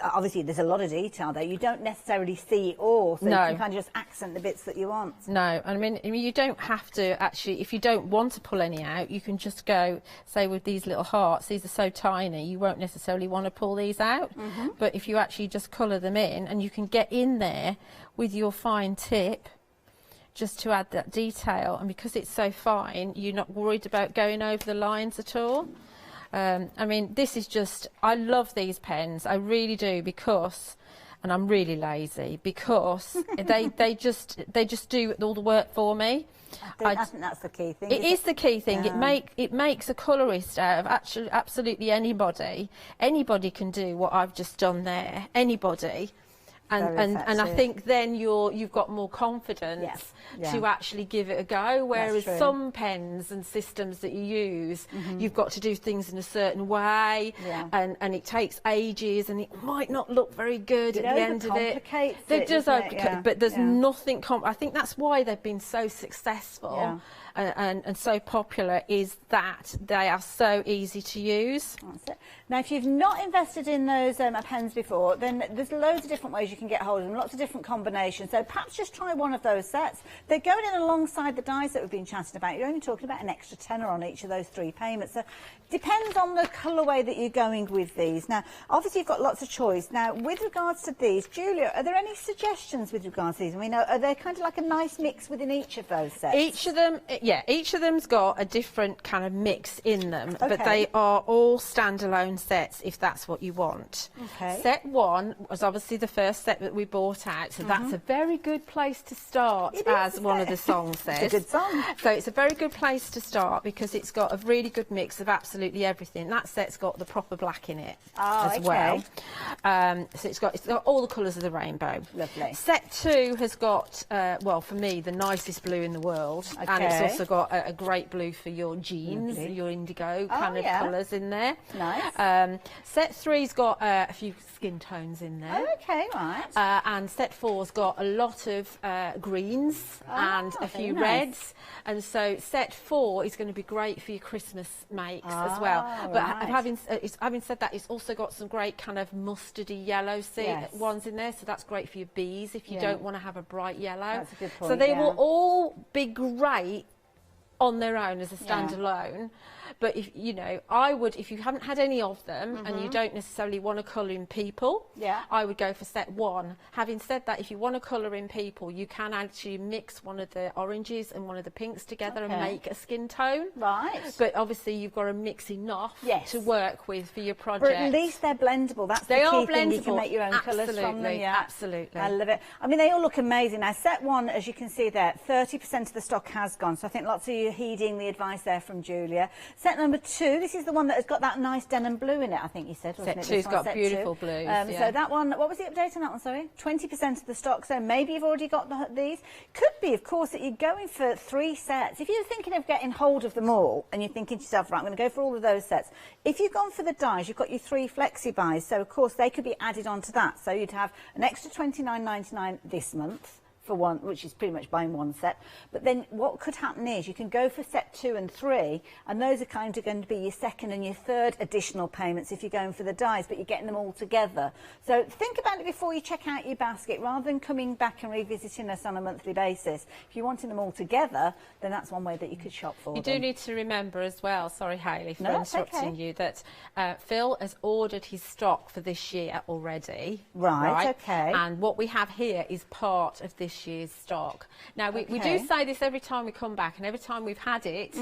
[SPEAKER 8] obviously there's a lot of detail there, you don't necessarily see it all, so you can kind of just accent the bits that you want.
[SPEAKER 13] No, I mean you don't have to actually, if you don't want to pull any out, you can just go, say with these little hearts, these are so tiny, you won't necessarily want to pull these out, but if you actually just colour them in, and you can get in there with your fine tip just to add that detail, and because it's so fine you're not worried about going over the lines at all. I mean, this is just, I love these pens, I really do, because, and I'm really lazy, because they just do all the work for me.
[SPEAKER 8] I think that's the key thing.
[SPEAKER 13] It is the key thing. Yeah. It makes a colourist out of absolutely anybody. Anybody can do what I've just done there. Anybody. And I think then you've got more confidence to actually give it a go, whereas some pens and systems that you use, you've got to do things in a certain way, and it takes ages, and it might not look very good at the end of it. It does overcomplicate, but there's nothing. I think that's why they've been so successful. And so popular, is that they are so easy to use.
[SPEAKER 8] That's it. Now, if you've not invested in those pens before, then there's loads of different ways you can get hold of them, lots of different combinations. So perhaps just try one of those sets. They're going in alongside the dies that we've been chatting about. You're only talking about an extra tenner on each of those 3 payments. So depends on the colourway that you're going with these. Now, obviously you've got lots of choice. Now, with regards to these, Julia, are there any suggestions with regards to these? I mean, are they kind of like a nice mix within each of those sets?
[SPEAKER 13] Each of them, each of them's got a different kind of mix in them, but they are all standalone sets if that's what you want. Set 1 was obviously the first set that we bought out, so that's a very good place to start as one of the songs says.
[SPEAKER 8] It's a good song.
[SPEAKER 13] So it's a very good place to start because it's got a really good mix of absolutely everything. That set's got the proper black in it as well. So it's got all the colours of the rainbow.
[SPEAKER 8] Lovely.
[SPEAKER 13] Set 2 has got, well, for me, the nicest blue in the world, and it's also got a great blue for your jeans, your indigo kind of colours in there.
[SPEAKER 8] Nice.
[SPEAKER 13] Set 3's got a few skin tones in there. And set 4's got a lot of greens and a few reds. And so set 4 is going to be great for your Christmas makes as well. But having said that, it's also got some great kind of mustardy yellow ones in there. So that's great for your bees if you don't want to have a bright yellow.
[SPEAKER 8] That's a good point,
[SPEAKER 13] so they will all be great on their own as a standalone, but if you know, I would, if you haven't had any of them and you don't necessarily want to colour in people, I would go for set 1. Having said that, if you want to colour in people, you can actually mix one of the oranges and one of the pinks together and make a skin tone. But obviously you've got to mix enough to work with for your project.
[SPEAKER 8] But at least they're blendable. That's the key thing. You can make your own colours from them.
[SPEAKER 13] Absolutely.
[SPEAKER 8] I love it. I mean, they all look amazing. Now, set 1, as you can see there, 30% of the stock has gone. So I think lots of you are heeding the advice there from Julia. Set number 2, this is the one that has got that nice denim blue in it, I think you said, wasn't it?
[SPEAKER 13] Set 2's got beautiful blues.
[SPEAKER 8] So that one, what was the update on that one, sorry? 20% of the stock, so maybe you've already got these. Could be, of course, that you're going for 3 sets. If you're thinking of getting hold of them all and you're thinking to yourself, right, I'm going to go for all of those sets. If you've gone for the dies, you've got your 3 Flexi buys, so of course they could be added onto that. So you'd have an extra £29.99 this month for one, which is pretty much buying 1 set. But then what could happen is you can go for set 2 and 3, and those are kind of going to be your 2nd and your 3rd additional payments if you're going for the dies, but you're getting them all together. So think about it before you check out your basket, rather than coming back and revisiting us on a monthly basis. If you're wanting them all together, then that's one way that you could shop for them.
[SPEAKER 13] You do need to remember as well, sorry Hayley for interrupting you, that Phil has ordered his stock for this year already.
[SPEAKER 8] Right.
[SPEAKER 13] And what we have here is part of this year's stock. Now we do say this every time we come back, and every time we've had it,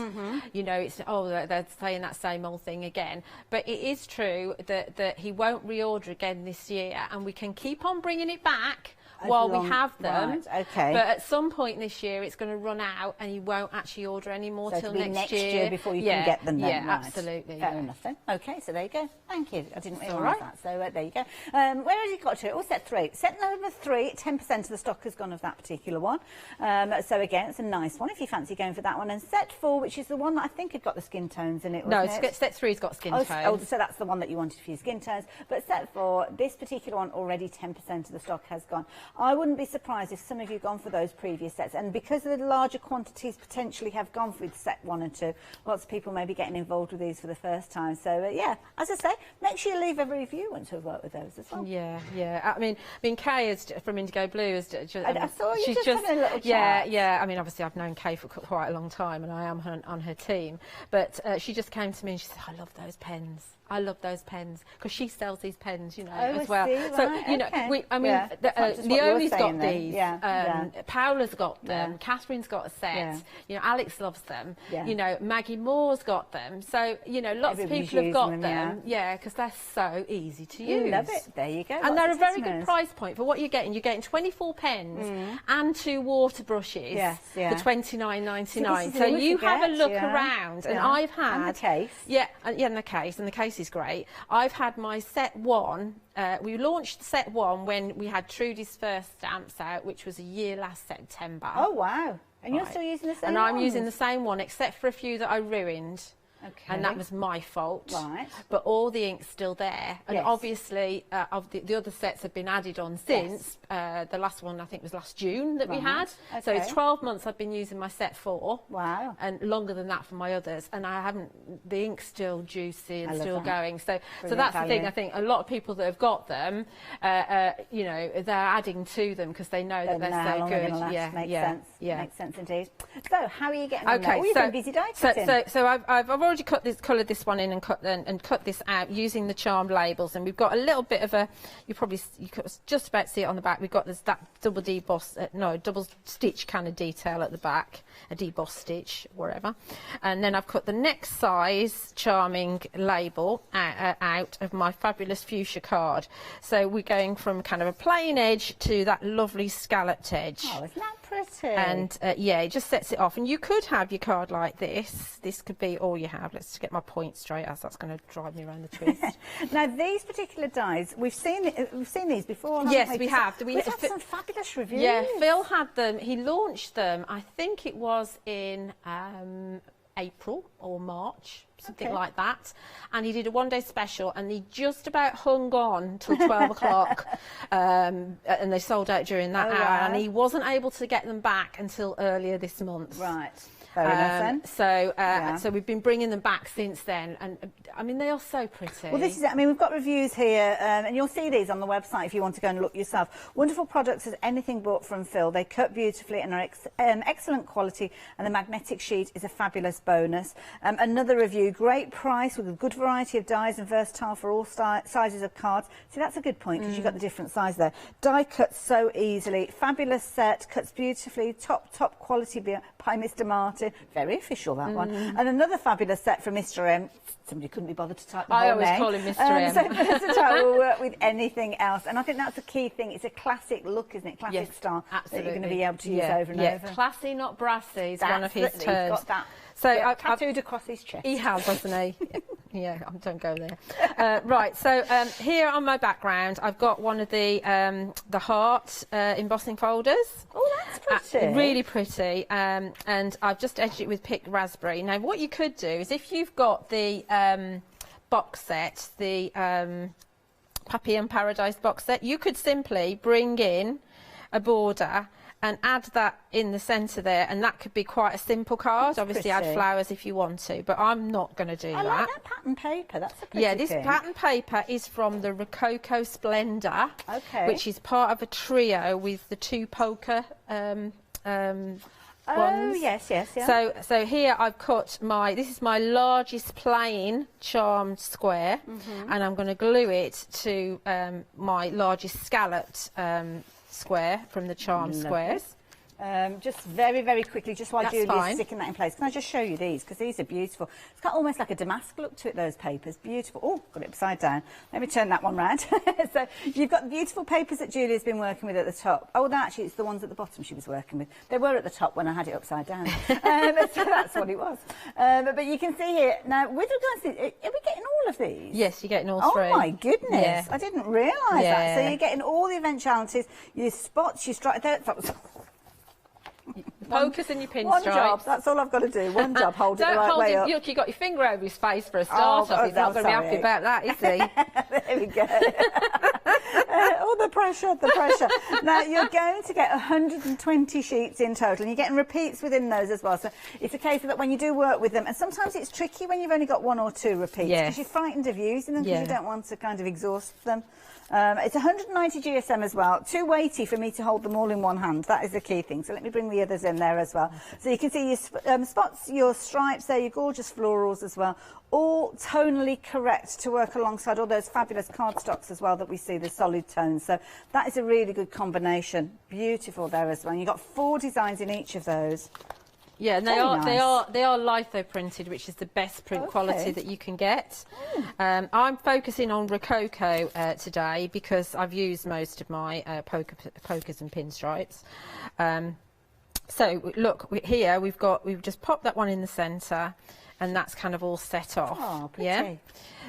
[SPEAKER 13] you know, it's they're saying that same old thing again, but it is true that he won't reorder again this year, and we can keep on bringing it back while we have them.
[SPEAKER 8] Right, okay.
[SPEAKER 13] But at some point this year, it's going to run out, and you won't actually order any more till next year.
[SPEAKER 8] Before you can get them. Then,
[SPEAKER 13] yeah,
[SPEAKER 8] right.
[SPEAKER 13] absolutely.
[SPEAKER 8] Fair enough then. Okay, so there you go. Thank you. I didn't realise
[SPEAKER 13] all right.
[SPEAKER 8] that. So there you go. Where has it got to? Oh, set 3. Set number 3. 10% of the stock has gone of that particular one. So again, it's a nice one if you fancy going for that one. And set 4, which is the one that I think had got the skin tones in it.
[SPEAKER 13] No,
[SPEAKER 8] it?
[SPEAKER 13] set 3's got skin tones.
[SPEAKER 8] Oh, so that's the one that you wanted for your skin tones. But set 4, this particular one, already 10% of the stock has gone. I wouldn't be surprised if some of you gone for those previous sets. And because the larger quantities potentially have gone with set 1 and 2, lots of people may be getting involved with these for the first time. So yeah, as I say, make sure you leave a review once we've worked with those as well.
[SPEAKER 13] Yeah, yeah. I mean, Kay is from Indigo Blue. I
[SPEAKER 8] saw you
[SPEAKER 13] she's
[SPEAKER 8] just having a little chat.
[SPEAKER 13] Yeah. I mean, obviously, I've known Kay for quite a long time, and I am on her team. But she just came to me and she said, "I love those pens. I love those pens," because she sells these pens, you know, as well.
[SPEAKER 8] See,
[SPEAKER 13] so
[SPEAKER 8] right,
[SPEAKER 13] you know, Leonie's got these. Paola's got them. Catherine's got a set. You know, Alex loves them. You know, Maggie Moore's got them. So you know, lots of people have got them. Yeah, because they're so easy to use.
[SPEAKER 8] Love it. There you go.
[SPEAKER 13] And they're a very good price point for what you're getting. You're getting 24 pens and 2 water brushes for $29.99. So you have a look around, and I've had
[SPEAKER 8] and the case.
[SPEAKER 13] And the case, and the case is great. I've had my set 1. We launched set 1 when we had Trudy's first stamps out, which was a year last September.
[SPEAKER 8] Oh wow! And you're still using the same one?
[SPEAKER 13] And I'm using the same one, except for a few that I ruined.
[SPEAKER 8] Okay.
[SPEAKER 13] And that was my fault.
[SPEAKER 8] Right.
[SPEAKER 13] But all the ink's still there. And obviously, the other sets have been added on since. The last one, I think, was last June that we had.
[SPEAKER 8] Okay.
[SPEAKER 13] So it's 12 months I've been using my set 4.
[SPEAKER 8] Wow.
[SPEAKER 13] And longer than that for my others. And I haven't, the ink's still juicy and still going. So that's the thing. I think a lot of people that have got them, you know, they're adding to them because they know that they're so good.
[SPEAKER 8] Makes sense. Makes sense indeed. So how are you getting on now?
[SPEAKER 13] Okay,
[SPEAKER 8] You've been busy die cutting.
[SPEAKER 13] So I've already coloured this one in and cut this out using the charmed labels, and we've got a little bit of you could just about see it on the back. We've got that double stitch kind of detail at the back, a deboss stitch, wherever. And then I've cut the next size charming label out of my fabulous fuchsia card. So we're going from kind of a plain edge to that lovely scalloped edge.
[SPEAKER 8] Oh, isn't that pretty?
[SPEAKER 13] And it just sets it off. And you could have your card like this. This could be all you have. Let's get my point straight, as that's going to drive me around the twist.
[SPEAKER 8] Now these particular dies, we've seen these before.
[SPEAKER 13] Yes, we have.
[SPEAKER 8] We've had some fabulous reviews.
[SPEAKER 13] Yeah, Phil had them. He launched them. I think it was in April or March, something like that. And he did a one-day special, and he just about hung on till 12 o'clock. And they sold out during that hour, and he wasn't able to get them back until earlier this month.
[SPEAKER 8] Right. Fair enough then.
[SPEAKER 13] So we've been bringing them back since then, and I mean, they are so pretty.
[SPEAKER 8] Well, this is it. I mean, we've got reviews here, and you'll see these on the website if you want to go and look yourself. Wonderful products as anything bought from Phil. They cut beautifully and are excellent quality, and the magnetic sheet is a fabulous bonus. Another review, great price with a good variety of dies and versatile for all sizes of cards. See, that's a good point because you've got the different size there. Die cuts so easily. Fabulous set, cuts beautifully, top quality by Mr. Martin. Very official, that one. And another fabulous set from Mr. M. Somebody couldn't be bothered to type the whole name.
[SPEAKER 13] I always call him Mr. M.
[SPEAKER 8] So versatile will work with anything else. And I think that's the key thing. It's a classic look, isn't it? Classic style that you're going to be able to use over and over.
[SPEAKER 13] Classy, not brassy is one of his terms.
[SPEAKER 8] He's got that.
[SPEAKER 13] So
[SPEAKER 8] tattooed across his chest.
[SPEAKER 13] He has, hasn't he? Yeah, don't go there. Right, so here on my background, I've got one of the heart embossing folders.
[SPEAKER 8] Oh, that's pretty.
[SPEAKER 13] Really pretty. And I've just edged it with picked raspberry. Now, what you could do is if you've got the box set, the Puppy and Paradise box set, you could simply bring in a border and add that in the centre there, and that could be quite a simple card. Obviously add flowers if you want to, but I'm not going to do that.
[SPEAKER 8] I like that pattern paper, that's a pretty
[SPEAKER 13] this pattern paper is from the Rococo Splendor, which is part of a trio with the 2 poker ones.
[SPEAKER 8] Yes.
[SPEAKER 13] So here I've cut this is my largest plain charmed square, and I'm going to glue it to my largest scalloped square from the charm squares.
[SPEAKER 8] Just very, very quickly, just while
[SPEAKER 13] That's
[SPEAKER 8] Julie's
[SPEAKER 13] fine.
[SPEAKER 8] sticking that in place. Can I just show you these? Because these are beautiful. It's got almost like a damask look to it, those papers. Beautiful. Oh, got it upside down. Let me turn that one round. So you've got the beautiful papers that Julie's been working with at the top. Oh, no, actually, it's the ones at the bottom she was working with. They were at the top when I had it upside down. So that's what it was. But you can see here, now, with regards to, are we getting all of these?
[SPEAKER 13] Yes, you're getting all
[SPEAKER 8] Oh,
[SPEAKER 13] three.
[SPEAKER 8] my goodness.
[SPEAKER 13] Yeah.
[SPEAKER 8] I didn't realise that. So you're getting all the eventualities, your spots, your stripes.
[SPEAKER 13] Focus in your pinstripes.
[SPEAKER 8] One job, that's all I've got to do. One job, hold it the
[SPEAKER 13] Don't
[SPEAKER 8] right
[SPEAKER 13] hold
[SPEAKER 8] way
[SPEAKER 13] him.
[SPEAKER 8] up.
[SPEAKER 13] Look, you got your finger over his face for a start.
[SPEAKER 8] Oh,
[SPEAKER 13] He's not going to be happy about that, is he?
[SPEAKER 8] There we go. Oh, the pressure, the pressure. Now, you're going to get 120 sheets in total, and you're getting repeats within those as well. So it's a case of that when you do work with them, and sometimes it's tricky when you've only got 1 or 2 repeats, because you're frightened of using them, because you don't want to kind of exhaust them. It's 190 GSM as well, too weighty for me to hold them all in one hand. That is the key thing. So let me bring the others in there as well. So you can see your spots, your stripes there, your gorgeous florals as well, all tonally correct to work alongside all those fabulous cardstocks as well that we see, the solid tones. So that is a really good combination. Beautiful there as well. And you've got 4 designs in each of those.
[SPEAKER 13] Yeah, and they are litho printed, which is the best print quality that you can get. I'm focusing on Rococo today because I've used most of my pokers and pinstripes. So look, here we've just popped that one in the centre, and that's kind of all set off.
[SPEAKER 8] Oh, pretty.
[SPEAKER 13] Yeah.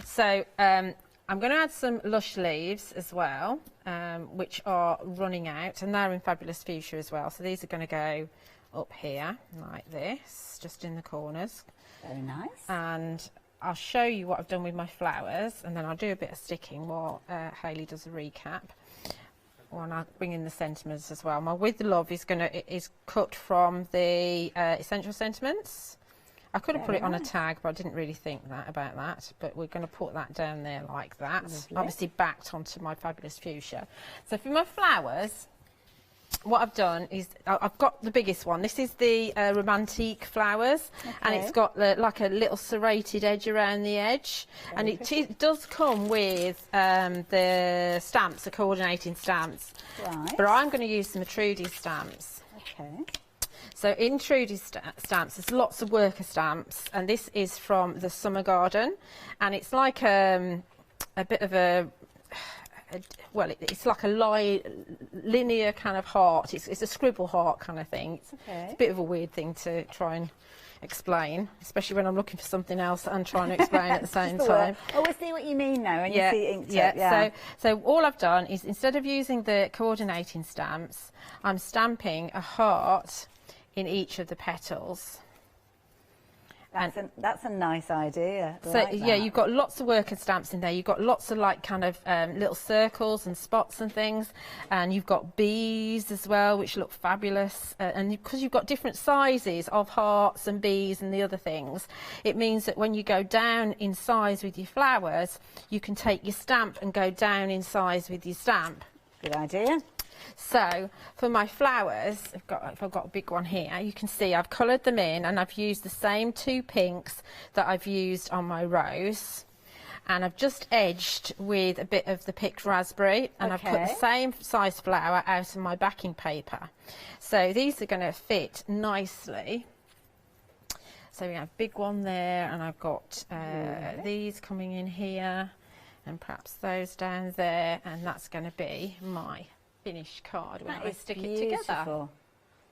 [SPEAKER 13] So I'm going to add some Lush leaves as well, which are running out, and they're in Fabulous Fuchsia as well. So these are going to go up here like this, just in the corners.
[SPEAKER 8] Very nice.
[SPEAKER 13] And I'll show you what I've done with my flowers, and then I'll do a bit of sticking while Hayley does a recap. And I'll bring in the sentiments as well. My With Love is cut from the Essential Sentiments. I could have put it on a tag, but I didn't really think about that. But we're going to put that down there like that.
[SPEAKER 8] Lovely.
[SPEAKER 13] Obviously backed onto my Fabulous Fuchsia. So for my flowers, what I've done is I've got the biggest one. This is the Romantique flowers, and it's got like a little serrated edge around the edge, and it does come with the stamps, the coordinating stamps.
[SPEAKER 8] Right.
[SPEAKER 13] But I'm going to use some Trudy stamps.
[SPEAKER 8] Okay.
[SPEAKER 13] So in Trudy stamps, there's lots of worker stamps, and this is from the Summer Garden, and it's like a bit of a well, it's like a linear kind of heart. It's a scribble heart kind of thing. It's a bit of a weird thing to try and explain, especially when I'm looking for something else and trying to explain at the same time.
[SPEAKER 8] Oh, I see what you mean now, and you see it inked up.
[SPEAKER 13] Yeah. So all I've done is, instead of using the coordinating stamps, I'm stamping a heart in each of the petals.
[SPEAKER 8] That's a nice idea.
[SPEAKER 13] So yeah, you've got lots of worker stamps in there. You've got lots of like kind of little circles and spots and things, and you've got bees as well, which look fabulous. And because you've got different sizes of hearts and bees and the other things, it means that when you go down in size with your flowers, you can take your stamp and go down in size with your stamp.
[SPEAKER 8] Good idea.
[SPEAKER 13] So for my flowers, if I've got a big one here, you can see I've coloured them in, and I've used the same 2 pinks that I've used on my rose, and I've just edged with a bit of the picked raspberry, and I've put the same size flower out of my backing paper. So these are going to fit nicely. So we have a big one there, and I've got these coming in here, and perhaps those down there, and that's going to be my finished card when I stick it together.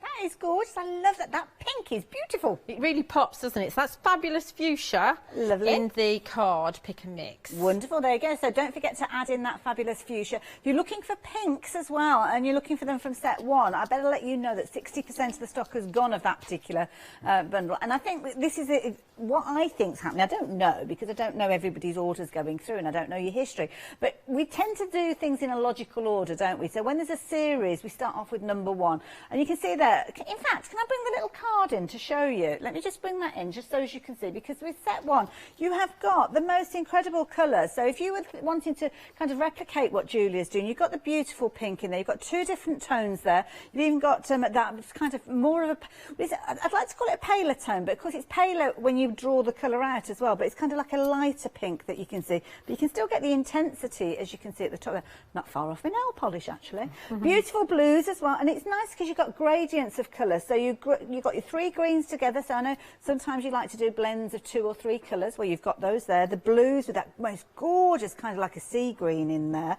[SPEAKER 8] That is gorgeous. I love that. That pink is beautiful.
[SPEAKER 13] It really pops, doesn't it? So that's Fabulous Fuchsia in the card pick and mix.
[SPEAKER 8] Wonderful. There you go. So don't forget to add in that Fabulous Fuchsia. If you're looking for pinks as well, and you're looking for them from set 1, I better let you know that 60% of the stock has gone of that particular bundle. And I think this is what I think's happening. I don't know, because I don't know everybody's orders going through, and I don't know your history. But we tend to do things in a logical order, don't we? So when there's a series, we start off with number 1. And you can see there. In fact, can I bring the little card in to show you? Let me just bring that in, just so as you can see, because with set 1, you have got the most incredible colours. So if you were wanting to kind of replicate what Julia's doing, you've got the beautiful pink in there. You've got 2 different tones there. You've even got that kind of more of a, I'd like to call it a paler tone, but of course it's paler when you you draw the colour out as well, but it's kind of like a lighter pink that you can see, but you can still get the intensity, as you can see at the top there. Not far off my nail polish, actually. Beautiful blues as well, and it's nice because you've got gradients of colour, so you've got your 3 greens together. So I know sometimes you like to do blends of 2 or 3 colours. Well, you've got those there. The blues with that most gorgeous kind of like a sea green in there.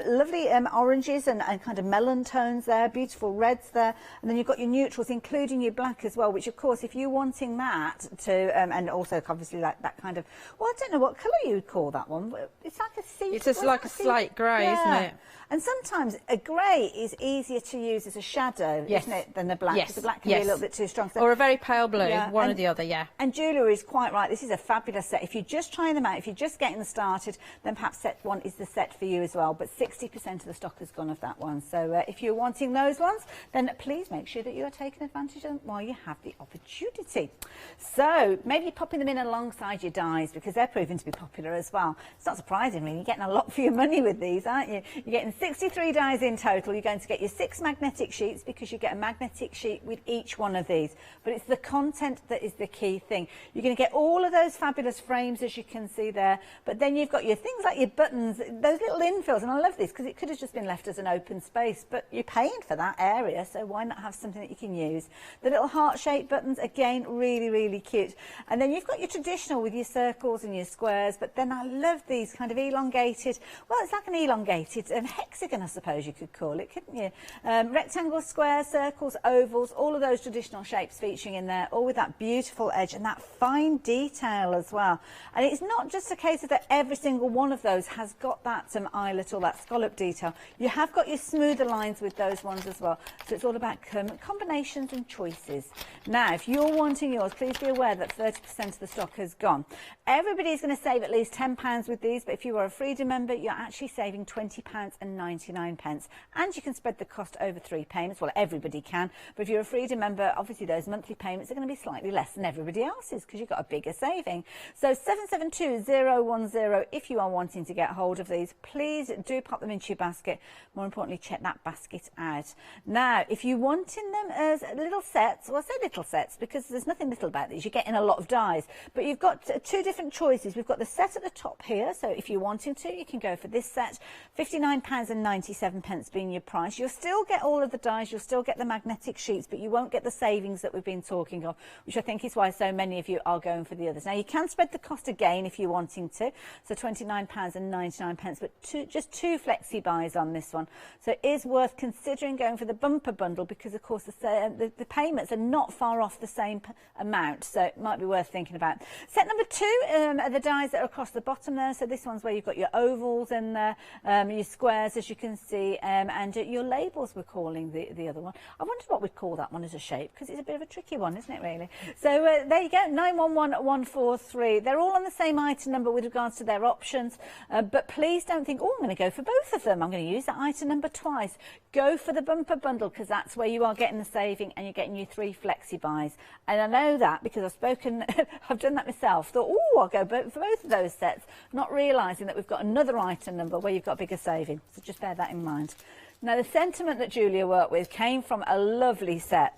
[SPEAKER 8] Lovely oranges and kind of melon tones there. Beautiful reds there. And then you've got your neutrals, including your black as well, which of course, if you're wanting that to, and also obviously like that kind of, well, I don't know what colour you'd call that one. It's like a sea.
[SPEAKER 13] It's just like a slate grey, isn't it?
[SPEAKER 8] And sometimes a grey is easier to use as a shadow, isn't it, than the black? Because the black can be a little bit too strong. So,
[SPEAKER 13] or a very pale blue, one or the other, And
[SPEAKER 8] Julia is quite right. This is a fabulous set. If you're just trying them out, if you're just getting them started, then perhaps set 1 is the set for you as well. But 60% of the stock has gone of that one. So if you're wanting those ones, then please make sure that you are taking advantage of them while you have the opportunity. So maybe you're popping them in alongside your dies, because they're proving to be popular as well. It's not surprising, really. You're getting a lot for your money with these, aren't you? You're getting 63 dies in total. You're going to get your 6 magnetic sheets, because you get a magnetic sheet with each one of these. But it's the content that is the key thing. You're going to get all of those fabulous frames, as you can see there. But then you've got your things like your buttons, those little infills. And I love this because it could have just been left as an open space, but you're paying for that area, so why not have something that you can use? The little heart-shaped buttons, again, really, really cute. And then you've got your traditional with your circles and your squares, but then I love these kind of elongated, well, it's like an elongated hexagon, I suppose you could call it, couldn't you? Rectangles, squares, circles, ovals, all of those traditional shapes featuring in there, all with that beautiful edge and that fine detail as well. And it's not just a case of that every single one of those has got that eyelet or that scallop detail. You have got your smoother lines with those ones as well. So it's all about combinations and choices. Now, if you're wanting yours, please be aware that 30% of the stock has gone. Everybody's going to save at least £10 with these, but if you are a Freedom member, you're actually saving £20.99. And you can spread the cost over 3 payments. Well, everybody can. But if you're a Freedom member, obviously those monthly payments are going to be slightly less than everybody else's, because you've got a bigger saving. So 772010, if you are wanting to get hold of these, please do pop them into your basket. More importantly, check that basket out. Now, if you're wanting them as little sets, well, I say little sets because there's nothing little about these. You're getting a lot of dies. But you've got 2 different choices. We've got the set at the top here. So if you're wanting to, you can go for this set. £59.97 being your price. You'll still get all of the dies. You'll still get the magnetic sheets, but you won't get the savings that we've been talking of, which I think is why so many of you are going for the others. Now, you can spread the cost again if you're wanting to. So £29.99, but just 2 flexi buys on this one. So it is worth considering going for the bumper bundle, because of course the payments are not far off the same amount, so it might be worth thinking about. Set number 2 are the dies that are across the bottom there. So this one's where you've got your ovals in there, your squares, as you can see, and your labels, we're calling the other one. I wondered what we'd call that one as a shape, because it's a bit of a tricky one, isn't it, really? So there you go, 911143. They're all on the same item number with regards to their options, but please don't think, oh, I'm going to go for both of them. I'm going to use that item number twice. Go for the bumper bundle, because that's where you are getting the saving and you're getting your 3 flexi buys. And I know that because I've spoken, I've done that myself. Thought, oh, I'll go for both of those sets, not realising that we've got another item number where you've got a bigger saving. So just bear that in mind. Now, the sentiment that Julia worked with came from a lovely set.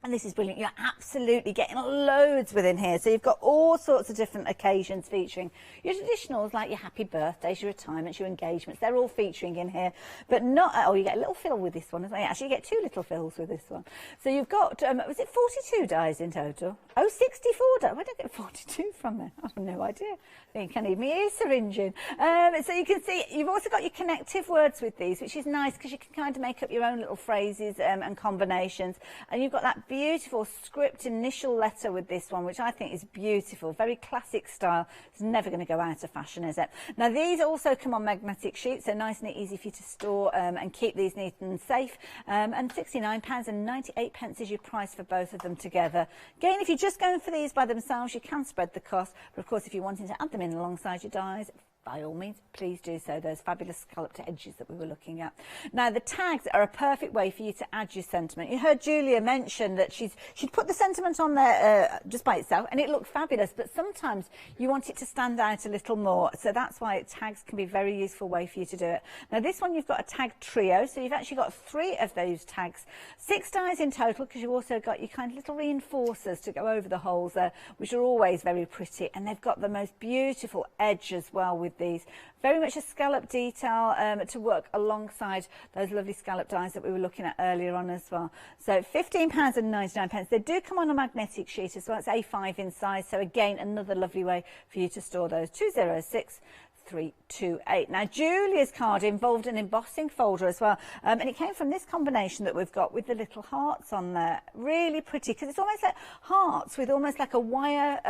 [SPEAKER 8] And this is brilliant. You're absolutely getting loads within here. So you've got all sorts of different occasions featuring your traditionals, like your happy birthdays, your retirements, your engagements. They're all featuring in here. But not, oh, you get a little fill with this one as well. Actually, you get 2 little fills with this one. So you've got, was it 42 dies in total? Oh, 64 dies. Where did I get 42 from there? I have no idea. I think I need my ear syringing. So you can see, you've also got your connective words with these, which is nice because you can kind of make up your own little phrases and combinations. And you've got that beautiful script initial letter with this one, which I think is beautiful, very classic style. It's never going to go out of fashion, is it? Now, these also come on magnetic sheets, so nice and easy for you to store and keep these neat and safe. And £69.98 is your price for both of them together. Again, if you're just going for these by themselves, you can spread the cost. But of course, if you're wanting to add them in alongside your dies, by all means, please do so. Those fabulous scalloped edges that we were looking at. Now, the tags are a perfect way for you to add your sentiment. You heard Julia mention that she'd put the sentiment on there just by itself, and it looked fabulous, but sometimes you want it to stand out a little more. So that's why tags can be a very useful way for you to do it. Now, this one, you've got a tag trio, so you've actually got 3 of those tags. 6 dies in total, because you've also got your kind of little reinforcers to go over the holes there, which are always very pretty, and they've got the most beautiful edge as well with these. Very much a scallop detail to work alongside those lovely scallop dies that we were looking at earlier on as well. So £15.99. They do come on a magnetic sheet as well. It's A5 in size, so again, another lovely way for you to store those. 206 328. Now, Julia's card involved an embossing folder as well, and it came from this combination that we've got with the little hearts on there. Really pretty, because it's almost like hearts with almost like a wire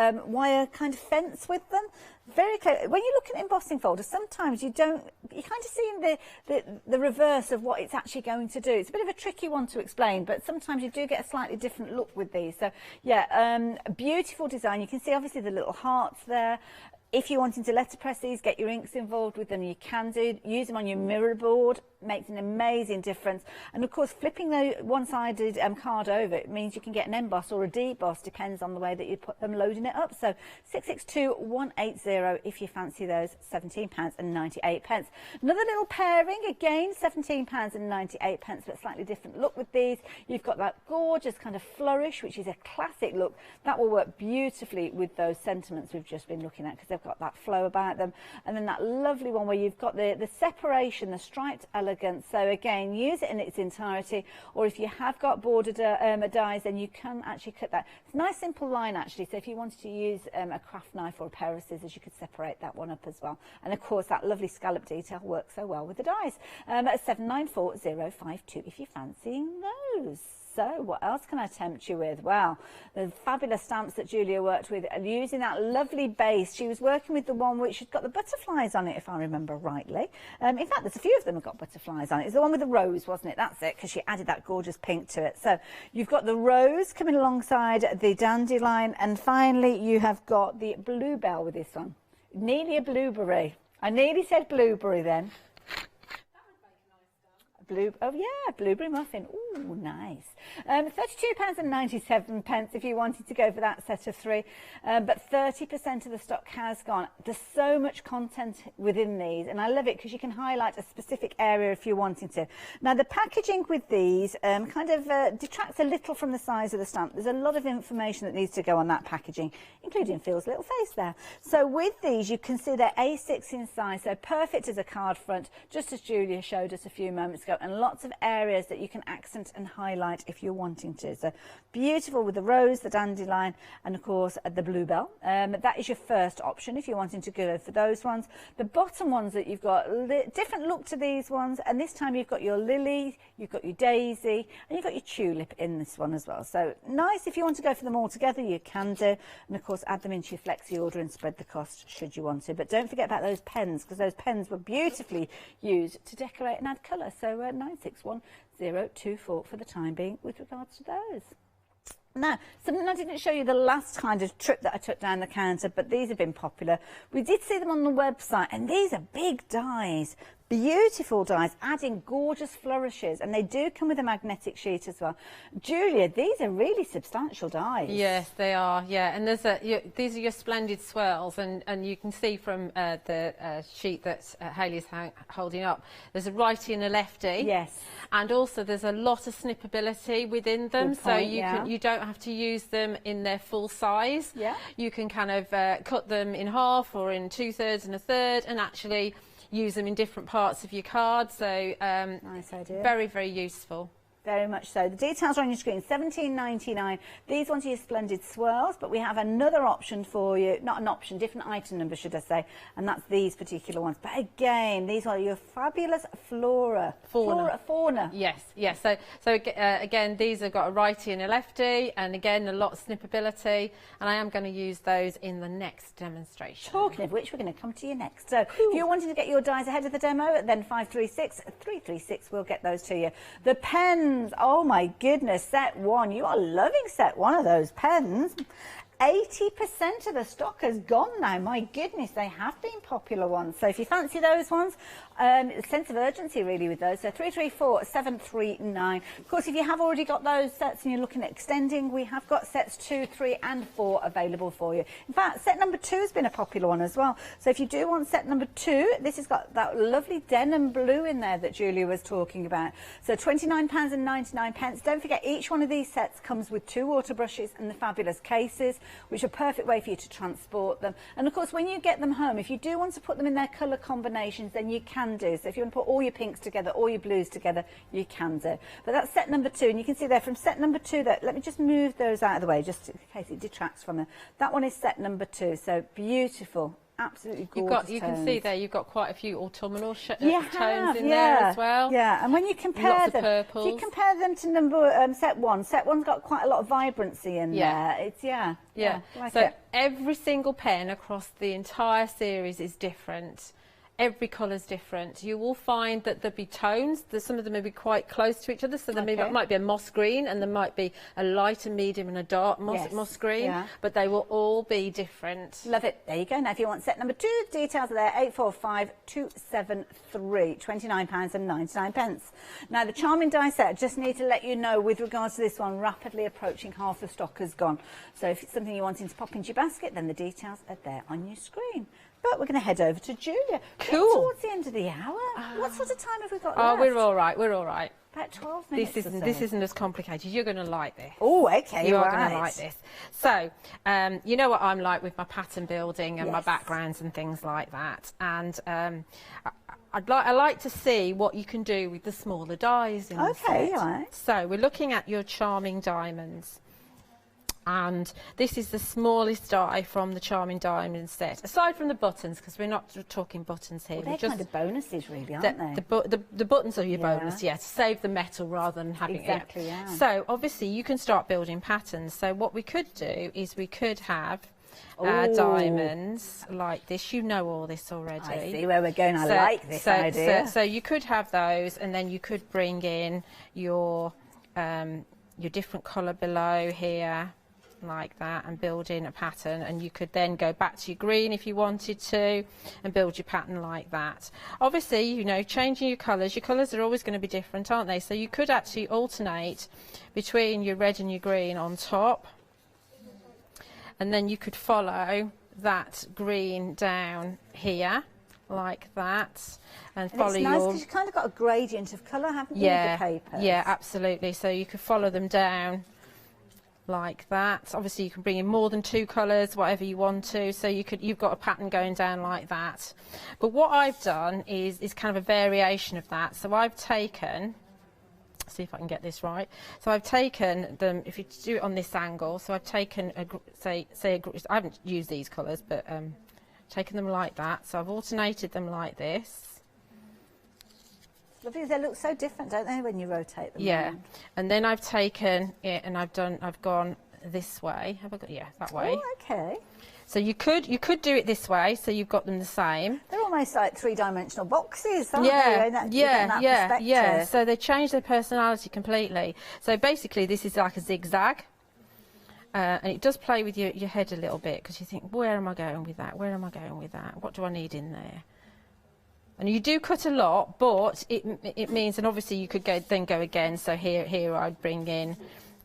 [SPEAKER 8] kind of fence with them. Very clear. When you look at embossing folders, sometimes you kind of see the reverse of what it's actually going to do. It's a bit of a tricky one to explain, but sometimes you do get a slightly different look with these. So yeah, beautiful design. You can see obviously the little hearts there. If you're wanting to letterpress these, get your inks involved with them, you can do. Use them on your mirror board, makes an amazing difference. And of course, flipping the one-sided card over, it means you can get an emboss or a deboss, depends on the way that you put them loading it up. So 662180 if you fancy those, £17.98. Another little pairing, again, £17.98, but slightly different look with these. You've got that gorgeous kind of flourish, which is a classic look. That will work beautifully with those sentiments we've just been looking at, because they've got that flow about them. And then that lovely one where you've got the separation, the striped elegance. So again, use it in its entirety, or if you have got bordered dies, then you can actually cut that. It's a nice simple line actually, so if you wanted to use a craft knife or a pair of scissors, you could separate that one up as well. And of course, that lovely scallop detail works so well with the dies. At 794052 if you're fancying those. So what else can I tempt you with? Well, the fabulous stamps that Julia worked with, and using that lovely base. She was working with the one which has got the butterflies on it, if I remember rightly. In fact, there's a few of them have got butterflies on it. It's the one with the rose, wasn't it? That's it, because she added that gorgeous pink to it. So you've got the rose coming alongside the dandelion, and finally you have got the bluebell with this one. Nearly a blueberry. I nearly said blueberry then. Oh yeah, blueberry muffin. Ooh, nice. £32.97 if you wanted to go for that set of 3, but 30% of the stock has gone. There's so much content within these, and I love it because you can highlight a specific area if you're wanting to. Now, the packaging with these kind of detracts a little from the size of the stamp. There's a lot of information that needs to go on that packaging, including Phil's little face there. So with these, you can see they're A6 in size, so perfect as a card front, just as Julia showed us a few moments ago, and lots of areas that you can accent and highlight if you're wanting to. So beautiful with the rose, the dandelion, and of course the bluebell. That is your first option if you're wanting to go for those ones. The bottom ones that you've got, different look to these ones, and this time you've got your lily, you've got your daisy, and you've got your tulip in this one as well. So nice if you want to go for them all together, you can do, and of course add them into your Flexi order and spread the cost should you want to. But don't forget about those pens, because those pens were beautifully used to decorate and add colour. So 961024 for the time being with regards to those. Now, something I didn't show you the last kind of trip that I took down the counter, but these have been popular. We did see them on the website, and these are big dies. Beautiful dies, adding gorgeous flourishes, and they do come with a magnetic sheet as well. Julia, these are really substantial dies.
[SPEAKER 13] Yes, they are, yeah, and there's these are your splendid swirls, and you can see from the sheet that Hayley's holding up, there's a righty and a lefty.
[SPEAKER 8] Yes.
[SPEAKER 13] And also there's a lot of snippability within them, so you don't have to use them in their full size.
[SPEAKER 8] Yeah.
[SPEAKER 13] You can kind of cut them in half or in 2/3 and 1/3, and actually use them in different parts of your card. So
[SPEAKER 8] nice idea.
[SPEAKER 13] Very, very useful.
[SPEAKER 8] Very much so. The details are on your screen, £17.99. These ones are your splendid swirls, but we have another option for you, not an option, different item number, should I say, and that's these particular ones. But again, these are your fabulous fauna.
[SPEAKER 13] Yes, yes. So again, these have got a righty and a lefty, and again, a lot of snippability, and I am going to use those in the next demonstration.
[SPEAKER 8] Talking of which, we're going to come to you next. So if you're wanting to get your dies ahead of the demo, then 536-336 will get those to you. The pens, oh my goodness, set 1. You are loving set 1 of those pens. 80% of the stock has gone now. My goodness, they have been popular ones. So if you fancy those ones, a sense of urgency really with those. So 334739. Of course, if you have already got those sets and you're looking at extending, we have got sets 2, 3 and 4 available for you. In fact, set number 2 has been a popular one as well. So if you do want set number 2, this has got that lovely denim blue in there that Julia was talking about. So £29.99. Don't forget, each one of these sets comes with 2 water brushes and the fabulous cases, which are a perfect way for you to transport them. And of course, when you get them home, if you do want to put them in their colour combinations, then you can do. So if you want to put all your pinks together, all your blues together, you can do. But that's set number 2, and you can see there from set number 2 that, let me just move those out of the way just in case it detracts from them. That one is set number 2, so beautiful. Absolutely gorgeous.
[SPEAKER 13] You can see there you've got quite a few autumnal tones in
[SPEAKER 8] there
[SPEAKER 13] as well.
[SPEAKER 8] Yeah, and when you compare them, if you compare them to number set 1, set 1's got quite a lot of vibrancy in there. It's like
[SPEAKER 13] so every single pen across the entire series is different. Every colour's different. You will find that there'll be tones. Some of them may be quite close to each other. So there might be a moss green, and there might be a light, a medium, and a dark moss green. But they will all be different.
[SPEAKER 8] Love it. There you go. Now, if you want set number 2, details are there. 845273, £29.99. Now, the Charming die set, I just need to let you know with regards to this one, rapidly approaching half the stock has gone. So if it's something you're wanting to pop into your basket, then the details are there on your screen. But we're going to head over to Julia.
[SPEAKER 13] Cool.
[SPEAKER 8] Towards the end of the hour. What sort of time have we got left?
[SPEAKER 13] Oh, we're all right. We're all right.
[SPEAKER 8] About 12 minutes.
[SPEAKER 13] This isn't as complicated. You're going to like this.
[SPEAKER 8] Oh, okay.
[SPEAKER 13] You are going to like this. So, you know what I'm like with my pattern building and my backgrounds and things like that. And I like to see what you can do with the smaller dies in the set.
[SPEAKER 8] Right.
[SPEAKER 13] So we're looking at your Charming Diamonds. And this is the smallest die from the Charming Diamond set, aside from the buttons, because we're not talking buttons here.
[SPEAKER 8] Well, they're kind of bonuses, really, aren't they?
[SPEAKER 13] The buttons are your bonus, to save the metal rather than having it. So, obviously, you can start building patterns. So, what we could do is we could have diamonds like this. You know all this already.
[SPEAKER 8] I see where we're going. I like this idea.
[SPEAKER 13] So, you could have those, and then you could bring in your different colour below here, like that, and build in a pattern, and you could then go back to your green if you wanted to and build your pattern like that. Obviously, you know, changing your colours are always going to be different, aren't they? So you could actually alternate between your red and your green on top, and then you could follow that green down here like that, and follow
[SPEAKER 8] it's nice because you've kind of got a gradient of colour, haven't you, with the papers?
[SPEAKER 13] Yeah, absolutely. So you could follow them down like that. Obviously you can bring in more than 2 colours, whatever you want to, so you've got a pattern going down like that. But what I've done is kind of a variation of that. So I've taken, see if I can get this right, so I've taken them, if you do it on this angle, so I've taken I haven't used these colours, but taken them like that, so I've alternated them like this.
[SPEAKER 8] Lovely, they look so different, don't they, when you rotate them?
[SPEAKER 13] around? And then I've taken it and I've gone this way. Have I got? Yeah, that way.
[SPEAKER 8] Oh, okay.
[SPEAKER 13] So you could do it this way, so you've got them the same.
[SPEAKER 8] They're almost like 3-dimensional boxes, aren't they?
[SPEAKER 13] Yeah. So they change their personality completely. So basically, this is like a zigzag. And it does play with your head a little bit, because you think, where am I going with that? Where am I going with that? What do I need in there? And you do cut a lot, but it means, and obviously you could then go again. So here I'd bring in,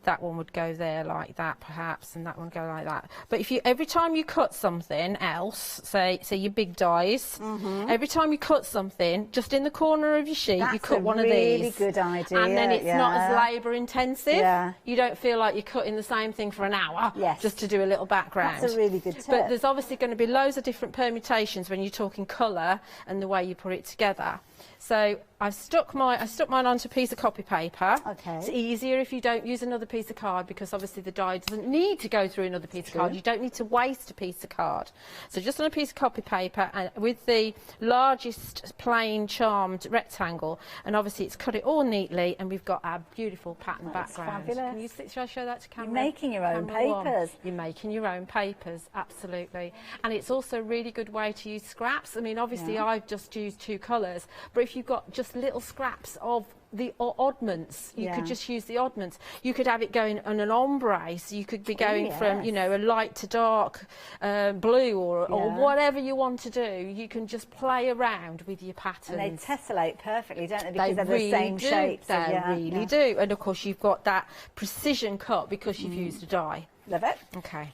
[SPEAKER 13] that one would go there like that perhaps, and that one go like that. But if you, every time you cut something else, say your big dies, every time you cut something, just in the corner of your sheet, you cut one of these.
[SPEAKER 8] That's a really good idea.
[SPEAKER 13] And then it's not as labour intensive. Yeah. You don't feel like you're cutting the same thing for an hour just to do a little background.
[SPEAKER 8] That's a really good tip.
[SPEAKER 13] But there's obviously going to be loads of different permutations when you're talking colour and the way you put it together. So I stuck mine onto a piece of copy paper.
[SPEAKER 8] Okay.
[SPEAKER 13] It's easier if you don't use another piece of card, because obviously the die doesn't need to go through another piece of card. You don't need to waste a piece of card. So just on a piece of copy paper, and with the largest plain charmed rectangle, and obviously it's cut it all neatly, and we've got our beautiful pattern background.
[SPEAKER 8] Fabulous.
[SPEAKER 13] Can you shall I show that to camera?
[SPEAKER 8] You're making your own papers.
[SPEAKER 13] You're making your own papers, absolutely. And it's also a really good way to use scraps. I mean, obviously I've just used 2 colours, but if you've got just little scraps of the oddments. You could just use the oddments. You could have it going on an ombre, so you could be going from, you know, a light to dark blue or whatever you want to do. You can just play around with your patterns.
[SPEAKER 8] And they tessellate perfectly, don't they? Because they're the same shapes.
[SPEAKER 13] They really do. And of course you've got that precision cut because you've used a die.
[SPEAKER 8] Love it.
[SPEAKER 13] Okay.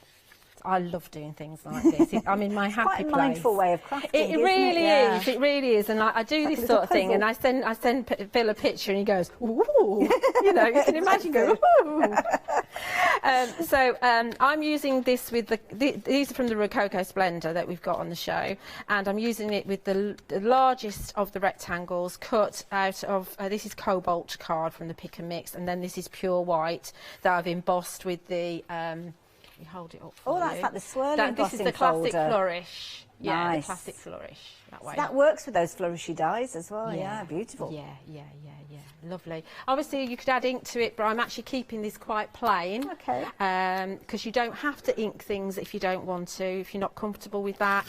[SPEAKER 13] I love doing things like this. I'm in my happy
[SPEAKER 8] place. Quite a mindful way of crafting.
[SPEAKER 13] It really is. It really is. And I do this sort of thing, and I send Phil a picture, and he goes, "Ooh," you know. You can imagine going, "Ooh." I'm using this with these are from the Rococo Splendor that we've got on the show, and I'm using it with the largest of the rectangles cut out of this is cobalt card from the Pick and Mix, and then this is pure white that I've embossed with the. You hold it up for
[SPEAKER 8] that's like the swirling
[SPEAKER 13] This is the classic
[SPEAKER 8] folder.
[SPEAKER 13] flourish. Yeah,
[SPEAKER 8] Nice.
[SPEAKER 13] the classic flourish. That way.
[SPEAKER 8] So that works with those flourishy dies as well. Yeah, beautiful.
[SPEAKER 13] Yeah. Lovely. Obviously, you could add ink to it, but I'm actually keeping this quite plain.
[SPEAKER 8] Okay.
[SPEAKER 13] Because you don't have to ink things if you don't want to. If you're not comfortable with that,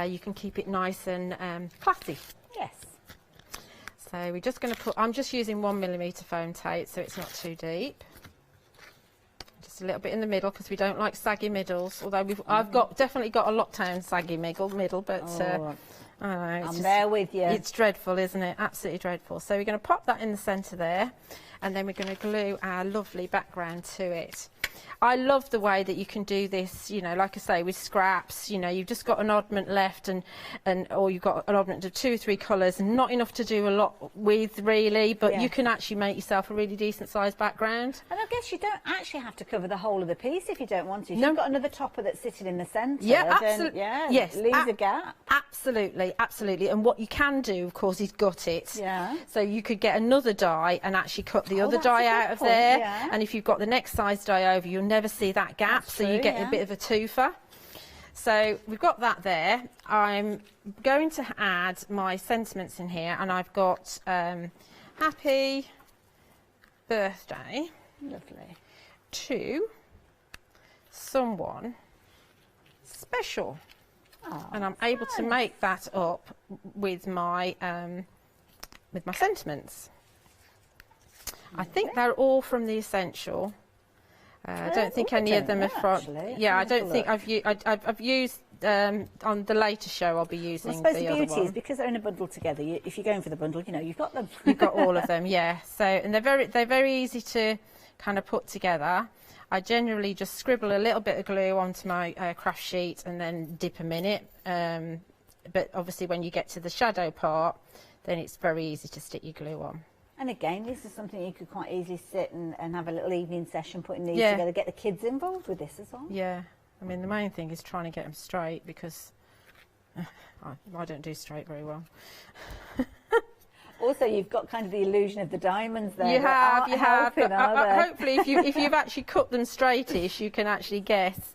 [SPEAKER 13] you can keep it nice and classy.
[SPEAKER 8] Yes.
[SPEAKER 13] So we're just going to put. I'm just using 1mm foam tape, so it's not too deep. Just a little bit in the middle because we don't like saggy middles. Although I've definitely got a lockdown saggy middle, but I know,
[SPEAKER 8] I'm there with you.
[SPEAKER 13] It's dreadful, isn't it? Absolutely dreadful. So we're going to pop that in the centre there, and then we're going to glue our lovely background to it. I love the way that you can do this, you know, like I say, with scraps. You know, you've just got an oddment left, or you've got an oddment of 2 or 3 colours, and not enough to do a lot with, really, but you can actually make yourself a really decent sized background.
[SPEAKER 8] And I guess you don't actually have to cover the whole of the piece if you don't want to. If you've got another topper that's sitting in the centre,
[SPEAKER 13] absolutely.
[SPEAKER 8] Yes, leaves a gap.
[SPEAKER 13] Absolutely. And what you can do, of course, is gut it.
[SPEAKER 8] Yeah.
[SPEAKER 13] So you could get another die and actually cut the other die out of there.
[SPEAKER 8] Yeah.
[SPEAKER 13] And if you've got the next size die over, you'll never see that gap.
[SPEAKER 8] That's
[SPEAKER 13] so you
[SPEAKER 8] true,
[SPEAKER 13] get a bit of a twofer. So we've got that there. I'm going to add my sentiments in here, and I've got happy birthday.
[SPEAKER 8] Lovely.
[SPEAKER 13] To someone special.
[SPEAKER 8] Oh,
[SPEAKER 13] and I'm able to make that up with my sentiments. I think they're all from the Essential. I don't think any of them are from.
[SPEAKER 8] Actually.
[SPEAKER 13] Yeah, I don't think I've used on the later show. I'll be using.
[SPEAKER 8] I suppose the
[SPEAKER 13] other
[SPEAKER 8] beauty
[SPEAKER 13] one.
[SPEAKER 8] is because they're in a bundle together. If you're going for the bundle, you know you've got them.
[SPEAKER 13] You've got all of them, yeah. So and they're very easy to kind of put together. I generally just scribble a little bit of glue onto my craft sheet and then dip them in it. But obviously, when you get to the shadow part, then it's very easy to stick your glue on.
[SPEAKER 8] And again, this is something you could quite easily sit and have a little evening session putting these together. Get the kids involved with this as well.
[SPEAKER 13] Yeah, I mean the main thing is trying to get them straight because I don't do straight very well.
[SPEAKER 8] Also, you've got kind of the illusion of the diamonds there.
[SPEAKER 13] You have.
[SPEAKER 8] Helping,
[SPEAKER 13] but, hopefully, if you've actually cut them straightish, you can actually guess,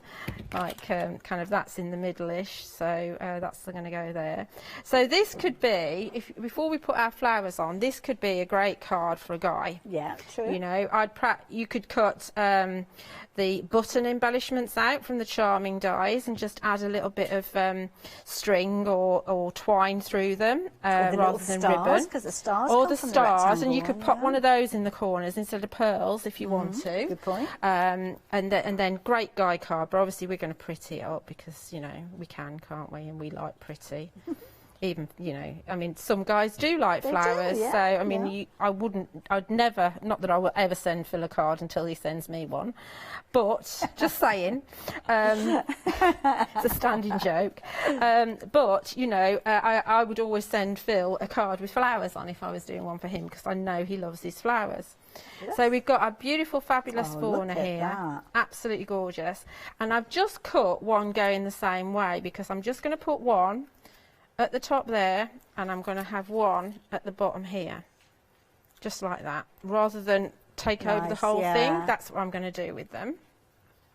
[SPEAKER 13] like, kind of that's in the middle-ish. So that's going to go there. So this could be, before we put our flowers on, this could be a great card for a guy.
[SPEAKER 8] Yeah, true.
[SPEAKER 13] You know, you could cut the button embellishments out from the charming dies and just add a little bit of string or twine through them rather than ribbon.
[SPEAKER 8] Because the stars
[SPEAKER 13] or
[SPEAKER 8] come
[SPEAKER 13] the
[SPEAKER 8] from
[SPEAKER 13] stars,
[SPEAKER 8] the
[SPEAKER 13] and you could pop one of those in the corners instead of pearls if you want to.
[SPEAKER 8] Good point.
[SPEAKER 13] And then great guy card, but obviously we're going to pretty it up because, you know, we can, can't we? And we like pretty. Even, you know, I mean, some guys do like flowers, so I mean, I'd never, not that I will ever send Phil a card until he sends me one, but just saying, it's a standing joke. But you know, I would always send Phil a card with flowers on if I was doing one for him because I know he loves his flowers. Yes. So we've got a beautiful, fabulous fauna here, absolutely gorgeous, and I've just cut one going the same way because I'm just going to put one at the top there, and I'm going to have one at the bottom here, just like that, rather than take over the whole thing. That's what I'm going to do with them.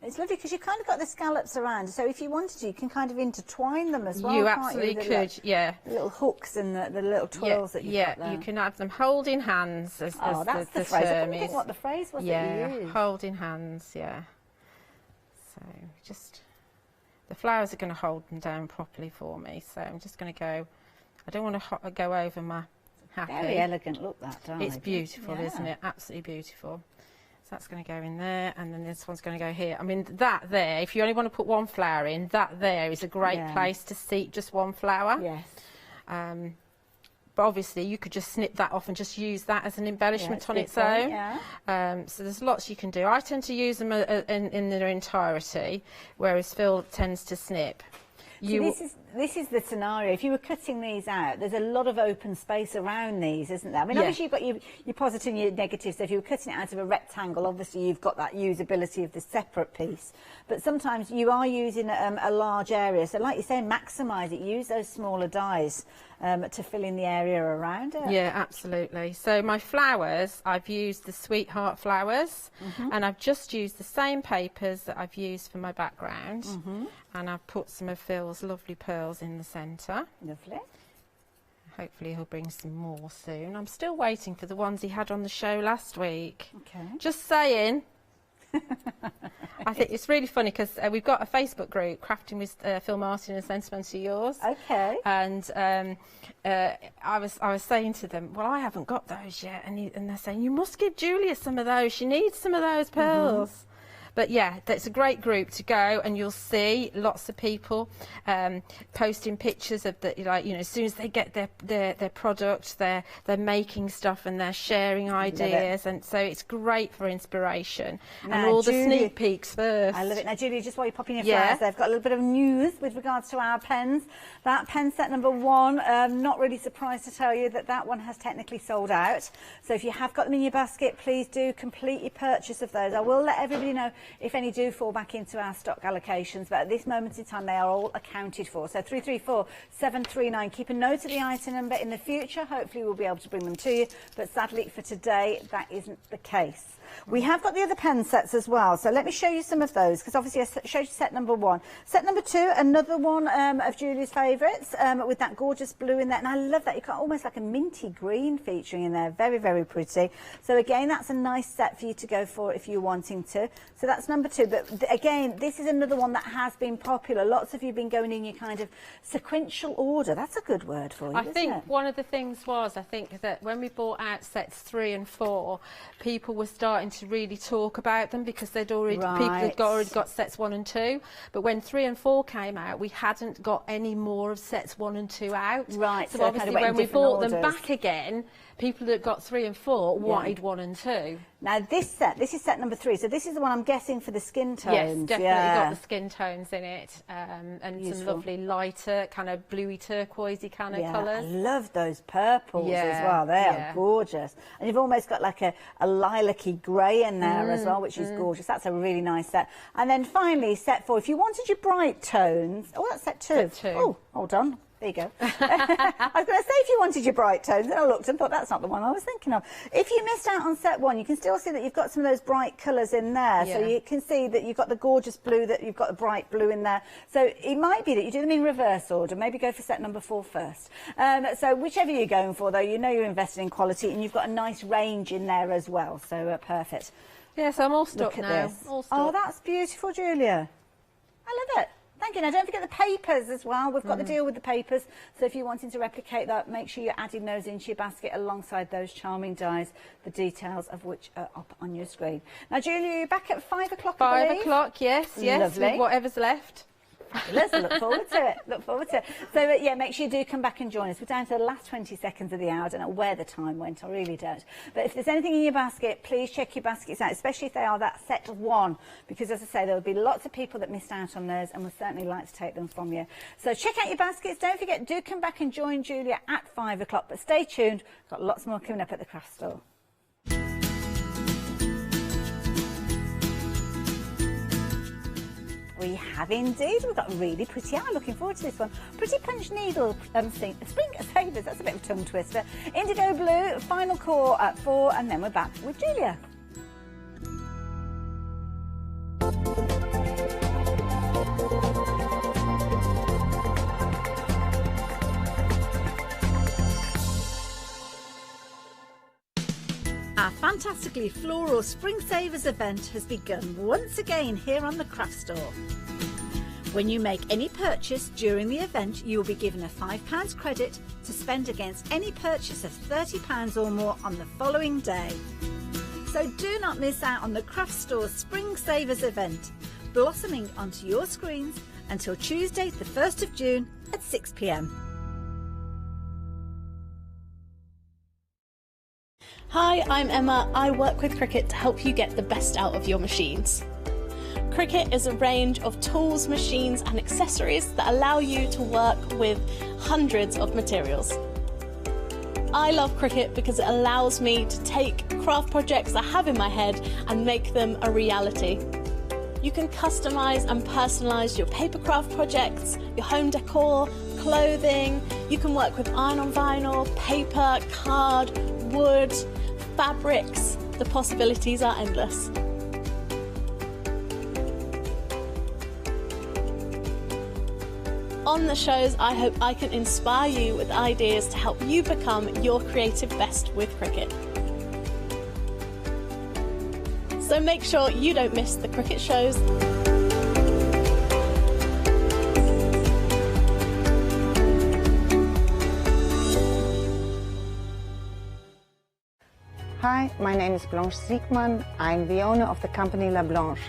[SPEAKER 8] It's lovely because you've kind of got the scallops around, so if you wanted to, you can kind of intertwine them as well.
[SPEAKER 13] You absolutely could,
[SPEAKER 8] the little hooks and the little twirls that you've got there.
[SPEAKER 13] You can have them holding hands, as
[SPEAKER 8] that's the phrase. I couldn't think what the phrase was that you used.
[SPEAKER 13] Holding hands, yeah. So just... The flowers are going to hold them down properly for me, so I'm just going to go. I don't want to go over my happy.
[SPEAKER 8] Very elegant look, that die.
[SPEAKER 13] It's beautiful,
[SPEAKER 8] Yeah.
[SPEAKER 13] isn't it? Absolutely beautiful. So that's going to go in there, and then this one's going to go here. I mean, that there, if you only want to put one flower in, that there is a great place to seat just one flower.
[SPEAKER 8] Yes.
[SPEAKER 13] But obviously you could just snip that off and just use that as an embellishment on its own. So there's lots you can do. I tend to use them in their entirety, whereas Phil tends to snip.
[SPEAKER 8] This is the scenario. If you were cutting these out, there's a lot of open space around these, isn't there? I mean, obviously you've got your positive and your negative, so if you were cutting it out of a rectangle, obviously you've got that usability of the separate piece. But sometimes you are using a large area, so like you say, maximise it, use those smaller dies to fill in the area around it.
[SPEAKER 13] Yeah, absolutely. So my flowers, I've used the Sweetheart flowers, and I've just used the same papers that I've used for my background, and I've put some of Phil's lovely pearls in the centre.
[SPEAKER 8] Lovely.
[SPEAKER 13] Hopefully he'll bring some more soon. I'm still waiting for the ones he had on the show last week.
[SPEAKER 8] Okay.
[SPEAKER 13] Just saying. I think it's really funny because we've got a Facebook group, Crafting with Phil Martin and Sentimental Yours.
[SPEAKER 8] Okay.
[SPEAKER 13] And I was saying to them, well, I haven't got those yet, and they're saying, you must give Julia some of those. She needs some of those pearls. But yeah, that's a great group to go, and you'll see lots of people posting pictures of the, like, you know, as soon as they get their product, they're making stuff and they're sharing ideas, and so it's great for inspiration.
[SPEAKER 8] Now,
[SPEAKER 13] and all
[SPEAKER 8] Julie,
[SPEAKER 13] the sneak peeks first.
[SPEAKER 8] I love it. Now, Julie, just while you're popping your flowers, they've got a little bit of news with regards to our pens. That pen set number 1, not really surprised to tell you that one has technically sold out. So if you have got them in your basket, please do complete your purchase of those. I will let everybody know if any do fall back into our stock allocations, but at this moment in time they are all accounted for. So 334739, keep a note of the item number. In the future hopefully we'll be able to bring them to you, but sadly for today that isn't the case. We have got the other pen sets as well, so let me show you some of those, because obviously I showed you set number 1. Set number 2, another one of Julie's favourites, with that gorgeous blue in there, and I love that. You've got almost like a minty green featuring in there, very, very pretty. So again, that's a nice set for you to go for if you're wanting to. So that's number 2, but again, this is another one that has been popular. Lots of you have been going in your kind of sequential order. That's a good word for you,
[SPEAKER 13] I think one of the things was, I think that when we bought out sets 3 and 4, people were starting to really talk about them because they'd already people had already got sets 1 and 2, but when 3 and 4 came out we hadn't got any more of sets 1 and 2 out.
[SPEAKER 8] So
[SPEAKER 13] obviously when we bought them back again, people that got 3 and 4 wanted 1 and 2.
[SPEAKER 8] Now this is set number 3, so this is the one I'm guessing for the skin tones.
[SPEAKER 13] Yes, definitely got the skin tones in it, and some lovely lighter kind of bluey turquoisey kind of colours.
[SPEAKER 8] I love those purples as well. They are gorgeous, and you've almost got like a lilac-y grey in there as well, which is gorgeous. That's a really nice set. And then finally set 4, if you wanted your bright tones, that's set 2. Oh, hold on. There you go. I was going to say if you wanted your bright tones, and I looked and thought that's not the one I was thinking of. If you missed out on set 1, you can still see that you've got some of those bright colours in there. So you can see that you've got the gorgeous blue, that you've got the bright blue in there. So it might be that you do them in reverse order. Maybe go for set number 4 first. So whichever you're going for, though, you know you're investing in quality, and you've got a nice range in there as well. So perfect.
[SPEAKER 13] Yes, I'm all stuck now. All stuck.
[SPEAKER 8] Oh, that's beautiful, Julia. I love it. Thank you. Now, don't forget the papers as well. We've got the deal with the papers. So if you're wanting to replicate that, make sure you're adding those into your basket alongside those charming dies, the details of which are up on your screen. Now, Julia, you're back at 5 o'clock,
[SPEAKER 13] 5 o'clock, yes,
[SPEAKER 8] Lovely.
[SPEAKER 13] With whatever's left.
[SPEAKER 8] Let's look forward to it. Look forward to it. So, yeah, make sure you do come back and join us. We're down to the last 20 seconds of the hour. I don't know where the time went. I really don't. But if there's anything in your basket, please check your baskets out, especially if they are that set 1, because, as I say, there will be lots of people that missed out on those, and we'd certainly like to take them from you. So check out your baskets. Don't forget, do come back and join Julia at 5 o'clock. But stay tuned. Got lots more coming up at the craft store. We have indeed. We've got a really pretty eye. Looking forward to this one. Pretty punch needle spring savers. That's a bit of a tongue twister. Indigo blue, final core at 4, and then we're back with Julia.
[SPEAKER 4] Our fantastically floral Spring Savers event has begun once again here on the Craft Store. When you make any purchase during the event, you will be given a £5 credit to spend against any purchase of £30 or more on the following day. So do not miss out on the Craft Store Spring Savers event, blossoming onto your screens until Tuesday the 1st of June at 6 p.m.
[SPEAKER 2] Hi, I'm Emma. I work with Cricut to help you get the best out of your machines. Cricut is a range of tools, machines and accessories that allow you to work with hundreds of materials. I love Cricut because it allows me to take craft projects I have in my head and make them a reality. You can customise and personalise your papercraft projects, your home decor, clothing. You can work with iron-on vinyl, paper, card, wood, fabrics. The possibilities are endless. On the shows, I hope I can inspire you with ideas to help you become your creative best with Cricut. So make sure you don't miss the Cricut shows.
[SPEAKER 10] Hi, my name is Blanche Siegmann. I'm the owner of the company La Blanche.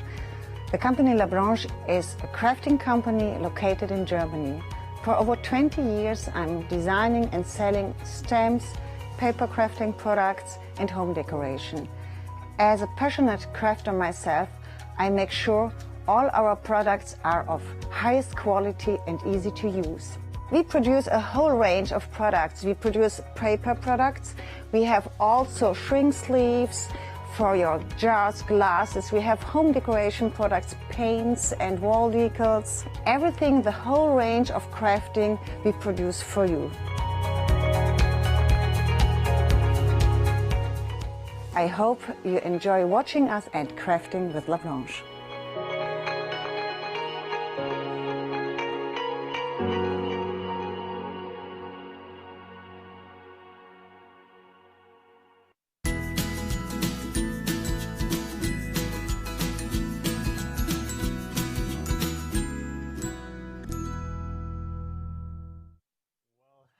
[SPEAKER 10] The company La Blanche is a crafting company located in Germany. For over 20 years, I'm designing and selling stamps, paper crafting products, and home decoration. As a passionate crafter myself, I make sure all our products are of highest quality and easy to use. We produce a whole range of products. We produce paper products. We have also shrink sleeves for your jars, glasses. We have home decoration products, paints and wall decals. Everything, the whole range of crafting we produce for you. I hope you enjoy watching us and crafting with La Blanche.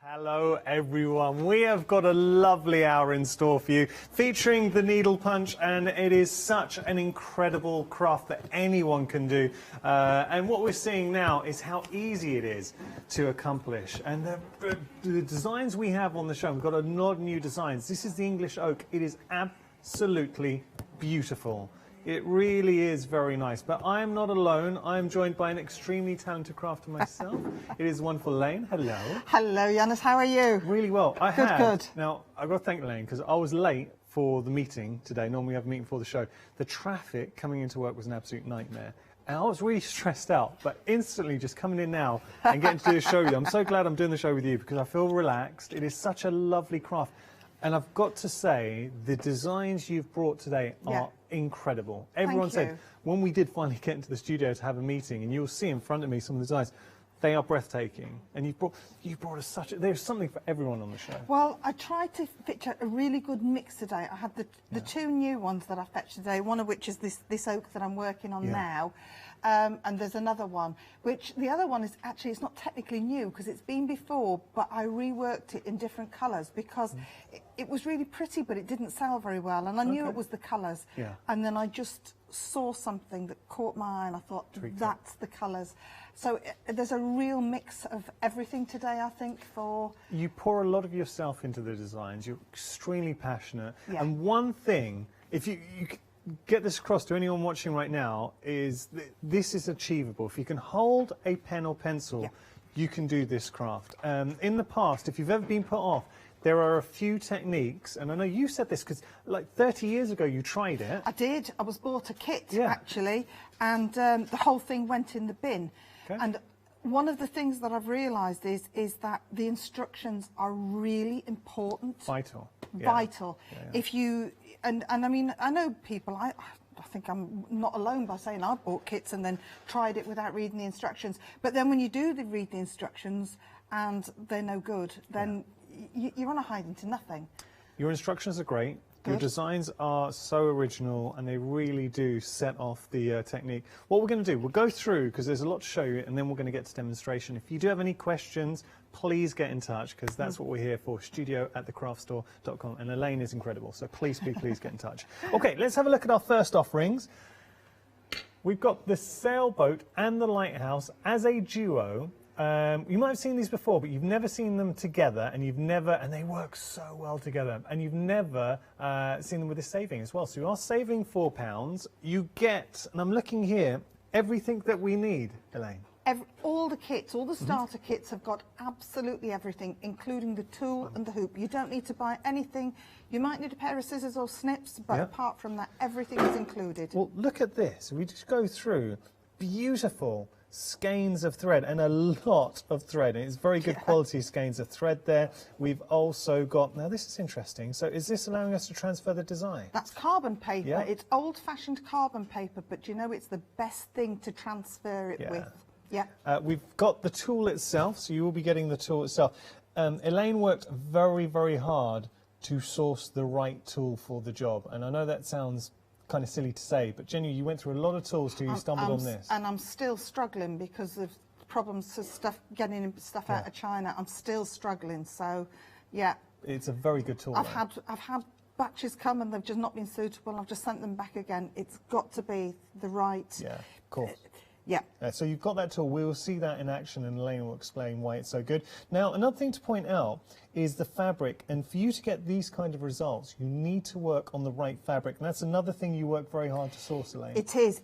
[SPEAKER 23] Hello everyone, we have got a lovely hour in store for you featuring the needle punch, and it is such an incredible craft that anyone can do, and what we're seeing now is how easy it is to accomplish. And the designs we have on the show, we've got a lot of new designs. This is the English oak. It is absolutely beautiful. It really is very nice. But I am not alone. I am joined by an extremely talented crafter myself. It is wonderful Lane. Hello.
[SPEAKER 24] Hello, Janus. How are you?
[SPEAKER 23] Really well.
[SPEAKER 24] Good.
[SPEAKER 23] Now, I've got to thank Lane because I was late for the meeting today. Normally we have a meeting before the show. The traffic coming into work was an absolute nightmare. And I was really stressed out, but instantly just coming in now and getting to do a show with you. I'm so glad I'm doing the show with you because I feel relaxed. It is such a lovely craft. And I've got to say, the designs you've brought today are incredible. Everyone said, when we did finally get into the studio to have a meeting, and you'll see in front of me some of the designs, they are breathtaking. And you brought us there's something for everyone on the show.
[SPEAKER 24] Well, I tried to picture a really good mix today. I had the two new ones that I fetched today, one of which is this oak that I'm working on now. And there's another one, which the other one is actually, it's not technically new because it's been before, but I reworked it in different colours because it was really pretty, but it didn't sell very well. And I knew it was the colours. And then I just saw something that caught my eye and I thought, that's the colours. So there's a real mix of everything today, I think, for...
[SPEAKER 23] You pour a lot of yourself into the designs. You're extremely passionate. And one thing, if you get this across to anyone watching right now, is this is achievable. If you can hold a pen or pencil, you can do this craft. In the past, if you've ever been put off, there are a few techniques, and I know you said this because like 30 years ago you tried it.
[SPEAKER 24] I did. I was bought a kit actually, and the whole thing went in the bin. And one of the things that I've realised is that the instructions are really important.
[SPEAKER 23] Vital.
[SPEAKER 24] Vital. If you and I mean, I know people. I think I'm not alone by saying I bought kits and then tried it without reading the instructions. But then when you do read the instructions and they're no good, then you're on a hiding to nothing.
[SPEAKER 23] Your instructions are great. Your
[SPEAKER 24] Good.
[SPEAKER 23] designs are so original and they really do set off the technique. What we're going to do, we'll go through because there's a lot to show you and then we're going to get to demonstration. If you do have any questions, please get in touch because that's what we're here for, studio@thecraftstore.com. And Elaine is incredible, so please get in touch. Okay, let's have a look at our first offerings. We've got the sailboat and the lighthouse as a duo. You might have seen these before, but you've never seen them together, and they work so well together, and you've never seen them with a saving as well. So you are saving £4. You get, and I'm looking here, everything that we need, Elaine.
[SPEAKER 24] All the kits, all the starter kits have got absolutely everything, including the tool and the hoop. You don't need to buy anything. You might need a pair of scissors or snips, but apart from that, everything is included.
[SPEAKER 23] Well, look at this. We just go through beautiful skeins of thread and a lot of thread. And it's very good quality skeins of thread there. We've also got, now this is interesting. So is this allowing us to transfer the design?
[SPEAKER 24] That's carbon paper.
[SPEAKER 23] Yeah.
[SPEAKER 24] It's old-fashioned carbon paper, but you know it's the best thing to transfer it with. Yeah.
[SPEAKER 23] We've got the tool itself, so you will be getting the tool itself. Elaine worked very, very hard to source the right tool for the job. And I know that sounds kind of silly to say, but Jenny, you went through a lot of tools till you stumbled on this.
[SPEAKER 24] And I'm still struggling because of problems with getting stuff out of China. I'm still struggling, so yeah.
[SPEAKER 23] It's a very good tool.
[SPEAKER 24] I've had batches come and they've just not been suitable. I've just sent them back again. It's got to be the right.
[SPEAKER 23] Yeah, of course.
[SPEAKER 24] Yeah.
[SPEAKER 23] So you've got that tool. We will see that in action and Elaine will explain why it's so good. Now, another thing to point out is the fabric. And for you to get these kind of results, you need to work on the right fabric. And that's another thing you work very hard to source, Elaine.
[SPEAKER 24] It is.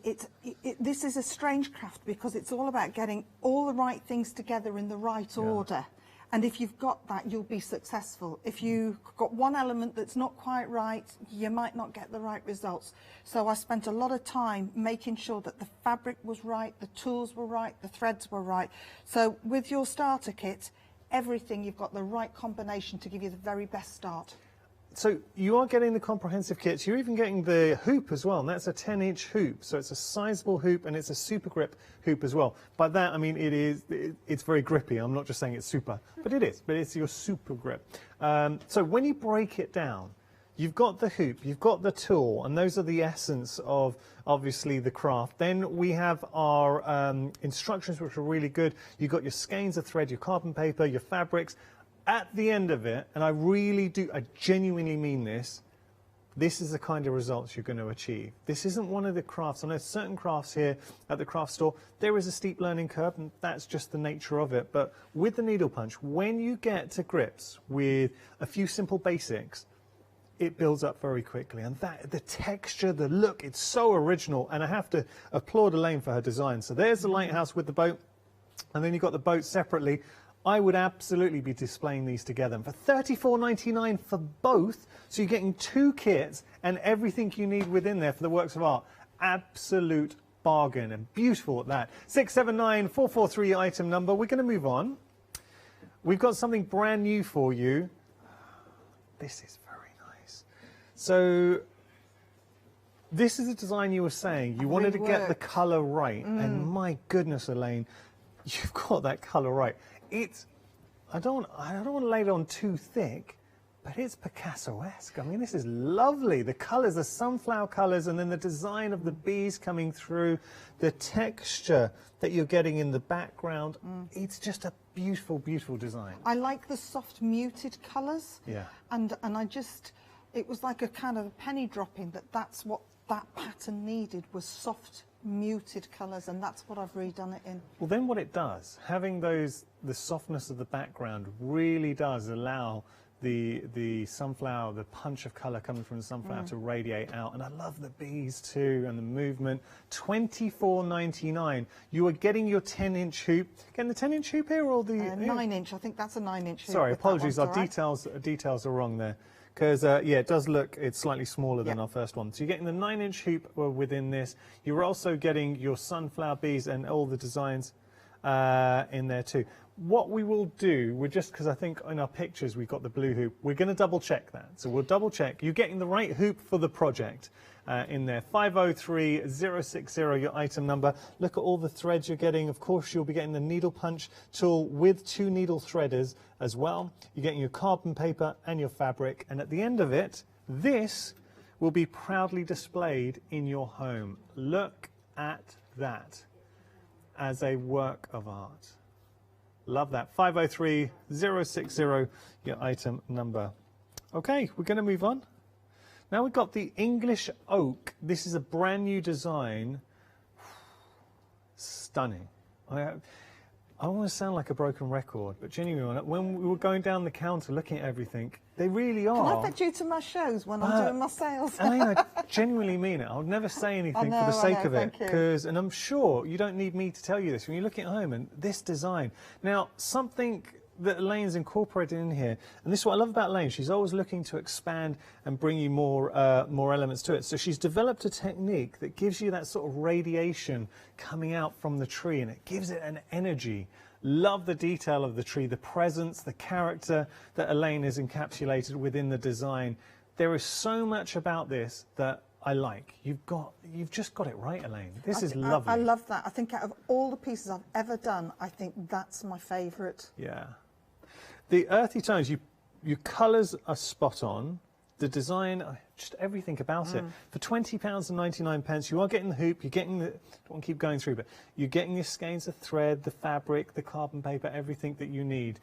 [SPEAKER 24] This is a strange craft because it's all about getting all the right things together in the right order. And if you've got that, you'll be successful. If you've got one element that's not quite right, you might not get the right results. So I spent a lot of time making sure that the fabric was right, the tools were right, the threads were right. So with your starter kit, everything, you've got the right combination to give you the very best start.
[SPEAKER 23] So you are getting the comprehensive kits. You're even getting the hoop as well, and that's a 10-inch hoop. So it's a sizable hoop, and it's a super grip hoop as well. By that, I mean it's very grippy. I'm not just saying it's super, but it is. But it's your super grip. So when you break it down, you've got the hoop, you've got the tool, and those are the essence of, obviously, the craft. Then we have our instructions, which are really good. You've got your skeins of thread, your carbon paper, your fabrics. At the end of it, and I genuinely mean this, this is the kind of results you're going to achieve. This isn't one of the crafts. I know certain crafts here at the craft store, there is a steep learning curve, and that's just the nature of it. But with the needle punch, when you get to grips with a few simple basics, it builds up very quickly. And the texture, the look, it's so original. And I have to applaud Elaine for her design. So there's the lighthouse with the boat, and then you've got the boat separately. I would absolutely be displaying these together. And for $34.99 for both, so you're getting two kits and everything you need within there for the works of art. Absolute bargain, and beautiful at that. 679443 item number. We're going to move on. We've got something brand new for you. This is very nice. So this is a design you were saying. You wanted to get the colour right. And my goodness, Elaine, you've got that colour right. I don't want to lay it on too thick, but it's Picasso-esque. I mean, this is lovely. The colours, the sunflower colours, and then the design of the bees coming through, the texture that you're getting in the background. It's just a beautiful, beautiful design.
[SPEAKER 24] I like the soft muted colours.
[SPEAKER 23] Yeah.
[SPEAKER 24] And it was like a kind of a penny dropping that's what that pattern needed, was soft muted colours, and that's what I've redone it in.
[SPEAKER 23] Well, then what it does, having the softness of the background really does allow the sunflower, the punch of colour coming from the sunflower to radiate out. And I love the bees too, and the movement. $24.99. You are getting your 10-inch hoop. Getting the 10-inch hoop here, or the
[SPEAKER 24] 9-inch? I think that's a 9-inch hoop.
[SPEAKER 23] Sorry, apologies. Our details are wrong there. Because, yeah, it does look, it's slightly smaller than our first one. So you're getting the 9-inch hoop within this. You're also getting your sunflower bees and all the designs in there too. What we will do, because I think in our pictures we've got the blue hoop, we're going to double check that. So we'll double check. You're getting the right hoop for the project in there. 503060, your item number. Look at all the threads you're getting. Of course, you'll be getting the needle punch tool with 2 needle threaders as well. You're getting your carbon paper and your fabric. And at the end of it, This will be proudly displayed in your home. Look at that as a work of art. Love that. 503060, your item number. Okay, we're going to move on. Now we've got the English oak. This is a brand new design. Stunning. I don't want to sound like a broken record, but genuinely, when we were going down the counter looking at everything, they really are.
[SPEAKER 24] Can I fetch you to my shows when I'm doing my sales?
[SPEAKER 23] I genuinely mean it. I would never say anything for the sake of it, and I'm sure you don't need me to tell you this. When you're looking at home and this design, now something that Elaine's incorporated in here, and this is what I love about Elaine. She's always looking to expand and bring you more elements to it. So she's developed a technique that gives you that sort of radiation coming out from the tree, and it gives it an energy. Love the detail of the tree, the presence, the character that Elaine has encapsulated within the design. There is so much about this that I like. You've just got it right, Elaine. This is lovely.
[SPEAKER 24] I love that. I think out of all the pieces I've ever done, I think that's my favourite.
[SPEAKER 23] Yeah. The earthy tones, your colours are spot on. The design, just everything about it. For £20.99, you are getting the hoop, you're getting the, I don't want to keep going through, but you're getting your skeins of thread, the fabric, the carbon paper, everything that you need.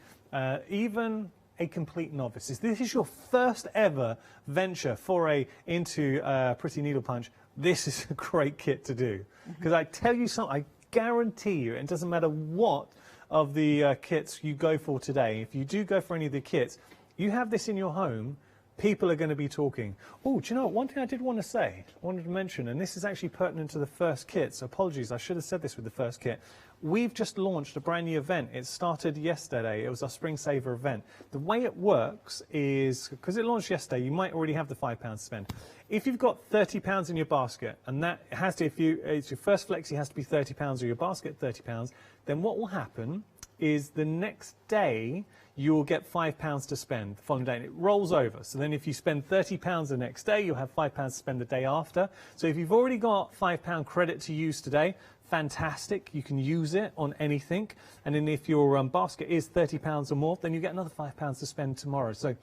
[SPEAKER 23] Even a complete novice. If this is your first ever venture foray into Pretty Needle Punch, this is a great kit to do. Because I tell you something, I guarantee you, it doesn't matter what of the kits you go for today, if you do go for any of the kits, you have this in your home, people are going to be talking. Oh, do you know what? One thing I did want to say, I wanted to mention, and this is actually pertinent to the first kit, so apologies, I should have said this with the first kit. We've just launched a brand new event. It started yesterday. It was our Spring Saver event. The way it works is, because it launched yesterday, you might already have the £5 to spend. If you've got £30 in your basket, and that has to, it's your first Flexi has to be £30 or your basket £30, then what will happen is the next day you'll get £5 to spend the following day, and it rolls over. So then if you spend £30 the next day, you'll have £5 to spend the day after. So if you've already got £5 credit to use today, fantastic, you can use it on anything. And then if your basket is £30 or more, then you get another £5 to spend tomorrow. So it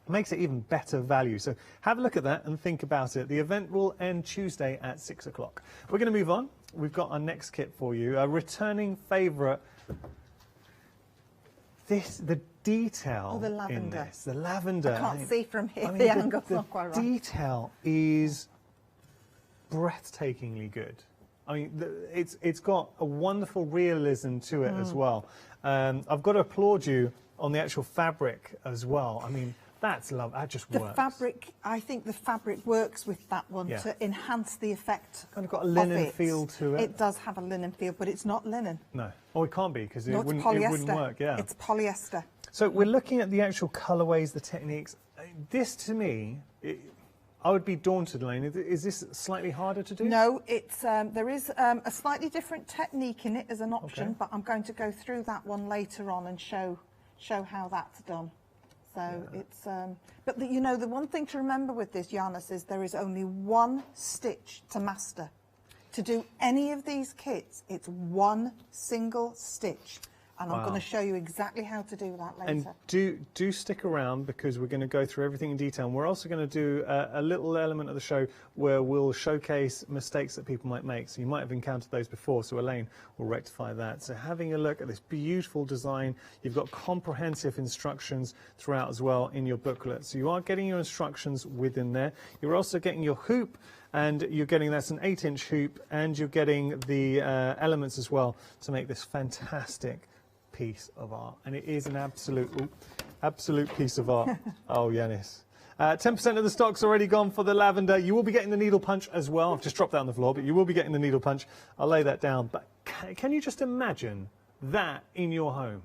[SPEAKER 23] makes it even better value. So have a look at that and think about it. The event will end Tuesday at 6 o'clock. We're going to move on. We've got our next kit for you, a returning favourite. The detail
[SPEAKER 24] the lavender.
[SPEAKER 23] in this, the lavender.
[SPEAKER 24] I can't see from here, the angle's not quite right.
[SPEAKER 23] The detail is breathtakingly good. I mean, it's got a wonderful realism to it as well. I've got to applaud you on the actual fabric as well. I mean, that's love. That just works.
[SPEAKER 24] The fabric, I think the fabric works with that one to enhance the effect.
[SPEAKER 23] Kind of got a linen feel to it.
[SPEAKER 24] It does have a linen feel, but it's not linen.
[SPEAKER 23] No. Oh, it can't be because it wouldn't work. Yeah.
[SPEAKER 24] It's polyester.
[SPEAKER 23] So we're looking at the actual colourways, the techniques. This, to me, I would be daunted, Elaine. Is this slightly harder to do?
[SPEAKER 24] No, it's there is a slightly different technique in it as an option, but I'm going to go through that one later on and show how that's done. So it's, but you know, the one thing to remember with this, Giannis, is there is only one stitch to master. To do any of these kits, it's one single stitch. And I'm going to show you exactly how to do that later.
[SPEAKER 23] And do stick around because we're going to go through everything in detail. And we're also going to do a little element of the show where we'll showcase mistakes that people might make. So you might have encountered those before, so Elaine will rectify that. So having a look at this beautiful design, you've got comprehensive instructions throughout as well in your booklet. So you are getting your instructions within there. You're also getting your hoop, and you're getting that's an 8-inch hoop, and you're getting the elements as well to make this fantastic piece of art. And it is an absolute piece of art. Oh, Yanis. 10% of the stock's already gone for the lavender. You will be getting the needle punch as well. I've just dropped that on the floor, but you will be getting the needle punch. I'll lay that down. But can you just imagine that in your home?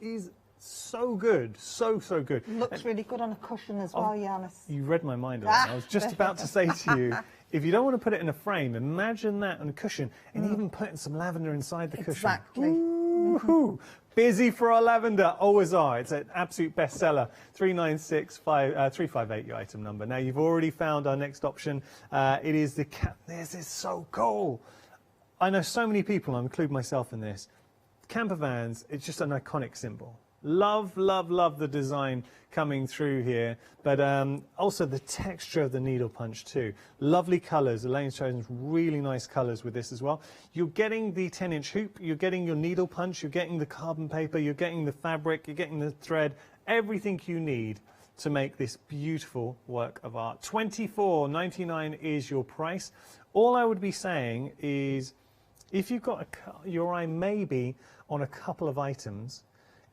[SPEAKER 23] It is so good, so good.
[SPEAKER 24] Looks really good on a cushion as well, Yanis.
[SPEAKER 23] You read my mind, Elaine. I was just about to say to you, if you don't want to put it in a frame, imagine that on a cushion, and even putting some lavender inside the cushion.
[SPEAKER 24] Exactly.
[SPEAKER 23] Busy for our lavender, always are. It's an absolute bestseller. 358 your item number. Now you've already found our next option. It is the This is so cool. I know so many people, I include myself in this. Camper vans, it's just an iconic symbol. Love, love, love the design coming through here, but also the texture of the needle punch too. Lovely colours. Elaine's chosen really nice colours with this as well. You're getting the 10-inch hoop, you're getting your needle punch, you're getting the carbon paper, you're getting the fabric, you're getting the thread, everything you need to make this beautiful work of art. $24.99 is your price. All I would be saying is, if you've got your eye maybe on a couple of items,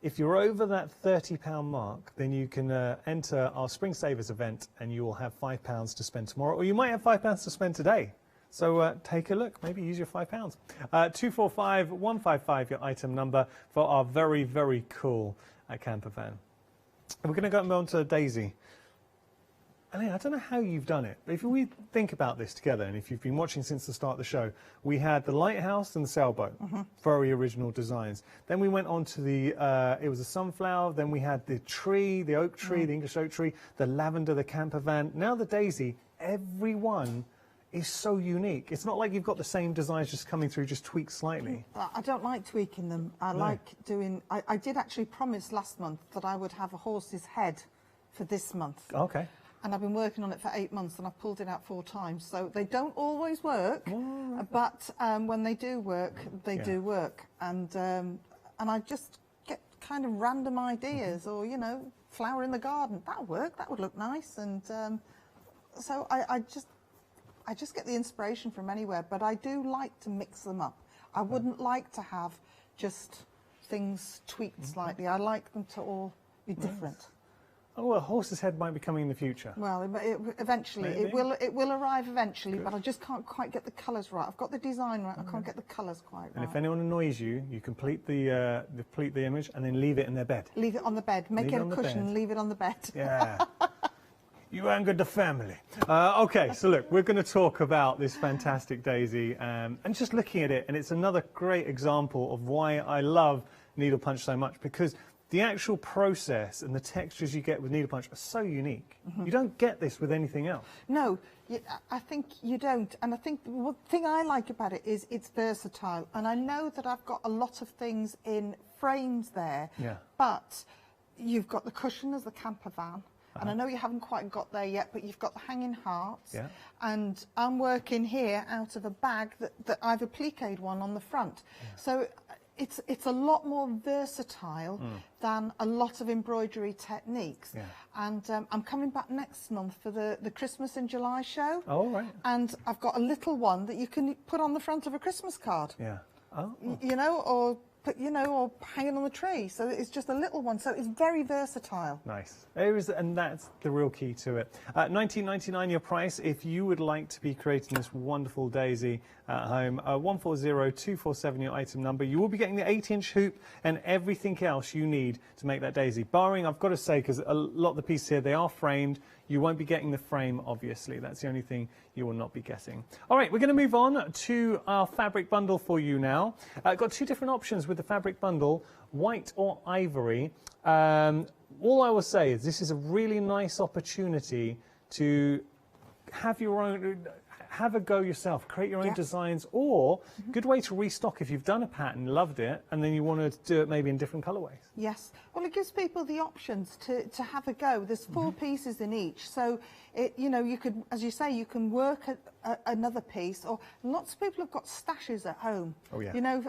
[SPEAKER 23] if you're over that £30 mark, then you can enter our Spring Savers event and you will have £5 to spend tomorrow, or you might have £5 to spend today. So take a look, maybe use your £5. 245155, your item number for our very, very cool camper van. And we're going to go on to Daisy. I don't know how you've done it, but if we think about this together, and if you've been watching since the start of the show, we had the lighthouse and the sailboat, very original designs. Then we went on to the, it was a sunflower, then we had the tree, the oak tree, the English oak tree, the lavender, the camper van. Now the Daisy, every one is so unique. It's not like you've got the same designs just coming through, just tweaked slightly.
[SPEAKER 24] I don't like tweaking them. I like doing... I did actually promise last month that I would have a horse's head for this month.
[SPEAKER 23] Okay.
[SPEAKER 24] And I've been working on it for 8 months, and I've pulled it out 4 times. So they don't always work, but when they do work, they do work. And I just get kind of random ideas, or, you know, flower in the garden. That'll work. That would look nice. And so I just get the inspiration from anywhere, but I do like to mix them up. I wouldn't like to have just things tweaked slightly. I like them to all be different.
[SPEAKER 23] Oh, well, horse's head might be coming in the future.
[SPEAKER 24] Well, eventually, it will arrive eventually, but I just can't quite get the colours right. I've got the design right, I can't get the colours quite right.
[SPEAKER 23] And if anyone annoys you, you complete the image and then leave it in their bed.
[SPEAKER 24] Leave it on the bed. Make it a cushion and leave it on the bed.
[SPEAKER 23] Yeah. You angered the family. Okay, so look, we're going to talk about this fantastic Daisy, and just looking at it, and it's another great example of why I love needle punch so much, because the actual process and the textures you get with needle punch are so unique. You don't get this with anything else.
[SPEAKER 24] No, I think you don't. And I think the thing I like about it is it's versatile. And I know that I've got a lot of things in frames there, but you've got the cushion as the camper van. And I know you haven't quite got there yet, but you've got the hanging hearts. And I'm working here out of a bag that I've appliqued one on the front. So it's a lot more versatile than a lot of embroidery techniques. And I'm coming back next month for the Christmas in July show.
[SPEAKER 23] Oh, right.
[SPEAKER 24] And I've got a little one that you can put on the front of a Christmas card. You know, or hanging on the tree. So it's just a little one. So it's very versatile.
[SPEAKER 23] Nice. And that's the real key to it. $19.99 your price if you would like to be creating this wonderful Daisy at home. 140247 your item number. You will be getting the 8-inch hoop and everything else you need to make that Daisy. Barring, I've got to say, because a lot of the pieces here, they are framed. You won't be getting the frame, obviously. That's the only thing you will not be getting. All right, we're going to move on to our fabric bundle for you now. I've got 2 different options with the fabric bundle, white or ivory. All I will say is this is a really nice opportunity to have your own... have a go yourself, create your own designs, or good way to restock if you've done a pattern, loved it, and then you want to do it maybe in different colorways.
[SPEAKER 24] Yes, well, it gives people the options to have a go. There's 4 pieces in each, so you know, you could, as you say, you can work at another piece, or lots of people have got stashes at home.
[SPEAKER 23] Oh yeah.
[SPEAKER 24] You know,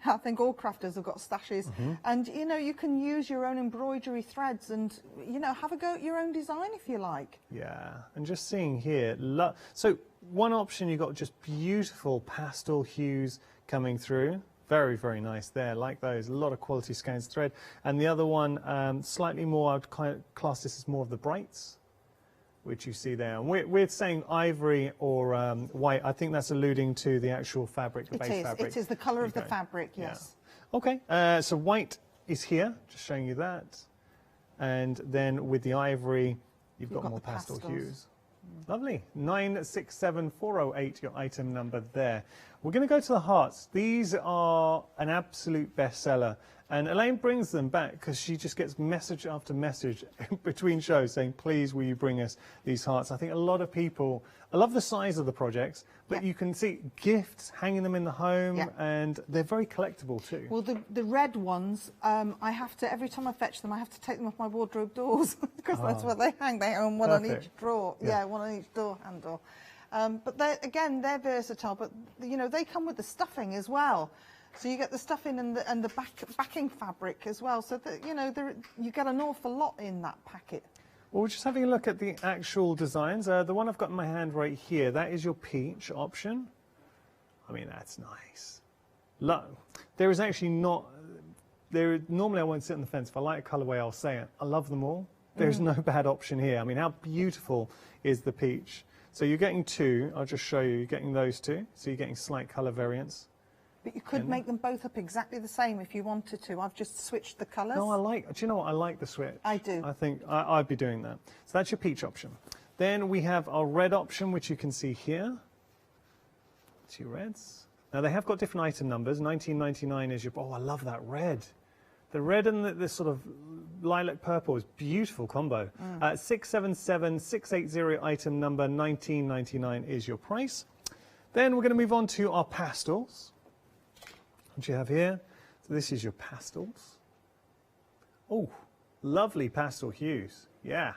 [SPEAKER 24] I think all crafters have got stashes, and you know, you can use your own embroidery threads and, you know, have a go at your own design if you like.
[SPEAKER 23] Yeah, and just seeing here, so one option, you've got just beautiful pastel hues coming through. Very, very nice there, like those. A lot of quality skeins thread. And the other one, slightly more, I would kind of class this as more of the brights, which you see there. And we're saying ivory or white. I think that's alluding to the actual fabric, the base fabric.
[SPEAKER 24] It is the colour of the fabric, yes.
[SPEAKER 23] Yeah. Okay, so white is here, just showing you that. And then with the ivory, you've got more pastel hues. Lovely. 967408, your item number there. We're going to go to the hearts. These are an absolute bestseller. And Elaine brings them back because she just gets message after message between shows saying, please, will you bring us these hearts? I think a lot of people, I love the size of the projects, but you can see gifts, hanging them in the home, and they're very collectible too.
[SPEAKER 24] Well, the red ones, I have to, every time I fetch them, I have to take them off my wardrobe doors because that's where they hang. They hang one on each drawer. Yeah, one on each door handle. But they're versatile, but, you know, they come with the stuffing as well. So you get the stuffing and the backing fabric as well. So that, you know, you get an awful lot in that packet.
[SPEAKER 23] Well, we're just having a look at the actual designs. The one I've got in my hand right here, that is your peach option. I mean, that's nice. There is actually not... Normally I won't sit on the fence. If I like a colourway, I'll say it. I love them all. There's no bad option here. I mean, how beautiful is the peach? So you're getting two. I'll just show you. You're getting those two. So you're getting slight colour variants.
[SPEAKER 24] But you could make them both up exactly the same if you wanted to. I've just switched the colours.
[SPEAKER 23] No, do you know what? I like the switch.
[SPEAKER 24] I do.
[SPEAKER 23] I think I'd be doing that. So that's your peach option. Then we have our red option, which you can see here. Two reds. Now they have got different item numbers. 19.99 is your, oh, I love that red. The red and the sort of lilac purple is beautiful combo. 677680 item number, 19.99 is your price. Then we're going to move on to our pastels. What you have here, so this is your pastels. Oh, lovely pastel hues. Yeah,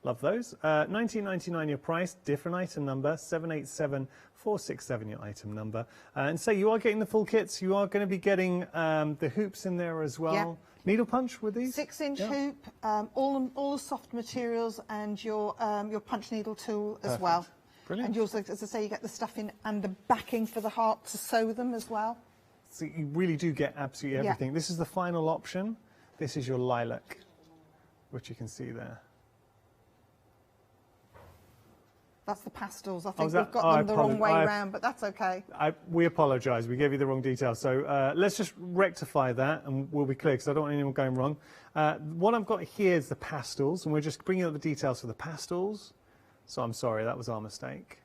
[SPEAKER 23] love those. 19.99 your price, different item number, 787467 your item number. And so you are getting the full kits. You are going to be getting the hoops in there as well.
[SPEAKER 24] Yeah.
[SPEAKER 23] Needle punch with these?
[SPEAKER 24] 6-inch hoop, all the soft materials, and your punch needle tool as well.
[SPEAKER 23] Brilliant.
[SPEAKER 24] And you also, as I say, you get the stuffing and the backing for the heart to sew them as well.
[SPEAKER 23] So you really do get absolutely everything. Yeah. This is the final option. This is your lilac, which you can see there.
[SPEAKER 24] That's the pastels. I think we've got them the wrong way round, but that's okay.
[SPEAKER 23] We apologise. We gave you the wrong details. So let's just rectify that, and we'll be clear, because I don't want anyone going wrong. What I've got here is the pastels, and we're just bringing up the details for the pastels. So I'm sorry, that was our mistake.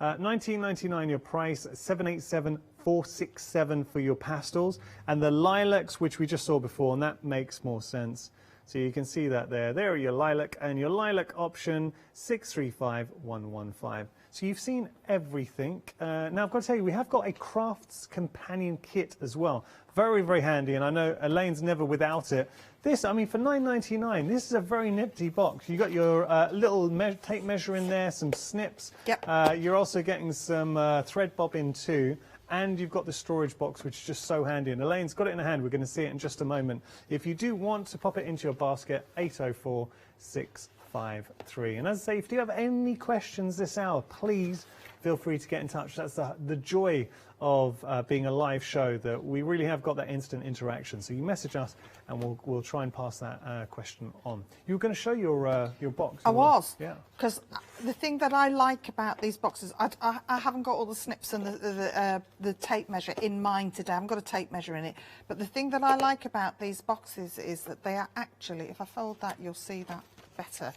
[SPEAKER 23] 19.99 your price, 787467 for your pastels, and the lilacs, which we just saw before, and that makes more sense. So you can see that there. There are your lilac, and your lilac option, 635115. So you've seen everything. Now I've got to tell you, we have got a crafts companion kit as well. Very, very handy, and I know Elaine's never without it. This, I mean, for $9.99, this is a very nifty box. You got your little tape measure in there, some snips.
[SPEAKER 24] Yep.
[SPEAKER 23] You're also getting some thread bobbin too. And you've got the storage box, which is just so handy. And Elaine's got it in her hand. We're going to see it in just a moment. If you do want to pop it into your basket, 804653. And as I say, if you have any questions this hour, please feel free to get in touch. That's the joy of being a live show, that we really have got that instant interaction. So you message us, and we'll try and pass that question on. You were going to show your box.
[SPEAKER 24] I was.
[SPEAKER 23] Yeah.
[SPEAKER 24] Because the thing that I like about these boxes, I haven't got all the snips and the tape measure in mine today. I haven't got a tape measure in it. But the thing that I like about these boxes is that they are actually, if I fold that, you'll see that better.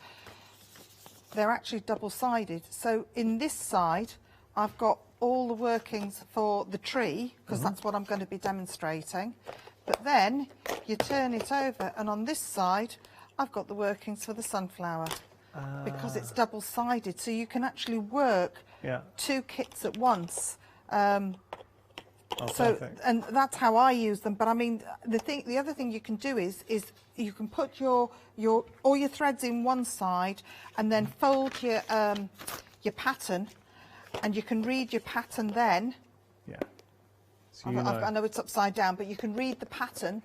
[SPEAKER 24] They're actually double-sided. So in this side, I've got all the workings for the tree, because that's what I'm going to be demonstrating. But then you turn it over, and on this side, I've got the workings for the sunflower, because it's double-sided. So you can actually work two kits at once. And that's how I use them. But I mean, the other thing you can do is you can put all your threads in one side, and then fold your pattern, and you can read your pattern then. Yeah. So I know it's upside down, but you can read the pattern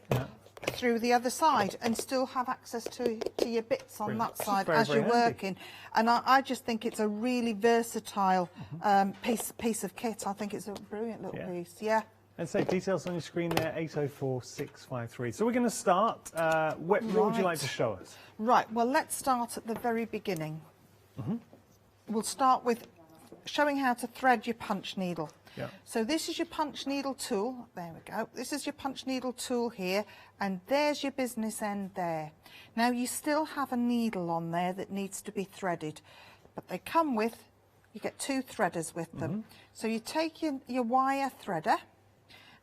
[SPEAKER 24] through the other side and still have access to your bits on that side as you're working. And I just think it's a really versatile piece of kit. I think it's a brilliant little piece. Yeah.
[SPEAKER 23] And so details on your screen there, 804653. So we're going to start. What would you like to show us?
[SPEAKER 24] Right. Well, let's start at the very beginning. We'll start with showing how to thread your punch needle. Yeah. So this is your punch needle tool. There we go. This is your punch needle tool here, and there's your business end there. Now you still have a needle on there that needs to be threaded, but they come with you get 2 threaders with them. So you take your wire threader,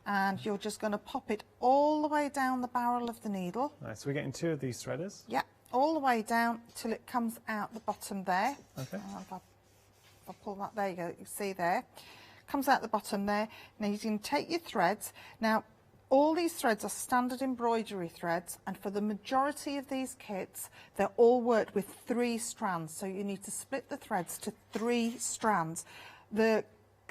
[SPEAKER 24] and you're just going to pop it all the way down the barrel of the needle.
[SPEAKER 23] Right, so we're getting 2 of these threaders.
[SPEAKER 24] Yeah, all the way down till it comes out the bottom there.
[SPEAKER 23] Okay.
[SPEAKER 24] If I pull that, there you go, you see there. Comes out the bottom there. Now you can take your threads. Now, all these threads are standard embroidery threads, and for the majority of these kits, they're all worked with 3 strands. So you need to split the threads to 3 strands. The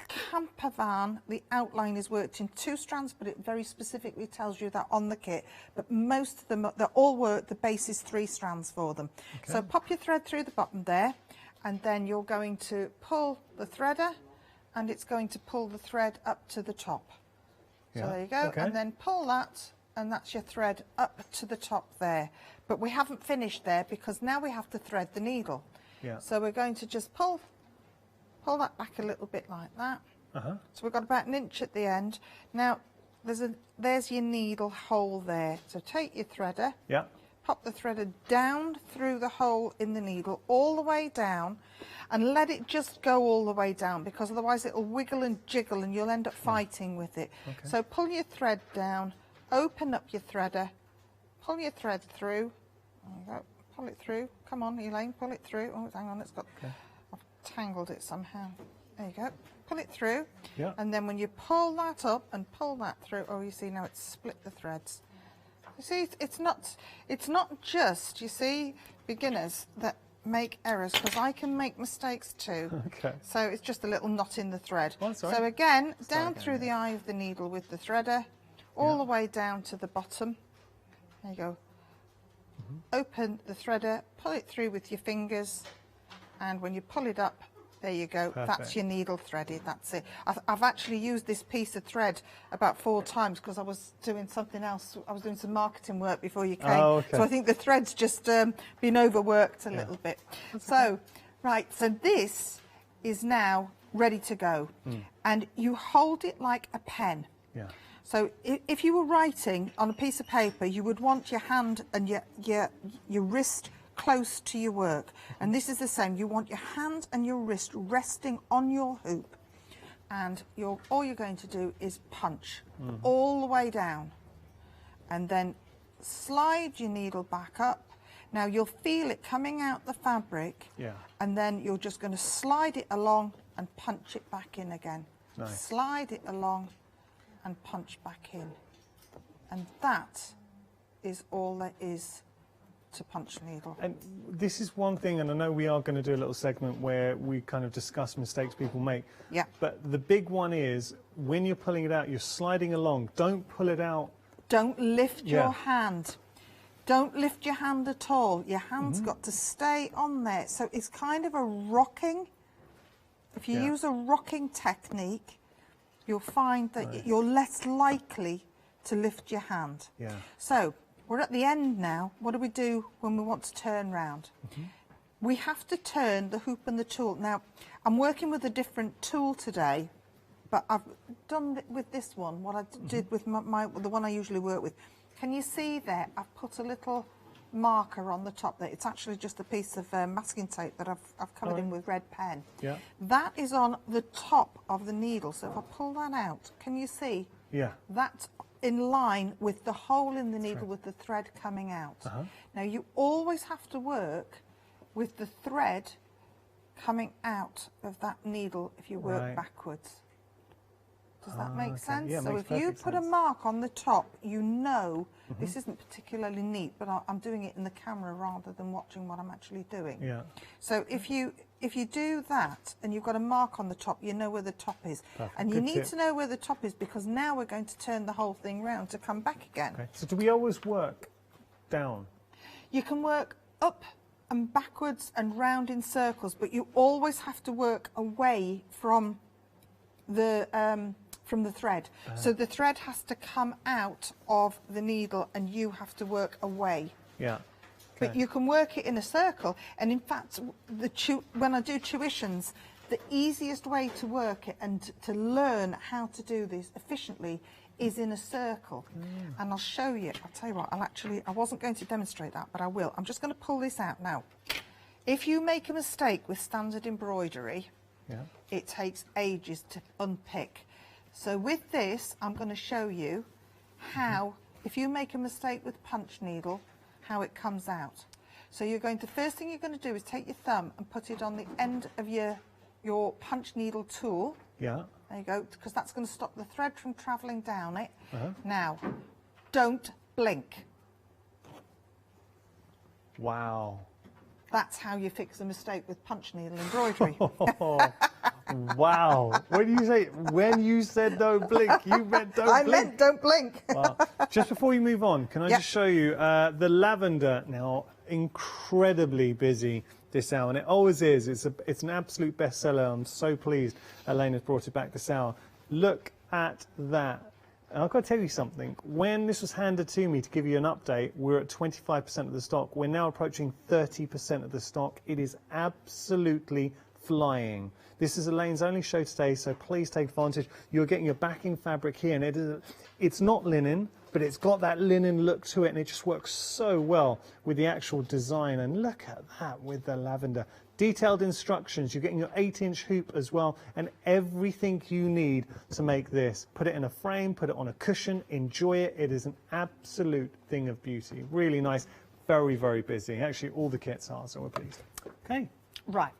[SPEAKER 24] camper van, the outline is worked in 2 strands, but it very specifically tells you that on the kit. But most of them, they're all worked, the base is 3 strands for them.
[SPEAKER 23] Okay.
[SPEAKER 24] So pop your thread through the bottom there, and then you're going to pull the threader, and it's going to pull the thread up to the top. So there you go,
[SPEAKER 23] okay.
[SPEAKER 24] and then pull that, and that's your thread up to the top there. But we haven't finished there, because now we have to thread the needle.
[SPEAKER 23] Yeah.
[SPEAKER 24] So we're going to just pull that back a little bit like that.
[SPEAKER 23] Uh-huh.
[SPEAKER 24] So we've got about 1 inch at the end. Now, there's your needle hole there. So take your threader,
[SPEAKER 23] Yeah.
[SPEAKER 24] pop the threader down through the hole in the needle, all the way down, and let it just go all the way down, because otherwise it'll wiggle and jiggle and you'll end up fighting with it.
[SPEAKER 23] Okay.
[SPEAKER 24] So pull your thread down, open up your threader, pull your thread through. There you go. Pull it through. Come on, Elaine, pull it through. Oh, hang on, it's got...
[SPEAKER 23] Okay.
[SPEAKER 24] I've tangled it somehow. There you go. Pull it through.
[SPEAKER 23] Yeah.
[SPEAKER 24] And then when you pull that up and pull that through, oh, you see now it's split the threads. You see, it's not just, you see, beginners that make errors, because I can make mistakes too.
[SPEAKER 23] Okay.
[SPEAKER 24] So it's just a little knot in the thread.
[SPEAKER 23] Oh, sorry.
[SPEAKER 24] So again,
[SPEAKER 23] Start
[SPEAKER 24] down
[SPEAKER 23] again,
[SPEAKER 24] through the eye of the needle with the threader, all the way down to the bottom. There you go. Open the threader, pull it through with your fingers, and when you pull it up, there you go.
[SPEAKER 23] Perfect.
[SPEAKER 24] That's your needle threaded. That's it. I've actually used this piece of thread about 4 times, because I was doing something else. I was doing some marketing work before you came.
[SPEAKER 23] Oh, okay.
[SPEAKER 24] So I think the thread's just been overworked a little bit. So, right, so this is now ready to go. And you hold it like a pen.
[SPEAKER 23] Yeah.
[SPEAKER 24] So if you were writing on a piece of paper, you would want your hand and your wrist close to your work. And this is the same. You want your hand and your wrist resting on your hoop. And all you're going to do is punch all the way down. And then slide your needle back up. Now you'll feel it coming out the fabric.
[SPEAKER 23] Yeah.
[SPEAKER 24] And then you're just going to slide it along and punch it back in again.
[SPEAKER 23] Nice.
[SPEAKER 24] Slide it along and punch back in. And that is all there is to punch needle.
[SPEAKER 23] And this is one thing, and I know we are going to do a little segment where we kind of discuss mistakes people make.
[SPEAKER 24] Yeah.
[SPEAKER 23] But the big one is, when you're pulling it out, you're sliding along. Don't pull it out.
[SPEAKER 24] Don't lift your hand. Don't lift your hand at all. Your hand's got to stay on there. So it's kind of a rocking. If you use a rocking technique, you'll find that you're less likely to lift your hand.
[SPEAKER 23] Yeah.
[SPEAKER 24] So we're at the end now. What do we do when we want to turn round? We have to turn the hoop and the tool. Now, I'm working with a different tool today, but I've done with this one what I did with the one I usually work with. Can you see there? I've put a little marker on the top there. It's actually just a piece of masking tape that I've covered in with red pen.
[SPEAKER 23] Yeah.
[SPEAKER 24] That is on the top of the needle. So if I pull that out, can you see?
[SPEAKER 23] Yeah.
[SPEAKER 24] That's in line with the hole in the needle with the thread coming out. Now you always have to work with the thread coming out of that needle if you work backwards. Does that make sense?
[SPEAKER 23] Yeah,
[SPEAKER 24] so if you put a mark on the top, you know this isn't particularly neat, but I'm doing it in the camera rather than watching what I'm actually doing.
[SPEAKER 23] Yeah.
[SPEAKER 24] So if you do that and you've got a mark on the top, you know where the top is.
[SPEAKER 23] Perfect.
[SPEAKER 24] And you
[SPEAKER 23] Good
[SPEAKER 24] need
[SPEAKER 23] tip.
[SPEAKER 24] to know where the top is, because now we're going to turn the whole thing round to come back again.
[SPEAKER 23] Okay. So do we always work down?
[SPEAKER 24] You can work up and backwards and round in circles, but you always have to work away from the thread. So the thread has to come out of the needle and you have to work away.
[SPEAKER 23] Yeah.
[SPEAKER 24] But you can work it in a circle. And in fact, when I do tuitions, the easiest way to work it and to learn how to do this efficiently is in a circle. And I'll show you. I'll tell you what, I wasn't going to demonstrate that, but I will. I'm just going to pull this out now. If you make a mistake with standard embroidery,
[SPEAKER 23] Yeah.
[SPEAKER 24] It takes ages to unpick. So with this, I'm going to show you how, if you make a mistake with punch needle, how it comes out. So the first thing you're going to do is take your thumb and put it on the end of your punch needle tool.
[SPEAKER 23] Yeah.
[SPEAKER 24] There you go, because that's going to stop the thread from travelling down it.
[SPEAKER 23] Uh-huh.
[SPEAKER 24] Now, don't blink.
[SPEAKER 23] Wow.
[SPEAKER 24] That's how you fix a mistake with punch needle embroidery.
[SPEAKER 23] Wow. When you said don't blink, you meant don't blink.
[SPEAKER 24] I meant don't blink.
[SPEAKER 23] Wow. Just before you move on, can I just show you the lavender now, incredibly busy this hour, and it always is. It's an absolute bestseller. I'm so pleased Elena's brought it back this hour. Look at that. And I've got to tell you something. When this was handed to me to give you an update, we're at 25% of the stock. We're now approaching 30% of the stock. It is absolutely flying. This is Elaine's only show today, so please take advantage. You're getting your backing fabric here, and it's not linen, but it's got that linen look to it, and it just works so well with the actual design. And look at that with the lavender. Detailed instructions. You're getting your 8-inch hoop as well, and everything you need to make this. Put it in a frame, put it on a cushion, enjoy it. It is an absolute thing of beauty. Really nice, very, very busy. Actually, all the kits are, so we're pleased. Okay.
[SPEAKER 24] Right,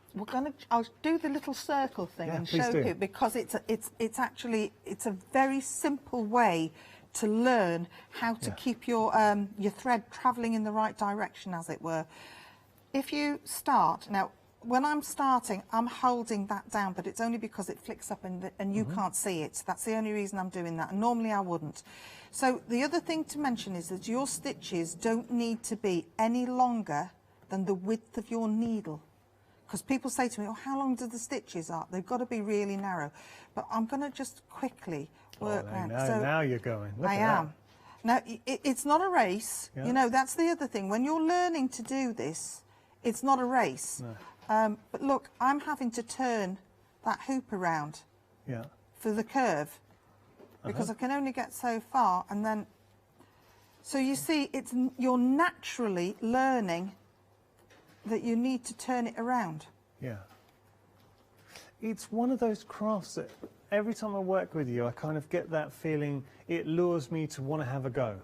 [SPEAKER 24] I'll do the little circle thing and show you, because it's a very simple way to learn how to keep your thread travelling in the right direction, as it were. If you start now. When I'm starting, I'm holding that down, but it's only because it flicks up and you can't see it. That's the only reason I'm doing that, and normally I wouldn't. So the other thing to mention is that your stitches don't need to be any longer than the width of your needle. Because people say to me, oh, how long do the stitches are? They've got to be really narrow. But I'm going to just quickly work around.
[SPEAKER 23] Now you're going. Look
[SPEAKER 24] I am. Now, it's not a race.
[SPEAKER 23] Yeah.
[SPEAKER 24] You know, that's the other thing. When you're learning to do this, it's not a race.
[SPEAKER 23] No.
[SPEAKER 24] But look, I'm having to turn that hoop around for the curve because I can only get so far, and then so you see you're naturally learning that you need to turn it around.
[SPEAKER 23] Yeah. It's one of those crafts that every time I work with you, I kind of get that feeling. It lures me to want to have a go.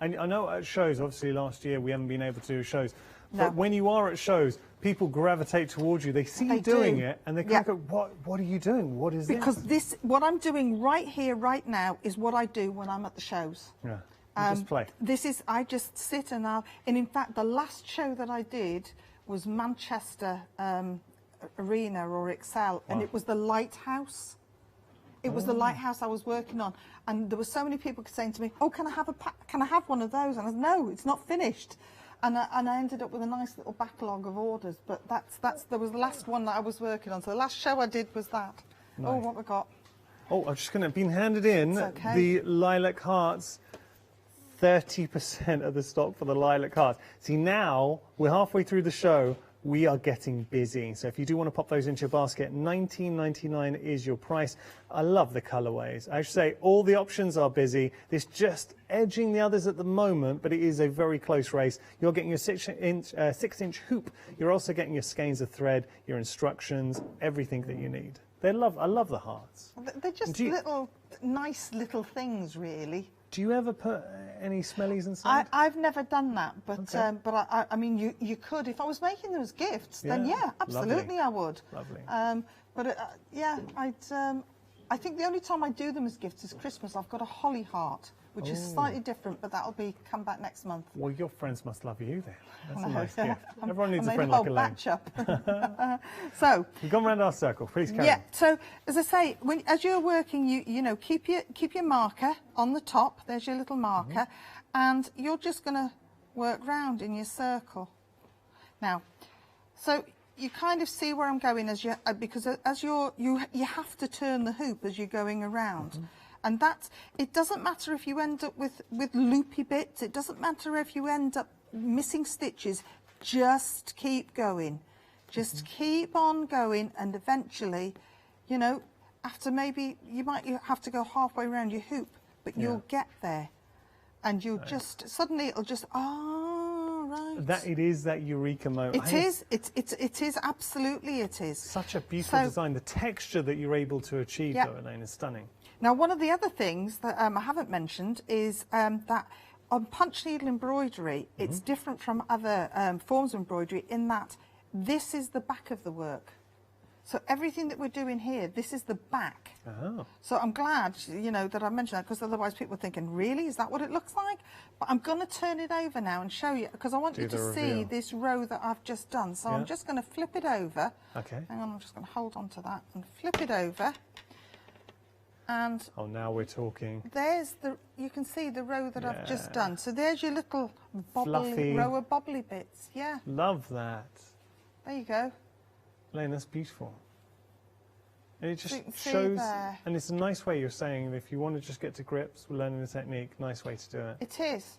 [SPEAKER 23] And I know at shows, obviously last year we haven't been able to do shows, but when you are at shows, people gravitate towards you. They see you doing it, and they kind of go, "What are you doing? What is
[SPEAKER 24] this?" What I'm doing right here, right now, is what I do when I'm at the shows.
[SPEAKER 23] Yeah, you just play.
[SPEAKER 24] I just sit and in fact, the last show that I did was Manchester Arena or Excel, and it was the Lighthouse. It was the lighthouse I was working on, and there were so many people saying to me, "Oh, can I have one of those?" And I said, "No, it's not finished." And I ended up with a nice little backlog of orders, but that was the last one that I was working on. So the last show I did was that. Nice. Oh, what we got?
[SPEAKER 23] Oh, I'm just going to been handed in the lilac hearts. 30% of the stock for the lilac hearts. See, now we're halfway through the show. We are getting busy. So if you do want to pop those into your basket, $19.99 is your price. I love the colorways. I should say all the options are busy. It's just edging the others at the moment, but it is a very close race. You're getting your 6-inch hoop. You're also getting your skeins of thread, your instructions, everything that you need. I love the hearts.
[SPEAKER 24] They're just nice little things, really.
[SPEAKER 23] Do you ever put any smellies inside?
[SPEAKER 24] I've never done that, but I mean, you could if I was making those gifts. Then yeah, absolutely, I would.
[SPEAKER 23] Lovely.
[SPEAKER 24] I think the only time I do them as gifts is Christmas. I've got a holly heart, which is slightly different, but that'll come back next month.
[SPEAKER 23] Well, your friends must love you then. That's a nice gift. Everyone needs a friend like Elaine.
[SPEAKER 24] Batch up. So
[SPEAKER 23] we've gone around our circle. Please carry on.
[SPEAKER 24] So as I say, as you're working, you know, keep your marker on the top. There's your little marker, and you're just going to work round in your circle. Now, so you kind of see where I'm going because you have to turn the hoop as you're going around. And it doesn't matter if you end up with loopy bits, it doesn't matter if you end up missing stitches, just keep going. Just keep on going, and eventually, you know, after maybe you might have to go halfway around your hoop, but you'll get there. And you'll suddenly it'll just, right,
[SPEAKER 23] That it is that eureka moment.
[SPEAKER 24] It is. It is absolutely. It is.
[SPEAKER 23] Such a beautiful design. The texture that you're able to achieve, though, Elaine, is stunning.
[SPEAKER 24] Now, one of the other things that I haven't mentioned is that on punch needle embroidery, it's different from other forms of embroidery in that this is the back of the work. So everything that we're doing here, this is the back.
[SPEAKER 23] Oh.
[SPEAKER 24] So I'm glad, you know, that I mentioned that, because otherwise people are thinking, really, is that what it looks like? But I'm going to turn it over now and show you, because I want you to see this row that I've just done. So I'm just going to flip it over.
[SPEAKER 23] Okay.
[SPEAKER 24] Hang on, I'm just going to hold on to that and flip it over. And
[SPEAKER 23] oh, now we're talking.
[SPEAKER 24] There's you can see the row that I've just done. So there's your little bobbly row of bobbly bits. Yeah.
[SPEAKER 23] Love that.
[SPEAKER 24] There you go.
[SPEAKER 23] Elaine, that's beautiful. And it just shows, and it's a nice way you're saying, if you want to just get to grips with learning the technique, nice way to do it.
[SPEAKER 24] It is.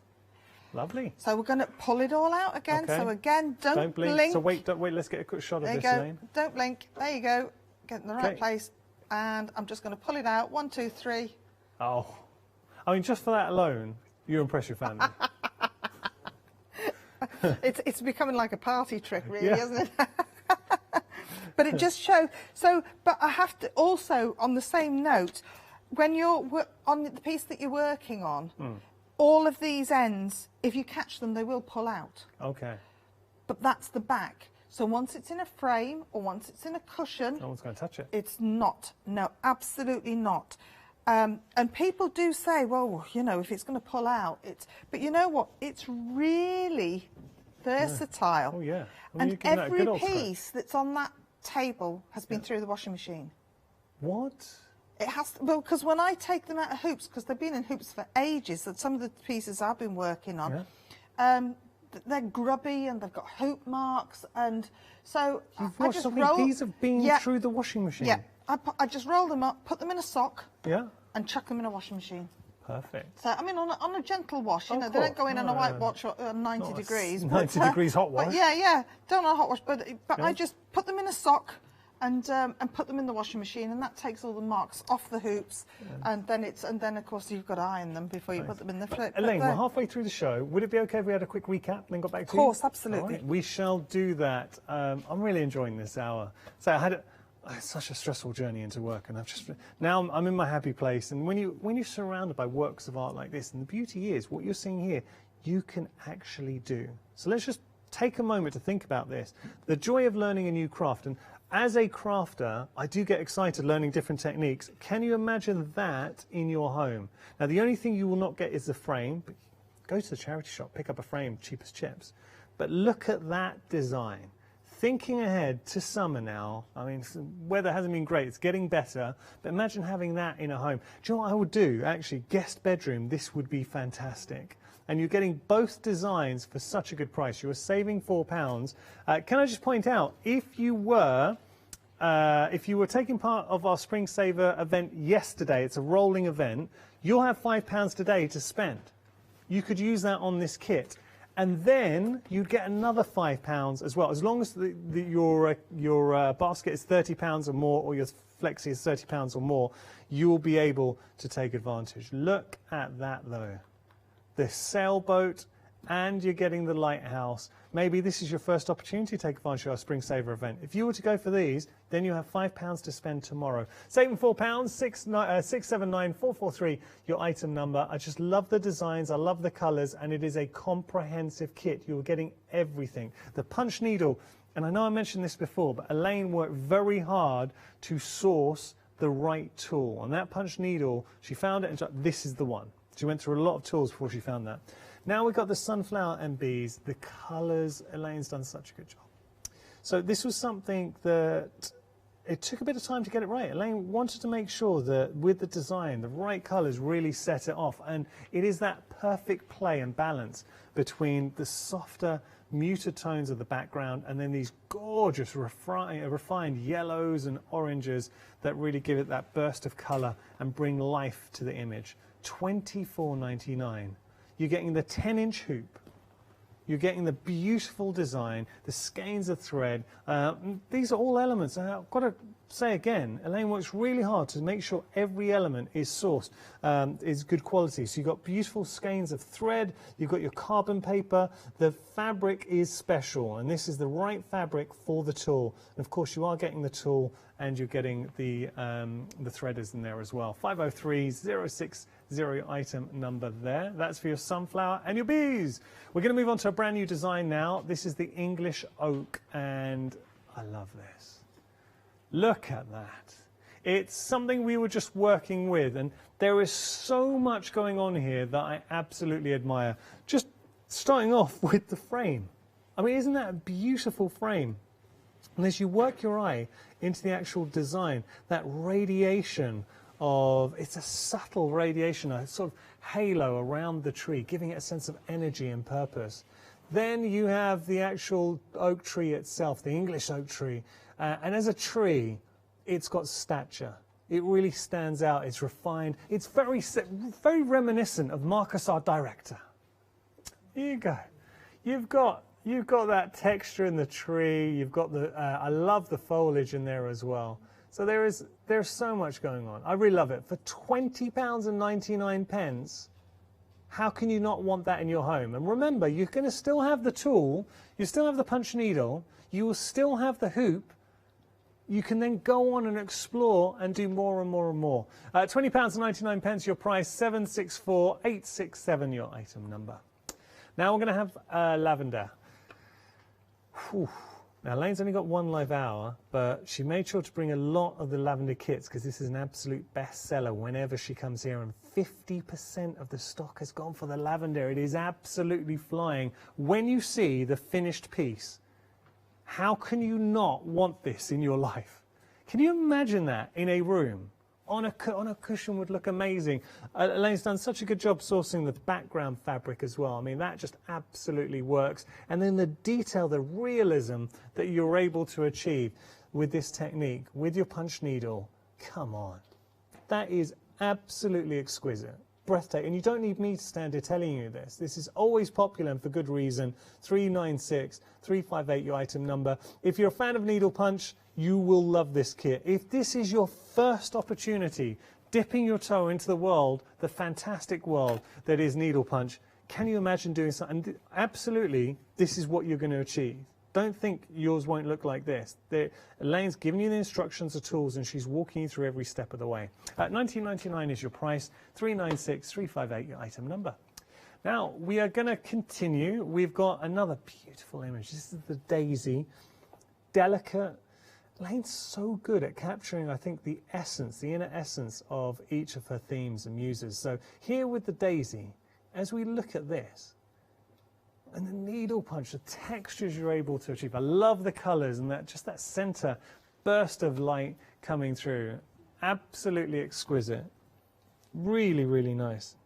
[SPEAKER 23] Lovely.
[SPEAKER 24] So we're going to pull it all out again.
[SPEAKER 23] Okay.
[SPEAKER 24] So again, don't blink.
[SPEAKER 23] So wait, let's get a quick shot of this, Elaine.
[SPEAKER 24] Don't blink. There you go. Get in the right place. And I'm just going to pull it out. 1, 2, 3.
[SPEAKER 23] Oh. I mean, just for that alone, you impress your family.
[SPEAKER 24] It's becoming like a party trick, really, isn't it? But it just shows. So, but I have to also, on the same note, when you're on the piece that you're working on, all of these ends, if you catch them, they will pull out.
[SPEAKER 23] Okay.
[SPEAKER 24] But that's the back. So once it's in a frame or once it's in a cushion,
[SPEAKER 23] no one's going to touch it.
[SPEAKER 24] It's not. No, absolutely not. And people do say, well, you know, if it's going to pull out, it's. But you know what? It's really versatile.
[SPEAKER 23] Oh yeah.
[SPEAKER 24] Well, and every piece that's on that table has been through the washing machine.
[SPEAKER 23] What?
[SPEAKER 24] It has to, well, because when I take them out of hoops, because they've been in hoops for ages, that some of the pieces I've been working on, they're grubby and they've got hoop marks, and so I just roll.
[SPEAKER 23] These have been through the washing machine.
[SPEAKER 24] Yeah, I just roll them up, put them in a sock, and chuck them in a washing machine.
[SPEAKER 23] Perfect.
[SPEAKER 24] So I mean, on a gentle wash, you know, they don't go in on a white wash at 90 degrees.
[SPEAKER 23] 90 degrees hot wash.
[SPEAKER 24] Yeah, don't on a hot wash, but I just put them in a sock. And put them in the washing machine, and that takes all the marks off the hoops, and then of course you've got to iron them before you put them in the flip.
[SPEAKER 23] Elaine, we're halfway through the show. Would it be okay if we had a quick recap and then got back to you?
[SPEAKER 24] Of course, absolutely.
[SPEAKER 23] Right, we shall do that. I'm really enjoying this hour. So I had such a stressful journey into work, and now I'm in my happy place. And when you're surrounded by works of art like this, and the beauty is what you're seeing here, you can actually do. So let's just take a moment to think about this. The joy of learning a new craft. And as a crafter, I do get excited learning different techniques. Can you imagine that in your home? Now, the only thing you will not get is the frame. Go to the charity shop, pick up a frame, cheap as chips. But look at that design. Thinking ahead to summer now, I mean, weather hasn't been great, it's getting better, but imagine having that in a home. Do you know what I would do? Actually, guest bedroom, this would be fantastic. And you're getting both designs for such a good price. You are saving £4. Can I just point out, if you were taking part of our Spring Saver event yesterday, it's a rolling event, you'll have £5 today to spend. You could use that on this kit. And then you'd get another £5 as well. As long as your basket is £30 or more, or your Flexi is £30 or more, you will be able to take advantage. Look at that, though. The sailboat, and you're getting the lighthouse. Maybe this is your first opportunity to take advantage of our Spring Saver event. If you were to go for these, then you have £5 to spend tomorrow. Saving £4, 679 443, your item number. I just love the designs, I love the colours, and it is a comprehensive kit. You're getting everything. The punch needle, and I know I mentioned this before, but Elaine worked very hard to source the right tool. On that punch needle, she found it and said, this is the one. She went through a lot of tools before she found that. Now we've got the sunflower MBs, the colours. Elaine's done such a good job. So this was something that it took a bit of time to get it right. Elaine wanted to make sure that with the design, the right colours really set it off. And it is that perfect play and balance between the softer, muted tones of the background and then these gorgeous refined yellows and oranges that really give it that burst of colour and bring life to the image. £24.99. You're getting the 10-inch hoop. You're getting the beautiful design, the skeins of thread. These are all elements. I've got to say again, Elaine works really hard to make sure every element is sourced, is good quality. So you've got beautiful skeins of thread, you've got your carbon paper, the fabric is special, and this is the right fabric for the tool. And of course you are getting the tool and you're getting the threaders in there as well. 503060 item number there. That's for your sunflower and your bees. We're going to move on to a brand new design now. This is the English oak, and I love this. Look at that. It's something we were just working with, and there is so much going on here that I absolutely admire. Just starting off with the frame. I mean, isn't that a beautiful frame? And as you work your eye into the actual design, that radiation of, it's a subtle radiation, a sort of halo around the tree, giving it a sense of energy and purpose. Then you have the actual oak tree itself, the English oak tree. And as a tree, it's got stature. It really stands out. It's refined. It's very reminiscent of Marcus, our director. Here you go. You've got that texture in the tree. You've got the. I love the foliage in there as well. So there's so much going on. I really love it. For £20.99, how can you not want that in your home? And remember, you're going to still have the tool. You still have the punch needle. You will still have the hoop. You can then go on and explore and do more and more and more. £20.99 your price, 764867 your item number. Now we're going to have lavender. Whew. Now Lane's only got one live hour, but she made sure to bring a lot of the lavender kits because this is an absolute bestseller whenever she comes here, and 50% of the stock has gone for the lavender. It is absolutely flying. When you see the finished piece, how can you not want this in your life? Can you imagine that in a room? On a cushion would look amazing. Elaine's done such a good job sourcing the background fabric as well. I mean, that just absolutely works. And then the detail, the realism that you're able to achieve with this technique, with your punch needle, come on. That is absolutely exquisite. Breathtaking. And you don't need me to stand here telling you this. This is always popular and for good reason. 396358 your item number. If you're a fan of needle punch, you will love this kit. If this is your first opportunity dipping your toe into the world, the fantastic world that is needle punch, can you imagine doing something? And absolutely, this is what you're going to achieve. Don't think yours won't look like this. Elaine's giving you the instructions, the tools, and she's walking you through every step of the way. $19.99 is your price, 396358 your item number. Now, we are going to continue. We've got another beautiful image. This is the daisy. Delicate. Elaine's so good at capturing, I think, the essence, the inner essence of each of her themes and muses. So here with the daisy, as we look at this, and the needle punch, the textures you're able to achieve. I love the colours and just that centre burst of light coming through. Absolutely exquisite. Really, really nice.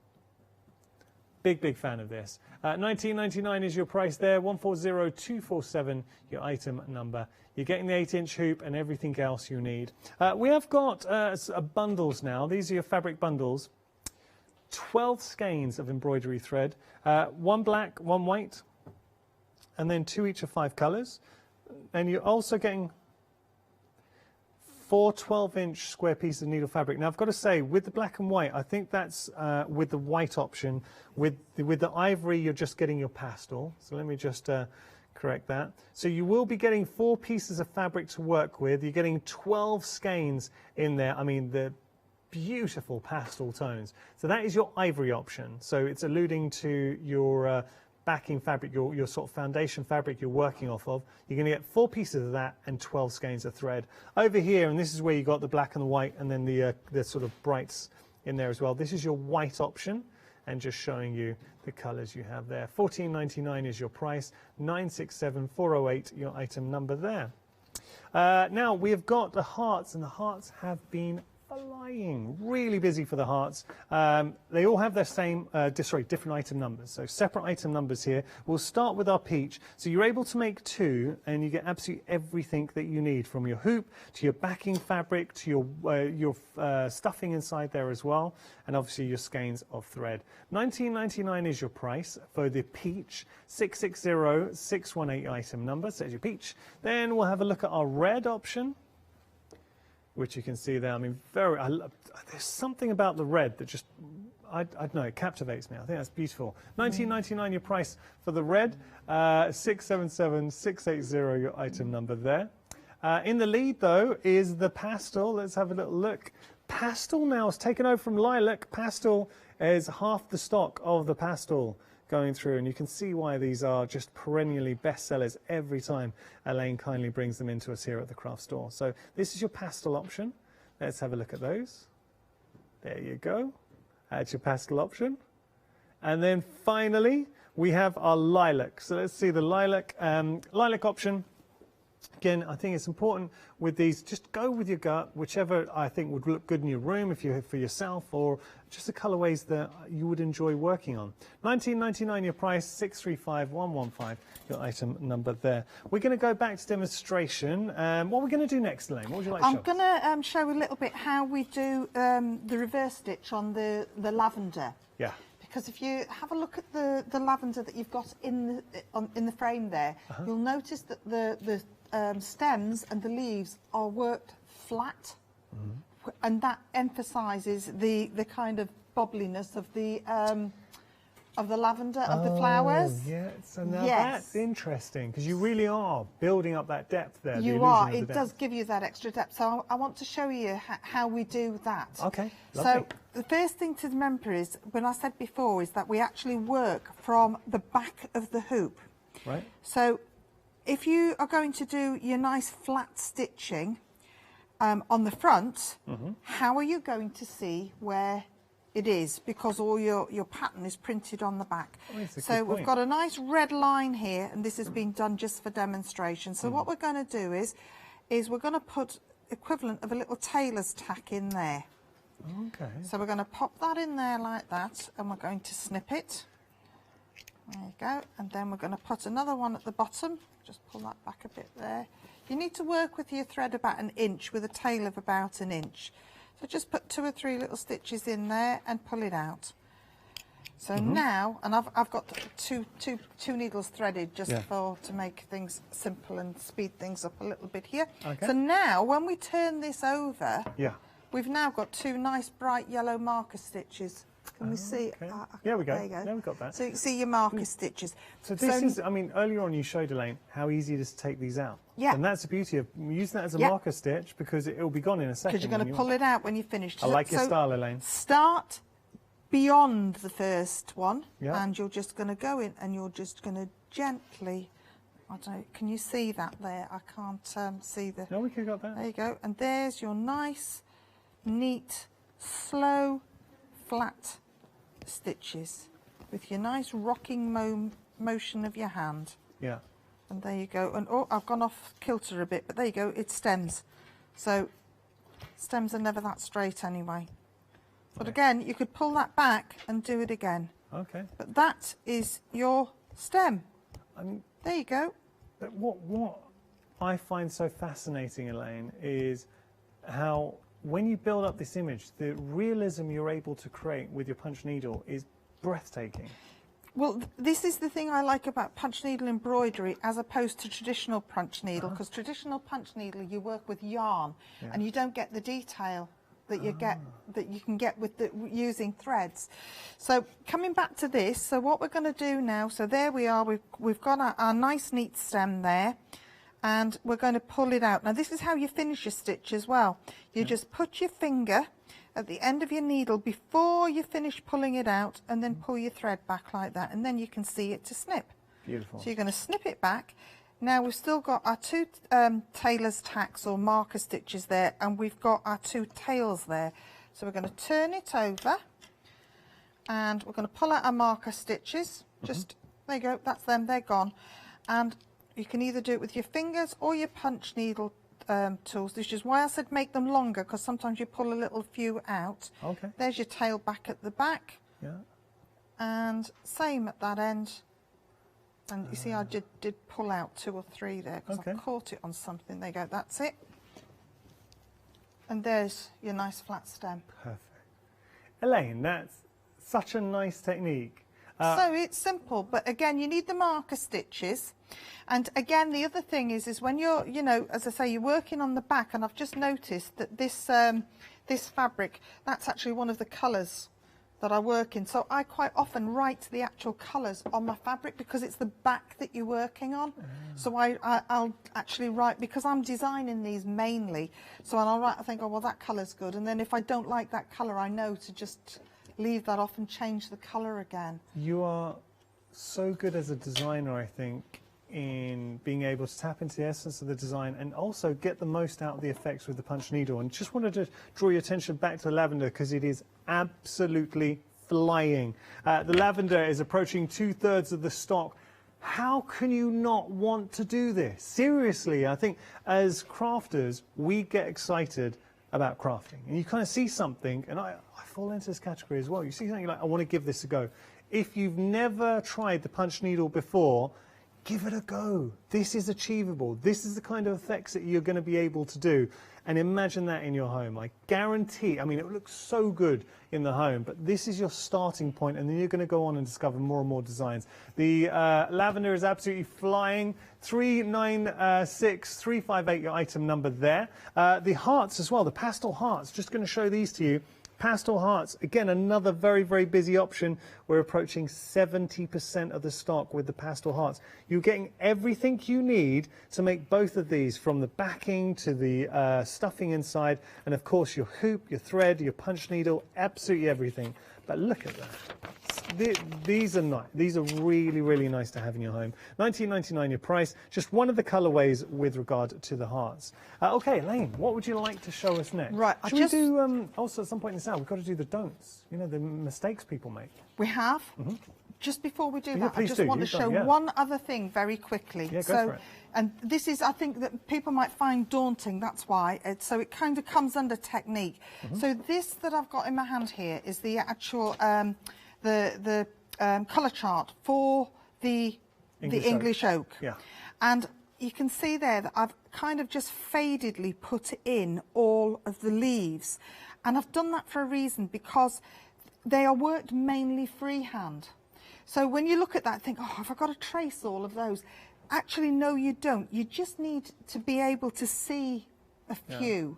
[SPEAKER 23] Big, big fan of this. $19.99 is your price there. 140247 your item number. You're getting the 8-inch hoop and everything else you need. We have got bundles now. These are your fabric bundles. 12 skeins of embroidery thread, one black, one white, and then 2 each of 5 colours. And you're also getting 4 12-inch square pieces of needle fabric. Now I've got to say, with the black and white, I think that's with the white option. With the ivory, you're just getting your pastel. So let me just correct that. So you will be getting 4 pieces of fabric to work with. You're getting 12 skeins in there. I mean, the beautiful pastel tones. So that is your ivory option. So it's alluding to your backing fabric, your sort of foundation fabric you're working off of. You're going to get 4 pieces of that and 12 skeins of thread. Over here, and this is where you got the black and the white and then the sort of brights in there as well. This is your white option, and just showing you the colours you have there. $14.99 is your price. 967408 your item number there. Now we have got the hearts, and the hearts have been flying freeing, really busy for the hearts. They all have their same, different item numbers. So separate item numbers here. We'll start with our peach. So you're able to make 2, and you get absolutely everything that you need, from your hoop to your backing fabric to your stuffing inside there as well, and obviously your skeins of thread. $19.99 is your price for the peach. 660618 item number. So there's your peach. Then we'll have a look at our red option, which you can see there. I mean, there's something about the red that just, I don't know, it captivates me. I think that's beautiful. $19.99 your price for the red. 677680 your item number there. In the lead, though, is the pastel. Let's have a little look. Pastel now is taken over from lilac. Pastel is half the stock of the pastel going through, and you can see why these are just perennially bestsellers every time Elaine kindly brings them into us here at the craft store. So this is your pastel option. Let's have a look at those. There you go. That's your pastel option. And then finally, we have our lilac. So let's see the lilac option. Again, I think it's important with these, just go with your gut, whichever I think would look good in your room, if you're for yourself, or just the colorways that you would enjoy working on. $19.99 your price, 635115 your item number there. We're going to go back to demonstration. What are we going to do next, Elaine? What would you like to show?
[SPEAKER 24] I'm going to show a little bit how we do the reverse stitch on the lavender.
[SPEAKER 23] Yeah.
[SPEAKER 24] Because if you have a look at the lavender that you've got in the frame there, you'll notice that the stems and the leaves are worked flat, and that emphasises the kind of bubbliness of the lavender, of the flowers.
[SPEAKER 23] Yeah, so now that's interesting, because you really are building up that depth there.
[SPEAKER 24] You are. It does give you that extra depth. So I want to show you how we do that.
[SPEAKER 23] Okay, lovely.
[SPEAKER 24] So the first thing to remember is, when I said before, is that we actually work from the back of the hoop.
[SPEAKER 23] Right.
[SPEAKER 24] So if you are going to do your nice flat stitching on the front, how are you going to see where it is? Because all your pattern is printed on the back. So we've got a nice red line here, and this has been done just for demonstration. So what we're going to do is we're going to put equivalent of a little tailor's tack in there.
[SPEAKER 23] Okay.
[SPEAKER 24] So we're going to pop that in there like that, and we're going to snip it. There you go. And then we're going to put another one at the bottom. Just pull that back a bit there. You need to work with your thread about 1 inch, with a tail of about 1 inch. So just put 2 or 3 little stitches in there and pull it out. So now, and I've got two needles threaded just to make things simple and speed things up a little bit here. Okay. So now, when we turn this over, we've now got 2 nice bright yellow marker stitches. Can we see?
[SPEAKER 23] Yeah, we go.
[SPEAKER 24] There you go.
[SPEAKER 23] Yeah, we've got that.
[SPEAKER 24] So you can see your marker stitches.
[SPEAKER 23] So this is, I mean, earlier on you showed, Elaine, how easy it is to take these out.
[SPEAKER 24] Yeah.
[SPEAKER 23] And that's the beauty of using that as a marker stitch, because it'll be gone in a second.
[SPEAKER 24] Because you're going to pull it out when you're finished.
[SPEAKER 23] I like your style, Elaine.
[SPEAKER 24] Start beyond the first one, and you're just going to go in, and you're just going to gently, I don't know, can you see that there? I can't see the...
[SPEAKER 23] No, we could have got that.
[SPEAKER 24] There you go. And there's your nice, neat, slow, flat stitches with your nice rocking motion of your hand.
[SPEAKER 23] Yeah.
[SPEAKER 24] And there you go. And oh, I've gone off kilter a bit, but there you go. It stems. So stems are never that straight anyway. But again, you could pull that back and do it again.
[SPEAKER 23] Okay.
[SPEAKER 24] But that is your stem.
[SPEAKER 23] I mean,
[SPEAKER 24] there you go.
[SPEAKER 23] But what I find so fascinating, Elaine, is how when you build up this image, the realism you're able to create with your punch needle is breathtaking.
[SPEAKER 24] Well, this is the thing I like about punch needle embroidery as opposed to traditional punch needle, because traditional punch needle you work with yarn and you don't get the detail that you can get with using threads. So coming back to this, so what we're going to do now, so there we are, we've got our nice neat stem there, and we're going to pull it out. Now this is how you finish your stitch as well. You just put your finger at the end of your needle before you finish pulling it out, and then pull your thread back like that, and then you can see it to snip.
[SPEAKER 23] Beautiful.
[SPEAKER 24] So you're going to snip it back. Now we've still got our 2 tailor's tacks or marker stitches there, and we've got our 2 tails there. So we're going to turn it over, and we're going to pull out our marker stitches. Just, there you go, that's them, they're gone. And you can either do it with your fingers or your punch needle tools, which is why I said make them longer, because sometimes you pull a little few out.
[SPEAKER 23] Okay.
[SPEAKER 24] There's your tail back at the back.
[SPEAKER 23] Yeah.
[SPEAKER 24] And same at that end. And you see I did pull out 2 or 3 there because I caught it on something. There you go, that's it. And there's your nice flat stem.
[SPEAKER 23] Perfect. Elaine, that's such a nice technique.
[SPEAKER 24] So it's simple, but again, you need the marker stitches. And again, the other thing is when you're, you know, as I say, you're working on the back, and I've just noticed that this this fabric, that's actually one of the colours that I work in. So I quite often write the actual colours on my fabric because it's the back that you're working on. So I'll actually write, because I'm designing these mainly, so I'll write, I think, oh, well, that colour's good. And then if I don't like that colour, I know to just leave that off and change the colour again.
[SPEAKER 23] You are so good as a designer, I think, in being able to tap into the essence of the design and also get the most out of the effects with the punch needle. And just wanted to draw your attention back to the lavender because it is absolutely flying. The lavender is approaching 2/3 of the stock. How can you not want to do this? Seriously, I think as crafters, we get excited about crafting. And you kind of see something, and I fall into this category as well. You see something, you're like, I want to give this a go. If you've never tried the punch needle before, give it a go. This is achievable. This is the kind of effects that you're going to be able to do. And imagine that in your home. I guarantee, I mean, it looks so good in the home, but this is your starting point, and then you're going to go on and discover more and more designs. The lavender is absolutely flying. 396358, your item number there. The hearts as well, the pastel hearts, just going to show these to you. Pastel hearts, again, another very, very busy option. We're approaching 70% of the stock with the pastel hearts. You're getting everything you need to make both of these, from the backing to the stuffing inside, and of course your hoop, your thread, your punch needle, absolutely everything. But look at that. These are nice. These are really, really nice to have in your home. $19.99 your price. Just one of the colourways with regard to the hearts. Okay, Elaine, what would you like to show us next?
[SPEAKER 24] Right,
[SPEAKER 23] Should we do, also at some point in this hour, we've got to do the don'ts, you know, the mistakes people make.
[SPEAKER 24] We have. Just before we do
[SPEAKER 23] Yeah,
[SPEAKER 24] that, I
[SPEAKER 23] please
[SPEAKER 24] just
[SPEAKER 23] do.
[SPEAKER 24] want to show one other thing very quickly.
[SPEAKER 23] Yeah, go for it.
[SPEAKER 24] And this is, I think, that people might find daunting, that's why. So it kind of comes under technique. So this that I've got in my hand here is the actual, colour chart for the English oak.
[SPEAKER 23] Yeah.
[SPEAKER 24] And you can see there that I've kind of just fadedly put in all of the leaves. And I've done that for a reason, because they are worked mainly freehand. So when you look at that, think, oh, have I got to trace all of those? Actually, no, you don't. You just need to be able to see a few.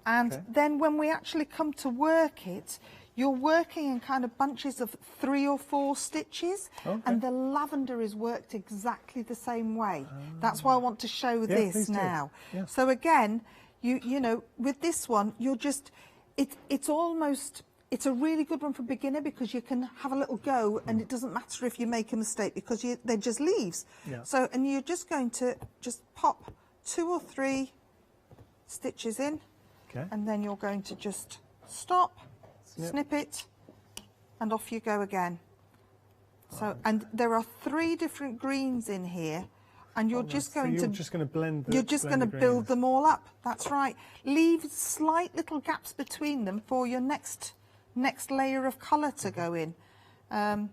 [SPEAKER 24] And then when we actually come to work it, you're working in kind of bunches of 3 or 4 stitches, and the lavender is worked exactly the same way. That's why I want to show this now. So again, you know, with this one, you're just, it's almost, it's a really good one for beginner, because you can have a little go and it doesn't matter if you make a mistake, because they're just leaves. So, and you're just going to just pop 2 or 3 stitches in, and then you're going to just stop, snip it, and off you go again. So, and there are 3 different greens in here, and you're just going to
[SPEAKER 23] blend.
[SPEAKER 24] You're just going to build them all up. That's right. Leave slight little gaps between them for your next layer of colour to go in.
[SPEAKER 23] You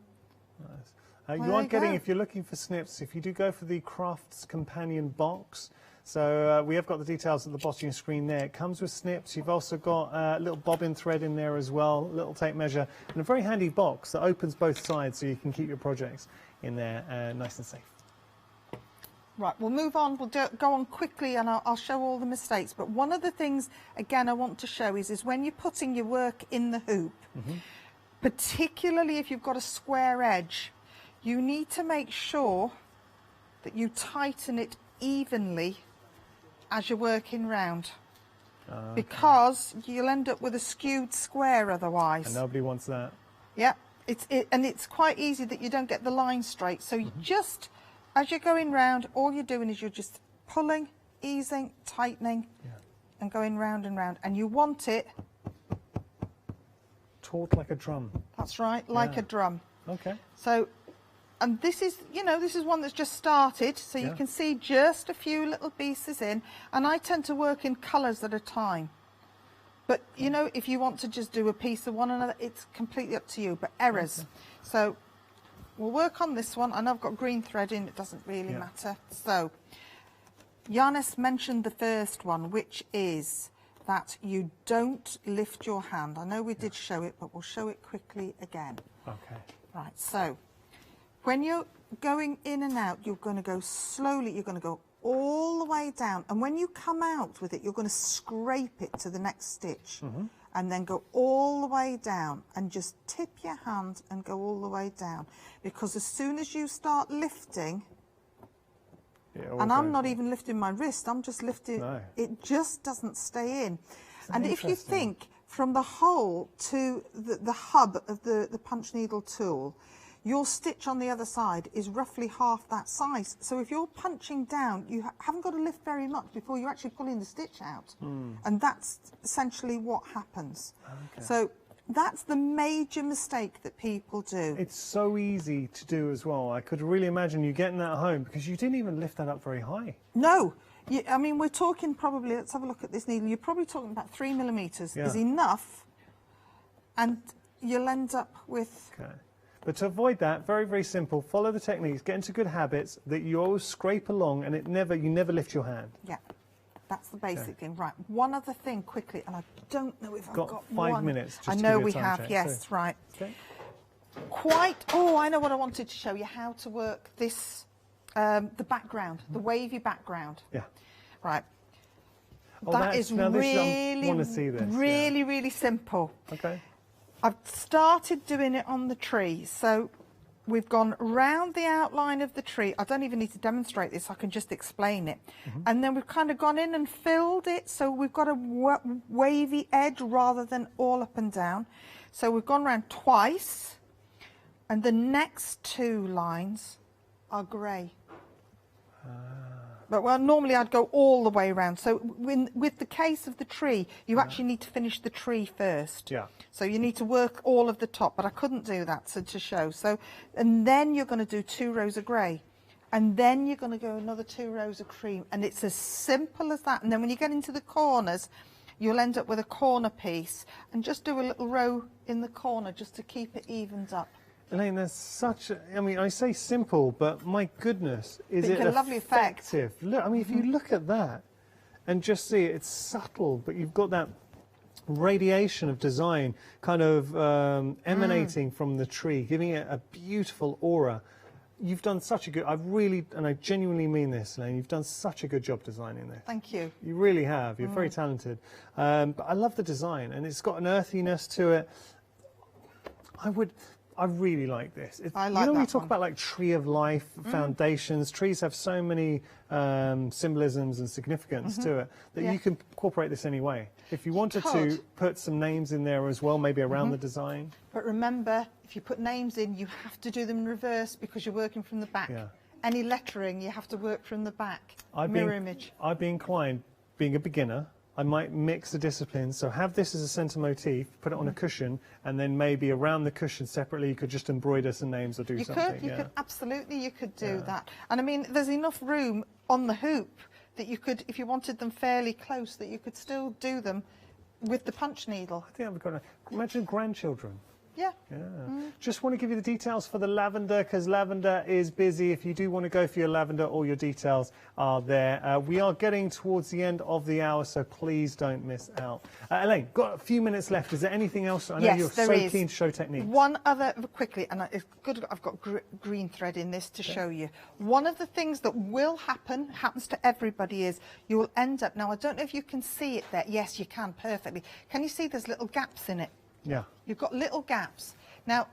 [SPEAKER 23] are getting, if you're looking for snips, if you do go for the Crafts Companion box, so we have got the details at the bottom of your screen there. It comes with snips. You've also got a little bobbin thread in there as well, little tape measure, and a very handy box that opens both sides, so you can keep your projects in there nice and safe.
[SPEAKER 24] Right, we'll move on. We'll go on quickly, and I'll show all the mistakes. But one of the things, again, I want to show is when you're putting your work in the hoop, particularly if you've got a square edge, you need to make sure that you tighten it evenly as you're working round, because you'll end up with a skewed square otherwise.
[SPEAKER 23] And nobody wants that.
[SPEAKER 24] Yeah, and it's quite easy that you don't get the line straight. So you just, as you're going round, all you're doing is you're just pulling, easing, tightening, and going round and round. And you want it
[SPEAKER 23] taut like a drum.
[SPEAKER 24] That's right, like a drum.
[SPEAKER 23] Okay.
[SPEAKER 24] So And this is, you know, this is one that's just started, so you can see just a few little pieces in, and I tend to work in colours at a time. But, you know, if you want to just do a piece of one another, it's completely up to you, but errors. Okay. So we'll work on this one. I know I've got green thread in, it doesn't really matter. So Giannis mentioned the first one, which is that you don't lift your hand. I know we did show it, but we'll show it quickly again.
[SPEAKER 23] Okay.
[SPEAKER 24] Right, so when you're going in and out, you're going to go slowly, you're going to go all the way down, and when you come out with it, you're going to scrape it to the next stitch, and then go all the way down, and just tip your hand and go all the way down, because as soon as you start lifting, and I'm not even lifting my wrist, I'm just lifting, it just doesn't stay in. And if you think from the hole to the hub of the punch needle tool, your stitch on the other side is roughly half that size. So if you're punching down, you haven't got to lift very much before you're actually pulling the stitch out. And that's essentially what happens. Okay. So that's the major mistake that people do.
[SPEAKER 23] It's so easy to do as well. I could really imagine you getting that home, because you didn't even lift that up very high.
[SPEAKER 24] No. I mean, we're talking probably, let's have a look at this needle, you're probably talking about 3 millimetres is enough, and you'll end up with...
[SPEAKER 23] Okay. But to avoid that, very, very simple, follow the techniques, get into good habits that you always scrape along, and you never lift your hand.
[SPEAKER 24] Yeah, that's the basic thing. Right, one other thing quickly, and I don't know if I've got
[SPEAKER 23] 5 minutes just
[SPEAKER 24] I
[SPEAKER 23] to
[SPEAKER 24] know
[SPEAKER 23] give you a
[SPEAKER 24] we
[SPEAKER 23] time
[SPEAKER 24] have,
[SPEAKER 23] check.
[SPEAKER 24] yes,
[SPEAKER 23] So,
[SPEAKER 24] right.
[SPEAKER 23] Okay.
[SPEAKER 24] I know what I wanted to show you, how to work this, the background, the wavy background.
[SPEAKER 23] Yeah.
[SPEAKER 24] Right.
[SPEAKER 23] Oh,
[SPEAKER 24] that is really,
[SPEAKER 23] want to see this.
[SPEAKER 24] really simple.
[SPEAKER 23] Okay.
[SPEAKER 24] I've started doing it on the tree, so we've gone round the outline of the tree. I don't even need to demonstrate this, I can just explain it. And then we've kind of gone in and filled it, so we've got a wavy edge rather than all up and down. So we've gone round twice, and the next 2 lines are grey. But well, normally I'd go all the way around. So with the case of the tree, you actually need to finish the tree first.
[SPEAKER 23] Yeah.
[SPEAKER 24] So you need to work all of the top, but I couldn't do that to show. So, and then you're going to do 2 rows of grey. And then you're going to go another 2 rows of cream. And it's as simple as that. And then when you get into the corners, you'll end up with a corner piece. And just do a little row in the corner just to keep it evened up.
[SPEAKER 23] Elaine, there's such I mean, I say simple, but my goodness, is it
[SPEAKER 24] a lovely effect.
[SPEAKER 23] Look, I mean, if you look at that and just see it, it's subtle, but you've got that radiation of design kind of emanating from the tree, giving it a beautiful aura. You've done such a good, and I genuinely mean this, Elaine, you've done such a good job designing this.
[SPEAKER 24] Thank you.
[SPEAKER 23] You really have. You're very talented. But I love the design, and it's got an earthiness to it. I really like this.
[SPEAKER 24] I like
[SPEAKER 23] you know, when
[SPEAKER 24] that
[SPEAKER 23] you talk
[SPEAKER 24] one.
[SPEAKER 23] about like tree of life, foundations, trees have so many symbolisms and significance to it that you can incorporate this any way. If you wanted to put some names in there as well, maybe around the design.
[SPEAKER 24] But remember, if you put names in, you have to do them in reverse because you're working from the back.
[SPEAKER 23] Yeah.
[SPEAKER 24] Any lettering, you have to work from the back.
[SPEAKER 23] I'd be inclined, being a beginner, I might mix the disciplines, so have this as a centre motif, put it on a cushion, and then maybe around the cushion separately you could just embroider some names or do something.
[SPEAKER 24] You could, absolutely, you could do that. And I mean, there's enough room on the hoop that you could, if you wanted them fairly close, that you could still do them with the punch needle.
[SPEAKER 23] I think I've got imagine grandchildren.
[SPEAKER 24] Yeah.
[SPEAKER 23] Just want to give you the details for the lavender, because lavender is busy. If you do want to go for your lavender, all your details are there. We are getting towards the end of the hour, so please don't miss out. Elaine, got a few minutes left. Is there anything else? I know you're so keen to show techniques.
[SPEAKER 24] One other, quickly, and it's good I've got green thread in this to show you. One of the things that will happens to everybody, is you will end up, now I don't know if you can see it there. Yes, you can perfectly. Can you see there's little gaps in it?
[SPEAKER 23] Yeah.
[SPEAKER 24] You've got little gaps. Now,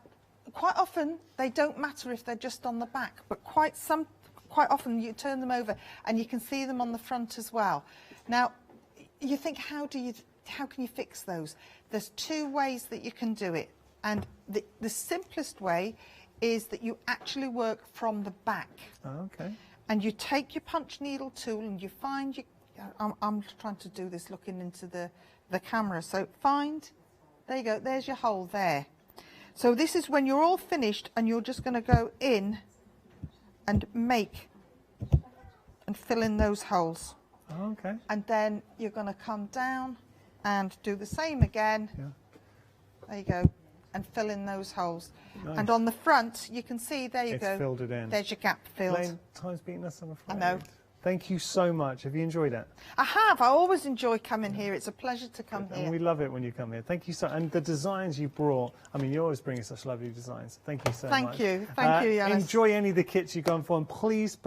[SPEAKER 24] quite often they don't matter if they're just on the back, but quite often you turn them over and you can see them on the front as well. Now, you think, how can you fix those? There's 2 ways that you can do it, and the simplest way is that you actually work from the back.
[SPEAKER 23] Oh, okay.
[SPEAKER 24] And you take your punch needle tool and you find I'm trying to do this looking into the camera, so there you go, there's your hole there. So this is when you're all finished and you're just going to go in and make and fill in those holes.
[SPEAKER 23] Oh, okay.
[SPEAKER 24] And then you're going to come down and do the same again.
[SPEAKER 23] Yeah.
[SPEAKER 24] There you go. And fill in those holes.
[SPEAKER 23] Nice.
[SPEAKER 24] And on the front, you can see, there you
[SPEAKER 23] It's
[SPEAKER 24] go.
[SPEAKER 23] filled it in.
[SPEAKER 24] There's your gap filled.
[SPEAKER 23] Elaine, time's beating us, I'm afraid.
[SPEAKER 24] I know.
[SPEAKER 23] Thank you so much. Have you enjoyed it?
[SPEAKER 24] I have. I always enjoy coming here. It's a pleasure to come here.
[SPEAKER 23] And we love it when you come here. Thank you so much. And the designs you brought, I mean, you always bring us such lovely designs. Thank you so much.
[SPEAKER 24] Thank you. Thank you, Yanis.
[SPEAKER 23] Enjoy any of the kits you've gone for. And please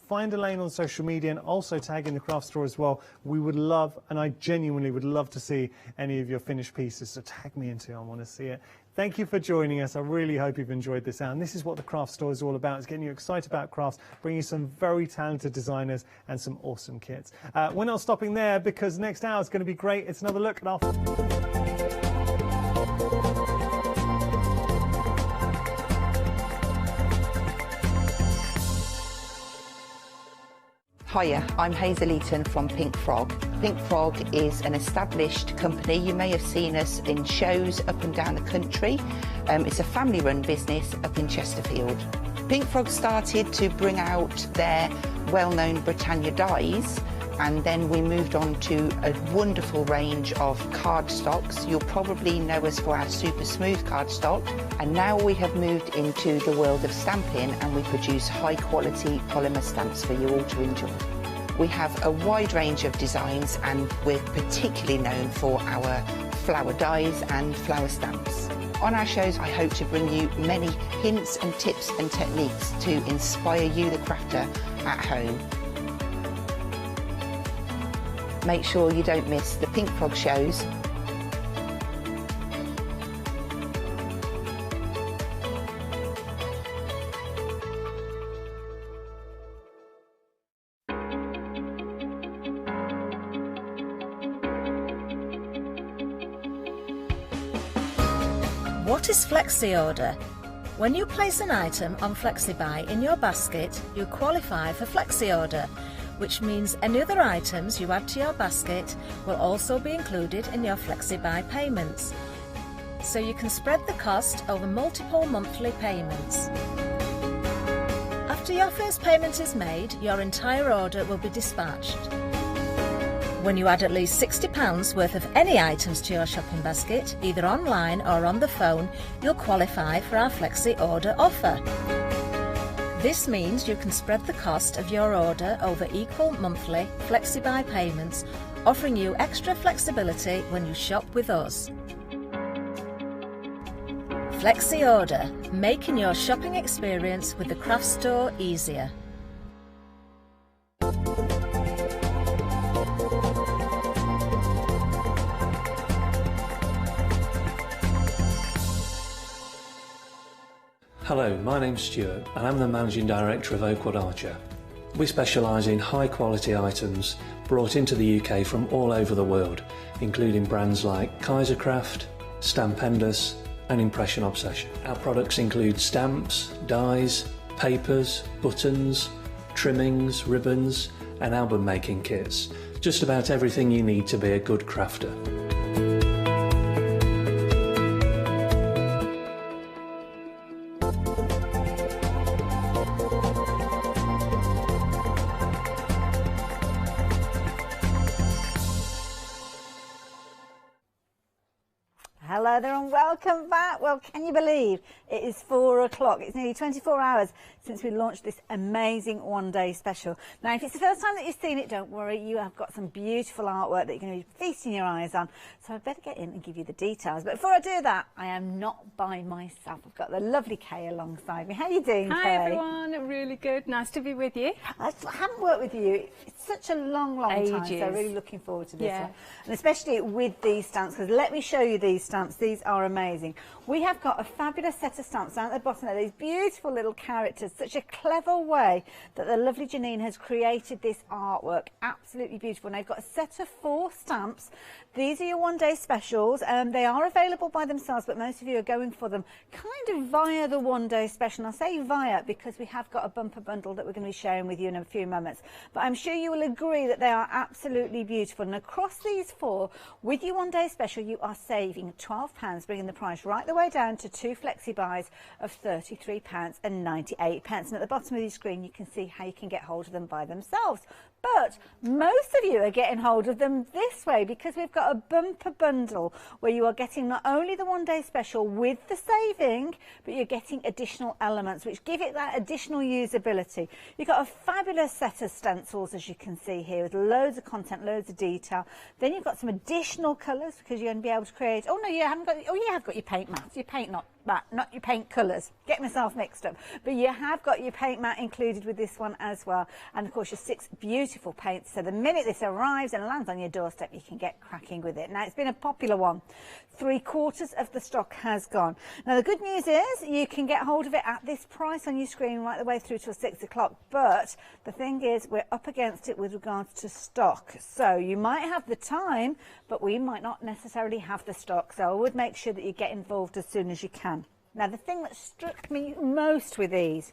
[SPEAKER 23] find Elaine on social media and also tag in the craft store as well. We would love, and I genuinely would love to see any of your finished pieces. So tag me into it. I want to see it. Thank you for joining us. I really hope you've enjoyed this. And this is what the craft store is all about. It's getting you excited about crafts, bringing you some very talented designers and some awesome kits. We're not stopping there because next hour is going to be great. It's another look at our...
[SPEAKER 12] Hiya, I'm Hazel Eaton from Pink Frog. Pink Frog is an established company. You may have seen us in shows up and down the country. It's a family-run business up in Chesterfield. Pink Frog started to bring out their well-known Britannia dies, and then we moved on to a wonderful range of cardstocks. You'll probably know us for our super smooth cardstock, and now we have moved into the world of stamping, and we produce high quality polymer stamps for you all to enjoy. We have a wide range of designs, and we're particularly known for our flower dies and flower stamps. On our shows, I hope to bring you many hints and tips and techniques to inspire you, the crafter, at home. Make sure you don't miss the Pink Frog shows.
[SPEAKER 1] What is Flexi order? When you place an item on Flexi Buy in your basket, you qualify for Flexi order, which means any other items you add to your basket will also be included in your Flexi Buy payments. So you can spread the cost over multiple monthly payments. After your first payment is made, your entire order will be dispatched. When you add at least £60 worth of any items to your shopping basket, either online or on the phone, you'll qualify for our Flexi order offer. This means you can spread the cost of your order over equal monthly Flexi Buy payments, offering you extra flexibility when you shop with us. Flexi order, making your shopping experience with the craft store easier.
[SPEAKER 15] Hello, my name's Stuart and I'm the Managing Director of Oakwood Archer. We specialise in high quality items brought into the UK from all over the world, including brands like Kaisercraft, Stampendous and Impression Obsession. Our products include stamps, dies, papers, buttons, trimmings, ribbons and album making kits. Just about everything you need to be a good crafter.
[SPEAKER 8] Hello there and welcome back. Well, can you believe it is 4 o'clock? It's nearly 24 hours since we launched this amazing one-day special. Now, if it's the first time that you've seen it, don't worry. You have got some beautiful artwork that you're going to be feasting your eyes on. So I'd better get in and give you the details. But before I do that, I am not by myself. I've got the lovely Kay alongside me. How are you doing, Kay?
[SPEAKER 16] Hi, everyone. Really good. Nice to be with you.
[SPEAKER 8] I haven't worked with you. It's such a long time, so I'm really looking forward to this one. And especially with these stamps, because let me show you these stamps. These are amazing. We have got a fabulous set of stamps down at the bottom there, these beautiful little characters, such a clever way that the lovely Janine has created this artwork. Absolutely beautiful. And they've got a set of 4 stamps. These are your one-day specials. They are available by themselves, but most of you are going for them kind of via the one-day special. And I say via because we have got a bumper bundle that we're going to be sharing with you in a few moments. But I'm sure you will agree that they are absolutely beautiful. And across these 4, with your one-day special, you are saving 20 £12, bringing the price right the way down to 2 Flexi buys of £33.98. And at the bottom of your screen, you can see how you can get hold of them by themselves. But most of you are getting hold of them this way, because we've got a bumper bundle where you are getting not only the one-day special with the saving, but you're getting additional elements which give it that additional usability. You've got a fabulous set of stencils, as you can see here, with loads of content, loads of detail. Then you've got some additional colours, because you're going to be able to create... Oh, no, you haven't got... Oh, you have got your paint mats. Your paint not your paint colours. Get myself mixed up. But you have got your paint mat included with this one as well. And, of course, your 6 beautiful paints. So the minute this arrives and lands on your doorstep, you can get cracking with it. Now, it's been a popular one. 3/4 of the stock has gone. Now, the good news is you can get hold of it at this price on your screen right the way through till 6 o'clock. But the thing is, we're up against it with regards to stock. So you might have the time, but we might not necessarily have the stock. So I would make sure that you get involved as soon as you can. Now, the thing that struck me most with these,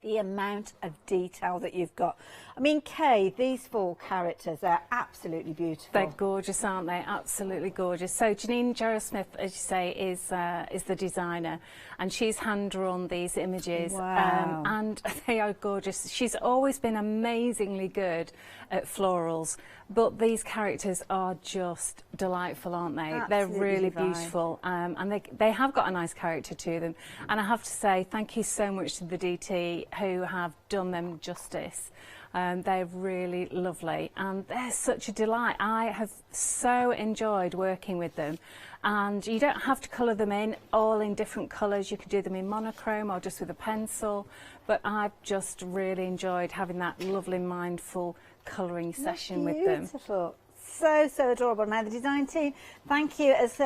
[SPEAKER 8] the amount of detail that you've got. I mean, Kay, these 4 characters are absolutely beautiful.
[SPEAKER 7] They're gorgeous, aren't they? Absolutely gorgeous. So Janine Jarrett-Smith, as you say, is the designer, and she's hand-drawn these images.
[SPEAKER 8] Wow.
[SPEAKER 7] And they are gorgeous. She's always been amazingly good at florals, but these characters are just delightful, aren't they?
[SPEAKER 8] Absolutely
[SPEAKER 7] They're really
[SPEAKER 8] divine.
[SPEAKER 7] beautiful, and they have got a nice character to them. And I have to say, thank you so much to the DT who have done them justice. They're really lovely, and they're such a delight. I have so enjoyed working with them, and you don't have to colour them in all in different colours. You can do them in monochrome or just with a pencil, but I've just really enjoyed having that lovely mindful colouring session with them.
[SPEAKER 8] Beautiful. So adorable. Now, the design team, thank you. As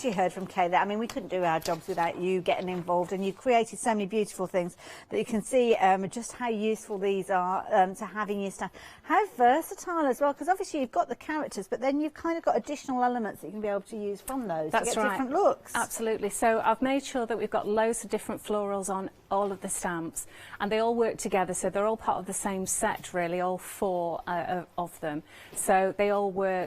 [SPEAKER 8] you heard from Kay there, I mean, we couldn't do our jobs without you getting involved, and you've created so many beautiful things that you can see just how useful these are to have in your stand. How versatile as well, because obviously you've got the characters, but then you've kind of got additional elements that you can be able to use from those
[SPEAKER 7] That's
[SPEAKER 8] to get
[SPEAKER 7] right.
[SPEAKER 8] different looks.
[SPEAKER 7] Absolutely. So I've made sure that we've got loads of different florals on all of the stamps, and they all work together, so they're all part of the same set, really, all 4 of them. So they all work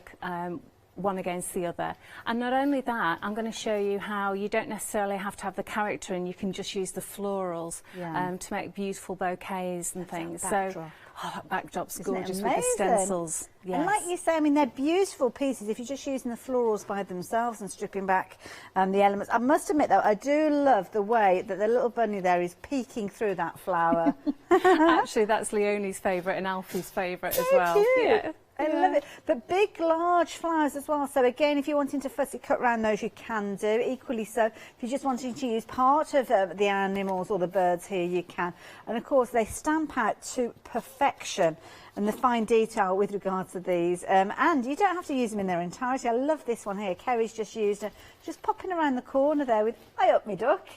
[SPEAKER 7] one against the other. And not only that, I'm going to show you how you don't necessarily have to have the character, and you can just use the florals to make beautiful bouquets and things. So that backdrop's gorgeous with the stencils. Yes.
[SPEAKER 8] And like you say, I mean, they're beautiful pieces if you're just using the florals by themselves and stripping back the elements. I must admit, though, I do love the way that the little bunny there is peeking through that flower.
[SPEAKER 7] Actually, that's Leonie's favourite and Alfie's favourite as well.
[SPEAKER 8] Cute.
[SPEAKER 7] Yeah.
[SPEAKER 8] I love it. But big, large flowers as well. So again, if you're wanting to fussy cut around those, you can do. Equally so, if you're just wanting to use part of the animals or the birds here, you can. And of course, they stamp out to perfection, and the fine detail with regards to these. And you don't have to use them in their entirety. I love this one here. Kerry's just used it, just popping around the corner there with, "I up me duck."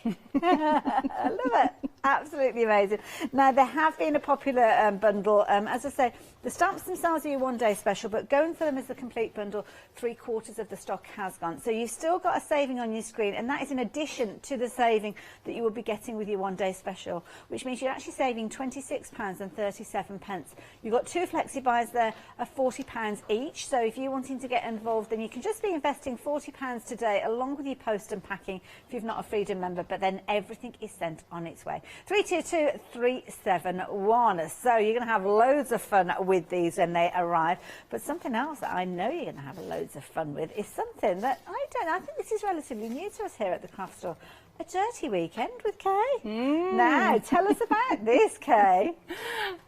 [SPEAKER 8] I love it. Absolutely amazing. Now, they have been a popular bundle. As I say, the stamps themselves are your one-day special, but going for them as the complete bundle, 3/4 of the stock has gone. So you've still got a saving on your screen, and that is in addition to the saving that you will be getting with your one-day special, which means you're actually saving £26.37. You've got 2 Flexi buys there of £40 each. So if you're wanting to get involved, then you can just be investing £40 today, along with your post and packing if you're not a Freedom member, but then everything is sent on its way. 322371. So you're going to have loads of fun with these when they arrive. But something else that I know you're going to have loads of fun with is something that I think this is relatively new to us here at the craft store. A dirty weekend with Kay. Now, tell us about this, Kay.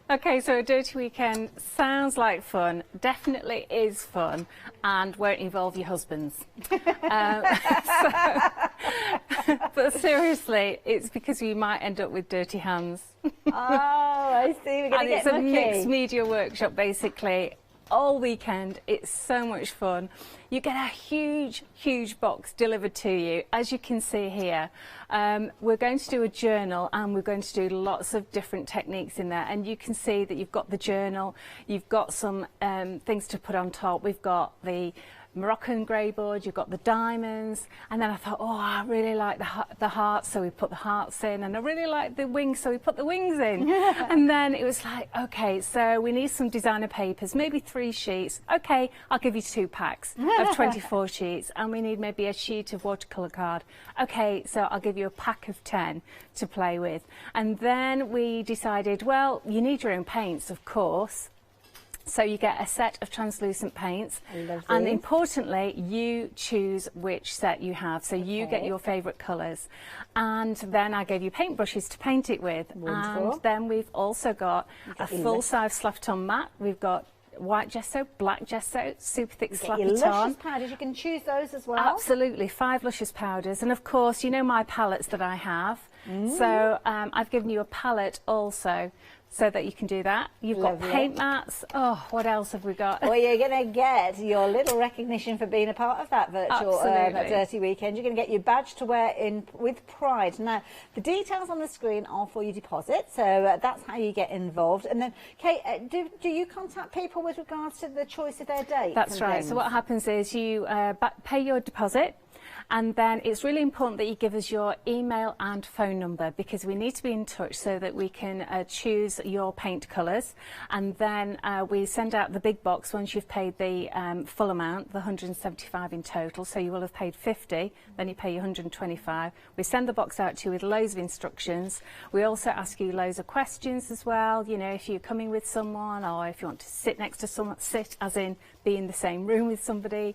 [SPEAKER 7] Okay, so a dirty weekend sounds like fun, definitely is fun, and won't involve your husbands. But seriously, it's because you might end up with dirty hands.
[SPEAKER 8] Oh, I see. We're going to get mucky.
[SPEAKER 7] And it's a mixed media workshop, basically. All weekend, it's so much fun. You get a huge box delivered to you, as you can see here. We're going to do a journal, and we're going to do lots of different techniques in there, and you can see that you've got the journal, you've got some things to put on top. We've got the Moroccan grey board, you've got the diamonds, and then I thought, oh, I really like the hearts, so we put the hearts in, and I really like the wings, so we put the wings in. And then it was like, okay, so we need some designer papers, maybe 3 sheets. Okay, I'll give you 2 packs of 24 sheets, and we need maybe a sheet of watercolour card. Okay, so I'll give you a pack of 10 to play with. And then we decided, well, you need your own paints, of course. So you get a set of translucent paints, and importantly, you choose which set you have. So you get your favourite colours, and then I gave you paintbrushes to paint it with.
[SPEAKER 8] Wonderful.
[SPEAKER 7] And then we've also got a full-size Slafton mat. We've got white gesso, black gesso, super thick Slafton.
[SPEAKER 8] Luscious powders, you can choose those as well.
[SPEAKER 7] Absolutely, 5 Luscious powders, and of course, you know my palettes that I have. So I've given you a palette also, so that you can do that. You've got paint mats. Oh, what else have we got?
[SPEAKER 8] Well, you're going to get your little recognition for being a part of that virtual Dirty Weekend. You're going to get your badge to wear in with pride. Now, the details on the screen are for your deposit, so that's how you get involved. And then, Kate, do you contact people with regards to the choice of their dates?
[SPEAKER 7] That's right. So what happens is you pay your deposit, and then it's really important that you give us your email and phone number, because we need to be in touch so that we can choose your paint colours. And then we send out the big box once you've paid the full amount, the 175 in total. So you will have paid 50, then you pay 125. We send the box out to you with loads of instructions. We also ask you loads of questions as well. You know, if you're coming with someone, or if you want to sit next to someone, sit as in be in the same room with somebody.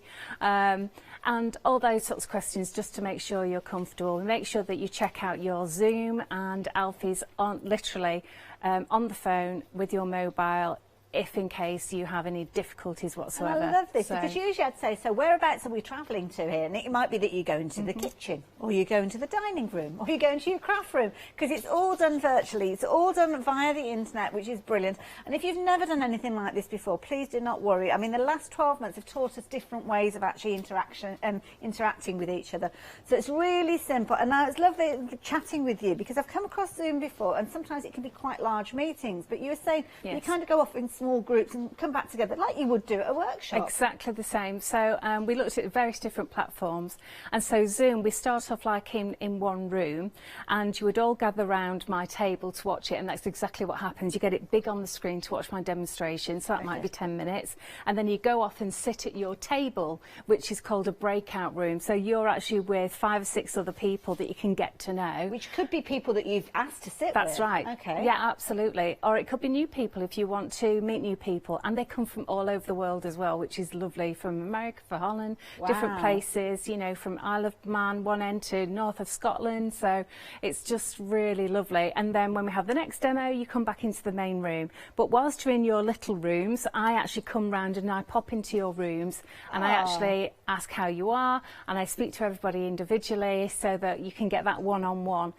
[SPEAKER 7] And all those sorts of questions, just to make sure you're comfortable. Make sure that you check out your Zoom and Alfie's literally on the phone with your mobile, if in case you have any difficulties whatsoever.
[SPEAKER 8] And I love this, because usually I'd say, so whereabouts are we travelling to here? And it might be that you go into the kitchen, or you go into the dining room, or you go into your craft room, because it's all done virtually. It's all done via the internet, which is brilliant. And if you've never done anything like this before, please do not worry. I mean, the last 12 months have taught us different ways of actually interacting with each other. So it's really simple. And now it's lovely chatting with you, because I've come across Zoom before, and sometimes it can be quite large meetings. But you were saying you kind of go off in small groups and come back together like you would do at a workshop.
[SPEAKER 7] Exactly the same. So we looked at various different platforms, and so Zoom, we start off like in one room, and you would all gather around my table to watch it, and that's exactly what happens. You get it big on the screen to watch my demonstration, so that might be 10 minutes, and then you go off and sit at your table, which is called a breakout room. So you're actually with 5 or 6 other people that you can get to know.
[SPEAKER 8] Which could be people that you've asked to sit with.
[SPEAKER 7] That's right.
[SPEAKER 8] Okay.
[SPEAKER 7] Yeah, absolutely. Or it could be new people if you want to meet new people, and they come from all over the world as well, which is lovely, from America, from Holland, different places, you know, from Isle of Man one end to north of Scotland, so it's just really lovely. And then when we have the next demo, you come back into the main room, but whilst you're in your little rooms, I actually come round and I pop into your rooms, and I actually ask how you are, and I speak to everybody individually, so that you can get that one-on-one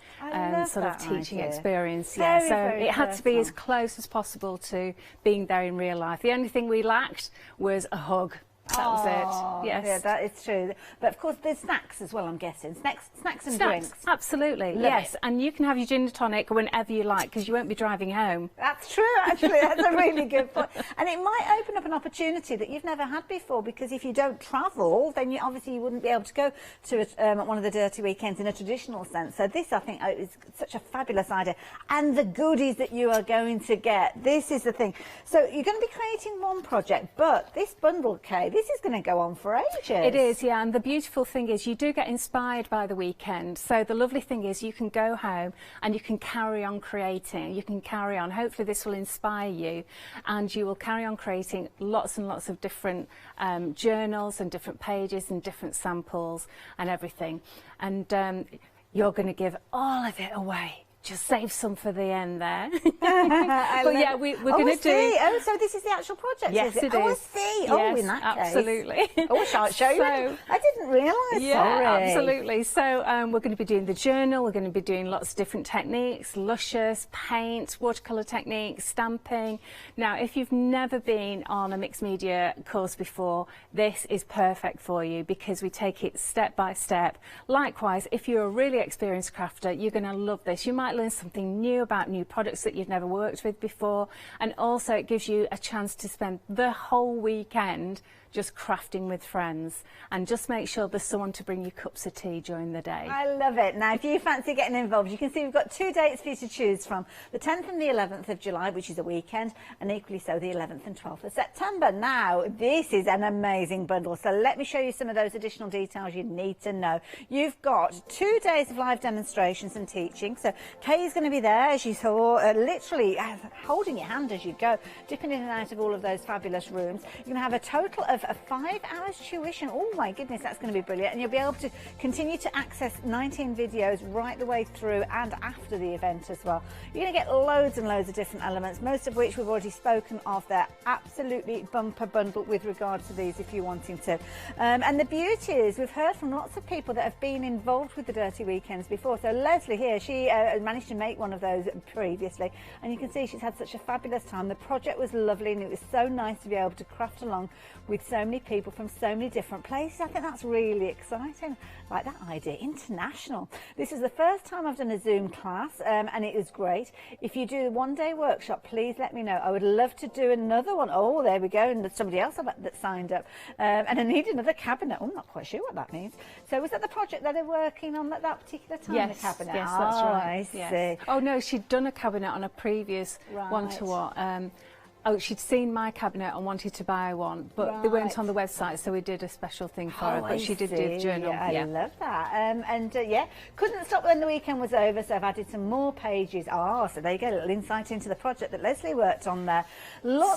[SPEAKER 7] sort of teaching experience. So it had to be as close as possible to being there in real life. The only thing we lacked was a hug. That was it. Yes.
[SPEAKER 8] Yeah, that is true. But of course, there's snacks as well, I'm guessing. Snacks and drinks.
[SPEAKER 7] Absolutely. Yes. And you can have your gin and tonic whenever you like, because you won't be driving home.
[SPEAKER 8] That's true, actually. That's a really good point. And it might open up an opportunity that you've never had before, because if you don't travel, then you obviously you wouldn't be able to go to one of the Dirty Weekends in a traditional sense. So this, I think, is such a fabulous idea. And the goodies that you are going to get. This is the thing. So you're going to be creating one project, but this bundle, Kay, this is going to go on for ages.
[SPEAKER 7] It is, yeah, and the beautiful thing is you do get inspired by the weekend. So the lovely thing is you can go home and you can carry on creating. You can carry on. Hopefully this will inspire you, and you will carry on creating lots and lots of different journals and different pages and different samples and everything. And you're going to give all of it away. Just save some for the end there. But yeah, we're going to do...
[SPEAKER 8] Oh, so this is the actual project,
[SPEAKER 7] yes,
[SPEAKER 8] is it?
[SPEAKER 7] It
[SPEAKER 8] Oh,
[SPEAKER 7] is.
[SPEAKER 8] I see.
[SPEAKER 7] Yes,
[SPEAKER 8] oh, in that
[SPEAKER 7] absolutely.
[SPEAKER 8] case. Oh, shall I show you? I didn't realise,
[SPEAKER 7] yeah,
[SPEAKER 8] sorry.
[SPEAKER 7] Absolutely. So we're going to be doing the journal, we're going to be doing lots of different techniques, luscious, paint, watercolour techniques, stamping. Now, if you've never been on a mixed media course before, this is perfect for you, because we take it step by step. Likewise, if you're a really experienced crafter, you're going to love this. You might might learn something new about new products that you've never worked with before, and also it gives you a chance to spend the whole weekend just crafting with friends, and just make sure there's someone to bring you cups of tea during the day.
[SPEAKER 8] I love it. Now, if you fancy getting involved, you can see we've got 2 dates for you to choose from, the 10th and the 11th of July, which is a weekend, and equally so the 11th and 12th of September. Now, this is an amazing bundle, so let me show you some of those additional details you need to know. You've got 2 days of live demonstrations and teaching, so Kay is going to be there, as you saw, literally holding your hand as you go, dipping in and out of all of those fabulous rooms. You're going to have a total of 5 hours tuition. Oh my goodness, that's going to be brilliant. And you'll be able to continue to access 19 videos right the way through and after the event as well. You're going to get loads and loads of different elements, most of which we've already spoken of. They're absolutely bumper bundle with regard to these if you're wanting to. And the beauty is we've heard from lots of people that have been involved with the Dirty Weekends before. So Leslie here, she managed to make one of those previously, and you can see she's had such a fabulous time. The project was lovely, and it was so nice to be able to craft along with so many people from so many different places. I think that's really exciting. Like that idea, international. This is the first time I've done a Zoom class, and it was great. If you do a one-day workshop, please let me know. I would love to do another one. Oh, there we go, and there's somebody else that signed up. And I need another cabinet. Oh, I'm not quite sure what that means. So was that the project that they're working on at that particular time?
[SPEAKER 7] Yes,
[SPEAKER 8] the cabinet?
[SPEAKER 7] yes, that's right.
[SPEAKER 8] I
[SPEAKER 7] yes.
[SPEAKER 8] see.
[SPEAKER 7] Oh no, she'd done a cabinet on a previous one-to-one. Oh, she'd seen my cabinet and wanted to buy one, but they weren't on the website, so we did a special thing for her. But she did do the journal.
[SPEAKER 8] I love that. Yeah, couldn't stop when the weekend was over, so I've added some more pages. So there you go, a little insight into the project that Leslie worked on there.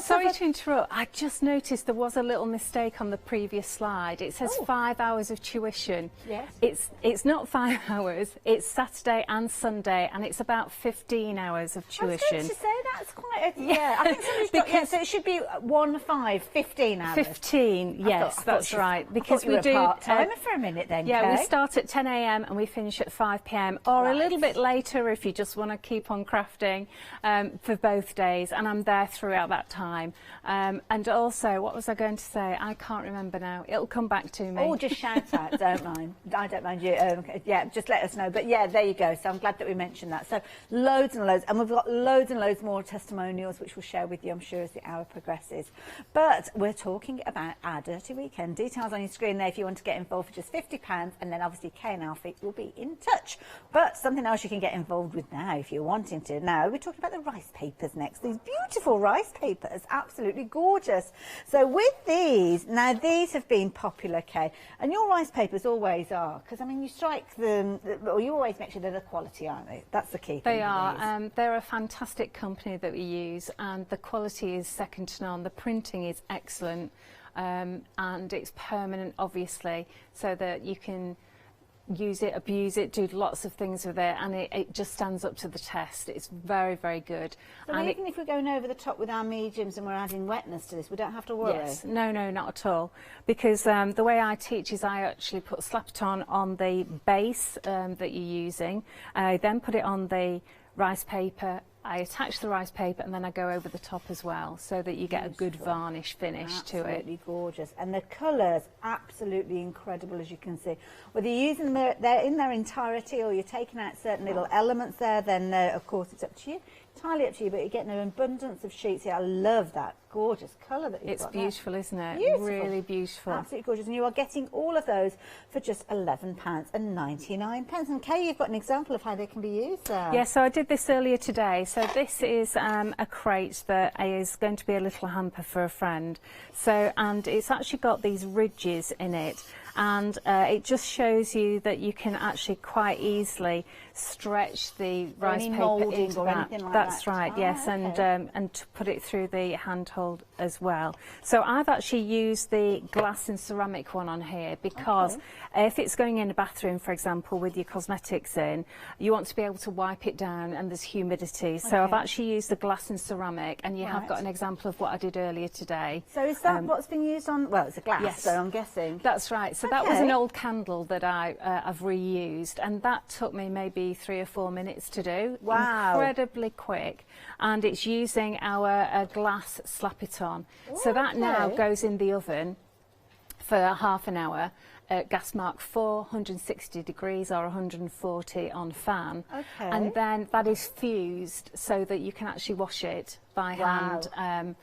[SPEAKER 7] Sorry to interrupt, I just noticed there was a little mistake on the previous slide. It says 5 hours of tuition.
[SPEAKER 8] Yes.
[SPEAKER 7] It's not 5 hours, it's Saturday and Sunday, and it's about 15 hours of tuition.
[SPEAKER 8] I was going to say that's quite a... Yeah, I think somebody's so it should be 15 hours.
[SPEAKER 7] 15, yes, that's right. Because we do
[SPEAKER 8] part-timer for a minute then.
[SPEAKER 7] Yeah, we start at 10 a.m. and we finish at 5 p.m. or a little bit later if you just want to keep on crafting for both days. And I'm there throughout that time. And also, what was I going to say? I can't remember now. It'll come back to me.
[SPEAKER 8] Oh, just shout out. Don't mind. I don't mind you. Yeah, just let us know. But yeah, there you go. So I'm glad that we mentioned that. So loads and loads, and we've got loads and loads more testimonials which we'll share with you, I'm sure, as the hour progresses. But we're talking about our Dirty Weekend. Details on your screen there if you want to get involved for just £50, and then obviously Kay and Alfie will be in touch. But something else you can get involved with now if you're wanting to. Now we're talking about the rice papers next. These beautiful rice papers, absolutely gorgeous. So with these, now these have been popular, Kay, and your rice papers always are, because I mean you strike them, or you always make sure they're the quality, aren't they? That's the key thing.
[SPEAKER 7] They are. They're a fantastic company that we use, and the quality is second to none. The printing is excellent, and it's permanent, obviously, so that you can use it, abuse it, do lots of things with it, and it just stands up to the test. It's very, very good.
[SPEAKER 8] So and even if we're going over the top with our mediums and we're adding wetness to this, we don't have to worry?
[SPEAKER 7] Yes, no, not at all. Because the way I teach is I actually put Slap-It-On on the base that you're using. I then put it on the rice paper. I attach the rice paper and then I go over the top as well, so that you get a good varnish finish to it.
[SPEAKER 8] Absolutely gorgeous. And the colours, absolutely incredible, as you can see. Whether you're using them they're in their entirety or you're taking out certain little elements there, then of course it's up to you. Entirely up to you, but you're getting an abundance of sheets here. I love that gorgeous colour that you've got.
[SPEAKER 7] It's beautiful, isn't it?
[SPEAKER 8] Beautiful.
[SPEAKER 7] Really beautiful.
[SPEAKER 8] Absolutely gorgeous. And you are getting all of those for just £11.99. And Kay, you've got an example of how they can be used there.
[SPEAKER 7] Yeah, so I did this earlier today. So this is a crate that is going to be a little hamper for a friend. So, and it's actually got these ridges in it. And it just shows you that you can actually quite easily stretch the rice paper into that. That's right, yes, okay. And to put it through the handhold as well. So I've actually used the glass and ceramic one on here because if it's going in a bathroom, for example, with your cosmetics in, you want to be able to wipe it down and there's humidity. So I've actually used the glass and ceramic, and you have got an example of what I did earlier today.
[SPEAKER 8] So is that what's been used on? Well, it's a glass, so I'm guessing.
[SPEAKER 7] That's right. So that was an old candle that I've reused, and that took me maybe 3 or 4 minutes to do.
[SPEAKER 8] Wow.
[SPEAKER 7] Incredibly quick. And it's using our glass Slap-It-On. So that now goes in the oven for half an hour at gas mark 460 degrees or 140 on fan.
[SPEAKER 4] Okay.
[SPEAKER 7] And then that is fused so that you can actually wash it by hand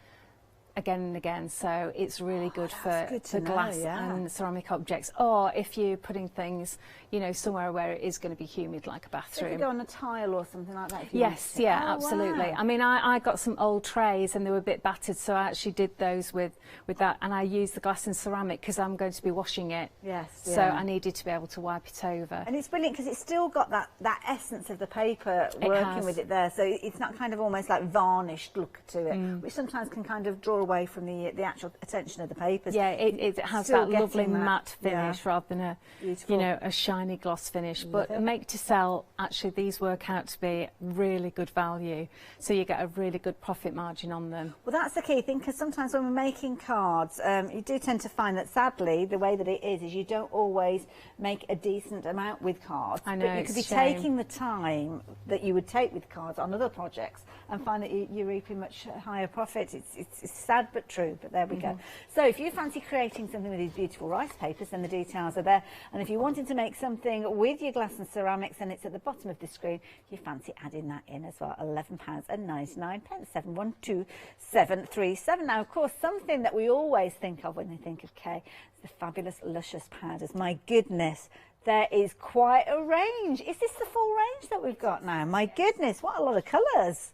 [SPEAKER 7] again and again, so it's really good for glass and ceramic objects, or if you're putting things, you know, somewhere where it is going to be humid, like a bathroom.
[SPEAKER 8] So if you go on a tile or something like that?
[SPEAKER 7] Yes, absolutely.
[SPEAKER 8] Wow.
[SPEAKER 7] I mean, I got some old trays and they were a bit battered, so I actually did those with that, and I used the glass and ceramic because I'm going to be washing it.
[SPEAKER 8] Yes.
[SPEAKER 7] So I needed to be able to wipe it over.
[SPEAKER 8] And it's brilliant because it's still got that essence of the paper working with it there, so it's not kind of almost like varnished look to it, which sometimes can kind of draw away from the actual attention of the papers.
[SPEAKER 7] Yeah, it has
[SPEAKER 8] Still
[SPEAKER 7] that lovely
[SPEAKER 8] getting that,
[SPEAKER 7] matte finish rather than a, you know, a shiny gloss finish. But make to sell, actually, these work out to be really good value, so you get a really good profit margin on them.
[SPEAKER 8] Well, that's the key thing, because sometimes when we're making cards, you do tend to find that, sadly, the way that it is you don't always make a decent amount with cards.
[SPEAKER 7] I know,
[SPEAKER 8] but you could be taking the time that you would take with cards on other projects and find that you're reaping much higher profits. It's sad but true, but there we go. So if you fancy creating something with these beautiful rice papers, then the details are there. And if you're wanting to make something with your glass and ceramics, then it's at the bottom of the screen. If you fancy adding that in as well, £11.99, 712737. Now, of course, something that we always think of when we think of Kay is the fabulous Luscious powders. My goodness, there is quite a range. Is this the full range that we've got now? My goodness, what a lot of colours.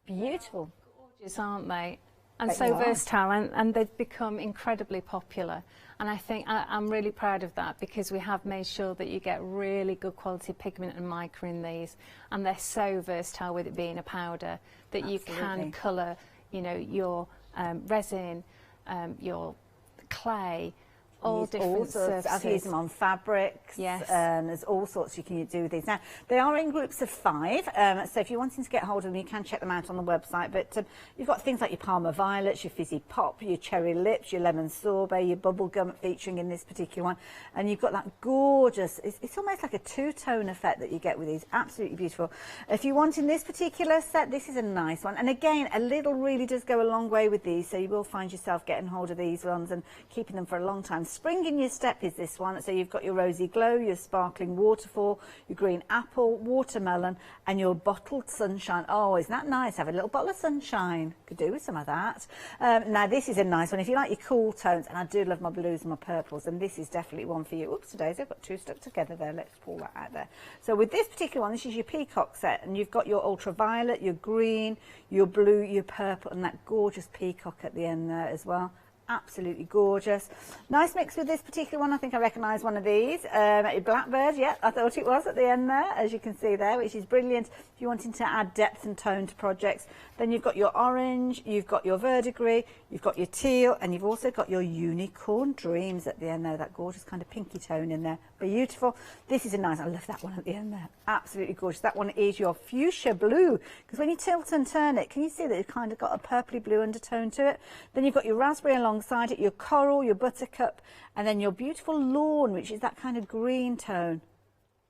[SPEAKER 8] Beautiful.
[SPEAKER 7] Gorgeous, aren't they? And so versatile, and they've become incredibly popular. And I think I'm really proud of that, because we have made sure that you get really good quality pigment and mica in these, and they're so versatile with it being a powder that you can colour, you know, your resin, your clay, all different surfaces.
[SPEAKER 8] I've used them on fabrics.
[SPEAKER 7] Yes.
[SPEAKER 8] There's all sorts you can do with these. Now, they are in groups of 5, so if you're wanting to get hold of them, you can check them out on the website. But you've got things like your Parma Violets, your Fizzy Pop, your Cherry Lips, your Lemon Sorbet, your Bubble Gum featuring in this particular one. And you've got that gorgeous, it's almost like a two-tone effect that you get with these. Absolutely beautiful. If you're wanting this particular set, this is a nice one. And again, a little really does go a long way with these, so you will find yourself getting hold of these ones and keeping them for a long time. Spring in your step is this one, so you've got your Rosy Glow, your Sparkling Waterfall, your Green Apple, Watermelon, and your Bottled Sunshine. Oh, isn't that nice? Have a little bottle of sunshine. Could do with some of that. Now, this is a nice one. If you like your cool tones, and I do love my blues and my purples, and this is definitely one for you. Oops, today's I've got 2 stuck together there. Let's pull that out there. So with this particular one, this is your peacock set, and you've got your ultraviolet, your green, your blue, your purple, and that gorgeous peacock at the end there as well. Absolutely gorgeous. Nice mix with this particular one. I think I recognise one of these. Blackbird, yeah, I thought it was at the end there, as you can see there, which is brilliant if you're wanting to add depth and tone to projects. Then you've got your orange, you've got your verdigris, you've got your teal, and you've also got your Unicorn Dreams at the end there, that gorgeous kind of pinky tone in there. Beautiful. This is a nice, I love that one at the end there. Absolutely gorgeous. That one is your Fuchsia Blue, because when you tilt and turn it, can you see that it's kind of got a purpley blue undertone to it? Then you've got your Raspberry alongside it, your Coral, your Buttercup, and then your beautiful Lawn, which is that kind of green tone.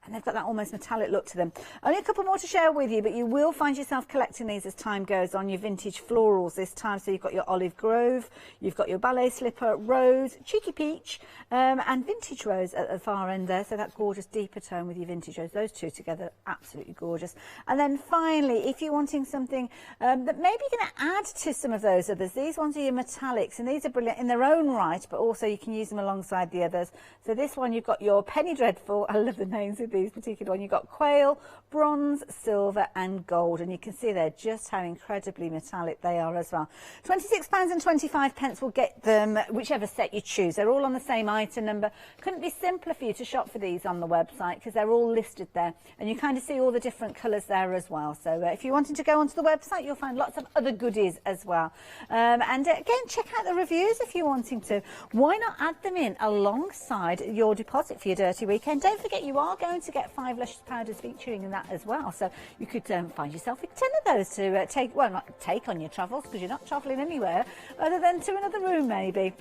[SPEAKER 8] And they've got that almost metallic look to them. Only a couple more to share with you, but you will find yourself collecting these as time goes on. Your vintage florals this time. So you've got your Olive Grove, you've got your Ballet Slipper, Rose, Cheeky Peach, and Vintage Rose at the far end there. So that gorgeous deeper tone with your Vintage Rose. Those two together, absolutely gorgeous. And then finally, if you're wanting something that maybe you're going to add to some of those others, these ones are your metallics, and these are brilliant in their own right, but also you can use them alongside the others. So this one, you've got your Penny Dreadful. I love the names of these particular one. You've got quail, bronze, silver and gold, and you can see there just how incredibly metallic they are as well. £26.25 will get them whichever set you choose. They're all on the same item number. Couldn't be simpler for you to shop for these on the website, because they're all listed there, and you kind of see all the different colours there as well. So if you're wanting to go onto the website, you'll find lots of other goodies as well. And again, check out the reviews if you're wanting to. Why not add them in alongside your deposit for your dirty weekend? Don't forget, you are going to get 5 Luscious powders featuring in that as well, so you could find yourself with 10 of those to take, well, not take on your travels, because you're not travelling anywhere other than to another room maybe.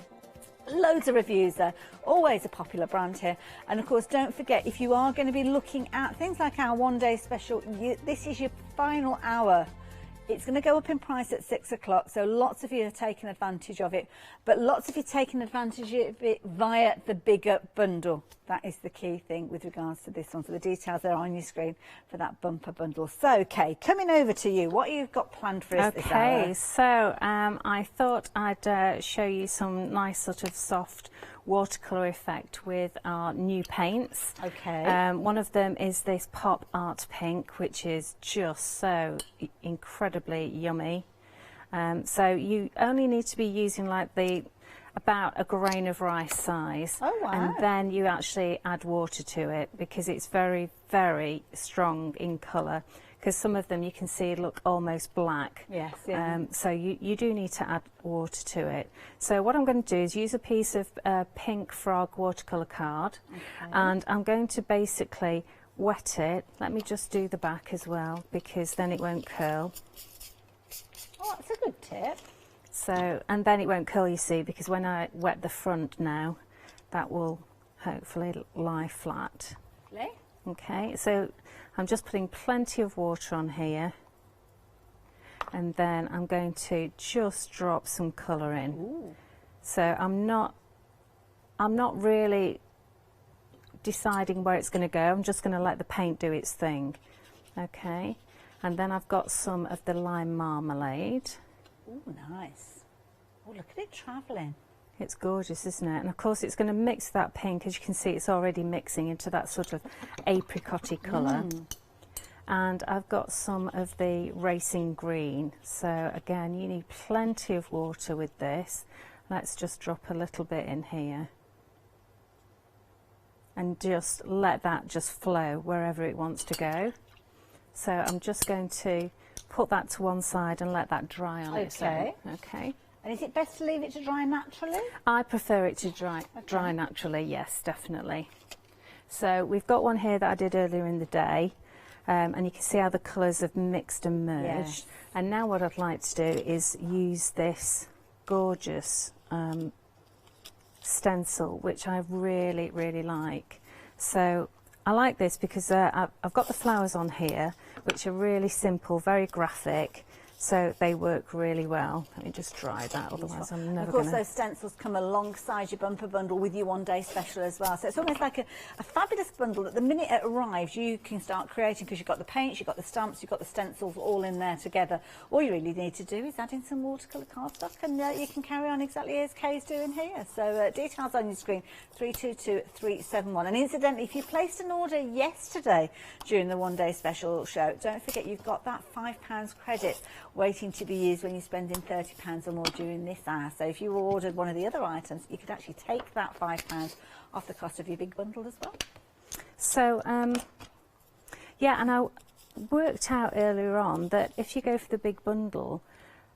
[SPEAKER 8] Loads of reviews there, always a popular brand here. And of course, don't forget, if you are going to be looking at things like our one-day special, this is your final hour It's going to go up in price at 6 o'clock, so lots of you are taking advantage of it, but lots of you are taking advantage of it via the bigger bundle. That is the key thing with regards to this one. So the details are on your screen for that bumper bundle. So, Kay, coming over to you, what you've got planned for us this hour?
[SPEAKER 7] Okay, so I thought I'd show you some nice sort of soft watercolour effect with our new paints.
[SPEAKER 8] Okay.
[SPEAKER 7] One of them is this Pop Art Pink, which is just so incredibly yummy. So you only need to be using like about a grain of rice size.
[SPEAKER 8] Oh, wow.
[SPEAKER 7] And then you actually add water to it because it's very, very strong in colour. Because some of them you can see look almost black.
[SPEAKER 8] Yes, yeah.
[SPEAKER 7] So you do need to add water to it. So what I'm going to do is use a piece of Pink Frog watercolour card, and I'm going to basically wet it. Let me just do the back as well, because then it won't curl.
[SPEAKER 8] Oh, that's a good tip.
[SPEAKER 7] So, and then it won't curl, you see, because when I wet the front now, that will hopefully lie flat.
[SPEAKER 8] Lovely.
[SPEAKER 7] Okay, so I'm just putting plenty of water on here, and then I'm going to just drop some colour in.
[SPEAKER 8] Ooh.
[SPEAKER 7] So I'm not really deciding where it's going to go. I'm just going to let the paint do its thing. Okay, and then I've got some of the lime marmalade.
[SPEAKER 8] Oh, nice. Oh, look at it travelling.
[SPEAKER 7] It's gorgeous, isn't it? And of course it's going to mix that pink. As you can see, it's already mixing into that sort of apricot-y colour. And I've got some of the racing green. So again, you need plenty of water with this. Let's just drop a little bit in here. And just let that just flow wherever it wants to go. So I'm just going to put that to one side and let that dry on its own. Okay.
[SPEAKER 8] And is it best to leave it to dry naturally?
[SPEAKER 7] I prefer it to dry naturally, yes, definitely. So we've got one here that I did earlier in the day, and you can see how the colours have mixed and merged.
[SPEAKER 8] Yes.
[SPEAKER 7] And now what I'd like to do is use this gorgeous stencil, which I really, really like. So I like this because I've got the flowers on here, which are really simple, very graphic. So they work really well. Let me just dry that, otherwise I'm never going to...
[SPEAKER 8] Of course, those stencils come alongside your bumper bundle with your one-day special as well. So it's almost like a fabulous bundle that the minute it arrives, you can start creating, because you've got the paints, you've got the stamps, you've got the stencils all in there together. All you really need to do is add in some watercolour cardstock, and you can carry on exactly as Kay's doing here. So details on your screen, 322371. And incidentally, if you placed an order yesterday during the one-day special show, don't forget you've got that £5 credit waiting to be used when you're spending £30 or more during this hour. So if you ordered one of the other items, you could actually take that £5 off the cost of your big bundle as well.
[SPEAKER 7] So, yeah, and I worked out earlier on that if you go for the big bundle,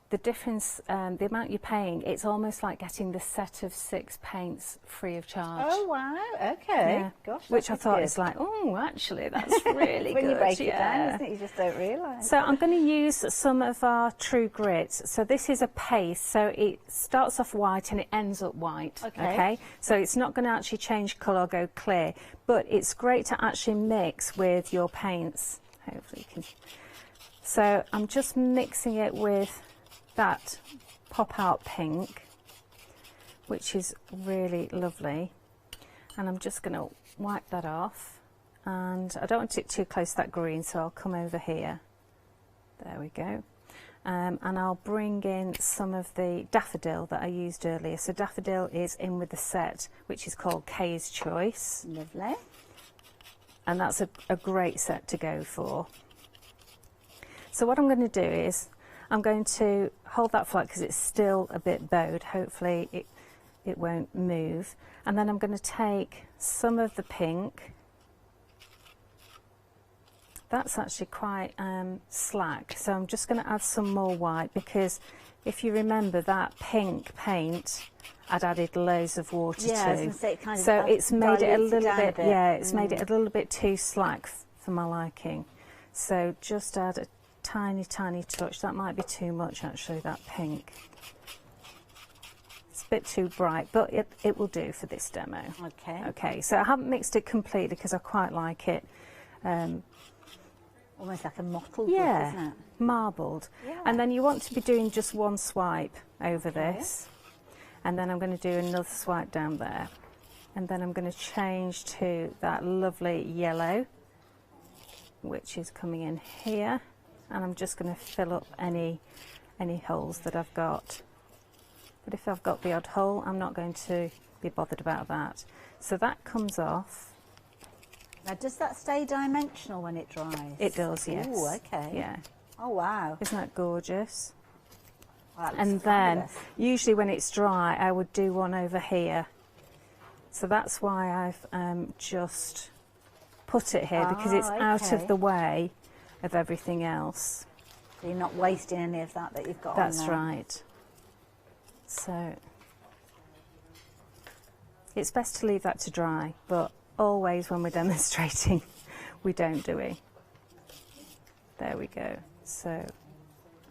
[SPEAKER 7] the difference, the amount you're paying, it's almost like getting the set of 6 paints free of charge.
[SPEAKER 8] Oh, wow, okay.
[SPEAKER 7] Yeah.
[SPEAKER 8] Gosh,
[SPEAKER 7] which I thought
[SPEAKER 8] good.
[SPEAKER 7] is like, oh, actually, that's really
[SPEAKER 8] when
[SPEAKER 7] good.
[SPEAKER 8] you break it down, isn't it? You just don't realise.
[SPEAKER 7] So I'm going to use some of our True Grit. So this is a paste, so it starts off white and it ends up white. Okay. So it's not going to actually change colour or go clear, but it's great to actually mix with your paints. Hopefully you can. So I'm just mixing it with that Pop Out Pink, which is really lovely, and I'm just going to wipe that off, and I don't want it too close to that green, so I'll come over here. There we go. And I'll bring in some of the daffodil that I used earlier. So daffodil is in with the set, which is called Kay's Choice.
[SPEAKER 8] Lovely.
[SPEAKER 7] And that's a great set to go for. So what I'm going to do is I'm going to hold that flat because it's still a bit bowed. Hopefully it won't move. And then I'm going to take some of the pink. That's actually quite slack, so I'm just going to add some more white, because if you remember that pink paint, I'd added loads of water to.
[SPEAKER 8] I was going to say, it kind of
[SPEAKER 7] so it's made it a little bit,
[SPEAKER 8] yeah,
[SPEAKER 7] it's made it a little bit too slack for my liking. So just add a tiny, tiny touch. That might be too much actually, that pink. It's a bit too bright, but it will do for this demo.
[SPEAKER 8] Okay.
[SPEAKER 7] Okay, so I haven't mixed it completely because I quite like it
[SPEAKER 8] Almost like a mottled
[SPEAKER 7] yeah,
[SPEAKER 8] wood, isn't it?
[SPEAKER 7] marbled.
[SPEAKER 8] Yeah.
[SPEAKER 7] And then you want to be doing just one swipe over this. And then I'm going to do another swipe down there. And then I'm going to change to that lovely yellow, which is coming in here. And I'm just going to fill up any holes that I've got. But if I've got the odd hole, I'm not going to be bothered about that. So that comes off.
[SPEAKER 8] Now, does that stay dimensional when it dries?
[SPEAKER 7] It does, yes.
[SPEAKER 8] Oh, okay.
[SPEAKER 7] Yeah.
[SPEAKER 8] Oh, wow.
[SPEAKER 7] Isn't that gorgeous?
[SPEAKER 8] Well, that
[SPEAKER 7] And
[SPEAKER 8] looks
[SPEAKER 7] then,
[SPEAKER 8] fabulous.
[SPEAKER 7] usually when it's dry, I would do one over here. So that's why I've just put it here, because it's out of the way of everything else.
[SPEAKER 8] So you're not wasting any of that you've got
[SPEAKER 7] That's
[SPEAKER 8] on there.
[SPEAKER 7] right. So it's best to leave that to dry, but always when we're demonstrating, we don't do it. There we go. So.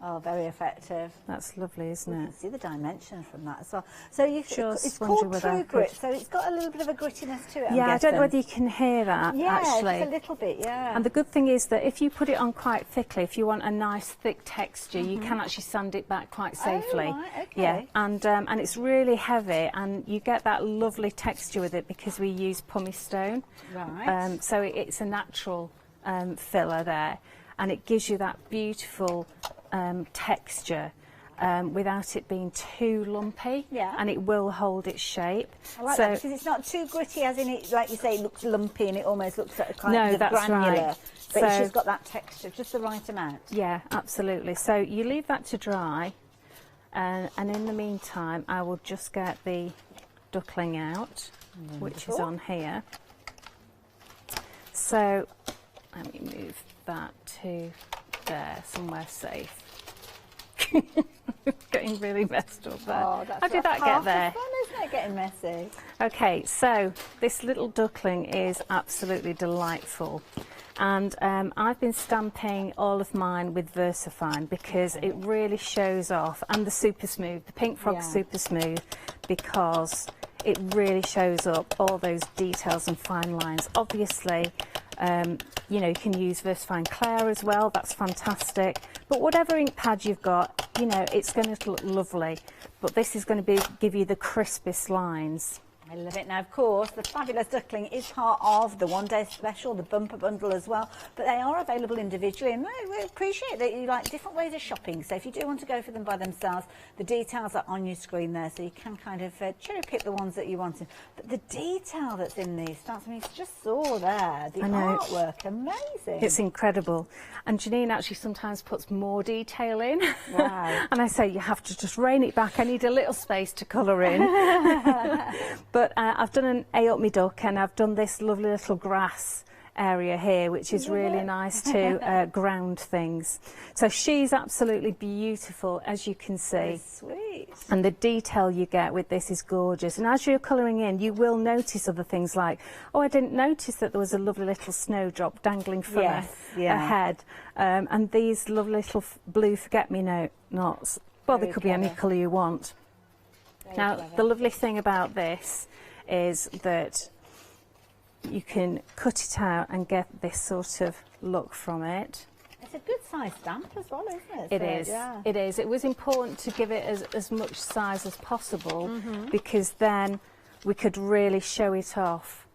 [SPEAKER 8] Oh, very effective.
[SPEAKER 7] That's lovely, isn't
[SPEAKER 8] You
[SPEAKER 7] it?
[SPEAKER 8] can see the dimension from that as well. So it's
[SPEAKER 7] spongy
[SPEAKER 8] called
[SPEAKER 7] with
[SPEAKER 8] True
[SPEAKER 7] our
[SPEAKER 8] Grit,
[SPEAKER 7] grit.
[SPEAKER 8] so it's got a little bit of a grittiness to it,
[SPEAKER 7] Yeah,
[SPEAKER 8] I'm
[SPEAKER 7] I don't know
[SPEAKER 8] guessing.
[SPEAKER 7] whether you can hear that,
[SPEAKER 8] Yeah,
[SPEAKER 7] actually.
[SPEAKER 8] just a little bit, yeah.
[SPEAKER 7] And the good thing is that if you put it on quite thickly, if you want a nice thick texture, you
[SPEAKER 8] Mhm.
[SPEAKER 7] can actually sand it back quite safely.
[SPEAKER 8] Oh, right, okay.
[SPEAKER 7] Yeah, and it's really heavy, and you get that lovely texture with it because we use pumice stone.
[SPEAKER 8] Right.
[SPEAKER 7] So it's a natural filler there, and it gives you that beautiful texture. Without it being too lumpy, and it will hold its shape.
[SPEAKER 8] I like that because it's not too gritty, as in it, like you say, it looks lumpy and it almost looks like kind
[SPEAKER 7] No,
[SPEAKER 8] of
[SPEAKER 7] that's
[SPEAKER 8] granular.
[SPEAKER 7] right.
[SPEAKER 8] But it's
[SPEAKER 7] So-
[SPEAKER 8] just got that texture, just the right amount.
[SPEAKER 7] Yeah, absolutely. So you leave that to dry, and in the meantime, I will just get the duckling out, which is
[SPEAKER 8] Wonderful.
[SPEAKER 7] on here. So let me move that to there, somewhere safe. Getting really messed up there.
[SPEAKER 8] Oh, that's
[SPEAKER 7] How did that
[SPEAKER 8] half
[SPEAKER 7] get there?
[SPEAKER 8] the fun, isn't it, getting messy?
[SPEAKER 7] Okay, so this little duckling is absolutely delightful. And I've been stamping all of mine with VersaFine because it really shows off, and the Super Smooth, the Pink Frog Super Smooth, because it really shows up all those details and fine lines. Obviously, you know, you can use VersaFine Claire as well, that's fantastic. But whatever ink pad you've got, you know, it's going to look lovely. But this is going to give you the crispest lines.
[SPEAKER 8] I love it. Now, of course, the fabulous duckling is part of the one-day special, the bumper bundle as well, but they are available individually, and we appreciate that you like different ways of shopping. So if you do want to go for them by themselves, the details are on your screen there, so you can kind of cherry-pick the ones that you want. But the detail that's in these stamps, I mean, it's just saw there, the
[SPEAKER 7] I know.
[SPEAKER 8] artwork, amazing.
[SPEAKER 7] It's incredible. And Janine actually sometimes puts more detail in.
[SPEAKER 8] Wow.
[SPEAKER 7] And I say, you have to just rein it back. I need a little space to colour in. But I've done an A up me duck, and I've done this lovely little grass area here, which is really nice to ground things. So she's absolutely beautiful, as you can see.
[SPEAKER 8] Sweet.
[SPEAKER 7] And the detail you get with this is gorgeous. And as you're colouring in, you will notice other things like, oh, I didn't notice that there was a lovely little snowdrop dangling from a head. And these lovely little blue forget-me-nots. Well, they could be any colour you want. Now, the lovely thing about this is that you can cut it out and get this sort of look from it.
[SPEAKER 8] It's a good size stamp as well, isn't it?
[SPEAKER 7] It is.
[SPEAKER 8] Yeah.
[SPEAKER 7] It is. It was important to give it as much size as possible because then we could really show it off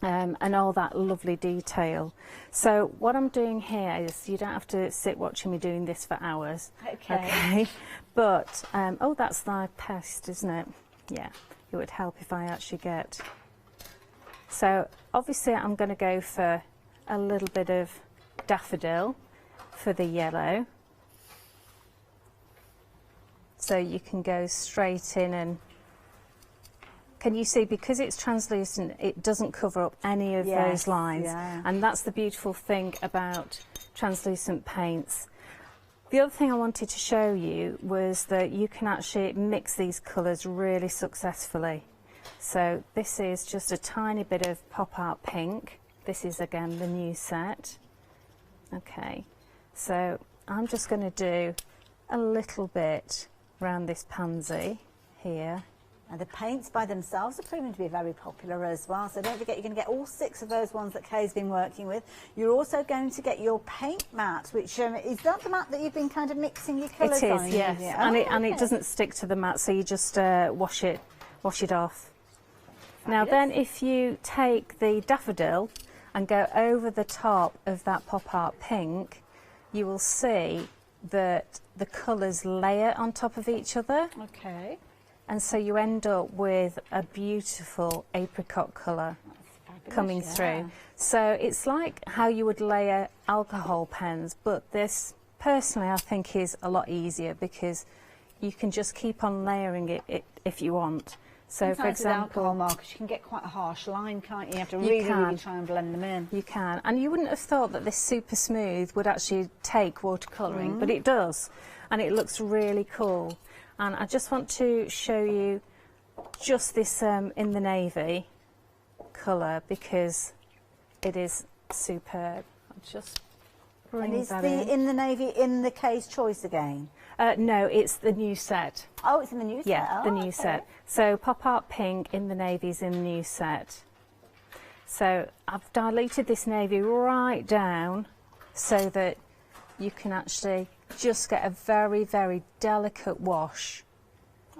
[SPEAKER 7] and all that lovely detail. So what I'm doing here is, you don't have to sit watching me doing this for hours. Okay. But, oh, that's thy pest, isn't it? Yeah. It would help if I actually get... So obviously I'm going to go for a little bit of daffodil for the yellow. So you can go straight in, and can you see, because it's translucent, it doesn't cover up any of those lines. And that's the beautiful thing about translucent paints. The other thing I wanted to show you was that you can actually mix these colours really successfully. So this is just a tiny bit of pop art pink. This is again the new set. Okay, so I'm just going to do a little bit around this pansy here.
[SPEAKER 6] And the paints by themselves are proving to be very popular as well. So don't forget, you're going to get all 6 of those ones that Kay's been working with. You're also going to get your paint mat, which is that the mat that you've been kind of mixing your colours on?
[SPEAKER 17] It is, yes.
[SPEAKER 6] Yeah.
[SPEAKER 17] And it doesn't stick to the mat, so you just wash it off. Now then, if you take the daffodil and go over the top of that pop art pink, you will see that the colours layer on top of each other.
[SPEAKER 6] Okay.
[SPEAKER 17] And so you end up with a beautiful apricot colour coming through. So it's like how you would layer alcohol pens, but this personally I think is a lot easier because you can just keep on layering it if you want. So
[SPEAKER 6] Sometimes
[SPEAKER 17] for example,
[SPEAKER 6] with alcohol markers you can get quite a harsh line, can't you? You have to really try and blend them in.
[SPEAKER 17] You can, and you wouldn't have thought that this super smooth would actually take watercolouring, but it does, and it looks really cool. And I just want to show you just this in the navy colour because it is superb. I'll just bring
[SPEAKER 6] and is
[SPEAKER 17] that
[SPEAKER 6] in the navy in the Kay's choice again?
[SPEAKER 17] No, it's the new set.
[SPEAKER 6] Oh, it's in the new set?
[SPEAKER 17] Yeah, the new set. So pop art pink in the navy is in the new set. So I've diluted this navy right down so that you can actually just get a very, very delicate wash.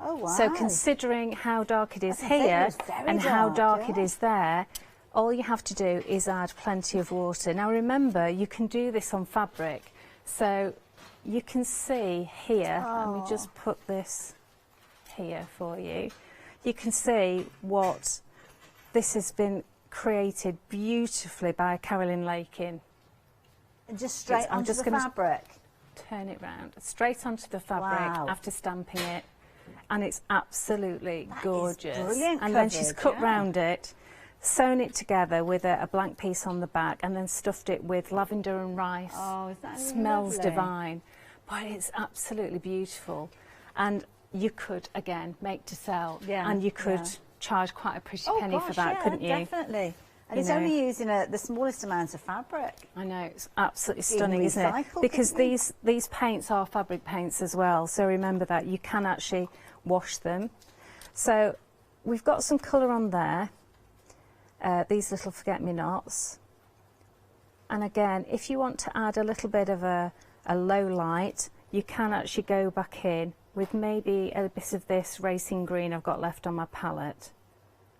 [SPEAKER 6] Oh, wow.
[SPEAKER 17] So considering how dark it is here and how dark it is there, all you have to do is add plenty of water. Now remember, you can do this on fabric. So you can see here, let me just put this here for you. You can see what this has been created beautifully by Carolyn Lakin.
[SPEAKER 6] And just straight onto the fabric?
[SPEAKER 17] Turn it round, straight onto the fabric after stamping it. And it's absolutely gorgeous.
[SPEAKER 6] Brilliant
[SPEAKER 17] and then she's cut
[SPEAKER 6] coverage,
[SPEAKER 17] round it, sewn it together with a blank piece on the back, and then stuffed it with lavender and rice.
[SPEAKER 6] Oh, is that
[SPEAKER 17] Smells
[SPEAKER 6] lovely?
[SPEAKER 17] divine. But it's absolutely beautiful. And you could, again, make to sell.
[SPEAKER 6] Yeah,
[SPEAKER 17] and you could charge quite a pretty penny for that,
[SPEAKER 6] yeah,
[SPEAKER 17] couldn't you?
[SPEAKER 6] Definitely. And
[SPEAKER 17] You
[SPEAKER 6] it's
[SPEAKER 17] know.
[SPEAKER 6] only using the smallest amount of fabric.
[SPEAKER 17] I know, it's absolutely
[SPEAKER 6] Being
[SPEAKER 17] stunning, isn't it?
[SPEAKER 6] recycled,
[SPEAKER 17] Because
[SPEAKER 6] isn't it?
[SPEAKER 17] these paints are fabric paints as well, so remember that you can actually wash them. So we've got some colour on there, these little forget-me-nots. And again, if you want to add a little bit of a low light, you can actually go back in with maybe a bit of this racing green I've got left on my palette.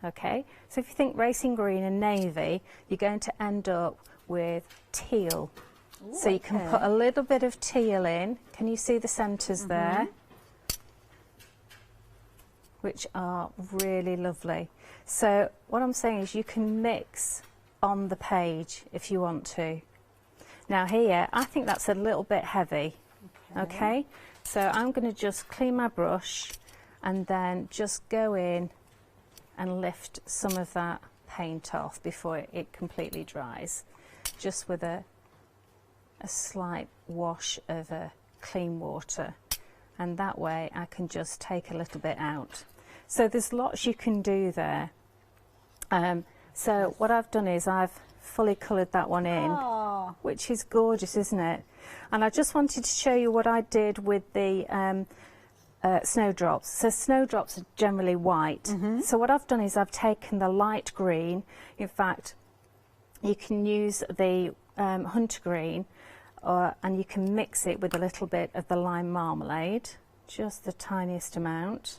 [SPEAKER 17] Okay, so if you think racing green and navy, you're going to end up with teal.
[SPEAKER 6] Ooh,
[SPEAKER 17] so you can put a little bit of teal in. Can you see the centres there? Which are really lovely. So what I'm saying is you can mix on the page if you want to. Now here, I think that's a little bit heavy. Okay, so I'm going to just clean my brush and then just go in and lift some of that paint off before it completely dries, just with a slight wash of clean water, and that way I can just take a little bit out. So there's lots you can do there. So what I've done is I've fully coloured that one in, which is gorgeous, isn't it? And I just wanted to show you what I did with the snowdrops. So snowdrops are generally white. So what I've done is I've taken the light green. In fact, you can use the hunter green, and you can mix it with a little bit of the lime marmalade, just the tiniest amount.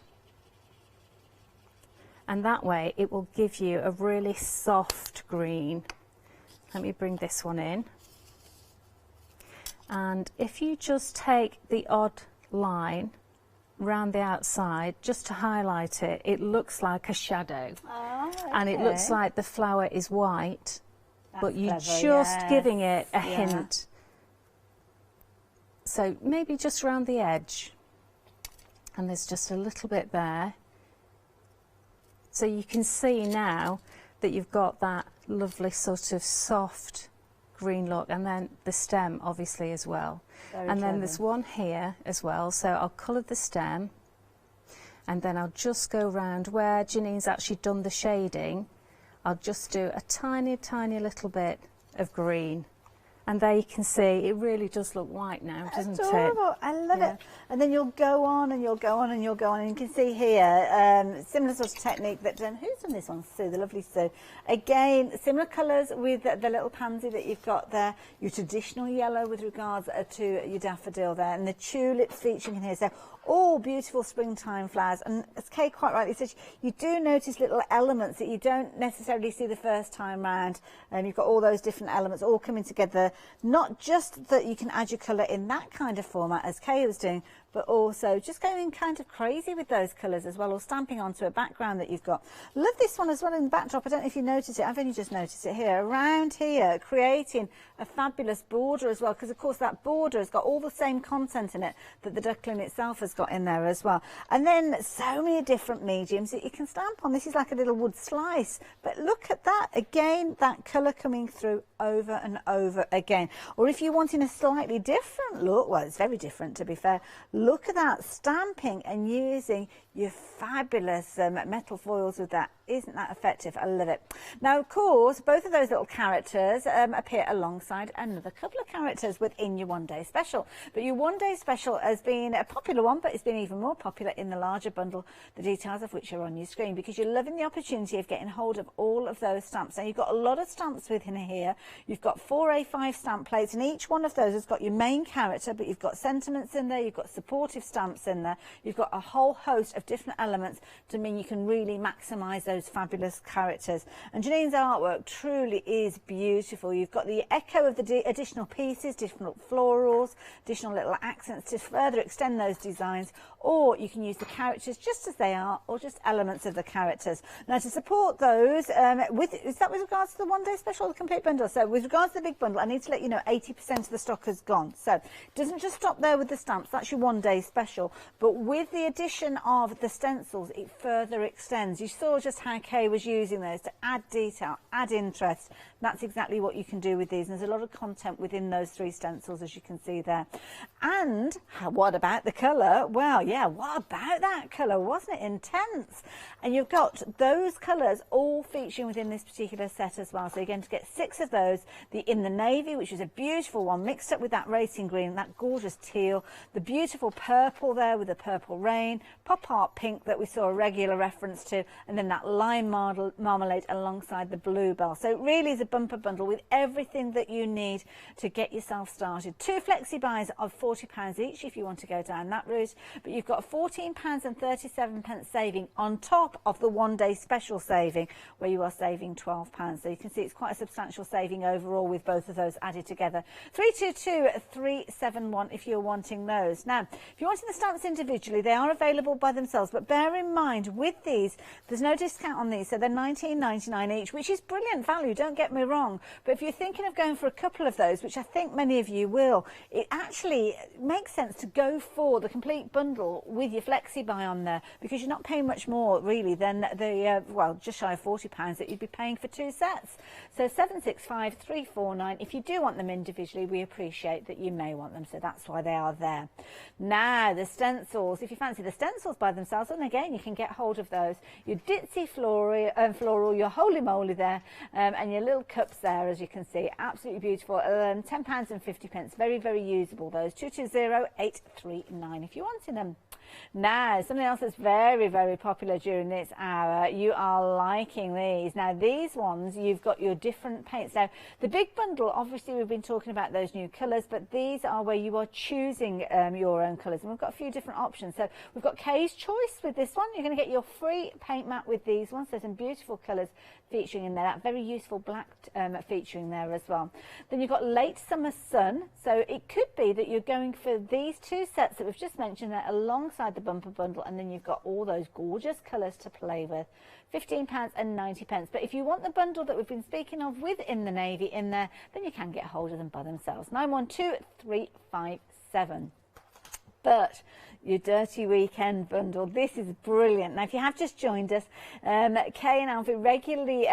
[SPEAKER 17] And that way it will give you a really soft green. Let me bring this one in. And if you just take the odd line round the outside just to highlight it, it looks like a shadow. And it looks like the flower is white, but you're just giving it a hint. So maybe just round the edge, and there's just a little bit there. So you can see now that you've got that lovely sort of soft green look, and then the stem obviously as well. And then there's one here as well, so I'll colour the stem, and then I'll just go round where Janine's actually done the shading. I'll just do a tiny little bit of green, And there you can see, it really does look white now, doesn't
[SPEAKER 6] Adorable.
[SPEAKER 17] it?
[SPEAKER 6] I love it. And then you'll go on and you'll go on and you'll go on. And you can see here, similar sort of technique that, who's done this one? Sue, the lovely Sue. Again, similar colours with the little pansy that you've got there. Your traditional yellow with regards to your daffodil there. And the tulips featuring in here. So all beautiful springtime flowers. And as Kay quite rightly says, you do notice little elements that you don't necessarily see the first time round. You've got all those different elements all coming together. Not just that you can add your colour in that kind of format as Kay was doing, but also just going kind of crazy with those colours as well, or stamping onto a background that you've got. Love this one as well in the backdrop. I don't know if you noticed it. I've only just noticed it here. Around here, creating a fabulous border as well, because of course that border has got all the same content in it that the duckling itself has got in there as well. And then so many different mediums that you can stamp on. This is like a little wood slice, but look at that. Again, that colour coming through over and over again. Or if you're wanting a slightly different look, well, it's very different to be fair, look at that, stamping and using your fabulous metal foils with that. Isn't that effective? I love it. Now, of course, both of those little characters appear alongside another couple of characters within your one day special. But your one day special has been a popular one, but it's been even more popular in the larger bundle, the details of which are on your screen, because you're loving the opportunity of getting hold of all of those stamps. Now, you've got a lot of stamps within here. You've got 4 A5 stamp plates, and each one of those has got your main character, but you've got sentiments in there, you've got supportive stamps in there, you've got a whole host of different elements to mean you can really maximise those fabulous characters. And Janine's artwork truly is beautiful. You've got the echo of the additional pieces, different florals, additional little accents to further extend those designs, or you can use the characters just as they are, or just elements of the characters. Now, to support those, is that with regards to the one day special or the complete bundle? So with regards to the big bundle, I need to let you know 80% of the stock has gone. So it doesn't just stop there with the stamps, that's your one day special, but with the addition of the stencils, it further extends. You saw just how Kay was using those to add detail, add interest. That's exactly what you can do with these, and there's a lot of content within those 3 stencils, as you can see there. And what about the colour? Well, yeah, what about that colour? Wasn't it intense? And you've got those colours all featuring within this particular set as well. So you're going to get 6 of those. In the navy, which is a beautiful one, mixed up with that racing green, that gorgeous teal, the beautiful purple there with the purple rain, pop art pink that we saw a regular reference to, and then that lime marmalade alongside the bluebell. So it really is a bumper bundle with everything that you need to get yourself started. 2 flexi buys of £40 each if you want to go down that route, but you've got £14.37 saving on top of the one day special saving, where you are saving £12. So you can see it's quite a substantial saving overall with both of those added together. 322371 if you're wanting those. Now, if you're wanting the stamps individually, they are available by themselves, but bear in mind with these, there's no discount on these, so they're £19.99 each, which is brilliant value, don't get me wrong. But if you're thinking of going for a couple of those, which I think many of you will, it actually makes sense to go for the complete bundle with your flexi buy on there, because you're not paying much more really than the well, just shy of £40 that you'd be paying for 2 sets. So 765349. If you do want them individually, we appreciate that you may want them, so that's why they are there. Now, the stencils, if you fancy the stencils by themselves, and again, you can get hold of those. Your ditzy floral, your holy moly there, and your little cups there, as you can see, absolutely beautiful. £10.50, very, very usable, those. 220839 if you're wanting them. Now, something else that's very, very popular during this hour, you are liking these. Now, these ones, you've got your different paints. Now, the big bundle, obviously, we've been talking about those new colours, but these are where you are choosing your own colours. And we've got a few different options. So we've got Kay's Choice with this one. You're going to get your free paint mat with these ones. There's some beautiful colours featuring in there. That very useful black featuring there as well. Then you've got Late Summer Sun. So it could be that you're going for these 2 sets that we've just mentioned there alongside the bumper bundle, and then you've got all those gorgeous colours to play with. £15.90. But if you want the bundle that we've been speaking of with In the Navy in there, then you can get hold of them by themselves. 912357.
[SPEAKER 8] But your Dirty Weekend bundle. This is brilliant. Now, if you have just joined us, Kay and Alfie regularly,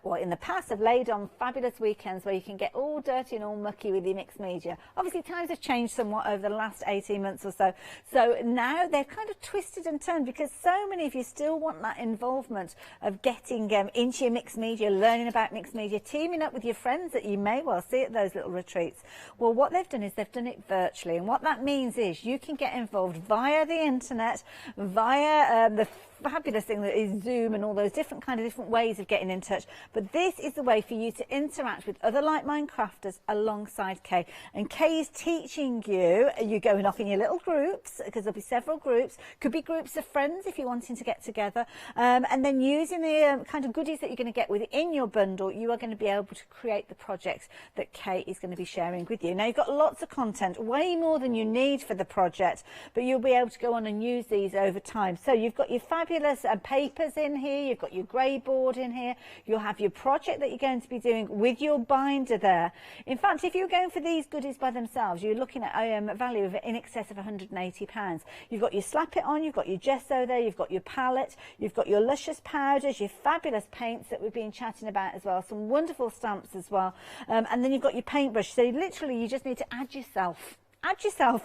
[SPEAKER 8] well, in the past, have laid on fabulous weekends where you can get all dirty and all mucky with your mixed media. Obviously, times have changed somewhat over the last 18 months or so. So now they're kind of twisted and turned, because so many of you still want that involvement of getting into your mixed media, learning about mixed media, teaming up with your friends that you may well see at those little retreats. Well, what they've done is they've done it virtually. And what that means is you can get involved via the internet, via the fabulous thing that is Zoom and all those different ways of getting in touch. But this is the way for you to interact with other like-minded crafters alongside Kay. And Kay is teaching you, you're going off in your little groups, because there'll be several groups, could be groups of friends if you're wanting to get together, and then using the kind of goodies that you're going to get within your bundle, you are going to be able to create the projects that Kay is going to be sharing with you. Now, you've got lots of content, way more than you need for the project, but you'll be able to go on and use these over time. So you've got your fabulous papers in here, you've got your grey board in here, you'll have your project that you're going to be doing with your binder there. In fact, if you're going for these goodies by themselves, you're looking at a value of in excess of £180. You've got your slap it on, you've got your gesso there, you've got your palette, you've got your Luscious powders, your fabulous paints that we've been chatting about as well, some wonderful stamps as well, and then you've got your paintbrush. So literally you just need to add yourself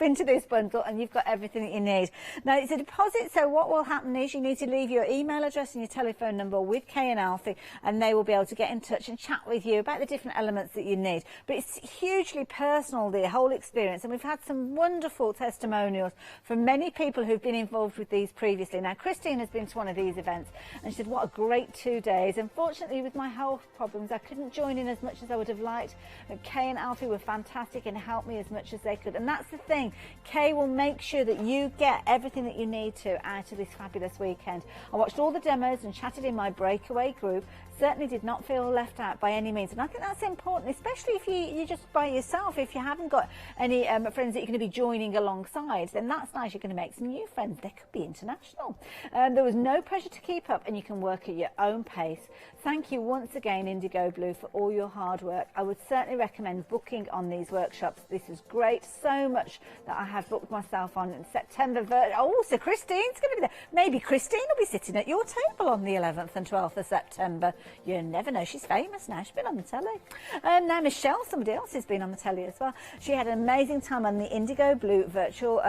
[SPEAKER 8] into this bundle and you've got everything that you need. Now, it's a deposit, so what will happen is you need to leave your email address and your telephone number with Kay and Alfie, and they will be able to get in touch and chat with you about the different elements that you need. But it's hugely personal, the whole experience, and we've had some wonderful testimonials from many people who've been involved with these previously. Now, Christine has been to one of these events and she said, what a great 2 days. Unfortunately, with my health problems, I couldn't join in as much as I would have liked. But Kay and Alfie were fantastic and helped me as much as they could. And that's the thing. Kay will make sure that you get everything that you need to out of this fabulous weekend. I watched all the demos and chatted in my breakaway group. Certainly did not feel left out by any means, and I think that's important, especially if you're just by yourself. If you haven't got any friends that you're going to be joining alongside, then that's nice. You're going to make some new friends. They could be international. There was no pressure to keep up, and you can work at your own pace. Thank you once again, Indigo Blue, for all your hard work. I would certainly recommend booking on these workshops. This is great. So much that I have booked myself on in September. Oh, so Christine's going to be there. Maybe Christine will be sitting at your table on the 11th and 12th of September. You never know. She's famous now. She's been on the telly. Now Michelle, somebody else has been on the telly as well. She had an amazing time on the Indigo Blue virtual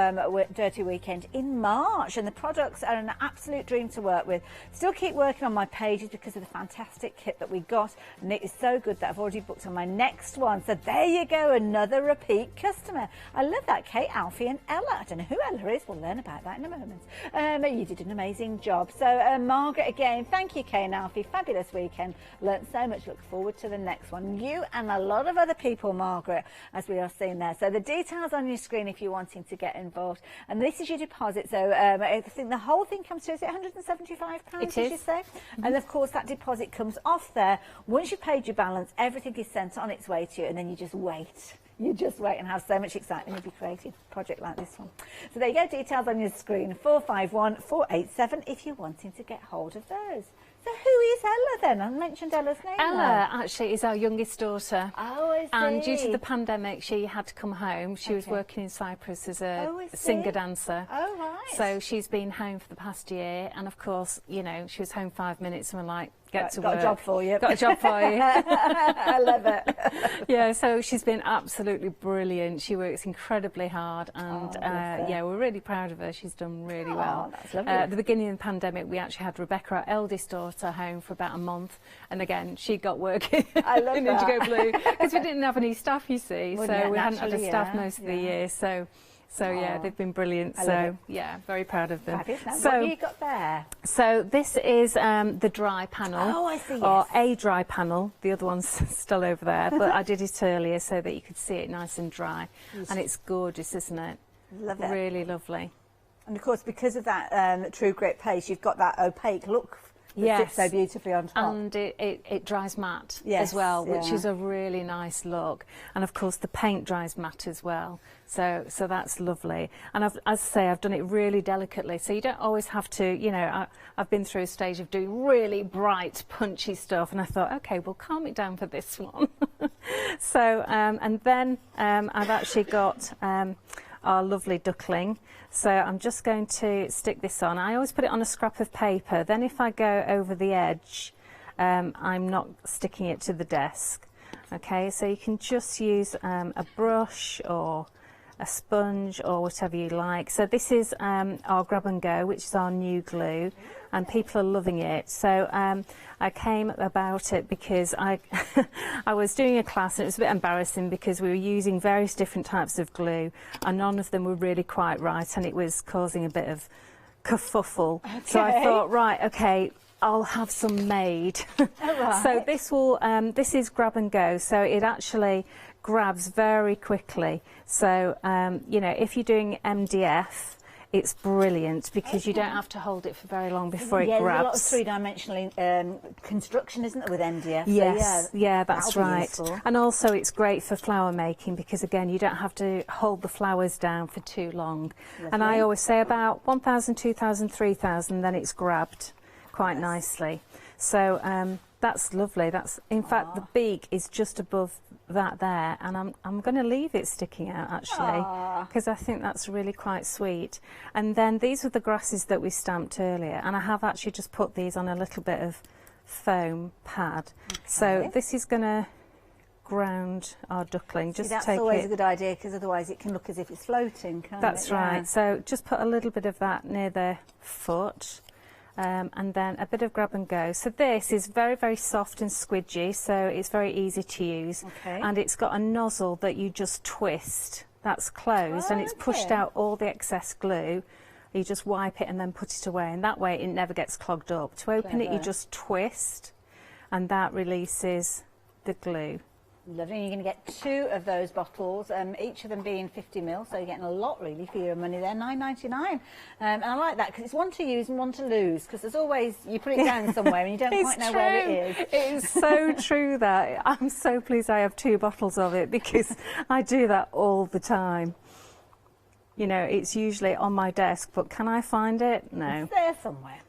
[SPEAKER 8] Dirty Weekend in March, and the products are an absolute dream to work with. Still keep working on my pages because of the fantastic kit that we got, and it is so good that I've already booked on my next one. So there you go, another repeat customer. I love that. Kate, Alfie and Ella. I don't know who Ella is. We'll learn about that in a moment. You did an amazing job. So Margaret, again, thank you, Kay and Alfie. Fabulous weekend. Learned so much. Look forward to the next one. You and a lot of other people, Margaret, as we are seeing there. So the details on your screen if you're wanting to get involved. And this is your deposit. So I think the whole thing comes to, is it £175? Did you say? And of course that deposit comes off there. Once you've paid your balance, everything is sent on its way to you, and then you just wait. You just wait and have so much excitement. You'll be creating a project like this one. So there you go, details on your screen, 451 487 if you're wanting to get hold of those. So who is Ella then? I mentioned Ella's name.
[SPEAKER 7] Ella actually is our youngest daughter.
[SPEAKER 8] Oh, I see.
[SPEAKER 7] And due to the pandemic, she had to come home. She was working in Cyprus as a singer-dancer.
[SPEAKER 8] Oh, right.
[SPEAKER 7] So she's been home for the past year. And of course, you know, she was home 5 minutes and we're like, get to work.
[SPEAKER 8] Got a job for you.
[SPEAKER 7] Got a job for you.
[SPEAKER 8] I love it.
[SPEAKER 7] Yeah, so she's been absolutely brilliant. She works incredibly hard, and yeah, we're really proud of her. She's done really well.
[SPEAKER 8] That's lovely.
[SPEAKER 7] At the beginning of the pandemic, we actually had Rebecca, our eldest daughter, home for about a month, and again, she got working
[SPEAKER 8] I love
[SPEAKER 7] in Indigo Blue because we didn't have any staff, you see, so we hadn't had a staff most of the year. So yeah, they've been brilliant. So yeah, very proud of them.
[SPEAKER 8] So what have you got there?
[SPEAKER 7] So this is the dry panel.
[SPEAKER 8] Oh, I see.
[SPEAKER 7] Or a dry panel. The other one's still over there, but I did it earlier so that you could see it nice and dry. And it's gorgeous, isn't it?
[SPEAKER 8] Love it.
[SPEAKER 7] Really lovely.
[SPEAKER 8] And of course, because of that True Grit paste, you've got that opaque look. Yes, sits so beautifully on top.
[SPEAKER 7] And it dries matte as well, which is a really nice look. And of course the paint dries matte as well. So that's lovely. And as I say, I've done it really delicately. So you don't always have to, you know, I've been through a stage of doing really bright, punchy stuff. And I thought, okay, we'll calm it down for this one. So, and then I've actually got,
[SPEAKER 17] our lovely duckling. So I'm just going to stick this on. I always put it on a scrap of paper. Then if I go over the edge, I'm not sticking it to the desk. Okay, so you can just use a brush or a sponge or whatever you like. So this is our Grab and Go, which is our new glue, and people are loving it. So I came about it because I was doing a class, and it was a bit embarrassing because we were using various different types of glue and none of them were really quite right, and it was causing a bit of kerfuffle. Okay. So I thought, right, okay, I'll have some made. Right. So this is Grab and Go, so it actually grabs very quickly. So you know, if you're doing MDF, it's brilliant because you don't have to hold it for very long before it grabs.
[SPEAKER 6] There's a lot of three-dimensional construction, isn't there, with MDF?
[SPEAKER 17] Yes,
[SPEAKER 6] so
[SPEAKER 17] yeah, that's right. And also it's great for flower making because, again, you don't have to hold the flowers down for too long. Lovely. And I always say about 1,000, 2,000, 3,000, then it's grabbed quite nicely. So that's lovely. That's, in fact, the beak is just above that there, and I'm going to leave it sticking out actually because I think that's really quite sweet. And then these are the grasses that we stamped earlier, and I have actually just put these on a little bit of foam pad. Okay. So this is going to ground our duckling. Just
[SPEAKER 6] that's
[SPEAKER 17] take
[SPEAKER 6] always
[SPEAKER 17] it.
[SPEAKER 6] a good idea because otherwise it can look as if it's floating, can't
[SPEAKER 17] That's
[SPEAKER 6] it?
[SPEAKER 17] right.
[SPEAKER 6] Yeah.
[SPEAKER 17] So just put a little bit of that near the foot. And then a bit of Grab and Go. So this is very, very soft and squidgy, so it's very easy to use. Okay. And it's got a nozzle that you just twist. That's closed, and it's pushed out all the excess glue. You just wipe it and then put it away, and that way it never gets clogged up. To open it, you just twist, and that releases the glue.
[SPEAKER 6] Lovely. You're going to get 2 of those bottles, each of them being 50ml, so you're getting a lot really for your money there, $9.99. And I like that because it's one to use and one to lose, because there's always, you put it down somewhere and you don't quite know where it is.
[SPEAKER 17] It is so true that. I'm so pleased I have 2 bottles of it because I do that all the time. You know, it's usually on my desk, but can I find it? No.
[SPEAKER 6] It's there somewhere.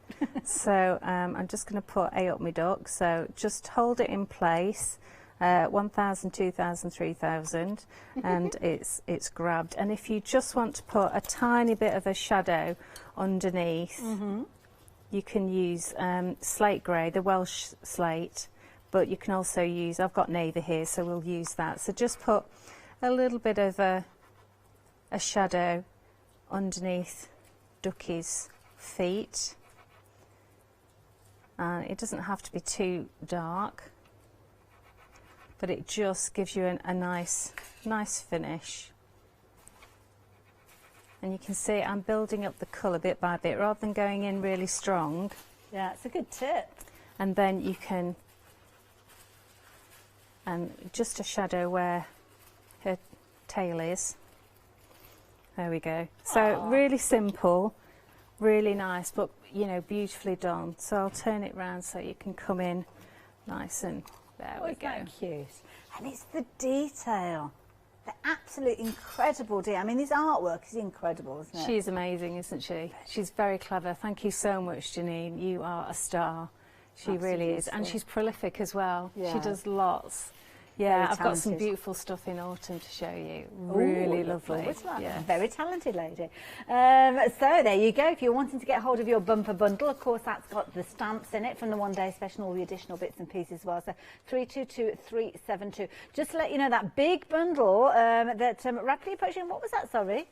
[SPEAKER 17] So I'm just going to put A up my duck, so just hold it in place. 1,000, 2,000, 3,000, and it's grabbed. And if you just want to put a tiny bit of a shadow underneath, you can use slate grey, the Welsh slate, but you can also use, I've got navy here, so we'll use that. So just put a little bit of a shadow underneath Ducky's feet. And it doesn't have to be too dark, but it just gives you a nice finish. And you can see I'm building up the colour bit by bit rather than going in really strong.
[SPEAKER 6] Yeah, it's a good tip.
[SPEAKER 17] And then you can, and just a shadow where her tail is. There we go. So really simple, really nice, but you know, beautifully done. So I'll turn it round so you can come in nice and there we go.
[SPEAKER 6] Isn't that cute? And it's the detail. The absolute incredible detail. I mean, this artwork is incredible, isn't it?
[SPEAKER 17] She's amazing, isn't she? She's very clever. Thank you so much, Janine. You are a star. She really is. And she's prolific as well. Yeah. She does lots. Yeah, I've got some beautiful stuff in autumn to show you. Really lovely.
[SPEAKER 6] Yeah. Very talented lady. So there you go. If you're wanting to get hold of your bumper bundle, of course, that's got the stamps in it from the one-day special, all the additional bits and pieces as well. So 322372. Just to let you know, that big bundle that rapidly approaching. What was that? Sorry.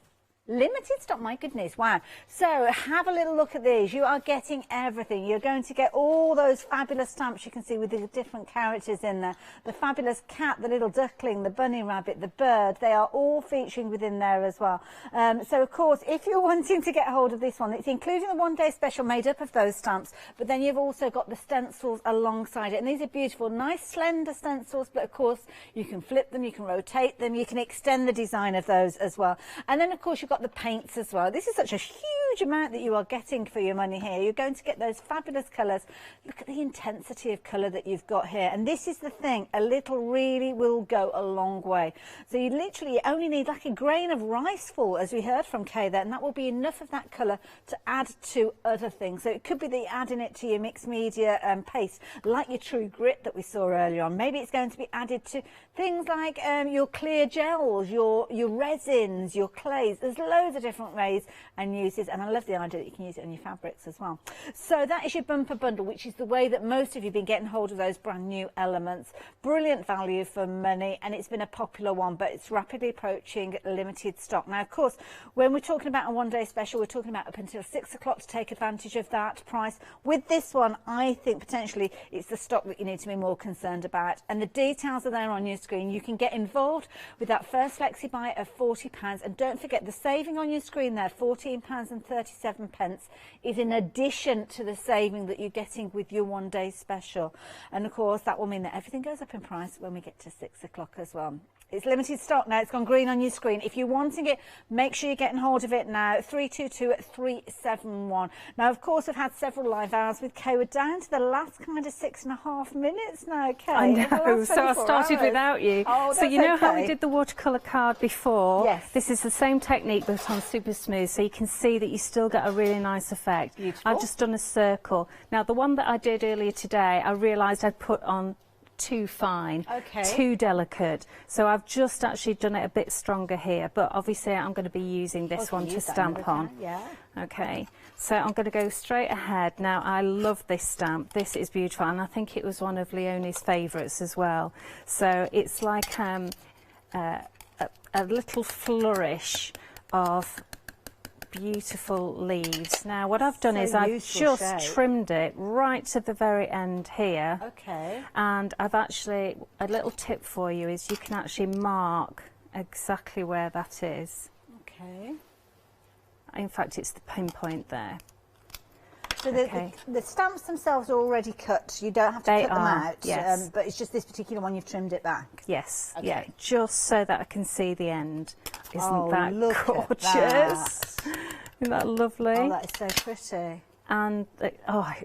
[SPEAKER 6] Limited stock, my goodness, wow. So have a little look at these. You are getting everything. You're going to get all those fabulous stamps you can see with the different characters in there. The fabulous cat, the little duckling, the bunny rabbit, the bird, they are all featuring within there as well. So of course, if you're wanting to get hold of this one, it's including the one-day special made up of those stamps, but then you've also got the stencils alongside it. And these are beautiful, nice slender stencils, but of course you can flip them, you can rotate them, you can extend the design of those as well. And then of course you've got the paints as well. This is such a huge huge amount that you are getting for your money here. You're going to get those fabulous colours. Look at the intensity of colour that you've got here. And this is the thing, a little really will go a long way. So you literally only need like a grain of rice full, as we heard from Kay there, and that will be enough of that colour to add to other things. So it could be that you're adding it to your mixed media paste, like your True Grit that we saw earlier on. Maybe it's going to be added to things like your clear gels, your resins, your clays. There's loads of different ways and uses, and I love the idea that you can use it on your fabrics as well. So that is your bumper bundle, which is the way that most of you have been getting hold of those brand new elements. Brilliant value for money, and it's been a popular one, but it's rapidly approaching limited stock. Now, of course, when we're talking about a one-day special, we're talking about up until 6 o'clock to take advantage of that price. With this one, I think potentially it's the stock that you need to be more concerned about, and the details are there on your screen. You can get involved with that first Flexi buy of £40, and don't forget the saving on your screen there, £14.37, is in addition to the saving that you're getting with your one-day special. And of course, that will mean that everything goes up in price when we get to 6 o'clock as well. It's limited stock now. It's gone green on your screen. If you're wanting it, make sure you're getting hold of it now. 322-371. Now, of course, we've had several live hours with Kay. We're down to the last kind of 6.5 minutes now, Kay.
[SPEAKER 17] I know. So I started without you.
[SPEAKER 6] Oh,
[SPEAKER 17] so you know how we
[SPEAKER 6] okay.
[SPEAKER 17] did the watercolour card before?
[SPEAKER 6] Yes.
[SPEAKER 17] This is the same technique but on super smooth, so you can see that you still get a really nice effect.
[SPEAKER 6] Beautiful.
[SPEAKER 17] I've just done a circle. Now, the one that I did earlier today, I realised I'd put on too fine, too delicate, so I've just actually done it a bit stronger here, but obviously I'm going to be using this one to stamp on. Okay, so I'm going to go straight ahead. Now, I love this stamp. This is beautiful, and I think it was one of Leonie's favourites as well. So it's like a little flourish of beautiful leaves. Now, what I've done is I've just trimmed it right to the very end here.
[SPEAKER 6] Okay.
[SPEAKER 17] And I've actually, a little tip for you is you can actually mark exactly where that is.
[SPEAKER 6] Okay.
[SPEAKER 17] In fact, it's the pinpoint there.
[SPEAKER 6] So the stamps themselves are already cut. You don't have to cut them out.
[SPEAKER 17] Yes.
[SPEAKER 6] But it's just this particular one you've trimmed it back.
[SPEAKER 17] Yes.
[SPEAKER 6] Okay.
[SPEAKER 17] Yeah. Just so that I can see the end. Isn't that
[SPEAKER 6] look
[SPEAKER 17] gorgeous?
[SPEAKER 6] At that.
[SPEAKER 17] Isn't that lovely?
[SPEAKER 6] Oh, that is so pretty.
[SPEAKER 17] And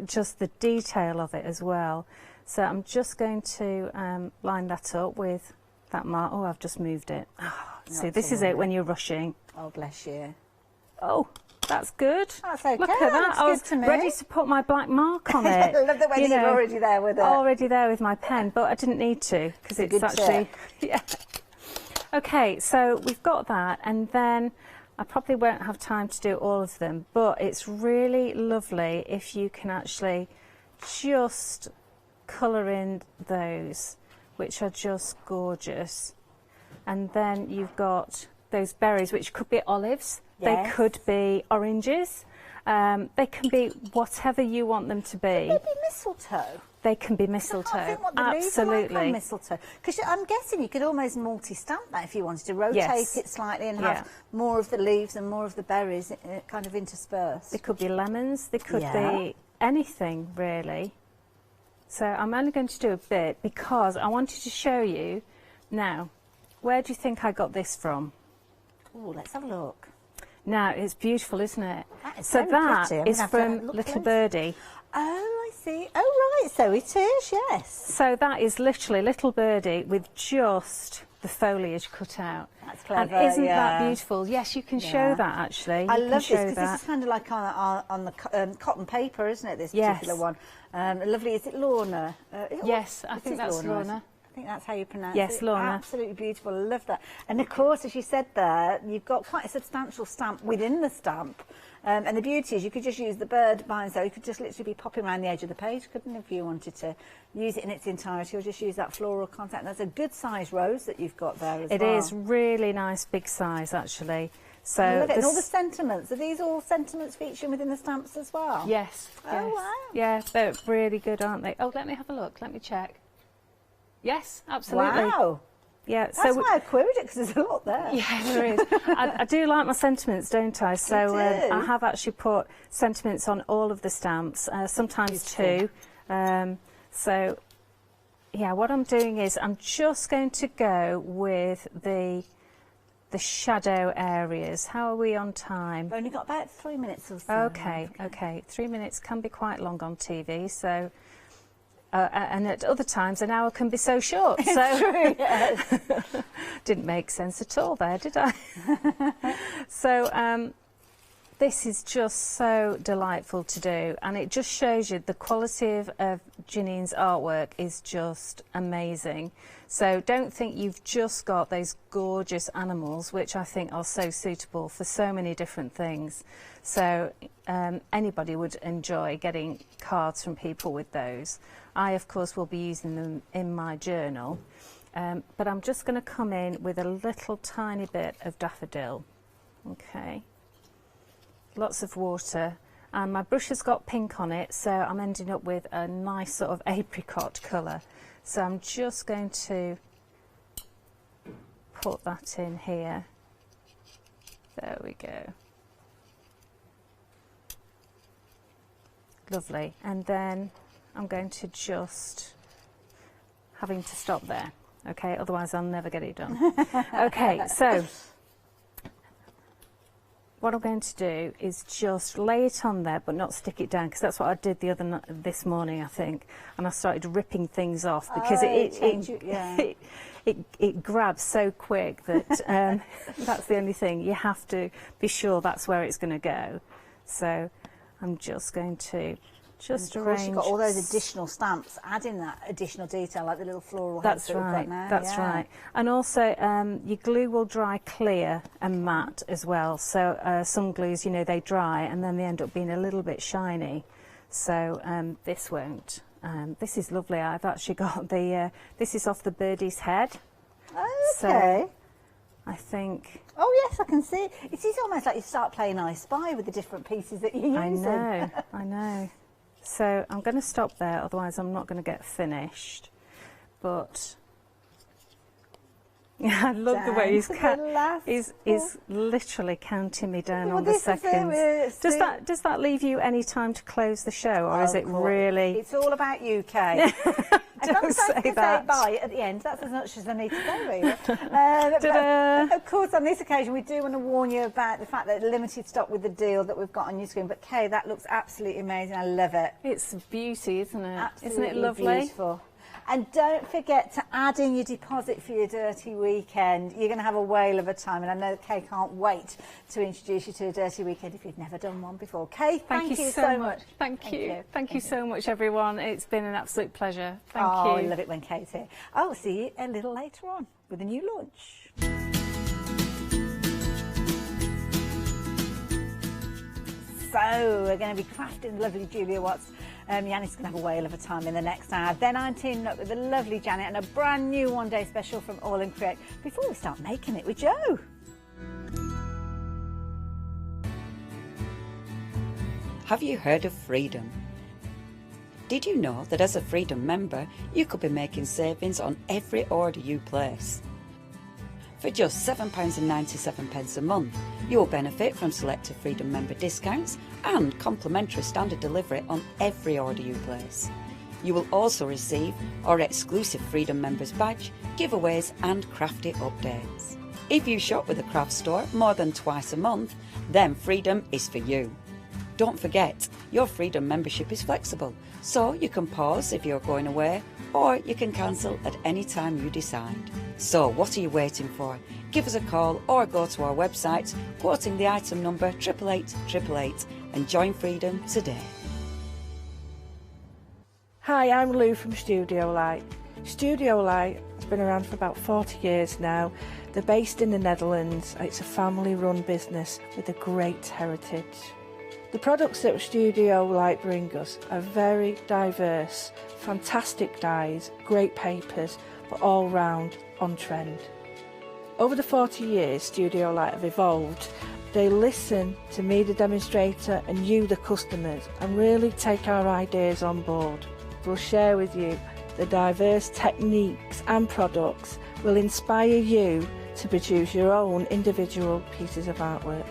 [SPEAKER 17] just the detail of it as well. So I'm just going to line that up with that mark. Oh, I've just moved it. Oh, see, this is it when you're rushing.
[SPEAKER 6] Oh, bless you.
[SPEAKER 17] Oh, that's good.
[SPEAKER 6] That's okay.
[SPEAKER 17] Look at that. I was ready to put my black mark on it.
[SPEAKER 6] I love the way you're already there with it.
[SPEAKER 17] Already there with my pen, but I didn't need to because it's actually... Yeah. Okay, so we've got that, and then I probably won't have time to do all of them, but it's really lovely if you can actually just colour in those, which are just gorgeous. And then you've got those berries, which could be olives. Yes. They could be oranges. They can be whatever you want them to be.
[SPEAKER 6] Could they be mistletoe?
[SPEAKER 17] They can be mistletoe.
[SPEAKER 6] I can't think what the
[SPEAKER 17] Absolutely.
[SPEAKER 6] leaves are like on mistletoe. Because I'm guessing you could almost multi-stamp that if you wanted to rotate it slightly and have more of the leaves and more of the berries kind of interspersed.
[SPEAKER 17] They could be lemons. They could be anything, really. So I'm only going to do a bit because I wanted to show you. Now, where do you think I got this from?
[SPEAKER 6] Oh, let's have a look.
[SPEAKER 17] Now, it's beautiful, isn't it?
[SPEAKER 6] That is
[SPEAKER 17] so that is from
[SPEAKER 6] Little
[SPEAKER 17] Little Birdie.
[SPEAKER 6] Oh, I see. Oh, right, so it is, yes.
[SPEAKER 17] So that is literally Little Birdie with just the foliage cut out.
[SPEAKER 6] That's clever,
[SPEAKER 17] and isn't that beautiful? Yes, you can show that, actually.
[SPEAKER 6] I love this, because this is kind of like on the cotton paper, isn't it, this particular one? Lovely. Is it Lorna?
[SPEAKER 17] Yes, I think that's Lorna.
[SPEAKER 6] I think that's how you pronounce it.
[SPEAKER 17] Yes, Lorna.
[SPEAKER 6] Absolutely beautiful. I love that. And of course, as you said there, you've got quite a substantial stamp within the stamp. And the beauty is you could just use the bird bind, so you could just literally be popping around the edge of the page, couldn't you, if you wanted to use it in its entirety, or just use that floral contact. That's a good size rose that you've got there as well.
[SPEAKER 17] It is really nice, big size, actually. So
[SPEAKER 6] I love it. And all the sentiments. Are these all sentiments featuring within the stamps as well?
[SPEAKER 17] Yes.
[SPEAKER 6] Oh, wow.
[SPEAKER 17] Yeah, they're really good, aren't they? Oh, let me have a look. Let me check. Yes, absolutely.
[SPEAKER 6] Wow.
[SPEAKER 17] Yeah,
[SPEAKER 6] that's why I queried it, because there's a lot there.
[SPEAKER 17] Yeah, there is. I do like my sentiments, don't I? So I have actually put sentiments on all of the stamps, sometimes two. So, yeah, what I'm doing is I'm just going to go with the the shadow areas. How are we on time?
[SPEAKER 6] We've only got about 3 minutes or so.
[SPEAKER 17] Okay. 3 minutes can be quite long on TV, so... and at other times, an hour can be so short.
[SPEAKER 6] It's
[SPEAKER 17] so
[SPEAKER 6] true, yes.
[SPEAKER 17] Didn't make sense at all there, did I? So this is just so delightful to do, and it just shows you the quality of Janine's artwork is just amazing. So don't think you've just got those gorgeous animals, which I think are so suitable for so many different things. So anybody would enjoy getting cards from people with those. I, of course, will be using them in my journal, but I'm just going to come in with a little tiny bit of daffodil. Okay, lots of water, and my brush has got pink on it, so I'm ending up with a nice sort of apricot colour. So I'm just going to put that in here. There we go. Lovely. And then I'm going to just having to stop there. Okay, otherwise I'll never get it done. Okay, so what I'm going to do is just lay it on there, but not stick it down, because that's what I did this morning, I think, and I started ripping things off because it grabs so quick that that's the only thing. You have to be sure that's where it's going to go. So I'm just going to just arrange. Of course,
[SPEAKER 6] you've got all those additional stamps, adding that additional detail, like the little floral heads that we've got now.
[SPEAKER 17] That's right. And also, your glue will dry clear and matte as well. So some glues, you know, they dry and then they end up being a little bit shiny. So this won't. This is lovely. I've actually got the. This is off the birdie's head.
[SPEAKER 6] Okay.
[SPEAKER 17] So I think.
[SPEAKER 6] Oh yes, I can see. It is almost like you start playing I Spy with the different pieces that you're using.
[SPEAKER 17] I know. So I'm going to stop there, otherwise I'm not going to get finished. But I love the way he's literally counting me down on the seconds. Does that leave you any time to close the show, or is it really?
[SPEAKER 6] It's all about you, Kay.
[SPEAKER 17] Don't say that.
[SPEAKER 6] Say bye at the end. That's as much as I need to go, really. But of course, on this occasion, we do want to warn you about the fact that limited stock with the deal that we've got on your screen. But Kay, that looks absolutely amazing. I love it.
[SPEAKER 17] It's beauty, isn't it?
[SPEAKER 6] Absolutely
[SPEAKER 17] isn't it lovely?
[SPEAKER 6] Beautiful. And don't forget to add in your deposit for your dirty weekend. You're going to have a whale of a time, and I know Kay can't wait to introduce you to a dirty weekend if you've never done one before. Kay, thank you so much.
[SPEAKER 17] Thank you so much, everyone. It's been an absolute pleasure. Thank you.
[SPEAKER 6] I love it when Kay's here. I'll see you a little later on with a new launch. So we're going to be crafting lovely Julia Watts. Yanni's going to have a whale of a time in the next hour. Then I'm teaming up with the lovely Janet and a brand new one-day special from All and Create before we start making it with Joe.
[SPEAKER 9] Have you heard of Freedom? Did you know that as a Freedom member, you could be making savings on every order you place? For just £7.97 a month, you will benefit from selected Freedom member discounts and complimentary standard delivery on every order you place. You will also receive our exclusive Freedom members badge, giveaways and Crafty updates. If you shop with a craft store more than twice a month, then Freedom is for you. Don't forget, your Freedom membership is flexible, so you can pause if you're going away, or you can cancel at any time you decide. So what are you waiting for? Give us a call or go to our website, quoting the item number 88888 and join Freedom today.
[SPEAKER 14] Hi, I'm Lou from Studio Light. Studio Light has been around for about 40 years now. They're based in the Netherlands. It's a family-run business with a great heritage. The products that Studio Light bring us are very diverse, fantastic dyes, great papers, but all round on trend. Over the 40 years Studio Light have evolved. They listen to me, the demonstrator, and you, the customers, and really take our ideas on board. We'll share with you the diverse techniques and products will inspire you to produce your own individual pieces of artwork.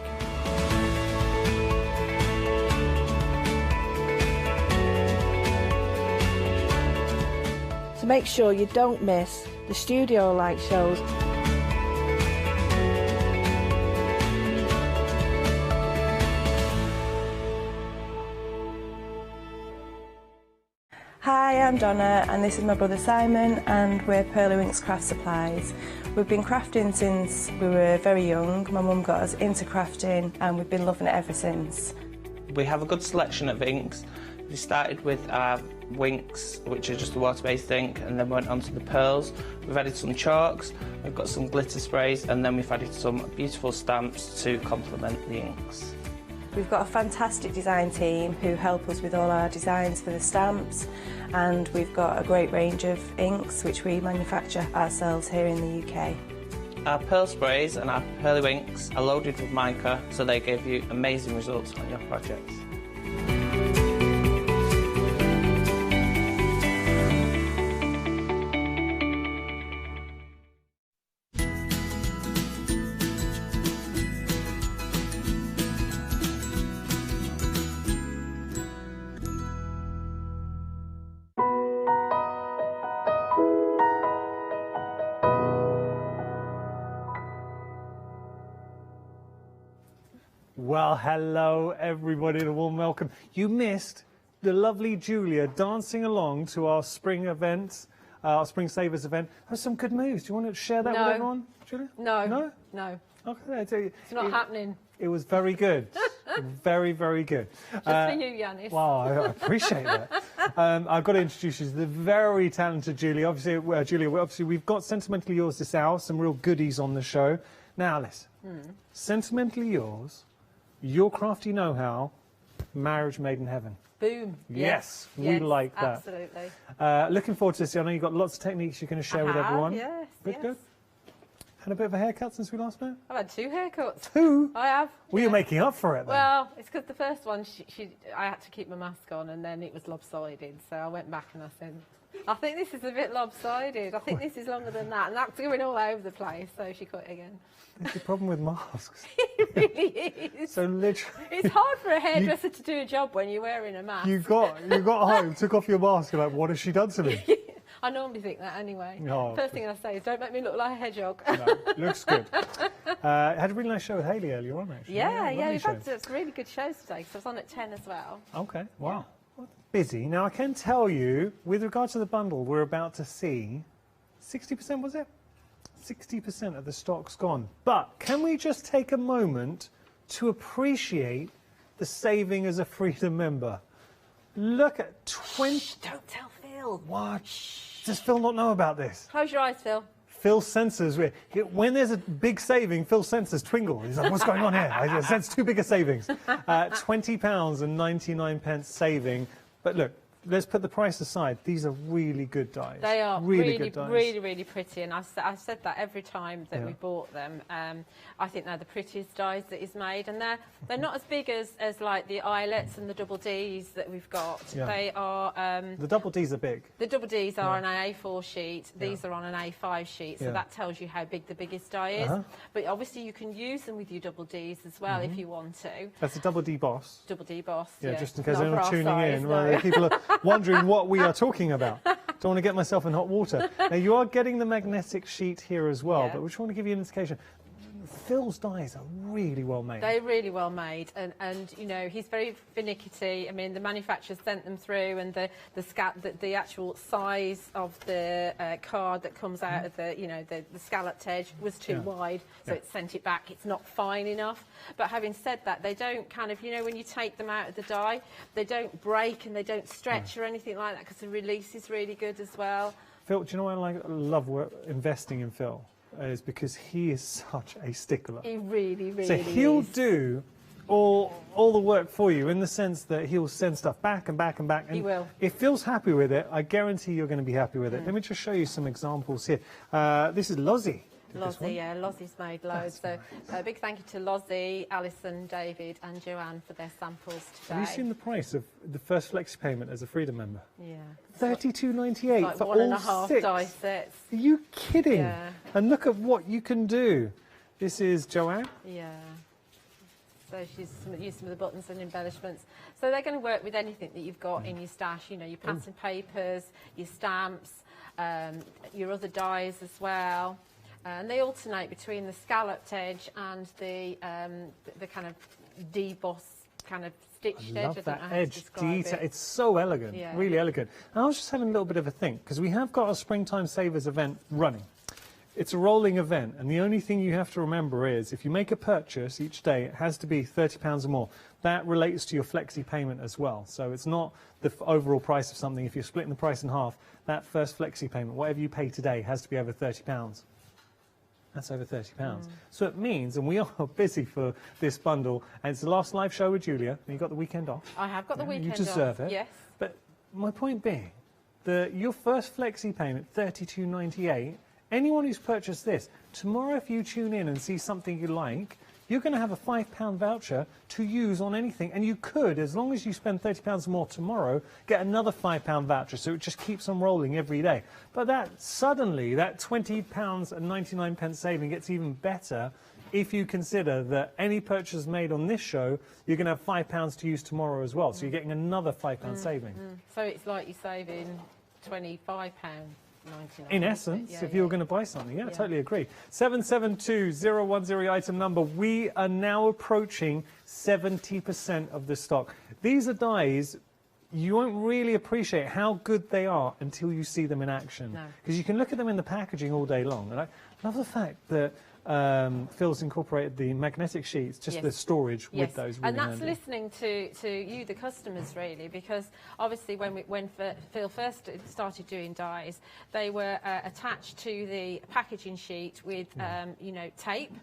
[SPEAKER 14] So make sure you don't miss the Studio Light shows.
[SPEAKER 11] Hi, I'm Donna and this is my brother Simon and we're Pearly Winks Craft Supplies. We've been crafting since we were very young. My mum got us into crafting and we've been loving it ever since.
[SPEAKER 18] We have a good selection of inks. We started with our winks, which are just a water-based ink, and then went on to the pearls. We've added some chalks, we've got some glitter sprays, and then we've added some beautiful stamps to complement the inks.
[SPEAKER 11] We've got a fantastic design team who help us with all our designs for the stamps, and we've got a great range of inks which we manufacture ourselves here in the UK.
[SPEAKER 18] Our pearl sprays and our pearly winks are loaded with mica, so they give you amazing results on your projects.
[SPEAKER 23] Well, hello everybody and a warm welcome. You missed the lovely Julia dancing along to our spring event, our Spring Savers event. There's some good moves. Do you want to share that with everyone, Julia?
[SPEAKER 13] No.
[SPEAKER 23] No?
[SPEAKER 13] No.
[SPEAKER 23] Okay, I tell you.
[SPEAKER 13] It's not happening.
[SPEAKER 23] It was very good. Very, very good.
[SPEAKER 13] Just for you, Yanis.
[SPEAKER 23] Wow, I appreciate that. I've got to introduce you to the very talented Julia. Obviously, we've got Sentimentally Yours this hour, some real goodies on the show. Now, listen. Sentimentally Yours, your crafty know-how, marriage made in heaven.
[SPEAKER 13] Boom.
[SPEAKER 23] Yes, we like that.
[SPEAKER 13] Absolutely.
[SPEAKER 23] Looking forward to this. I know you've got lots of techniques you're going to share with everyone.
[SPEAKER 13] Yes,
[SPEAKER 23] Good. Had a bit of a haircut since we last met?
[SPEAKER 13] I've had 2 haircuts.
[SPEAKER 23] 2?
[SPEAKER 13] I have.
[SPEAKER 23] Well, you're making up for it then.
[SPEAKER 13] Well, it's because the first one, I had to keep my mask on and then it was lopsided. So I went back and I said, I think this is a bit lopsided. I think this is longer than that. And that's going all over the place. So she cut it again.
[SPEAKER 23] There's a problem with masks.
[SPEAKER 13] It really is.
[SPEAKER 23] So literally...
[SPEAKER 13] It's hard for a hairdresser to do a job when you're wearing a mask.
[SPEAKER 23] You got home, took off your mask, and like, what has she done to me?
[SPEAKER 13] I normally think that anyway.
[SPEAKER 23] Oh,
[SPEAKER 13] First thing I say is, don't make me look like a hedgehog.
[SPEAKER 23] No, looks good. Had a really nice show with Hayley earlier on, actually.
[SPEAKER 13] Yeah, we've had some really good shows today, because I was on at 10 as well.
[SPEAKER 23] Okay, wow. Yeah. Busy. Now, I can tell you, with regard to the bundle, we're about to see 60%, was it? 60% of the stock's gone. But can we just take a moment to appreciate the saving as a Freedom member? Look at 20...
[SPEAKER 13] Shh, don't tell Phil.
[SPEAKER 23] What? Does Phil not know about this?
[SPEAKER 13] Close your eyes, Phil.
[SPEAKER 23] Phil senses, when there's a big saving, Phil senses twingle. He's like, what's going on here? I sense too big a savings. £20 and 99 pence saving. But look, let's put the price aside. These are really good dies.
[SPEAKER 13] They are
[SPEAKER 23] really good dies.
[SPEAKER 13] really pretty. And I've said that every time that we bought them. I think they're the prettiest dies that is made. And they're not as big as like the eyelets and the double Ds that we've got.
[SPEAKER 23] Yeah.
[SPEAKER 13] They are...
[SPEAKER 23] the double Ds are big.
[SPEAKER 13] The double Ds are on an A4 sheet. These are on an A5 sheet. So
[SPEAKER 23] Yeah.
[SPEAKER 13] that tells you how big the biggest die is. But obviously you can use them with your double Ds as well if you want to.
[SPEAKER 23] That's a double D boss.
[SPEAKER 13] Double D boss.
[SPEAKER 23] Yeah, just in case
[SPEAKER 13] Not
[SPEAKER 23] they're not
[SPEAKER 13] for our
[SPEAKER 23] tuning
[SPEAKER 13] size,
[SPEAKER 23] in.
[SPEAKER 13] no.
[SPEAKER 23] Well, people are wondering what we are talking about. Don't want to get myself in hot water. Now, you are getting the magnetic sheet here as well, but we just want to give you an indication. Phil's dies are really well made.
[SPEAKER 13] They're really well made, and you know, he's very finicky. I mean, the manufacturer sent them through, and the actual size of the card that comes out of the, you know, the scalloped edge was too wide, so it sent it back. It's not fine enough. But having said that, they don't kind of, you know, when you take them out of the die, they don't break and they don't stretch or anything like that, because the release is really good as well.
[SPEAKER 23] Phil, do you know why I love investing in Phil? Is because he is such a stickler.
[SPEAKER 13] He really
[SPEAKER 23] so he'll
[SPEAKER 13] is.
[SPEAKER 23] do all the work for you, in the sense that he'll send stuff back and back and back. And
[SPEAKER 13] he will.
[SPEAKER 23] If Phil's happy with it, I guarantee you're going to be happy with it. Let me just show you some examples here. This is Lozzie.
[SPEAKER 13] Lozzie, yeah, Lozzie's made loads. So a big thank you to Lozzie, Alison, David and Joanne for their samples today.
[SPEAKER 23] Have you seen the price of the first Flexi payment as a Freedom member?
[SPEAKER 13] Yeah.
[SPEAKER 23] $32.98
[SPEAKER 13] like
[SPEAKER 23] for all
[SPEAKER 13] 1.5
[SPEAKER 23] 6.
[SPEAKER 13] die sets.
[SPEAKER 23] Are you kidding?
[SPEAKER 13] Yeah.
[SPEAKER 23] And look at what you can do. This is Joanne.
[SPEAKER 13] Yeah. So she's used some of the buttons and embellishments. So they're going to work with anything that you've got in your stash. You know, your pattern papers, your stamps, your other dies as well. And they alternate between the scalloped edge and the kind of deboss kind of stitched
[SPEAKER 23] I
[SPEAKER 13] edge.
[SPEAKER 23] love
[SPEAKER 13] I don't
[SPEAKER 23] that
[SPEAKER 13] know how to
[SPEAKER 23] edge
[SPEAKER 13] describe
[SPEAKER 23] detail.
[SPEAKER 13] it.
[SPEAKER 23] It's so elegant,
[SPEAKER 13] Yeah.
[SPEAKER 23] really elegant. And I was just having a little bit of a think, because we have got a Springtime Savers event running. It's a rolling event, and the only thing you have to remember is if you make a purchase each day, it has to be £30 or more. That relates to your Flexi payment as well. So it's not the overall price of something. If you're splitting the price in half, that first Flexi payment, whatever you pay today, has to be over £30. That's over £30. So it means, and we are busy for this bundle, and it's the last live show with Julia, and you've got the weekend off.
[SPEAKER 13] I have got the weekend off.
[SPEAKER 23] You deserve it.
[SPEAKER 13] Yes.
[SPEAKER 23] But my point being, your first Flexi payment, £32.98, anyone who's purchased this, tomorrow if you tune in and see something you like, you're going to have a £5 voucher to use on anything. And you could, as long as you spend £30 more tomorrow, get another £5 voucher. So it just keeps on rolling every day. But that suddenly, that £20.99 saving gets even better if you consider that any purchase made on this show, you're going to have £5 to use tomorrow as well. So you're getting another £5 saving.
[SPEAKER 13] So it's like you're saving £25.
[SPEAKER 23] In essence, if you were going to buy something, I totally agree. 772010 item number. We are now approaching 70% of the stock. These are dies you won't really appreciate how good they are until you see them in action. Because you can look at them in the packaging all day long. And I love the fact that Phil's incorporated the magnetic sheets, just the storage with those. Really
[SPEAKER 13] and that's
[SPEAKER 23] handy.
[SPEAKER 13] listening to you, the customers, really, because obviously when Phil first started doing dies, they were attached to the packaging sheet with you know, tape,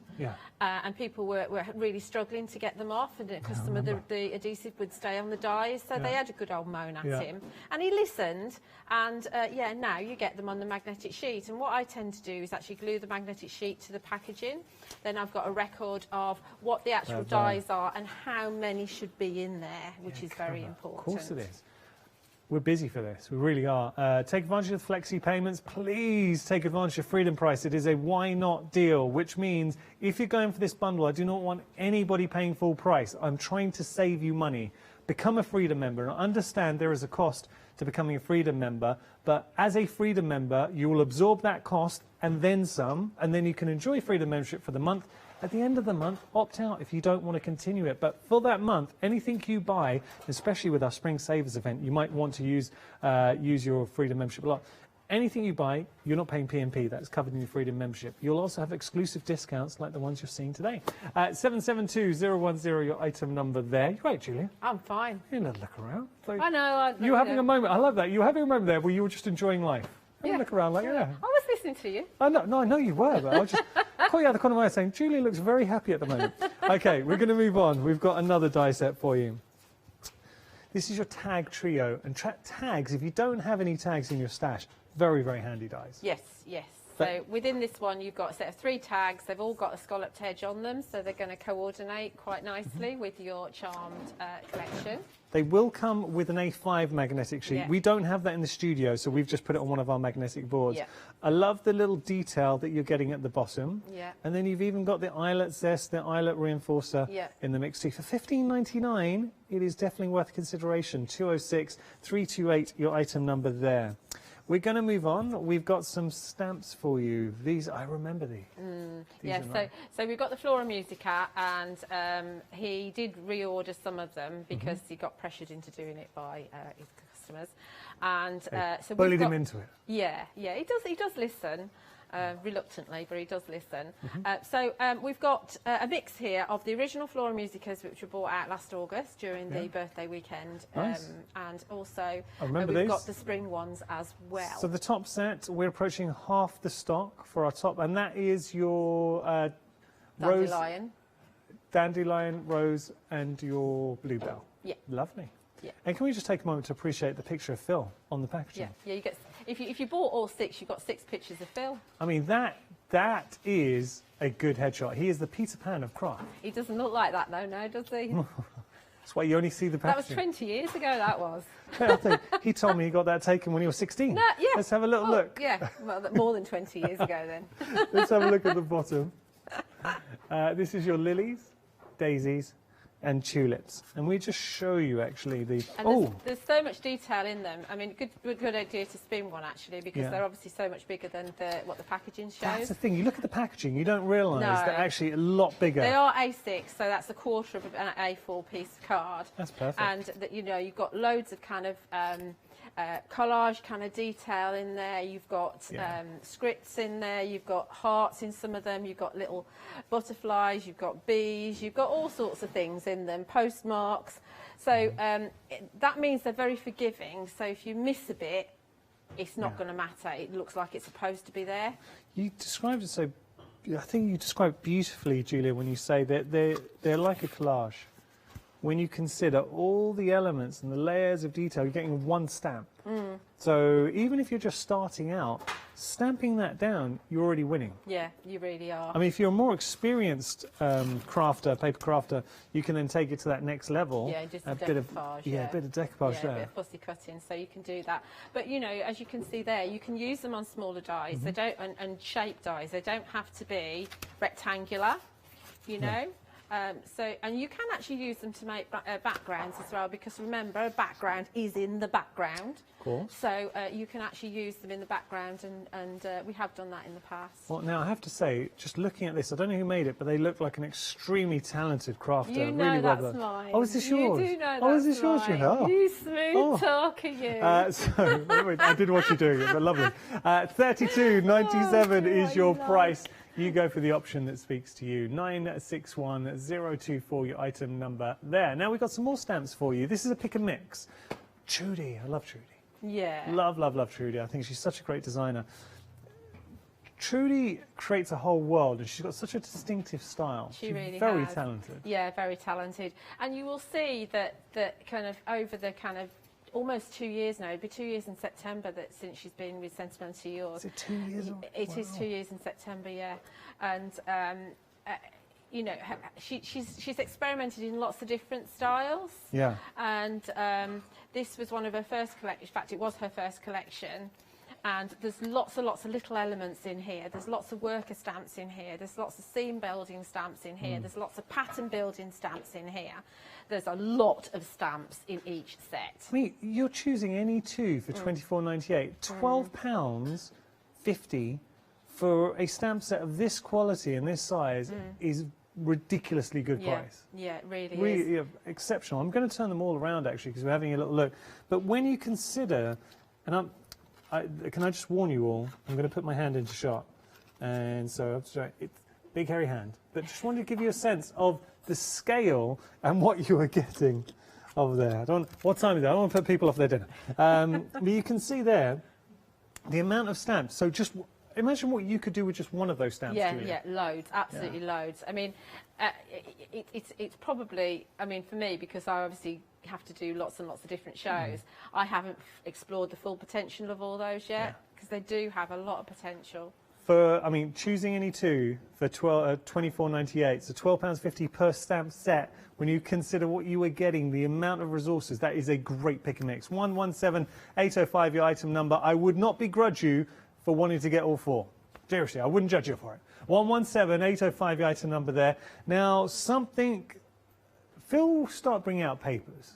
[SPEAKER 13] and people were really struggling to get them off, and the adhesive would stay on the dies, so they had a good old moan at him, and he listened, and now you get them on the magnetic sheet. And what I tend to do is actually glue the magnetic sheet to the packaging. Then I've got a record of what the actual dies are and how many should be in there, which is very important.
[SPEAKER 23] Of course it is. We're busy for this. We really are. Take advantage of the Flexi payments. Please take advantage of Freedom Price. It is a why not deal, which means if you're going for this bundle, I do not want anybody paying full price. I'm trying to save you money. Become a Freedom member. And I understand there is a cost to becoming a Freedom member, but as a Freedom member, you will absorb that cost and then some, and then you can enjoy Freedom membership for the month. At the end of the month, opt out if you don't want to continue it. But for that month, anything you buy, especially with our Spring Savers event, you might want to use your Freedom membership a lot. Anything you buy, you're not paying P&P. That's covered in your Freedom membership. You'll also have exclusive discounts like the ones you're seeing today. 772010, your item number there. You're right, Julia.
[SPEAKER 13] I'm fine.
[SPEAKER 23] You let look around.
[SPEAKER 13] I know.
[SPEAKER 23] You were having a moment. I love that. You were having a moment there where you were just enjoying life. You look around like,
[SPEAKER 13] I was listening to you.
[SPEAKER 23] I know you were, but I was just caught you out the corner of my eye saying, Julia looks very happy at the moment. Okay, we're going to move on. We've got another die set for you. This is your tag trio. And tags, if you don't have any tags in your stash, very, very handy dies.
[SPEAKER 13] Yes. So within this one, you've got a set of 3 tags. They've all got a scalloped edge on them, so they're going to coordinate quite nicely with your charmed collection.
[SPEAKER 23] They will come with an A5 magnetic sheet. We don't have that in the studio, so we've just put it on one of our magnetic boards. I love the little detail that you're getting at the bottom. And then you've even got the eyelet zest, the eyelet reinforcer in the mix too. For $15.99, it is definitely worth consideration. 206 328, your item number there. We're going to move on. We've got some stamps for you. These, I remember these.
[SPEAKER 13] So we've got the Flora Musica, and he did reorder some of them because he got pressured into doing it by his customers. And so
[SPEAKER 23] bullied him into it.
[SPEAKER 13] Yeah, he does listen. Reluctantly, but he does listen. So we've got a mix here of the original Flora Musicas, which were brought out last August during the birthday weekend, and also we've got the spring ones as well.
[SPEAKER 23] So the top set, we're approaching half the stock for our top, and that is your dandelion, rose, and your bluebell.
[SPEAKER 13] Yeah,
[SPEAKER 23] lovely.
[SPEAKER 13] Yeah.
[SPEAKER 23] And can we just take a moment to appreciate the picture of Phil on the packaging?
[SPEAKER 13] Yeah. You get if you bought all 6, you've got 6 pictures of Phil.
[SPEAKER 23] I mean that is a good headshot. He is the Peter Pan of craft.
[SPEAKER 13] He doesn't look like that though, no, does he?
[SPEAKER 23] That's why you only see the packaging.
[SPEAKER 13] That was 20 years ago. That was.
[SPEAKER 23] I think he told me he got that taken when he was 16.
[SPEAKER 13] No, yeah.
[SPEAKER 23] Let's have a little look.
[SPEAKER 13] Yeah, well, more than 20 years ago then.
[SPEAKER 23] Let's have a look at the bottom. This is your lilies, daisies, and tulips. And we just show you actually the...
[SPEAKER 13] And there's so much detail in them. I mean, good idea to spin one actually, because they're obviously so much bigger than what the packaging shows.
[SPEAKER 23] That's the thing. You look at the packaging, you don't realise they're actually a lot bigger.
[SPEAKER 13] They are A6, so that's a quarter of an A4 piece card.
[SPEAKER 23] That's perfect.
[SPEAKER 13] And that, you know, you've got loads of kind of collage kind of detail in there. You've got scripts in there. You've got hearts in some of them. You've got little butterflies. You've got bees. You've got all sorts of things in them. Postmarks. So that means they're very forgiving. So if you miss a bit, it's not going to matter. It looks like it's supposed to be there.
[SPEAKER 23] You described it so. I think you described beautifully, Julia, when you say that they're like a collage. When you consider all the elements and the layers of detail, you're getting one stamp. So even if you're just starting out, stamping that down, you're already winning.
[SPEAKER 13] Yeah, you really are.
[SPEAKER 23] I mean, if you're a more experienced crafter, paper crafter, you can then take it to that next level.
[SPEAKER 13] Yeah, just
[SPEAKER 23] a
[SPEAKER 13] decoupage.
[SPEAKER 23] bit of a bit of decoupage there.
[SPEAKER 13] A bit of fussy cutting, so you can do that. But you know, as you can see there, you can use them on smaller dies. They don't, and shape dies. They don't have to be rectangular. You know. And you can actually use them to make backgrounds as well, because remember, a background is in the background.
[SPEAKER 23] Of course.
[SPEAKER 13] So you can actually use them in the background, and we have done that in the past.
[SPEAKER 23] Well, now I have to say, just looking at this, I don't know who made it, but they look like an extremely talented crafter.
[SPEAKER 13] You know
[SPEAKER 23] really
[SPEAKER 13] that's
[SPEAKER 23] well done.
[SPEAKER 13] mine.
[SPEAKER 23] Oh, is this yours?
[SPEAKER 13] You do know that's
[SPEAKER 23] oh, is this yours,
[SPEAKER 13] mine.
[SPEAKER 23] Oh.
[SPEAKER 13] You smooth talker, you.
[SPEAKER 23] So, I did watch you doing it, but lovely. $32.97 is your price. You go for the option that speaks to you. 961024, your item number there. Now we've got some more stamps for you. This is a pick and mix. Trudy, I love Trudy.
[SPEAKER 13] Yeah.
[SPEAKER 23] Love Trudy. I think she's such a great designer. Trudy creates a whole world, and she's got such a distinctive style.
[SPEAKER 13] She's really
[SPEAKER 23] very talented.
[SPEAKER 13] Yeah, very talented. And you will see that kind of over the kind of almost 2 years now. It'll be 2 years in September since she's been with Sentimentals.
[SPEAKER 23] Is it 2 years?
[SPEAKER 13] It is 2 years in September, yeah. And you know, she's experimented in lots of different styles.
[SPEAKER 23] Yeah.
[SPEAKER 13] And this was one of her first collections. In fact, it was her first collection. And there's lots and lots of little elements in here. There's lots of worker stamps in here. There's lots of seam building stamps in here. There's lots of pattern building stamps in here. There's a lot of stamps in each set.
[SPEAKER 23] I mean, you're choosing any two for £24.98. £12.50 for a stamp set of this quality and this size is ridiculously good price.
[SPEAKER 13] Yeah, it really
[SPEAKER 23] is.
[SPEAKER 13] is.
[SPEAKER 23] Exceptional. I'm going to turn them all around actually, because we're having a little look. But when you consider, and can I just warn you all, I'm going to put my hand into shot. And so, I'm sorry, it's big hairy hand. But just wanted to give you a sense of the scale and what you are getting over there. What time is it? I don't want to put people off their dinner. But you can see there the amount of stamps. So just imagine what you could do with just one of those stamps.
[SPEAKER 13] Yeah,
[SPEAKER 23] Julia.
[SPEAKER 13] yeah, loads, absolutely loads. I mean, it's probably, I mean, for me, because I obviously have to do lots and lots of different shows, I haven't explored the full potential of all those yet, because they do have a lot of potential.
[SPEAKER 23] For, I mean, choosing any two for £24.98, so £12.50 per stamp set. When you consider what you are getting, the amount of resources, that is a great pick and mix. 117805, your item number. I would not begrudge you for wanting to get all four. Seriously, I wouldn't judge you for it. 117805, your item number there. Now, Phil started bringing out papers.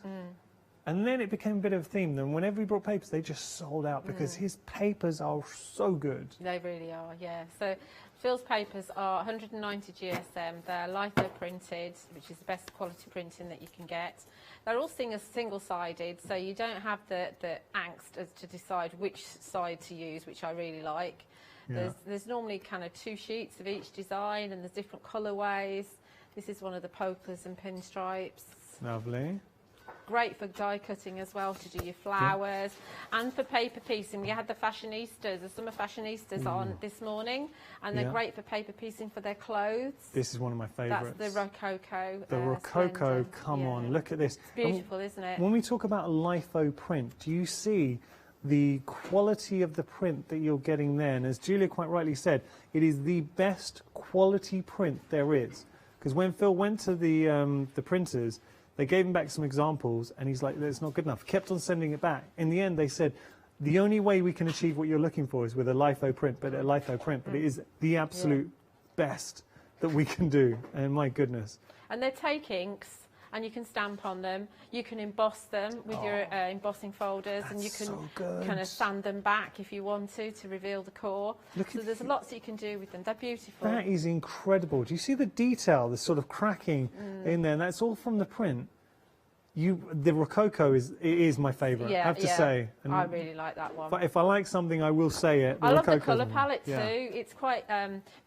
[SPEAKER 23] And then it became a bit of a theme. Then whenever he brought papers, they just sold out because his papers are so good.
[SPEAKER 13] They really are, yeah. So Phil's papers are 190 GSM. They're litho printed, which is the best quality printing that you can get. They're all single-sided, so you don't have the angst as to decide which side to use, which I really like. Yeah. There's normally kind of 2 sheets of each design, and there's different colourways. This is one of the poplars and pinstripes.
[SPEAKER 23] Lovely.
[SPEAKER 13] Great for die cutting as well, to do your flowers, and for paper piecing. We had the fashionistas, the summer fashionistas on this morning, and they're great for paper piecing for their clothes.
[SPEAKER 23] This is one of my favourites.
[SPEAKER 13] That's the Rococo.
[SPEAKER 23] The Rococo,
[SPEAKER 13] Splendor.
[SPEAKER 23] come on, look at this.
[SPEAKER 13] It's beautiful, isn't it?
[SPEAKER 23] When we talk about a litho print, do you see the quality of the print that you're getting there? And as Julia quite rightly said, it is the best quality print there is. Because when Phil went to the printers, they gave him back some examples, and he's like, that's not good enough. Kept on sending it back. In the end, they said, the only way we can achieve what you're looking for is with a litho print, but it is the absolute best that we can do. And my goodness.
[SPEAKER 13] And they're take inks, and you can stamp on them. You can emboss them with your embossing folders, and you can kind of sand them back if you want to reveal the core. So there's lots that you can do with them. They're beautiful.
[SPEAKER 23] That is incredible. Do you see the detail, the sort of cracking in there? And that's all from the print. The Rococo is my favourite, I have to say. And
[SPEAKER 13] I really like that one.
[SPEAKER 23] But if I like something, I will say it.
[SPEAKER 13] I love the colour palette too. It's quite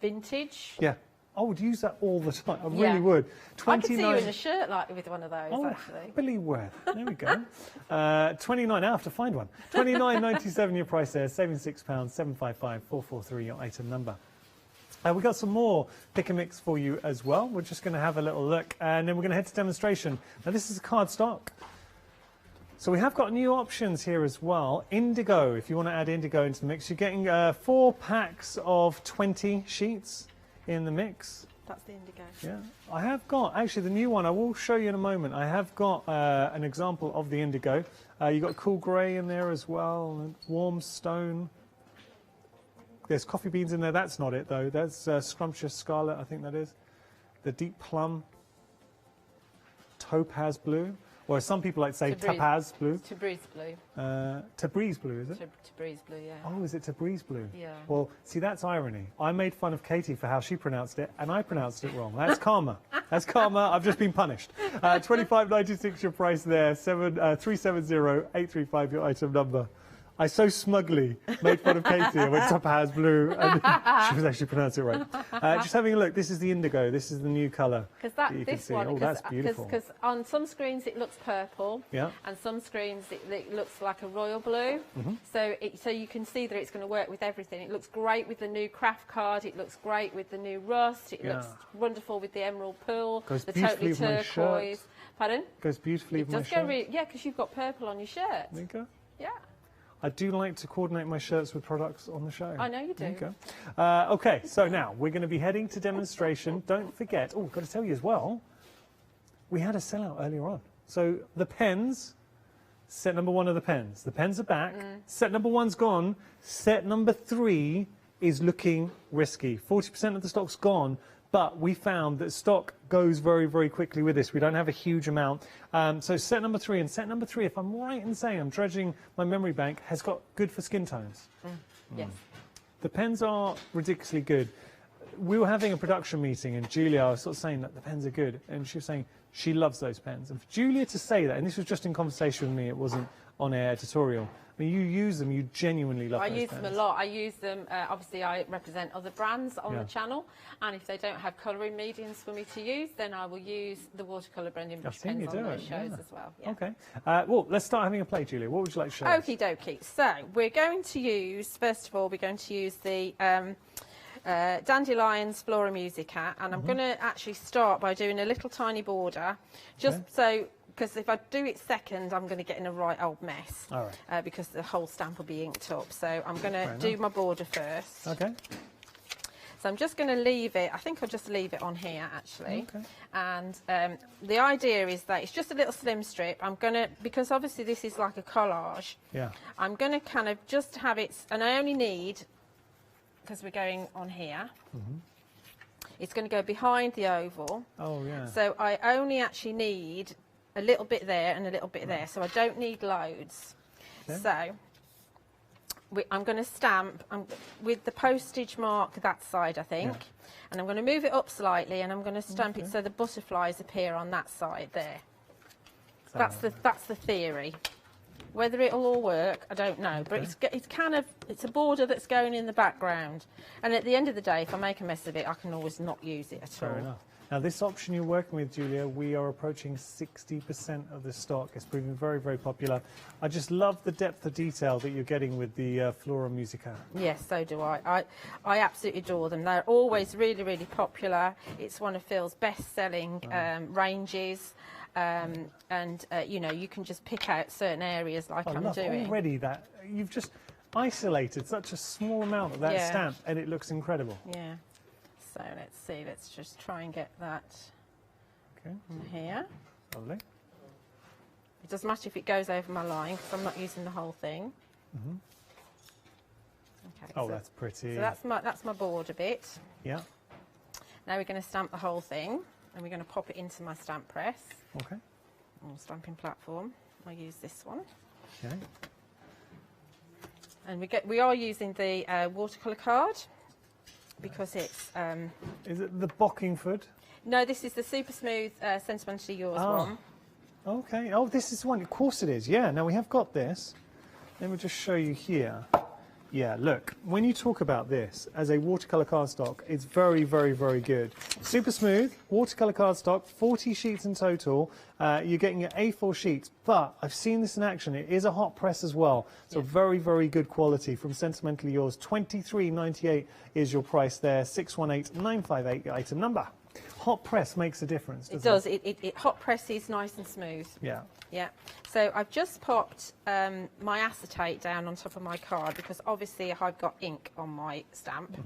[SPEAKER 13] vintage.
[SPEAKER 23] Yeah. I would use that all the time. I really would.
[SPEAKER 13] I could see you in a shirt like with one of those, actually.
[SPEAKER 23] Happily wear. There we go. 29. I have to find one. 29.97 your price there. Saving £6. 755 443 your item number. We've got some more pick and mix for you as well. We're just going to have a little look, and then we're going to head to demonstration. Now, this is a cardstock. So we have got new options here as well. Indigo, if you want to add indigo into the mix. You're getting 4 packs of 20 sheets in the mix.
[SPEAKER 13] That's the indigo.
[SPEAKER 23] Yeah. I have got, actually, the new one, I will show you in a moment. I have got an example of the indigo. You've got cool grey in there as well, and warm stone. There's coffee beans in there. That's not it, though. That's scrumptious scarlet, I think that is. The deep plum. Topaz blue. Or some people like to say topaz blue.
[SPEAKER 13] Tabriz blue.
[SPEAKER 23] Tabriz blue, is it?
[SPEAKER 13] Tabriz blue, yeah.
[SPEAKER 23] Oh, is it Tabriz blue?
[SPEAKER 13] Yeah.
[SPEAKER 23] Well, see, that's irony. I made fun of Katie for how she pronounced it, and I pronounced it wrong. That's karma. That's karma. I've just been punished. 25.96 your price there. 370-835 your item number. I so smugly made fun of Katie. I went topaz blue, and she was actually pronouncing it right. Just having a look. This is the indigo. This is the new colour.
[SPEAKER 13] Because this one,
[SPEAKER 23] oh, that's beautiful.
[SPEAKER 13] Because on some screens it looks purple, and some screens it looks like a royal blue. So you can see that it's going to work with everything. It looks great with the new craft card. It looks great with the new rust. It looks wonderful with the emerald pearl, the totally turquoise. Pardon?
[SPEAKER 23] Goes beautifully with my shirt.
[SPEAKER 13] Yeah, because you've got purple on your shirt.
[SPEAKER 23] There you go.
[SPEAKER 13] Yeah.
[SPEAKER 23] I do like to coordinate my shirts with products on the show.
[SPEAKER 13] I know you do.
[SPEAKER 23] Okay, okay, so now we're going to be heading to demonstration. Don't forget, oh, I've got to tell you as well, we had a sellout earlier on. So the pens, set number 1 of the pens. The pens are back. Set number 1's gone. Set number 3 is looking risky. 40% of the stock's gone. But we found that stock goes very, very quickly with this. We don't have a huge amount. So set number 3, and set number 3, if I'm right in saying, I'm dredging my memory bank, has got good for skin tones.
[SPEAKER 13] Yes.
[SPEAKER 23] The pens are ridiculously good. We were having a production meeting, and Julia was sort of saying that the pens are good, and she was saying she loves those pens. And for Julia to say that, and this was just in conversation with me, it wasn't on air editorial. I mean, you use them, you genuinely love those pens.
[SPEAKER 13] I use them a lot. I use them, obviously I represent other brands on the channel, and if they don't have colouring mediums for me to use, then I will use the watercolour blending brush pens on those shows as well. Yeah.
[SPEAKER 23] Okay. Well, let's start having a play, Julia. What would you like to show us?
[SPEAKER 13] Okie dokie. So, we're going to use, first of all, we're going to use the Dandelions Flora Musica, and I'm going to actually start by doing a little tiny border, just so... Because if I do it second, I'm going to get in a right old mess.
[SPEAKER 23] All right.
[SPEAKER 13] Because the whole stamp will be inked up. So I'm going to do my border first.
[SPEAKER 23] Okay.
[SPEAKER 13] So I'm just going to leave it. I think I'll just leave it on here, actually. Okay. And the idea is that it's just a little slim strip. I'm going to, because obviously this is like a collage.
[SPEAKER 23] Yeah.
[SPEAKER 13] I'm going to kind of just have it, and I only need, because we're going on here. It's going to go behind the oval.
[SPEAKER 23] Oh, yeah.
[SPEAKER 13] So I only actually need a little bit there and a little bit there, so I don't need loads. Okay. So I'm going to stamp with the postage mark that side, I think, and I'm going to move it up slightly, and I'm going to stamp it so the butterflies appear on that side there. That's the theory. Whether it'll all work, I don't know, but it's a border that's going in the background, and at the end of the day, if I make a mess of it, I can always not use it at all.
[SPEAKER 23] Fair enough. Now, this option you're working with, Julia, we are approaching 60% of the stock. It's proving very, very popular. I just love the depth of detail that you're getting with the Flora Musica.
[SPEAKER 13] Yes, so do I. I absolutely adore them. They're always really, really popular. It's one of Phil's best-selling ranges. You know, you can just pick out certain areas like I'm doing.
[SPEAKER 23] Already that you've just isolated such a small amount of that stamp, and it looks incredible.
[SPEAKER 13] Yeah. So let's see. Let's just try and get that here.
[SPEAKER 23] Lovely.
[SPEAKER 13] It doesn't matter if it goes over my line because I'm not using the whole thing. Okay.
[SPEAKER 23] Oh, so that's pretty.
[SPEAKER 13] So that's my border bit.
[SPEAKER 23] Yeah.
[SPEAKER 13] Now we're going to stamp the whole thing. and we're going to pop it into my stamp press.
[SPEAKER 23] Okay.
[SPEAKER 13] Or stamping platform. I'll use this one.
[SPEAKER 23] Okay.
[SPEAKER 13] And we are using the watercolour card because it's...
[SPEAKER 23] Is it the Bockingford?
[SPEAKER 13] No, this is the Super Smooth Sentimentally Yours one.
[SPEAKER 23] Okay. Oh, this is the one. Of course it is. Yeah, now we have got this. Let me just show you here. Yeah, look, when you talk about this as a watercolour cardstock, it's very, very, very good. Super smooth, watercolour cardstock, 40 sheets in total. You're getting your A4 sheets, but I've seen this in action. It is a hot press as well, so very, very good quality from Sentimentally Yours. $23.98 is your price there, 618958 your item number. Hot press makes a difference, doesn't it?
[SPEAKER 13] It hot press is nice and smooth.
[SPEAKER 23] Yeah.
[SPEAKER 13] Yeah. So I've just popped my acetate down on top of my card because obviously I've got ink on my stamp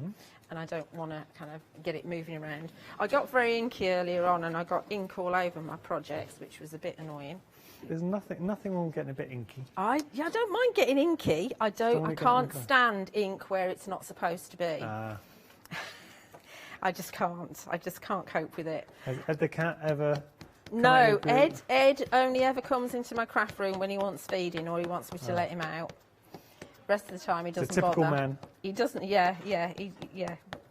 [SPEAKER 13] and I don't want to kind of get it moving around. I got very inky earlier on and I got ink all over my projects, which was a bit annoying.
[SPEAKER 23] There's nothing wrong with getting a bit inky.
[SPEAKER 13] I don't mind getting inky. I can't stand ink where it's not supposed to be. I just can't cope with it.
[SPEAKER 23] Has the cat ever...
[SPEAKER 13] No, Ed only ever comes into my craft room when he wants feeding or he wants me to let him out. Rest of the time he doesn't bother.
[SPEAKER 23] It's a typical man.
[SPEAKER 13] He doesn't, yeah.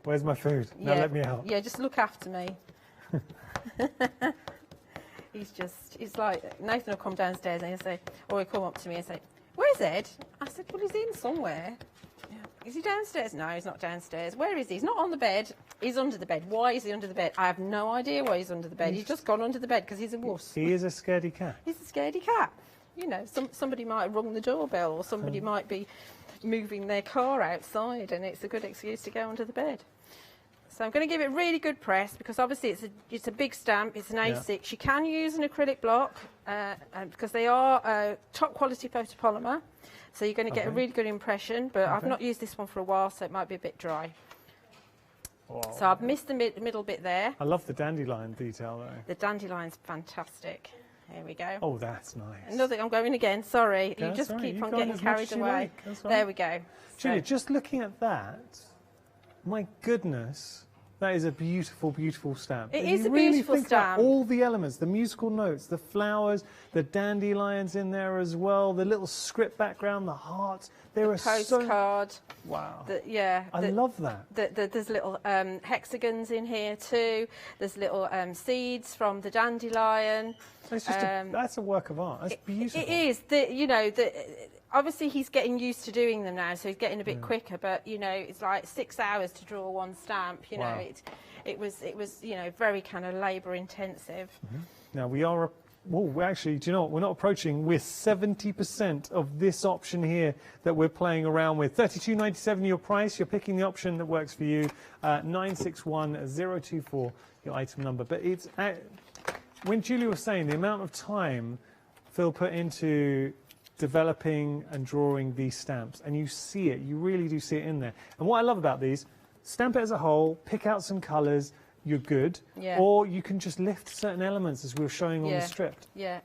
[SPEAKER 23] Where's my food? Now let me out.
[SPEAKER 13] Yeah, just look after me. He's like, Nathan will come downstairs and he'll say, or he'll come up to me and say, where's Ed? I said, well, he's in somewhere. Is he downstairs? No, he's not downstairs. Where is he? He's not on the bed. He's under the bed. Why is he under the bed? I have no idea why he's under the bed. He's just gone under the bed because he's a wuss.
[SPEAKER 23] He is a scaredy cat.
[SPEAKER 13] He's a scaredy cat. You know, somebody might have rung the doorbell or somebody might be moving their car outside and it's a good excuse to go under the bed. So I'm going to give it a really good press because obviously it's a big stamp. It's an A6. You can use an acrylic block because they are top quality photopolymer. So you're going to get a really good impression, but I've not used this one for a while, so it might be a bit dry.
[SPEAKER 23] Oh.
[SPEAKER 13] So I've missed the middle bit there.
[SPEAKER 23] I love the dandelion detail, though.
[SPEAKER 13] The dandelion's fantastic. Here we go.
[SPEAKER 23] Oh, that's nice.
[SPEAKER 13] Another, I'm going again, sorry.
[SPEAKER 23] Okay,
[SPEAKER 13] you just
[SPEAKER 23] right.
[SPEAKER 13] keep on getting carried away.
[SPEAKER 23] Like.
[SPEAKER 13] There we go.
[SPEAKER 23] Julia, just looking at that, my goodness, that is a beautiful, beautiful stamp.
[SPEAKER 13] It is a beautiful stamp.
[SPEAKER 23] All the elements, the musical notes, the flowers, the dandelions in there as well, the little script background, the hearts. There are
[SPEAKER 13] postcard.
[SPEAKER 23] Wow.
[SPEAKER 13] I
[SPEAKER 23] love that.
[SPEAKER 13] There's little hexagons in here too. There's little seeds from the dandelion.
[SPEAKER 23] It's just that's a work of art. That's beautiful.
[SPEAKER 13] It is. Obviously he's getting used to doing them now, so he's getting a bit quicker. But you know, it's like 6 hours to draw one stamp. You know, it was very kind of labour intensive.
[SPEAKER 23] Now we are. Well, actually, do you know what? We're not approaching. We're 70% of this option here that we're playing around with. $32.97 your price. You're picking the option that works for you. 961024 your item number. But it's when Julia was saying the amount of time Phil put into developing and drawing these stamps, and you see it. You really do see it in there. And what I love about these, stamp it as a whole, pick out some colours. You're good, or you can just lift certain elements as we were showing on the strip.
[SPEAKER 13] So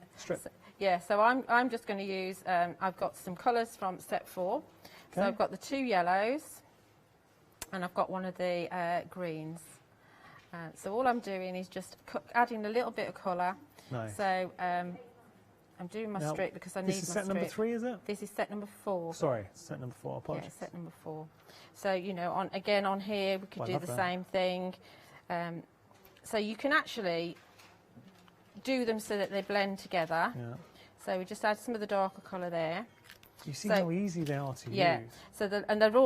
[SPEAKER 13] I'm just going to use. I've got some colours from set 4. So I've got the 2 yellows, and I've got one of the greens. So all I'm doing is just adding a little bit of colour.
[SPEAKER 23] Nice.
[SPEAKER 13] So I'm doing my strip because I need my strip.
[SPEAKER 23] This is set number 3, is it?
[SPEAKER 13] This is set number 4.
[SPEAKER 23] Sorry, set number 4. Apologies.
[SPEAKER 13] Yeah, set number 4. So you know, on here we could do the same thing. So you can actually do them so that they blend together. So we just add some of the darker colour there.
[SPEAKER 23] You see how easy they are to use.
[SPEAKER 13] So they're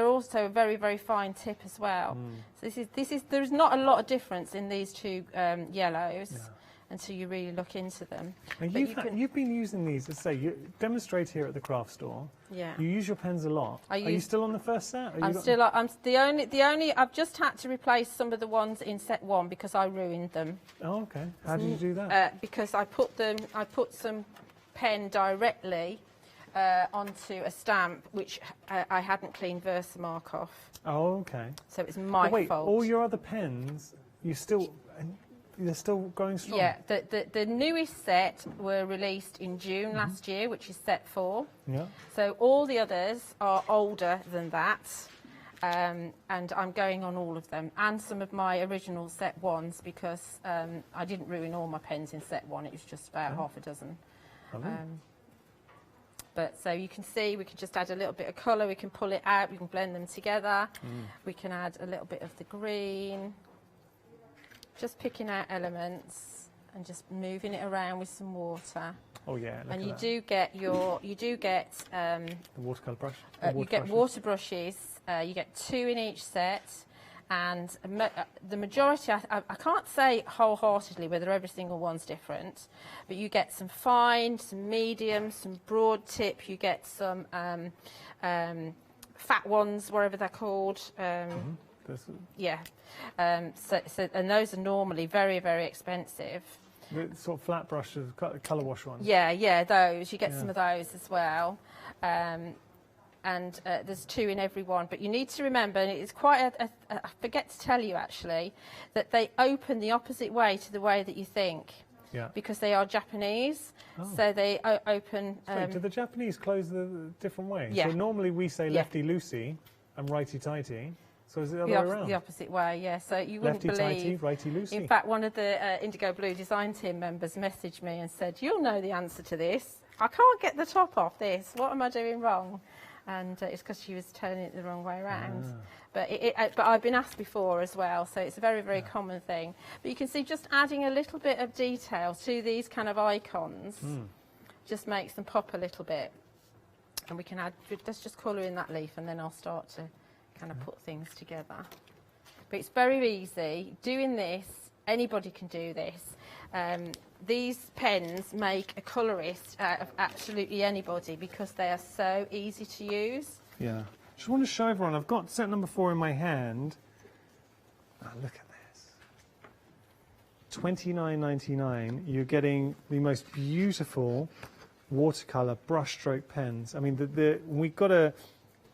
[SPEAKER 13] also a very, very fine tip as well. So there's not a lot of difference in these 2 yellows. Until you really look into them.
[SPEAKER 23] Now you've been using these, let's say, you demonstrate here at the craft store.
[SPEAKER 13] Yeah.
[SPEAKER 23] You use your pens a lot. Are you still on the first set?
[SPEAKER 13] I've just had to replace some of the ones in set 1 because I ruined them.
[SPEAKER 23] Oh, okay. How did you do that?
[SPEAKER 13] Because I put some pen directly onto a stamp which I hadn't cleaned Versamark off.
[SPEAKER 23] Oh, okay.
[SPEAKER 13] So it's my fault.
[SPEAKER 23] All your other pens, they're still going strong?
[SPEAKER 13] Yeah, the newest set were released in June last year, which is set 4.
[SPEAKER 23] Yeah.
[SPEAKER 13] So all the others are older than that. and I'm going on all of them and some of my original set ones because I didn't ruin all my pens in set one. It was just about half a dozen. But so you can see we can just add a little bit of colour, we can pull it out, we can blend them together, we can add a little bit of the green, just picking out elements and just moving it around with some water.
[SPEAKER 23] Oh yeah,
[SPEAKER 13] and you do get
[SPEAKER 23] the watercolour brush.
[SPEAKER 13] You get water brushes. You get 2 in each set, and the majority, I can't say wholeheartedly whether every single one's different, but you get some fine, some medium, some broad tip. You get some fat ones, whatever they're called. Yeah. And those are normally very, very expensive.
[SPEAKER 23] The sort of flat brush, colour wash ones.
[SPEAKER 13] Yeah, those. You get some of those as well. And there's 2 in every one. But you need to remember, and it's quite I forget to tell you actually, that they open the opposite way to the way that you think. Yeah. Because they are Japanese, so they open...
[SPEAKER 23] Sorry, do the Japanese close the different way?
[SPEAKER 13] Yeah.
[SPEAKER 23] So normally we say lefty-loosey and righty-tighty. So is it the other way around?
[SPEAKER 13] The opposite way, yeah. So you wouldn't believe...
[SPEAKER 23] Lefty-tighty, righty-loosey.
[SPEAKER 13] In fact, one of the Indigo Blue design team members messaged me and said, "You'll know the answer to this. I can't get the top off this. What am I doing wrong?" And it's because she was turning it the wrong way around. But I've been asked before as well, so it's a very, very common thing. But you can see just adding a little bit of detail to these kind of icons just makes them pop a little bit. And we can add, let's just colour in that leaf and then I'll start to kind of put things together. But it's very easy. Doing this, anybody can do this. These pens make a colourist out of absolutely anybody because they are so easy to use.
[SPEAKER 23] Yeah. Just want to show everyone, I've got set number 4 in my hand. Oh, look at this. $29.99. You're getting the most beautiful watercolour brushstroke pens. I mean, we've got to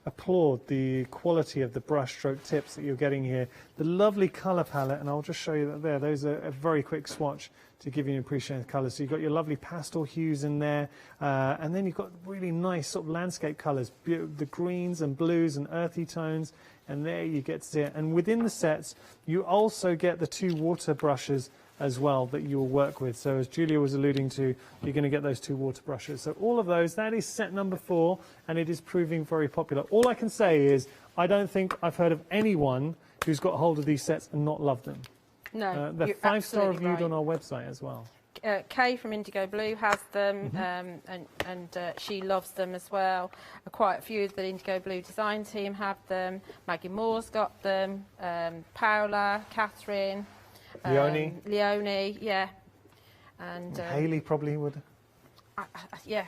[SPEAKER 23] applaud the quality of the brushstroke tips that you're getting here. The lovely colour palette, and I'll just show you that there. Those are a very quick swatch to give you an appreciation of the colours. So you've got your lovely pastel hues in there, and then you've got really nice sort of landscape colours, the greens and blues and earthy tones, and there you get to see it. And within the sets, you also get the 2 water brushes as well that you'll work with. So as Julia was alluding to, you're going to get those 2 water brushes. So all of those, that is set number 4, and it is proving very popular. All I can say is I don't think I've heard of anyone who's got hold of these sets and not loved them.
[SPEAKER 13] No,
[SPEAKER 23] they're
[SPEAKER 13] you're
[SPEAKER 23] 5-star
[SPEAKER 13] absolutely
[SPEAKER 23] reviewed
[SPEAKER 13] right.
[SPEAKER 23] on our website as well.
[SPEAKER 13] Kay from Indigo Blue has them, and she loves them as well. Quite a few of the Indigo Blue design team have them. Maggie Moore's got them. Paola, Catherine, Leonie, yeah, and
[SPEAKER 23] Hayley probably would.
[SPEAKER 13] Yeah,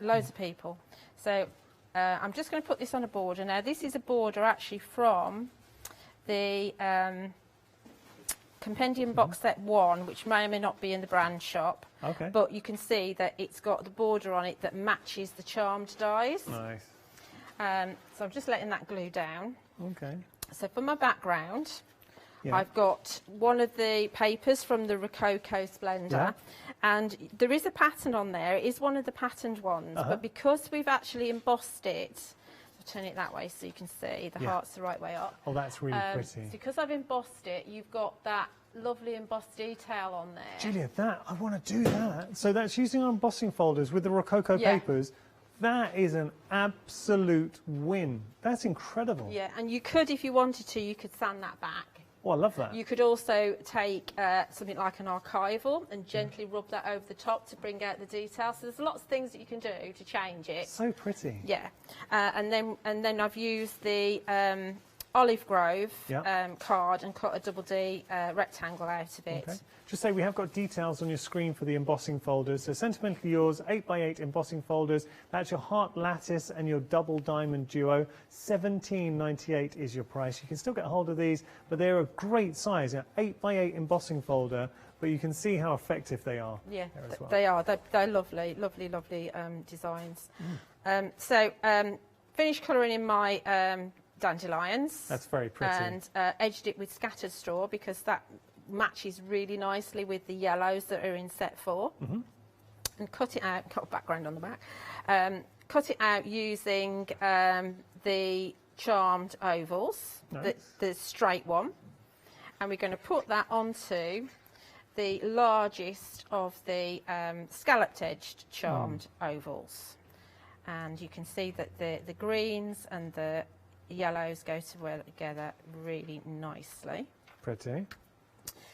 [SPEAKER 13] loads of people. So I'm just going to put this on a border now. This is a border actually from the Compendium Box Set 1, which may or may not be in the brand shop. Okay. But you can see that it's got the border on it that matches the charmed dies. Nice. So I'm just letting that glue down. Okay. So for my background, I've got one of the papers from the Rococo Splendor, and there is a pattern on there. It is one of the patterned ones, but because we've actually embossed it, I'll turn it that way so you can see the heart's the right way up.
[SPEAKER 23] Oh, that's really pretty.
[SPEAKER 13] So because I've embossed it, you've got that lovely embossed detail on there.
[SPEAKER 23] Julia, I want to do that. So that's using our embossing folders with the Rococo papers. That is an absolute win. That's incredible.
[SPEAKER 13] Yeah, and you could, if you wanted to, you could sand that back.
[SPEAKER 23] Oh, I love that.
[SPEAKER 13] You could also take something like an archival and gently rub that over the top to bring out the details. So there's lots of things that you can do to change it.
[SPEAKER 23] So pretty.
[SPEAKER 13] Yeah, and then I've used the Olive Grove card and cut a double D rectangle out of it.
[SPEAKER 23] Okay. Just say we have got details on your screen for the embossing folders. So Sentimentally Yours 8x8 embossing folders. That's your heart lattice and your double diamond duo. $17.98 is your price. You can still get hold of these, but they're a great size. 8x8 embossing folder, but you can see how effective they are.
[SPEAKER 13] Yeah,
[SPEAKER 23] well.
[SPEAKER 13] they are. They're lovely, lovely, lovely designs. Finished colouring in my dandelions.
[SPEAKER 23] That's very pretty.
[SPEAKER 13] And edged it with scattered straw because that matches really nicely with the yellows that are in set 4. And cut it out, cut a background on the back. Cut it out using the charmed ovals,
[SPEAKER 23] Nice.
[SPEAKER 13] the straight one, and we're going to put that onto the largest of the scalloped edged charmed ovals. And you can see that the greens and the yellows go together really nicely.
[SPEAKER 23] Pretty.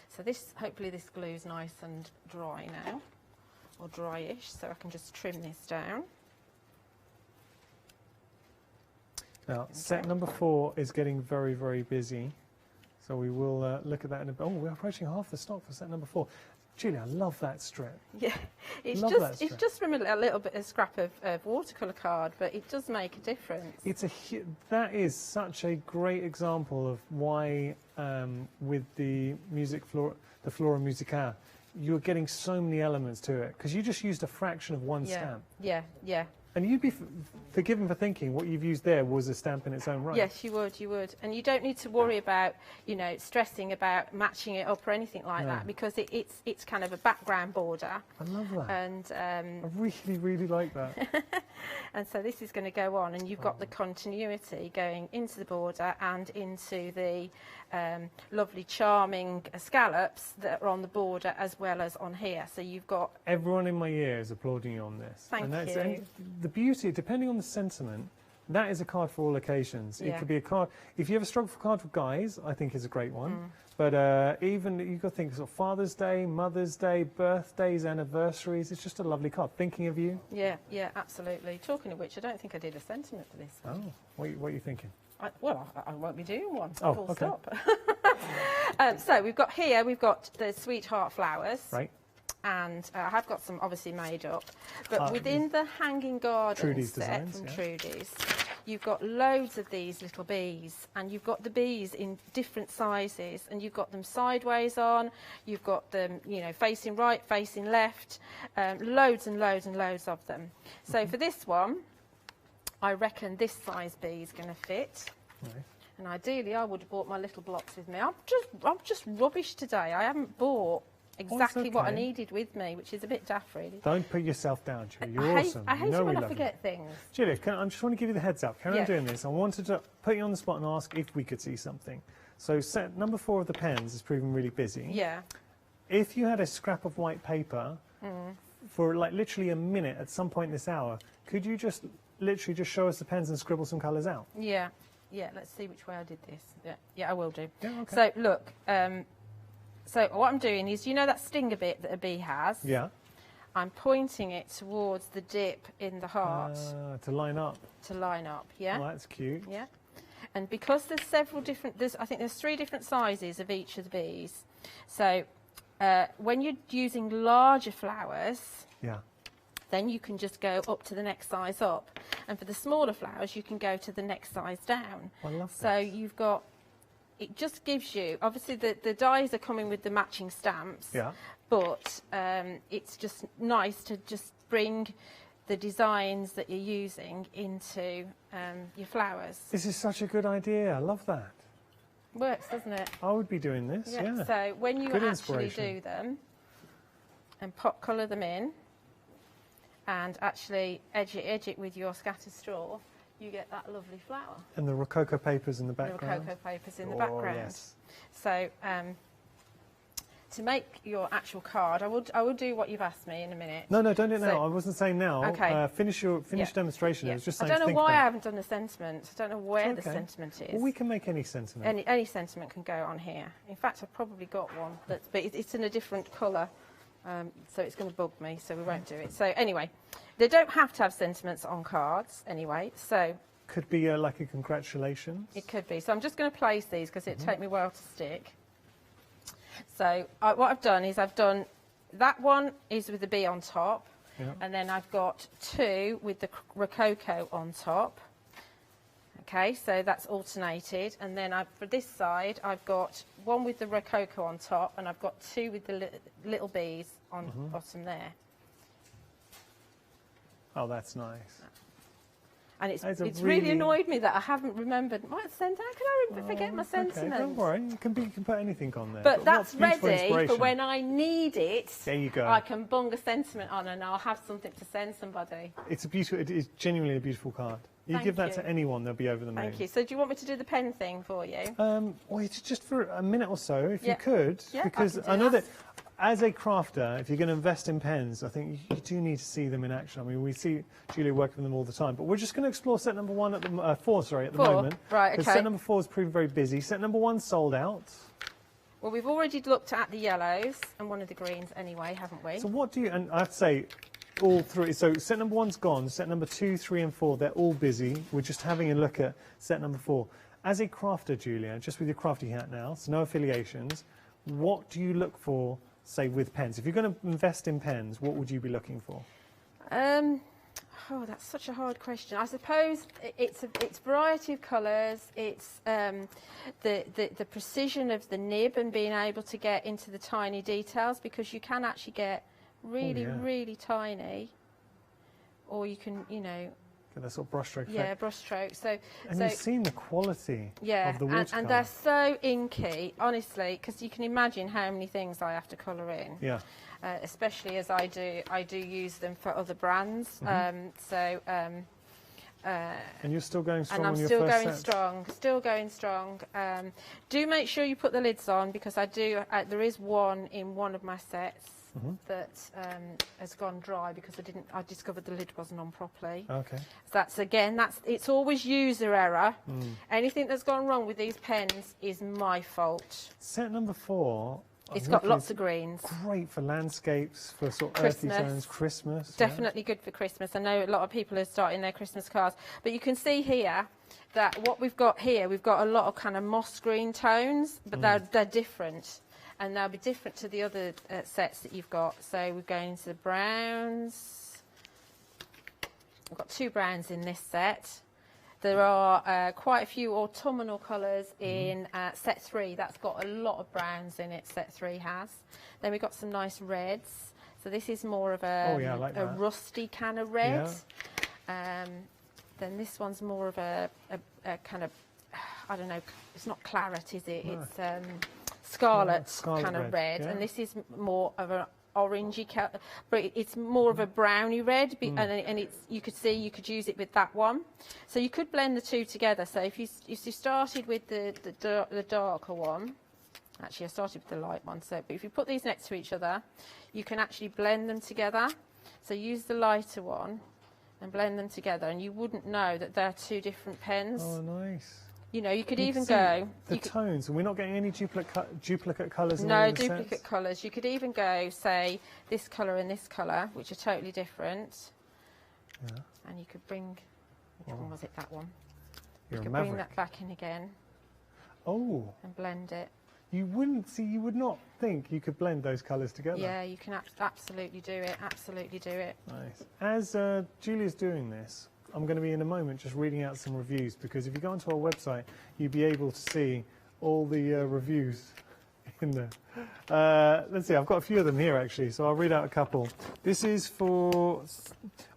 [SPEAKER 13] So this, hopefully this glue's nice and dry now, or dryish, so I can just trim this down.
[SPEAKER 23] Now, set number 4 is getting very, very busy. So we will look at that in a bit. Oh, we're approaching half the stock for set number 4. Julie, I love that strip.
[SPEAKER 13] Yeah, it's
[SPEAKER 23] Love
[SPEAKER 13] just from a little bit of scrap of watercolour card, but it does make a difference.
[SPEAKER 23] That is such a great example of why with the the Flora Musica, you're getting so many elements to it because you just used a fraction of one stamp.
[SPEAKER 13] Yeah, yeah.
[SPEAKER 23] And you'd be forgiven for thinking what you've used there was a stamp in its own right.
[SPEAKER 13] Yes, you would. And you don't need to worry about, you know, stressing about matching it up or anything like that, because it's kind of a background border.
[SPEAKER 23] I love that.
[SPEAKER 13] And
[SPEAKER 23] I really, really like that.
[SPEAKER 13] and so this is going to go on, and you've got the continuity going into the border and into the lovely, charming scallops that are on the border as well as on here. So you've got...
[SPEAKER 23] Everyone in my ear is applauding you on this.
[SPEAKER 13] Thank you.
[SPEAKER 23] And the beauty, depending on the sentiment, that is a card for all occasions.
[SPEAKER 13] Yeah.
[SPEAKER 23] It could be a card. If you ever struggle for a card for guys, I think is a great one. But even you've got to think sort of Father's Day, Mother's Day, birthdays, anniversaries. It's just a lovely card. Thinking of you.
[SPEAKER 13] Yeah, absolutely. Talking of which, I don't think I did a sentiment for this one.
[SPEAKER 23] Oh, what are you thinking?
[SPEAKER 13] I won't be doing one.
[SPEAKER 23] Oh,
[SPEAKER 13] full
[SPEAKER 23] okay.
[SPEAKER 13] stop. So we've got the sweetheart flowers.
[SPEAKER 23] Right.
[SPEAKER 13] And I have got some obviously made up, but within the hanging garden
[SPEAKER 23] Trudy's
[SPEAKER 13] set
[SPEAKER 23] designs,
[SPEAKER 13] from
[SPEAKER 23] yeah.
[SPEAKER 13] Trudy's, you've got loads of these little bees, and you've got the bees in different sizes, and you've got them sideways on, you've got them, you know, facing right, facing left, loads and loads and loads of them. So for this one, I reckon this size bee is going to fit.
[SPEAKER 23] Right.
[SPEAKER 13] And ideally, I would have bought my little blocks with me. I'm just rubbish today. I haven't bought exactly what I needed with me, which is a bit daft, really.
[SPEAKER 23] Don't put yourself down, Julie. You're awesome.
[SPEAKER 13] I hate it when I forget things.
[SPEAKER 23] Julie, I just want to give you the heads up. Carry on doing this. I wanted to put you on the spot and ask if we could see something. So set number 4 of the pens is proving really busy.
[SPEAKER 13] Yeah.
[SPEAKER 23] If you had a scrap of white paper for like literally a minute at some point this hour, could you just literally just show us the pens and scribble some colours out?
[SPEAKER 13] Yeah. Let's see which way I did this. Yeah, I will do.
[SPEAKER 23] Yeah, okay.
[SPEAKER 13] So look, so what I'm doing is, you know that stinger bit that a bee has?
[SPEAKER 23] Yeah.
[SPEAKER 13] I'm pointing it towards the dip in the heart.
[SPEAKER 23] To line up.
[SPEAKER 13] To line up, yeah.
[SPEAKER 23] Oh, that's cute.
[SPEAKER 13] Yeah. And because there's several different, I think there's 3 different sizes of each of the bees. So when you're using larger flowers, then you can just go up to the next size up. And for the smaller flowers, you can go to the next size down.
[SPEAKER 23] I love
[SPEAKER 13] so you've got, it just gives you, obviously the dies are coming with the matching stamps, but it's just nice to just bring the designs that you're using into your flowers.
[SPEAKER 23] This is such a good idea. I love that.
[SPEAKER 13] Works, doesn't it?
[SPEAKER 23] I would be doing this, yeah.
[SPEAKER 13] So when you
[SPEAKER 23] Good
[SPEAKER 13] actually
[SPEAKER 23] inspiration.
[SPEAKER 13] do them and pop colour them in and actually edge it with your scattered straw, you get that lovely flower.
[SPEAKER 23] And the Rococo papers in the background.
[SPEAKER 13] The Rococo papers in the background.
[SPEAKER 23] Yes.
[SPEAKER 13] So to make your actual card, I will do what you've asked me in a minute.
[SPEAKER 23] No, don't do it now.
[SPEAKER 13] So-
[SPEAKER 23] I wasn't saying now.
[SPEAKER 13] Okay.
[SPEAKER 23] Finish your demonstration. I was just
[SPEAKER 13] I
[SPEAKER 23] saying
[SPEAKER 13] don't know
[SPEAKER 23] think
[SPEAKER 13] why I
[SPEAKER 23] about it.
[SPEAKER 13] haven't done the sentiment. I don't know where the
[SPEAKER 23] Okay.
[SPEAKER 13] sentiment is.
[SPEAKER 23] Well, we can make any sentiment.
[SPEAKER 13] Any sentiment can go on here. In fact, I've probably got one, but it's in a different colour, so it's going to bug me, so we won't do it. So anyway, they don't have to have sentiments on cards anyway, so...
[SPEAKER 23] Could be like a congratulations.
[SPEAKER 13] It could be. So I'm just going to place these because it'd take me a while to stick. So what I've done is I've done... That one is with the bee on top, and then I've got 2 with the Rococo on top. Okay, so that's alternated, and then for this side I've got 1 with the Rococo on top, and I've got 2 with the little bees on the bottom there.
[SPEAKER 23] Oh, that's nice.
[SPEAKER 13] And it's really annoyed me that I haven't remembered. How can I forget my sentiments?
[SPEAKER 23] Okay, don't worry. You can put anything on there.
[SPEAKER 13] But that's
[SPEAKER 23] what beautiful
[SPEAKER 13] ready for
[SPEAKER 23] inspiration.
[SPEAKER 13] when I need it.
[SPEAKER 23] There you go.
[SPEAKER 13] I can bung a sentiment on, and I'll have something to send somebody.
[SPEAKER 23] It is genuinely a beautiful card. You give that to anyone, they'll be over the moon.
[SPEAKER 13] Thank you. So do you want me to do the pen thing for you?
[SPEAKER 23] Well, it's just for a minute or so, if you could,
[SPEAKER 13] Yeah,
[SPEAKER 23] because I know that as a crafter, if you're going to invest in pens, I think you do need to see them in action. I mean, we see Julia working with them all the time, but we're just going to explore set number 1 at the 4, sorry, at the moment.
[SPEAKER 13] Right, okay.
[SPEAKER 23] Set number 4 is proving very busy. Set number 1 sold out.
[SPEAKER 13] Well, we've already looked at the yellows and one of the greens anyway, haven't we?
[SPEAKER 23] So what do you, and I have to say, all three, so set number 1's gone, set number 2, 3 and 4, they're all busy. We're just having a look at set number 4. As a crafter, Julia, just with your crafty hat now, so no affiliations, what do you look for, say, with pens? If you're going to invest in pens, what would you be looking for?
[SPEAKER 13] Oh, that's such a hard question. I suppose it's variety of colours. It's the precision of the nib and being able to get into the tiny details, because you can actually get really, really tiny, or you can, you know,
[SPEAKER 23] get that sort of brushstroke effect.
[SPEAKER 13] Yeah, brushstroke. So
[SPEAKER 23] you've seen the quality of the watercolour.
[SPEAKER 13] and they're so inky, honestly, because you can imagine how many things I have to colour in.
[SPEAKER 23] Yeah.
[SPEAKER 13] Especially as I do use them for other brands.
[SPEAKER 23] And you're still going strong.
[SPEAKER 13] And I'm
[SPEAKER 23] on your
[SPEAKER 13] still
[SPEAKER 23] first
[SPEAKER 13] going
[SPEAKER 23] set?
[SPEAKER 13] strong. Still going strong. Do make sure you put the lids on, because I do. There is one in one of my sets that has gone dry because I discovered the lid wasn't on properly.
[SPEAKER 23] Okay.
[SPEAKER 13] So it's always user error. Anything that's gone wrong with these pens is my fault.
[SPEAKER 23] Set number 4.
[SPEAKER 13] It's got lots of greens.
[SPEAKER 23] Great for landscapes, for sort of
[SPEAKER 13] Christmas.
[SPEAKER 23] earthy tones, Christmas.
[SPEAKER 13] Definitely good for Christmas. I know a lot of people are starting their Christmas cards. But you can see here that what we've got here, we've got a lot of kind of moss green tones, but they're different. And they'll be different to the other sets that you've got. So we're going into the browns. We've got 2 browns in this set. There are quite a few autumnal colours in set 3. That's got a lot of browns in it, set 3 has. Then we've got some nice reds. So this is more of a rusty kind of red. Yeah. Then this one's more of a kind of, I don't know, it's not claret, is it? No. It's scarlet kind of red. Yeah. And this is more of an orangey, but it's more of a browny red, and it's, you could see you could use it with that one. So you could blend the 2 together. So if you started with the darker one, actually I started with the light one, so but if you put these next to each other, you can actually blend them together. So use the lighter one and blend them together, and you wouldn't know that they're 2 different pens.
[SPEAKER 23] Oh, nice.
[SPEAKER 13] You know, you could even go...
[SPEAKER 23] The tones, and we're not getting any duplicate colours in
[SPEAKER 13] No,
[SPEAKER 23] the
[SPEAKER 13] duplicate colours. You could even go, say, this colour and this colour, which are totally different. Yeah. And you could bring... Which one was it, that one? You could bring that back in again.
[SPEAKER 23] Oh.
[SPEAKER 13] And blend it.
[SPEAKER 23] You would not think you could blend those colours together.
[SPEAKER 13] Yeah, you can absolutely do it, absolutely do it.
[SPEAKER 23] Nice. As Julia's doing this, I'm going to be in a moment just reading out some reviews, because if you go onto our website, you'll be able to see all the reviews in there. Let's see, I've got a few of them here actually, so I'll read out a couple. This is for,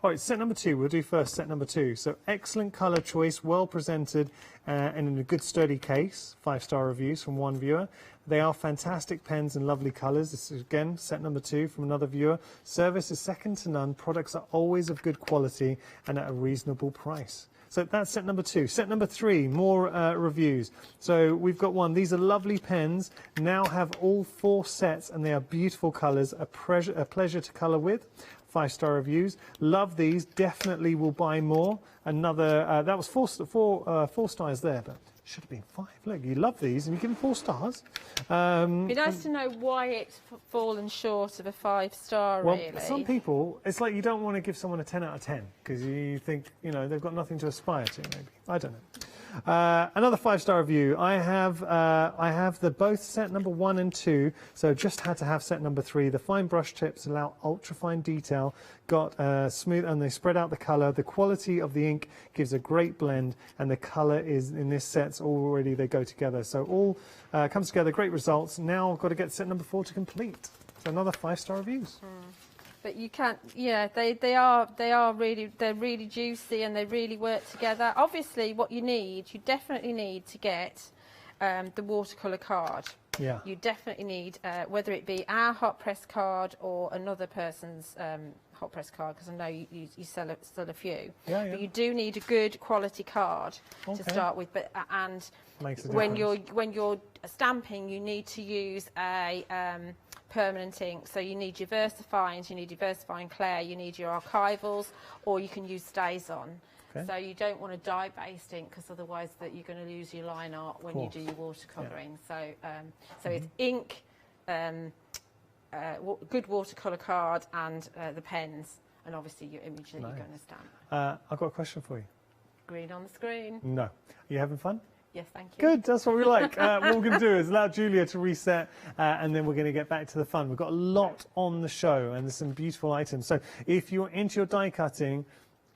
[SPEAKER 23] it's set number 2. We'll do first set number 2. So excellent colour choice, well presented, and in a good sturdy case. 5-star reviews from one viewer. They are fantastic pens and lovely colours. This is again set number 2 from another viewer. Service is second to none. Products are always of good quality and at a reasonable price. So that's set number 2. Set number 3, more reviews. So we've got one. These are lovely pens. Now have all 4 sets, and they are beautiful colours. A pleasure to colour with. 5-star reviews. Love these. Definitely will buy more. Another, that was 4 stars there, but should have been 5. Look, you love these, and you give them 4 stars.
[SPEAKER 13] It'd be nice to know why it's fallen short of a 5-star, really.
[SPEAKER 23] Well, some people, it's like you don't want to give someone a 10 out of 10, because you think, you know, they've got nothing to aspire to, maybe. I don't know. Another 5-star review. I have the both set number 1 and 2, so just had to have set number 3. The fine brush tips allow ultra fine detail, got smooth, and they spread out the colour. The quality of the ink gives a great blend, and the colour is in this set already, they go together. So all comes together, great results. Now I've got to get set number 4 to complete. So another 5-star reviews.
[SPEAKER 13] But you can't, yeah, they're really juicy, and they really work together. Obviously, what you definitely need to get the watercolour card.
[SPEAKER 23] Yeah.
[SPEAKER 13] You definitely need, whether it be our hot press card or another person's hot press card, because I know you sell a few.
[SPEAKER 23] Yeah,
[SPEAKER 13] But you do need a good quality card to start with. But when you're stamping, you need to use a permanent ink. So you need your VersaFines, you need your VersaFine Clay, you need your archivals, or you can use StazOn.
[SPEAKER 23] Okay.
[SPEAKER 13] So you don't want a dye-based ink, because otherwise you're going to lose your line art when you do your watercolouring. So it's ink, good watercolour card, and the pens, and obviously your image that you're going to stamp.
[SPEAKER 23] I've got a question for you.
[SPEAKER 13] Green on the screen.
[SPEAKER 23] No. Are you having fun?
[SPEAKER 13] Yes, thank you.
[SPEAKER 23] Good, that's what we like. What we're going to do is allow Julia to reset, and then we're going to get back to the fun. We've got a lot on the show, and there's some beautiful items. So if you're into your die cutting,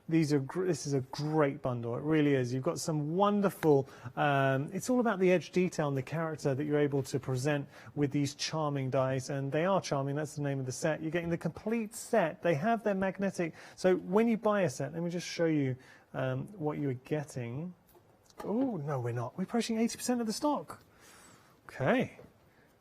[SPEAKER 23] this is a great bundle. It really is. You've got some wonderful, it's all about the edge detail and the character that you're able to present with these charming dies, and they are charming. That's the name of the set. You're getting the complete set. They have their magnetic. So when you buy a set, let me just show you what you are getting. Oh, no, we're not. We're approaching 80% of the stock. Okay.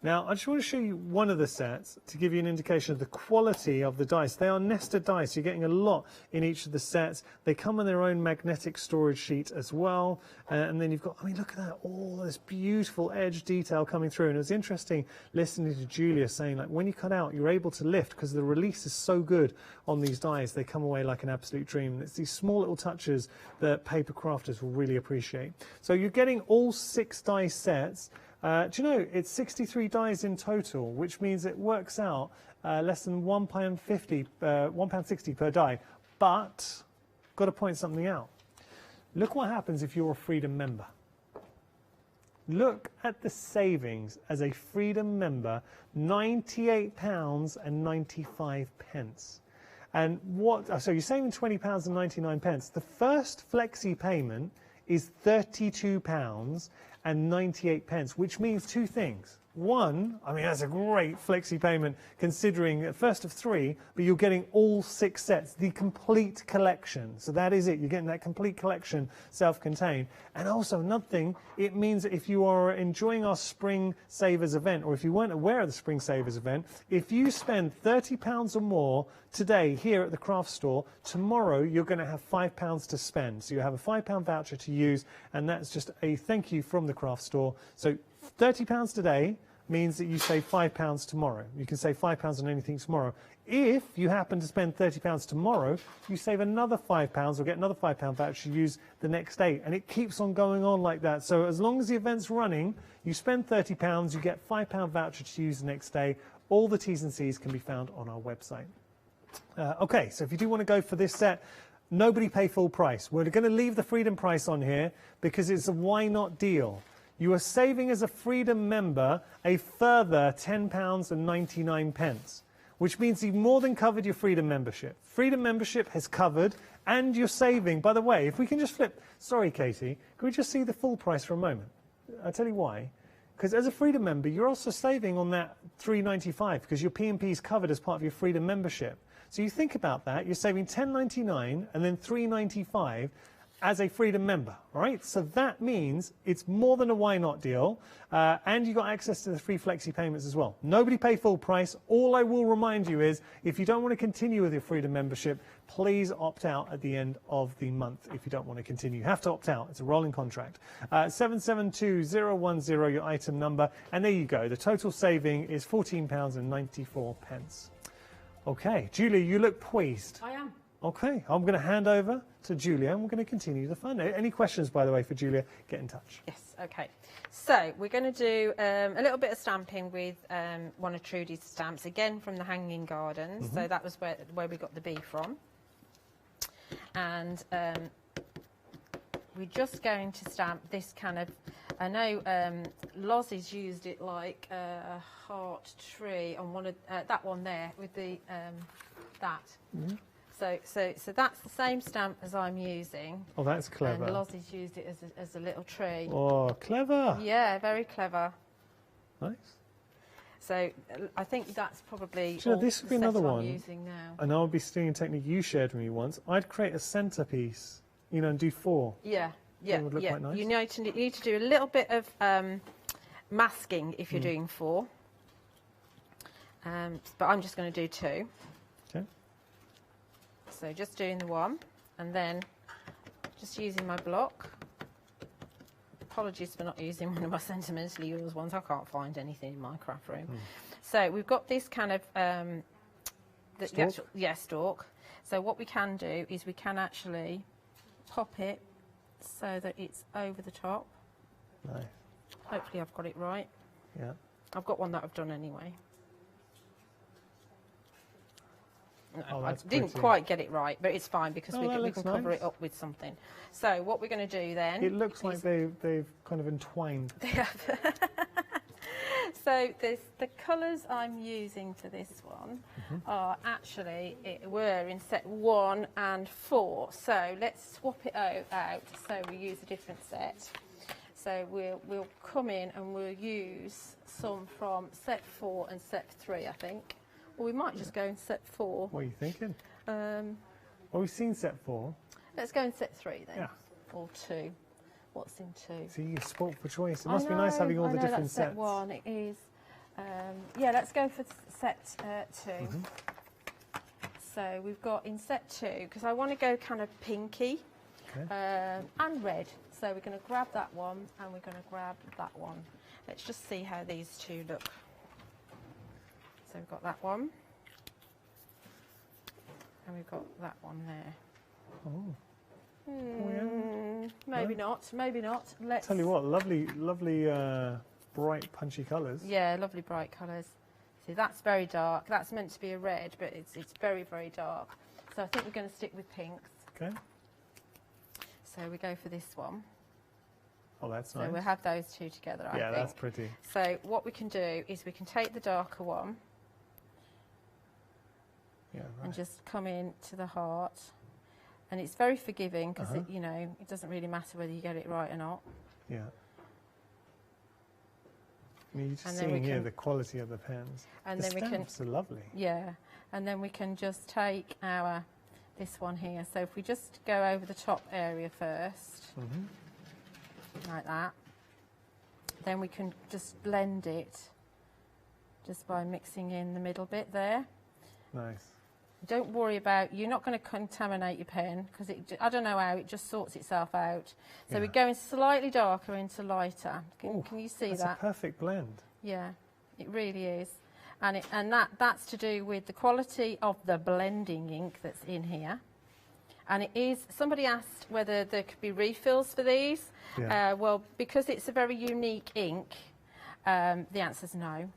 [SPEAKER 23] Now, I just want to show you one of the sets to give you an indication of the quality of the dice. They are nested dice. You're getting a lot in each of the sets. They come on their own magnetic storage sheet as well. And then you've got, I mean, look at that, all this beautiful edge detail coming through. And it was interesting listening to Julia saying, like, when you cut out, you're able to lift because the release is so good on these dies. They come away like an absolute dream. And it's these small little touches that paper crafters will really appreciate. So you're getting all 6 die sets. Do you know, it's 63 dies in total, which means it works out less than £1.60 per die. But, got to point something out. Look what happens if you're a Freedom member. Look at the savings as a Freedom member, £98.95. And what, so you're saving £20.99. The first Flexi payment is £32.98, which means 2 things. One, I mean, that's a great Flexi payment considering first of 3, but you're getting all 6 sets, the complete collection. So that is it. You're getting that complete collection self-contained. And also another thing, it means that if you are enjoying our Spring Savers event, or if you weren't aware of the Spring Savers event, if you spend £30 or more today here at the craft store, tomorrow you're going to have £5 to spend. So you have a £5 voucher to use, and that's just a thank you from the craft store. So £30 today means that you save £5 tomorrow. You can save £5 on anything tomorrow. If you happen to spend £30 tomorrow, you save another £5 or get another £5 voucher to use the next day. And it keeps on going on like that. So as long as the event's running, you spend £30, you get £5 voucher to use the next day. All the T's and C's can be found on our website. Okay, so if you do want to go for this set, nobody pay full price. We're going to leave the Freedom price on here because it's a why not deal. You are saving as a Freedom member a further £10.99, which means you've more than covered your Freedom membership. Freedom membership has covered, and you're saving. By the way, if we can just flip, sorry Katie, can we just see the full price for a moment? I'll tell you why. Because as a Freedom member, you're also saving on that £3.95 because your P&P is covered as part of your Freedom membership. So you think about that, you're saving £10.99 and then £3.95 as a Freedom member, all right? So that means it's more than a why not deal, and you got access to the free Flexi payments as well. Nobody pay full price. All I will remind you is, if you don't want to continue with your Freedom membership, please opt out at the end of the month if you don't want to continue. You have to opt out. It's a rolling contract. 772010, your item number, and there you go. The total saving is £14.94. Okay, Julia, you look pleased.
[SPEAKER 13] I am.
[SPEAKER 23] Okay, I'm going to hand over to Julia and we're going to continue the fun. Any questions, by the way, for Julia, get in touch.
[SPEAKER 13] Yes, okay. So we're going to do a little bit of stamping with one of Trudy's stamps, again from the Hanging Gardens. So that was where we got the bee from. And we're just going to stamp this kind of, I know Lozzie's used it like a heart tree on one of, that one there with the, that. So that's the same stamp as I'm using.
[SPEAKER 23] Oh, that's clever.
[SPEAKER 13] And Lozzie's used it as a little tree.
[SPEAKER 23] Oh, clever.
[SPEAKER 13] Yeah, very clever.
[SPEAKER 23] Nice.
[SPEAKER 13] So I think that's probably
[SPEAKER 23] So this would be another one.
[SPEAKER 13] I'm using now.
[SPEAKER 23] And I'll be stealing a technique you shared with me once. I'd create a centerpiece, you know, and do 4.
[SPEAKER 13] Yeah,
[SPEAKER 23] That would look quite nice.
[SPEAKER 13] You need to do a little bit of masking if you're doing 4. But I'm just going to do 2.
[SPEAKER 23] Okay.
[SPEAKER 13] So just doing the one, and then just using my block. Apologies for not using one of my sentimentally yours ones. I can't find anything in my craft room. So we've got this kind of the actual, stalk. So what we can do is we can actually pop it so that it's over the top.
[SPEAKER 23] Nice.
[SPEAKER 13] Hopefully I've got it right.
[SPEAKER 23] Yeah.
[SPEAKER 13] I've got one that I've done anyway. No, I didn't quite get it right, but it's fine because we can cover it up with something. So what we're going to do then...
[SPEAKER 23] It looks like they've kind of entwined.
[SPEAKER 13] They have. So the colours I'm using for this one are actually, were in set 1 and 4. So let's swap it out so we use a different set. So we'll come in and we'll use some from set 4 and set 3, I think. Or we might just go in set 4.
[SPEAKER 23] What are you thinking? Well, we've seen set 4.
[SPEAKER 13] Let's go in set 3 then.
[SPEAKER 23] Yeah.
[SPEAKER 13] Or 2. What's in 2?
[SPEAKER 23] See, you sport for choice. It must be nice having all the different
[SPEAKER 13] that's
[SPEAKER 23] sets.
[SPEAKER 13] Set 1, it is. Yeah, let's go for set 2. So we've got in set 2, because I want to go kind of pinky and red. So we're going to grab that one and we're going to grab that one. Let's just see how these two look. So we've got that one, and we've got that one there. Maybe not, maybe not. Let's
[SPEAKER 23] tell you what, lovely, bright, punchy colours.
[SPEAKER 13] Yeah, lovely bright colours. See, that's very dark. That's meant to be a red, but it's very, very dark. So I think we're going to stick with pinks.
[SPEAKER 23] Okay.
[SPEAKER 13] So we go for this one.
[SPEAKER 23] Oh, that's nice.
[SPEAKER 13] So we'll have those two together, I think.
[SPEAKER 23] Yeah, that's pretty.
[SPEAKER 13] So what we can do is we can take the darker one.
[SPEAKER 23] Yeah, right.
[SPEAKER 13] And just come in to the heart, and it's very forgiving because you know, it doesn't really matter whether you get it right or not.
[SPEAKER 23] Yeah. I mean, you're just seeing here the quality of the pens.
[SPEAKER 13] And
[SPEAKER 23] the
[SPEAKER 13] then
[SPEAKER 23] stamps are lovely.
[SPEAKER 13] Yeah, and then we can just take this one here. So if we just go over the top area first, like that, then we can just blend it just by mixing in the middle bit there.
[SPEAKER 23] Nice.
[SPEAKER 13] Don't worry about, you're not going to contaminate your pen because I don't know how, it just sorts itself out. So we're going slightly darker into lighter. Can you see that?
[SPEAKER 23] That's a perfect blend.
[SPEAKER 13] Yeah, it really is. And that's to do with the quality of the blending ink that's in here. And it is, somebody asked whether there could be refills for these. Yeah. Well, because it's a very unique ink, the answer's no,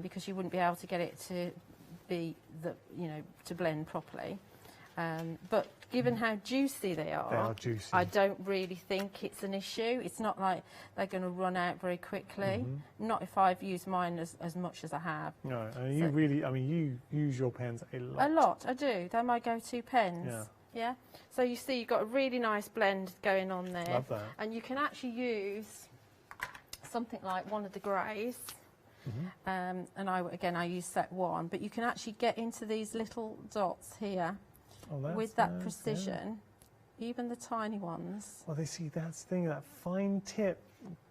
[SPEAKER 13] because you wouldn't be able to get it to be to blend properly. But given how juicy they are juicy. I don't really think it's an issue. It's not like they're going to run out very quickly. Not if I've used mine as much as I have.
[SPEAKER 23] No, and you really, I mean, you use your pens a lot.
[SPEAKER 13] A lot, I do. They're my go-to pens. Yeah. Yeah. So you see, you've got a really nice blend going on there.
[SPEAKER 23] Love that.
[SPEAKER 13] And you can actually use something like one of the greys. And I use set 1, but you can actually get into these little dots here with that precision, even the tiny ones.
[SPEAKER 23] Well, they see that's the thing, that fine tip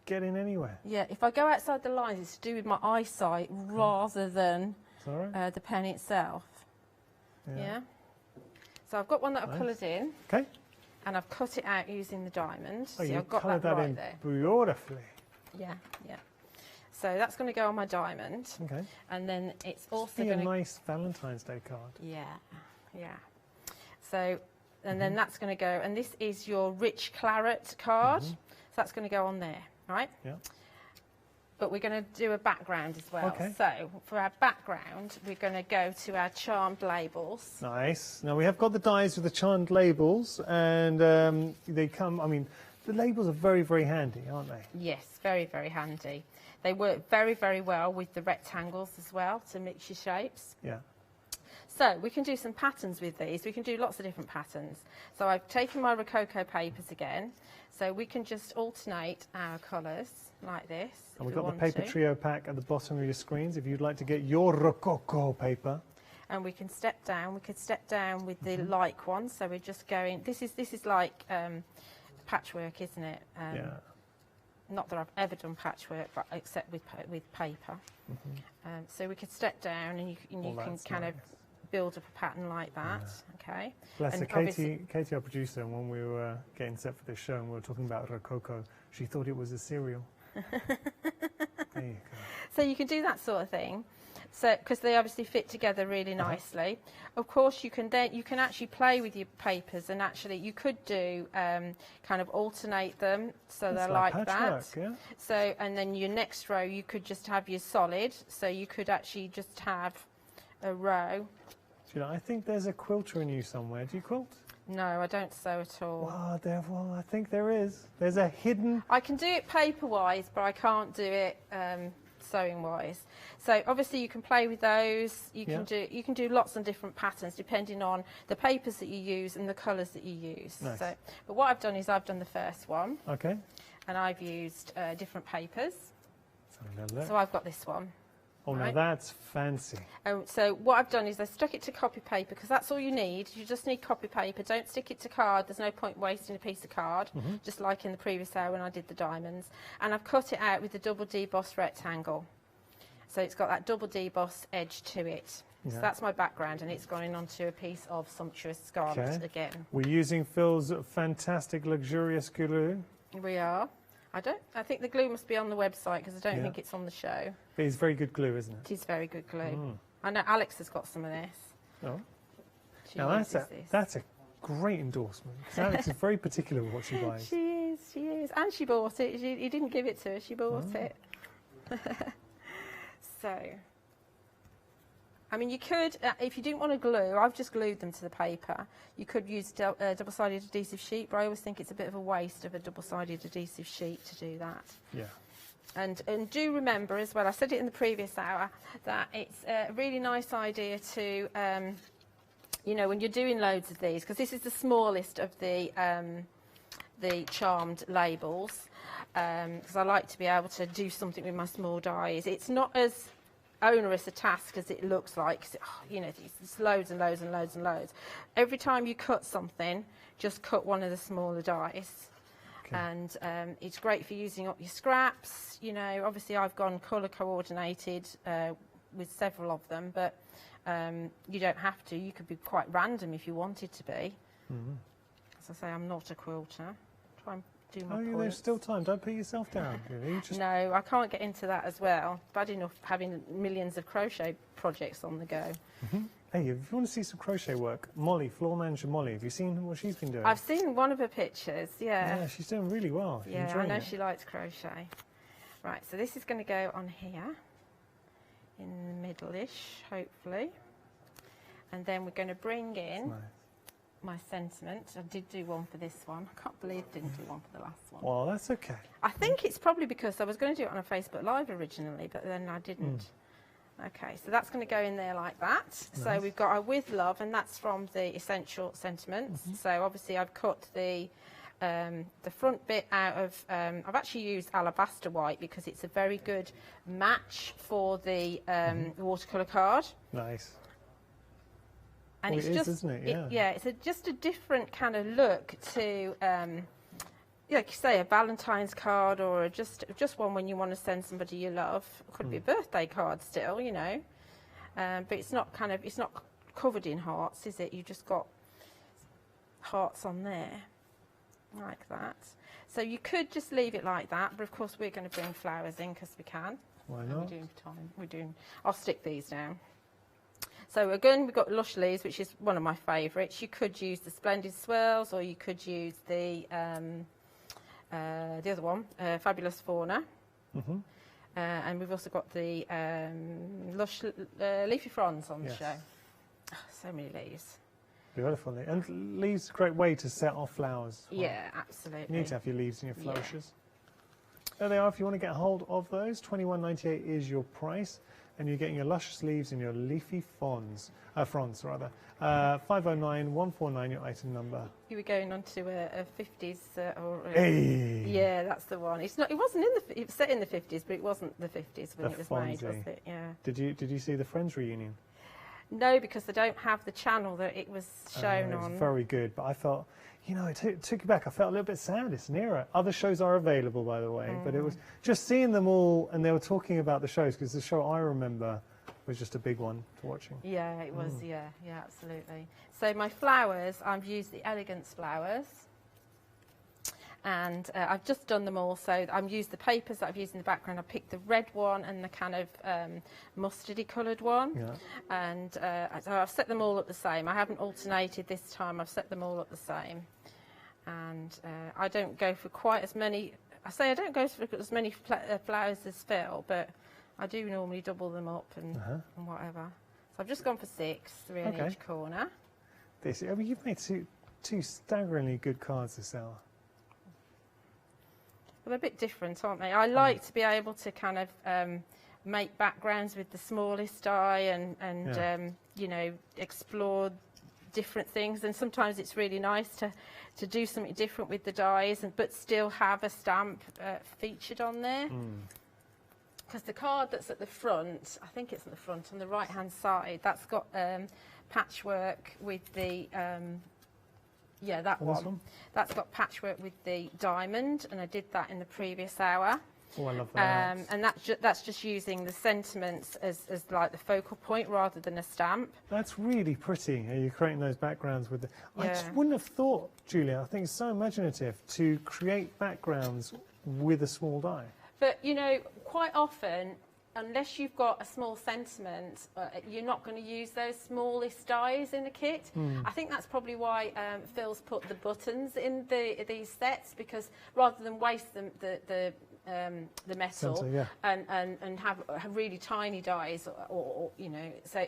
[SPEAKER 23] get in anywhere.
[SPEAKER 13] Yeah, if I go outside the lines, it's to do with my eyesight rather than the pen itself. Yeah. So I've got one that I've coloured in.
[SPEAKER 23] Okay.
[SPEAKER 13] And I've cut it out using the diamond.
[SPEAKER 23] Oh,
[SPEAKER 13] See,
[SPEAKER 23] you
[SPEAKER 13] I've got
[SPEAKER 23] coloured that
[SPEAKER 13] right
[SPEAKER 23] in
[SPEAKER 13] there.
[SPEAKER 23] beautifully.
[SPEAKER 13] Yeah, yeah. So that's going to go on my diamond.
[SPEAKER 23] Okay.
[SPEAKER 13] And then it's also
[SPEAKER 23] going
[SPEAKER 13] to
[SPEAKER 23] be a nice Valentine's Day card.
[SPEAKER 13] Yeah, yeah. So, and then that's going to go, and this is your rich claret card. So that's going to go on there, right?
[SPEAKER 23] Yeah.
[SPEAKER 13] But we're going to do a background as well.
[SPEAKER 23] Okay.
[SPEAKER 13] So for our background, we're going to go to our charmed labels.
[SPEAKER 23] Nice. Now we have got the dies with the charmed labels, and they come, I mean, the labels are very, very handy, aren't they?
[SPEAKER 13] Yes, very, very handy. They work very, very well with the rectangles as well to mix your shapes.
[SPEAKER 23] Yeah.
[SPEAKER 13] So we can do some patterns with these. We can do lots of different patterns. So I've taken my Rococo papers again. So we can just alternate our colours like this.
[SPEAKER 23] And we've got the paper trio pack at the bottom of your screens if you'd like to get your Rococo paper.
[SPEAKER 13] And we can step down. We could step down with the like one. So we're just going. This is like patchwork, isn't it?
[SPEAKER 23] Yeah.
[SPEAKER 13] Not that I've ever done patchwork, but except with paper. So we could step down, and you can kind of build up a pattern like that. Okay.
[SPEAKER 23] Bless her,
[SPEAKER 13] And
[SPEAKER 23] Katie, our producer, when we were getting set for this show and we were talking about rococo, she thought it was a cereal. There you go.
[SPEAKER 13] So you can do that sort of thing. So, because they obviously fit together really nicely. Of course, you can actually play with your papers, and actually you could do kind of alternate them so they're like that.
[SPEAKER 23] Yeah.
[SPEAKER 13] So, and then your next row you could just have your solid. So you could actually just have a row.
[SPEAKER 23] Do you know, I think there's a quilter in you somewhere. Do you quilt?
[SPEAKER 13] No, I don't sew at all.
[SPEAKER 23] Well, I think there is. There's a hidden...
[SPEAKER 13] I can do it paper-wise, but I can't do it sewing-wise. So obviously you can play with those. You can do lots of different patterns depending on the papers that you use and the colours that you use.
[SPEAKER 23] Nice.
[SPEAKER 13] So, but what I've done is I've done the first one.
[SPEAKER 23] Okay.
[SPEAKER 13] And I've used different papers.
[SPEAKER 23] Look.
[SPEAKER 13] So I've got this one.
[SPEAKER 23] Oh,
[SPEAKER 13] right?
[SPEAKER 23] now that's fancy.
[SPEAKER 13] So what I've done is I stuck it to copy paper because that's all you need. You just need copy paper. Don't stick it to card. There's no point wasting a piece of card, just like in the previous hour when I did the diamonds. And I've cut it out with the double deboss rectangle. So it's got that double deboss edge to it.
[SPEAKER 23] Yeah.
[SPEAKER 13] So that's my background, and it's going onto a piece of sumptuous scarlet again.
[SPEAKER 23] We're using Phil's fantastic, luxurious glue.
[SPEAKER 13] We are. I think the glue must be on the website because I don't think it's on the show.
[SPEAKER 23] But it's very good glue, isn't it?
[SPEAKER 13] It is very good glue. I know Alex has got some of this.
[SPEAKER 23] Oh.
[SPEAKER 13] She
[SPEAKER 23] Now
[SPEAKER 13] uses this.
[SPEAKER 23] that's a great endorsement. Because Alex is very particular with what she buys.
[SPEAKER 13] She is. And she bought it. He didn't give it to her, she bought it. So, I mean, you could, if you didn't want to glue, I've just glued them to the paper. You could use double-sided adhesive sheet, but I always think it's a bit of a waste of a double-sided adhesive sheet to do that.
[SPEAKER 23] Yeah.
[SPEAKER 13] And do remember as well, I said it in the previous hour, that it's a really nice idea to, you know, when you're doing loads of these, because this is the smallest of the charmed labels, because I like to be able to do something with my small dies. It's not as onerous a task as it looks like. You know, it's loads and loads and loads and loads. Every time you cut something, just cut one of the smaller dies. Okay. And it's great for using up your scraps. You know, obviously I've gone colour coordinated with several of them, but you don't have to. You could be quite random if you wanted to be. As I say, I'm not a quilter. Try and do my points.
[SPEAKER 23] There's still time. Don't put yourself down.
[SPEAKER 13] No, I can't get into that as well. Bad enough having millions of crochet projects on the go.
[SPEAKER 23] Hey, if you want to see some crochet work, Molly, floor manager Molly, have you seen what she's been doing?
[SPEAKER 13] I've seen one of her pictures,
[SPEAKER 23] Yeah, she's doing really well.
[SPEAKER 13] Yeah, I know she likes crochet. Right, so this is going to go on here, in the middle-ish, hopefully. And then we're going to bring in my sentiment. I did do one for this one. I can't believe I didn't do one for the last one.
[SPEAKER 23] Well, that's okay.
[SPEAKER 13] I think it's probably because I was going to do it on a Facebook Live originally, but then I didn't. Okay, so that's going to go in there like that. Nice. So we've got our With Love, and that's from the Essential Sentiments. So obviously I've cut the front bit out of, I've actually used alabaster white because it's a very good match for the watercolour card.
[SPEAKER 23] Nice.
[SPEAKER 13] And
[SPEAKER 23] it's just, isn't it? Yeah.
[SPEAKER 13] It's just a different kind of look to, like you say, a Valentine's card or just one when you want to send somebody you love. It could be a birthday card still, you know, but it's not covered in hearts, is it? You just got hearts on there, like that. So you could just leave it like that, but of course we're going to bring flowers in because we can.
[SPEAKER 23] Why not?
[SPEAKER 13] I'll stick these down. So again, we've got Lush Leaves, which is one of my favourites. You could use the Splendid Swirls, or you could use the other one, Fabulous Fauna. And we've also got the Lush Leafy Fronds on the show. Oh, so many leaves.
[SPEAKER 23] Beautiful. And leaves a great way to set off flowers.
[SPEAKER 13] Yeah, absolutely.
[SPEAKER 23] You need to have your leaves and your flourishes. There they are. If you want to get hold of those, $21.98 is your price. And you're getting your Luscious leaves and your leafy fronds, 509-149, your item number.
[SPEAKER 13] You were going on to a 50s
[SPEAKER 23] hey.
[SPEAKER 13] Yeah, that's the one. It wasn't it was set in the 50s, but it wasn't the 50s when it was made, was it? Yeah.
[SPEAKER 23] Did you see the Friends reunion?
[SPEAKER 13] No, because they don't have the channel that it was shown on.
[SPEAKER 23] It was very good, but I felt, you know, it took you back. I felt a little bit sad. It's an era. Other shows are available, by the way, but it was just seeing them all, and they were talking about the shows, because the show I remember was just a big one to watching.
[SPEAKER 13] Yeah, it was, yeah, absolutely. So my flowers, I've used the Elegance flowers. And I've just done them all, so I've used the papers that I've used in the background. I picked the red one and the kind of mustardy coloured one. Yeah. And so I've set them all up the same. I haven't alternated this time, I've set them all up the same. And I don't go for quite as many, I don't go for as many flowers as Phil, but I do normally double them up and whatever. So I've just gone for 6, 3 in each corner.
[SPEAKER 23] I mean, you've made two staggeringly good cards this hour.
[SPEAKER 13] Well, they're a bit different, aren't they? I like to be able to kind of make backgrounds with the smallest die and you know, explore different things. And sometimes it's really nice to do something different with the dies, but still have a stamp featured on there. Because the card that's at the front, I think it's at the front on the right-hand side, that's got patchwork with the... yeah, that one. That's got patchwork with the diamond, and I did that in the previous hour.
[SPEAKER 23] Oh, I love that.
[SPEAKER 13] And that's just using the sentiments as like the focal point rather than a stamp.
[SPEAKER 23] That's really pretty. You're creating those backgrounds with the... I just wouldn't have thought, Julia, I think it's so imaginative to create backgrounds with a small die.
[SPEAKER 13] But, you know, quite often, unless you've got a small sentiment, you're not going to use those smallest dies in the kit. I think that's probably why Phil's put the buttons in these sets, because rather than waste the metal and have really tiny dies, or you know, so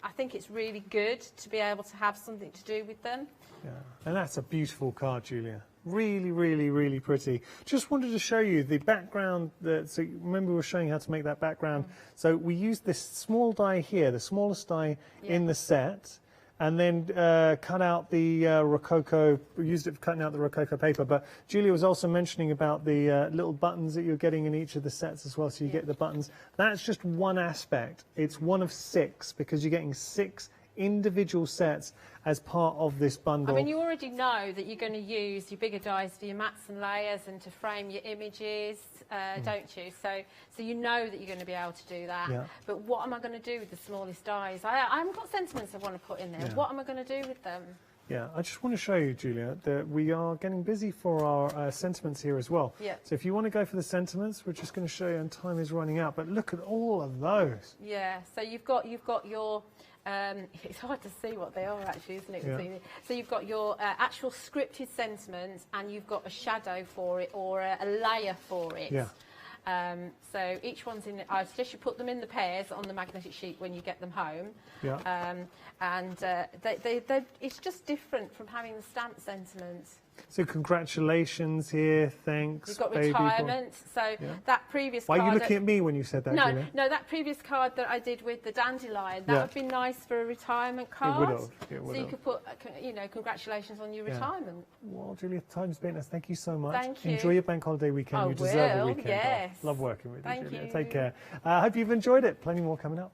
[SPEAKER 13] I think it's really good to be able to have something to do with them.
[SPEAKER 23] Yeah, and that's a beautiful card, Julia. Really, really, really pretty. Just wanted to show you the background. So remember we were showing how to make that background. So we used this small die here, the smallest die in the set, and then cut out the Rococo. We used it for cutting out the Rococo paper. But Julia was also mentioning about the little buttons that you're getting in each of the sets as well. So you get the buttons. That's just one aspect. It's one of 6 because you're getting 6 individual sets as part of this bundle.
[SPEAKER 13] I mean, you already know that you're going to use your bigger dies for your mats and layers and to frame your images, don't you? So you know that you're going to be able to do that. Yeah. But what am I going to do with the smallest dies? I haven't got sentiments I want to put in there. Yeah. What am I going to do with them?
[SPEAKER 23] Yeah, I just want to show you, Julia, that we are getting busy for our sentiments here as well. Yeah. So if you want to go for the sentiments, we're just going to show you, and time is running out. But look at all of those.
[SPEAKER 13] Yeah. So you've got your. It's hard to see what they are actually, isn't it? Yeah. So you've got your actual scripted sentiments, and you've got a shadow for it or a layer for it. Yeah. So each one's in. I suggest you put them in the pairs on the magnetic sheet when you get them home. Yeah. And it's just different from having the stamped sentiments.
[SPEAKER 23] So congratulations here, thanks.
[SPEAKER 13] You've got retirement. So that previous
[SPEAKER 23] card...
[SPEAKER 13] Why
[SPEAKER 23] are you looking at me when you said that, Julia?
[SPEAKER 13] No, that previous card that I did with the dandelion, that would be nice for a retirement card.
[SPEAKER 23] It would have.
[SPEAKER 13] So you could put, you know, congratulations on your retirement.
[SPEAKER 23] Well, Julia, time's been us. Thank you so much.
[SPEAKER 13] Thank you.
[SPEAKER 23] Enjoy your bank holiday weekend. You deserve a weekend off. Love working with you, Julia. Take care. I hope you've enjoyed it. Plenty more coming up.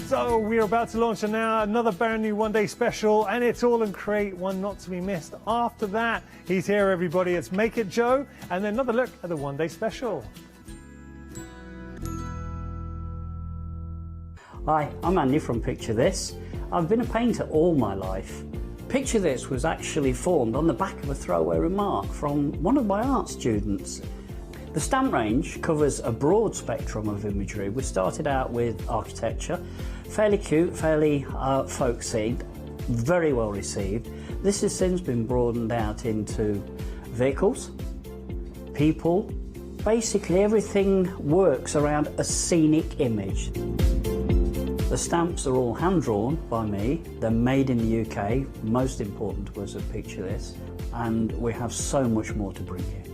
[SPEAKER 23] So we're about to launch now another brand new one day special, and it's all in Create, one not to be missed. After that, he's here, everybody. It's Make It Joe, and then another look at the one day special.
[SPEAKER 5] Hi, I'm Andy from Picture This. I've been a painter all my life. Picture This was actually formed on the back of a throwaway remark from one of my art students. The stamp range covers a broad spectrum of imagery. We started out with architecture, fairly cute, fairly folksy, very well received. This has since been broadened out into vehicles, people, basically everything works around a scenic image. The stamps are all hand-drawn by me, they're made in the UK, most important was a Picture This, and we have so much more to bring you.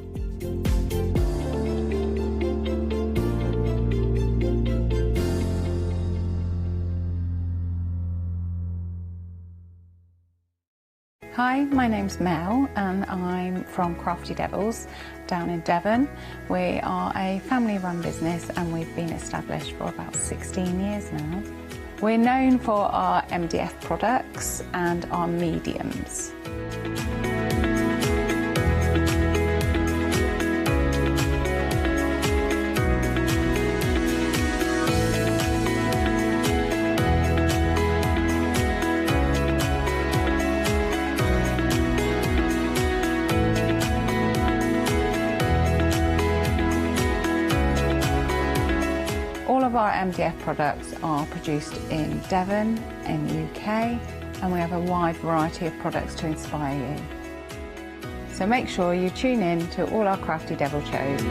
[SPEAKER 3] Hi, my name's Mel and I'm from Crafty Devils down in Devon. We are a family-run business and we've been established for about 16 years now. We're known for our MDF products and our mediums. MDF products are produced in Devon, in the UK, and we have a wide variety of products to inspire you. So make sure you tune in to all our Crafty Devil shows.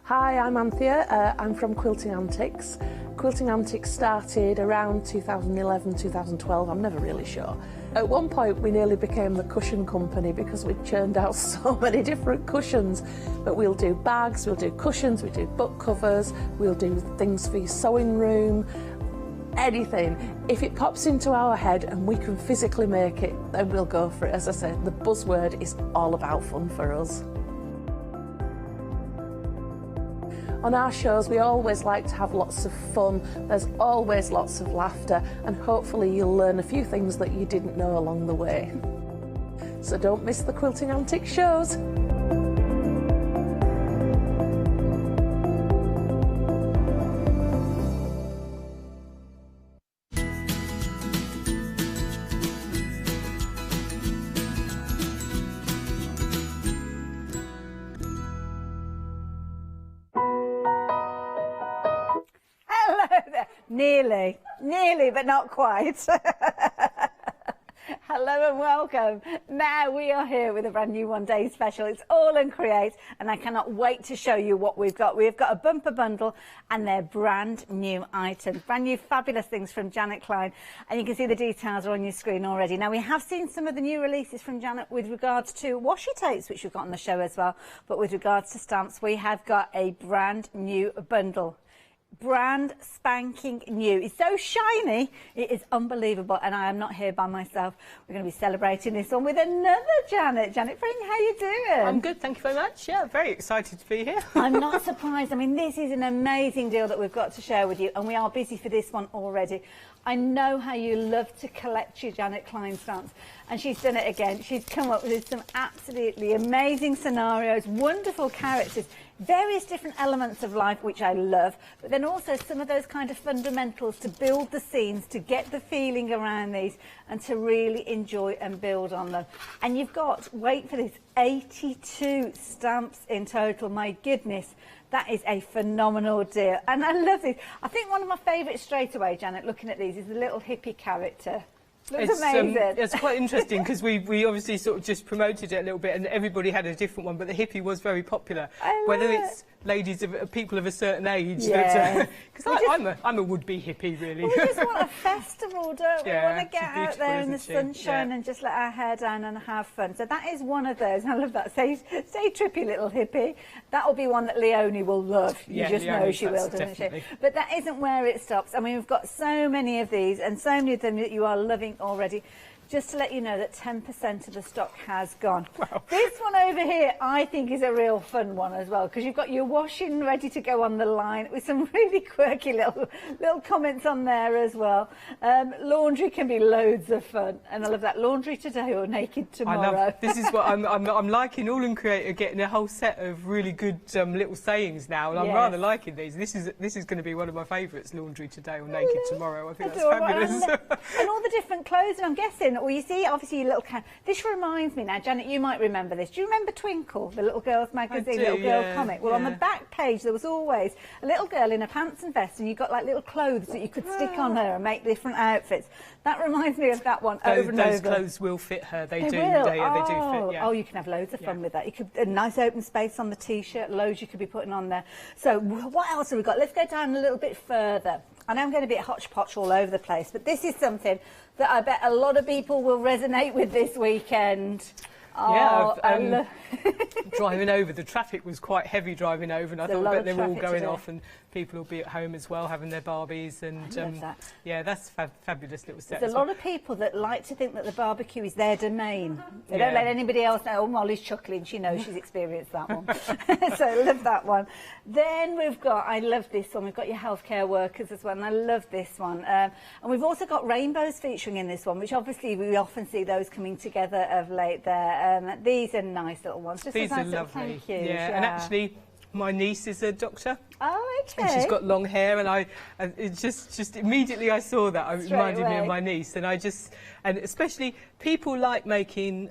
[SPEAKER 14] Hi, I'm Anthea. I'm from Quilting Antics. Quilting Antics started around 2011, 2012, I'm never really sure. At one point we nearly became the cushion company because we churned out so many different cushions. But we'll do bags, we'll do cushions, we do book covers, we'll do things for your sewing room, anything. If it pops into our head and we can physically make it, then we'll go for it. As I said, the buzzword is all about fun for us. On our shows, we always like to have lots of fun. There's always lots of laughter, and hopefully you'll learn a few things that you didn't know along the way. So don't miss the Quilting Antics shows.
[SPEAKER 8] Nearly, but not quite. Hello and welcome. Now we are here with a brand new one-day special. It's all in Create, and I cannot wait to show you what we've got. We've got a bumper bundle, and they're brand new items, brand new fabulous things from Janet Klein, and you can see the details are on your screen already. Now we have seen some of the new releases from Janet with regards to washi tapes, which we've got on the show as well, but with regards to stamps, we have got a brand new bundle. Brand spanking new. It's so shiny, it is unbelievable, and I am not here by myself. We're going to be celebrating this one with another Janet. Janet Fring, how you doing?
[SPEAKER 19] I'm good, thank you very much. Yeah, very excited to be here.
[SPEAKER 8] I'm not surprised. I mean, this is an amazing deal that we've got to share with you, and we are busy for this one already. I know how you love to collect your Janet Klein stamps, and she's done it again. She's come up with some absolutely amazing scenarios, wonderful characters, various different elements of life, which I love, but then also some of those kind of fundamentals to build the scenes, to get the feeling around these, and to really enjoy and build on them. And you've got, wait for this, 82 stamps in total. My goodness. That is a phenomenal deal, and I love these. I think one of my favourites straight away, Janet, looking at these, is the little hippie character. Looks amazing.
[SPEAKER 19] It's quite interesting because we obviously sort of just promoted it a little bit, and everybody had a different one, but the hippie was very popular. Whether it's ladies of people of a certain age,
[SPEAKER 8] yeah.
[SPEAKER 19] Because I'm a would-be hippie, really.
[SPEAKER 8] Well, we just want a festival, don't we?
[SPEAKER 19] Yeah,
[SPEAKER 8] We want to get out there in the sunshine and just let our hair down and have fun. So that is one of those. I love that. Stay trippy, little hippie. That will be one that Leonie will love. You just know she will, doesn't she? But that isn't where it stops. I mean, we've got so many of these, and so many of them that you are loving already. Just to let you know that 10% of the stock has gone. Wow. This one over here, I think, is a real fun one as well, because you've got your washing ready to go on the line with some really quirky little comments on there as well. Laundry can be loads of fun, and I love that. Laundry today or naked tomorrow.
[SPEAKER 19] I love, this is what I'm liking. All in Creator getting a whole set of really good little sayings now, and I'm rather liking these. This is going to be one of my favourites. Laundry today or naked tomorrow. I think that's fabulous.
[SPEAKER 8] And all the different clothes, and I'm guessing. Well, you see, obviously, your little this reminds me now, Janet, you might remember this. Do you remember Twinkle, the little girls' magazine, little girl comic? Well, on the back page, there was always a little girl in a pants and vest, and you got like little clothes that you could stick on her and make different outfits. That reminds me of that one over and over.
[SPEAKER 19] Those clothes will fit her. They do.
[SPEAKER 8] Will.
[SPEAKER 19] They do fit. Yeah.
[SPEAKER 8] Oh, you can have loads of fun with that. You could a nice open space on the t-shirt, loads you could be putting on there. So what else have we got? Let's go down a little bit further. I know I'm going to be a hodgepodge all over the place, but this is something that I bet a lot of people will resonate with this weekend.
[SPEAKER 19] Yeah, driving over, the traffic was quite heavy driving over, and I thought that they were all going off, and people will be at home as well having their Barbies, and yeah, that's fabulous little set.
[SPEAKER 8] There's a lot of people that like to think that the barbecue is their domain. They don't let anybody else know. Oh, Molly's chuckling, she knows, she's experienced that one. So I love that one. Then we've got, I love this one, we've got your healthcare workers as well, and I love this one. And we've also got rainbows featuring in this one, which obviously we often see those coming together of late there. These are nice little ones. Just
[SPEAKER 19] these
[SPEAKER 8] nice
[SPEAKER 19] are lovely.
[SPEAKER 8] thank you.
[SPEAKER 19] Yeah, and actually My niece is a doctor.
[SPEAKER 8] Oh, okay.
[SPEAKER 19] And she's got long hair, and it just immediately I saw that, it reminded me of my niece, and and especially people like making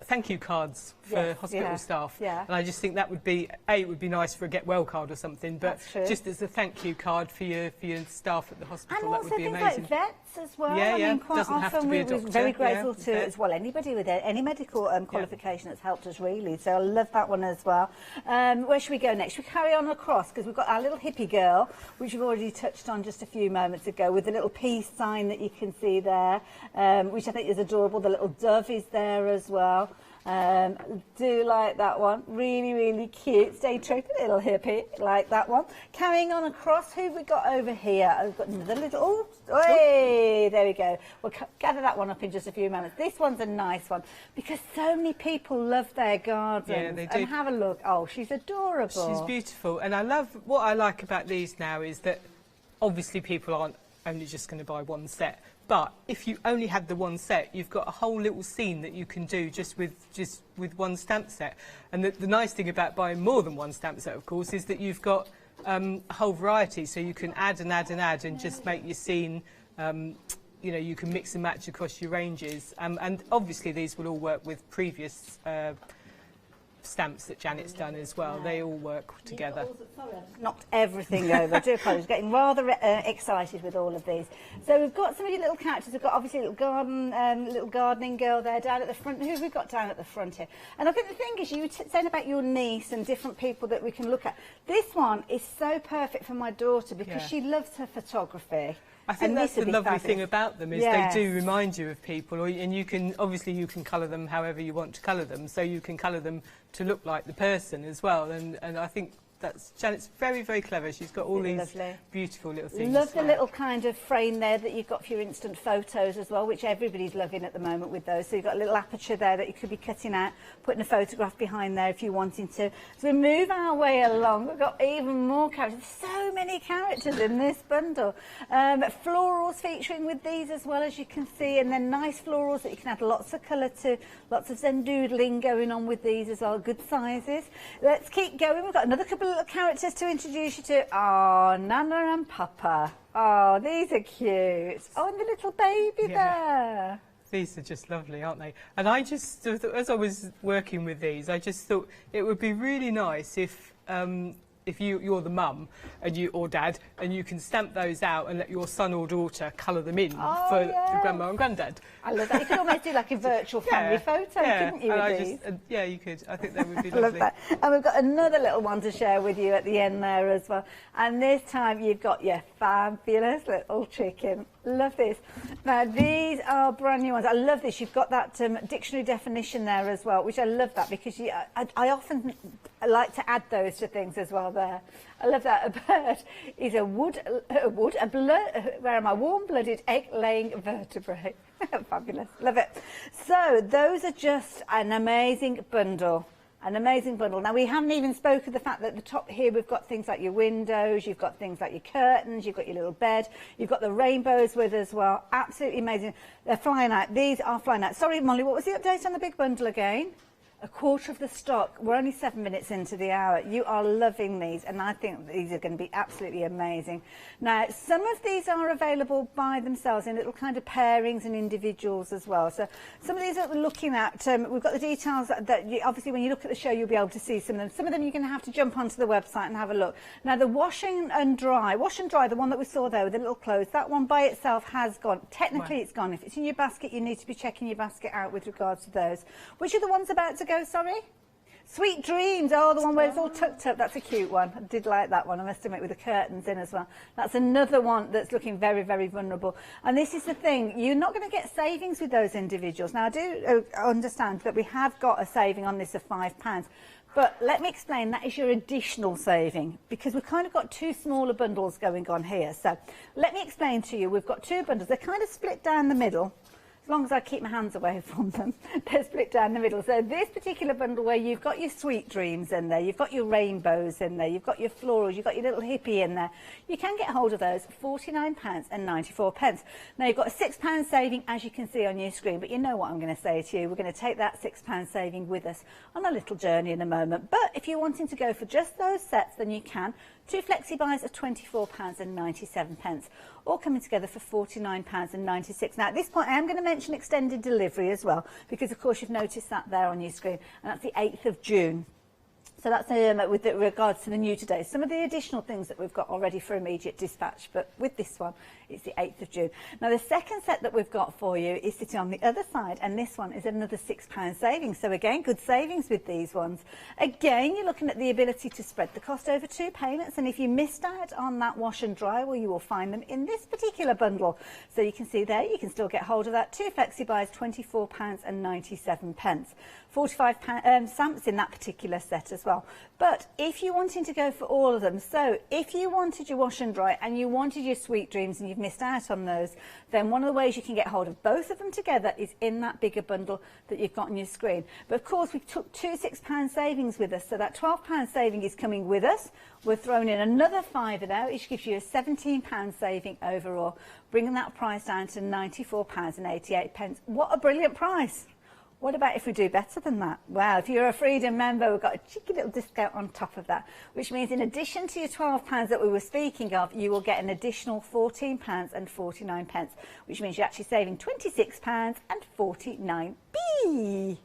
[SPEAKER 19] thank you cards for hospital staff, and I just think that would be it would be nice for a get well card or something, but just as a thank you card for your staff at the hospital, that would be amazing.
[SPEAKER 8] And also things like vets as well.
[SPEAKER 19] Yeah,
[SPEAKER 8] I mean, quite
[SPEAKER 19] doesn't have to
[SPEAKER 8] often
[SPEAKER 19] be a
[SPEAKER 8] we're
[SPEAKER 19] doctor.
[SPEAKER 8] very grateful to as well anybody with any medical qualification that's helped us really. So I love that one as well. Where should we go next? Should we carry on across, because we've got our little hippie girl, which we've already touched on just a few moments ago, with the little peace sign that you can see there, which I think is adorable. The little dove is there as well. Do like that one. Really, really cute. Stay true, little hippie. Like that one. Carrying on across, who have we got over here? I've got another little... Oh, hey, there we go. We'll gather that one up in just a few moments. This one's a nice one, because so many people love their gardens.
[SPEAKER 19] Yeah, they do.
[SPEAKER 8] And have a look. Oh, she's adorable.
[SPEAKER 19] She's beautiful. And what I like about these now is that obviously people aren't only just going to buy one set. But if you only had the one set, you've got a whole little scene that you can do just with one stamp set. And the nice thing about buying more than one stamp set, of course, is that you've got a whole variety. So you can add and add and add and just make your scene, you know, you can mix and match across your ranges. And obviously these will all work with previous stamps that Janet's done as well. They all work together.
[SPEAKER 8] Knocked everything over. I do apologise. Getting rather excited with all of these. So we've got some of your little characters. We've got obviously a little gardening girl there down at the front. Who have we got down at the front here? And I think the thing is, you were saying about your niece and different people that we can look at. This one is so perfect for my daughter because she loves her photography.
[SPEAKER 19] I think that's the lovely thing about them, is they do remind you of people, and you can colour them however you want to colour them, so you can colour them to look like the person as well, and I think Janet's very, very clever. She's got all these beautiful little things.
[SPEAKER 8] Love the little kind of frame there that you've got for your instant photos as well, which everybody's loving at the moment with those. So you've got a little aperture there that you could be cutting out, putting a photograph behind there if you're wanting to. So we move our way along. We've got even more characters. So many characters in this bundle. Florals featuring with these as well, as you can see, and then nice florals that you can add lots of colour to. Lots of zen doodling going on with these as well. Good sizes. Let's keep going. We've got another couple little characters to introduce you to. Oh, Nana and Papa. Oh, these are cute. Oh, and the little baby there.
[SPEAKER 19] These are just lovely, aren't they? And I just, as I was working with these, I just thought it would be really nice if you're the mum or dad, and you can stamp those out and let your son or daughter colour them in for the grandma and granddad.
[SPEAKER 8] I love that. You could almost do like a virtual family photo, couldn't you, with these?
[SPEAKER 19] Yeah, you could. I think they would be
[SPEAKER 8] I
[SPEAKER 19] lovely.
[SPEAKER 8] love that. And we've got another little one to share with you at the end there as well. And this time you've got your fabulous little chicken. Love this. Now, these are brand new ones. I love this. You've got that dictionary definition there as well, which I love that, because I often like to add those to things as well there. I love that. A bird is a warm-blooded egg-laying vertebrate. Fabulous. Love it. So those are just an amazing bundle. An amazing bundle. Now, we haven't even spoken of the fact that at the top here we've got things like your windows, you've got things like your curtains, you've got your little bed, you've got the rainbows with as well. Absolutely amazing. They're flying out. These are flying out. Sorry, Molly, what was the update on the big bundle again? A quarter of the stock. We're only 7 minutes into the hour. You are loving these, and I think these are going to be absolutely amazing. Now, some of these are available by themselves in little kind of pairings and individuals as well. So some of these that we're looking at, we've got the details that obviously when you look at the show you'll be able to see some of them. Some of them you're going to have to jump onto the website and have a look. Now, the wash and dry, the one that we saw there with the little clothes, that one by itself has gone. Technically, it's gone. If it's in your basket, you need to be checking your basket out with regards to those. Which are the ones about to go, sorry? Sweet Dreams. Oh, the one where it's all tucked up. That's a cute one. I did like that one, I must admit, with the curtains in as well. That's another one that's looking very, very vulnerable. And this is the thing, you're not going to get savings with those individuals. Now, I do understand that we have got a saving on this of £5. But let me explain, that is your additional saving, because we've kind of got two smaller bundles going on here. So let me explain to you, we've got two bundles. They're kind of split down the middle. as long as I keep my hands away from them, they're split down the middle. So this particular bundle where you've got your sweet dreams in there, you've got your rainbows in there, you've got your florals, you've got your little hippie in there, you can get hold of those for £49.94. Now you've got a £6 saving, as you can see on your screen, but you know what I'm going to say to you. We're going to take that £6 saving with us on a little journey in a moment. But if you're wanting to go for just those sets, then you can. 2 flexi buys of £24.97, all coming together for £49.96. Now at this point I am going to mention extended delivery as well, because of course you've noticed that there on your screen, and that's the 8th of June. So that's with regards to the new today. Some of the additional things that we've got already for immediate dispatch, but with this one, it's the 8th of June. Now, the second set that we've got for you is sitting on the other side, and this one is another £6 savings. So again, good savings with these ones. Again, you're looking at the ability to spread the cost over 2 payments, and if you missed out on that wash and dry, well, you will find them in this particular bundle. So you can see there, you can still get hold of that. 2 flexi buys, £24.97. 45 stamps in that particular set as well. But if you're wanting to go for all of them, so if you wanted your wash and dry and you wanted your sweet dreams and you've missed out on those, then one of the ways you can get hold of both of them together is in that bigger bundle that you've got on your screen. But of course we took 2 £6 savings with us, so that £12 saving is coming with us. We're throwing in another £5 there, which gives you a £17 saving overall, bringing that price down to £94.88. What a brilliant price! What about if we do better than that? Well, if you're a Freedom member, we've got a cheeky little discount on top of that, which means in addition to your £12 that we were speaking of, you will get an additional £14.49, which means you're actually saving £26.49p.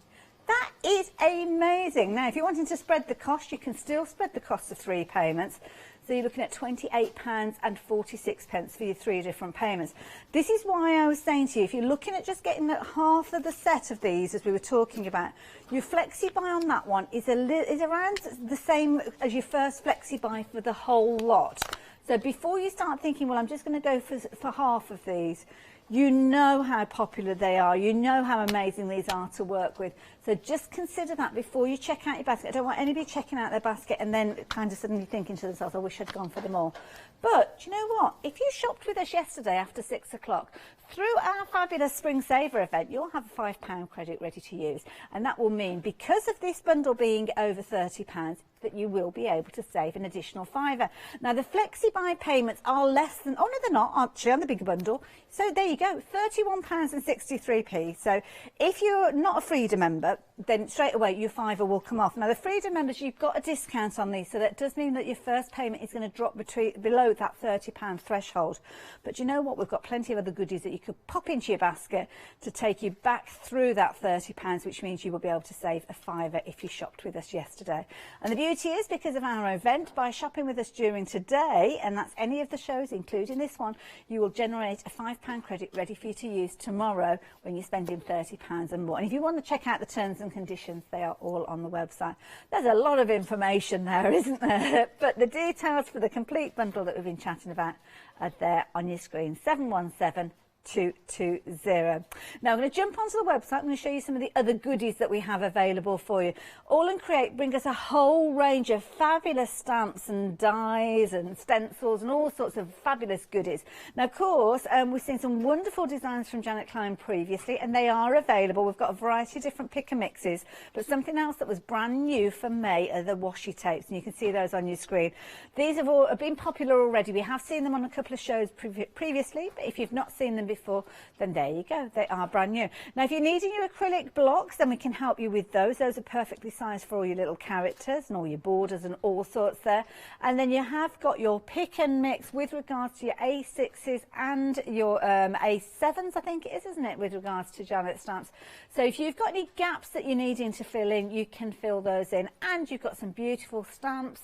[SPEAKER 8] That is amazing. Now, if you're wanting to spread the cost, you can still spread the cost of 3 payments. So you're looking at £28.46 for your 3 different payments. This is why I was saying to you, if you're looking at just getting half of the set of these, as we were talking about, your flexi buy on that one is around the same as your first flexi buy for the whole lot. So before you start thinking, well, I'm just going to go for half of these, you know how popular they are, you know how amazing these are to work with. So just consider that before you check out your basket. I don't want anybody checking out their basket and then kind of suddenly thinking to themselves, I wish I'd gone for them all. But do you know what? If you shopped with us yesterday after 6 o'clock, through our fabulous Spring Saver event, you'll have a £5 credit ready to use. And that will mean, because of this bundle being over £30, that you will be able to save an additional £5. Now, the flexi buy payments are less than, oh no, they're not, actually, on the bigger bundle. So there you go, £31.63p. So if you're not a Freedom member, then straight away your £5 will come off. Now, the Freedom members, you've got a discount on these, so that does mean that your first payment is going to drop below that £30 threshold. But you know what? We've got plenty of other goodies that you could pop into your basket to take you back through that £30, which means you will be able to save a £5 if you shopped with us yesterday. And the beauty is, because of our event, by shopping with us during today, and that's any of the shows, including this one, you will generate a £5 credit ready for you to use tomorrow when you're spending £30 and more. And if you want to check out the terms and conditions, they are all on the website. There's a lot of information there, isn't there? But the details for the complete bundle that we've been chatting about are there on your screen. 717 220. Now I'm going to jump onto the website. I'm going to show you some of the other goodies that we have available for you. All and Create bring us a whole range of fabulous stamps and dies and stencils and all sorts of fabulous goodies. Now, of course, we've seen some wonderful designs from Janet Klein previously, and they are available. We've got a variety of different pick and mixes, but something else that was brand new for May are the washi tapes, and you can see those on your screen. These have all been popular already. We have seen them on a couple of shows previously, but if you've not seen them before, then there you go, they are brand new. Now, if you're needing your acrylic blocks, then we can help you with those. Those are perfectly sized for all your little characters and all your borders and all sorts there. And then you have got your pick and mix with regards to your A6s and your A7s, I think it is, isn't it, with regards to Janet stamps. So if you've got any gaps that you're needing to fill in, you can fill those in. And you've got some beautiful stamps,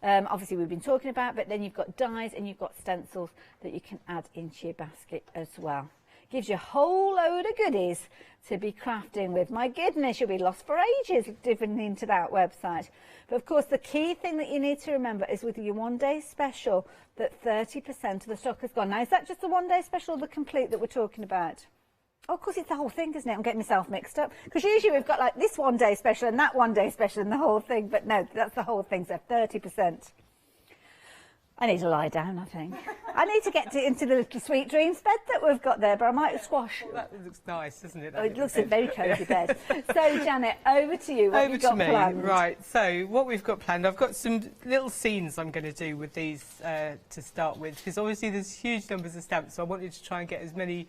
[SPEAKER 8] obviously we've been talking about, but then you've got dies and you've got stencils that you can add into your basket as well. Gives you a whole load of goodies to be crafting with. My goodness, you'll be lost for ages dipping into that website. But of course, the key thing that you need to remember is with your one-day special that 30% of the stock has gone. Now, is that just the one-day special or the complete that we're talking about? Oh, of course, it's the whole thing, isn't it? I'm getting myself mixed up. Because usually we've got like this one-day special and that one-day special and the whole thing. But no, that's the whole thing, so 30%. I need to lie down, I think. I need to get into the little sweet dreams bed that we've got there, but I might squash.
[SPEAKER 19] That looks nice, doesn't it?
[SPEAKER 8] It looks a very cosy bed. So, Janet, over to you. What have you got planned?
[SPEAKER 19] Right, so what we've got planned, I've got some little scenes I'm going to do with these to start with, because obviously there's huge numbers of stamps, so I wanted to try and get as many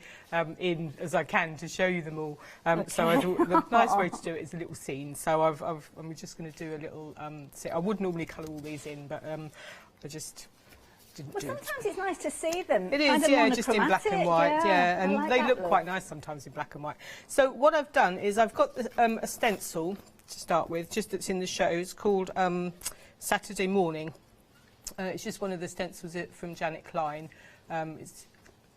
[SPEAKER 19] in as I can to show you them all. So I thought the nice way to do it is a little scene. So I'm just going to do a little. I would normally colour all these in, but I just didn't do it.
[SPEAKER 8] Sometimes it's nice to see them.
[SPEAKER 19] It is, yeah, just in black and white, yeah, and like they look quite nice sometimes in black and white. So what I've done is I've got a stencil to start with, just that's in the show. It's called Saturday Morning. It's just one of the stencils from Janet Klein. It's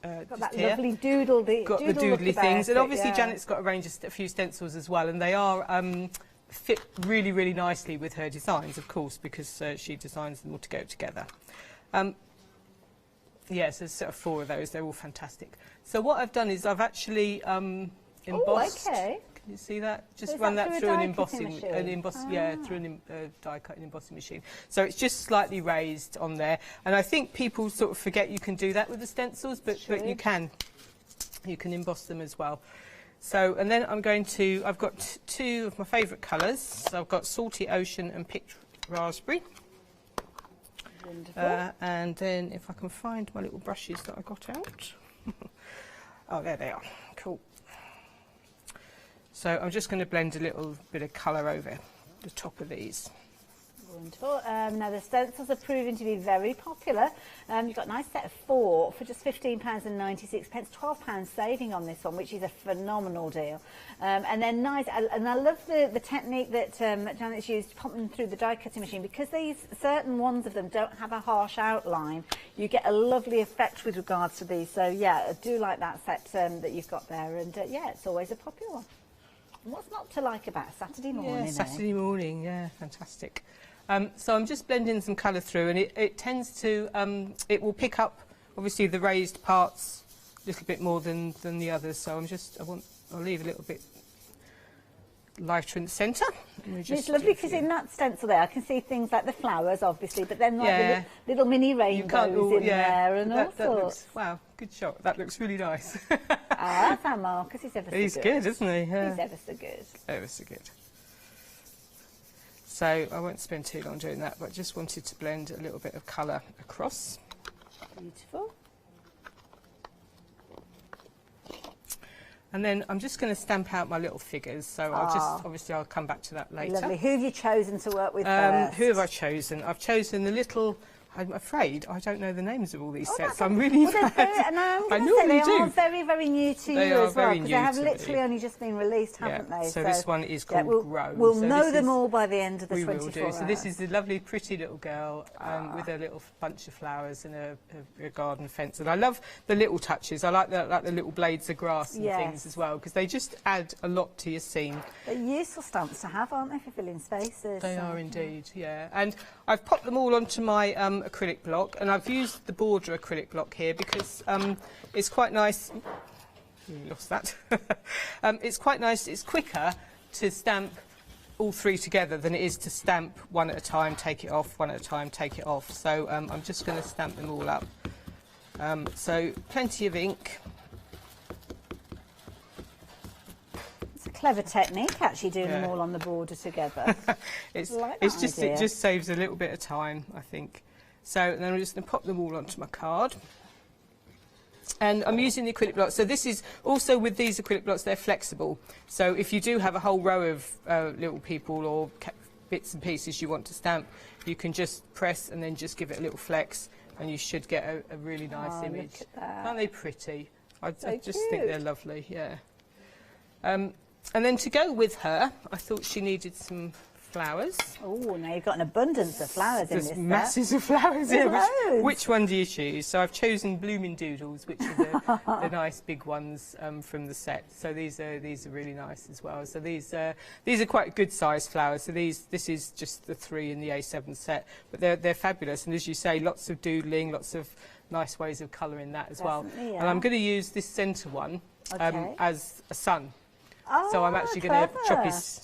[SPEAKER 8] got that lovely doodly
[SPEAKER 19] things, and obviously Janet's got a few stencils as well, and they are fit really, really nicely with her designs, of course, because she designs them all to go together. Yes, there's sort of 4 of those. They're all fantastic. So what I've done is I've actually embossed.
[SPEAKER 8] Oh, okay.
[SPEAKER 19] Can you see that? Just
[SPEAKER 8] so
[SPEAKER 19] run that through an
[SPEAKER 8] embossing,
[SPEAKER 19] yeah, through an die cut and embossing machine. So it's just slightly raised on there, and I think people sort of forget you can do that with the stencils, but you can emboss them as well. So, and then I've got 2 of my favourite colours. So I've got Salty Ocean and Picked Raspberry. And then if I can find my little brushes that I got out. Oh, there they are. Cool. So I'm just going to blend a little bit of colour over the top of these.
[SPEAKER 8] Wonderful. Now the stencils are proving to be very popular. You've got a nice set of 4 for just £15.96, £12 saving on this one, which is a phenomenal deal. And they're nice, and I love the technique that Janet's used, popping through the die cutting machine, because these certain ones of them don't have a harsh outline. You get a lovely effect with regards to these. So yeah, I do like that set that you've got there, and yeah, it's always a popular one. And what's not to like about Saturday morning?
[SPEAKER 19] Yeah, Saturday morning, yeah, fantastic. So I'm just blending some colour through, and it tends to, it will pick up, obviously, the raised parts a little bit more than the others. So I'll leave a little bit lighter in the centre.
[SPEAKER 8] It's lovely because in that stencil there, I can see things like the flowers, obviously, but then like the little mini rainbows in there and all sorts.
[SPEAKER 19] Wow, good shot. That looks really nice.
[SPEAKER 8] That's our Marcus. He's ever so good.
[SPEAKER 19] He's good, isn't he? Yeah.
[SPEAKER 8] He's ever so good.
[SPEAKER 19] Ever so good. So I won't spend too long doing that, but just wanted to blend a little bit of colour across.
[SPEAKER 8] Beautiful.
[SPEAKER 19] And then I'm just going to stamp out my little figures. So I'll come back to that later.
[SPEAKER 8] Lovely. Who have you chosen to work with first?
[SPEAKER 19] Who have I chosen? I've chosen the little. I'm afraid I don't know the names of all these sets. I'm really bad.
[SPEAKER 8] I normally do. They are very, very new to you as well, because they have literally only just been released, haven't they?
[SPEAKER 19] So this one is called Grow.
[SPEAKER 8] We'll know them all by the end of the 24
[SPEAKER 19] hours. We will do. So this is the lovely, pretty little girl with a little bunch of flowers and a garden fence. And I love the little touches. I like the little blades of grass and things as well, because they just add a lot to your scene.
[SPEAKER 8] They're useful stamps to have, aren't they, for filling spaces?
[SPEAKER 19] They are indeed, yeah. And I've popped them all onto my acrylic block, and I've used the border acrylic block here because it's quite nice. Lost that. It's quite nice. It's quicker to stamp all 3 together than it is to stamp one at a time, take it off, one at a time, take it off. So I'm just going to stamp them all up. So plenty of ink.
[SPEAKER 8] Clever technique, actually, doing them all on the border together.
[SPEAKER 19] It just saves a little bit of time, I think. So then I'm just going to pop them all onto my card. And I'm using the acrylic blocks. So this is also with these acrylic blocks, they're flexible. So if you do have a whole row of little people or bits and pieces you want to stamp, you can just press and then just give it a little flex, and you should get a really nice image.
[SPEAKER 8] Look at that.
[SPEAKER 19] Aren't they pretty? I just think they're lovely, yeah. And then to go with her, I thought she needed some flowers.
[SPEAKER 8] Oh, now you've got an abundance of flowers in this set.
[SPEAKER 19] There's masses of flowers here. Which one do you choose? So I've chosen Blooming Doodles, which are the nice big ones from the set. So these are really nice as well. So these are quite good sized flowers. So this is just the 3 in the A7 set, but they're fabulous. And as you say, lots of doodling, lots of nice ways of colouring that as well. Yeah. And I'm going to use this centre one as a sun. So I'm actually going to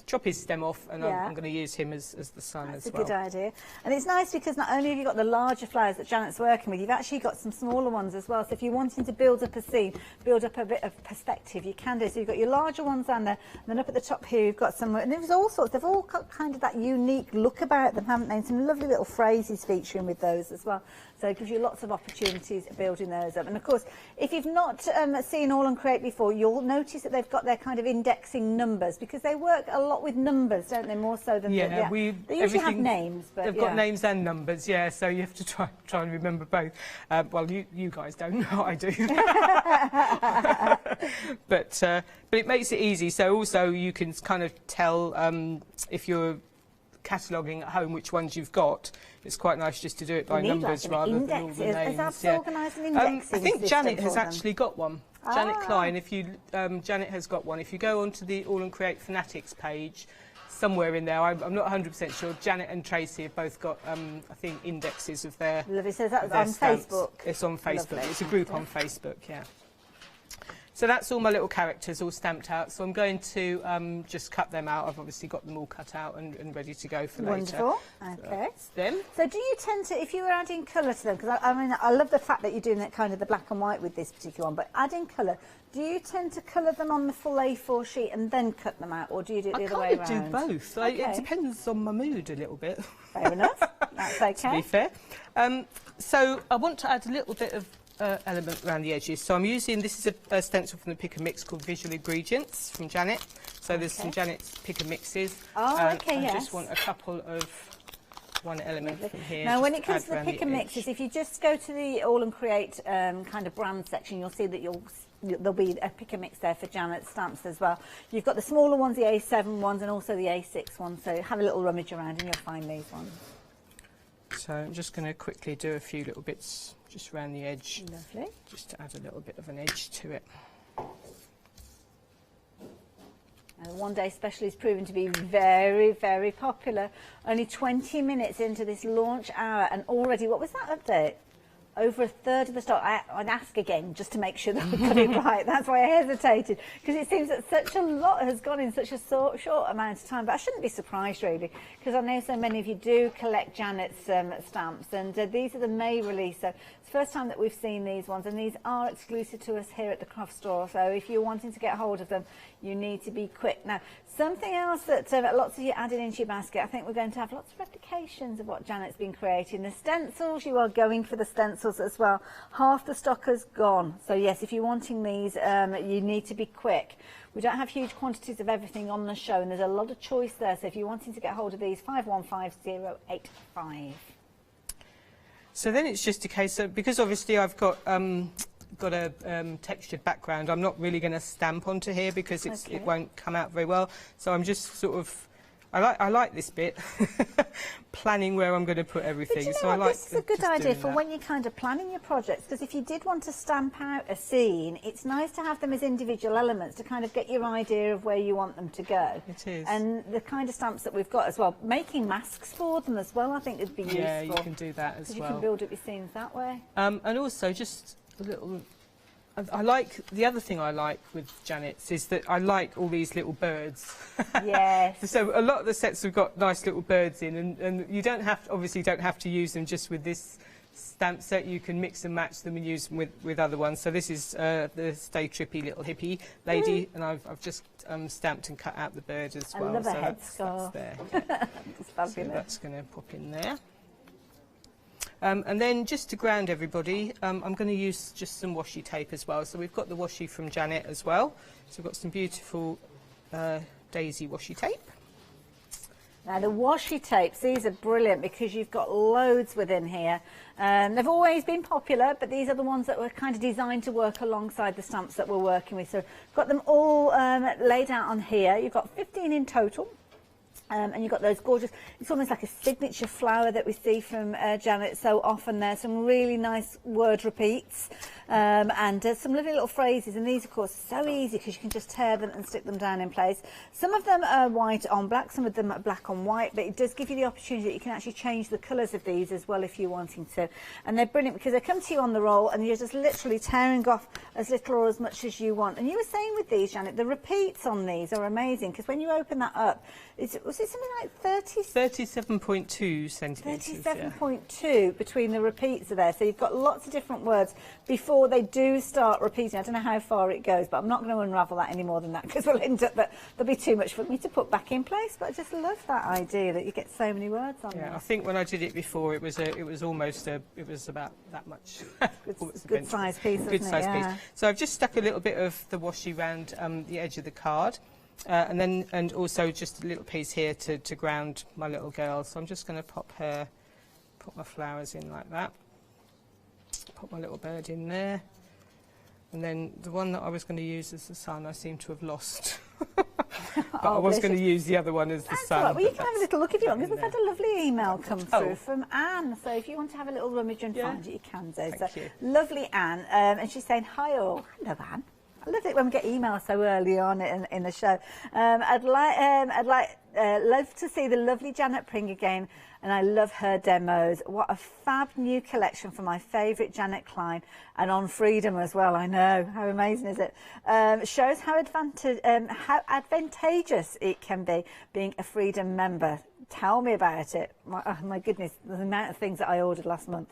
[SPEAKER 19] chop his stem off, and I'm going to use him as the sun as well.
[SPEAKER 6] That's a good idea. And it's nice because not only have you got the larger flowers that Janet's working with, you've actually got some smaller ones as well. So if you're wanting to build up a scene, build up a bit of perspective, you can do. So you've got your larger ones down there, and then up at the top here you've got some, and there's all sorts, they've all got kind of that unique look about them, haven't they? And some lovely little phrases featuring with those as well. So it gives you lots of opportunities of building those up. And of course, if you've not seen All and Create before, you'll notice that they've got their kind of indexing numbers, because they work a lot with numbers, don't they, more so than they usually have names. But
[SPEAKER 19] they've got names and numbers, so you have to try and remember both. Well, you guys don't, I do. But it makes it easy. So also you can kind of tell if you're cataloguing at home which ones you've got. It's quite nice just to do it by numbers rather than all the names.
[SPEAKER 6] Is that organised an indexing
[SPEAKER 19] I think
[SPEAKER 6] system
[SPEAKER 19] Janet has actually got one. Janet Klein, if you Janet has got one. If you go onto the All and Create Fanatics page, somewhere in there, I'm not 100% sure, Janet and Tracy have both got, I think, indexes of their
[SPEAKER 6] Lovely. So that's on
[SPEAKER 19] stamps.
[SPEAKER 6] Facebook?
[SPEAKER 19] It's on Facebook.
[SPEAKER 6] Lovely.
[SPEAKER 19] It's a group on Facebook, So that's all my little characters all stamped out. So I'm going to just cut them out. I've obviously got them all cut out and ready to go for later.
[SPEAKER 6] Wonderful. Okay.
[SPEAKER 19] Them.
[SPEAKER 6] So do you tend to, if you were adding colour to them, because I mean, I love the fact that you're doing that kind of the black and white with this particular one, but adding colour, do you tend to colour them on the full A4 sheet and then cut them out, or do you do it the other way around?
[SPEAKER 19] I kind of do both. Okay. It depends on my mood a little bit.
[SPEAKER 6] Fair enough. That's okay.
[SPEAKER 19] To be fair. So I want to add a little bit of element around the edges. So I'm using, this is a stencil from the Pick and Mix called Visual Ingredients from Janet. So there's some Janet's Pick and Mixes.
[SPEAKER 6] I
[SPEAKER 19] just want a couple of one element from here.
[SPEAKER 6] Now when it comes to the Pick and Mixes, if you just go to the All and Create kind of brand section, you'll see that there'll be a Pick and Mix there for Janet's stamps as well. You've got the smaller ones, the A7 ones, and also the A6 ones, so have a little rummage around and you'll find these ones.
[SPEAKER 19] So I'm just going to quickly do a few little bits just around the edge.
[SPEAKER 6] Lovely.
[SPEAKER 19] Just to add a little bit of an edge to it.
[SPEAKER 6] And the One Day Special is proven to be very, very popular. Only 20 minutes into this launch hour, and already, what was that update? Over a third of the stock. I'd ask again just to make sure that we got it right. That's why I hesitated, because it seems that such a lot has gone in such a short amount of time. But I shouldn't be surprised really, because I know so many of you do collect Janet's stamps, and these are the May release. So it's the first time that we've seen these ones, and these are exclusive to us here at the craft store. So if you're wanting to get hold of them, you need to be quick. Now, something else that lots of you added into your basket, I think we're going to have lots of replications of what Janet's been creating. The stencils, you are going for the stencils as well. Half the stock has gone. So yes, if you're wanting these, you need to be quick. We don't have huge quantities of everything on the show, and there's a lot of choice there. So if you're wanting to get hold of these, 515085.
[SPEAKER 19] So then it's just a case of, because obviously I've got a textured background, I'm not really going to stamp onto here because it won't come out very well. So I'm just sort of, I like this bit, planning where I'm going to put everything.
[SPEAKER 6] But you know
[SPEAKER 19] so
[SPEAKER 6] what,
[SPEAKER 19] I like
[SPEAKER 6] this is a good idea for when you're kind of planning your projects, because if you did want to stamp out a scene, it's nice to have them as individual elements to kind of get your idea of where you want them to go.
[SPEAKER 19] It is.
[SPEAKER 6] And the kind of stamps that we've got as well, making masks for them as well, I think would be useful.
[SPEAKER 19] Yeah, you can do that as well.
[SPEAKER 6] You can build up your scenes that way.
[SPEAKER 19] And also just a little, I like, the other thing I like with Janet's is that I like all these little birds.
[SPEAKER 6] Yes.
[SPEAKER 19] So a lot of the sets have got nice little birds in, and you don't have to, obviously don't have to use them just with this stamp set. You can mix and match them and use them with other ones. So this is the Stay Trippy Little Hippie Lady, and I've just stamped and cut out the bird as well.
[SPEAKER 6] I love a
[SPEAKER 19] so
[SPEAKER 6] headscarf.
[SPEAKER 19] that's there.
[SPEAKER 6] It's fabulous.
[SPEAKER 19] So that's going to pop in there. And then just to ground everybody, I'm going to use just some washi tape as well. So we've got the washi from Janet as well. So we've got some beautiful daisy washi tape.
[SPEAKER 6] Now the washi tapes, these are brilliant because you've got loads within here. They've always been popular, but these are the ones that were kind of designed to work alongside the stamps that we're working with. So got them all laid out on here. You've got 15 in total. And you've got those gorgeous, it's almost like a signature flower that we see from Janet so often there. Some really nice word repeats and some lovely little phrases. And these, of course, are so easy because you can just tear them and stick them down in place. Some of them are white on black, some of them are black on white, but it does give you the opportunity that you can actually change the colours of these as well if you're wanting to. And they're brilliant because they come to you on the roll and you're just literally tearing off as little or as much as you want. And you were saying with these, Janet, the repeats on these are amazing because when you open that up, was it something like
[SPEAKER 19] 37.2 centimetres.
[SPEAKER 6] 37.2 between the repeats are there. So you've got lots of different words before they do start repeating. I don't know how far it goes, but I'm not going to unravel that any more than that because we'll end up that there'll be too much for me to put back in place. But I just love that idea that you get so many words on there.
[SPEAKER 19] I think when I did it before, it was about that much.
[SPEAKER 6] Good size piece, isn't it?
[SPEAKER 19] Good size piece. So I've just stuck a little bit of the washi around the edge of the card. And also just a little piece here to ground my little girl. So I'm just going to put my flowers in like that. Put my little bird in there. And then the one that I was going to use as the sun, I seem to have lost. But I was going to use the other one as the sun.
[SPEAKER 6] Right. Well, you can have a little look if you want, because we've had a lovely email come through from Anne. So if you want to have a little rummage and find it, you can do.
[SPEAKER 19] Thank you.
[SPEAKER 6] Lovely Anne. And she's saying, hi all. Hello, Anne. I love it when we get emails so early on in the show. I'd love to see the lovely Janet Pring again, and I love her demos. What a fab new collection from my favourite Janet Klein, and on Freedom as well. I know, how amazing is it? Shows how advantageous it can be being a Freedom member. Tell me about it. My goodness, the amount of things that I ordered last month.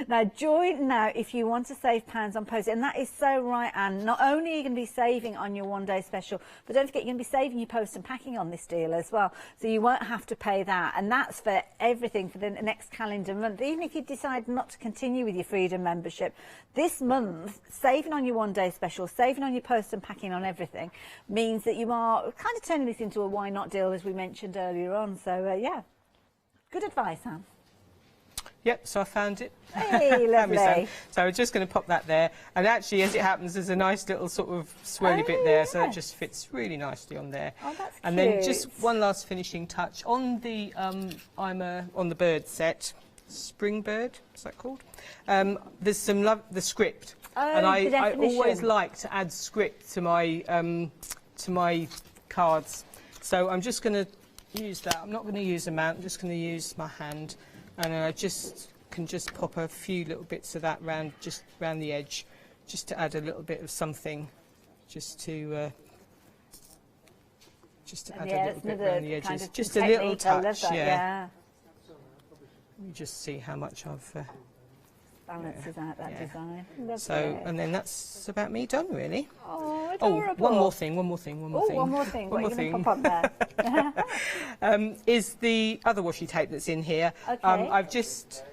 [SPEAKER 6] Now, join now if you want to save pounds on postage. And that is so right, Anne. Not only are you going to be saving on your one-day special, but don't forget you're going to be saving your post and packing on this deal as well. So you won't have to pay that. And that's for everything for the next calendar month. Even if you decide not to continue with your Freedom membership, this month, saving on your one-day special, saving on your post and packing on everything, means that you are kind of turning this into a why not deal, as we mentioned earlier on. So, yeah, good advice, Anne.
[SPEAKER 19] Yep, so I found it.
[SPEAKER 6] Hey, lovely.
[SPEAKER 19] So I'm just going to pop that there. And actually, as it happens, there's a nice little sort of swirly bit there, so it just fits really nicely on there.
[SPEAKER 6] Oh, that's
[SPEAKER 19] and
[SPEAKER 6] cute.
[SPEAKER 19] then just one last finishing touch. On the on the bird set, Spring Bird, is that called? There's some the script.
[SPEAKER 6] Oh,
[SPEAKER 19] and
[SPEAKER 6] the
[SPEAKER 19] I always
[SPEAKER 6] definition.
[SPEAKER 19] like to add script to my cards. So I'm just going to use that. I'm not going to use a mount, I'm just going to use my hand, and I can just pop a few little bits of that round the edge, just to add a little bit of something, just to add a little bit around the edges, just a little touch.
[SPEAKER 6] Yeah.
[SPEAKER 19] Let me just see how much I've
[SPEAKER 6] balances out that design.
[SPEAKER 19] So, and then that's about me done, really.
[SPEAKER 6] Oh, adorable.
[SPEAKER 19] One more thing.
[SPEAKER 6] One more thing. What are you going to pop on there?
[SPEAKER 19] Is the other washi tape that's in here.
[SPEAKER 6] Okay.
[SPEAKER 19] I've just,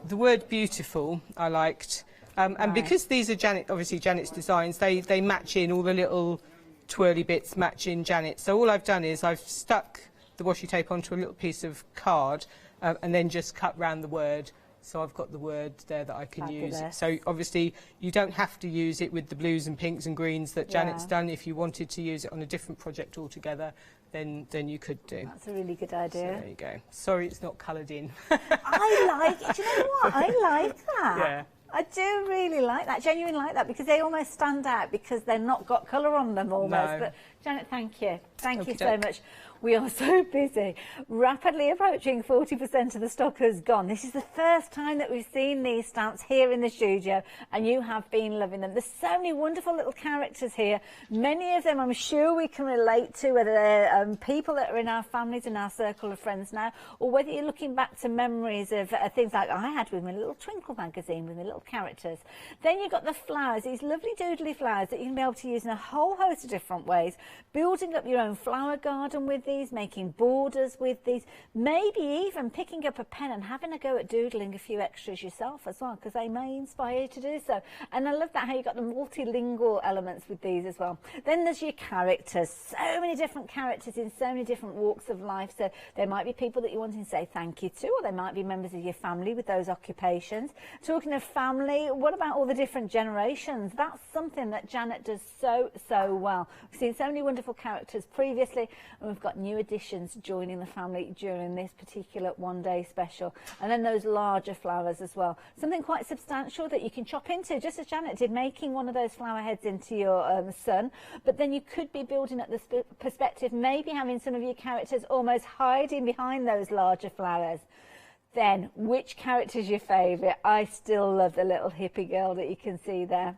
[SPEAKER 19] the word beautiful I liked. And because these are obviously Janet's designs, they match in, all the little twirly bits match in Janet. So all I've done is I've stuck the washi tape onto a little piece of card and then just cut round the word. So I've got the word there that I can use. So obviously you don't have to use it with the blues and pinks and greens that Janet's done. If you wanted to use it on a different project altogether, then you could do.
[SPEAKER 6] That's a really good idea.
[SPEAKER 19] So there you go. Sorry it's not coloured in.
[SPEAKER 6] I like it. Do you know what? I like that.
[SPEAKER 19] Yeah.
[SPEAKER 6] I do really like that, genuinely like that, because they almost stand out because they're not got colour on them almost.
[SPEAKER 19] No.
[SPEAKER 6] But Janet, thank you. Thank you so much. We are so busy. Rapidly approaching 40% of the stock has gone. This is the first time that we've seen these stamps here in the studio, and you have been loving them. There's so many wonderful little characters here. Many of them I'm sure we can relate to, whether they're people that are in our families, in our circle of friends now, or whether you're looking back to memories of things like I had with my little Twinkle magazine with my little characters. Then you've got the flowers, these lovely doodly flowers that you can be able to use in a whole host of different ways. Building up your own flower garden with these, making borders with these, maybe even picking up a pen and having a go at doodling a few extras yourself as well, because they may inspire you to do so. And I love that how you got the multilingual elements with these as well. Then there's your characters, so many different characters in so many different walks of life. So there might be people that you want to say thank you to, or they might be members of your family with those occupations. Talking of family, what about all the different generations? That's something that Janet does so well. We've seen so many wonderful characters previously, and we've got
[SPEAKER 8] new additions joining the family during this particular one-day special. And then those larger flowers as well. Something quite substantial that you can chop into, just as Janet did, making one of those flower heads into your sun. But then you could be building at the perspective, maybe having some of your characters almost hiding behind those larger flowers. Then, which character is your favourite? I still love the little hippie girl that you can see there.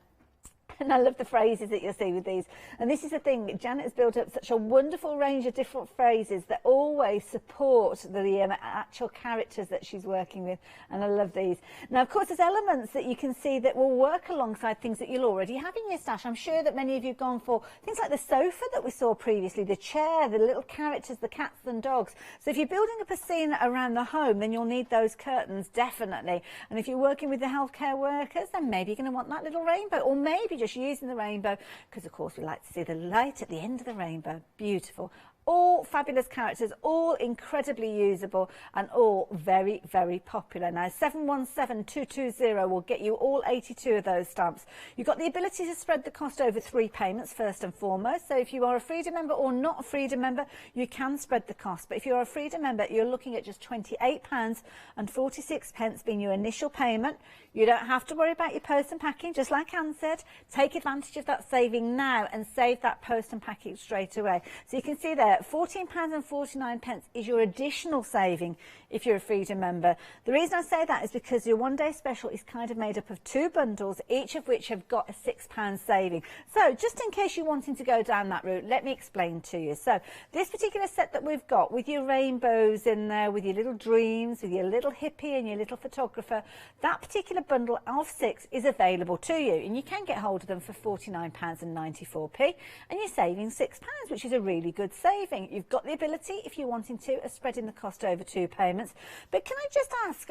[SPEAKER 8] And I love the phrases that you'll see with these. And this is the thing, Janet has built up such a wonderful range of different phrases that always support the actual characters that she's working with. And I love these. Now, of course, there's elements that you can see that will work alongside things that you'll already have in your stash. I'm sure that many of you have gone for things like the sofa that we saw previously, the chair, the little characters, the cats and dogs. So if you're building up a scene around the home, then you'll need those curtains, definitely. And if you're working with the healthcare workers, then maybe you're going to want that little rainbow, or maybe just using the rainbow, because of course we like to see the light at the end of the rainbow. Beautiful. All fabulous characters, all incredibly usable, and all very, very popular. Now, 717220 will get you all 82 of those stamps. You've got the ability to spread the cost over 3 payments, first and foremost. So if you are a Freedom member or not a Freedom member, you can spread the cost. But if you're a Freedom member, you're looking at just £28.46 being your initial payment. You don't have to worry about your post and packing, just like Anne said. Take advantage of that saving now and save that post and packing straight away. So you can see there, £14.49 is your additional saving if you're a Freedom member. The reason I say that is because your one-day special is kind of made up of 2 bundles, each of which have got a £6 saving. So just in case you're wanting to go down that route, let me explain to you. So this particular set that we've got with your rainbows in there, with your little dreams, with your little hippie and your little photographer, that particular bundle of 6 is available to you, and you can get hold of them for £49.94, and you're saving £6, which is a really good saving. You've got the ability, if you're wanting to, of spreading the cost over 2 payments. But can I just ask,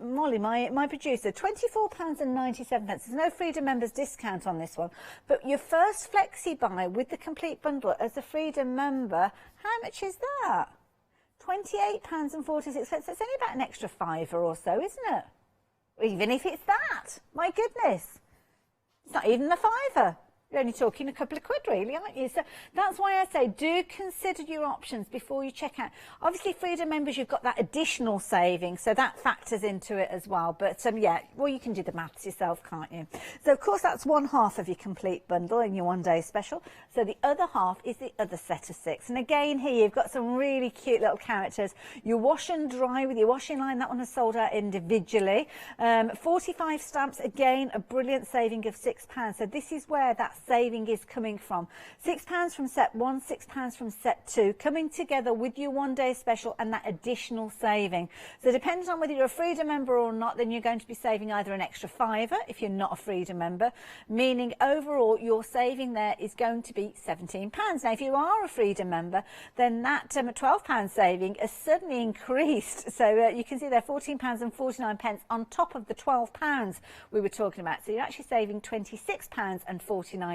[SPEAKER 8] Molly, my producer, £24.97. There's no Freedom members discount on this one, but your first Flexi buy with the complete bundle as a Freedom member, how much is that? £28.46. It's only about an extra £5 or so, isn't it? Even if it's that, my goodness, it's not even a £5. You're only talking a couple of quid, really, aren't you? So that's why I say do consider your options before you check out. Obviously, Freedom members, you've got that additional saving, so that factors into it as well. But yeah, well, you can do the maths yourself, can't you? So of course, that's one half of your complete bundle in your one-day special. So the other half is the other set of 6. And again, here you've got some really cute little characters. You wash and dry with your washing line. That one has sold out individually. 45 stamps, again, a brilliant saving of £6. So this is where that saving is coming from. £6 from set 1, £6 from set 2, coming together with your one-day special and that additional saving. So depending on whether you're a Freedom member or not, then you're going to be saving either an extra £5 if you're not a Freedom member, meaning overall your saving there is going to be £17. Now, if you are a Freedom member, then that £12 saving has suddenly increased. So you can see there £14.49 on top of the £12 we were talking about. So you're actually saving £26.49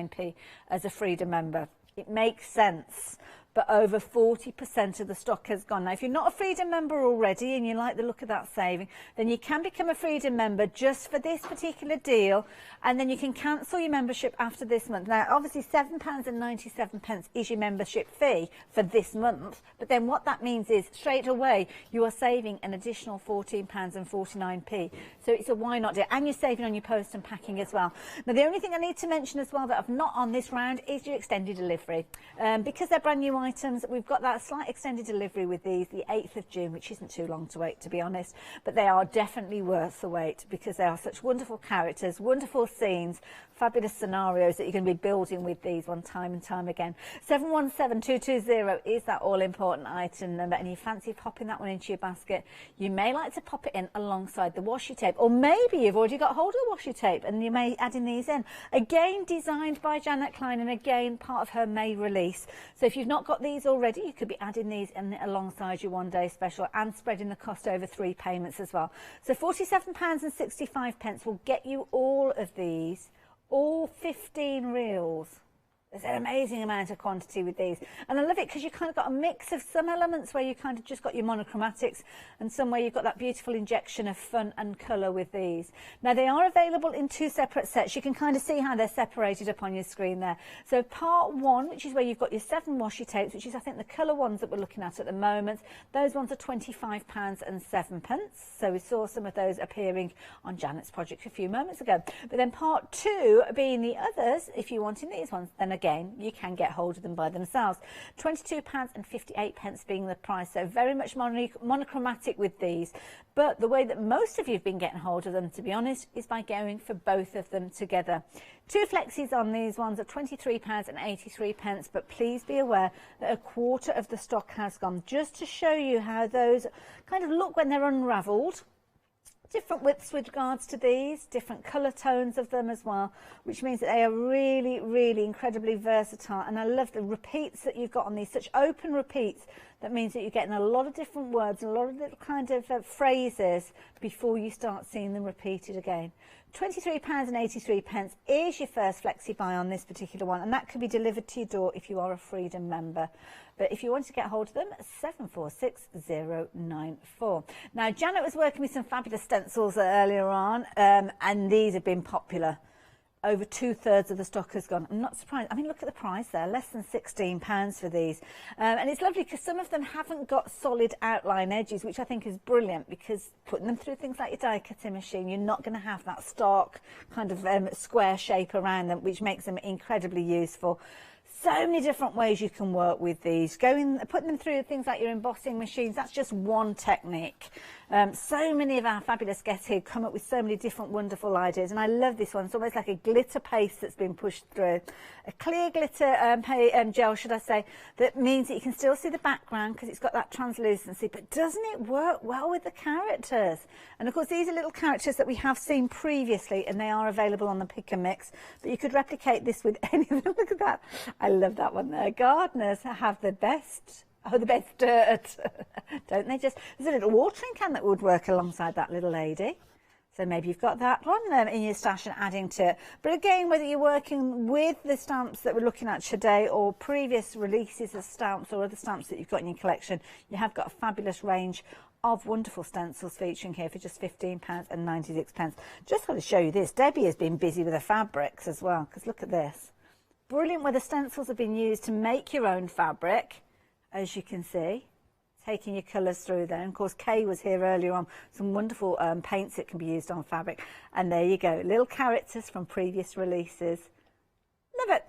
[SPEAKER 8] as a Freedom member. It makes sense. But over 40% of the stock has gone. Now, if you're not a Freedom member already and you like the look of that saving, then you can become a Freedom member just for this particular deal, and then you can cancel your membership after this month. Now, obviously, £7.97 is your membership fee for this month, but then what that means is straight away you are saving an additional £14.49. So it's a why not deal, and you're saving on your post and packing as well. Now, the only thing I need to mention as well that I've not on this round is your extended delivery. Because they're brand new items, we've got that slight extended delivery with these, the 8th of June, which isn't too long to wait, to be honest, but they are definitely worth the wait because they are such wonderful characters, wonderful scenes, fabulous scenarios that you're going to be building with these one time and time again. 717220 is that all-important item number, and you fancy popping that one into your basket, you may like to pop it in alongside the washi tape, or maybe you've already got hold of the washi tape and you may add in these in. Again, designed by Janet Klein, and again, part of her May release. So if you've not got these already, you could be adding these in alongside your one-day special and spreading the cost over 3 payments as well. So £47.65 will get you all of these, all 15 reels There's an amazing amount of quantity with these. And I love it because you've kind of got a mix of some elements where you kind of just got your monochromatics and some where you've got that beautiful injection of fun and colour with these. Now, they are available in 2 separate sets. You can kind of see how they're separated up on your screen there. So part 1, which is where you've got your 7 washi tapes, which is, I think, the colour ones that we're looking at the moment. Those ones are £25.07. So we saw some of those appearing on Janet's project a few moments ago. But then part 2 being the others, if you're wanting these ones, then again, you can get hold of them by themselves. £22.58 being the price, so very much monochromatic with these. But the way that most of you have been getting hold of them, to be honest, is by going for both of them together. 2 flexis on these ones are £23.83, but please be aware that a quarter of the stock has gone, just to show you how those kind of look when they're unravelled. Different widths with regards to these, different colour tones of them as well, which means that they are really, really incredibly versatile. And I love the repeats that you've got on these, such open repeats. That means that you're getting a lot of different words, a lot of little kind of phrases before you start seeing them repeated again. £23.83 is your first flexi buy on this particular one, and that can be delivered to your door if you are a Freedom member. But if you want to get hold of them, 746094. Now, Janet was working with some fabulous stencils earlier on, and these have been popular. Over 2/3 of the stock has gone. I'm not surprised. I mean, look at the price there, less than £16 for these. And it's lovely because some of them haven't got solid outline edges, which I think is brilliant, because putting them through things like your die cutting machine, you're not going to have that stark kind of square shape around them, which makes them incredibly useful. So many different ways you can work with these. Putting them through things like your embossing machines, that's just one technique. So many of our fabulous guests here come up with so many different wonderful ideas, and I love this one. It's almost like a glitter paste that's been pushed through. A clear glitter gel, should I say, that means that you can still see the background because it's got that translucency, but doesn't it work well with the characters? And of course, these are little characters that we have seen previously, and they are available on the Pick and Mix, but you could replicate this with any of them. Look at that. I love that one there. Gardeners have the best... Oh, the best dirt, don't they? Just, there's a little watering can that would work alongside that little lady. So maybe you've got that one in your stash and adding to it. But again, whether you're working with the stamps that we're looking at today or previous releases of stamps or other stamps that you've got in your collection, you have got a fabulous range of wonderful stencils featuring here for just £15.96. Just want to show you this. Debbie has been busy with the fabrics as well, because look at this. Brilliant where the stencils have been used to make your own fabric. As you can see, taking your colours through there. And of course, Kay was here earlier on, some wonderful paints that can be used on fabric. And there you go, little characters from previous releases. Love it.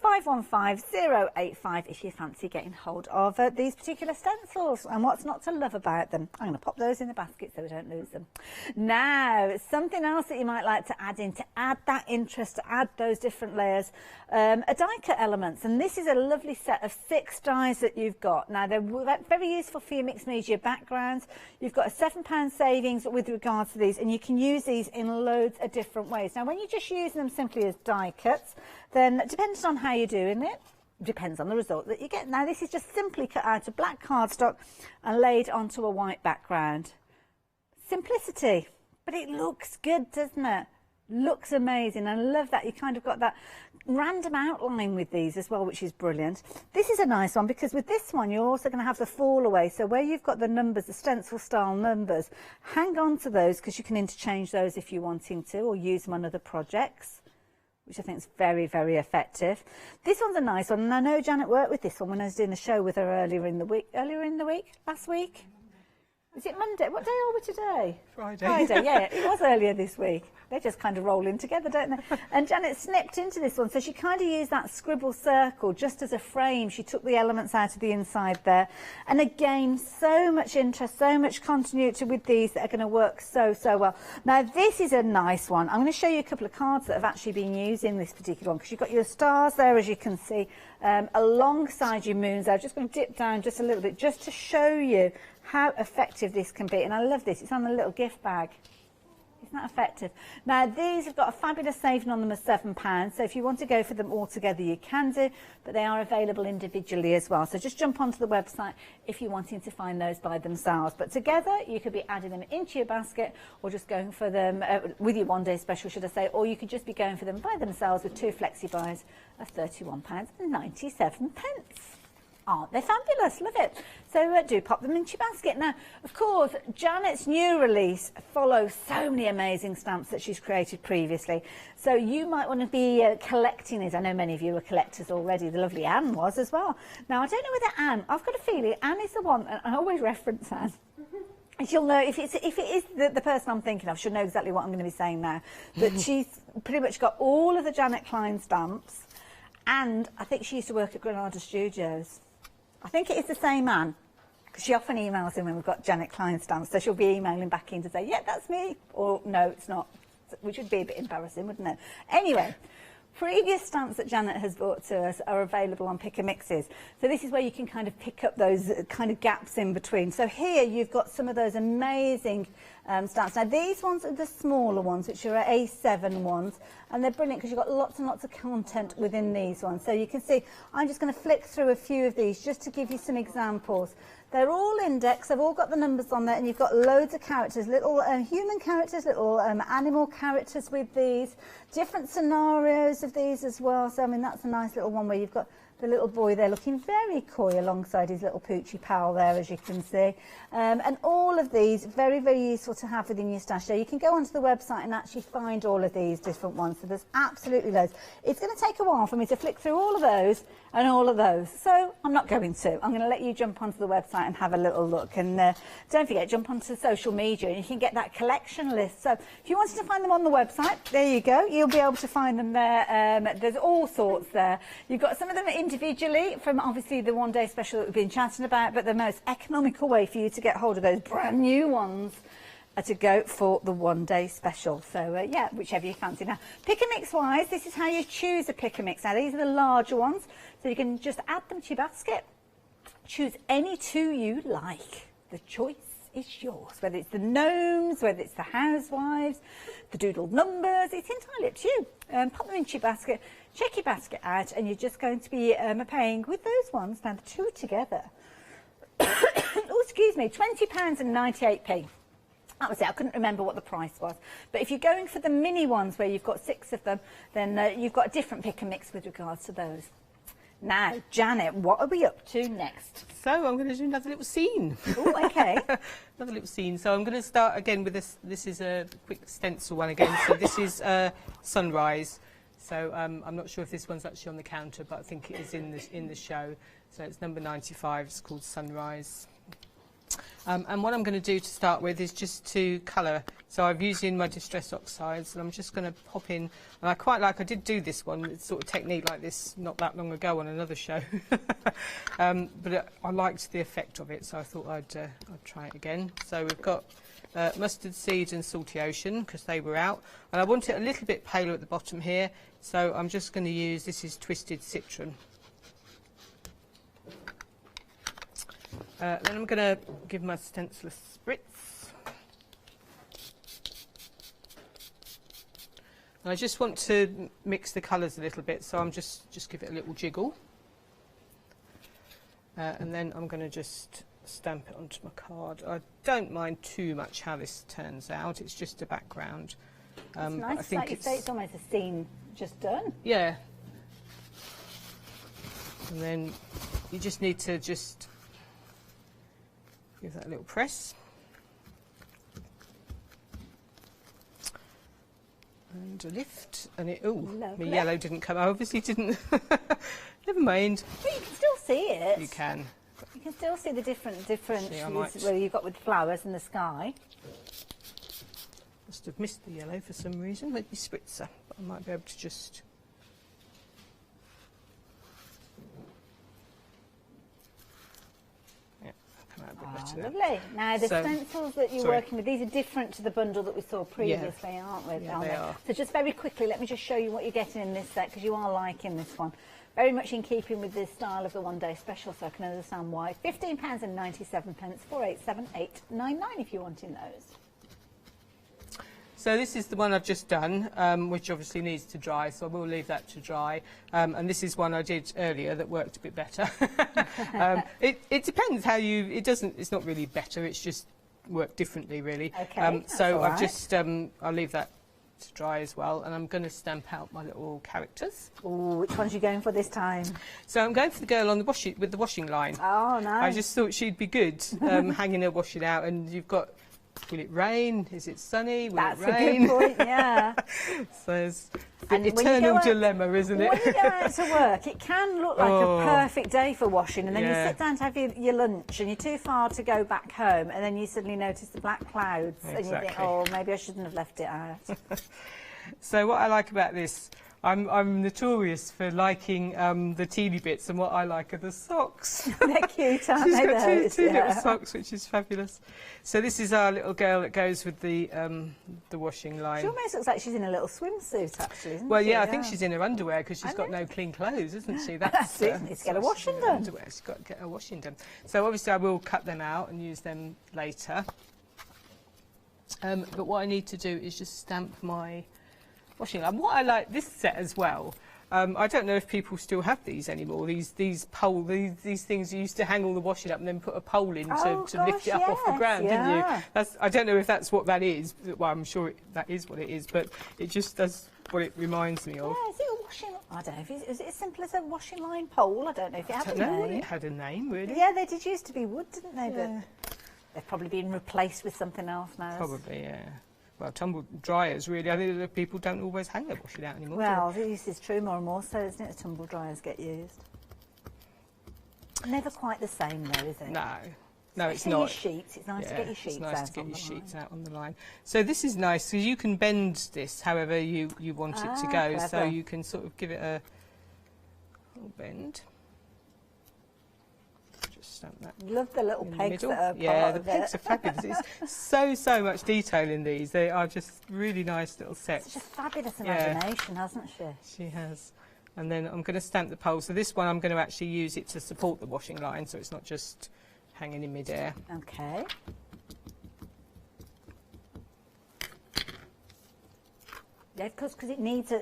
[SPEAKER 8] 515085 if you fancy getting hold of these particular stencils. And what's not to love about them? I'm going to pop those in the basket so we don't lose them. Now, something else that you might like to add in, to add that interest, to add those different layers, are die cut elements. And this is a lovely set of 6 dies that you've got. Now, they're very useful for your mixed media backgrounds. You've got a £7 savings with regards to these, and you can use these in loads of different ways. Now, when you're just using them simply as die cuts, then depending on how you're doing it, depends on the result that you get. Now, this is just simply cut out of black cardstock and laid onto a white background. Simplicity, but it looks good, doesn't it? Looks amazing. I love that you kind of got that random outline with these as well, which is brilliant. This is a nice one because with this one you're also going to have the fall away, so where you've got the numbers, the stencil style numbers, hang on to those because you can interchange those if you're wanting to, or use them on other projects, which I think is very, very effective. This one's a nice one, and I know Janet worked with this one when I was doing a show with her earlier in the week, last week. Is it Monday? What day are we today?
[SPEAKER 19] Friday.
[SPEAKER 8] Friday, yeah, it was earlier this week. They just kind of roll in together, don't they? And Janet snipped into this one, so she kind of used that scribble circle just as a frame. She took the elements out of the inside there. And again, so much interest, so much continuity with these that are going to work so, so well. Now, this is a nice one. I'm going to show you a couple of cards that have actually been used in this particular one, because you've got your stars there, as you can see, alongside your moons. I'm just going to dip down just a little bit, just to show you how effective this can be. And I love this. It's on a little gift bag. Isn't that effective? Now, these have got a fabulous saving on them of £7, so if you want to go for them all together, you can do, but they are available individually as well. So just jump onto the website if you're wanting to find those by themselves. But together, you could be adding them into your basket or just going for them with your one-day special, should I say, or you could just be going for them by themselves with 2 Flexi buys of £31.97. Aren't they fabulous? Love it. So do pop them into your basket. Now, of course, Janet's new release follows so many amazing stamps that she's created previously. So you might want to be collecting these. I know many of you are collectors already. The lovely Anne was as well. Now, I don't know whether Anne, I've got a feeling Anne is the one, and I always reference Anne. She'll know, if it is the person I'm thinking of, she'll know exactly what I'm going to be saying now. But she's pretty much got all of the Janet Klein stamps, and I think she used to work at Granada Studios. I think it is the same Anne, because she often emails in when we've got Janet Klein stamps, so she'll be emailing back in to say, yeah, that's me, or no, it's not, which would be a bit embarrassing, wouldn't it? Anyway, previous stamps that Janet has brought to us are available on Pick and Mixes. So this is where you can kind of pick up those kind of gaps in between. So here you've got some of those amazing stamps. Now these ones are the smaller ones, which are A7 ones, and they're brilliant because you've got lots and lots of content within these ones. So you can see, I'm just going to flick through a few of these just to give you some examples. They're all indexed, they've all got the numbers on there, and you've got loads of characters, little human characters, little animal characters with these, different scenarios of these as well. So, I mean, that's a nice little one where you've got the little boy there looking very coy alongside his little poochy pal there, as you can see. And all of these, very, very useful to have within your stash. So you can go onto the website and actually find all of these different ones. So there's absolutely loads. It's going to take a while for me to flick through all of those and all of those. So I'm not going to. I'm going to let you jump onto the website and have a little look. And don't forget, jump onto social media and you can get that collection list. So if you wanted to find them on the website, there you go. You'll be able to find them there. There's all sorts there. You've got some of them individually from obviously the one day special that we've been chatting about, but the most economical way for you to get hold of those brand new ones are to go for the one day special. So yeah, whichever you fancy. Now, pick and mix wise, this is how you choose a pick and mix. Now these are the larger ones, so you can just add them to your basket. Choose any two you like. The choice is yours, whether it's the gnomes, whether it's the housewives, the doodled numbers, it's entirely up to you. Pop them into your basket, check your basket out, and you're just going to be paying with those ones, now the two together, oh excuse me, £20.98. That was it, I couldn't remember what the price was. But if you're going for the mini ones where you've got 6 of them, then you've got a different pick and mix with regards to those. Now, Janet, what are we up to next?
[SPEAKER 19] So I'm going to do another little scene.
[SPEAKER 8] Oh, okay.
[SPEAKER 19] Another little scene. So I'm going to start again with this. This is a quick stencil one again. So this is Sunrise. So I'm not sure if this one's actually on the counter, but I think it is in the show. So it's number 95. It's called Sunrise. And what I'm going to do to start with is just to colour. So I've used in my Distress Oxides, and I'm just going to pop in. And I did do this one, it's sort of technique like this not that long ago on another show. But I liked the effect of it, so I thought I'd try it again. So we've got Mustard Seeds and Salty Ocean, because they were out. And I want it a little bit paler at the bottom here, so I'm just going to use, this is Twisted Citron. Then I'm going to give my stencil a spritz. And I just want to mix the colours a little bit, so I'm just give it a little jiggle. And then I'm going to just stamp it onto my card. I don't mind too much how this turns out, it's just a background.
[SPEAKER 8] It's nice, I think like you say, it's almost a scene just done.
[SPEAKER 19] Yeah. And then you just need to just give that a little press. And a lift. And it, oh, my yellow didn't come. I obviously didn't. Never mind.
[SPEAKER 8] But you can still see it.
[SPEAKER 19] You can.
[SPEAKER 8] You can still see the difference where you've got with flowers and the sky.
[SPEAKER 19] Must have missed the yellow for some reason with the spritzer. But I might be able to just...
[SPEAKER 8] Lovely. Now, the stencils that you're working with, these are different to the bundle that we saw previously, aren't we?
[SPEAKER 19] Yeah, they are.
[SPEAKER 8] So just very quickly, let me just show you what you're getting in this set, because you are liking this one. Very much in keeping with the style of the one-day special, so I can understand why. £15.97, 487,899 if you're wanting those.
[SPEAKER 19] So this is the one I've just done, which obviously needs to dry, so I will leave that to dry. And this is one I did earlier that worked a bit better. It depends how you... It's not really better, it's just worked differently, really.
[SPEAKER 8] Okay,
[SPEAKER 19] so I've just... I'll leave that to dry as well, and I'm going to stamp out my little characters.
[SPEAKER 8] Ooh, which ones are you going for this time?
[SPEAKER 19] So I'm going for the girl on the with the washing line.
[SPEAKER 8] Oh, nice.
[SPEAKER 19] I just thought she'd be good, hanging her washing out, and you've got... Will it rain? Is it sunny? Will
[SPEAKER 8] That's
[SPEAKER 19] it rain?
[SPEAKER 8] a good point, yeah.
[SPEAKER 19] So it's the eternal dilemma, isn't it?
[SPEAKER 8] When you go out to work, it can look like a perfect day for washing, and then you sit down to have your lunch, and you're too far to go back home, and then you suddenly notice the black clouds, and you think, oh, maybe I shouldn't have left it out.
[SPEAKER 19] So what I like about this, I'm notorious for liking the teeny bits, and what I like are the socks.
[SPEAKER 8] They're cute, aren't
[SPEAKER 19] She's
[SPEAKER 8] they?
[SPEAKER 19] got two little socks, which is fabulous. So this is our little girl that goes with the washing line.
[SPEAKER 8] She almost looks like she's in a little swimsuit, actually, isn't
[SPEAKER 19] Well,
[SPEAKER 8] she?
[SPEAKER 19] yeah, I think she's in her underwear because she's got no clean clothes, isn't she?
[SPEAKER 8] That's it. Needs to get her washing done.
[SPEAKER 19] Underwear. She's got to get her washing done. So obviously I will cut them out and use them later. But what I need to do is just stamp my washing line. What I like this set as well, I don't know if people still have these anymore. These things you used to hang all the washing up and then put a pole in to lift it up off the ground, didn't you? I don't know if that's what that is. Well, I'm sure that is what it is, but it just does what it reminds me of.
[SPEAKER 8] Yeah, is it a washing? I don't know. Is it as simple as a washing line pole? I don't know if it had a name.
[SPEAKER 19] I don't know what it had a name, really.
[SPEAKER 8] Yeah, they did used to be wood, didn't they? Yeah. But they've probably been replaced with something else now.
[SPEAKER 19] Probably, yeah. Well, tumble dryers, really. I think that people don't always hang their washing out anymore.
[SPEAKER 8] Well, this is true more and more so, isn't it? The tumble dryers get used. Never quite the same, though, is it?
[SPEAKER 19] No, it's not.
[SPEAKER 8] Your sheets. It's nice to get your sheets out.
[SPEAKER 19] It's nice to get your sheets out on the line. So this is nice because you can bend this however you want it to go.
[SPEAKER 8] Clever.
[SPEAKER 19] So you can sort of give it a little bend. Stamp that.
[SPEAKER 8] Love the little pegs that are
[SPEAKER 19] part of the pegs are fabulous. It's so much detail in these. They are just really nice little sets.
[SPEAKER 8] Such a fabulous imagination, hasn't she?
[SPEAKER 19] She has. And then I'm going to stamp the pole. So this one I'm going to actually use it to support the washing line, so it's not just hanging in midair.
[SPEAKER 8] Okay. Yeah, because it needs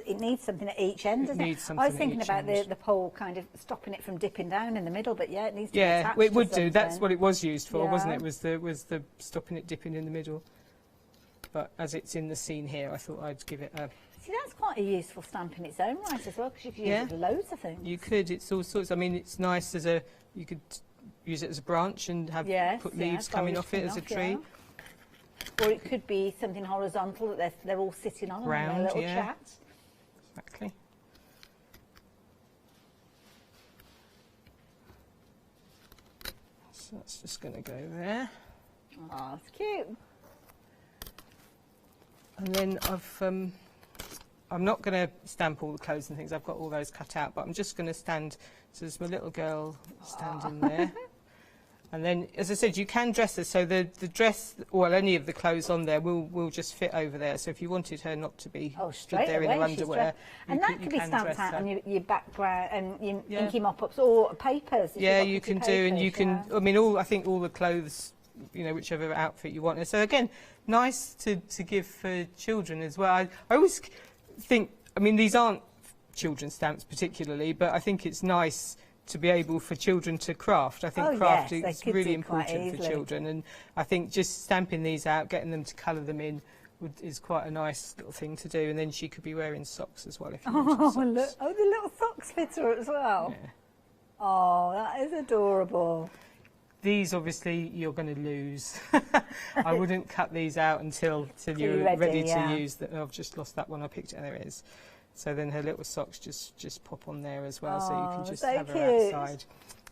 [SPEAKER 8] something at each end, doesn't it? I was thinking about the pole kind of stopping it from dipping down in the middle, but yeah, it needs to be attached
[SPEAKER 19] it would
[SPEAKER 8] to
[SPEAKER 19] do. That's what it was used for,
[SPEAKER 8] yeah.
[SPEAKER 19] wasn't it? Was the stopping it dipping in the middle. But as it's in the scene here, I thought I'd give it a...
[SPEAKER 8] See, that's quite a useful stamp in its own right as well, because you could use it for loads of things.
[SPEAKER 19] You could. It's all sorts. I mean, it's nice as a... You could use it as a branch and have put leaves coming off it as a tree.
[SPEAKER 8] Yeah. Or it could be something horizontal that they're all sitting on and having a little chat.
[SPEAKER 19] Exactly. So that's just going to go there.
[SPEAKER 8] Oh, that's cute.
[SPEAKER 19] And then I'm not going to stamp all the clothes and things. I've got all those cut out, but I'm just going to stand. So there's my little girl standing there. And then, as I said, you can dress her, so the dress, or any of the clothes on there will just fit over there. So if you wanted her not to be stood there in her underwear,
[SPEAKER 8] and that could be stamped out on your background and your inky mop-ups or papers.
[SPEAKER 19] Yeah, you can do, and you can. I mean, I think all the clothes, whichever outfit you want. And so again, nice to give for children as well. I always think, I mean, these aren't children's stamps particularly, but I think it's nice to be able for children to craft. I think craft is really important for children, and I think just stamping these out, getting them to colour them in, is quite a nice little thing to do. And then she could be wearing socks as well if you wanted socks.
[SPEAKER 8] Look! Oh, the little socks fit her as well.
[SPEAKER 19] Yeah.
[SPEAKER 8] Oh, that is adorable.
[SPEAKER 19] These obviously you're going to lose. I wouldn't cut these out until you're ready to use them. I've just lost that one. I picked it. There it is. So then her little socks just pop on there as well, so you can just have her outside.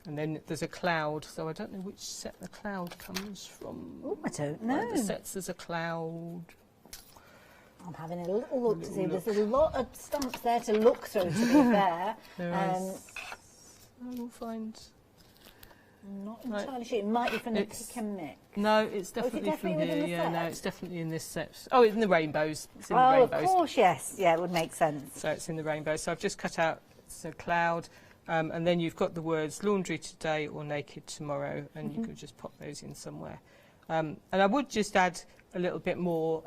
[SPEAKER 19] And then there's a cloud, so I don't know which set the cloud comes from.
[SPEAKER 8] Oh, I don't know.
[SPEAKER 19] One of the sets there's a cloud.
[SPEAKER 8] I'm having a little look to see. There's a lot of stamps there to look through, to be fair.
[SPEAKER 19] We'll find...
[SPEAKER 8] Not entirely sure. It might be from the Pick and Mix.
[SPEAKER 19] No, it's definitely from here. Yeah, no, it's definitely in this set. Oh, it's in the rainbows. It's in the
[SPEAKER 8] rainbows.
[SPEAKER 19] Of
[SPEAKER 8] course, yes. Yeah, it would make sense.
[SPEAKER 19] So it's in the rainbows. So I've just cut out a cloud, and then you've got the words laundry today or naked tomorrow, and you could just pop those in somewhere. And I would just add a little bit more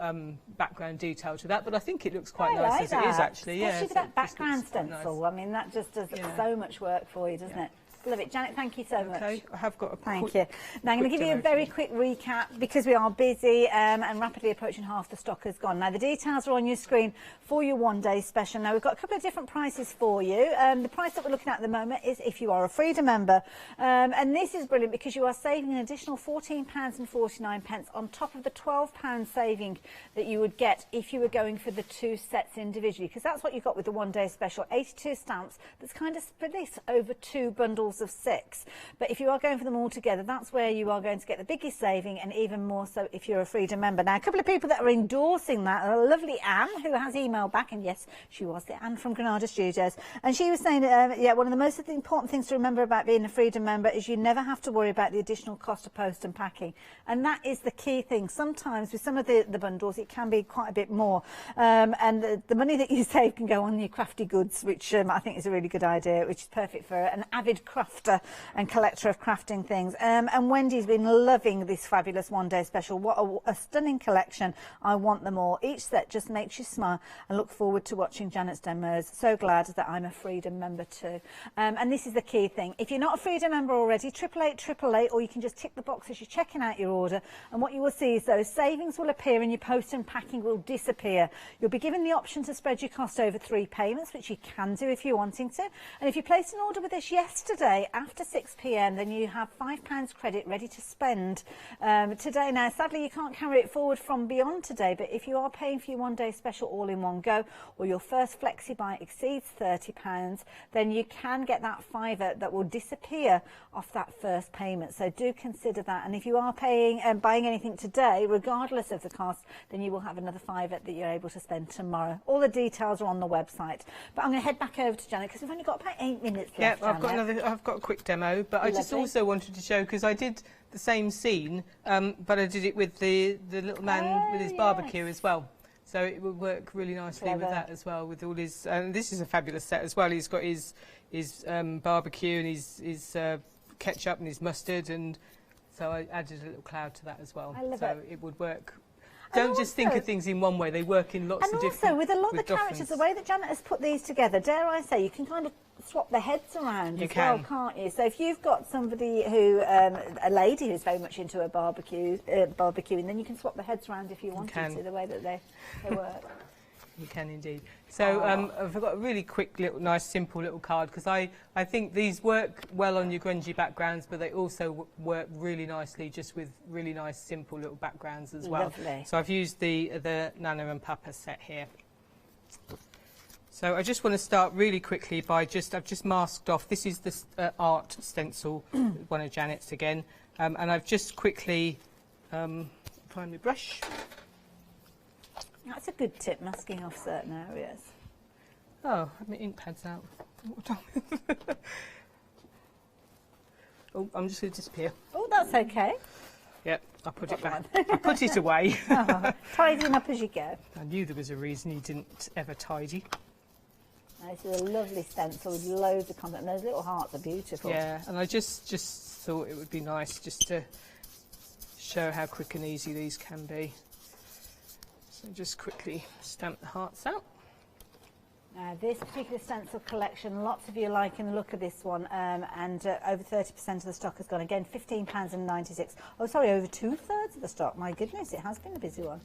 [SPEAKER 19] background detail to that, but I think it looks quite nice as it is actually.
[SPEAKER 8] Especially
[SPEAKER 19] yeah,
[SPEAKER 8] for that background stencil. Nice. I mean, that just does so much work for you, doesn't it? Love it. Janet, thank you so much.
[SPEAKER 19] Okay, I have got a
[SPEAKER 8] Thank you. Now, I'm going to give you a very quick recap because we are busy and rapidly approaching half the stock has gone. Now, the details are on your screen for your one-day special. Now, we've got a couple of different prices for you. The price that we're looking at the moment is if you are a Freedom member. And this is brilliant because you are saving an additional £14.49 on top of the £12 saving that you would get if you were going for the 2 sets individually, because that's what you got with the one-day special. 82 stamps that's kind of split over 2 bundles of 6, but if you are going for them all together, that's where you are going to get the biggest saving, and even more so if you're a Freedom member. Now, a couple of people that are endorsing that are a lovely Anne, who has emailed back, and yes, she was the Anne from Granada Studios, and she was saying yeah, one of the most important things to remember about being a Freedom member is you never have to worry about the additional cost of post and packing, and that is the key thing. Sometimes with some of the bundles it can be quite a bit more, and the money that you save can go on your crafty goods, which I think is a really good idea, which is perfect for an avid crafter and collector of crafting things. And Wendy's been loving this fabulous one-day special. What a stunning collection. I want them all. Each set just makes you smile and look forward to watching Janet's demos. So glad that I'm a Freedom member too. And this is the key thing. If you're not a Freedom member already, 888, or you can just tick the box as you're checking out your order, and what you will see is those savings will appear and your post and packing will disappear. You'll be given the option to spread your cost over 3 payments, which you can do if you're wanting to. And if you placed an order with us yesterday after 6 p.m, then you have £5 credit ready to spend today. Now, sadly, you can't carry it forward from beyond today, but if you are paying for your one-day special all in one go, or your first Flexi buy exceeds £30, then you can get that £5 that will disappear off that first payment. So do consider that. And if you are paying and buying anything today, regardless of the cost, then you will have another £5 that you're able to spend tomorrow. All the details are on the website. But I'm going to head back over to Janet because we've only got about 8 minutes left.
[SPEAKER 19] Yeah, I've got a quick demo, but I just also wanted to show, because I did the same scene, but I did it with the little man with his barbecue as well. So it would work really nicely with that as well, with all his. And this is a fabulous set as well. He's got his barbecue and his ketchup and his mustard, and so I added a little cloud to that as well.
[SPEAKER 8] I love
[SPEAKER 19] it. It would work. Don't just think of things in one way, they work in lots of different...
[SPEAKER 8] And also, with a lot of the characters, the way that Janet has put these together, dare I say, you can kind of swap the heads around as well, can't you? So if you've got somebody who, a lady who's very much into a barbecuing, then you can swap the heads around if you wanted to, the way that they work.
[SPEAKER 19] You can indeed. So I've got a really quick, little, nice, simple little card, because I think these work well on your grungy backgrounds, but they also work really nicely just with really nice, simple little backgrounds as well.
[SPEAKER 8] Lovely.
[SPEAKER 19] So I've used the Nana and Papa set here. So I just want to start really quickly by I've just masked off. This is the art stencil, one of Janet's again, and I've just quickly find my brush.
[SPEAKER 8] That's a good tip, masking off certain areas.
[SPEAKER 19] Oh, my ink pad's out. Oh, I'm just going to disappear.
[SPEAKER 8] Oh, that's okay.
[SPEAKER 19] Yep, I'll put it back. I put it away.
[SPEAKER 8] Tidying up as you go.
[SPEAKER 19] I knew there was a reason you didn't ever tidy.
[SPEAKER 8] This is a lovely stencil with loads of content. Those little hearts are beautiful.
[SPEAKER 19] Yeah, and I just thought it would be nice just to show how quick and easy these can be. So just quickly stamp the hearts out.
[SPEAKER 8] This particular stencil collection, lots of you are liking the look of this one, and over 30% of the stock has gone. Again, £15.96. Oh, sorry, over 2/3 of the stock. My goodness, it has been a busy one.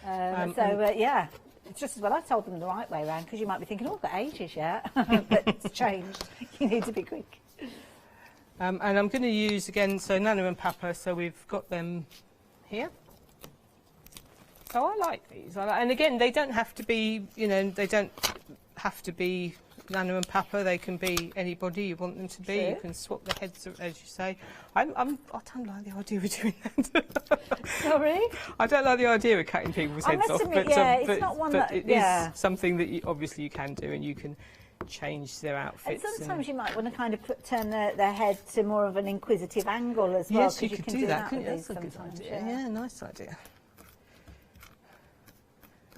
[SPEAKER 8] Yeah, it's just as well I told them the right way around, because you might be thinking, oh, I've got ages yet, but it's changed. You need to be quick.
[SPEAKER 19] And I'm going to use, again, so Nana and Papa, so we've got them here. So I like these. And again, they don't have to be, you know, they don't have to be Nana and Papa. They can be anybody you want them to be. True. You can swap the heads, as you say. I don't like the idea of doing that.
[SPEAKER 8] Sorry?
[SPEAKER 19] I don't like the idea of cutting people's heads off.
[SPEAKER 8] Admit, it's not one that...
[SPEAKER 19] It is something that obviously you can do, and you can change their outfits.
[SPEAKER 8] And sometimes you might want to kind of turn their head to more of an inquisitive angle as well.
[SPEAKER 19] Yes, you could do that.
[SPEAKER 8] That's
[SPEAKER 19] a good idea. Yeah, nice idea.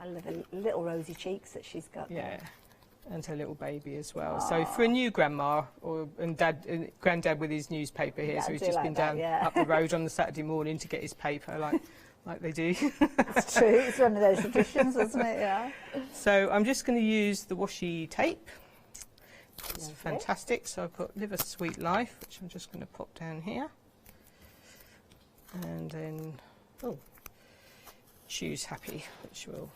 [SPEAKER 8] I love the little rosy cheeks that she's got there.
[SPEAKER 19] and her little baby as well. So for a new grandma and granddad with his newspaper here, so he's just been down up the road on the Saturday morning to get his paper, like they do.
[SPEAKER 6] It's true. It's one of those traditions, isn't it? Yeah.
[SPEAKER 19] So I'm just going to use the washi tape. It's fantastic. So I've got Live a Sweet Life, which I'm just going to pop down here, and then Choose Happy, which will.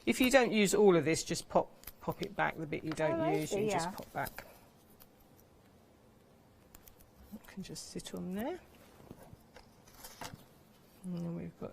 [SPEAKER 19] If you don't use all of this, just pop it back. The bit you don't use, you just pop back. It can just sit on there. And then we've got